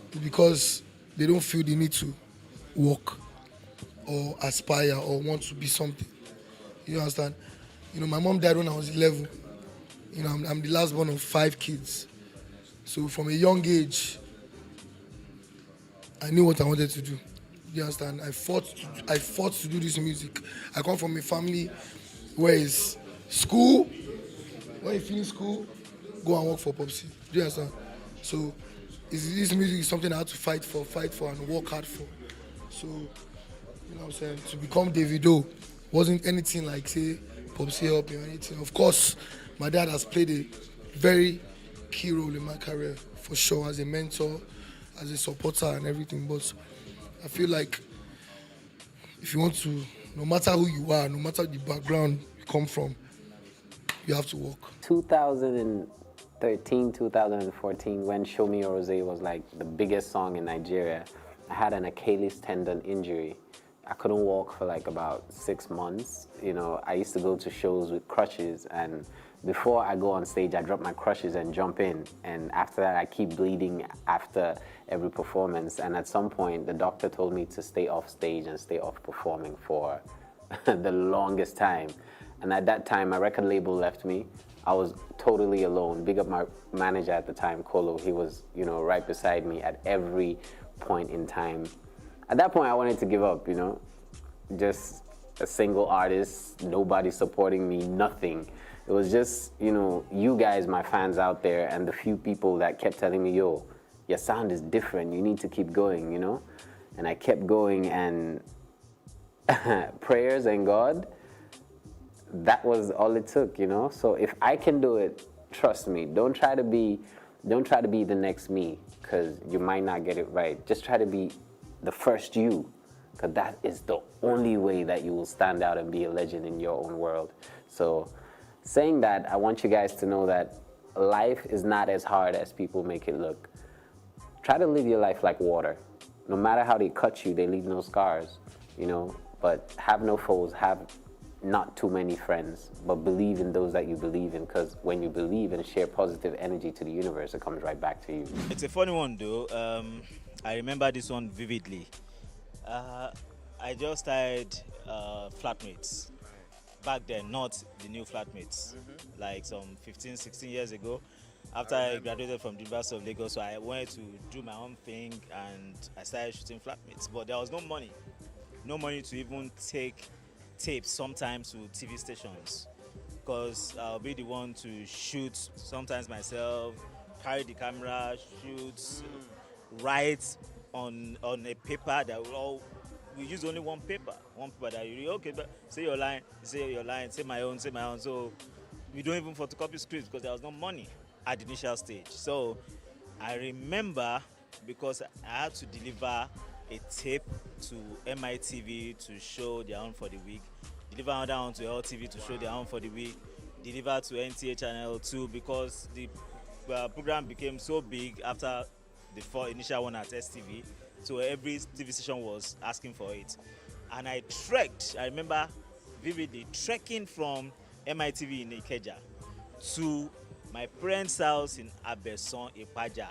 It's because they don't feel the need to work or aspire or want to be something. You understand? You know, my mom died when I was 11. You know, I'm the last one of 5 kids. So from a young age, I knew what I wanted to do. You understand? I fought to do this music. I come from a family where it's school. When you finish school, go and work for Popsy. Do you understand? So this music is something I had to fight for and work hard for. So, you know what I'm saying? To become Davido wasn't anything like, say, Popsy help me or anything. Of course, my dad has played a very key role in my career, for sure, as a mentor, as a supporter and everything. But I feel like if you want to, no matter who you are, no matter the background you come from, you have to work. 2013, 2014, when Show Me Your Rosé was like the biggest song in Nigeria, I had an Achilles tendon injury. I couldn't walk for like about 6 months. You know, I used to go to shows with crutches, and before I go on stage, I drop my crutches and jump in. And after that, I keep bleeding after every performance. And at some point, the doctor told me to stay off stage and stay off performing for the longest time. And at that time, my record label left me. I was totally alone. Big up my manager at the time, Kolo. He was, you know, right beside me at every point in time. At that point, I wanted to give up, you know, just a single artist, nobody supporting me, nothing. It was just, you know, you guys, my fans out there, and the few people that kept telling me, yo, your sound is different, you need to keep going, you know? And I kept going, and prayers and God, that was all it took, you know? So if I can do it, trust me, don't try to be the next me, because you might not get it right. Just try to be the first you, because that is the only way that you will stand out and be a legend in your own world. So saying that, I want you guys to know that life is not as hard as people make it look. Try to live your life like water. No matter how they cut you, they leave no scars, you know? But have no foes, have not too many friends, but believe in those that you believe in, because when you believe and share positive energy to the universe, it comes right back to you. It's a funny one though. I remember this one vividly. I just started Flatmates. Back then, not the new Flatmates, like some 15, 16 years ago. After I graduated from the University of Lagos, so I wanted to do my own thing and I started shooting Flatmates. But there was no money to even take tapes sometimes to TV stations, because I'll be the one to shoot sometimes myself, carry the camera, shoot, write on a paper that we use only one paper that you read, okay, but say your line, say my own. So we don't even photocopy scripts because there was no money at the initial stage. So I remember, because I had to deliver a tape to MITV to show their own for the week, deliver another one to LTV to show their own for the week, deliver to NTA Channel 2, because the program became so big after the initial one at STV. So every TV station was asking for it. And I trekked, I remember vividly, trekking from MITV in Ikeja to my parents' house in Abeson, Ipaja.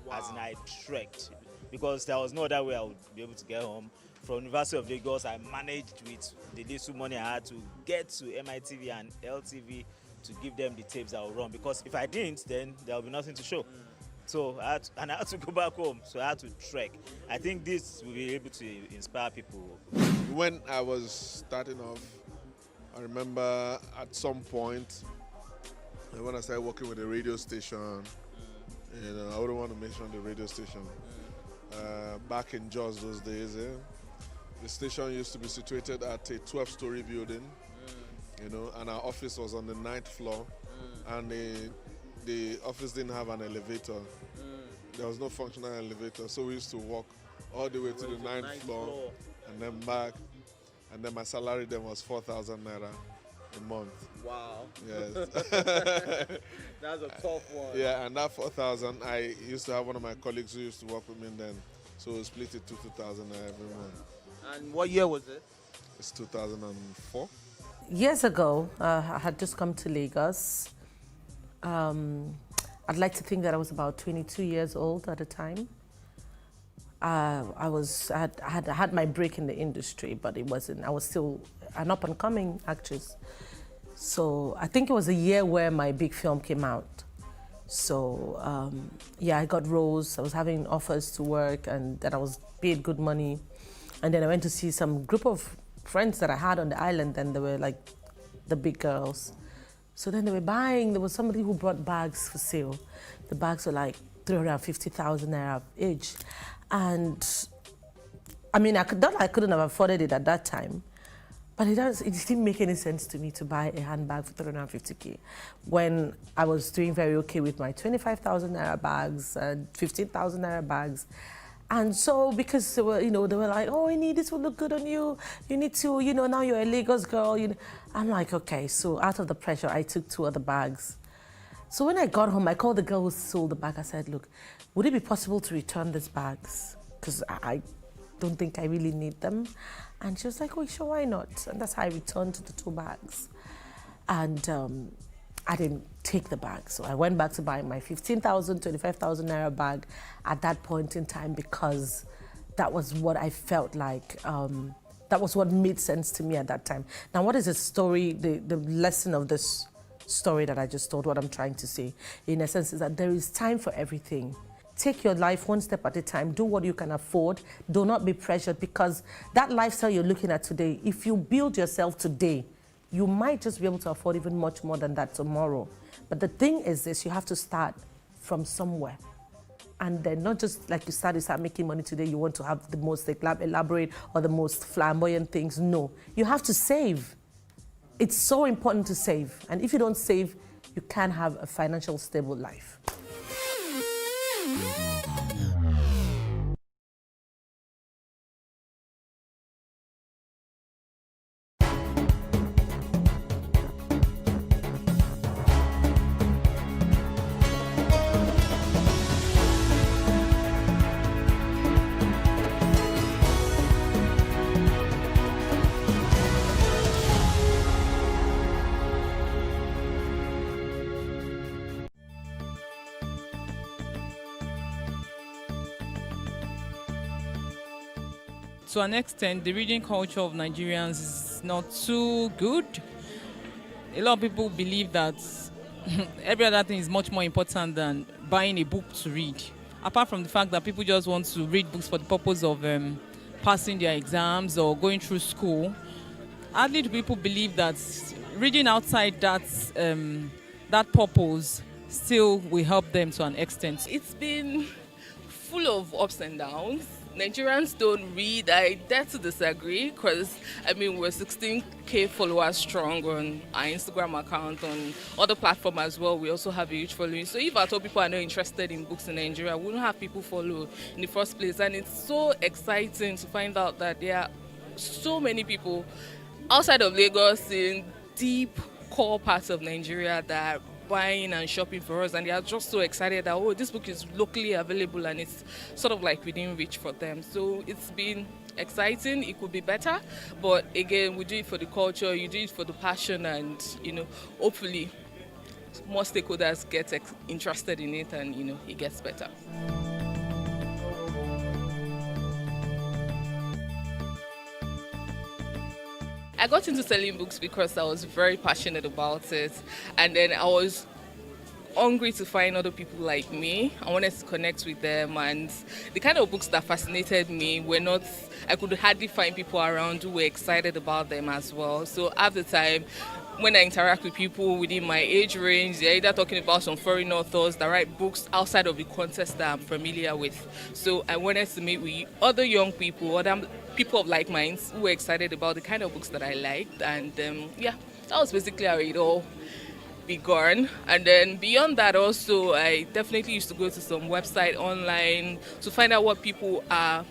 Wow. As in I trekked, because there was no other way I would be able to get home. From University of Lagos, I managed with the little money I had to get to MITV and LTV to give them the tapes that would run, because if I didn't, then there would be nothing to show. So I had to go back home, so I had to trek. I think this will be able to inspire people. When I was starting off, I remember at some point, when I started working with a radio station, you know, I wouldn't want to mention the radio station. Back in Jos those days, the station used to be situated at a 12-story building, you know, and our office was on the 9th floor, and the office didn't have an elevator. There was no functional elevator, so we used to walk all the way to the ninth floor, and then back. And then my salary then was 4,000 naira a month. Wow. Yes. That's a tough one. Yeah, and that 4,000, I used to have one of my colleagues who used to work with me then. So we split it to 2,000 every month. And what year was it? It's 2004. Years ago, I had just come to Lagos. I'd like to think that I was about 22 years old at the time. I had my break in the industry, but it wasn't. I was still an up-and-coming actress. So I think it was a year where my big film came out. So yeah, I got roles. I was having offers to work, and then I was paid good money. And then I went to see some group of friends that I had on the island, and they were like the big girls. So then they were buying. There was somebody who brought bags for sale. The bags were like 350,000 naira each. And I mean, I couldn't have afforded it at that time, but it didn't make any sense to me to buy a handbag for 350K when I was doing very okay with my 25,000 naira bags and 15,000 naira bags. And so, because they were like, oh, this will look good on you. You need to, now you're a Lagos girl. I'm like, okay. So out of the pressure, I took 2 other bags. So when I got home, I called the girl who sold the bag. I said, look, would it be possible to return these bags? Because I don't think I really need them. And she was like, oh, sure, why not? And that's how I returned the 2 bags. And I didn't take the bag. So I went back to buy my 15,000, 25,000 naira bag at that point in time, because that was what I felt like, that was what made sense to me at that time. Now, what is the story, the lesson of this story that I just told, what I'm trying to say, in essence, is that there is time for everything. Take your life one step at a time. Do what you can afford. Do not be pressured, because that lifestyle you're looking at today, if you build yourself today, you might just be able to afford even much more than that tomorrow. But the thing is this, you have to start from somewhere. And then not just like you start making money today, you want to have the most elaborate or the most flamboyant things. No, you have to save. It's so important to save. And if you don't save, you can't have a financial stable life. To an extent, the reading culture of Nigerians is not too good. A lot of people believe that every other thing is much more important than buying a book to read. Apart from the fact that people just want to read books for the purpose of passing their exams or going through school, hardly do people believe that reading outside that purpose still will help them to an extent. It's been full of ups and downs. Nigerians don't read. I dare to disagree, because we're 16K followers strong on our Instagram account, on other platforms as well. We also have a huge following. So if I told people are not interested in books in Nigeria, we wouldn't have people follow in the first place. And it's so exciting to find out that there are so many people outside of Lagos in deep core parts of Nigeria that buying and shopping for us, and they are just so excited that this book is locally available and it's sort of like within reach for them. So it's been exciting. It could be better, but again, we do it for the culture, you do it for the passion, and hopefully more stakeholders get interested in it, and it gets better. I got into selling books because I was very passionate about it, and then I was hungry to find other people like me. I wanted to connect with them, and the kind of books that fascinated me were not, I could hardly find people around who were excited about them as well. So at the time, when I interact with people within my age range, they're either talking about some foreign authors that write books outside of the context that I'm familiar with. So I wanted to meet with other young people, other people of like minds who were excited about the kind of books that I liked. And yeah, that was basically how it all began. And then beyond that also, I definitely used to go to some website online to find out what people are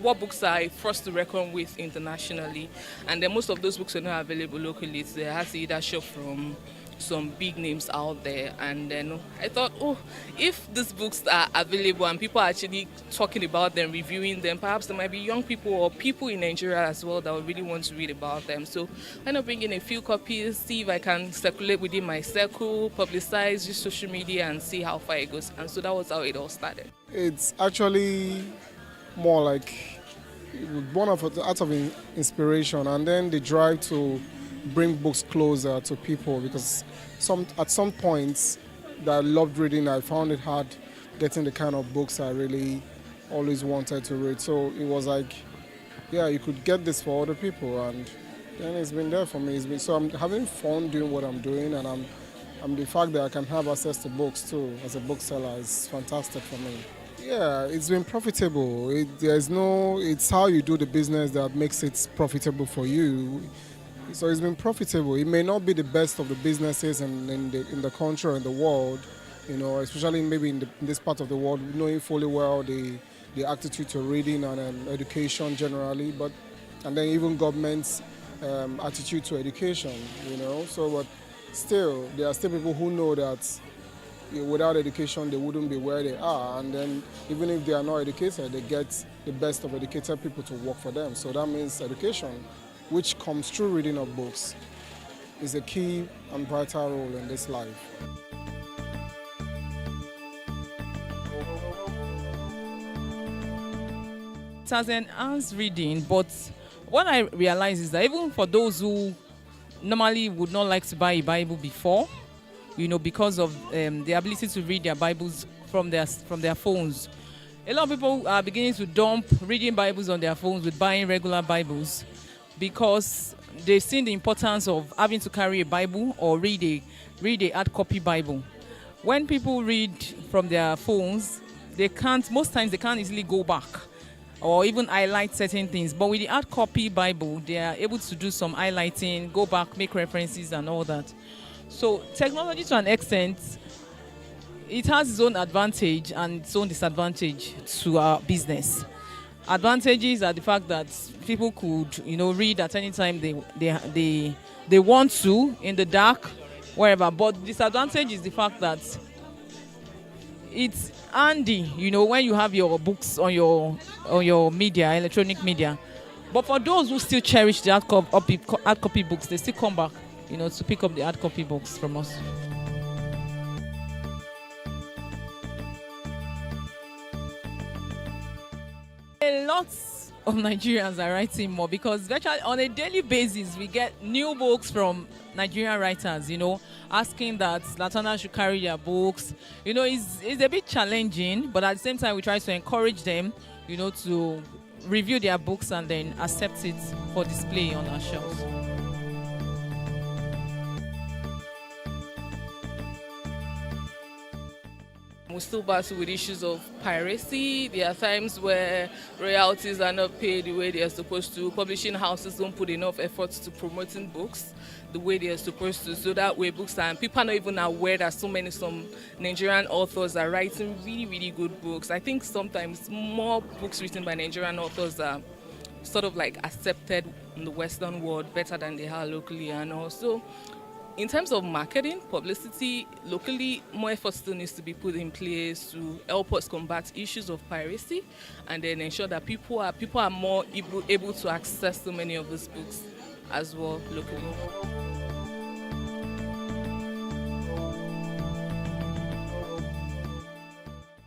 what books are a force to reckon with internationally, and then most of those books are not available locally. So they have to either shop from some big names out there. And then I thought, oh, if these books are available and people are actually talking about them, reviewing them, perhaps there might be young people or people in Nigeria as well that would really want to read about them. So I end up bringing a few copies, see if I can circulate within my circle, publicize, use social media, and see how far it goes. And so that was how it all started. It's actually more like one of the out of inspiration, and then the drive to bring books closer to people, because at some points that I loved reading, I found it hard getting the kind of books I really always wanted to read. So it was like, yeah, you could get this for other people, and then it's been there for me. So I'm having fun doing what I'm doing, and I'm the fact that I can have access to books too as a bookseller is fantastic for me. Yeah, it's been profitable. It's how you do the business that makes it profitable for you. So it's been profitable. It may not be the best of the businesses in the country or in the world, especially maybe in this part of the world, knowing fully well the attitude to reading and education generally, and then even government's attitude to education, So, but still, there are still people who know that without education they wouldn't be where they are, and then even if they are not educated, they get the best of educated people to work for them. So that means education, which comes through reading of books, is a key and vital role in this life. It has enhanced reading, but what I realize is that even for those who normally would not like to buy a Bible before, because of the ability to read their Bibles from their phones, a lot of people are beginning to dump reading Bibles on their phones with buying regular Bibles, because they've seen the importance of having to carry a Bible or read a hard copy Bible. When people read from their phones, most times they can't easily go back or even highlight certain things. But with the hard copy Bible, they are able to do some highlighting, go back, make references and all that. So technology, to an extent, it has its own advantage and its own disadvantage to our business. Advantages are the fact that people could, read at any time they want to, in the dark, wherever. But disadvantage is the fact that it's handy, when you have your books on your media, electronic media. But for those who still cherish the hard copy books, they still come back, to pick up the hard copy books from us. A lot of Nigerians are writing more, because virtually on a daily basis we get new books from Nigerian writers, asking that Latana should carry their books. It's a bit challenging, but at the same time we try to encourage them, to review their books and then accept it for display on our shelves. We still battle with issues of piracy. There are times where royalties are not paid the way they are supposed to. Publishing houses don't put enough effort to promoting books the way they are supposed to. So that way books and people are not even aware that some Nigerian authors are writing really, really good books. I think sometimes more books written by Nigerian authors are sort of like accepted in the Western world better than they are locally. And also, in terms of marketing, publicity, locally, more effort still needs to be put in place to help us combat issues of piracy, and then ensure that people are more able to access so many of these books as well locally.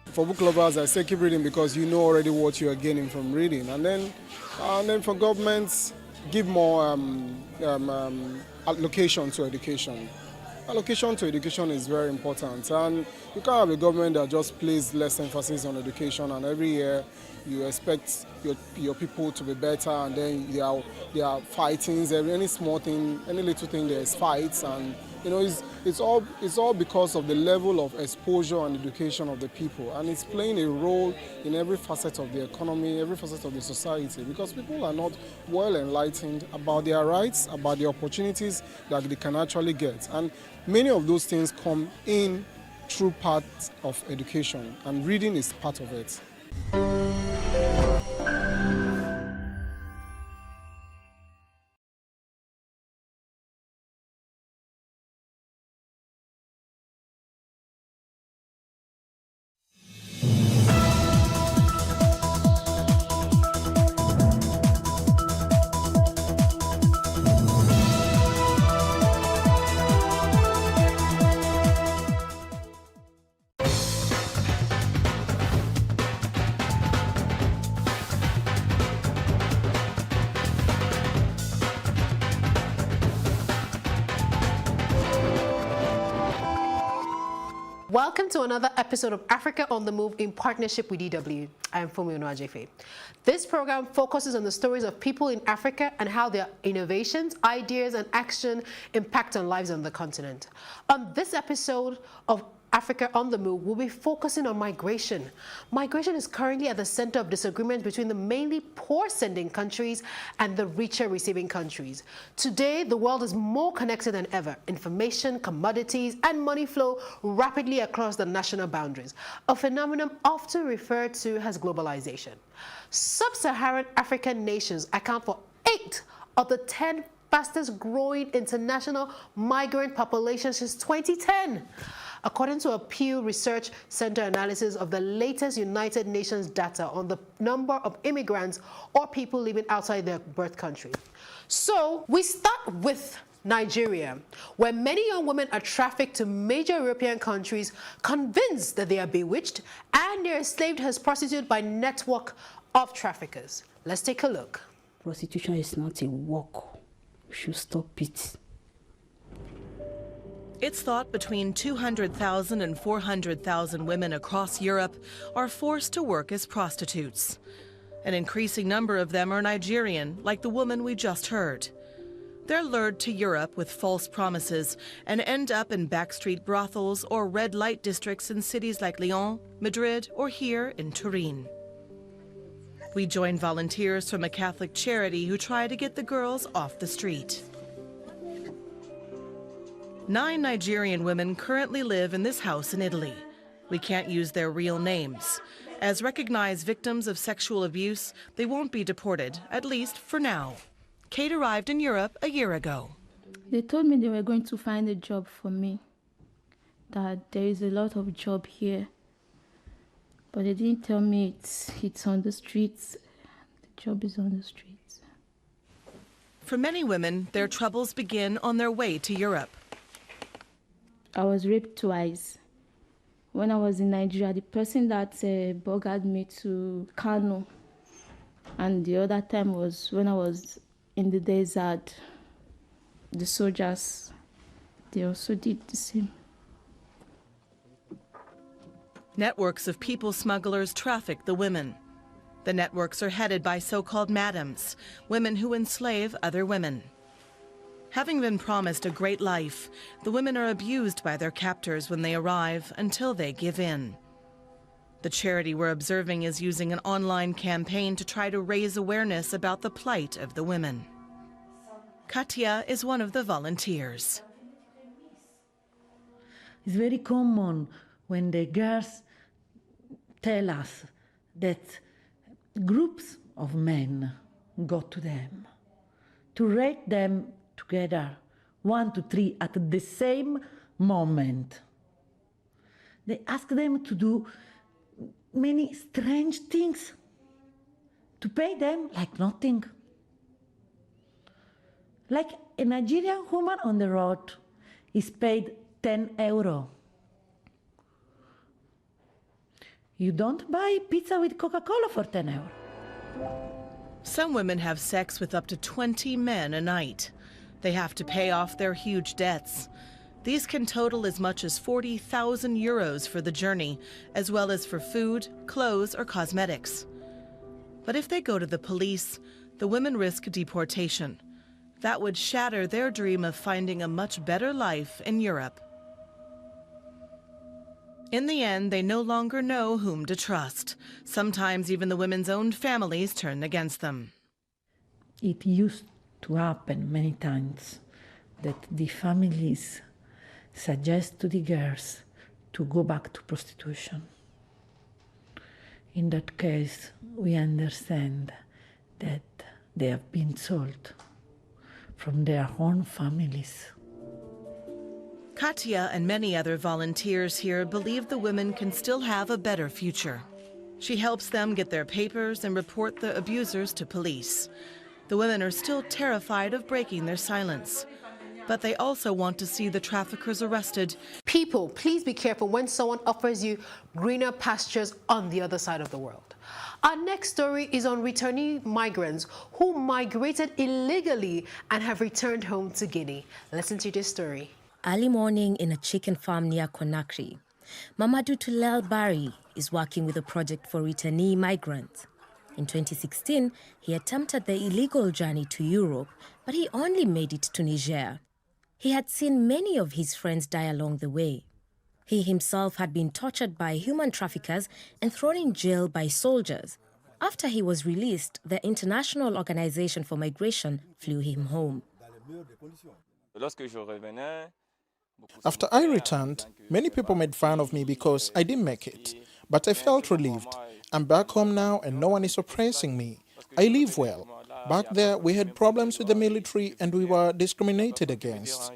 For book lovers, I say keep reading, because you know already what you are gaining from reading, and then for governments, give more allocation to education. Allocation to education is very important, and you can't have a government that just places less emphasis on education, and every year you expect your people to be better, and then there are fightings, any small thing, any little thing, there's fights, and it's all because of the level of exposure and education of the people, and it's playing a role in every facet of the economy, every facet of the society, because people are not well enlightened about their rights, about the opportunities that they can actually get, and many of those things come in through parts of education, and reading is part of it. Welcome to another episode of Africa on the Move in partnership with DW. I am Fumi Onuajefe. This program focuses on the stories of people in Africa and how their innovations, ideas, and action impact on lives on the continent. On this episode of Africa on the Move, we'll be focusing on migration. Migration is currently at the center of disagreements between the mainly poor-sending countries and the richer receiving countries. Today, the world is more connected than ever. Information, commodities, and money flow rapidly across the national boundaries, a phenomenon often referred to as globalization. Sub-Saharan African nations account for 8 of the 10 fastest growing international migrant populations since 2010. According to a Pew Research Center analysis of the latest United Nations data on the number of immigrants or people living outside their birth country. So we start with Nigeria, where many young women are trafficked to major European countries, convinced that they are bewitched and they're enslaved as prostitutes by network of traffickers. Let's take a look. Prostitution is not a work. We should stop it. It's thought between 200,000 and 400,000 women across Europe are forced to work as prostitutes. An increasing number of them are Nigerian, like the woman we just heard. They're lured to Europe with false promises and end up in backstreet brothels or red light districts in cities like Lyon, Madrid, or here in Turin. We join volunteers from a Catholic charity who try to get the girls off the street. 9 Nigerian women currently live in this house in Italy. We can't use their real names. As recognized victims of sexual abuse, they won't be deported, at least for now. Kate arrived in Europe a year ago. They told me they were going to find a job for me, that there is a lot of job here. But they didn't tell me it's on the streets. The job is on the streets. For many women, their troubles begin on their way to Europe. I was raped twice. When I was in Nigeria, the person that buggered me to Kano, and the other time was when I was in the desert. The soldiers, they also did the same. Networks of people smugglers traffic the women. The networks are headed by so-called madams, women who enslave other women. Having been promised a great life, the women are abused by their captors when they arrive until they give in. The charity we're observing is using an online campaign to try to raise awareness about the plight of the women. Katia is one of the volunteers. It's very common when the girls tell us that groups of men go to them to rape them together, 1 to 3 at the same moment. They ask them to do many strange things, to pay them like nothing. Like a Nigerian woman on the road is paid 10 euro. You don't buy pizza with Coca-Cola for 10 euro. Some women have sex with up to 20 men a night. They have to pay off their huge debts. These can total as much as 40,000 euros for the journey, as well as for food, clothes, or cosmetics. But if they go to the police, the women risk deportation. That would shatter their dream of finding a much better life in Europe. In the end, they no longer know whom to trust. Sometimes even the women's own families turn against them. It used to happen many times that the families suggest to the girls to go back to prostitution. In that case, we understand that they have been sold from their own families. Katia and many other volunteers here believe the women can still have a better future. She helps them get their papers and report the abusers to police. The women are still terrified of breaking their silence, but they also want to see the traffickers arrested. People, please be careful when someone offers you greener pastures on the other side of the world. Our next story is on returning migrants who migrated illegally and have returned home to Guinea. Listen to this story. Early morning in a chicken farm near Conakry. Mamadou Tulel Bari is working with a project for returnee migrants. In 2016, he attempted the illegal journey to Europe, but he only made it to Niger. He had seen many of his friends die along the way. He himself had been tortured by human traffickers and thrown in jail by soldiers. After he was released, the International Organization for Migration flew him home. After I returned, many people made fun of me because I didn't make it. But I felt relieved. I'm back home now and no one is oppressing me. I live well. Back there, we had problems with the military and we were discriminated against.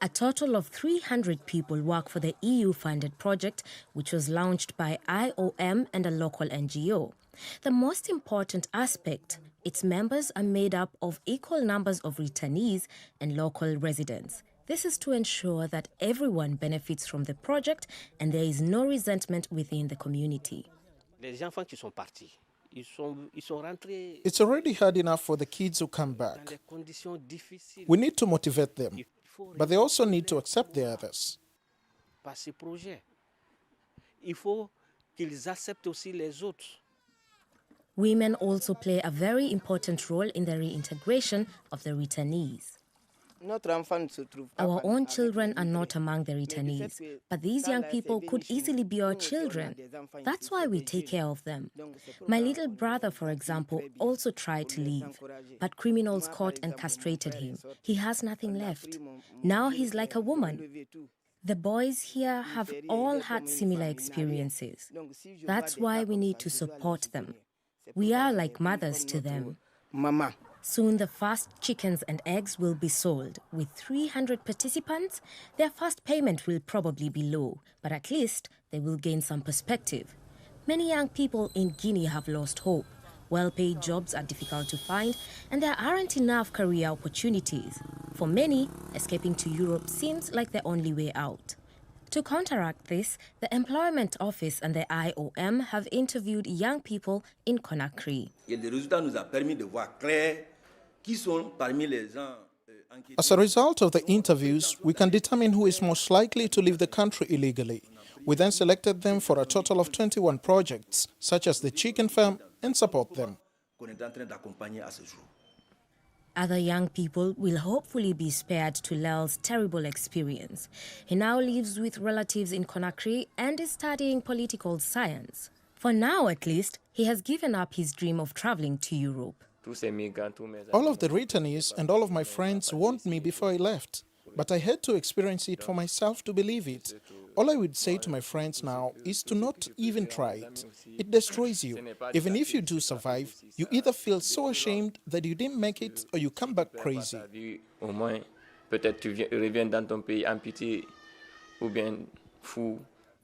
A total of 300 people work for the EU-funded project, which was launched by IOM and a local NGO. The most important aspect, its members are made up of equal numbers of returnees and local residents. This is to ensure that everyone benefits from the project and there is no resentment within the community. It's already hard enough for the kids who come back. We need to motivate them, but they also need to accept the others. Women also play a very important role in the reintegration of the returnees. Our own children are not among the returnees, but these young people could easily be our children. That's why we take care of them. My little brother, for example, also tried to leave, but criminals caught and castrated him. He has nothing left. Now he's like a woman. The boys here have all had similar experiences. That's why we need to support them. We are like mothers to them. Soon the first chickens and eggs will be sold. With 300 participants, their first payment will probably be low, but at least they will gain some perspective. Many young people in Guinea have lost hope. Well-paid jobs are difficult to find, and there aren't enough career opportunities. For many, escaping to Europe seems like the only way out. To counteract this, the Employment Office and the IOM have interviewed young people in Conakry. As a result of the interviews, we can determine who is most likely to leave the country illegally. We then selected them for a total of 21 projects, such as the chicken farm, and support them. Other young people will hopefully be spared Tulel's terrible experience. He now lives with relatives in Conakry and is studying political science. For now, at least, he has given up his dream of traveling to Europe. All of the returnees and all of my friends warned me before I left, but I had to experience it for myself to believe it. All I would say to my friends now is to not even try it. It destroys you. Even if you do survive, you either feel so ashamed that you didn't make it or you come back crazy.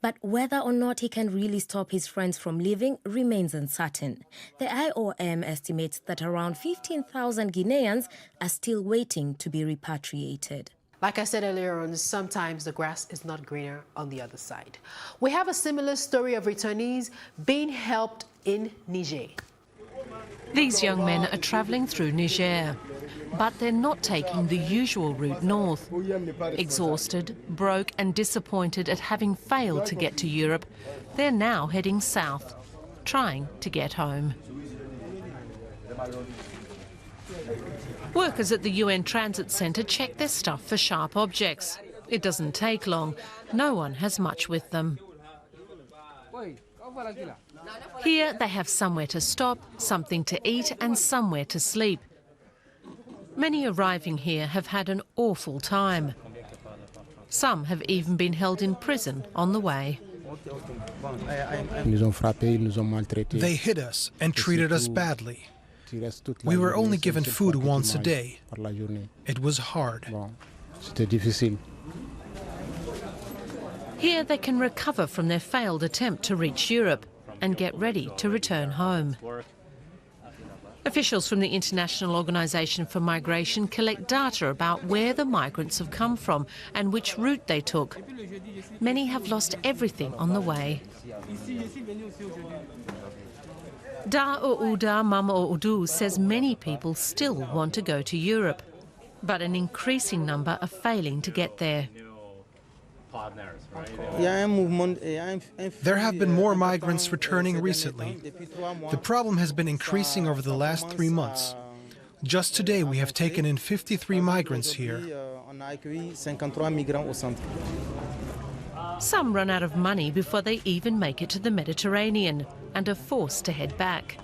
But whether or not he can really stop his friends from leaving remains uncertain. The IOM estimates that around 15,000 Guineans are still waiting to be repatriated. Like I said earlier on, sometimes the grass is not greener on the other side. We have a similar story of returnees being helped in Niger. These young men are travelling through Niger, but they're not taking the usual route north. Exhausted, broke and disappointed at having failed to get to Europe, they're now heading south, trying to get home. Workers at the UN Transit Centre check their stuff for sharp objects. It doesn't take long. No one has much with them. Here they have somewhere to stop, something to eat and somewhere to sleep. Many arriving here have had an awful time. Some have even been held in prison on the way. They hit us and treated us badly. We were only given food once a day. It was hard. Here they can recover from their failed attempt to reach Europe and get ready to return home. Officials from the International Organization for Migration collect data about where the migrants have come from and which route they took. Many have lost everything on the way. Da Ouda Mama Oudu says many people still want to go to Europe. But an increasing number are failing to get there. There have been more migrants returning recently. The problem has been increasing over the last 3 months. Just today, we have taken in 53 migrants here. Some run out of money before they even make it to the Mediterranean and are forced to head back.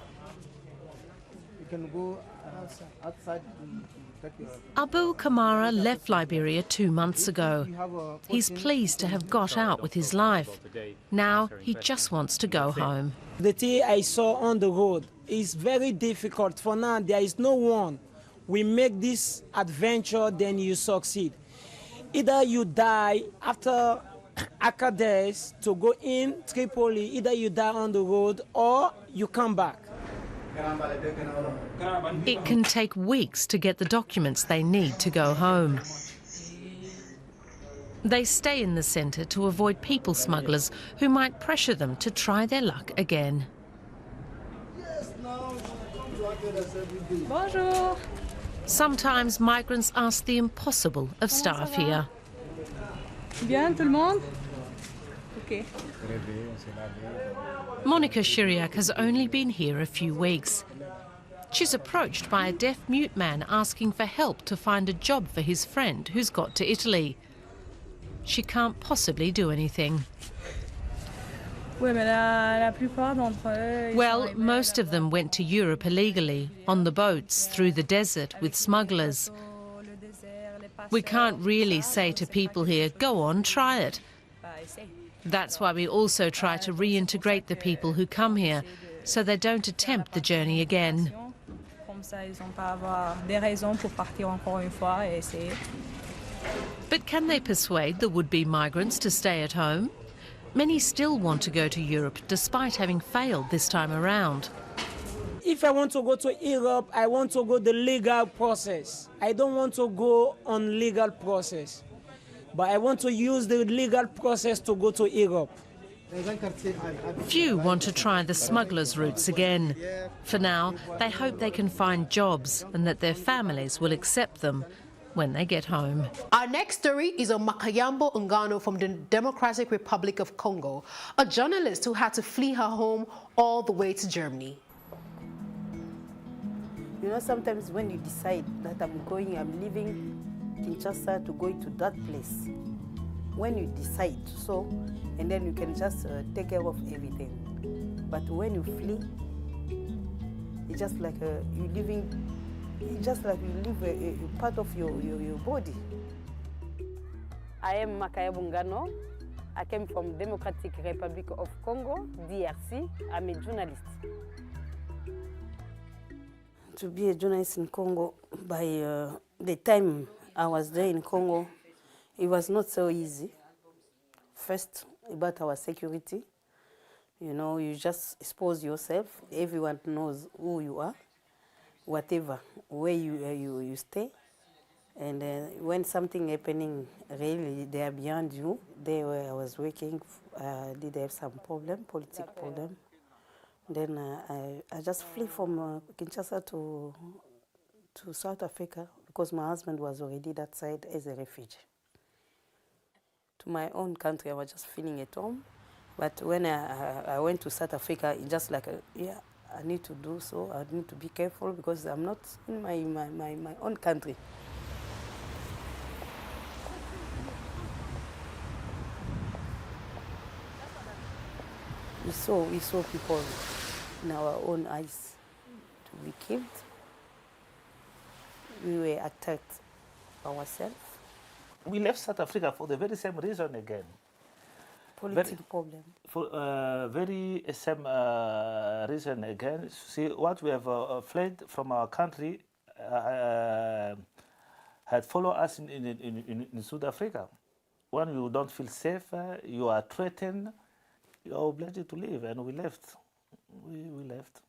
Abu Kamara left Liberia 2 months ago. He's pleased to have got out with his life. Now he just wants to go home. The thing I saw on the road is very difficult. For now, there is no one. We make this adventure, then you succeed. Either you die after Agadez to go in Tripoli, either you die on the road or you come back. It can take weeks to get the documents they need to go home. They stay in the centre to avoid people smugglers who might pressure them to try their luck again. Bonjour. Sometimes migrants ask the impossible of staff here. Bien, tout le monde? Okay. Monica Shiriak has only been here a few weeks. She's approached by a deaf-mute man asking for help to find a job for his friend who's got to Italy. She can't possibly do anything. Well, most of them went to Europe illegally, on the boats, through the desert, with smugglers. We can't really say to people here, go on, try it. That's why we also try to reintegrate the people who come here, so they don't attempt the journey again. But can they persuade the would-be migrants to stay at home? Many still want to go to Europe, despite having failed this time around. If I want to go to Europe, I want to go the legal process. I don't want to go on legal process. But I want to use the legal process to go to Europe. Few want to try the smugglers' routes again. For now, they hope they can find jobs and that their families will accept them when they get home. Our next story is on Makayambo Ngano from the Democratic Republic of Congo, a journalist who had to flee her home all the way to Germany. You know, sometimes when you decide that I'm leaving Kinshasa to go to that place, when you decide so, and then you can just take care of everything. But when you flee, it's just like you living, it's just like you leave a part of your body. I am Makayambo Ngano. I came from Democratic Republic of Congo, DRC. I'm a journalist. To be a journalist in Congo, by the time I was there in Congo, it was not so easy. First, about our security. You know, you just expose yourself. Everyone knows who you are, whatever, where you stay. And when something happening, really, they are beyond you. There where I was working, did have some problem, political problem. Then I just flee from Kinshasa to South Africa because my husband was already that side as a refugee. To my own country, I was just feeling at home. But when I went to South Africa, it's just like, yeah, I need to do so. I need to be careful because I'm not in my own country. We saw people in our own eyes to be killed. We were attacked ourselves. We left South Africa for the very same reason again. Political problem. For very same reason again. See, what we have fled from our country had followed us in South Africa. When you don't feel safe, you are threatened, you are obliged to leave, and we left. We left.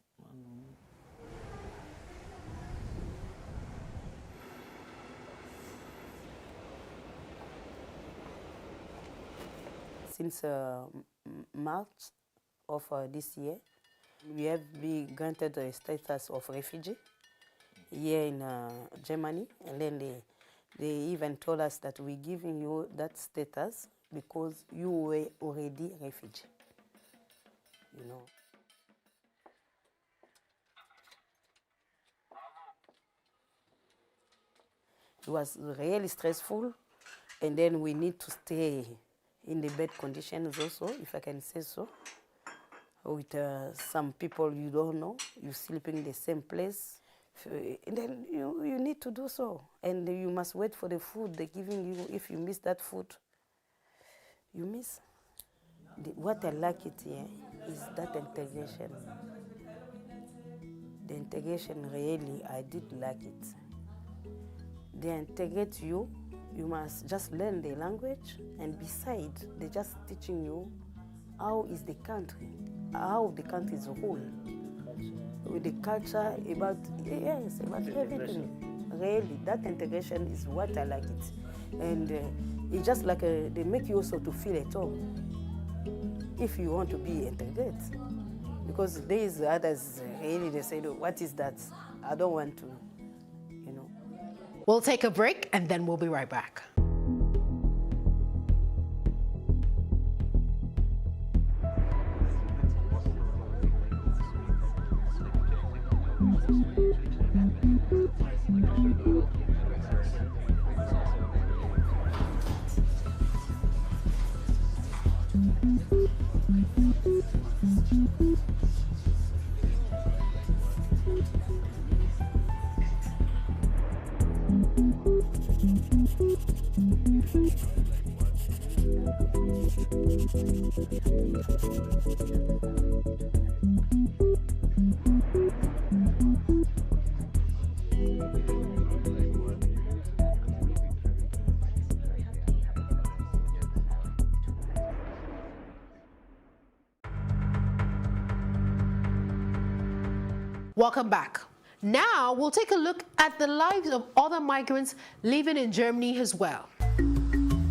Since March of this year, we have been granted a status of refugee here in Germany, and then They even told us that we're giving you that status because you were already a refugee. You know. It was really stressful, and then we need to stay in the bad conditions also, if I can say so, with some people you don't know, you sleeping in the same place, and then you need to do so, and you must wait for the food they're giving you. If you miss that food, you miss. What I like it here is that integration. The integration really, I did like it. They integrate you, you must just learn the language, and besides, they're just teaching you how is the country, how the country is ruled, with the culture, about everything. Really, that integration is what I like it. And it's just like they make you also to feel at home, if you want to be integrated. Because there is others, really, they say, what is that? I don't want to. We'll take a break and then we'll be right back. Welcome back. Now we'll take a look at the lives of other migrants living in Germany as well.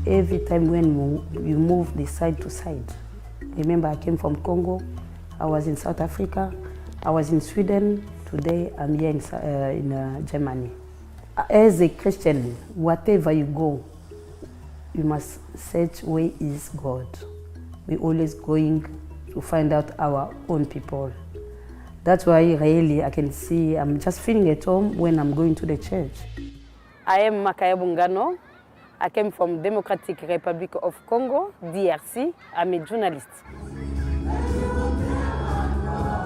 Every time when you move the side to side. Remember, I came from Congo, I was in South Africa, I was in Sweden, today I'm here in Germany. As a Christian, whatever you go, you must search where is God. We're always going to find out our own people. That's why really I can see I'm just feeling at home when I'm going to the church. I am Makaya Bungano. I came from Democratic Republic of Congo, DRC. I'm a journalist.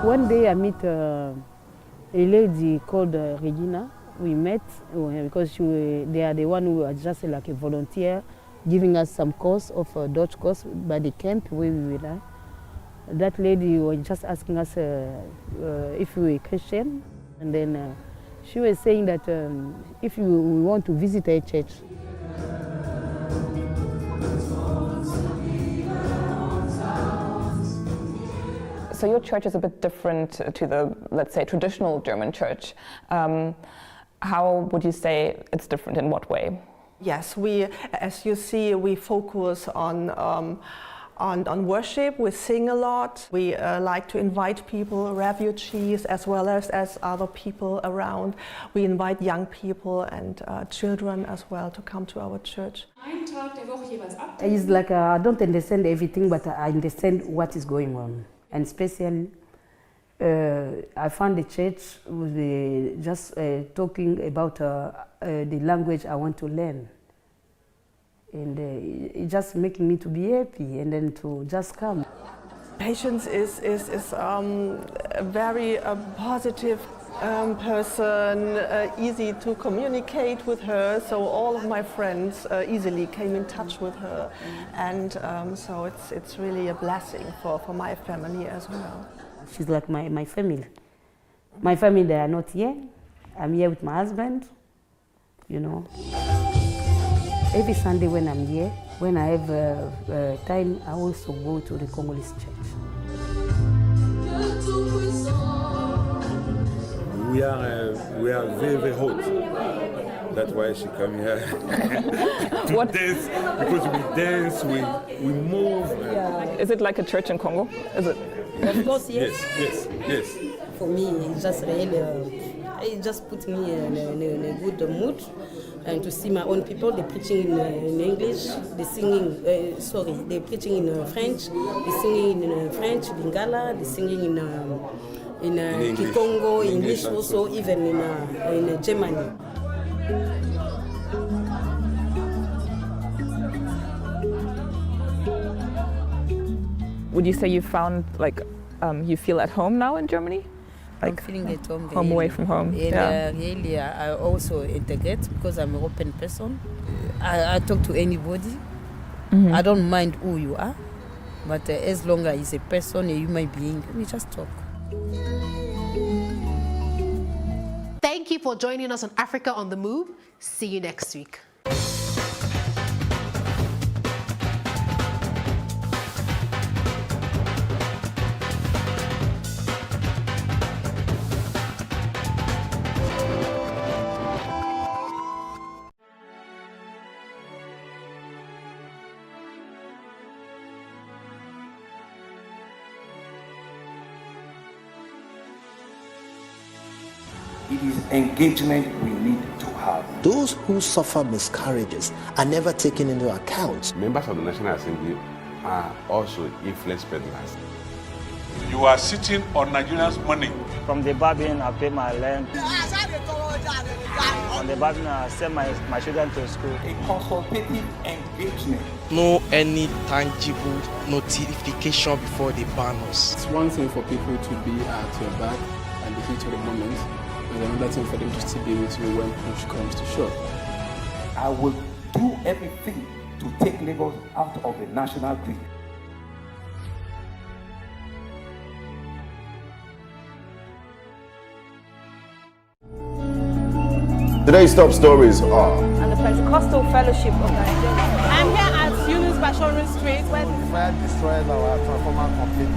One day I meet a lady called Regina. We met because they are the one who are just like a volunteer, giving us some course of a Dutch course by the camp where we were. That lady was just asking us if we were Christian, and then she was saying that if we want to visit a church. So your church is a bit different to the, let's say, traditional German church. How would you say it's different? In what way? Yes, we, as you see, we focus on worship. We sing a lot. We like to invite people, refugees, as well as other people around. We invite young people and children as well to come to our church. It's like I don't understand everything, but I understand what is going on. And especially, I found the church with just talking about the language I want to learn. And it just making me to be happy and then to just come. Patience is a very positive person, easy to communicate with her, so all of my friends easily came in touch with her, and so it's really a blessing for my family as well. She's like my family. My family, they are not here. I'm here with my husband, you know. Every Sunday when I'm here, when I have time, I also go to the Congolese church. We are very, very hot. That's why she come here to dance, because we dance, we move. Yeah. Is it like a church in Congo? Is it? Of course, yes. Yes. For me, it's just really it just put me in a good mood, and to see my own people. They're preaching in English, they're singing. They're preaching in French. They're singing in French, Lingala. They're singing in Kikongo, English also, even in Germany. Would you say you found you feel at home now in Germany? I'm feeling at home. Home away from home. Really, I also integrate because I'm an open person. I talk to anybody. I don't mind who you are, but as long as it's a person, a human being, we just talk. Thank you for joining us on Africa on the Move. See you next week. It is engagement we need to have. Those who suffer miscarriages are never taken into account. Members of the National Assembly are also influence peddlers. You are sitting on Nigerians' money. From the Babin, I pay my rent. From the Babin, I send my children to school. A consultative engagement. No any tangible notification before they ban us. It's one thing for people to be at your back and the heat of the moment. There's another thing for them to still be with you when push comes to shove. I will do everything to take Lagos out of the national grid. Today's top stories are... And the Pentecostal Fellowship of Nigeria. I'm here at Yunus Bashorin Street where the fire destroyed our transformer complete.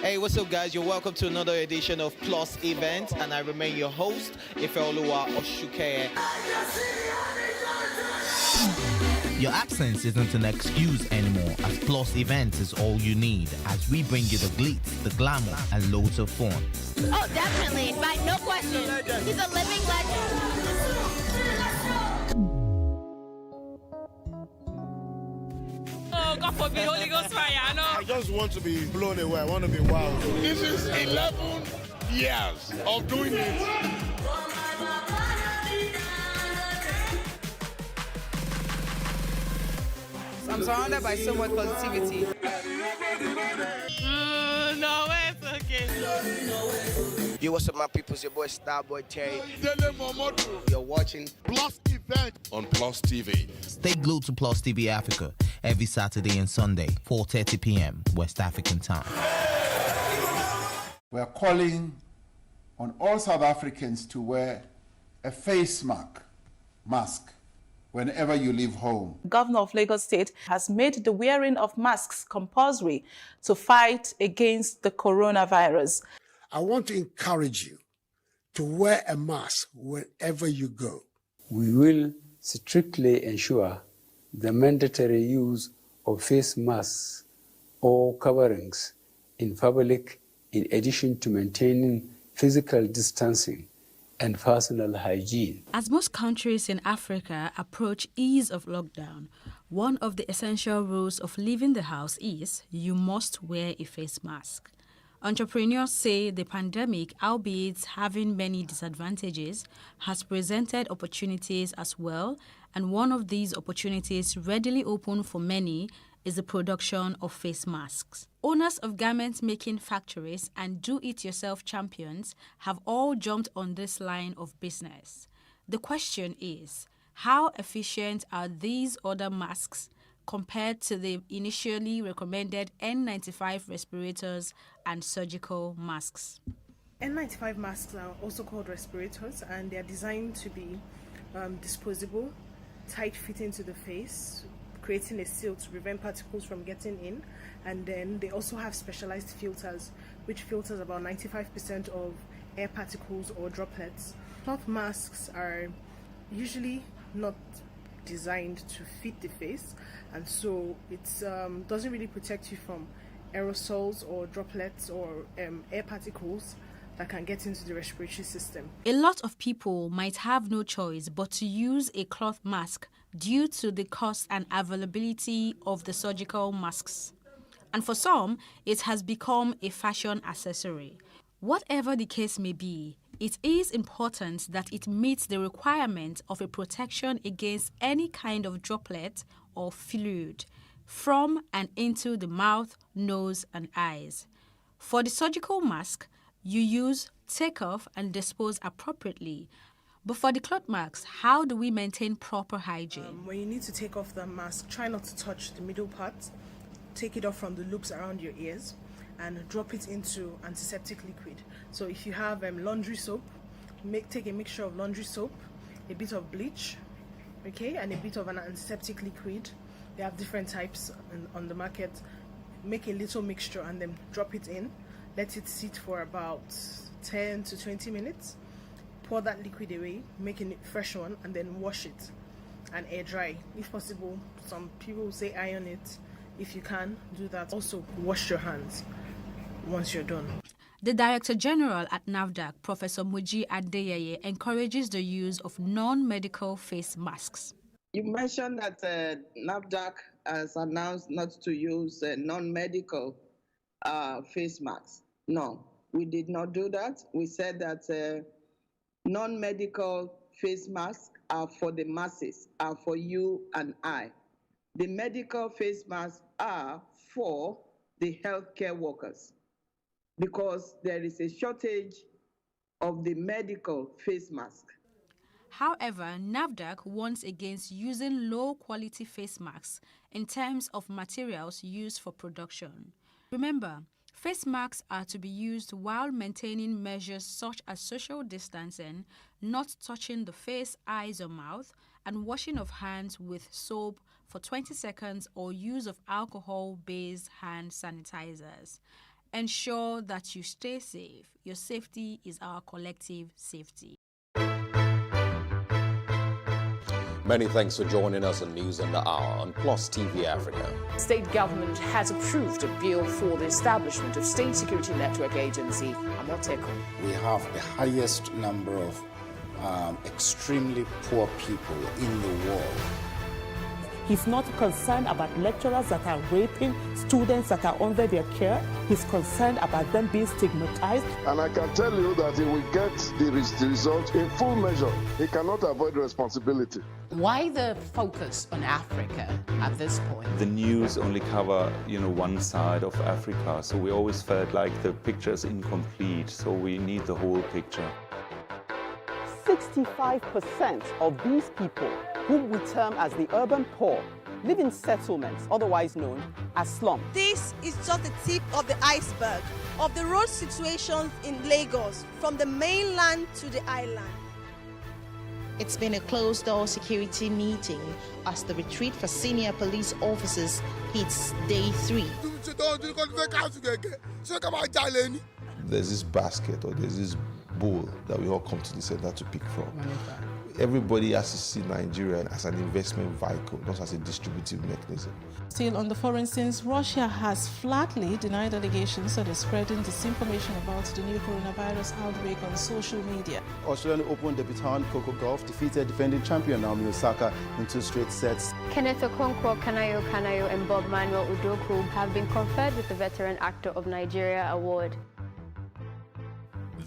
Hey, what's up guys? You're welcome to another edition of Plus Event, and I remain your host, Ifeoluwa Oshukeye. Your absence isn't an excuse anymore, as Plus Events is all you need, as we bring you the glitz, the glamour, and loads of fun. Oh, definitely, right? No question. He's a living legend. God forbid, Holy Ghost fire, I know. I just want to be blown away. I want to be wild. This is 11 years of doing it. I'm surrounded by so much positivity. No, it's okay. Yo, what's up, my people? It's your boy Starboy Terry. You're watching Plus Event on Plus TV. Stay glued to Plus TV Africa every Saturday and Sunday, 4:30 p.m. West African time. We are calling on all South Africans to wear a face mask whenever you leave home. Governor of Lagos State has made the wearing of masks compulsory to fight against the coronavirus. I want to encourage you to wear a mask wherever you go. We will strictly ensure the mandatory use of face masks or coverings in public, in addition to maintaining physical distancing and personal hygiene. As most countries in Africa approach ease of lockdown, one of the essential rules of leaving the house is you must wear a face mask. Entrepreneurs say the pandemic, albeit having many disadvantages, has presented opportunities as well, and one of these opportunities readily open for many is the production of face masks. Owners of garment-making factories and do-it-yourself champions have all jumped on this line of business. The question is, how efficient are these other masks compared to the initially recommended N95 respirators and surgical masks? N95 masks are also called respirators, and they are designed to be disposable, tight-fitting to the face, creating a seal to prevent particles from getting in. And then they also have specialized filters, which filters about 95% of air particles or droplets. Cloth masks are usually not designed to fit the face, and so it doesn't really protect you from aerosols or droplets or air particles that can get into the respiratory system. A lot of people might have no choice but to use a cloth mask due to the cost and availability of the surgical masks. And for some, it has become a fashion accessory. Whatever the case may be, it is important that it meets the requirement of a protection against any kind of droplet or fluid from and into the mouth, nose, and eyes. For the surgical mask, you use, take off, and dispose appropriately. But for the cloth masks, how do we maintain proper hygiene? When you need to take off the mask, try not to touch the middle part. Take it off from the loops around your ears and drop it into antiseptic liquid. So if you have laundry soap, take a mixture of laundry soap, a bit of bleach, okay, and a bit of an antiseptic liquid. They have different types on the market. Make a little mixture and then drop it in. Let it sit for about 10 to 20 minutes. Pour that liquid away, make a fresh one, and then wash it and air dry. If possible, some people will say iron it. If you can, do that. Also, wash your hands once you're done. The Director General at NAFDAC, Professor Muji Adeyeye, encourages the use of non-medical face masks. You mentioned that NAFDAC has announced not to use non-medical face masks. No, we did not do that. We said that non-medical face masks are for the masses, are for you and I. The medical face masks are for the healthcare workers because there is a shortage of the medical face mask. However, NAFDAC warns against using low-quality face masks in terms of materials used for production. Remember, face masks are to be used while maintaining measures such as social distancing, not touching the face, eyes, or mouth, and washing of hands with soap for 20 seconds or use of alcohol-based hand sanitizers. Ensure that you stay safe. Your safety is our collective safety. Many thanks for joining us on News on the Hour on Plus TV Africa. State government has approved a bill for the establishment of State Security Network Agency, Amotekun. We have the highest number of extremely poor people in the world. He's not concerned about lecturers that are raping students that are under their care. He's concerned about them being stigmatized. And I can tell you that he will get the result in full measure. He cannot avoid responsibility. Why the focus on Africa at this point? The news only cover, one side of Africa, so we always felt like the picture is incomplete, so we need the whole picture. 65% of these people, whom we term as the urban poor, live in settlements, otherwise known as slums. This is just the tip of the iceberg of the road situations in Lagos, from the mainland to the island. It's been a closed-door security meeting as the retreat for senior police officers hits day 3. There's this basket or there's this bowl that we all come to the center to pick from. Everybody has to see Nigeria as an investment vehicle, not as a distributive mechanism. Still on the foreign scenes, Russia has flatly denied allegations that is spreading disinformation about the new coronavirus outbreak on social media. Australian Open debutant Coco Gauff defeated defending champion Naomi Osaka in 2 straight sets. Kenneth Okonkwo Kanayo and Bob Manuel Udoku have been conferred with the Veteran Actor of Nigeria Award.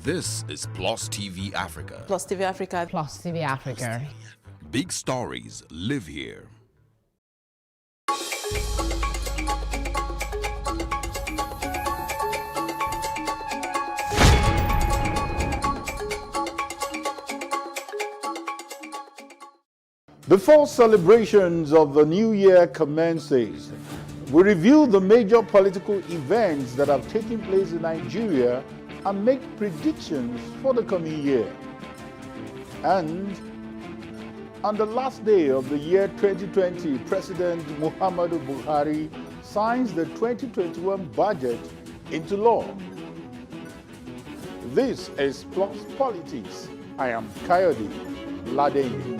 This is Plus TV Africa. Plus TV Africa. Plus TV Africa. Big stories live here. Before celebrations of the new year commences, we review the major political events that have taken place in Nigeria and make predictions for the coming year. And on the last day of the year 2020, President Muhammadu Buhari signs the 2021 budget into law. This is Plus Politics. I am Kayode Ladeni.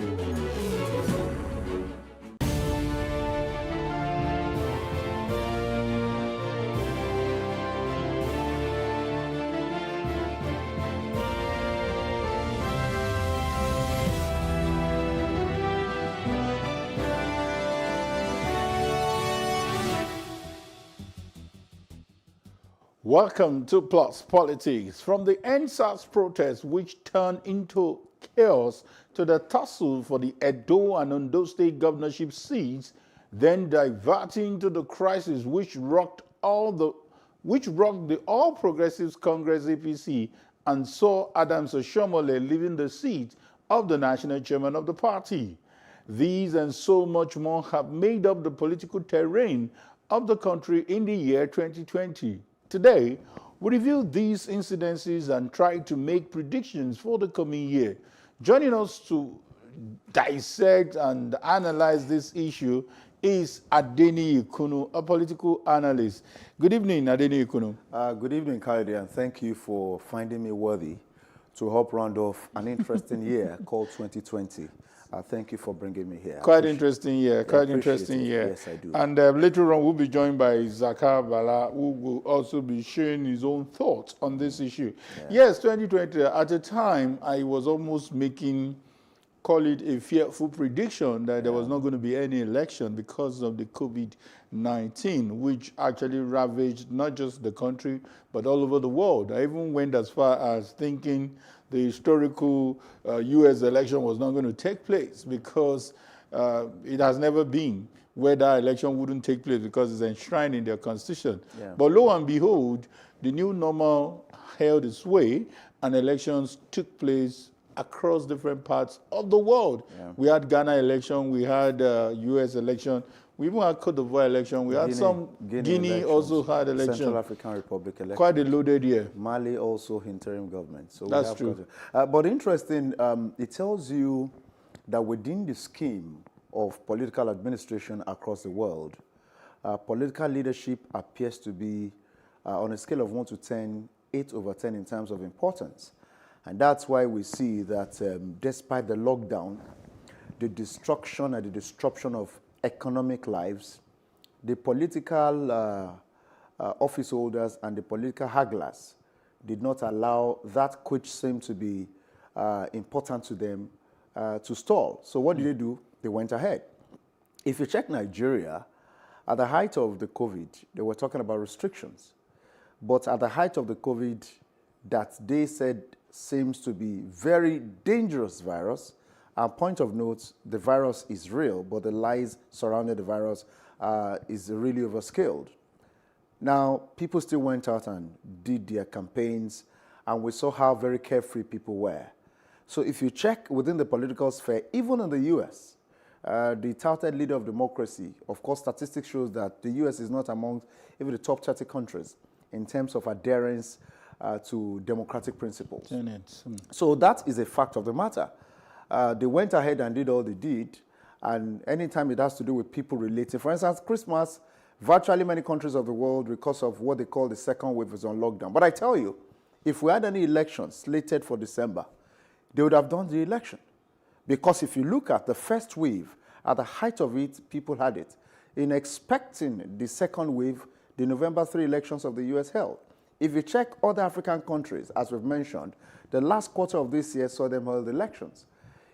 Welcome to Plus Politics. From the NSAS protest, which turned into chaos, to the tussle for the Edo and Ondo state governorship seats, then diverting to the crisis which rocked the All Progressives Congress APC and saw Adams Oshomole leaving the seat of the national chairman of the party. These and so much more have made up the political terrain of the country in the year 2020. Today, we review these incidences and try to make predictions for the coming year. Joining us to dissect and analyze this issue is Adeniyi Ikunu, a political analyst. Good evening, Adeniyi Ikunu. Good evening, Kayode, and thank you for finding me worthy to help round off an interesting year called 2020. Thank you for bringing me here. Quite interesting year, quite interesting year. Yes, I do. And later on, we'll be joined by Zakar Bala, who will also be sharing his own thoughts on this issue. Yeah. Yes, 2020, at the time, I was almost making, call it a fearful prediction that there was not going to be any election because of the COVID-19, which actually ravaged not just the country, but all over the world. I even went as far as thinking the historical U.S. election was not going to take place because it has never been where that election wouldn't take place because it's enshrined in their constitution. Yeah. But lo and behold, the new normal held its way and elections took place across different parts of the world. Yeah. We had Ghana election, we had U.S. election, we even had Cote d'Ivoire election, we had some Guinea also had election. Central African Republic election. Quite a loaded year. Mali also interim government. So that's true. But interesting, it tells you that within the scheme of political administration across the world, political leadership appears to be, on a scale of 1 to 10, 8 over 10 in terms of importance. And that's why we see that despite the lockdown, the destruction and the disruption of economic lives, the political office holders and the political hagglers did not allow that which seemed to be important to them to stall. So what did they do? They went ahead. If you check Nigeria, at the height of the COVID, they were talking about restrictions. But at the height of the COVID, that they said seems to be very dangerous virus. Point of note, the virus is real, but the lies surrounding the virus is really overscaled. Now, people still went out and did their campaigns, and we saw how very carefree people were. So if you check within the political sphere, even in the U.S., the touted leader of democracy, of course, statistics shows that the U.S. is not among even the top 30 countries in terms of adherence to democratic principles. So that is a fact of the matter. They went ahead and did all they did, and anytime it has to do with people relating, for instance, Christmas, virtually many countries of the world, because of what they call the second wave, is on lockdown. But I tell you, if we had any elections slated for December, they would have done the election. Because if you look at the first wave, at the height of it, people had it. In expecting the second wave, the November 3 elections of the U.S. held. If you check other African countries, as we've mentioned, the last quarter of this year saw them hold elections.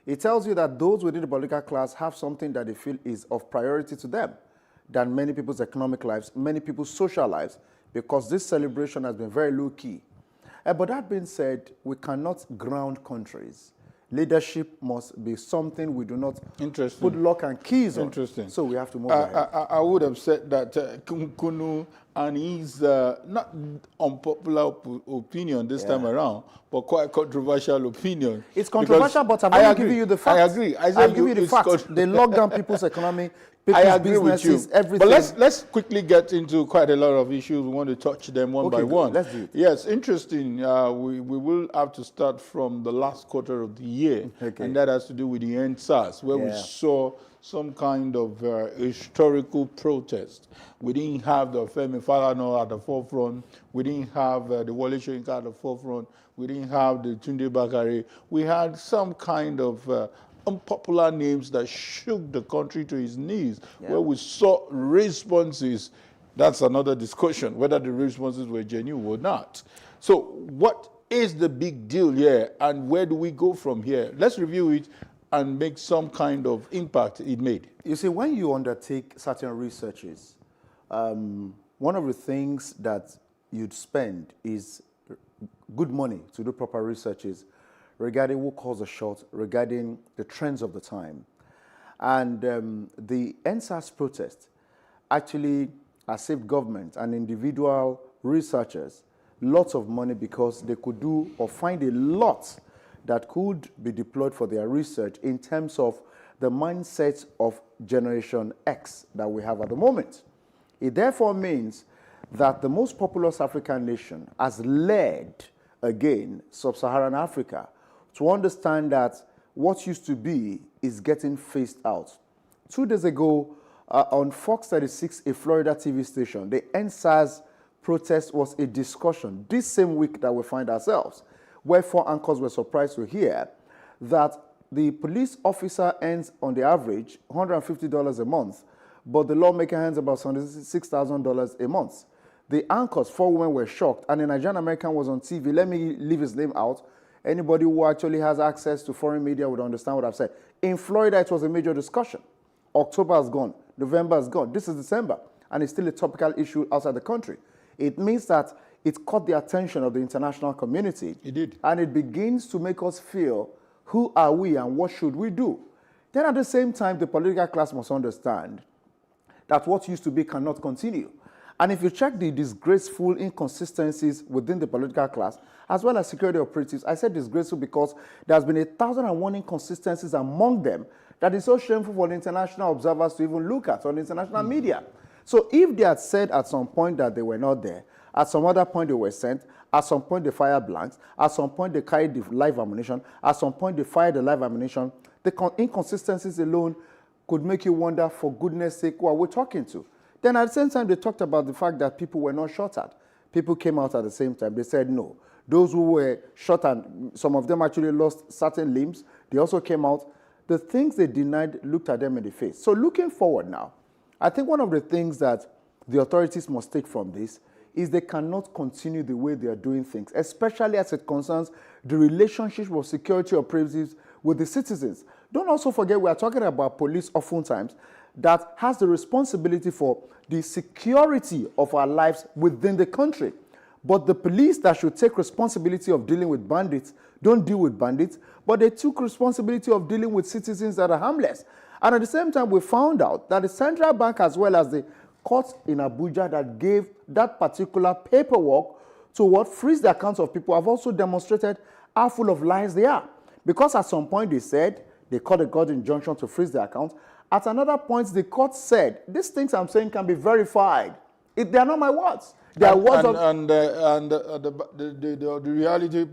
It tells you that those within the political class have something that they feel is of priority to them than many people's economic lives, many people's social lives, because this celebration has been very low-key. But that being said, we cannot ground countries Leadership must be something we do not Interesting. put lock and keys on. Interesting. So we have to move ahead. I would have said that Kunu and his not unpopular opinion this time around, but quite controversial opinion. It's controversial, but I'm only giving you the facts. I agree. I'll give you the facts. They lock down people's economy, people's I agree businesses, with you. everything. But let's quickly get into quite a lot of issues. We want to touch them one by one. Let's do it. Yes, interesting. We will have to start from the last quarter of the year, and that has to do with the NSAS, where we saw some kind of historical protest. We didn't have the Femi Falana at the forefront. We didn't have the Wole Soyinka at the forefront. We didn't have the Tunde Bakare. We had some kind of unpopular names that shook the country to its knees, where we saw responses. That's another discussion, whether the responses were genuine or not. So what is the big deal here, and where do we go from here? Let's review it and make some kind of impact it made. You see, when you undertake certain researches, one of the things that you'd spend is good money to do proper researches regarding who calls the shot, regarding the trends of the time. And the NSAS protest actually has saved government and individual researchers lots of money, because they could do or find a lot that could be deployed for their research in terms of the mindset of Generation X that we have at the moment. It therefore means that the most populous African nation has led, again, sub-Saharan Africa to understand that what used to be is getting phased out. 2 days ago, on Fox 36, a Florida TV station, the NSAS protest was a discussion this same week that we find ourselves, where 4 anchors were surprised to hear that the police officer earns, on the average, $150 a month, but the lawmaker earns about $6,000 a month. The anchors, 4 women, were shocked, and a Nigerian American was on TV. Let me leave his name out. Anybody who actually has access to foreign media would understand what I've said. In Florida, it was a major discussion. October has gone. November has gone. This is December, and it's still a topical issue outside the country. It means that it caught the attention of the international community. It did. And it begins to make us feel, who are we and what should we do? Then at the same time, the political class must understand that what used to be cannot continue. And if you check the disgraceful inconsistencies within the political class, as well as security operatives, I said disgraceful because there's been 1,001 inconsistencies among them that is so shameful for the international observers to even look at on the international media. So if they had said at some point that they were not there, at some other point they were sent, at some point they fired blanks, at some point they carried the live ammunition, at some point they fired the live ammunition, the inconsistencies alone could make you wonder, for goodness sake, who are we talking to? Then at the same time, they talked about the fact that people were not shot at. People came out at the same time. They said no. Those who were shot at, some of them actually lost certain limbs. They also came out. The things they denied looked at them in the face. So looking forward now, I think one of the things that the authorities must take from this is they cannot continue the way they are doing things, especially as it concerns the relationship of security operatives with the citizens. Don't also forget, we are talking about police oftentimes that has the responsibility for the security of our lives within the country. But the police that should take responsibility of dealing with bandits don't deal with bandits, but they took responsibility of dealing with citizens that are harmless. And at the same time, we found out that the central bank, as well as the courts in Abuja that gave that particular paperwork to what freeze the accounts of people, have also demonstrated how full of lies they are. Because at some point they said they called a court injunction to freeze the accounts. At another point, the court said, these things I'm saying can be verified. They are not my words. They are words of... The reality,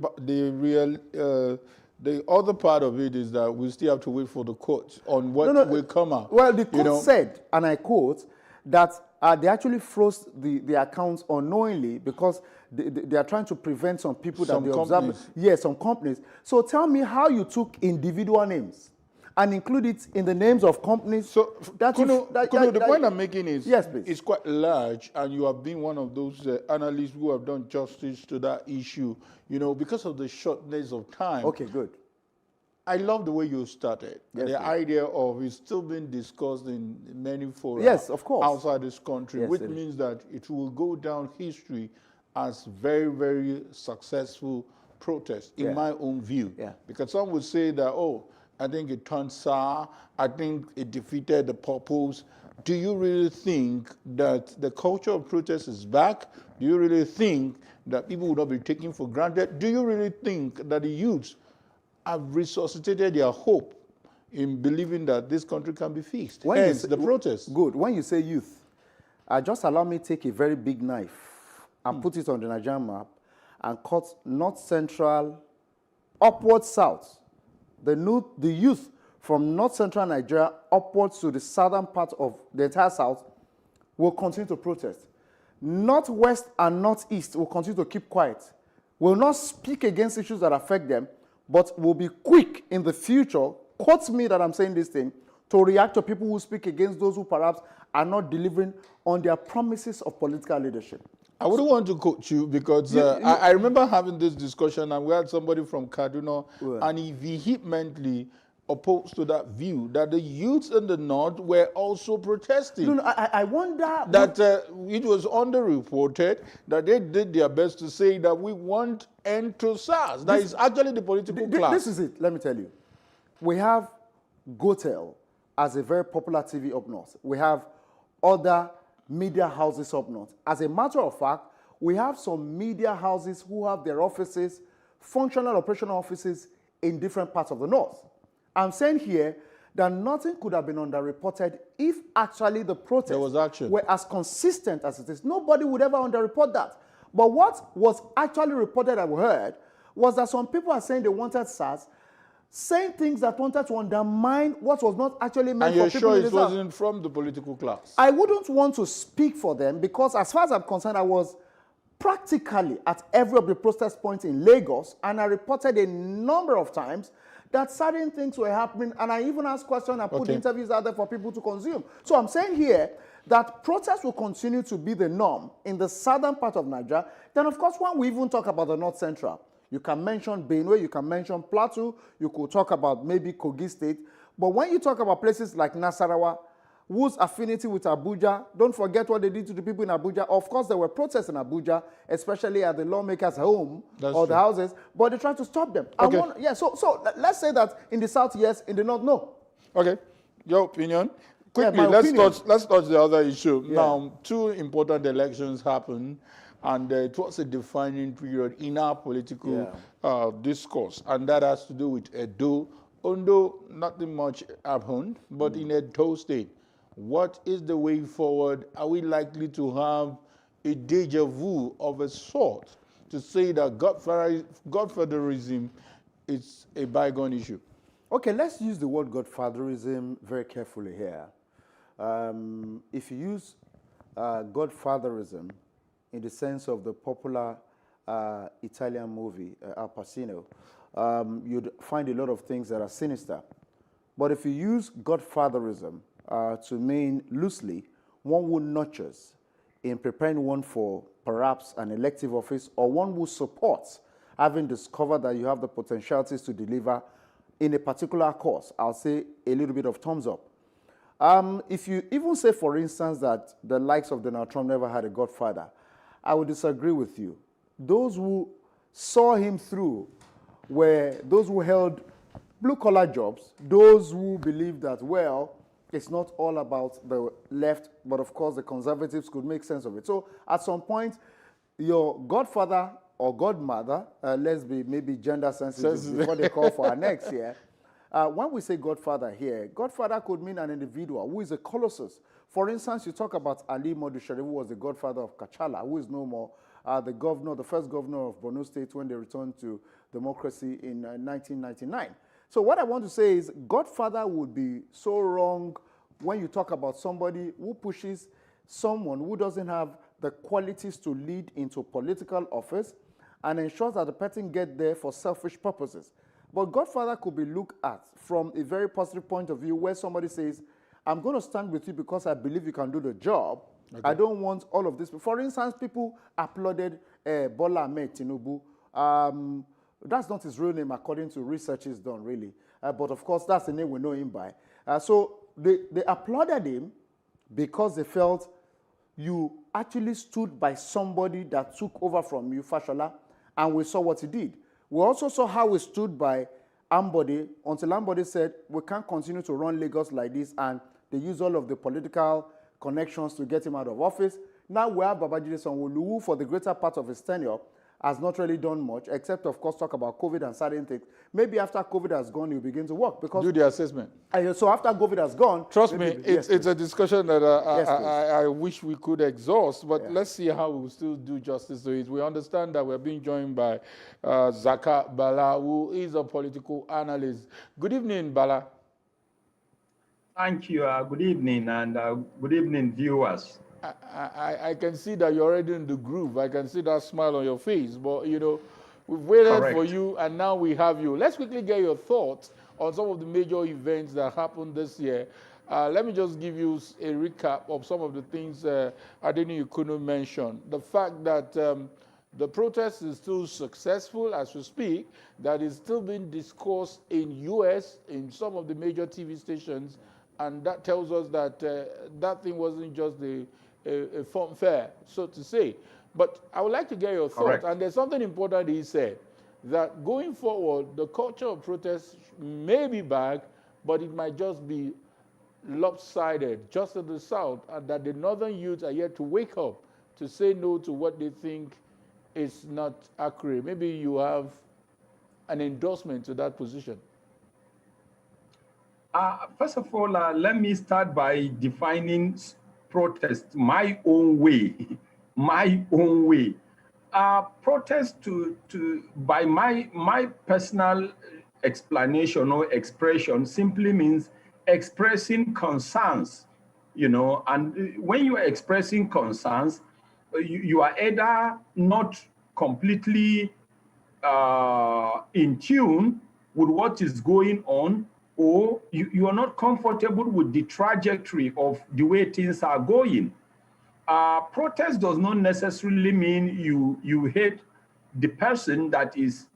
the other part of it is that we still have to wait for the court on what will come out. Well, the court said, and I quote, that they actually froze the accounts unknowingly because they are trying to prevent some people that they observe. Yes, some companies. So tell me how you took individual names and include it in the names of companies. So, the point I'm making is, yes, please. It's quite large, and you have been one of those analysts who have done justice to that issue, because of the shortness of time. Okay, good. I love the way you started. Yes, the idea of it still being discussed in many fora. Yes, of course. Outside this country, which means that it will go down history as very, very successful protest, in my own view. Because some would say that, oh, I think it turned sour, I think it defeated the purpose. Do you really think that the culture of protest is back? Do you really think that people will not be taken for granted? Do you really think that the youths have resuscitated their hope in believing that this country can be fixed? Hence, the protest. Good. When you say youth, just allow me to take a very big knife and put it on the Nigerian map and cut north central upward south. The youth from north central Nigeria upwards to the southern part of the entire south will continue to protest. Northwest and northeast will continue to keep quiet, will not speak against issues that affect them, but will be quick in the future, quote me that I'm saying this thing, to react to people who speak against those who perhaps are not delivering on their promises of political leadership. I wouldn't want to quote you because I remember having this discussion, and we had somebody from Kaduna, and he vehemently opposed to that view that the youths in the north were also protesting. I wonder that it was underreported that they did their best to say that we want end to SARS. That is actually the political class. This is it. Let me tell you. We have Gotel as a very popular TV up north. We have other media houses up north. As a matter of fact, we have some media houses who have their offices, functional operational offices in different parts of the north. I'm saying here that nothing could have been underreported if actually the protests were as consistent as it is. Nobody would ever underreport that. But what was actually reported and heard was that some people are saying they wanted SARS, saying things that wanted to undermine what was not actually meant for people in the And you're sure it wasn't from the political class? I wouldn't want to speak for them because as far as I'm concerned, I was practically at every of the protest points in Lagos, and I reported a number of times that certain things were happening, and I even asked questions and put interviews out there for people to consume. So I'm saying here that protests will continue to be the norm in the southern part of Nigeria. Then, of course, when we even talk about the north central, you can mention Benue, you can mention Plateau, you could talk about maybe Kogi State. But when you talk about places like Nasarawa, whose affinity with Abuja, don't forget what they did to the people in Abuja. Of course, there were protests in Abuja, especially at the lawmakers' home the houses, but they tried to stop them. Okay. So let's say that in the south, yes, in the north, no. Okay. Your opinion? Quickly, Yeah, let's touch the other issue. Yeah. Now, two important elections happened, and it was a defining period in our political discourse, and that has to do with Edo. Although nothing much happened, but in Edo State, what is the way forward? Are we likely to have a deja vu of a sort to say that Godfatherism is a bygone issue? Okay, let's use the word Godfatherism very carefully here. If you use Godfatherism in the sense of the popular Italian movie, Al Pacino, you'd find a lot of things that are sinister. But if you use Godfatherism to mean loosely, one who nurtures in preparing one for perhaps an elective office, or one who supports having discovered that you have the potentialities to deliver in a particular course, I'll say a little bit of thumbs up. If you even say, for instance, that the likes of Donald Trump never had a godfather, I would disagree with you. Those who saw him through were those who held blue-collar jobs, those who believed that, well, it's not all about the left, but of course the conservatives could make sense of it. So at some point, your godfather or godmother, let's be maybe gender sensitive before they call for our next here. When we say godfather here, godfather could mean an individual who is a colossus. For instance, you talk about Ali Modu Sharif, who was the godfather of Kachala, who is no more the first governor of Borno State when they returned to democracy in 1999. So what I want to say is godfather would be so wrong when you talk about somebody who pushes someone who doesn't have the qualities to lead into political office and ensures that the person gets there for selfish purposes. But godfather could be looked at from a very positive point of view where somebody says, I'm going to stand with you because I believe you can do the job. Okay. I don't want all of this. For instance, people applauded Bola Ahmed Tinubu. That's not his real name according to researches done, really. But of course, that's the name we know him by. So they applauded him because they felt you actually stood by somebody that took over from you, Fashola, and we saw what he did. We also saw how we stood by Ambode until Ambode said, we can't continue to run Lagos like this, and they use all of the political connections to get him out of office. Now we have Babajide Sanwo-Olu, who for the greater part of his tenure has not really done much, except, of course, talk about COVID and certain things. Maybe after COVID has gone, he'll begin to work. Because do the assessment. So after COVID has gone... Trust me, it's a discussion that I wish we could exhaust, but let's see how we'll still do justice to it. We understand that we're being joined by Zaka Bala, who is a political analyst. Good evening, Bala. Thank you. Good evening, and good evening, viewers. I can see that you're already in the groove. I can see that smile on your face. But, you know, we've waited for you, and now we have you. Let's quickly get your thoughts on some of the major events that happened this year. Let me just give you a recap of some of the things Adeni Ukunu mentioned. The fact that the protest is still successful as we speak, that is still being discussed in US, in some of the major TV stations, and that tells us that that thing wasn't just a fun fair, so to say. But I would like to get your thoughts. And there's something important he said, that going forward, the culture of protest may be back, but it might just be lopsided, just in the South, and that the Northern youths are yet to wake up to say no to what they think is not accurate. Maybe you have an endorsement to that position. First of all, let me start by defining protest my own way. My own way. Protest by my personal explanation or expression simply means expressing concerns, you know, and when you are expressing concerns, you are either not completely in tune with what is going on, or you are not comfortable with the trajectory of the way things are going. Protest does not necessarily mean you hate the person that is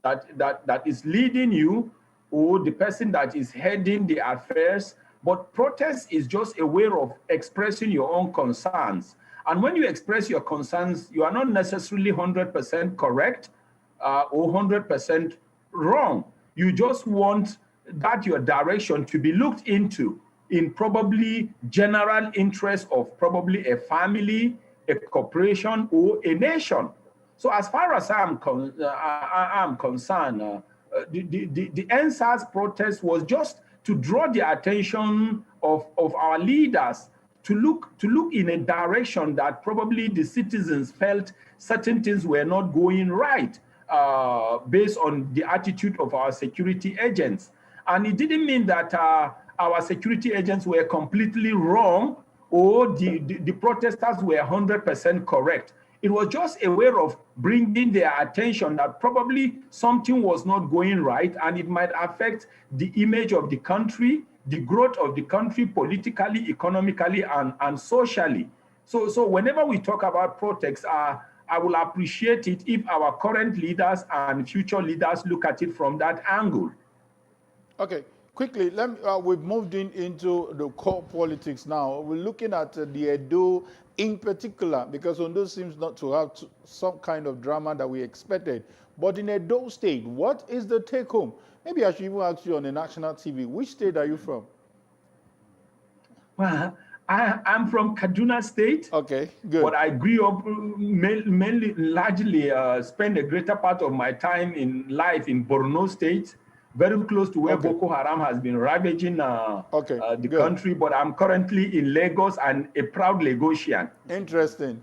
leading you or the person that is heading the affairs, but protest is just a way of expressing your own concerns. And when you express your concerns, you are not necessarily 100% correct or 100% wrong. You just want that your direction to be looked into in probably general interest of probably a family, a corporation, or a nation. So as far as I'm concerned, the NSAS protest was just to draw the attention of our leaders to look in a direction that probably the citizens felt certain things were not going right based on the attitude of our security agents. And it didn't mean that our security agents were completely wrong or the protesters were 100% correct. It was just a way of bringing their attention that probably something was not going right and it might affect the image of the country, the growth of the country politically, economically, and socially. So whenever we talk about protests, I will appreciate it if our current leaders and future leaders look at it from that angle. Okay, quickly, we've moved into the core politics now. We're looking at the Edo in particular, because Ondo seems not to have some kind of drama that we expected. But in Edo State, what is the take home? Maybe I should even ask you on the national TV, which state are you from? Well, I'm from Kaduna State. Okay, good. But I grew up largely spent a greater part of my time in life in Borno State, very close to where Boko Haram has been ravaging the country. But I'm currently in Lagos and a proud Lagosian. Interesting.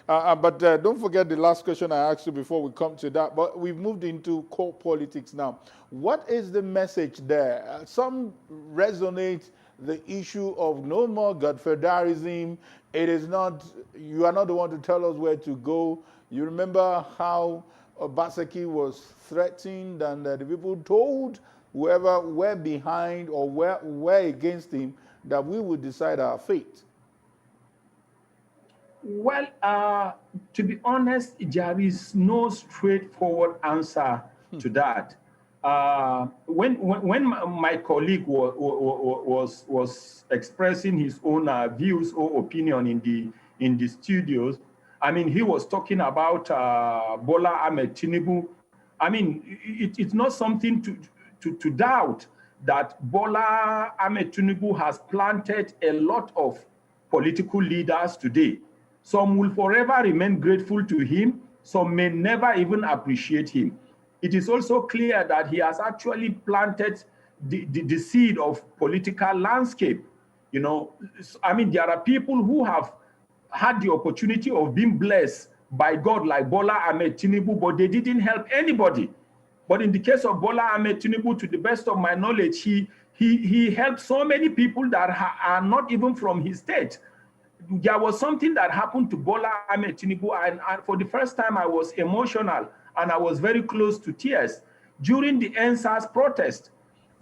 But don't forget the last question I asked you before we come to that. But we've moved into core politics now. What is the message there? Some resonate the issue of no more Godfatherism. It is not, you are not the one to tell us where to go. You remember how Obaseki was threatened and the people told whoever were behind or were against him that we would decide our fate. Well, to be honest, there is no straightforward answer to that. When my colleague was expressing his own views or opinion in the studios, I mean, he was talking about Bola Ahmed Tinubu I mean, it's not something to doubt that Bola Ahmed Tinubu has planted a lot of political leaders today. Some will forever remain grateful to him. Some may never even appreciate him. It is also clear that he has actually planted the seed of political landscape. You know, I mean, there are people who have had the opportunity of being blessed by God like Bola Ahmed Tinubu, but they didn't help anybody. But in the case of Bola Ahmed Tinubu, to the best of my knowledge, he helped so many people that are not even from his state. There was something that happened to Bola Ahmed Tinubu, and for the first time I was emotional and I was very close to tears. During the NSAS protest,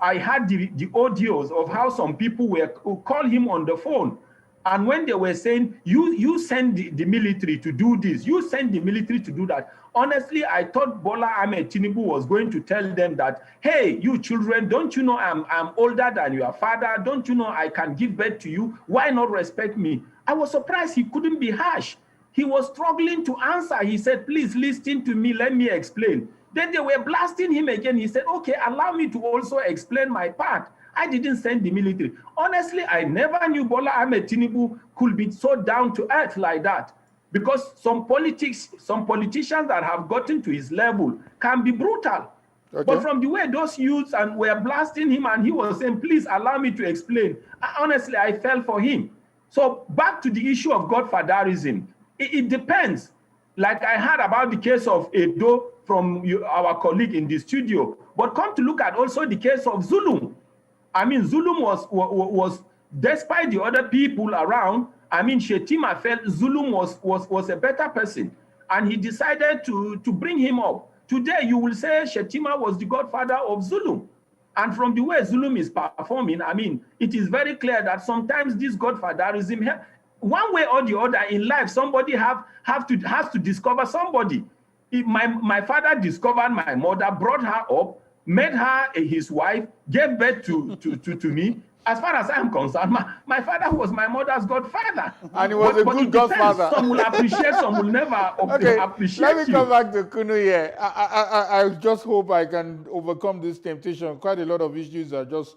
I had the audios of how some people would call him on the phone. And when they were saying, you send the military to do this, you send the military to do that. Honestly, I thought Bola Ahmed Tinubu was going to tell them that, hey, you children, don't you know I'm older than your father? Don't you know I can give birth to you? Why not respect me? I was surprised he couldn't be harsh. He was struggling to answer. He said, please listen to me, let me explain. Then they were blasting him again. He said, okay, allow me to also explain my part. I didn't send the military. Honestly, I never knew Bola Ahmed Tinubu could be so down to earth like that. Because some politicians that have gotten to his level can be brutal. Okay. But from the way those youths were blasting him and he was saying, please allow me to explain, honestly, I fell for him. So back to the issue of godfatherism, it depends. Like I heard about the case of Edo from our colleague in the studio, but come to look at also the case of Zulum. I mean, Zulum was despite the other people around, I mean, Shetima felt Zulum was a better person, and he decided to bring him up. Today, you will say Shetima was the godfather of Zulum. And from the way Zulum is performing, I mean, it is very clear that sometimes this godfatherism, one way or the other in life, somebody has to discover somebody. My father discovered my mother, brought her up, made her his wife, gave birth to me. As far as I'm concerned, my father was my mother's godfather. And he was a good godfather. Some will appreciate, some will never appreciate. Let me come back to Kunu here. I just hope I can overcome this temptation. Quite a lot of issues are just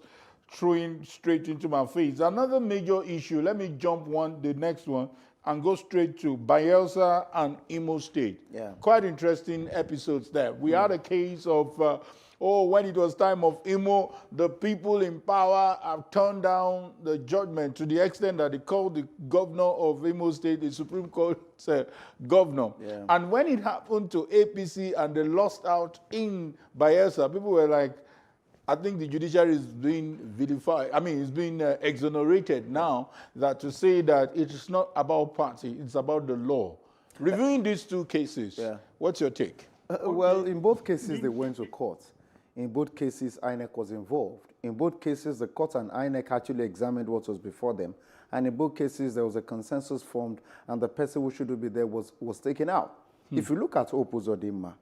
throwing straight into my face. Another major issue, let me jump the next one, and go straight to Bayelsa and Imo State. Yeah. Quite interesting episodes there. We had a case of when it was time of Imo, the people in power have turned down the judgment to the extent that they called the governor of Imo State, the Supreme Court governor. Yeah. And when it happened to APC and they lost out in Bayelsa, people were like, I think the judiciary is being vilified. I mean, it's being exonerated now, that to say that it is not about party, it's about the law. Reviewing these two cases, what's your take? Well, in both cases, they went to court. In both cases, INEC was involved. In both cases, the court and INEC actually examined what was before them. And in both cases, there was a consensus formed, and the person who should be there was taken out. If you look at Opuzodinma,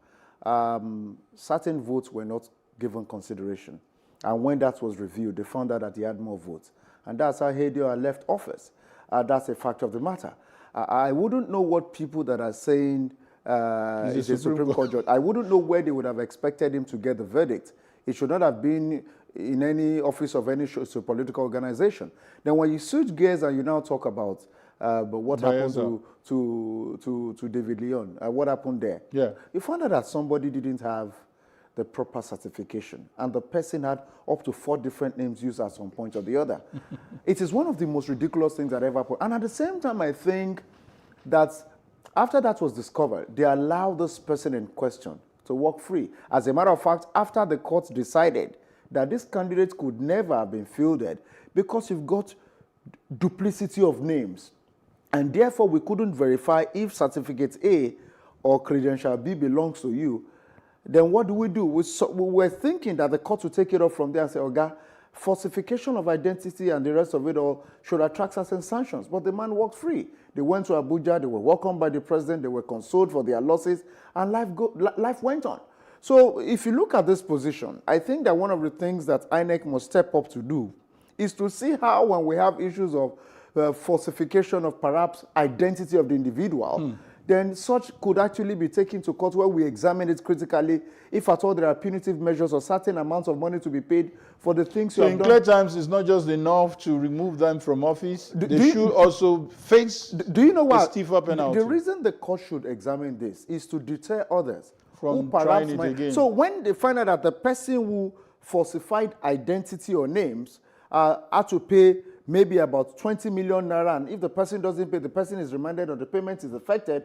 certain votes were not given consideration. And when that was reviewed, they found out that he had more votes. And that's how Hedio left office. That's a fact of the matter. I wouldn't know what people that are saying is a Supreme Court judge. I wouldn't know where they would have expected him to get the verdict. It should not have been in any office of any political organization. Then when you switch gears and you now talk about what happened to David Leon, what happened there? Yeah. You found out that somebody didn't have the proper certification, and the person had up to 4 different names used at some point or the other. It is one of the most ridiculous things that ever happened. And at the same time, I think that after that was discovered, they allowed this person in question to walk free. As a matter of fact, after the court decided that this candidate could never have been fielded because you've got duplicity of names, and therefore we couldn't verify if certificate A or credential B belongs to you, then what do? We were thinking that the court would take it up from there and say, Oga, falsification of identity and the rest of it all should attract certain sanctions. But the man walked free. They went to Abuja, they were welcomed by the president, they were consoled for their losses, and life went on. So if you look at this position, I think that one of the things that INEC must step up to do is to see how, when we have issues of falsification of perhaps identity of the individual, then such could actually be taken to court where we examine it critically. If at all there are punitive measures or certain amounts of money to be paid for the things you So have in done. clear terms, it's not just enough to remove them from office. They should also face do you know what? a stiffer penalty. The reason the court should examine this is to deter others From who perhaps trying it might. again. So when they find out that the person who falsified identity or names had to pay maybe about 20 million naira, and if the person doesn't pay, the person is remanded or the payment is affected,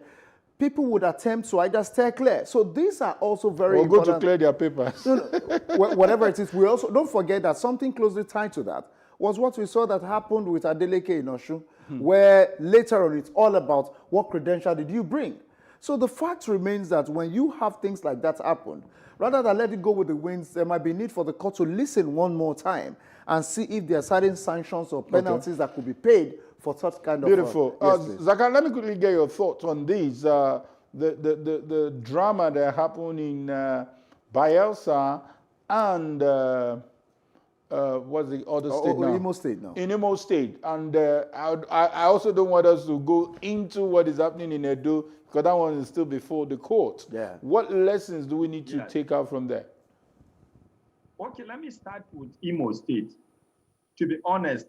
people would attempt to either steer clear. So these are also very or important. go to clear their papers. Whatever it is, we also don't forget that something closely tied to that was what we saw that happened with Adeleke in Osun, where later on it's all about what credential did you bring. So the fact remains that when you have things like that happen, rather than let it go with the winds, there might be need for the court to listen one more time and see if there are certain sanctions or penalties that could be paid for such kind Beautiful. of... Yes, Zaka, let me quickly get your thoughts on this. The drama that happened in Bayelsa and what's the other state now? Imo State now. In Imo State. And I also don't want us to go into what is happening in Edo, because that one is still before the court. Yeah. What lessons do we need to take out from there? Okay, let me start with Imo State. To be honest,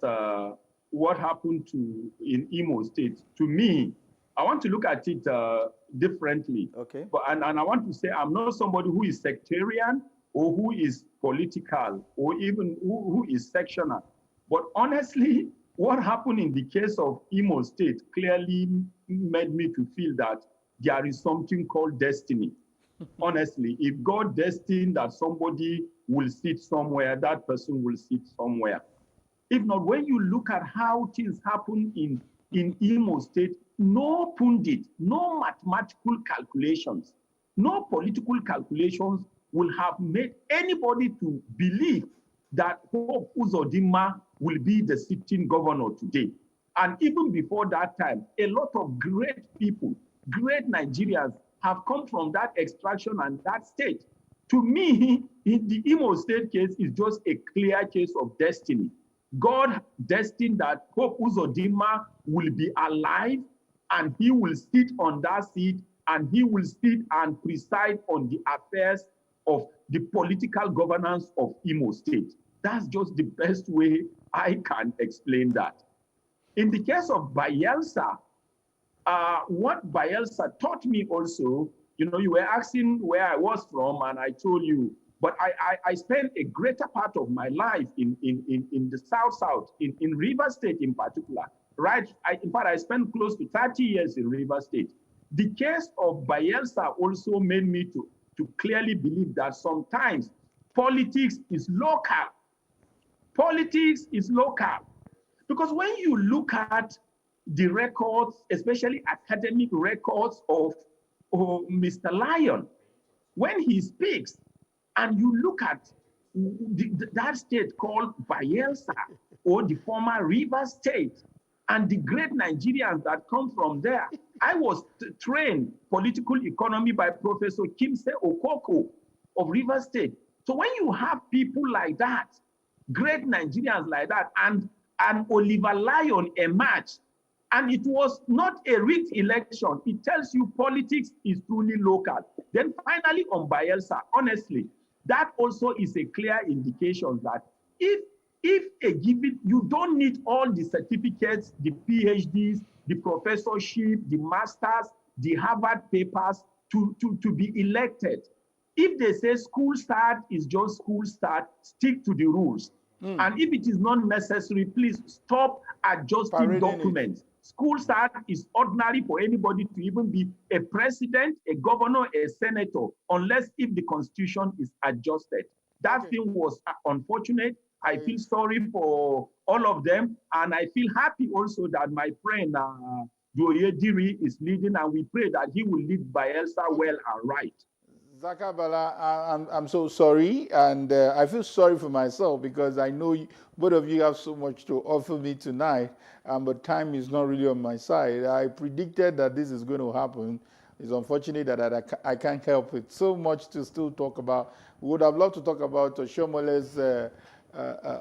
what happened in Imo State, to me, I want to look at it differently. Okay. And I want to say I'm not somebody who is sectarian or who is political or even who is sectional. But honestly, what happened in the case of Imo State clearly made me to feel that there is something called destiny. Honestly, if God destined that somebody will sit somewhere, that person will sit somewhere. If not, when you look at how things happen in Imo State, no pundit, no mathematical calculations, no political calculations will have made anybody to believe that Hope Uzodinma will be the sitting governor today. And even before that time, a lot of great people, great Nigerians have come from that extraction and that state. To me, in the Imo State case is just a clear case of destiny. God destined that Hope Uzodinma will be alive and he will sit on that seat and he will sit and preside on the affairs of the political governance of Imo State. That's just the best way I can explain that. In the case of Bayelsa, what Bayelsa taught me also, you know, you were asking where I was from and I told you, but I spent a greater part of my life in the South, in River State in particular, right? In fact, I spent close to 30 years in River State. The case of Bayelsa also made me to clearly believe that sometimes politics is local. Politics is local. Because when you look at the records, especially academic records of Mr. Lyon, when he speaks, and you look at that state called Bayelsa, or the former River State, and the great Nigerians that come from there. I was trained political economy by Professor Kimse Okoko of River State. So when you have people like that, great Nigerians like that, and Oliver Lyon emerged, and it was not a rigged election. It tells you politics is truly local. Then finally on Bayelsa, honestly, that also is a clear indication that if a given, you don't need all the certificates, the PhDs, the professorship, the masters, the Harvard papers to be elected. If they say school start is just school start, stick to the rules. And if it is not necessary, please stop adjusting documents. School start is ordinary for anybody to even be a president, a governor, a senator, unless if the constitution is adjusted. That thing was unfortunate. I feel sorry for all of them. And I feel happy also that my friend Doye Diri is leading, and we pray that he will lead Bayelsa well and right. Zaka Bala, I'm so sorry, and I feel sorry for myself because I know both of you have so much to offer me tonight, but time is not really on my side. I predicted that this is going to happen. It's unfortunate that I can't help it. So much to still talk about. We would have loved to talk about Oshomole's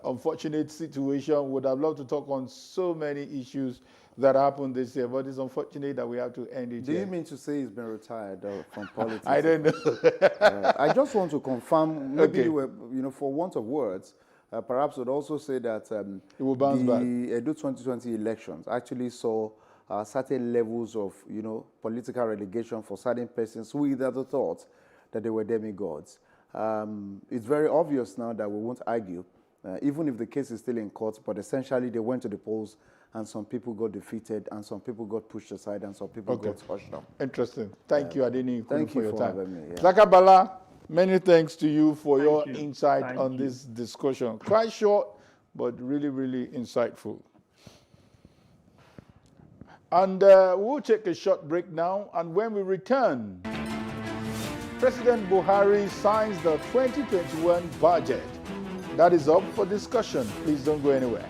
unfortunate situation. We would have loved to talk on so many issues. that happened this year, but it's unfortunate that we have to end it. Do you mean to say he's been retired from politics? I don't know. I just want to confirm, maybe for want of words, perhaps would also say that it will bounce back. The Edo 2020 elections actually saw certain levels of, political relegation for certain persons who either thought that they were demigods. It's very obvious now that we won't argue, even if the case is still in court, but essentially they went to the polls and some people got defeated and some people got pushed aside and some people got hushed up. Interesting. Thank you, Adeni, for your time. Having me. Yeah. Zaka Bala, many thanks to you for your insight on this discussion. Quite short, but really, really insightful. And we'll take a short break now, and when we return, President Buhari signs the 2021 budget. That is up for discussion. Please don't go anywhere.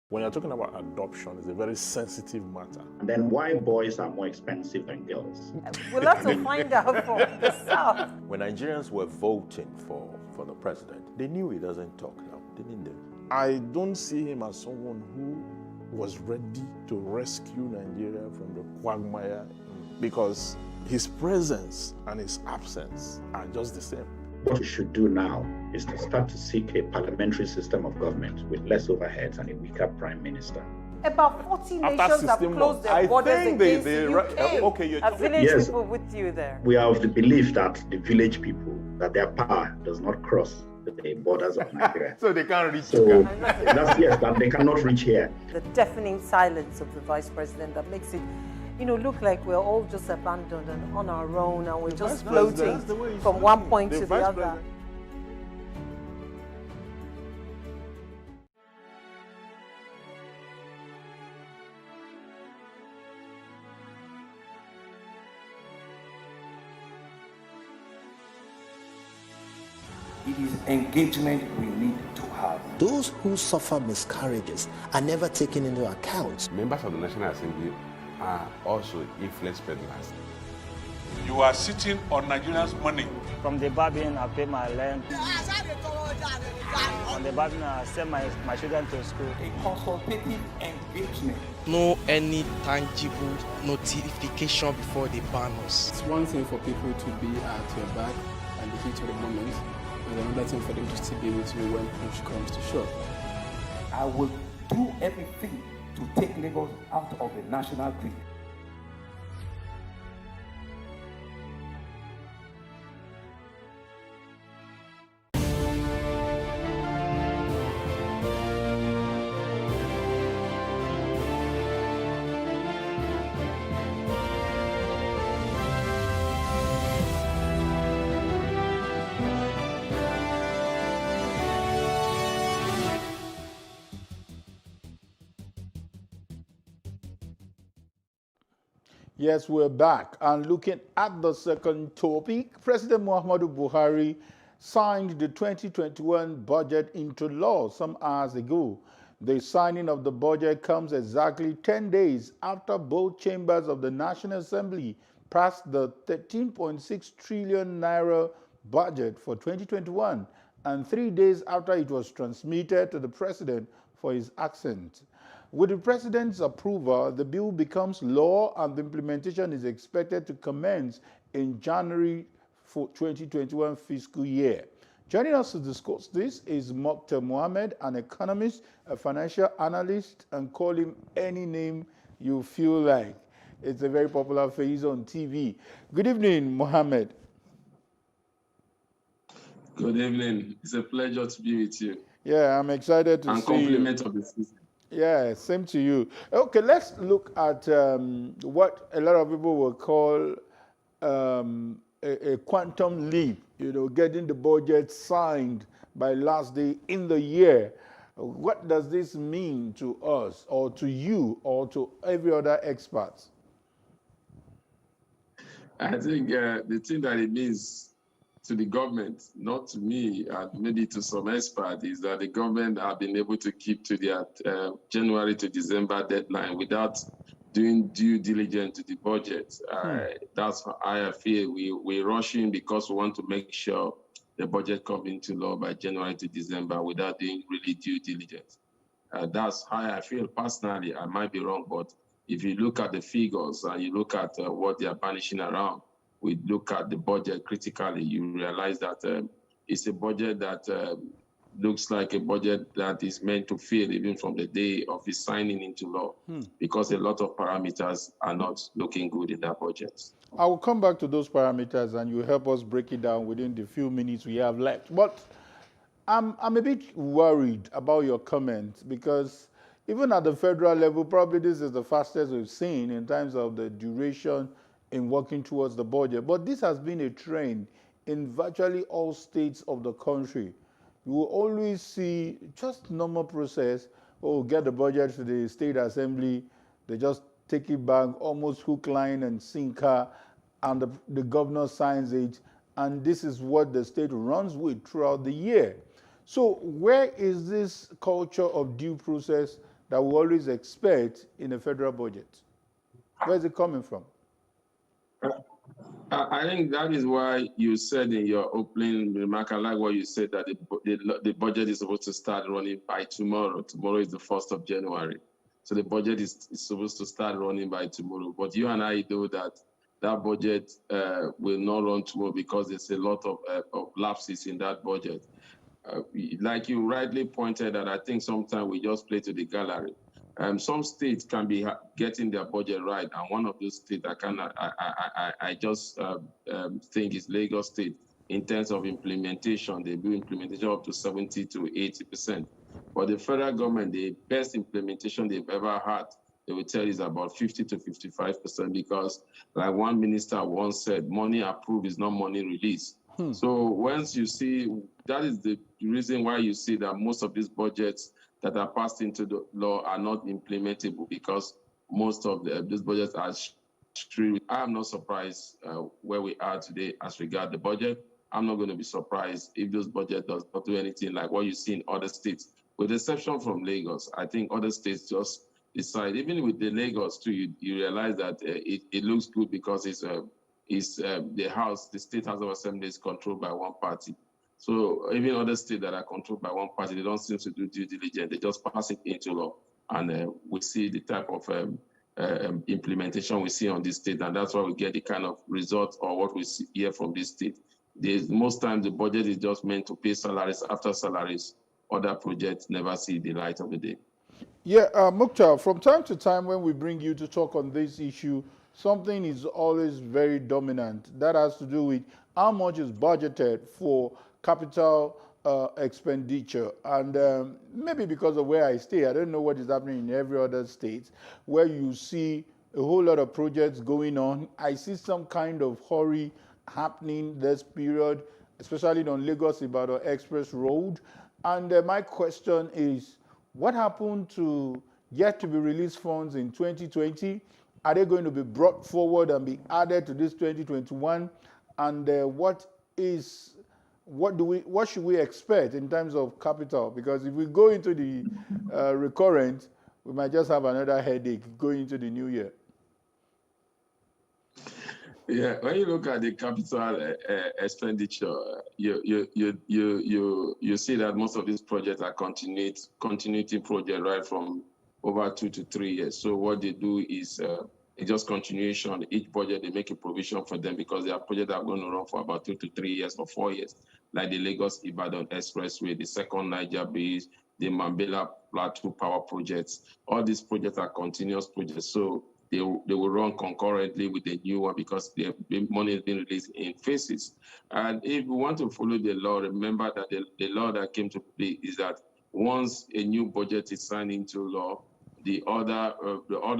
When you're talking about adoption, it's a very sensitive matter. And then why boys are more expensive than girls? We'll have to find out from the South. When Nigerians were voting for the president, they knew he doesn't talk now, didn't they? I don't see him as someone who was ready to rescue Nigeria from the quagmire because his presence and his absence are just the same. What we should do now is to start to seek a parliamentary system of government with less overheads and a weaker prime minister. About 40 nations have closed their borders against the UK. Are village people with you there? We are of the belief that the village people, that their power does not cross the borders of Nigeria. So they can't reach so that they cannot reach here. The deafening silence of the vice president that makes it look like we're all just abandoned and on our own and we're just floating from one point to the other. It is engagement we need to have. Those who suffer miscarriages are never taken into account. Members of the National Assembly are also influence peddlers. You are sitting on Nigerians' money. From the Babin, I pay my rent. From the Babin, I send my children to school. A consultative engagement. No any tangible notification before they ban us. It's one thing for people to be at your back and the heat of the moment, and another thing for them to still be with you when push comes to shove. I will do everything to take Lagos out of the national grid. Yes, we're back. And looking at the second topic, President Muhammadu Buhari signed the 2021 budget into law some hours ago. The signing of the budget comes exactly 10 days after both chambers of the National Assembly passed the 13.6 trillion naira budget for 2021 and 3 days after it was transmitted to the president for his assent. With the president's approval, the bill becomes law and the implementation is expected to commence in January for 2021 fiscal year. Joining us to discuss this is Mokhtar Mohammed, an economist, a financial analyst, and call him any name you feel like. It's a very popular face on TV. Good evening, Mohammed. Good evening. It's a pleasure to be with you. Yeah, I'm excited to see you. And compliment of the season. Yeah, same to you. Okay, let's look at what a lot of people will call a quantum leap, getting the budget signed by last day in the year. What does this mean to us or to you or to every other expert? I think the thing that it means to the government, not to me, and maybe to some experts, is that the government have been able to keep to their January to December deadline without doing due diligence to the budget. That's how I feel. We're rushing because we want to make sure the budget comes into law by January to December without doing really due diligence. That's how I feel personally. I might be wrong, but if you look at the figures and you look at what they are banishing around, we look at the budget critically, you realize that it's a budget that looks like a budget that is meant to fail even from the day of its signing into law, because a lot of parameters are not looking good in that budget. I will come back to those parameters and you help us break it down within the few minutes we have left. But I'm a bit worried about your comments, because even at the federal level, probably this is the fastest we've seen in terms of the duration in working towards the budget. But this has been a trend in virtually all states of the country. You will always see just normal process, get the budget to the state assembly, they just take it back, almost hook, line, and sinker, and the governor signs it, and this is what the state runs with throughout the year. So where is this culture of due process that we always expect in a federal budget? Where is it coming from? I think that is why you said in your opening remark, I like what you said, that the budget is supposed to start running by tomorrow. Tomorrow is the 1st of January. So the budget is supposed to start running by tomorrow. But you and I know that that budget will not run tomorrow because there's a lot of lapses in that budget. Like you rightly pointed out, I think sometimes we just play to the gallery. Some states can be getting their budget right, and one of those states I just think is Lagos State. In terms of implementation, they do implementation up to 70 to 80%. But the federal government, the best implementation they've ever had, they will tell you is about 50 to 55%, because like one minister once said, money approved is not money released. So once you see, that is the reason why you see that most of these budgets that are passed into the law are not implementable, because most of these budgets are strict. I am not surprised where we are today as regard the budget. I'm not going to be surprised if this budget does not do anything like what you see in other states, with the exception from Lagos. I think other states just decide, even with the Lagos too, you realize that it looks good because it's the State House of Assembly is controlled by one party. So even other states that are controlled by one party, they don't seem to do due diligence. They just pass it into law. And we see the type of implementation we see on this state. And that's why we get the kind of result or what we see here from this state. Most times the budget is just meant to pay salaries after salaries. Other projects never see the light of the day. Yeah, Mukhtar, from time to time when we bring you to talk on this issue, something is always very dominant. That has to do with how much is budgeted for capital expenditure. And maybe because of where I stay, I don't know what is happening in every other state, where you see a whole lot of projects going on. I see some kind of hurry happening this period, especially on Lagos-Ibadan Express Road. And my question is, what happened to yet to be released funds in 2020? Are they going to be brought forward and be added to this 2021? And what should we expect in terms of capital? Because if we go into the recurrent, we might just have another headache going into the new year. Yeah, when you look at the capital expenditure, you see that most of these projects are continuity projects, right, from over 2 to 3 years. So what they do is it's just continuation. Each budget, they make a provision for them because they are projects that are going to run for about 2 to 3 years or 4 years, like the Lagos-Ibadan Expressway, the second Niger Bridge, the Mambila Plateau Power projects. All these projects are continuous projects. So they will run concurrently with the new one because the money has been released in phases. And if we want to follow the law, remember that the law that came to play is that once a new budget is signed into law, the other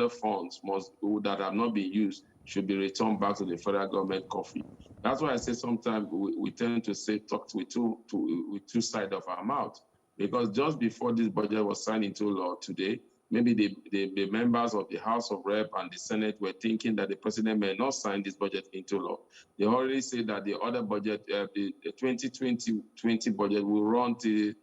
funds that have not been used should be returned back to the federal government coffers. That's why I say sometimes we tend to say talk with two sides of our mouth, because just before this budget was signed into law today, maybe the members of the House of Rep and the Senate were thinking that the president may not sign this budget into law. They already said that the other budget, the 2020 budget will run till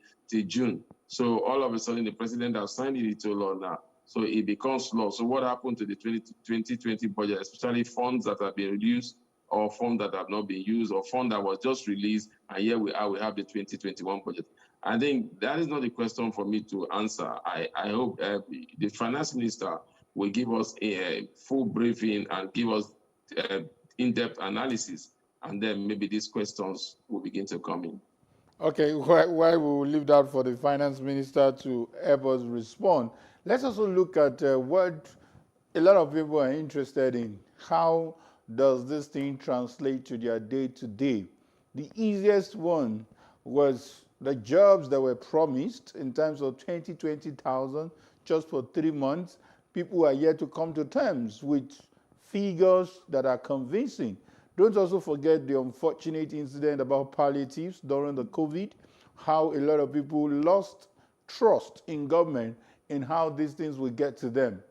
June. So all of a sudden, the president has signed it into law now. So it becomes law. So what happened to the 2020 budget, especially funds that have been reduced or funds that have not been used or fund that was just released, and here we are, we have the 2021 budget. I think that is not a question for me to answer. I hope the finance minister will give us a full briefing and give us in-depth analysis, and then maybe these questions will begin to come in. Okay, why we will leave that for the finance minister to help us respond. Let's also look at what a lot of people are interested in. How does this thing translate to their day-to-day? The easiest one was the jobs that were promised in terms of 20,000 just for 3 months. People are yet to come to terms with figures that are convincing. Don't also forget the unfortunate incident about palliatives during the COVID, how a lot of people lost trust in government in how these things will get to them.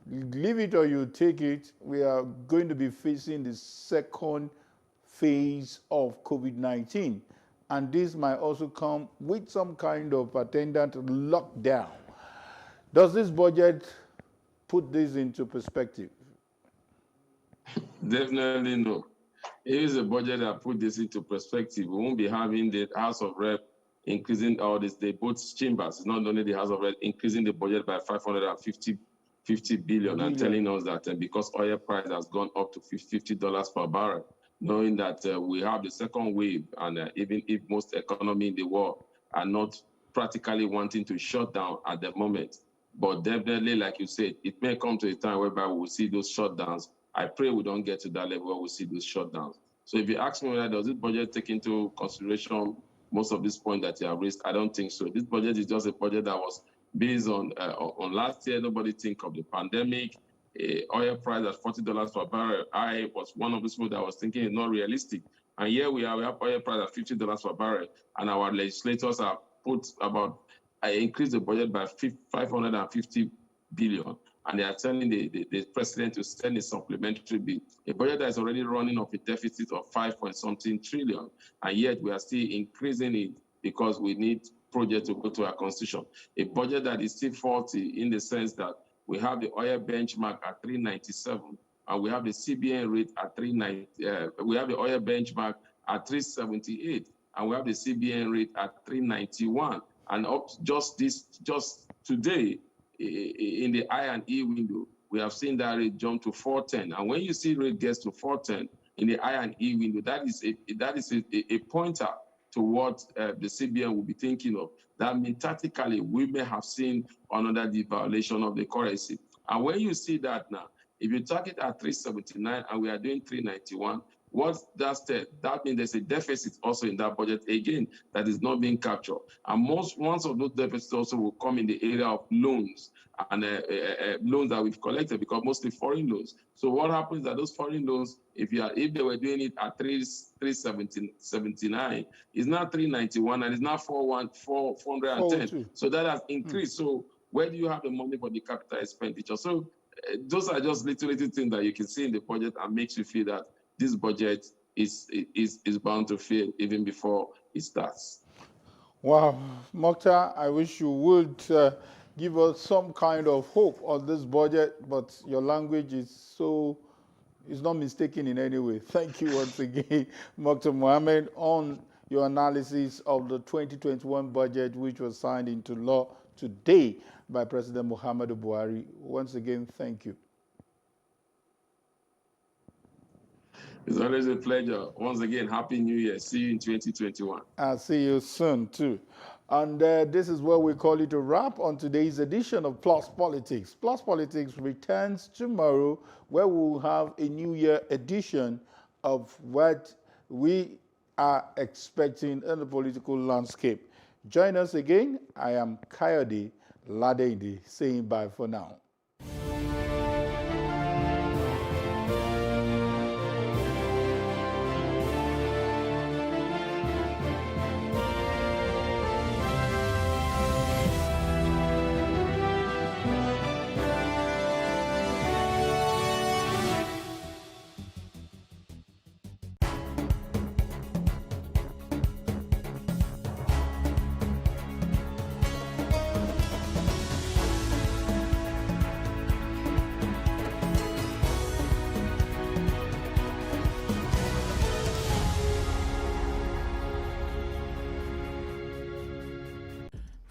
Leave it or you take it, we are going to be facing the second phase of COVID-19. And this might also come with some kind of attendant lockdown. Does this budget put this into perspective? Definitely no. It is a budget that put this into perspective. We won't be having the House of Rep increasing all this, both chambers, it's not only the House of Rep, increasing the budget by 550 billion and telling us that because oil price has gone up to $50 per barrel, knowing that we have the second wave, and even if most economy in the world are not practically wanting to shut down at the moment, but definitely, like you said, it may come to a time whereby we will see those shutdowns. I pray we don't get to that level where we see those shutdowns. So if you ask me whether does this budget take into consideration most of these points that you have raised, I don't think so. This budget is just a budget that was based on last year. Nobody think of the pandemic. Oil price at $40 per barrel. I was one of those people that was thinking it's not realistic. And here we are, we have oil price at $50 per barrel, and our legislators have increased the budget by 550 billion. And they are telling the president to send a supplementary bill, a budget that is already running off a deficit of 5-point-something trillion, and yet we are still increasing it because we need projects to go to our constitution. A budget that is still faulty in the sense that we have the oil benchmark at 397, and we have the CBN rate at 390. We have the oil benchmark at 378, and we have the CBN rate at 391. And up just today, in the I&E window, we have seen that rate jump to 410. And when you see rate gets to 410 in the I&E window, that is a pointer to what the CBN will be thinking of. That means tactically, we may have seen another devaluation of the currency. And when you see that now, if you target at 379 and we are doing 391, what that said, that means there's a deficit also in that budget again that is not being captured. And most of those deficits also will come in the area of loans and loans that we've collected, because mostly foreign loans. So what happens that those foreign loans, if they were doing it at 379, it's now 391 and it's now 410. So that has increased. So where do you have the money for the capital expenditure? So those are just little things that you can see in the budget and makes you feel that this budget is bound to fail even before it starts. Wow, Mokhtar, I wish you would give us some kind of hope on this budget, but your language is not mistaken in any way. Thank you once again, Mokhtar Mohammed, on your analysis of the 2021 budget, which was signed into law today by President Muhammadu Buhari. Once again, thank you. It's always a pleasure. Once again, Happy New Year. See you in 2021. I'll see you soon, too. And this is where we call it a wrap on today's edition of Plus Politics. Plus Politics returns tomorrow, where we will have a New Year edition of what we are expecting in the political landscape. Join us again. I am Kayode Ladende, saying bye for now.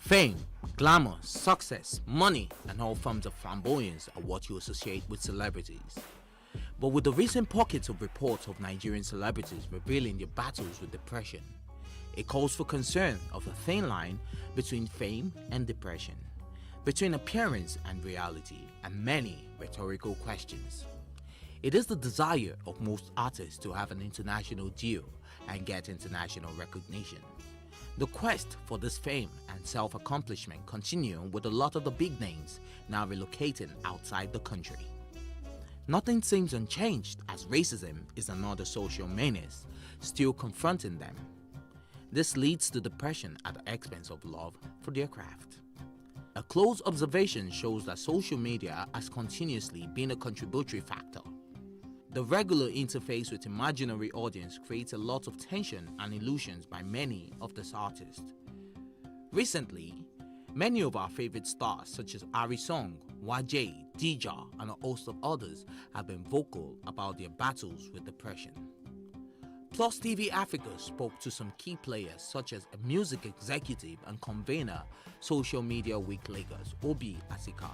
Fame, glamour, success, money, and all forms of flamboyance are what you associate with celebrities. But with the recent pockets of reports of Nigerian celebrities revealing their battles with depression, it calls for concern of a thin line between fame and depression, between appearance and reality, and many rhetorical questions. It is the desire of most artists to have an international deal and get international recognition. The quest for this fame and self-accomplishment continue with a lot of the big names now relocating outside the country. Nothing seems unchanged as racism is another social menace still confronting them. This leads to depression at the expense of love for their craft. A close observation shows that social media has continuously been a contributory factor. The regular interface with imaginary audience creates a lot of tension and illusions by many of these artists. Recently, many of our favorite stars such as Ari Song, Wajay, Dija, and a host of others have been vocal about their battles with depression. Plus TV Africa spoke to some key players such as a music executive and convener Social Media Week Lagos, Obi Asika,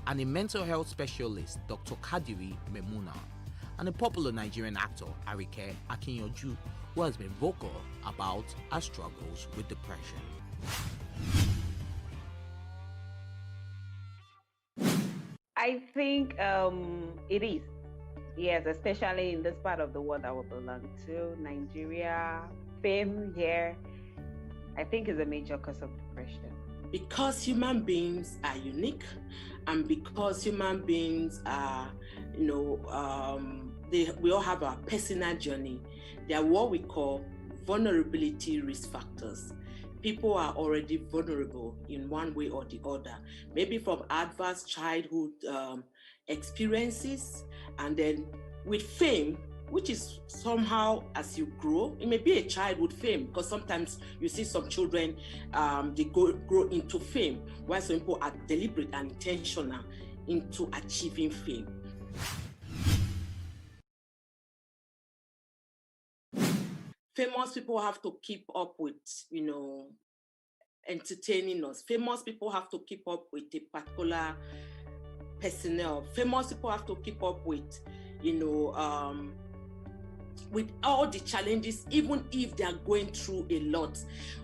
and a mental health specialist, Dr. Kadiri Memuna, and a popular Nigerian actor, Arike Akinyoju, who has been vocal about her struggles with depression. I think it is. Yes, especially in this part of the world that we belong to, Nigeria, fame here, I think is a major cause of depression. Because human beings are unique, and because human beings are, we all have our personal journey. They are what we call vulnerability risk factors. People are already vulnerable in one way or the other, maybe from adverse childhood experiences, and then with fame, which is somehow as you grow, it may be a childhood fame, because sometimes you see some children, they grow into fame, while some people are deliberate and intentional into achieving fame. Famous people have to keep up with, entertaining us. Famous people have to keep up with a particular personnel. Famous people have to keep up with, with all the challenges, even if they are going through a lot.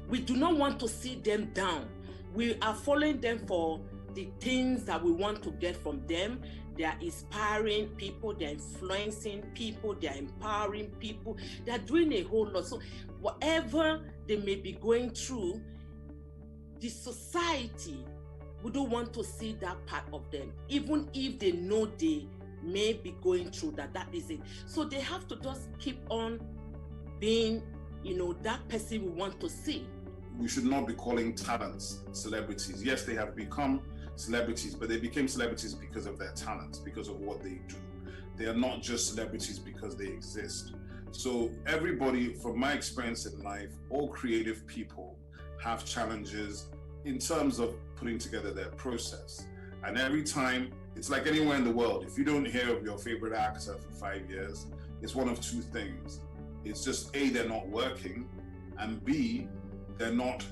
We do not want to see them down. We are following them for the things that we want to get from them. They are inspiring people, they're influencing people, they're empowering people, they're doing a whole lot. So whatever they may be going through, the society, we don't want to see that part of them, even if they know they may be going through that is it. So they have to just keep on being, that person we want to see. We should not be calling talents celebrities. Yes, they have become celebrities, but they became celebrities because of their talents, because of what they do. They are not just celebrities because they exist. So everybody, from my experience in life, all creative people have challenges in terms of putting together their process. And every time, it's like anywhere in the world, if you don't hear of your favorite actor for 5 years, it's one of two things. It's just A, they're not working, and B, they're not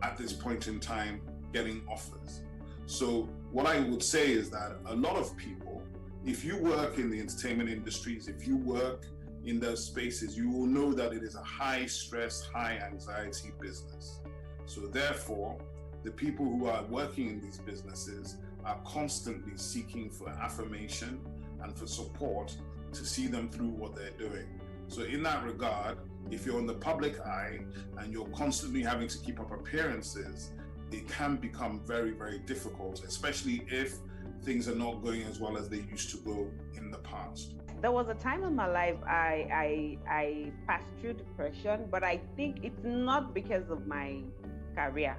at this point in time getting offers. So what I would say is that a lot of people, if you work in the entertainment industries, if you work in those spaces, you will know that it is a high stress, high anxiety business. So therefore, the people who are working in these businesses are constantly seeking for affirmation and for support to see them through what they're doing. So in that regard, if you're in the public eye and you're constantly having to keep up appearances, it can become very, very difficult, especially if things are not going as well as they used to go in the past. There was a time in my life I passed through depression, but I think it's not because of my career.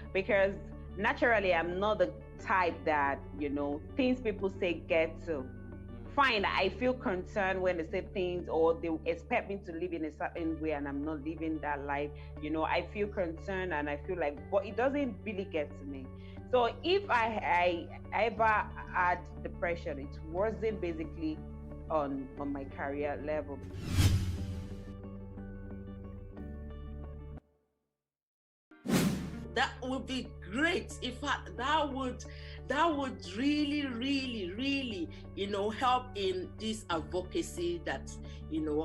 It's because naturally I'm not the type that, things people say get to. Fine, I feel concerned when they say things or they expect me to live in a certain way and I'm not living that life. I feel concerned and I feel like, but it doesn't really get to me. So if I ever had depression, it wasn't basically on my career level. That would be great. In fact, that would really, really, really, help in this advocacy that,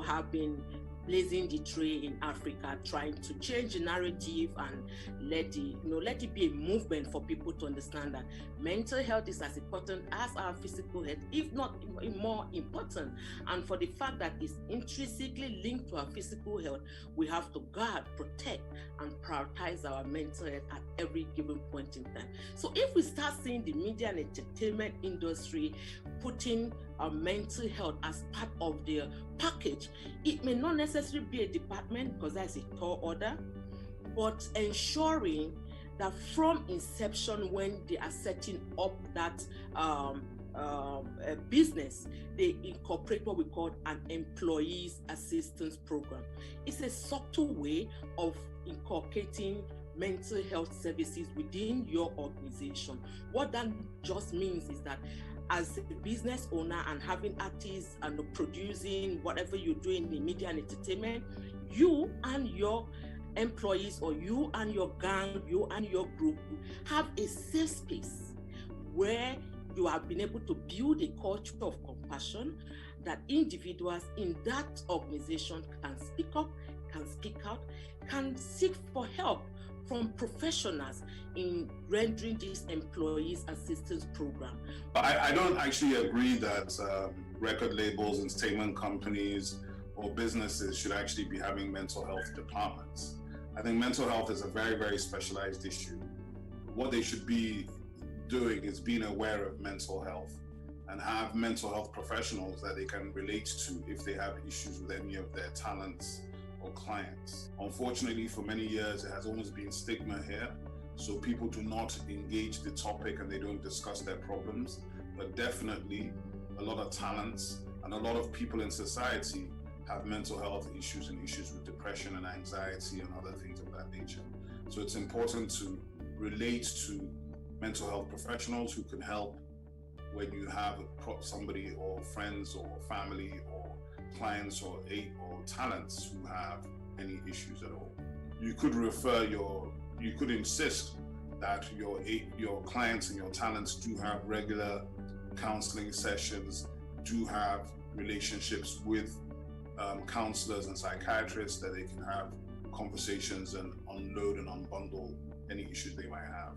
have been blazing the trail in Africa, trying to change the narrative and let it be a movement for people to understand that mental health is as important as our physical health, if not more important. And for the fact that it's intrinsically linked to our physical health, we have to guard, protect, and prioritize our mental health at every given point in time. So if we start seeing the media and entertainment industry putting our mental health as part of their package, it may not necessarily be a department because that's a tall order, but ensuring that from inception, when they are setting up that business, they incorporate what we call an employees assistance program. It's a subtle way of inculcating mental health services within your organization. What that just means is that as a business owner and having artists and producing whatever you're doing in media and entertainment, you and your employees, or you and your gang, you and your group have a safe space where you have been able to build a culture of compassion that individuals in that organization can speak up, can speak out, can seek for help from professionals in rendering this employees assistance program. I don't actually agree that record labels, entertainment companies, or businesses should actually be having mental health departments. I think mental health is a very, very specialized issue. What they should be doing is being aware of mental health and have mental health professionals that they can relate to if they have issues with any of their talents or clients. Unfortunately, for many years, it has always been stigma here. So people do not engage the topic and they don't discuss their problems. But definitely, a lot of talents and a lot of people in society have mental health issues and issues with depression and anxiety and other things of that nature. So it's important to relate to mental health professionals who can help when you have somebody or friends or family or clients or talents who have any issues at all. You could you could insist that your clients and your talents do have regular counseling sessions, do have relationships with counselors and psychiatrists that they can have conversations and unload and unbundle any issues they might have.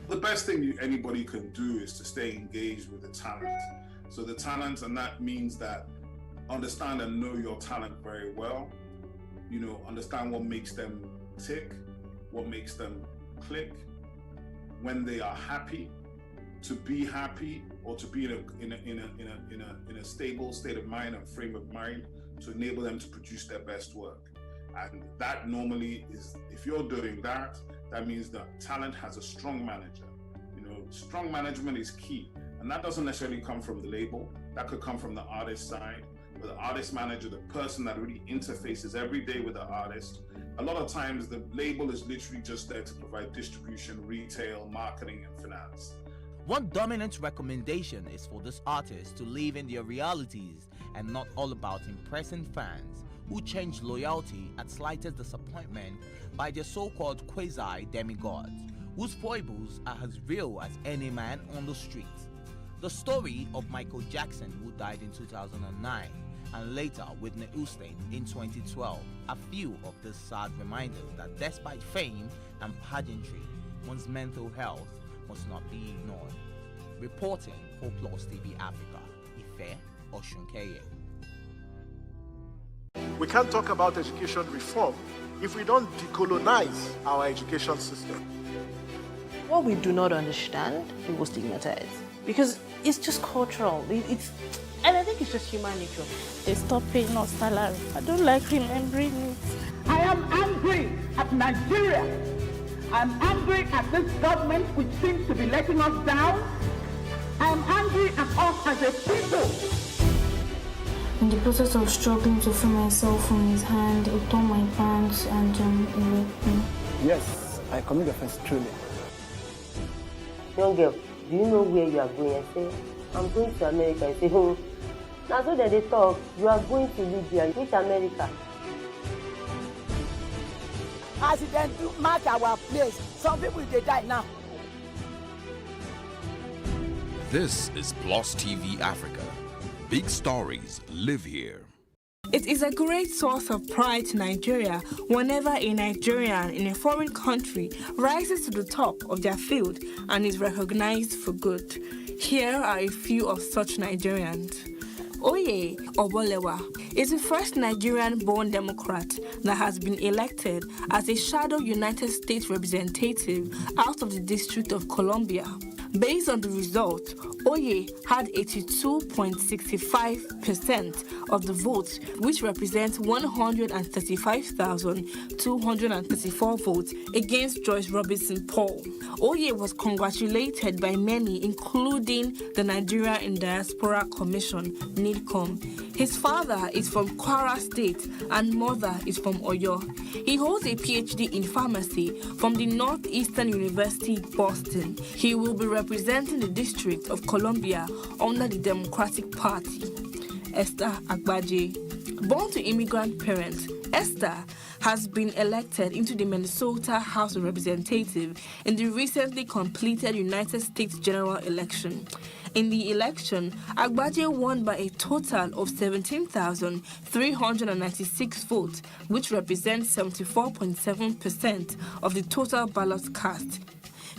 The best thing anybody can do is to stay engaged with the talent. So the talent, and that means that understand and know your talent very well. Understand what makes them tick, what makes them click, when they are happy, to be happy, or to be in a stable state of mind and frame of mind to enable them to produce their best work. And that normally is, if you're doing that, that means that talent has a strong manager. Strong management is key. And that doesn't necessarily come from the label. That could come from the artist side, but the artist manager, the person that really interfaces every day with the artist. A lot of times the label is literally just there to provide distribution, retail, marketing, and finance. One dominant recommendation is for this artist to live in their realities and not all about impressing fans who change loyalty at slightest disappointment by their so-called quasi-demigods, whose foibles are as real as any man on the street. The story of Michael Jackson, who died in 2009, and later Whitney Houston in 2012, are few of these sad reminders that despite fame and pageantry, one's mental health must not be ignored. Reporting for Plus TV Africa, Ife Oshunkeye. We can't talk about education reform if we don't decolonize our education system. What we do not understand, we will stigmatize. Because it's just cultural. And I think it's just human nature. They stop paying us salary. I don't like remembering it. I am angry at Nigeria. I'm angry at this government which seems to be letting us down. I'm angry at us as a people. In the process of struggling to free myself from his hand, he tore my pants and he raped me. Yes, I commit offense truly. Young girl, do you know where you are going? I say, I'm going to America. I say, now so that they talk, you are going to Libya. Which America? accident do mark our place. Some people they die now. This is Plus TV Africa. Big stories live here. It is a great source of pride to Nigeria whenever a Nigerian in a foreign country rises to the top of their field and is recognized for good. Here are a few of such Nigerians. Oye Obolewa is the first Nigerian-born Democrat that has been elected as a shadow United States representative out of the District of Columbia. Based on the result, Oye had 82.65% of the votes, which represents 135,234 votes against Joyce Robinson Paul. Oye was congratulated by many, including the Nigeria in Diaspora Commission, NIDCOM. His father is from Kwara State and mother is from Oyo. He holds a PhD in pharmacy from the Northeastern University, Boston. He will be representing the District of Columbia under the Democratic Party. Esther Agbaje. Born to immigrant parents, Esther has been elected into the Minnesota House of Representatives in the recently completed United States general election. In the election, Agbaje won by a total of 17,396 votes, which represents 74.7% of the total ballots cast.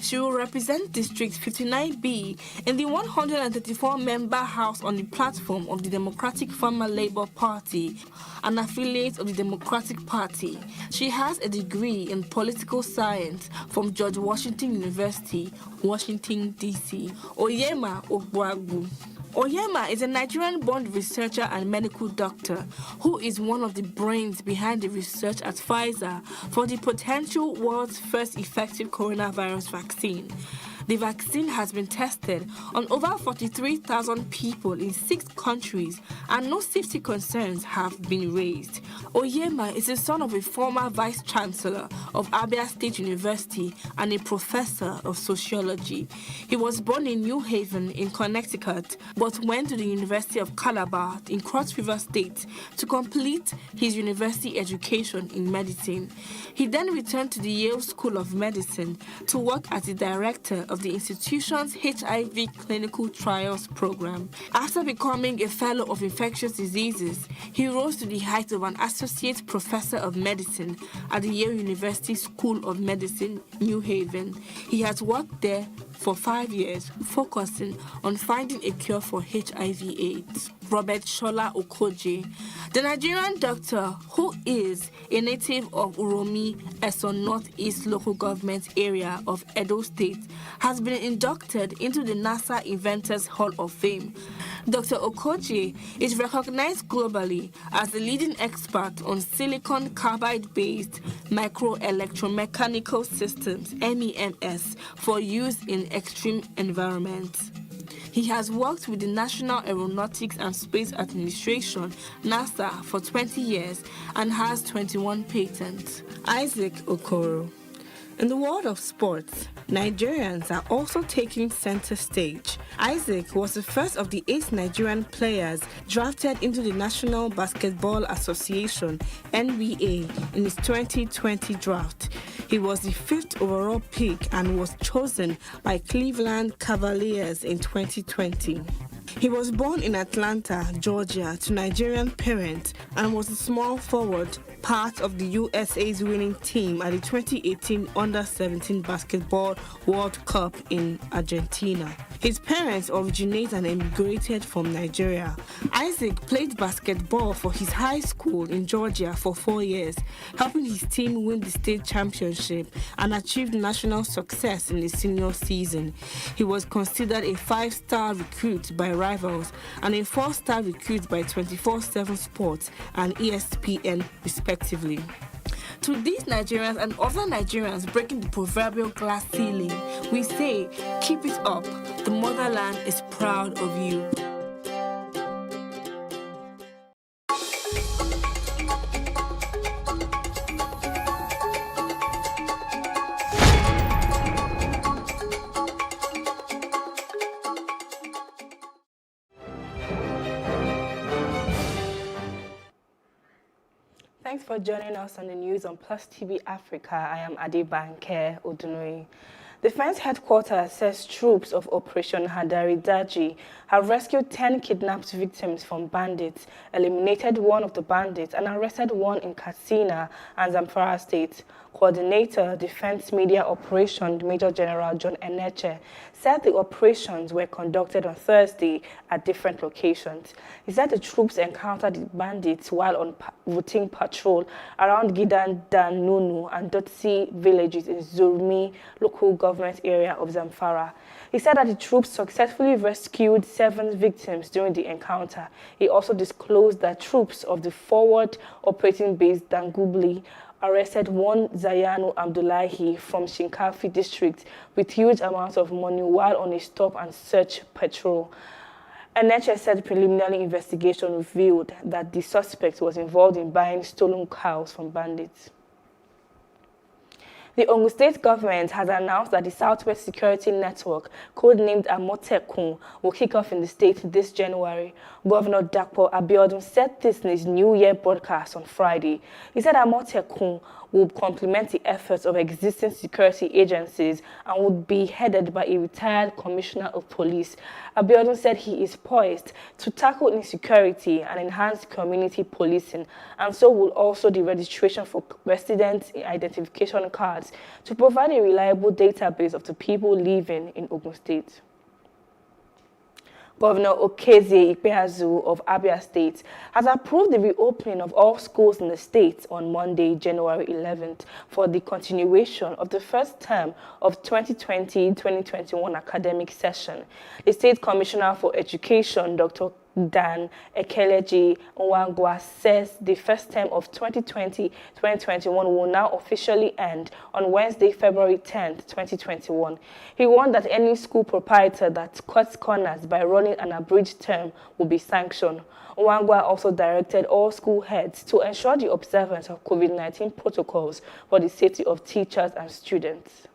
She will represent District 59B in the 134-member House on the platform of the Democratic Farmer Labor Party, an affiliate of the Democratic Party. She has a degree in political science from George Washington University, Washington, D.C. Oyema Ogbuagwu. Oyema is a Nigerian-born researcher and medical doctor who is one of the brains behind the research at Pfizer for the potential world's first effective coronavirus vaccine. The vaccine has been tested on over 43,000 people in 6 countries and no safety concerns have been raised. Oyema is the son of a former vice-chancellor of Abia State University and a professor of sociology. He was born in New Haven in Connecticut but went to the University of Calabar in Cross River State to complete his university education in medicine. He then returned to the Yale School of Medicine to work as the director of the institution's HIV clinical trials program. After becoming a fellow of infectious diseases, he rose to the height of an associate professor of medicine at the Yale University School of Medicine, New Haven. He has worked there for 5 years, focusing on finding a cure for HIV/AIDS. Robert Shola Okoje, the Nigerian doctor who is a native of Uromi, Eson Northeast local government area of Edo State, has been inducted into the NASA Inventors Hall of Fame. Dr. Okoje is recognized globally as the leading expert on silicon carbide-based microelectromechanical systems, MEMS, for use in extreme environments. He has worked with the National Aeronautics and Space Administration, NASA, for 20 years and has 21 patents. Isaac Okoro. In the world of sports, Nigerians are also taking center stage. Isaac was the first of the 8 Nigerian players drafted into the National Basketball Association, NBA, in his 2020 draft. He was the 5th overall pick and was chosen by Cleveland Cavaliers in 2020. He was born in Atlanta, Georgia, to Nigerian parents and was a small forward, part of the USA's winning team at the 2018 Under-17 Basketball World Cup in Argentina. His parents originated and immigrated from Nigeria. Isaac played basketball for his high school in Georgia for 4 years, helping his team win the state championship and achieve national success in his senior season. He was considered a 5-star recruit by Rivals and a 4-star recruit by 24/7 Sports and ESPN, respectively. To these Nigerians and other Nigerians breaking the proverbial glass ceiling, we say, keep it up. The motherland is proud of you. Thanks for joining us on the news on Plus TV Africa. I am Adebanke Odunoi. Defense Headquarters says troops of Operation Hadari Daji have rescued 10 kidnapped victims from bandits, eliminated one of the bandits, and arrested one in Katsina and Zamfara State. Coordinator, Defense Media Operations, Major General John Eneche, said the operations were conducted on Thursday at different locations. He said the troops encountered the bandits while on routine patrol around Gidan Danunu and Dotsi villages in Zurmi local government area of Zamfara. He said that the troops successfully rescued 7 victims during the encounter. He also disclosed that troops of the forward operating base Dangubli arrested one Zayanu Abdullahi from Shinkafi district with huge amounts of money while on a stop and search patrol. NHS said preliminary investigation revealed that the suspect was involved in buying stolen cows from bandits. The Ogun State government has announced that the Southwest Security Network, codenamed Amotekun, will kick off in the state this January. Governor Dapo Abiodun said this in his New Year broadcast on Friday. He said Amotekun will complement the efforts of existing security agencies and would be headed by a retired commissioner of police. Abiodun said he is poised to tackle insecurity and enhance community policing, and so will also the registration for resident identification cards to provide a reliable database of the people living in Ogun State. Governor Okezie Ikpeazu of Abia State has approved the reopening of all schools in the state on Monday, January 11th, for the continuation of the first term of 2020-2021 academic session. The State Commissioner for Education, Dr. Dan Ekeleji Nwangwa, says the first term of 2020-2021 will now officially end on Wednesday, February 10th, 2021. He warned that any school proprietor that cuts corners by running an abridged term will be sanctioned. Nwangwa also directed all school heads to ensure the observance of COVID-19 protocols for the safety of teachers and students.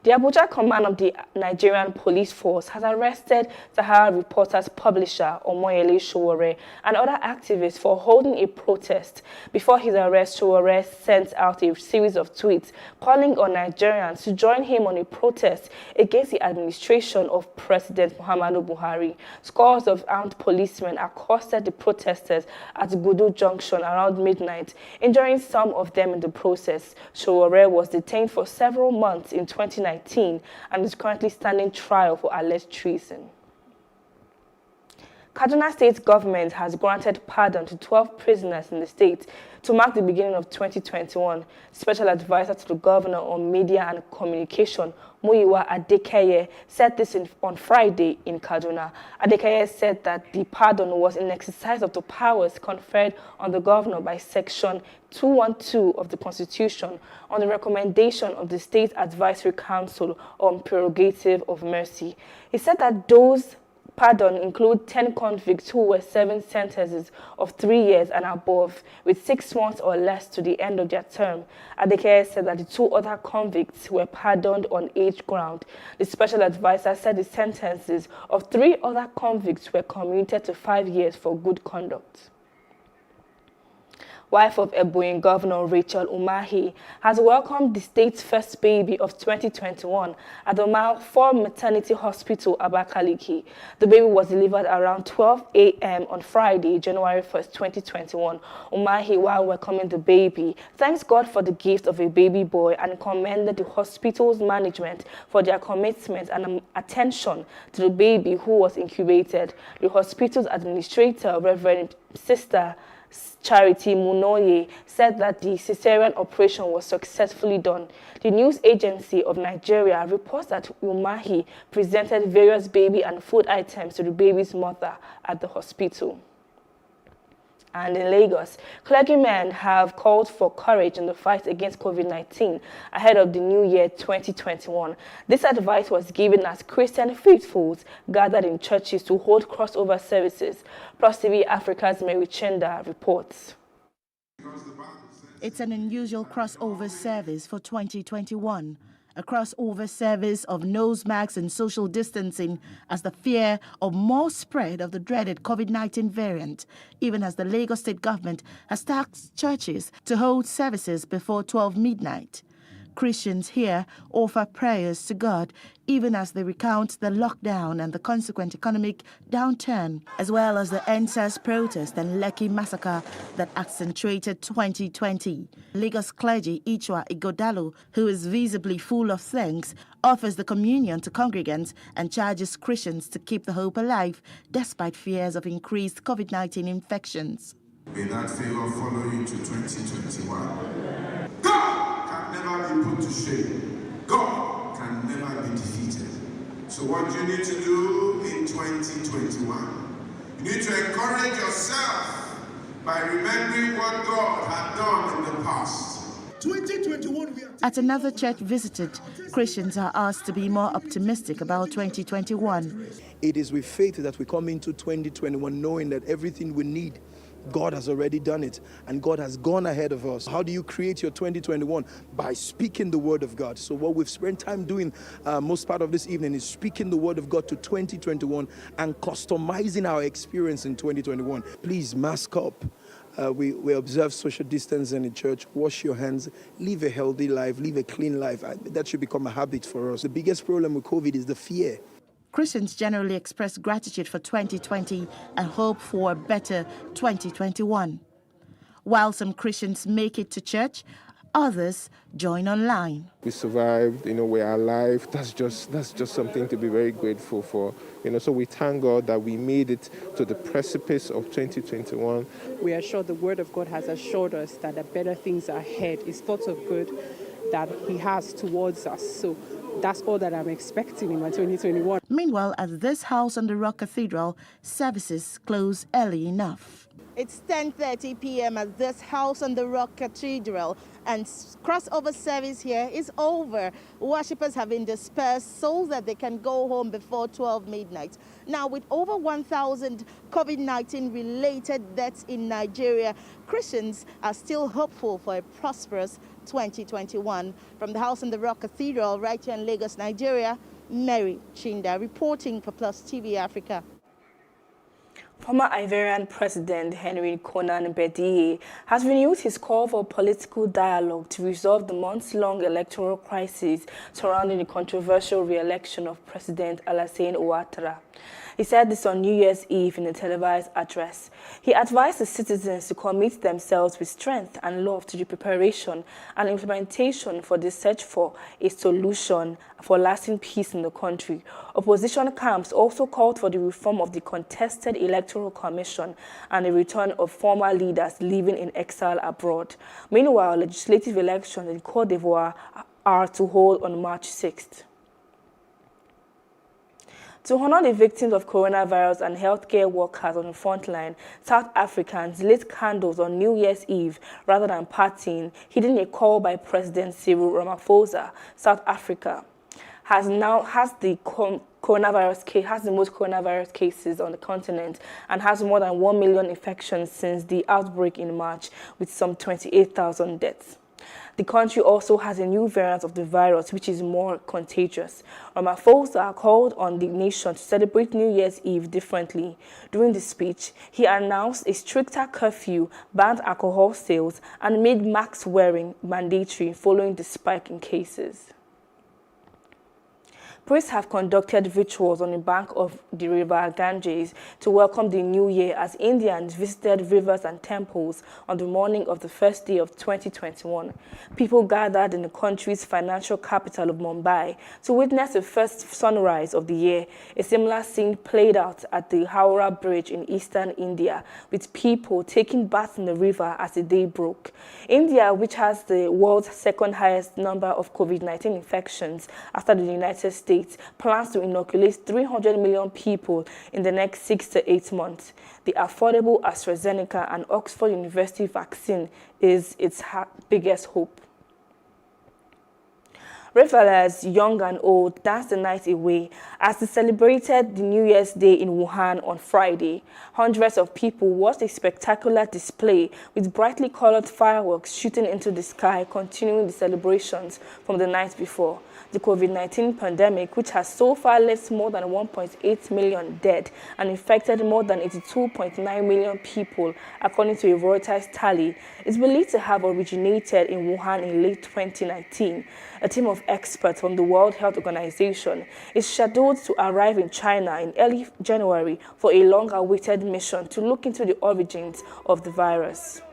The Abuja command of the Nigerian Police Force has arrested Sahara Reporters publisher Omoyele Sowore and other activists for holding a protest. Before his arrest, Sowore sent out a series of tweets calling on Nigerians to join him on a protest against the administration of President Muhammadu Buhari. Scores of armed policemen accosted the protesters at Gudu Junction around midnight, injuring some of them in the process. Sowore was detained for several months in 2019 and is currently standing trial for alleged treason. Kaduna State government has granted pardon to 12 prisoners in the state to mark the beginning of 2021. Special advisor to the governor on media and communication, Muyiwa Adekeye, said this on Friday in Kaduna. Adekeye said that the pardon was in exercise of the powers conferred on the governor by Section 212 of the Constitution on the recommendation of the State Advisory Council on Prerogative of Mercy. He said that those pardon include 10 convicts who were serving sentences of 3 years and above, with 6 months or less to the end of their term. Adekeye said that the 2 other convicts were pardoned on age ground. The special advisor said the sentences of 3 other convicts were commuted to 5 years for good conduct. Wife of Ebonyi Governor Rachel Umahi has welcomed the state's first baby of 2021 at the Mile 4 Maternity Hospital, Abakaliki. The baby was delivered around 12 a.m. on Friday, January 1st, 2021. Umahi, while welcoming the baby, thanks God for the gift of a baby boy and commended the hospital's management for their commitment and attention to the baby who was incubated. The hospital's administrator, Reverend Sister Charity Munoye, said that the cesarean operation was successfully done. The news agency of Nigeria reports that Umahi presented various baby and food items to the baby's mother at the hospital. And in Lagos, clergymen have called for courage in the fight against COVID-19 ahead of the new year 2021. This advice was given as Christian faithfuls gathered in churches to hold crossover services. Plus TV Africa's Mary Chenda reports. It's an unusual crossover service for 2021. a crossover service of nose masks and social distancing as the fear of more spread of the dreaded COVID-19 variant, even as the Lagos State government has tasked churches to hold services before 12 midnight. Christians here offer prayers to God even as they recount the lockdown and the consequent economic downturn, as well as the NSAS protest and Lekki massacre that accentuated 2020. Lagos clergy Ichwa Igodalo, who is visibly full of thanks, offers the communion to congregants and charges Christians to keep the hope alive despite fears of increased COVID-19 infections. May that favor follow you to 2021. God can never be put to shame. God can never be defeated. So what do you need to do in 2021? You need to encourage yourself by remembering what God had done in the past. 2021. At another church visited, Christians are asked to be more optimistic about 2021. It is with faith that we come into 2021 knowing that everything we need, God has already done it, and God has gone ahead of us. How do you create your 2021? By speaking the word of God. So what we've spent time doing most part of this evening is speaking the word of God to 2021 and customizing our experience in 2021. Please mask up. We observe social distancing in church. Wash your hands. Live a healthy life. Live a clean life. That should become a habit for us. The biggest problem with COVID is the fear. Christians generally express gratitude for 2020 and hope for a better 2021. While some Christians make it to church, others join online. We survived, we are alive. That's just something to be very grateful for. So we thank God that we made it to the precipice of 2021. We are sure the word of God has assured us that the better things are ahead. It's thoughts of good that he has towards us. So that's all that I'm expecting in my 2021. Meanwhile, at this House on the Rock Cathedral, services close early enough. It's 10:30 p.m. at this House on the Rock Cathedral, and crossover service here is over. Worshippers have been dispersed so that they can go home before 12 midnight. Now, with over 1,000 COVID-19 related deaths in Nigeria, Christians are still hopeful for a prosperous 2021. From the House on the Rock Cathedral, right here in Lagos, Nigeria, Mary Chinda reporting for Plus TV Africa. Former Ivorian President Henry Konan Bedie has renewed his call for political dialogue to resolve the months-long electoral crisis surrounding the controversial re-election of President Alassane Ouattara. He said this on New Year's Eve in a televised address. He advised the citizens to commit themselves with strength and love to the preparation and implementation for the search for a solution for lasting peace in the country. Opposition camps also called for the reform of the contested Electoral Commission and the return of former leaders living in exile abroad. Meanwhile, legislative elections in Côte d'Ivoire are to hold on March 6th. To honor the victims of coronavirus and healthcare workers on the front line, South Africans lit candles on New Year's Eve rather than partying, heeding a call by President Cyril Ramaphosa. South Africa has the most coronavirus cases on the continent and has more than 1 million infections since the outbreak in March, with some 28,000 deaths. The country also has a new variant of the virus, which is more contagious. Ramaphosa called on the nation to celebrate New Year's Eve differently. During the speech, he announced a stricter curfew, banned alcohol sales, and made mask wearing mandatory following the spike in cases. Priests have conducted rituals on the bank of the river Ganges to welcome the new year as Indians visited rivers and temples on the morning of the first day of 2021. People gathered in the country's financial capital of Mumbai to witness the first sunrise of the year. A similar scene played out at the Howrah Bridge in eastern India, with people taking baths in the river as the day broke. India, which has the world's second highest number of COVID-19 infections after the United States, plans to inoculate 300 million people in the next 6 to 8 months. The affordable AstraZeneca and Oxford University vaccine is its biggest hope. Revelers, young and old, danced the night away as they celebrated the New Year's Day in Wuhan on Friday. Hundreds of people watched a spectacular display with brightly colored fireworks shooting into the sky, continuing the celebrations from the night before. the COVID-19 pandemic, which has so far left more than 1.8 million dead and infected more than 82.9 million people, according to a Reuters tally, is believed to have originated in Wuhan in late 2019. A team of experts from the World Health Organization is scheduled to arrive in China in early January for a long-awaited mission to look into the origins of the virus. 'em.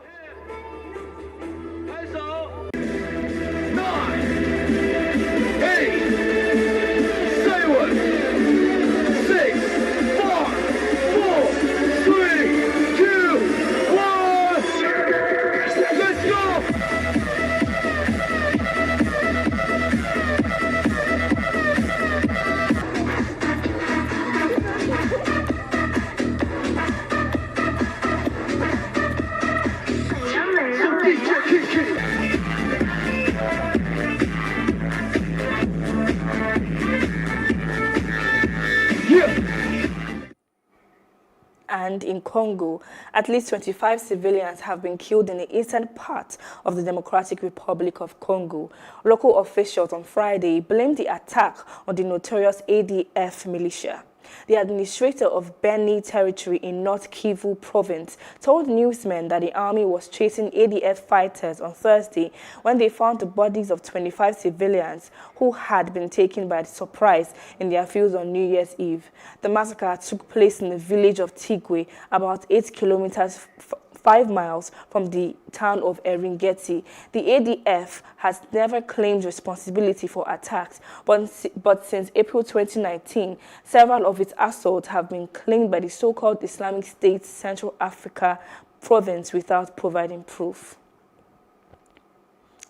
And in Congo, at least 25 civilians have been killed in the eastern part of the Democratic Republic of Congo. Local officials on Friday blamed the attack on the notorious ADF militia. The administrator of Beni territory in North Kivu province told newsmen that the army was chasing ADF fighters on Thursday when they found the bodies of 25 civilians who had been taken by surprise in their fields on New Year's Eve. The massacre took place in the village of Tigwe, about 8 kilometers 5 miles from the town of Eringeti. The ADF has never claimed responsibility for attacks, but since April 2019, several of its assaults have been claimed by the so-called Islamic State Central Africa province without providing proof.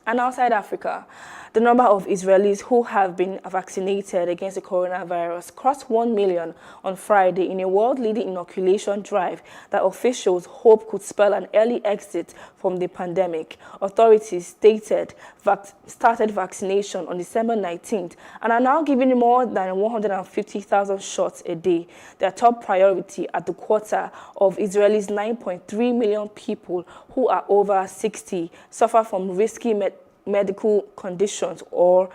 And outside Africa, the number of Israelis who have been vaccinated against the coronavirus crossed 1 million on Friday in a world-leading inoculation drive that officials hope could spell an early exit from the pandemic. Authorities started vaccination on December 19th and are now giving more than 150,000 shots a day. Their top priority at the quarter of Israel's 9.3 million people who are over 60 suffer from risky medical conditions or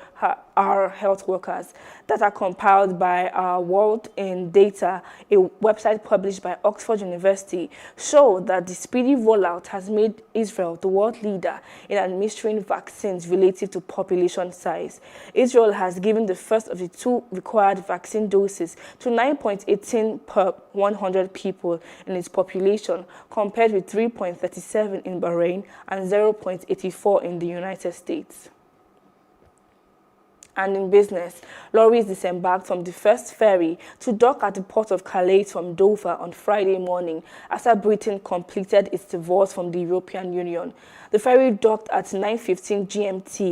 are health workers. That are compiled by our World in Data, a website published by Oxford University, show that the speedy rollout has made Israel the world leader in administering vaccines relative to population size. Israel has given the first of the 2 required vaccine doses to 9.18 per 100 people in its population, compared with 3.37 in Bahrain and 0.84 in the United States. And in business, lorries disembarked from the first ferry to dock at the port of Calais from Dover on Friday morning after Britain completed its divorce from the European Union. The ferry docked at 9:15 GMT.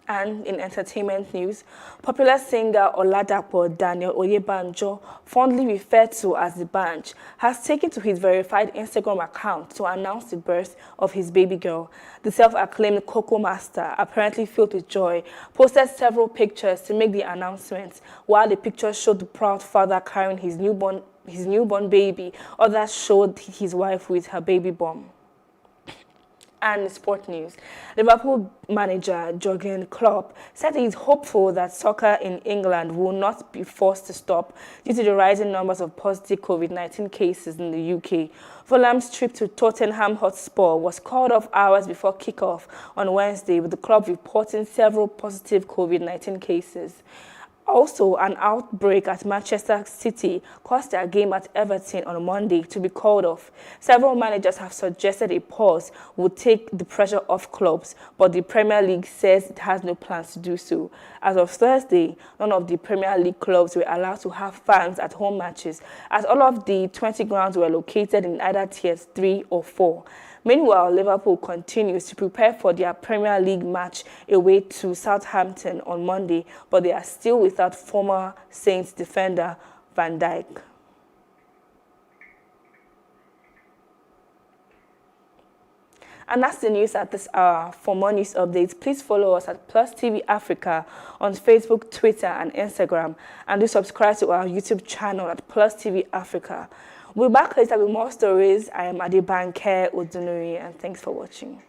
And in entertainment news, popular singer Oladapo Daniel Oyebanjo, fondly referred to as the Banj, has taken to his verified Instagram account to announce the birth of his baby girl. The self-acclaimed Coco Master, apparently filled with joy, posted several pictures to make the announcement. While the pictures showed the proud father carrying his newborn baby, others showed his wife with her baby bump. And sport news. Liverpool manager Jurgen Klopp said he is hopeful that soccer in England will not be forced to stop due to the rising numbers of positive COVID-19 cases in the UK. Fulham's trip to Tottenham Hotspur was called off hours before kickoff on Wednesday, with the club reporting several positive COVID-19 cases. Also, an outbreak at Manchester City caused their game at Everton on Monday to be called off. Several managers have suggested a pause would take the pressure off clubs, but the Premier League says it has no plans to do so. As of Thursday, none of the Premier League clubs were allowed to have fans at home matches, as all of the 20 grounds were located in either tiers 3 or 4. Meanwhile, Liverpool continues to prepare for their Premier League match away to Southampton on Monday, but they are still without former Saints defender Van Dijk. And that's the news at this hour. For more news updates, please follow us at Plus TV Africa on Facebook, Twitter, and Instagram. And do subscribe to our YouTube channel at Plus TV Africa. We'll be back later with more stories. I am Adebanke Odunuri, and thanks for watching.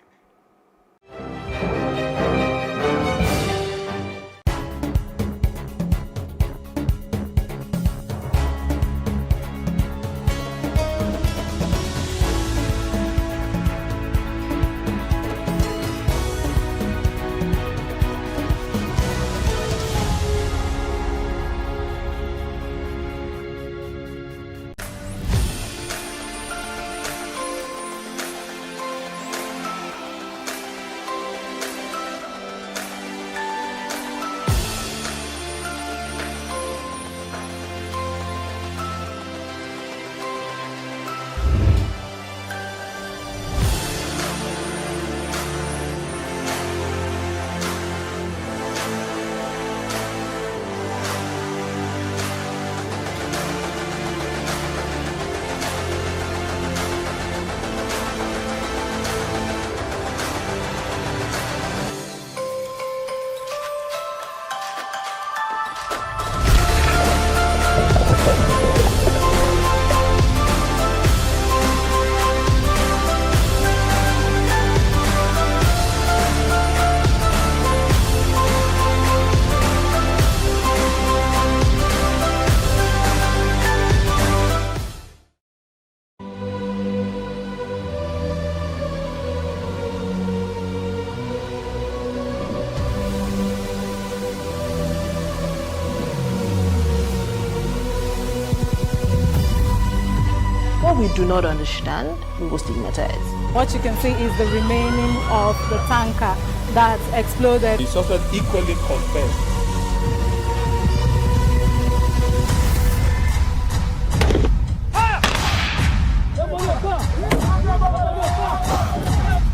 What we do not understand, we will stigmatize. What you can see is the remaining of the tanker that exploded. The suspect equally confessed.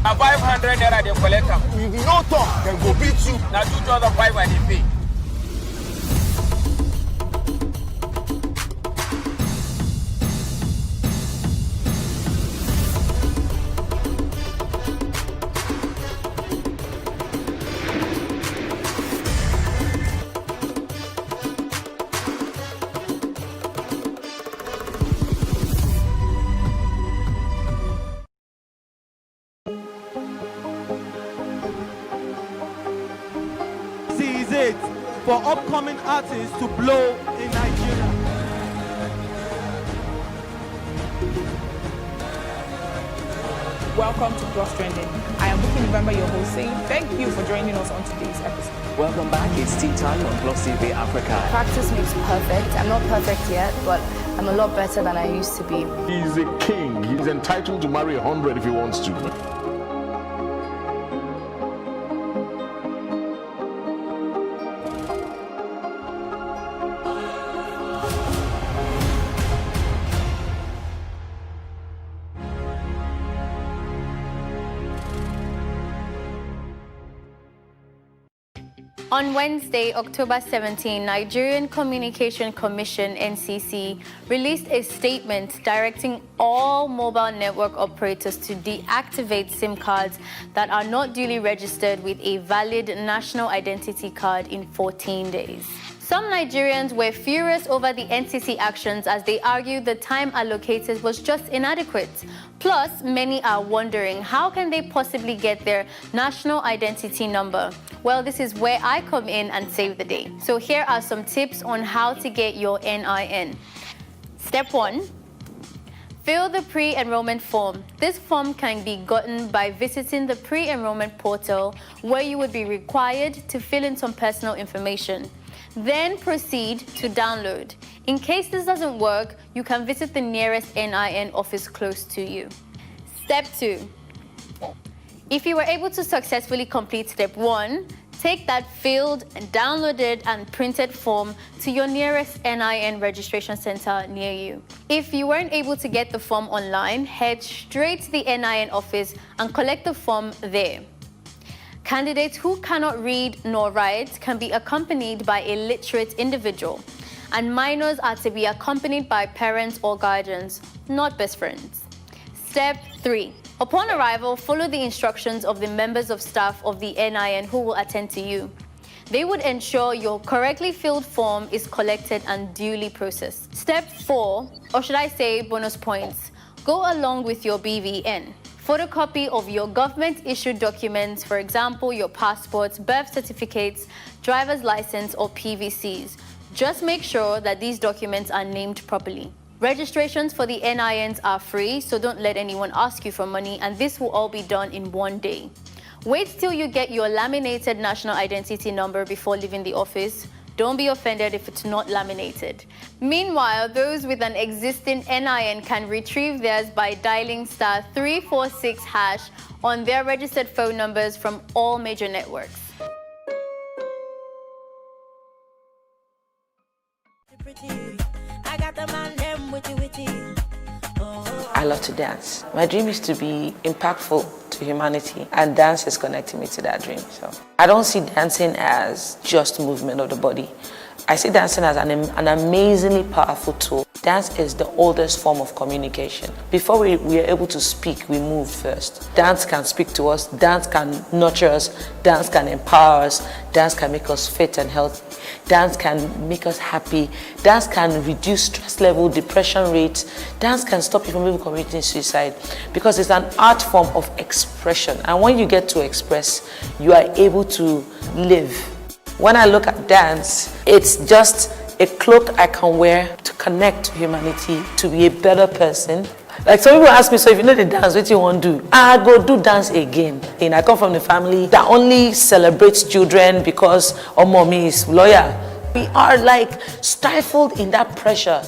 Now 500 naira they collect them. If you no talk, then go beat you. Now 2,500 and they pay. For upcoming artists to blow in Nigeria. Welcome to Plus Trending. I am Bookie November, your host, saying thank you for joining us on today's episode. Welcome back. It's tea time on Plus TV Africa. Practice makes perfect. I'm not perfect yet, but I'm a lot better than I used to be. He's a king. He's entitled to marry 100 if he wants to. On Wednesday, October 17, Nigerian Communication Commission (NCC) released a statement directing all mobile network operators to deactivate SIM cards that are not duly registered with a valid national identity card in 14 days. Some Nigerians were furious over the NCC actions as they argued the time allocated was just inadequate. Plus, many are wondering how can they possibly get their national identity number? Well, this is where I come in and save the day. So here are some tips on how to get your NIN. Step 1. Fill the pre-enrollment form. This form can be gotten by visiting the pre-enrollment portal, where you would be required to fill in some personal information. Then proceed to download. In case this doesn't work, you can visit the nearest NIN office close to you. Step 2. If you were able to successfully complete step 1, take that filled and downloaded and printed form to your nearest NIN registration center near you. If you weren't able to get the form online, head straight to the NIN office and collect the form there. Candidates who cannot read nor write can be accompanied by a literate individual, and minors are to be accompanied by parents or guardians, not best friends. Step 3. Upon arrival, follow the instructions of the members of staff of the NIN who will attend to you. They would ensure your correctly filled form is collected and duly processed. Step 4, or should I say bonus points, go along with your BVN. Photocopy of your government-issued documents, for example, your passports, birth certificates, driver's license, or PVCs. Just make sure that these documents are named properly. Registrations for the NINs are free, so don't let anyone ask you for money, and this will all be done in one day. Wait till you get your laminated national identity number before leaving the office. Don't be offended if it's not laminated. Meanwhile, those with an existing NIN can retrieve theirs by dialing *346# on their registered phone numbers from all major networks. I love to dance. My dream is to be impactful to humanity, and dance is connecting me to that dream. So I don't see dancing as just movement of the body. I see dancing as an amazingly powerful tool. Dance is the oldest form of communication. Before we are able to speak, we moved first. Dance can speak to us, dance can nurture us, dance can empower us, dance can make us fit and healthy, dance can make us happy, dance can reduce stress level, depression rates, dance can stop you from even committing suicide, because it's an art form of expression. And when you get to express, you are able to live. When I look at dance, it's just a cloak I can wear to connect to humanity, to be a better person. Like some people ask me, so if you know the dance, what do you want to do? I go do dance again. And I come from the family that only celebrates children because mommy is lawyer. We are like stifled in that pressure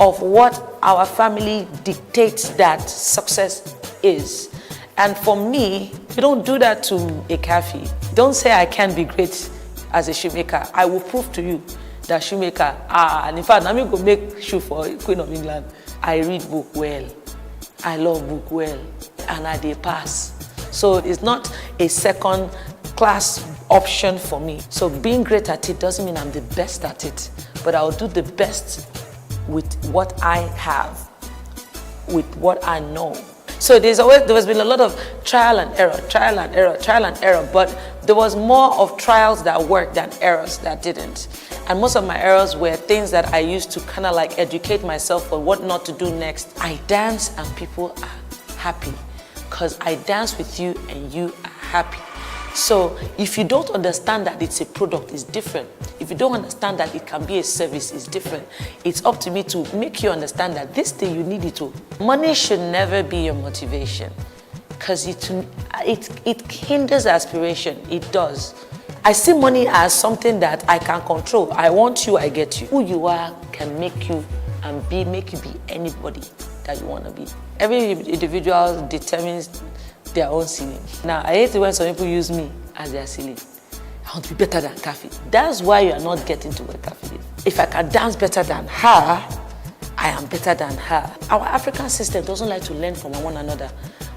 of what our family dictates that success is. And for me, you don't do that to a cafe. Don't say I can't be great as a shoemaker. I will prove to you that shoemaker, and in fact, I'm going to make shoe for Queen of England. I read book well. I love book well. And I dey pass. So it's not a second class option for me. So being great at it doesn't mean I'm the best at it, but I'll do the best with what I have, with what I know. So there has been a lot of trial and error, but there was more of trials that worked than errors that didn't. And most of my errors were things that I used to kind of like educate myself on what not to do next. I dance and people are happy because I dance with you and you are happy. So if you don't understand that it's a product, it's different. If you don't understand that it can be a service, it's different. It's up to me to make you understand that this thing you need it to. Money should never be your motivation because it hinders aspiration. It does. I see money as something that I can control. I want you, I get you. Who you are can make you make you be anybody that you want to be. Every individual determines their own ceiling. Now, I hate it when some people use me as their ceiling. I want to be better than Kafi. That's why you are not getting to where Kafi is. If I can dance better than her, I am better than her. Our African system doesn't like to learn from one another.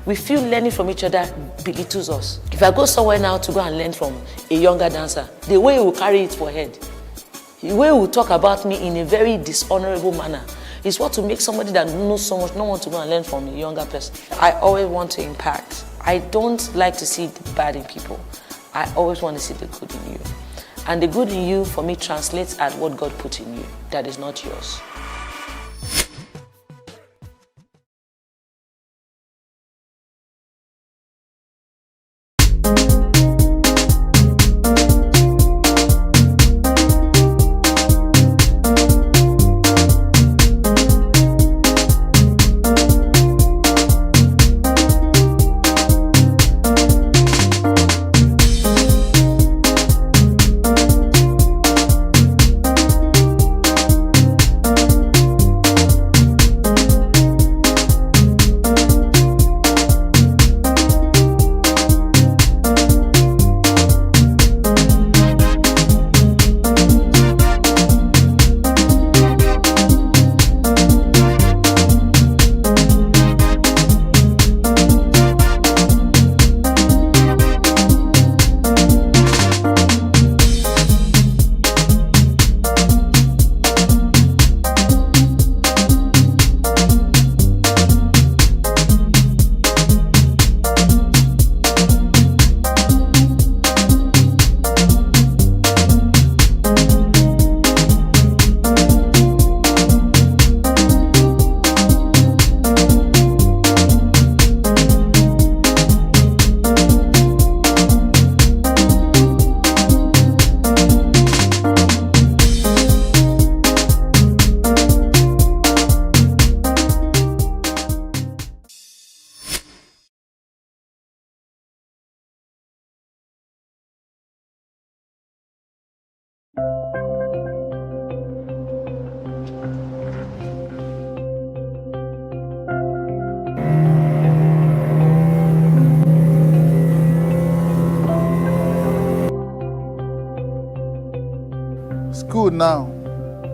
We feel learning from each other belittles us. If I go somewhere now to go and learn from a younger dancer, the way he will carry it for head, the way he will talk about me in a very dishonorable manner, is what to make somebody that knows so much not want to go and learn from a younger person. I always want to impact. I don't like to see the bad in people. I always want to see the good in you. And the good in you, for me, translates at what God put in you that is not yours. now,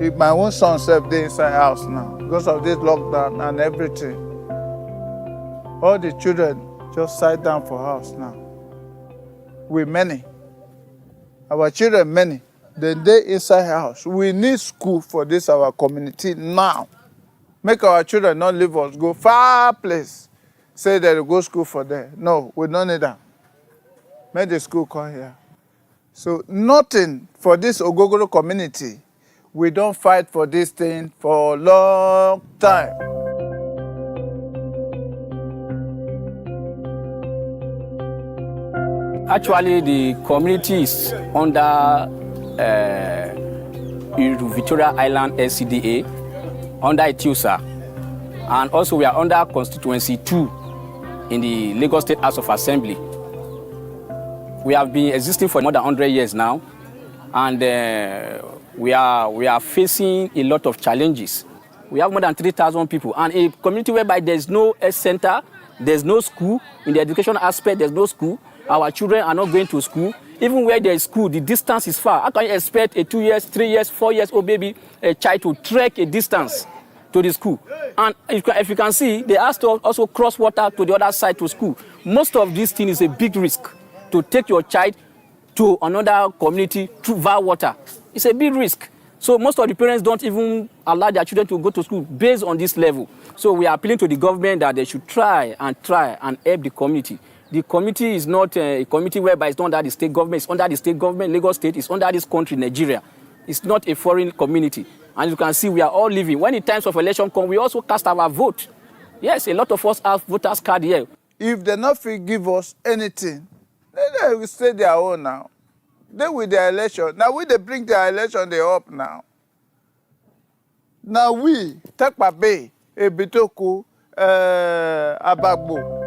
if my own son self dey inside house now because of this lockdown and everything. All the children just sat down for house now. We many. Our children many. Then they inside house. We need school for this our community now. Make our children not leave us, go far place. Say they go school for there. No, we don't need that. Make the school come here. So nothing for this Ogogoro community. We don't fight for this thing for a long time. Actually, the community is under Victoria Island LCDA, under Etiosa, and also we are under Constituency 2 in the Lagos State House of Assembly. We have been existing for more than 100 years now, and we are facing a lot of challenges. We have more than 3,000 people, and a community whereby there's no health center, there's no school. In the education aspect, there's no school. Our children are not going to school. Even where there is school, the distance is far. How can you expect a 2 years, 3 years, 4 years old baby, a child to trek a distance to the school? And if you can see, they have to also cross water to the other side to school. Most of this thing is a big risk to take your child to another community through via water. It's a big risk. So most of the parents don't even allow their children to go to school based on this level. So we are appealing to the government that they should try and help the community. The committee is not a committee whereby it's not under the state government. It's under the state government. Lagos State is under this country, Nigeria. It's not a foreign community. And you can see we are all living. When the times of election come, we also cast our vote. Yes, a lot of us have voters card here. If they not give us anything, then they will stay their own now. They with their election. Now we they bring their election they up now. Now we take Babe, Ebitoku, Abagbo.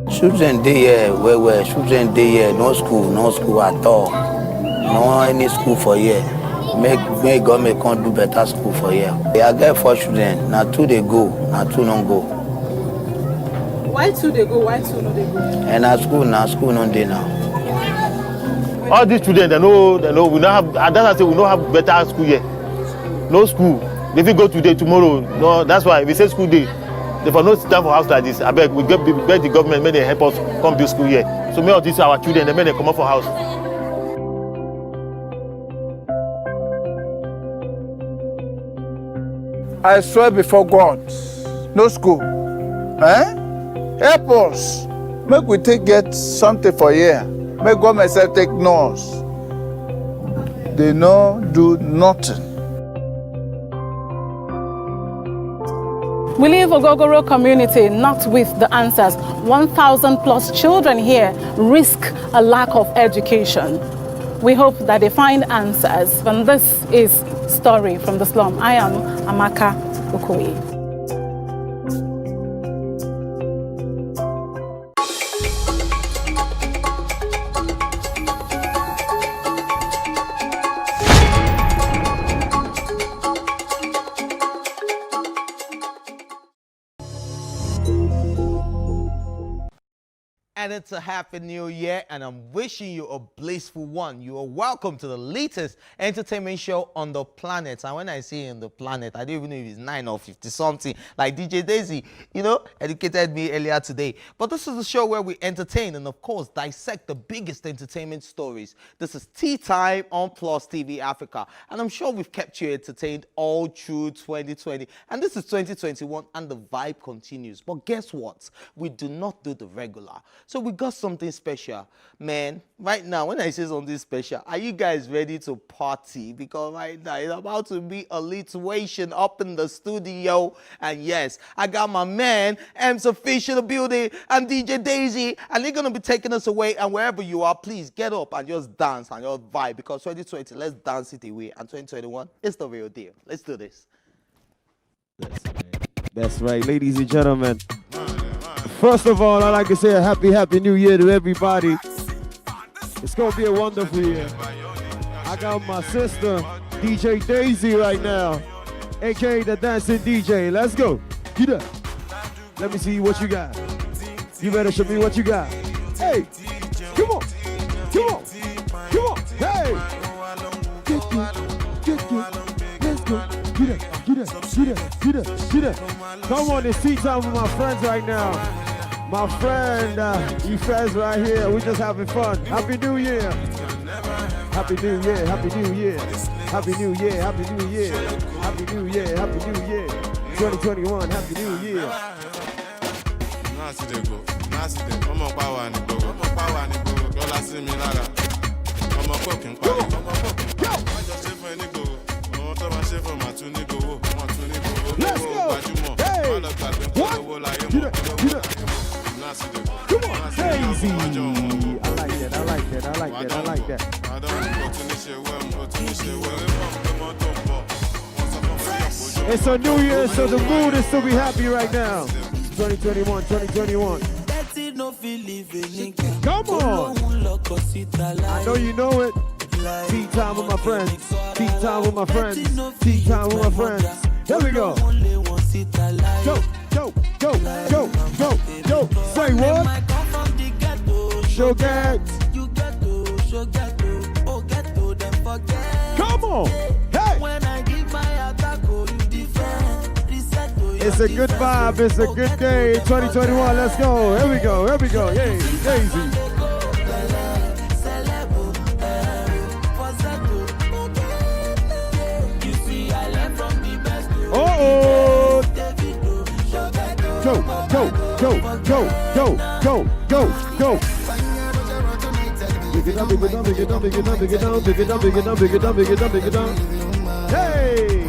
Children dey here well. Children dey here, no school at all. No any school for here. Make government come do better school for here. I get 4 children, now 2 they go, now 2 don't go. Why 2 they go, why 2 no they go? And now school no dey now. All these children, they know we don't have, that's why I say we don't have better school here. No school. If we go today, tomorrow, no, that's why we say school day. If I no sit down for house like this, I beg we beg the government, may they help us come build school here. So many of these our children, they may they come up for house. I swear before God, no school. Help us. Make we get something for here. Make government say take nurse. They no do nothing. We leave Ogogoro community not with the answers. 1,000 plus children here risk a lack of education. We hope that they find answers. And this is Story from the Slum. I am Amaka Okoye. And it's a happy new year, and I'm wishing you a blissful one. You are welcome to the latest entertainment show on the planet. And when I say on the planet, I don't even know if it's 9 or 50 something, like DJ Daisy, educated me earlier today. But this is the show where we entertain and, of course, dissect the biggest entertainment stories. This is Tea Time on Plus TV Africa. And I'm sure we've kept you entertained all through 2020. And this is 2021, and the vibe continues. But guess what? We do not do the regular. So we got something special. Man, right now, when I say something special, are you guys ready to party? Because right now, it's about to be a lituation up in the studio. And yes, I got my man, M. Sufficient in the building, and DJ Daisy, and they're going to be taking us away. And wherever you are, please get up and just dance and just vibe. Because 2020, let's dance it away. And 2021, it's the real deal. Let's do this. That's right, ladies and gentlemen. First of all, I'd like to say a happy new year to everybody. It's going to be a wonderful year. I got my sister, DJ Daisy, right now, aka the dancing DJ. Let's go. Get up. Let me see what you got. You better show me what you got. Hey, come on. Come on. Come on. Hey. Get good. Let's go. Get up. Get up. Get up. Get up. Get up. Come on, it's tea time with my friends right now. My friend, Ifez right here. We're just having fun. Happy New Year. Happy New Year. Happy New Year. Happy New Year. Happy New Year. Happy New Year. Happy New Year. 2021. Happy New Year. Let's go. Hey. What? Get up. Get up. Come on, Daisy. I like that. I like that. I like that. I like that. It's a new year, so the mood is to be happy right now. 2021, 2021. Come on. I know you know it. Tea time with my friends. Tea time with my friends. Tea time with my friends. Here we go. Go, go, go, go, go, go. Say what? Sugar. Come on. Hey. It's a good vibe. It's a good day. 2021. Let's go. Here we go. Here we go. Yay, Daisy. Uh-oh. Go, go, go, go, go, go, go, go. Big it up, big it up, big it up, big it up, big it up, big it up, big it up, big it up, big it up, big it up. Hey!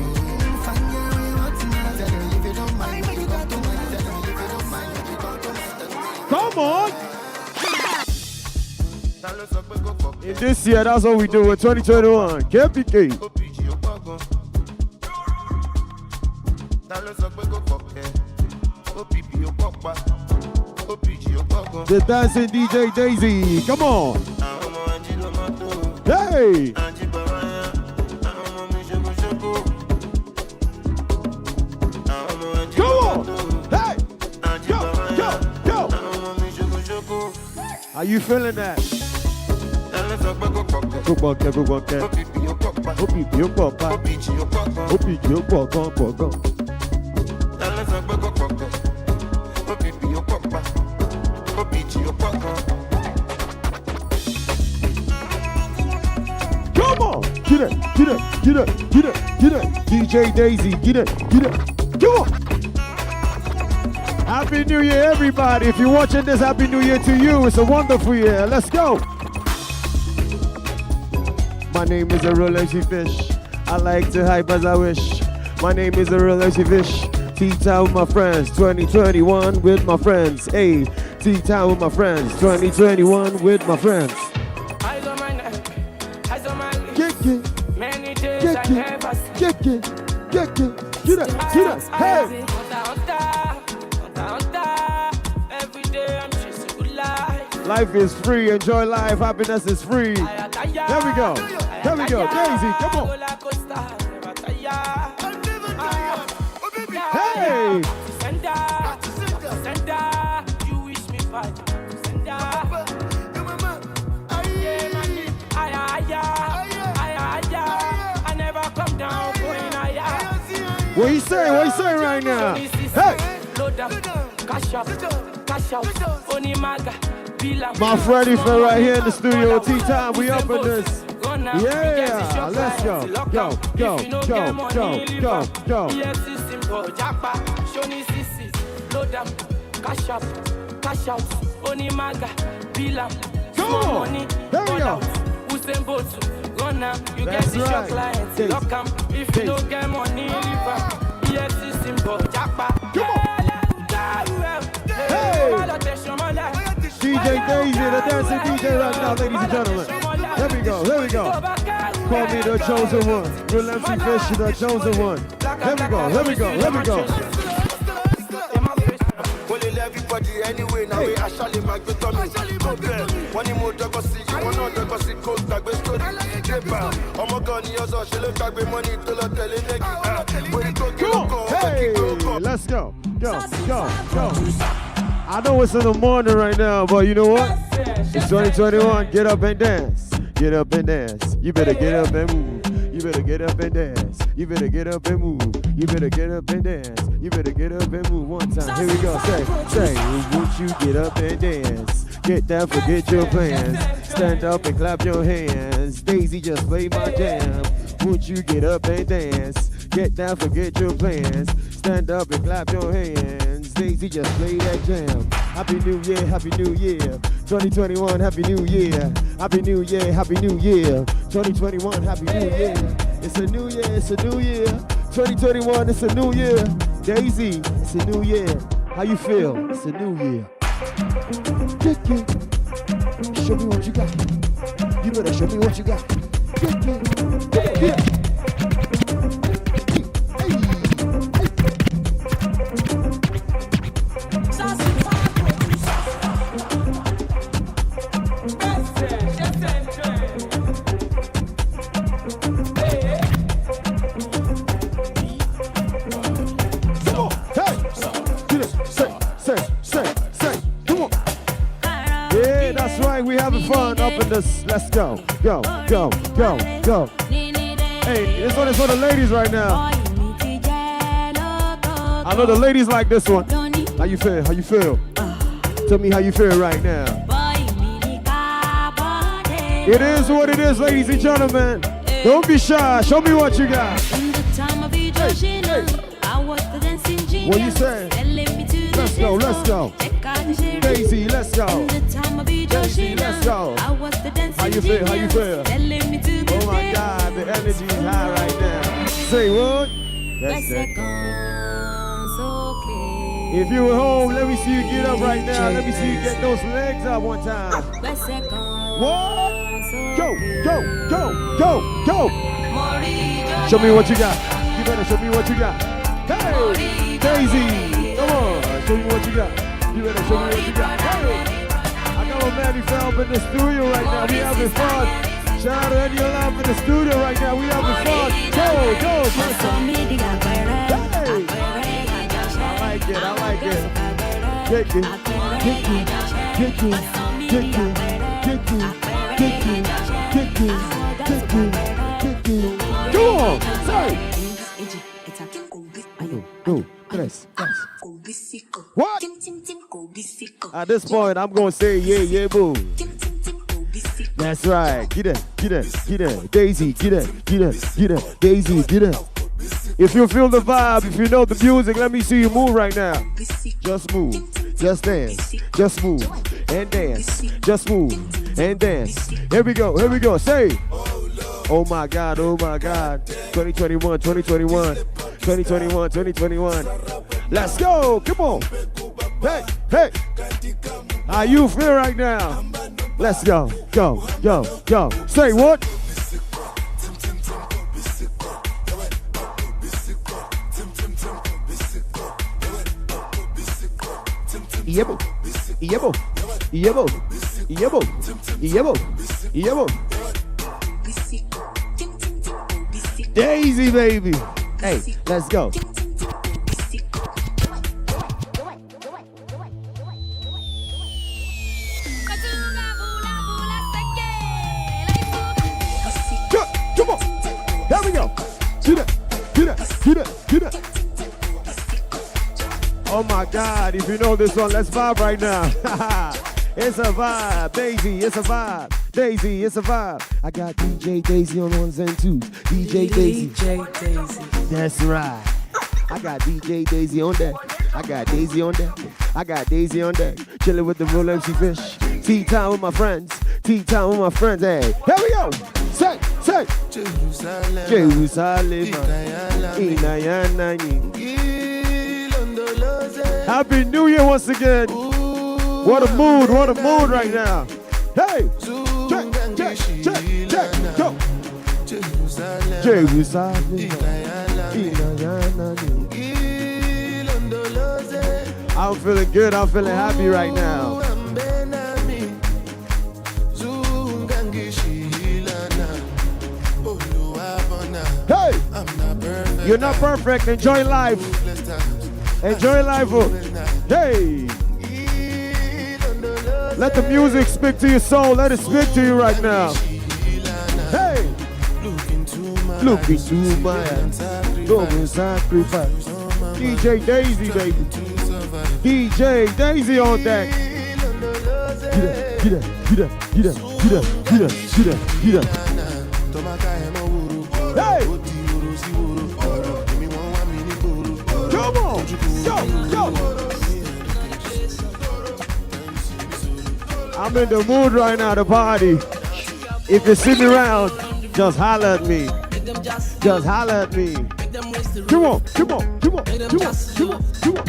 Come on! In this year, that's what we do in 2021. KPK. The dancing DJ Daisy, come on. Hey. Come on. Hey. Go. Are you feeling that? Come on! Get it! DJ Daisy, get it! Come on! Happy New Year, everybody! If you're watching this, Happy New Year to you. It's a wonderful year. Let's go! My name is a real lazy fish. I like to hype as I wish. My name is a real lazy fish. Tea time with my friends, 2021 with my friends. Hey, tea time with my friends, 2021 with my friends. Get up, hey! Life is free, enjoy life, happiness is free. Here we go, Daisy, come on. Hey! What you say right now? Hey! My Freddy for right here in the studio. Tea time, we up in this. Yeah, let's go. Go. Come on. There we go. That's right. If you don't get money, hey! DJ Daisy, the dancing DJ right now, ladies and gentlemen. Here we go. Call me the chosen one. Relentless Fish, the chosen one. Here we go. everybody anyway. Now we actually make the tummy. One more dog see, one other go see cold back with story. Oh my God, you also she look back with money to look tell it. Hey, let's go. Go. I know it's in the morning right now, but you know what? It's 2021. Get up and dance. Get up and dance. You better get up and move. You better get up and dance. You better get up and move. You better get up and dance. You better get up and move one time. Here we go. Say, won't you get up and dance? Get down, forget your plans. Stand up and clap your hands. Daisy just play my jam. Won't you get up and dance? Get down, forget your plans. Stand up and clap your hands. Daisy just play that jam. Happy New Year, Happy New Year. 2021, Happy New Year. Happy New Year, Happy New Year. 2021, Happy New Year. It's a new year, it's a new year. 2021, it's a new year. Daisy, it's a new year. How you feel? It's a new year. Show me what you got. You better show me what you got. Yeah. Fun up in this. Let's go. Go. Hey, this one is for the ladies right now. I know the ladies like this one. How you feel? Tell me how you feel right now. It is what it is, ladies and gentlemen. Don't be shy. Show me what you got. Hey. What you say? Let's go. Daisy, let's go. Daisy, let's go. How you feel? Oh my God, the energy is high right now. Say what? That's it. If you were home, let me see you get up right now. Let me see you get those legs up one time. What? Go. Show me what you got. You better show me what you got. Hey, Daisy, come on. Show me what you got. You better show me what you got. Hey. I got a Manny Phelps in the studio right now. We having fun. Shout out to Eddie Alive in the studio right now. We having fun. Go. Hey. I like it. Kick it. Go on. Say. Go. Yes. What? At this point, I'm going to say, yeah, boo. That's right. Get it. Daisy, get it. Daisy, get it. If you feel the vibe, if you know the music, let me see you move right now. Just move. Just dance. Just move. And dance. Just move. And dance. Here we go. Say. Oh my God. 2021. Let's go. Come on. Hey. How you feel right now? Let's go. Say what? Yebo. Daisy, baby. Hey, let's go. Come on. Here we go. Get it. Oh my God, if you know this one, let's vibe right now. It's a vibe, Daisy, it's a vibe. Daisy, it's a vibe. I got DJ Daisy on ones and twos. DJ Daisy. That's right. I got DJ Daisy on deck. I got Daisy on deck. Chilling with the real MC Fish. Tea time with my friends. Hey, here we go. Say. Jerusalem. Happy New Year once again. What a mood right now. Hey, check, go. Jerusalem. I'm feeling good. I'm feeling happy right now. Hey! You're not perfect. Enjoy life. Enjoy life. Hey! Let the music speak to your soul. Let it speak to you right now. Hey! Look into my eyes. Go and sacrifice. DJ Daisy, baby. DJ Daisy on deck. Get up, get up, get up, get up, get up, get up, get up. Hey! Come on! Go, go! I'm in the mood right now to party. If you see me around, just holler at me. Just holler at me. Come on, come on, come on, come on, come on, come on.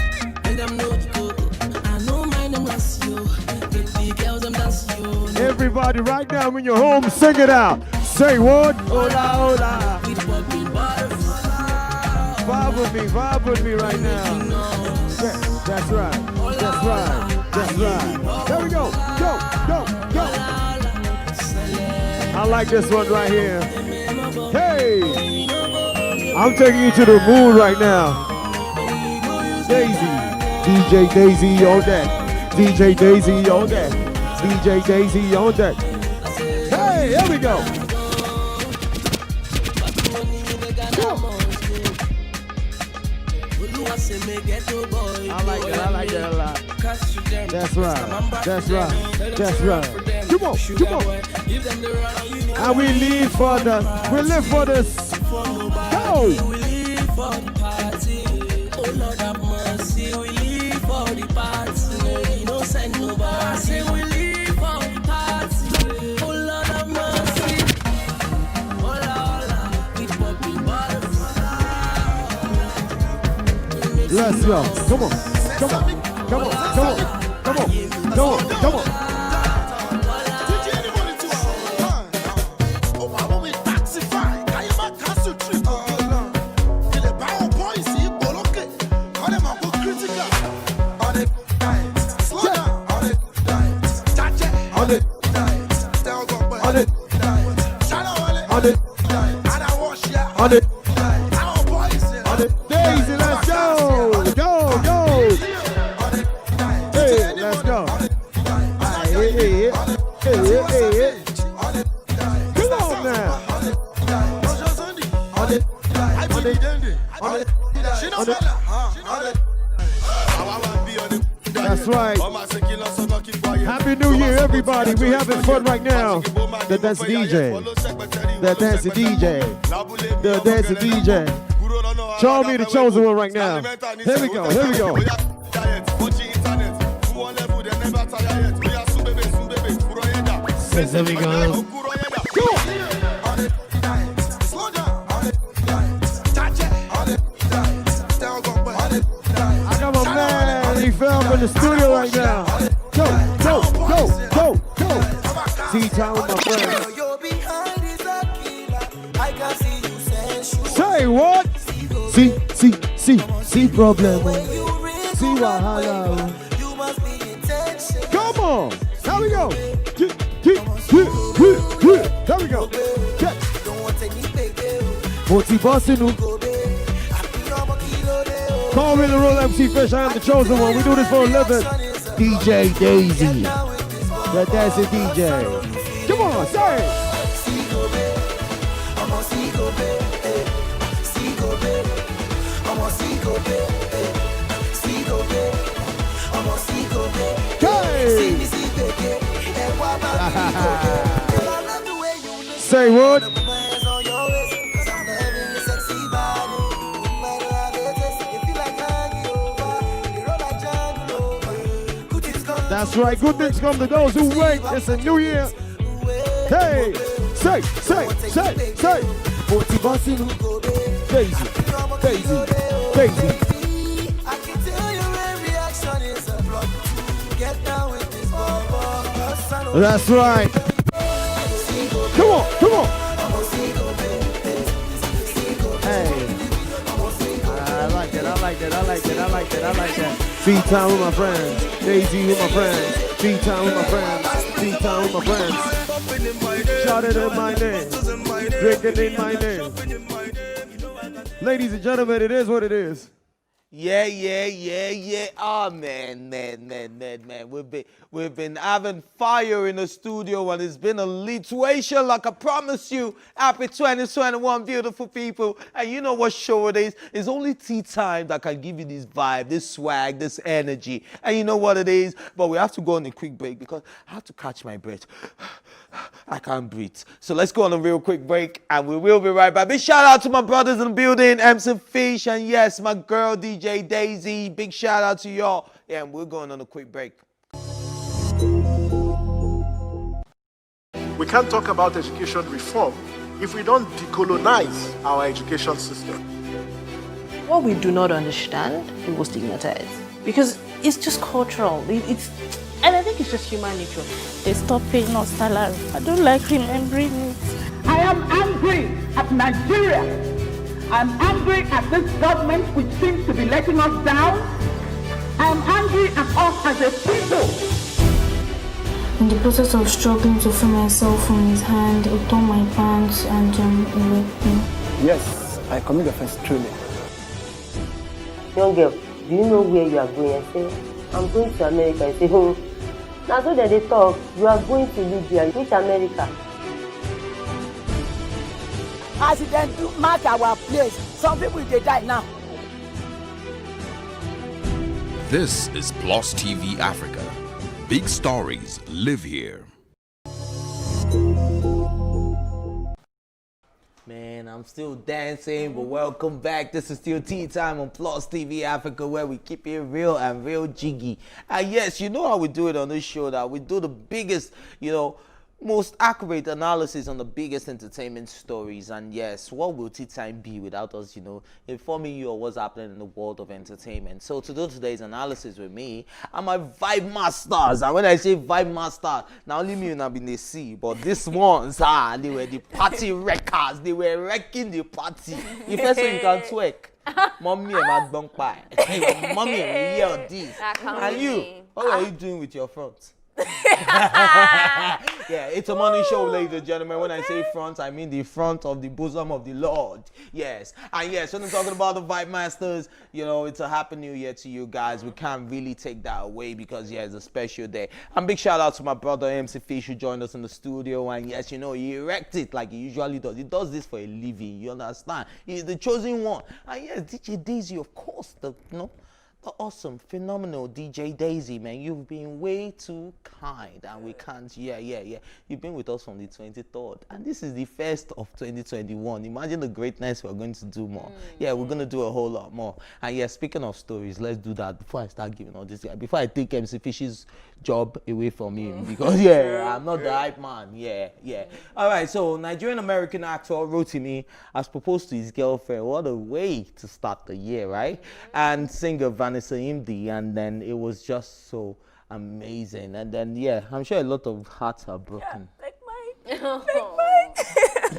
Everybody right now in your home, sing it out. Say what? Hola, hola. Vibe with me right now. Yeah, that's right, that's right, that's right. There we go, go, go, go. I like this one right here. Hey, I'm taking you to the moon right now. Daisy, DJ Daisy on deck. DJ Daisy on deck. DJ Daisy on deck. Hey, here we go. I like that a lot. That's right, that's right, that's right. Come on, come on. And we live for this. Go! Let's go. Come on. Come on. Come on. Come on. Come on. Come on. Come on. Daisy, let's go! Go, go! Hey, let's go! Hey. Come on now! That's right. Happy New Year, everybody. We having fun right now. The Dance DJ. The Dance DJ. The Dance DJ. Show me the chosen one right now. Here we go. Here we go. Here we go. I got my man. He fell in the studio right now. Go, go, go, go, go. T-Town with my friend. Say what? See problem. See wahala. Come on. Here we go. There we go. Forty Boston. Call me the Roll MC Fish. I am the chosen one. We do this for a living. DJ Daisy. The dancing DJ. Come on, say it. Say what? That's right. Good things come to those who wait. It's a new year. Hey, say. 40 Boston. Daisy. That's right. Come on. Hey. I like that. Tea time with my friends. Daisy with my friends. Tea time with my friends. Tea time with my friends. Shout it in my name. Drink it in my name. Ladies and gentlemen, it is what it is. Yeah. Oh man. We've been having fire in the studio and it's been a lituation like I promise you. Happy 2021, beautiful people. And you know what show it is? It's only tea time that can give you this vibe, this swag, this energy. And you know what it is? But we have to go on a quick break because I have to catch my breath. I can't breathe. So let's go on a real quick break and we will be right back. Big shout out to my brothers in the building, MC Fish, and yes, my girl DJ Daisy. Big shout out to y'all. Yeah, and we're going on a quick break. We can't talk about education reform if we don't decolonize our education system. What we do not understand, we will stigmatize. Because it's just cultural. And I think it's just human nature. They stop paying us salary. I don't like remembering it. I am angry at Nigeria. I'm angry at this government which seems to be letting us down. I'm angry at us as a people. In the process of struggling to free myself from his hand, he tore my pants and he raped me. Yes, I commit offense truly. Young girl, do you know where you are going? I say, I'm going to America. I say, oh. Now so that they talk, you are going to Libya, which America? As it then do mark our place, some people they die now. This is Plus TV Africa. Big stories live here. Man, I'm still dancing, but welcome back. This is still Tea Time on Plus TV Africa, where we keep it real and real jiggy. And yes, you know how we do it on this show, that we do the biggest, most accurate analysis on the biggest entertainment stories. And yes, what will Tea Time be without us, informing you of what's happening in the world of entertainment? So to do today's analysis with me are my vibe masters. And when I say vibe master, not only me and I've been the see, but these ones, they were the party wreckers. They were wrecking the party. If that's so you can twerk. Mommy and my bunk pie. Mommy and hear this. And you, what are you doing with your front? Yeah, it's a morning show, ladies and gentlemen. When I say front, I mean the front of the bosom of the Lord. Yes, and yes, when I'm talking about the Vibe Masters, it's a happy new year to you guys. We can't really take that away because it's a special day. And big shout out to my brother MC Fish who joined us in the studio. And yes, he erected like he usually does. He does this for a living. You understand? He's the chosen one. And yes, DJ Daisy, of course, the awesome, phenomenal DJ Daisy, man. You've been way too kind, and we can't. Yeah. You've been with us from the 23rd, and this is the 1st of 2021. Imagine the greatness we're going to do more. Yeah, we're going to do a whole lot more. And yeah, speaking of stories, let's do that before I start giving all this. Before I take MC Fish's job away from him, because I'm not the hype man. Yeah. All right, so Nigerian-American actor Rotimi has proposed to his girlfriend. What a way to start the year, right? And singer Vanessa Imdi, and then it was just so amazing. And then I'm sure a lot of hearts are broken. Yeah, like mine.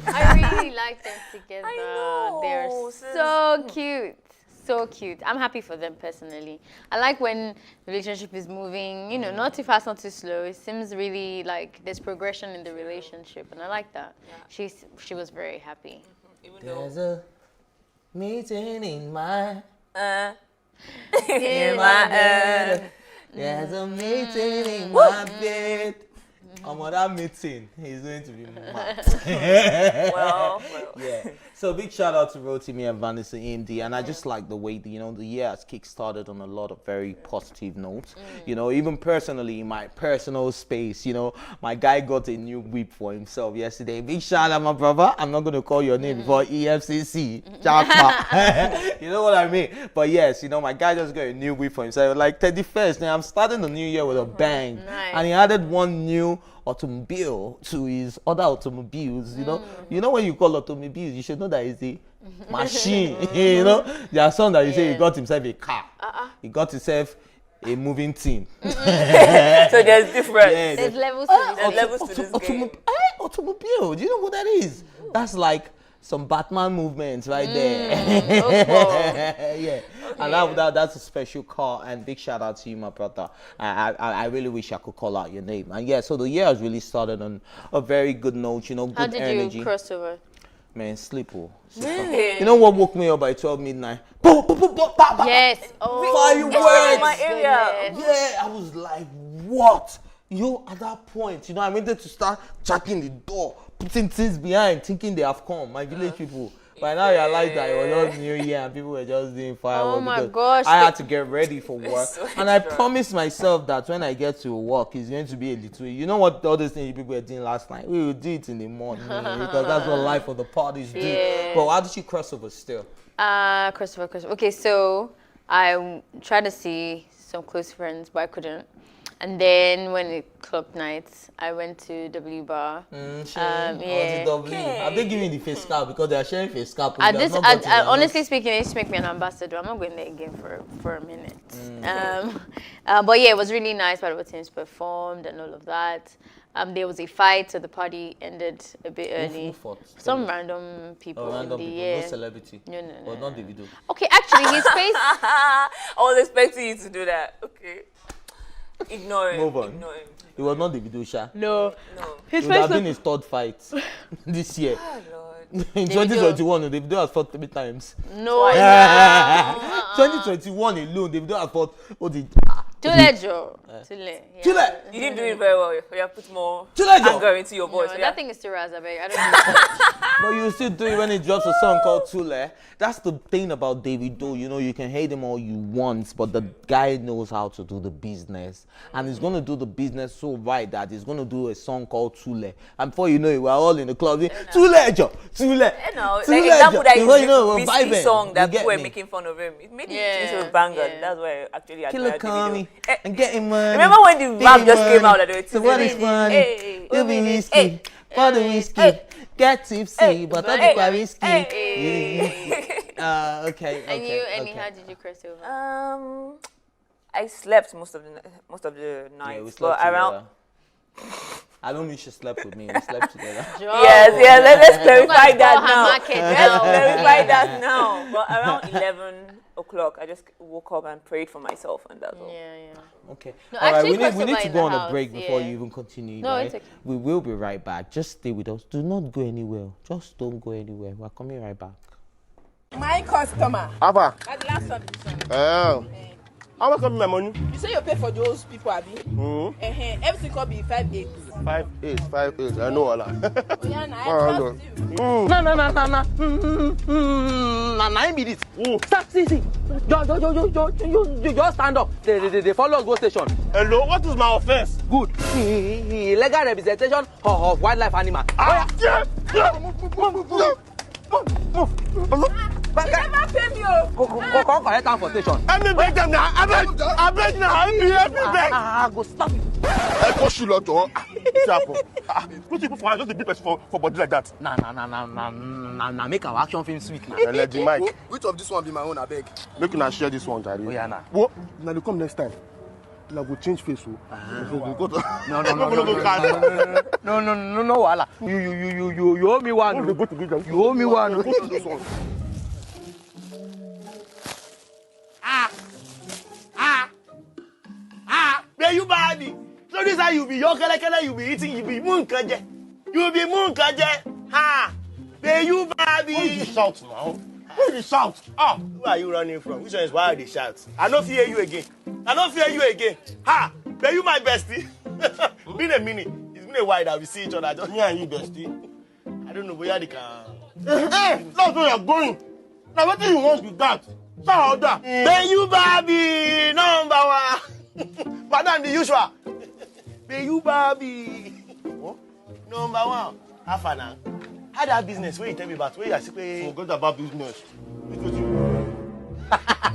I really like them together. I know. They're so cute. So cute. I'm happy for them personally. I like when the relationship is moving, not too fast, not too slow. It seems really like there's progression in the relationship, and I like that. Yeah. She was very happy. There's a meeting in my in my bed. There's a meeting in my bed. That meeting is going to be mad. well. Yeah. So big shout out to Rotimi and Vanessa Imdi, and I just like the way the year has kick-started on a lot of very positive notes. Even personally, in my personal space, my guy got a new whip for himself yesterday. Big shout out, my brother. I'm not going to call your name before EFCC. You know what I mean? But yes, my guy just got a new whip for himself. Like 31st, now I'm starting the new year with a bang. Nice. And he added one new automobile to his other automobiles. You know when you call automobiles, you should know that it's a machine. There are some that you say he got himself a car. He got himself a moving team. So there's difference. Yeah, there's levels to this. There's levels to this game. Automobile. Do you know what that is? That's like some Batman movements right there. Yeah, and that's a special call, and big shout out to you, my brother. I really wish I could call out your name. And yeah, so the year has really started on a very good note, you know, good energy. How did you cross over? Man, sleep. Really? You know what woke me up by 12 midnight? Yes. Fireworks. My area. Yeah, I was like, what? Yo, at that point, you know, I wanted to start checking the door, putting things behind, thinking they have come. My village people. By now, I realized that it was just New Year and people were just doing fireworks. Oh my gosh. I had to get ready for work. And I promised myself that when I get to work, it's going to be a little. You know what all those things people were doing last night? We will do it in the morning because that's what life of the parties do. But how did you cross over still? Cross over. Okay, so I tried to see some close friends, but I couldn't. And then when it club nights, I went to W Bar. Yeah. Are they giving the face cap because they are sharing face cap? Honestly speaking, they just make me an ambassador. I'm not going there again for a minute. But yeah, it was really nice. Part of the teams performed and all of that. There was a fight, so the party ended a bit early. Who fought? Some random people. Random people, yeah. no celebrity. No. Or not the video. Okay, actually, his face. I was expecting you to do that. Okay. Ignore him. Move on. It was not the video, Sha. No. It would have been his third fight this year. Oh, Lord. In 2021, the video has fought 3 times. No. 2021 alone, the video has fought. Too late. You didn't do it very well. You have put more Joe. anger into your voice. No, that thing is too raspberry. I don't know. But you still do it when he drops a song called Tule. That's the thing about Davido. You know, you can hate him all you want, but the guy knows how to do the business. And he's going to do the business so right that he's going to do a song called Tule. And before you know it, we're all in the club. Tule, Joe. Tule. Like example that you Whiskey song that people were making fun of him. It made it into a banger. That's why actually I Killer Kami and getting money. Remember when the rap just came out that they were so what is money? You'll be whiskey. For the whiskey. Get tipsy, but not quite risky. Okay. And you, how did you cross over? I slept most of the night. Yeah, we slept around. I don't think she slept with me. We slept together. Yes. Let's clarify that now. Let's clarify that now. But around 11 o'clock, I just woke up and prayed for myself, and that's all. Yeah. Okay. No, all right. We actually, need to go on house, a break before you even continue. No, right? it's okay. We will be right back. Just stay with us. Do not go anywhere. Just don't go anywhere. We're coming right back. My customer. Ava. At the last submission. How much my money? You say you pay for those people, Abi? Everything could be 5-8. 5-8. I know all that. Oh, yeah, I trust you. Nah, be this. Start see. You just stand up. They follow us go station. Hello, what is my offense? Good. Illegal representation of wildlife animal. Move. You never pay me. Come correct am for station. Let me beg them now. I beg now. Help me beg. I go stop it. I go shoot lot on. Put people for just a big person for body like that. Nah, make our action film sweet. Let the mic. Which of this one be my own, I beg? Make una share this one, Jari. Oh yeah, nah. What? Now they come next time. Now go change face. No, wala. You owe me one. You owe me one. This one. Where you body? So this how you be your kele you be eating, you be munkaje. You be munkaje. Ha! Where you body? Why you shout now? Why you shout? Where are you running from? Which one is why they shout? I don't fear you again. Ha! Where you my bestie? Been a minute. It's been a while that we see each other. Just me and you, bestie. I don't know where they can. Hey, that's where you're going. Now what do you want with that? Order. Where you baby? Number one. Madam the usual. Where you baby? Number one. Half an hour. How that business? Where you tell me about? Where you say? Forget about business. Because you.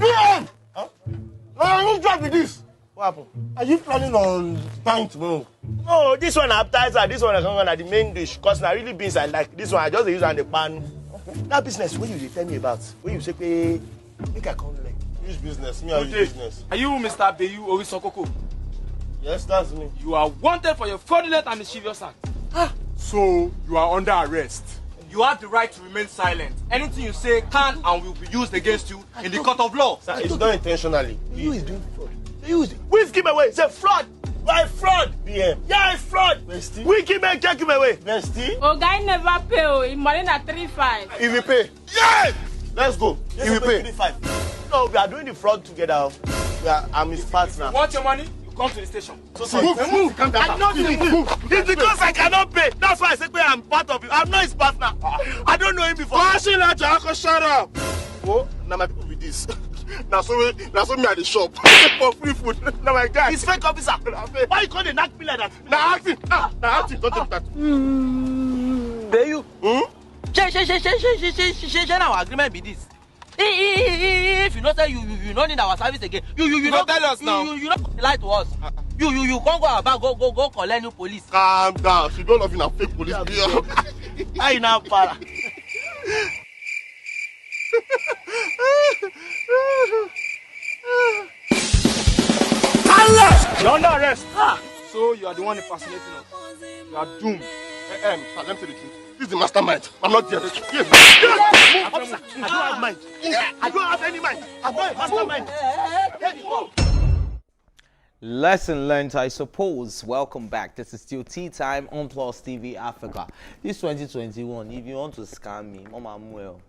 PM! Huh? I won't drop with this. What happened? Are you planning on dying tomorrow? No, this one appetizer. This one is going the main dish. Cause now really beans I like. This one I just use on the pan. That business. What you tell me about? Where you say? Make I come like. Which business? Me or your business? Are you Mr. Bayu Orisokoko? Yes, that's me. You are wanted for your fraudulent and mischievous act. So you are under arrest. You have the right to remain silent. Anything you say can and will be used against you in the court of law. Sir, it's not intentionally. Who is doing fraud? Which give away? It's a fraud. Why fraud? Yeah, it's fraud. We give me give away. Bestie. Oh, guy never pay. Oh, money na 3-5. If we pay. Yes! Let's go. If we pay. 3-5. No, we are doing the fraud together. I'm his partner. You want your money? You come to the station. Move. Come down. I'm not move. It's because I cannot pay. That's why I said I'm part of it. I'm not his partner. I don't know him before. Shut up. Oh, now my people with this. Now so me at the shop for free food. Now my guy. He's fake officer. Why you call the knock me like that? Now acting. Don't take that. Pay you. Share our agreement be this. If you not say you don't need our service again, you don't tell us now. You don't lie to us. You can't go about go collect new police. Calm down. If you don't love you now, fake police. I now para. You're under arrest. So you are the one impersonating us. You are doomed. Sir, let me tell the truth. This is the mastermind. I'm not there. Officer, I don't have mind. I don't have any mind. I'm not a mastermind. Lesson learned, I suppose. Welcome back. This is still Tea Time on Plus TV Africa. This 2021, if you want to scam me, Mama Muel,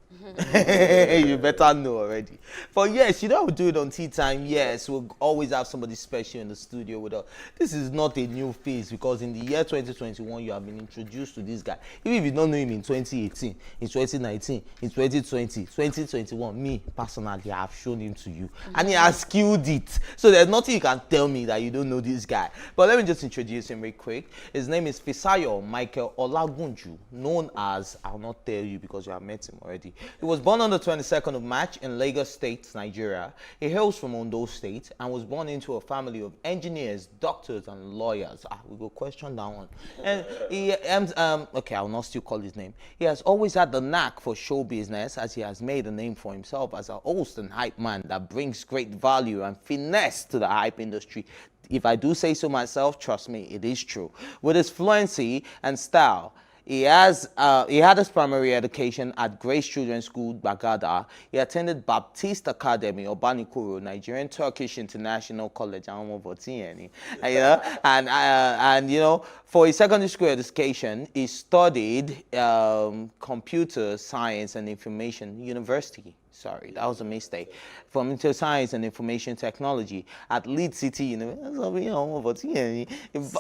you better know already. But yes, you know we'll do it on Tea Time. Yes, we'll always have somebody special in the studio with us. This is not a new phase because in the year 2021, you have been introduced to this guy. Even if you don't know him in 2018, in 2019, in 2020, 2021, me personally, I have shown him to you. And he has skilled it. So there's nothing you can tell me that you don't know this guy. But let me just introduce him real quick. His name is Fisayo Michael Olagunju, known as, I'll not tell you because you have met him already. He was born on the 22nd of March in Lagos State, Nigeria. He hails from Ondo State and was born into a family of engineers, doctors, and lawyers. We go question that one. And he, okay, I'll not still call his name. He has always had the knack for show business, as he has made a name for himself as a host and hype man that brings great value and finesse to the hype industry. If I do say so myself, trust me, it is true. With his fluency and style, he had his primary education at Grace Children's School, Bagada. He attended Baptist Academy, Obanikoro, Nigerian Turkish International College, and you know, for his secondary school education, he studied computer science and information university. Sorry, that was a mistake. From Computer Science and Information Technology at Leeds City University,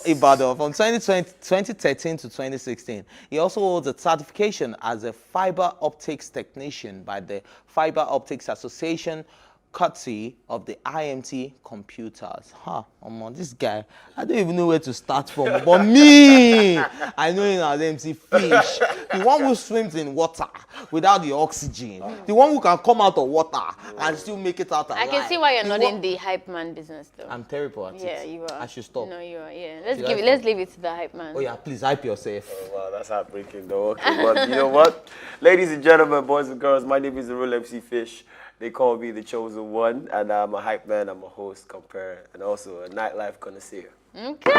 Ibadan, from 2013 to 2016. He also holds a certification as a fiber optics technician by the Fiber Optics Association, courtesy of the IMT Computers. This guy, I don't even know where to start from. But me, I know him as MC Fish, the one who swims in water without the oxygen, the one who can come out of water and still make it out alive. I can see why you're not in the hype man business, though. I'm terrible at it. Yeah, you are. I should stop. No, you are. Yeah, let's leave it to the hype man. Oh yeah, please hype yourself. Oh, wow, that's heartbreaking though. Okay, but you know what, ladies and gentlemen, boys and girls, my name is the real MC Fish. They call me the chosen one, and I'm a hype man, I'm a host, compare, and also a nightlife connoisseur. Okay.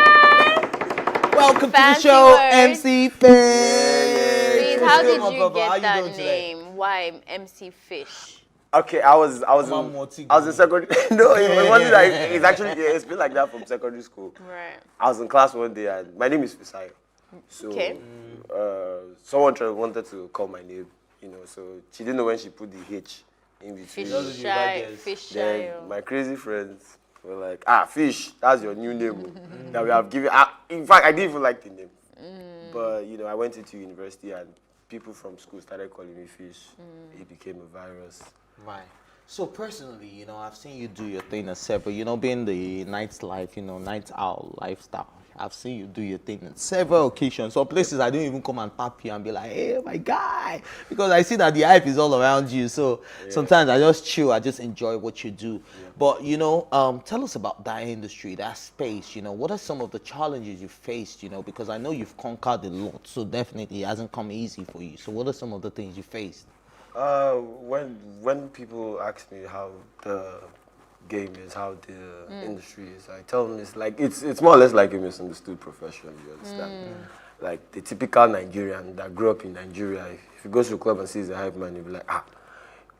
Welcome to the show, MC Fish. Please, how did you get that name? Why MC Fish? Okay, I was in secondary. No, it wasn't like it's actually it's been like that from secondary school. Right. I was in class one day, and my name is Fisayo. So, someone wanted to call my name, you know. So she didn't know when she put the H. In between. Fish then my crazy friends were like, Fish, that's your new name that we have given. In fact, I didn't even like the name. But, you know, I went into university and people from school started calling me Fish. It became a virus. Right. So personally, you know, I've seen you do your thing as several, you know, being the nightlife, you know, night owl lifestyle. I've seen you do your thing on several occasions. Some places I don't even come and tap you and be like, hey, my guy. Because I see that the hype is all around you. So sometimes I just chill. I just enjoy what you do. Yeah. But, you know, tell us about that industry, that space. You know, what are some of the challenges you faced, you know, because I know you've conquered a lot. So definitely it hasn't come easy for you. So what are some of the things you faced? When people ask me how the game is, how the industry is, I tell them it's like it's more or less like a misunderstood profession, you understand? like the typical Nigerian that grew up in Nigeria. If he goes to a club and sees a hype man, he'll be like,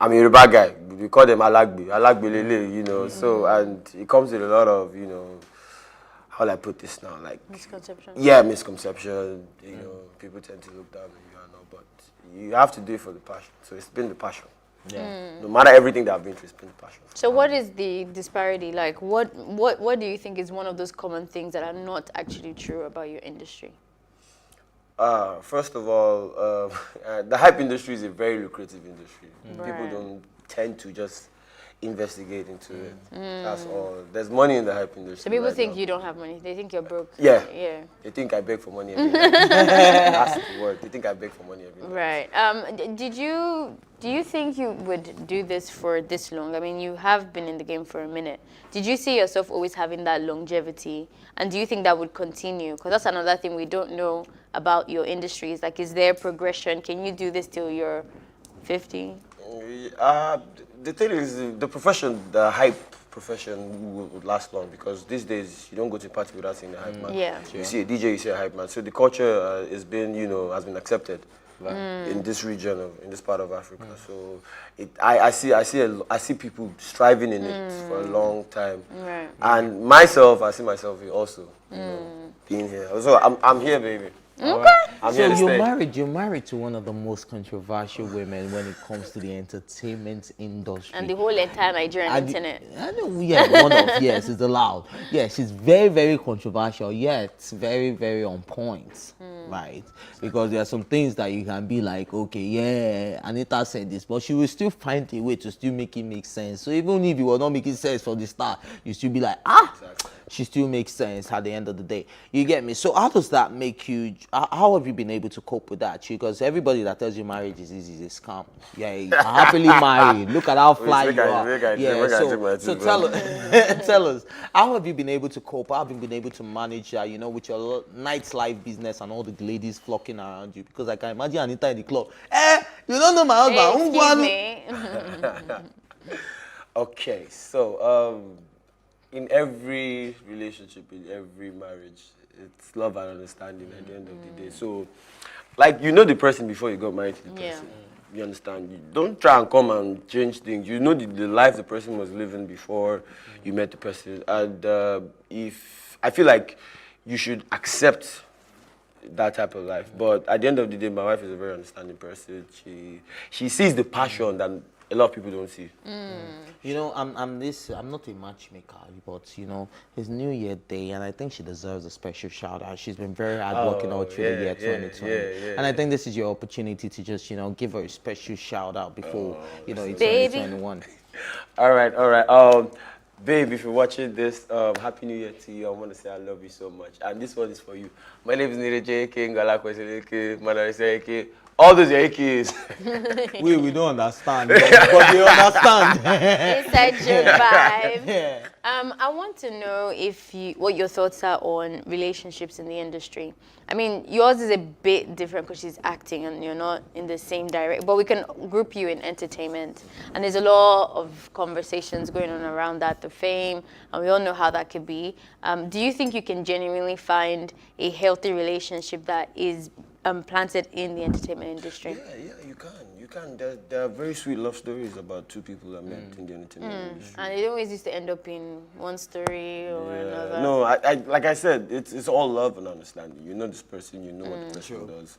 I'm a Yoruba guy. We call them Alagbe Lele, you know. So, and it comes with a lot of, you know, how do I put this now? Like misconception. Yeah, misconception. You know, people tend to look down on you and all, but you have to do it for the passion. So it's been the passion. Yeah. No matter everything that I've been through, it's been the passion. So what is the disparity like? What do you think is one of those common things that are not actually true about your industry? First of all, the hype industry is a very lucrative industry. People don't tend to just investigate into it. That's all. There's money in the hype industry. So people think you don't have money. They think you're broke. Yeah. Yeah. They think I beg for money every day. That's the word. They think I beg for money every day. Right. Do you think you would do this for this long? I mean, you have been in the game for a minute. Did you see yourself always having that longevity? And do you think that would continue? Because that's another thing we don't know about your industry. Is like, is there progression? Can you do this till you're 50? The thing is, the profession, the hype profession would last long, because these days you don't go to a party without seeing a hype man. Yeah. You see a DJ, you see a hype man. So the culture has been, you know, has been accepted in this region, in this part of Africa. So I see people striving in it for a long time. Right. And myself, I see myself also, you know, being here. So I'm here, baby. Okay. I'm here to So stay. you're married to one of the most controversial women when it comes to the entertainment industry. And the whole entire Nigerian internet. I know, yeah, one of, yes, it's allowed. Yeah, she's very, very controversial, yet very, very on point, right? Because there are some things that you can be like, okay, yeah, Anita said this, but she will still find a way to still make it make sense. So even if you were not making sense from the start, you still be like, she still makes sense at the end of the day. You get me? So how does that make you, how have you been able to cope with that? Because everybody that tells you marriage is easy is a scam. Yeah, you're happily married. Look at how fly you are. Yeah, so tell us, how have you been able to cope? How have you been able to manage, you know, with your nightlife business and all the ladies flocking around you? Because I can imagine Anita in the club. You don't know my husband. Hey, excuse me. Okay, so in every relationship, in every marriage, it's love and understanding at the end of the day. So, like, you know the person before you got married to the person. You understand? You don't try and come and change things. You know the life the person was living before you met the person. And if I feel like you should accept that type of life. But at the end of the day, my wife is a very understanding person. She sees the passion that a lot of people don't see. You know, I'm not a matchmaker, but you know, it's New Year Day, and I think she deserves a special shout out. She's been very hardworking all through the year 2020, and I think this is your opportunity to just, you know, give her a special shout out before you know it's 2021. All right. Babe, if you're watching this, Happy New Year to you. I want to say I love you so much, and this one is for you. My name is Nireje Eke, Ngala Kwesele Eke, Madarese Eke. All those are AKs. we don't understand, but they understand. Inside your vibe. Yeah. I want to know what your thoughts are on relationships in the industry. I mean, yours is a bit different because she's acting and you're not in the same direct, but we can group you in entertainment. And there's a lot of conversations going on around that, the fame, and we all know how that could be. Do you think you can genuinely find a healthy relationship that is planted in the entertainment industry? Yeah, you can. There are very sweet love stories about two people that met in the entertainment industry. And it always used to end up in one story or another. No, like I said, it's all love and understanding. You know this person, you know what the person does.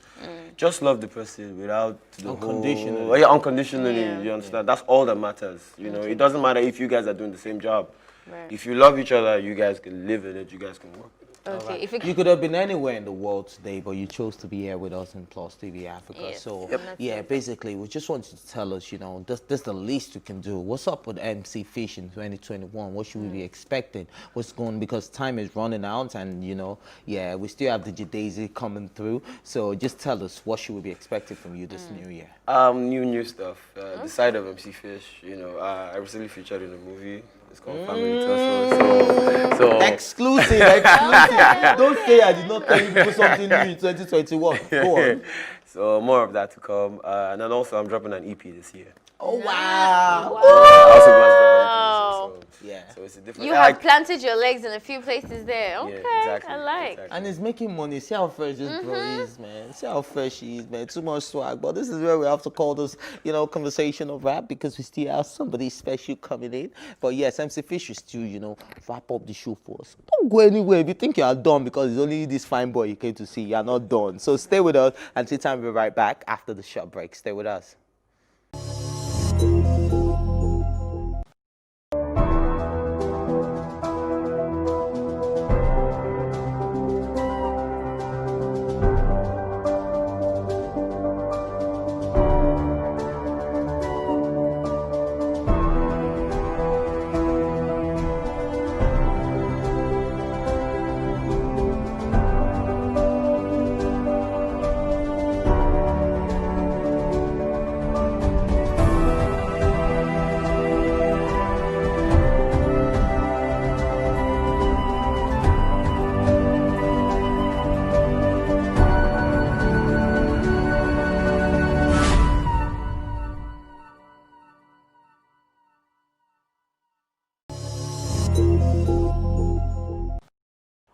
Just love the person without the unconditionally. Unconditionally, you understand? That's all that matters. You know, it doesn't matter if you guys are doing the same job. Right. If you love each other, you guys can live in it, you guys can work. Okay. Right. You could have been anywhere in the world today, but you chose to be here with us in Plus TV Africa. Yes. So, basically, we just want you to tell us, you know, this is the least you can do. What's up with MC Fish in 2021? What should we be expecting? What's going, because time is running out and, you know, we still have the Daisy coming through. So just tell us, what should we be expecting from you this new year? New stuff. The side of MC Fish, you know, I recently featured in a movie. It's called Family Tussle. So exclusive. Don't say I did not tell you to do something new in 2021. Go on. So more of that to come. And then also I'm dropping an EP this year. Oh, wow. I also got so, yeah. So it's a different. You have planted your legs in a few places there. Okay, exactly, I like. And it's making money. See how fresh this bro is, man. See how fresh she is, man. Too much swag. But this is where we have to call this, you know, conversation of rap because we still have somebody special coming in. But yes, MC Fish is still, you know, wrap up the show for us. Don't go anywhere. If you think you are done because it's only this fine boy you came to see, you are not done. So stay with us until time we'll be right back after the short break. Stay with us.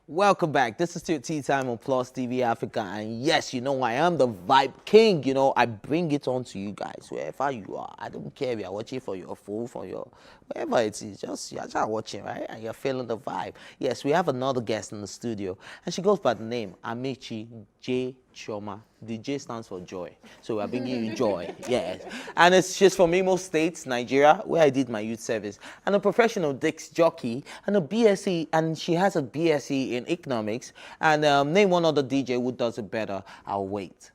Welcome back. This is still Tea Time on Plus TV Africa, and yes, you know I am the Vibe King. You know I bring it on to you guys wherever you are. I don't care if you're watching for your phone, for your wherever it is. You're just watching, right? And you're feeling the vibe. Yes, we have another guest in the studio, and she goes by the name Amici J. Choma. The J stands for joy, so we're bringing you joy. Yes, and she's from Imo State, Nigeria, where I did my youth service, and a professional disc jockey, and a BSc, and she has a BSc in economics. And name one other DJ who does it better. I'll wait.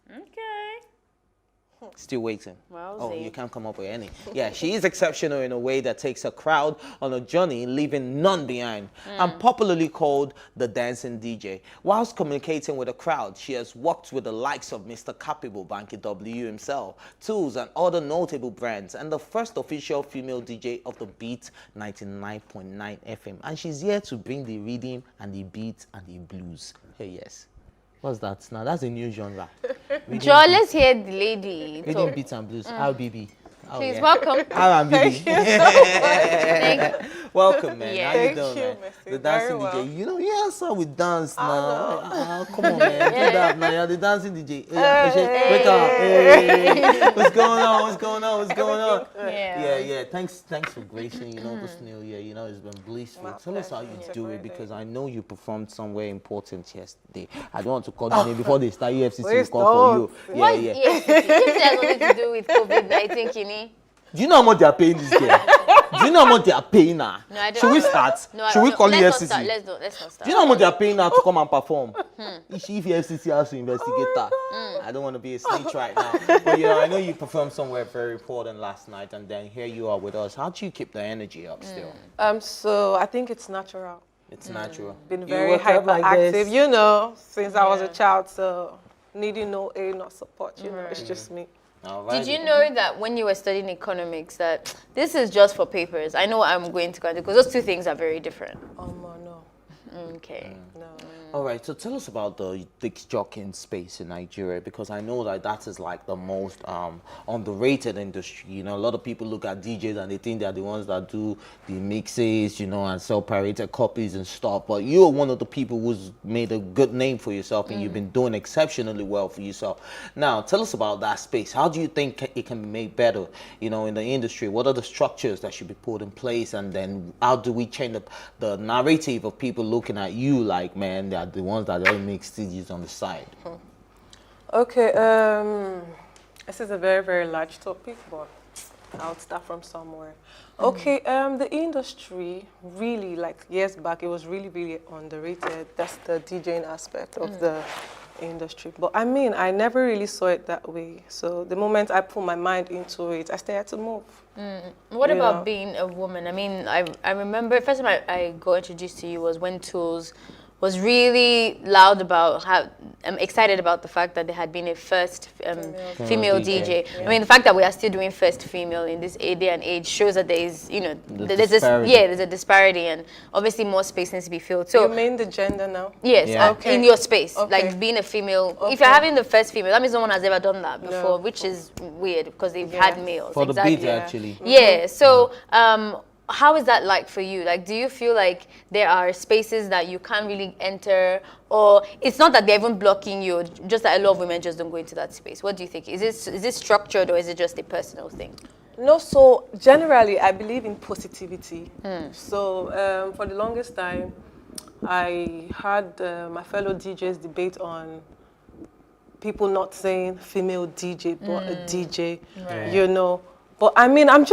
Still waiting. Oh, you can't come up with any. Yeah, she is exceptional in a way that takes a crowd on a journey, leaving none behind. And popularly called the dancing DJ. Whilst communicating with a crowd, she has worked with the likes of Mr. Capable, Banky W himself, Tools, and other notable brands, and the first official female DJ of the Beat 99.9 FM. And she's here to bring the rhythm and the beat and the blues. Hey, yes. What's that now? That's a new genre. Joy, let's hear the lady. Rhythm, beats and blues. RBB. Oh, Please welcome. RBB. Welcome, man. Yeah. How you doing, man? The dancing DJ. You know, yes, how we dance now. Come on, man. Do that now. You're the dancing DJ. Wake up. Hey. What's going on? What's going on? What's going on? Yeah. Thanks for gracing, you know, this new year. You know, it's been blissful. Tell us how you do it, because I know you performed somewhere important yesterday. I don't want to call the name before they start UFCC will call for you. Yeah. This has nothing to do with COVID-19, Kenny. Do you know how much they are paying this girl? Do you know how much they are paying her? No, I don't. Should we start? No, Should we call the FCC? Let's not start. Do you know how much they are paying her to come and perform? If the FCC has to investigate her. I don't want to be a snitch right now. But you know, I know you performed somewhere very important last night, and then here you are with us. How do you keep the energy up still? So I think it's natural. It's natural. Been very hyperactive, you know, since I was a child. So needing no aid, no support, you know, it's just me. Did you know that when you were studying economics that this is just for papers? I know I'm going to because those two things are very different. No. Okay. No. All right, so tell us about the disc jockeying space in Nigeria, because I know that is like the most underrated industry. You know, a lot of people look at DJs and they think they're the ones that do the mixes, you know, and sell pirated copies and stuff. But you're one of the people who's made a good name for yourself, and you've been doing exceptionally well for yourself. Now, tell us about that space. How do you think it can be made better, you know, in the industry? What are the structures that should be put in place? And then how do we change the narrative of people looking at you like, man, they're the ones that don't make CDs on the side? Okay, this is a very, very large topic, but I'll start from somewhere. Okay, the industry really, like years back, it was really, really underrated. That's the DJing aspect of the industry. But I mean, I never really saw it that way. So the moment I put my mind into it, I started to move. What about being a woman? I mean, I remember first time I got introduced to you was when Tools was really loud about how excited about the fact that there had been a first female DJ. I mean, the fact that we are still doing first female in this day and age shows that there is, there's a disparity, and obviously more space needs to be filled. So you mean the gender now? Yes, in your space, like being a female. If you're having the first female, that means no one has ever done that before, which is weird because they've had males. For the beat, actually. Yeah. So, how is that like for you? Like, do you feel like there are spaces that you can't really enter, or it's not that they're even blocking you, just that a lot of women just don't go into that space? What do you think? Is this structured, or is it just a personal thing? No, so generally I believe in positivity. So for the longest time, I had my fellow DJs debate on people not saying female DJ, but a DJ, But I mean, I'm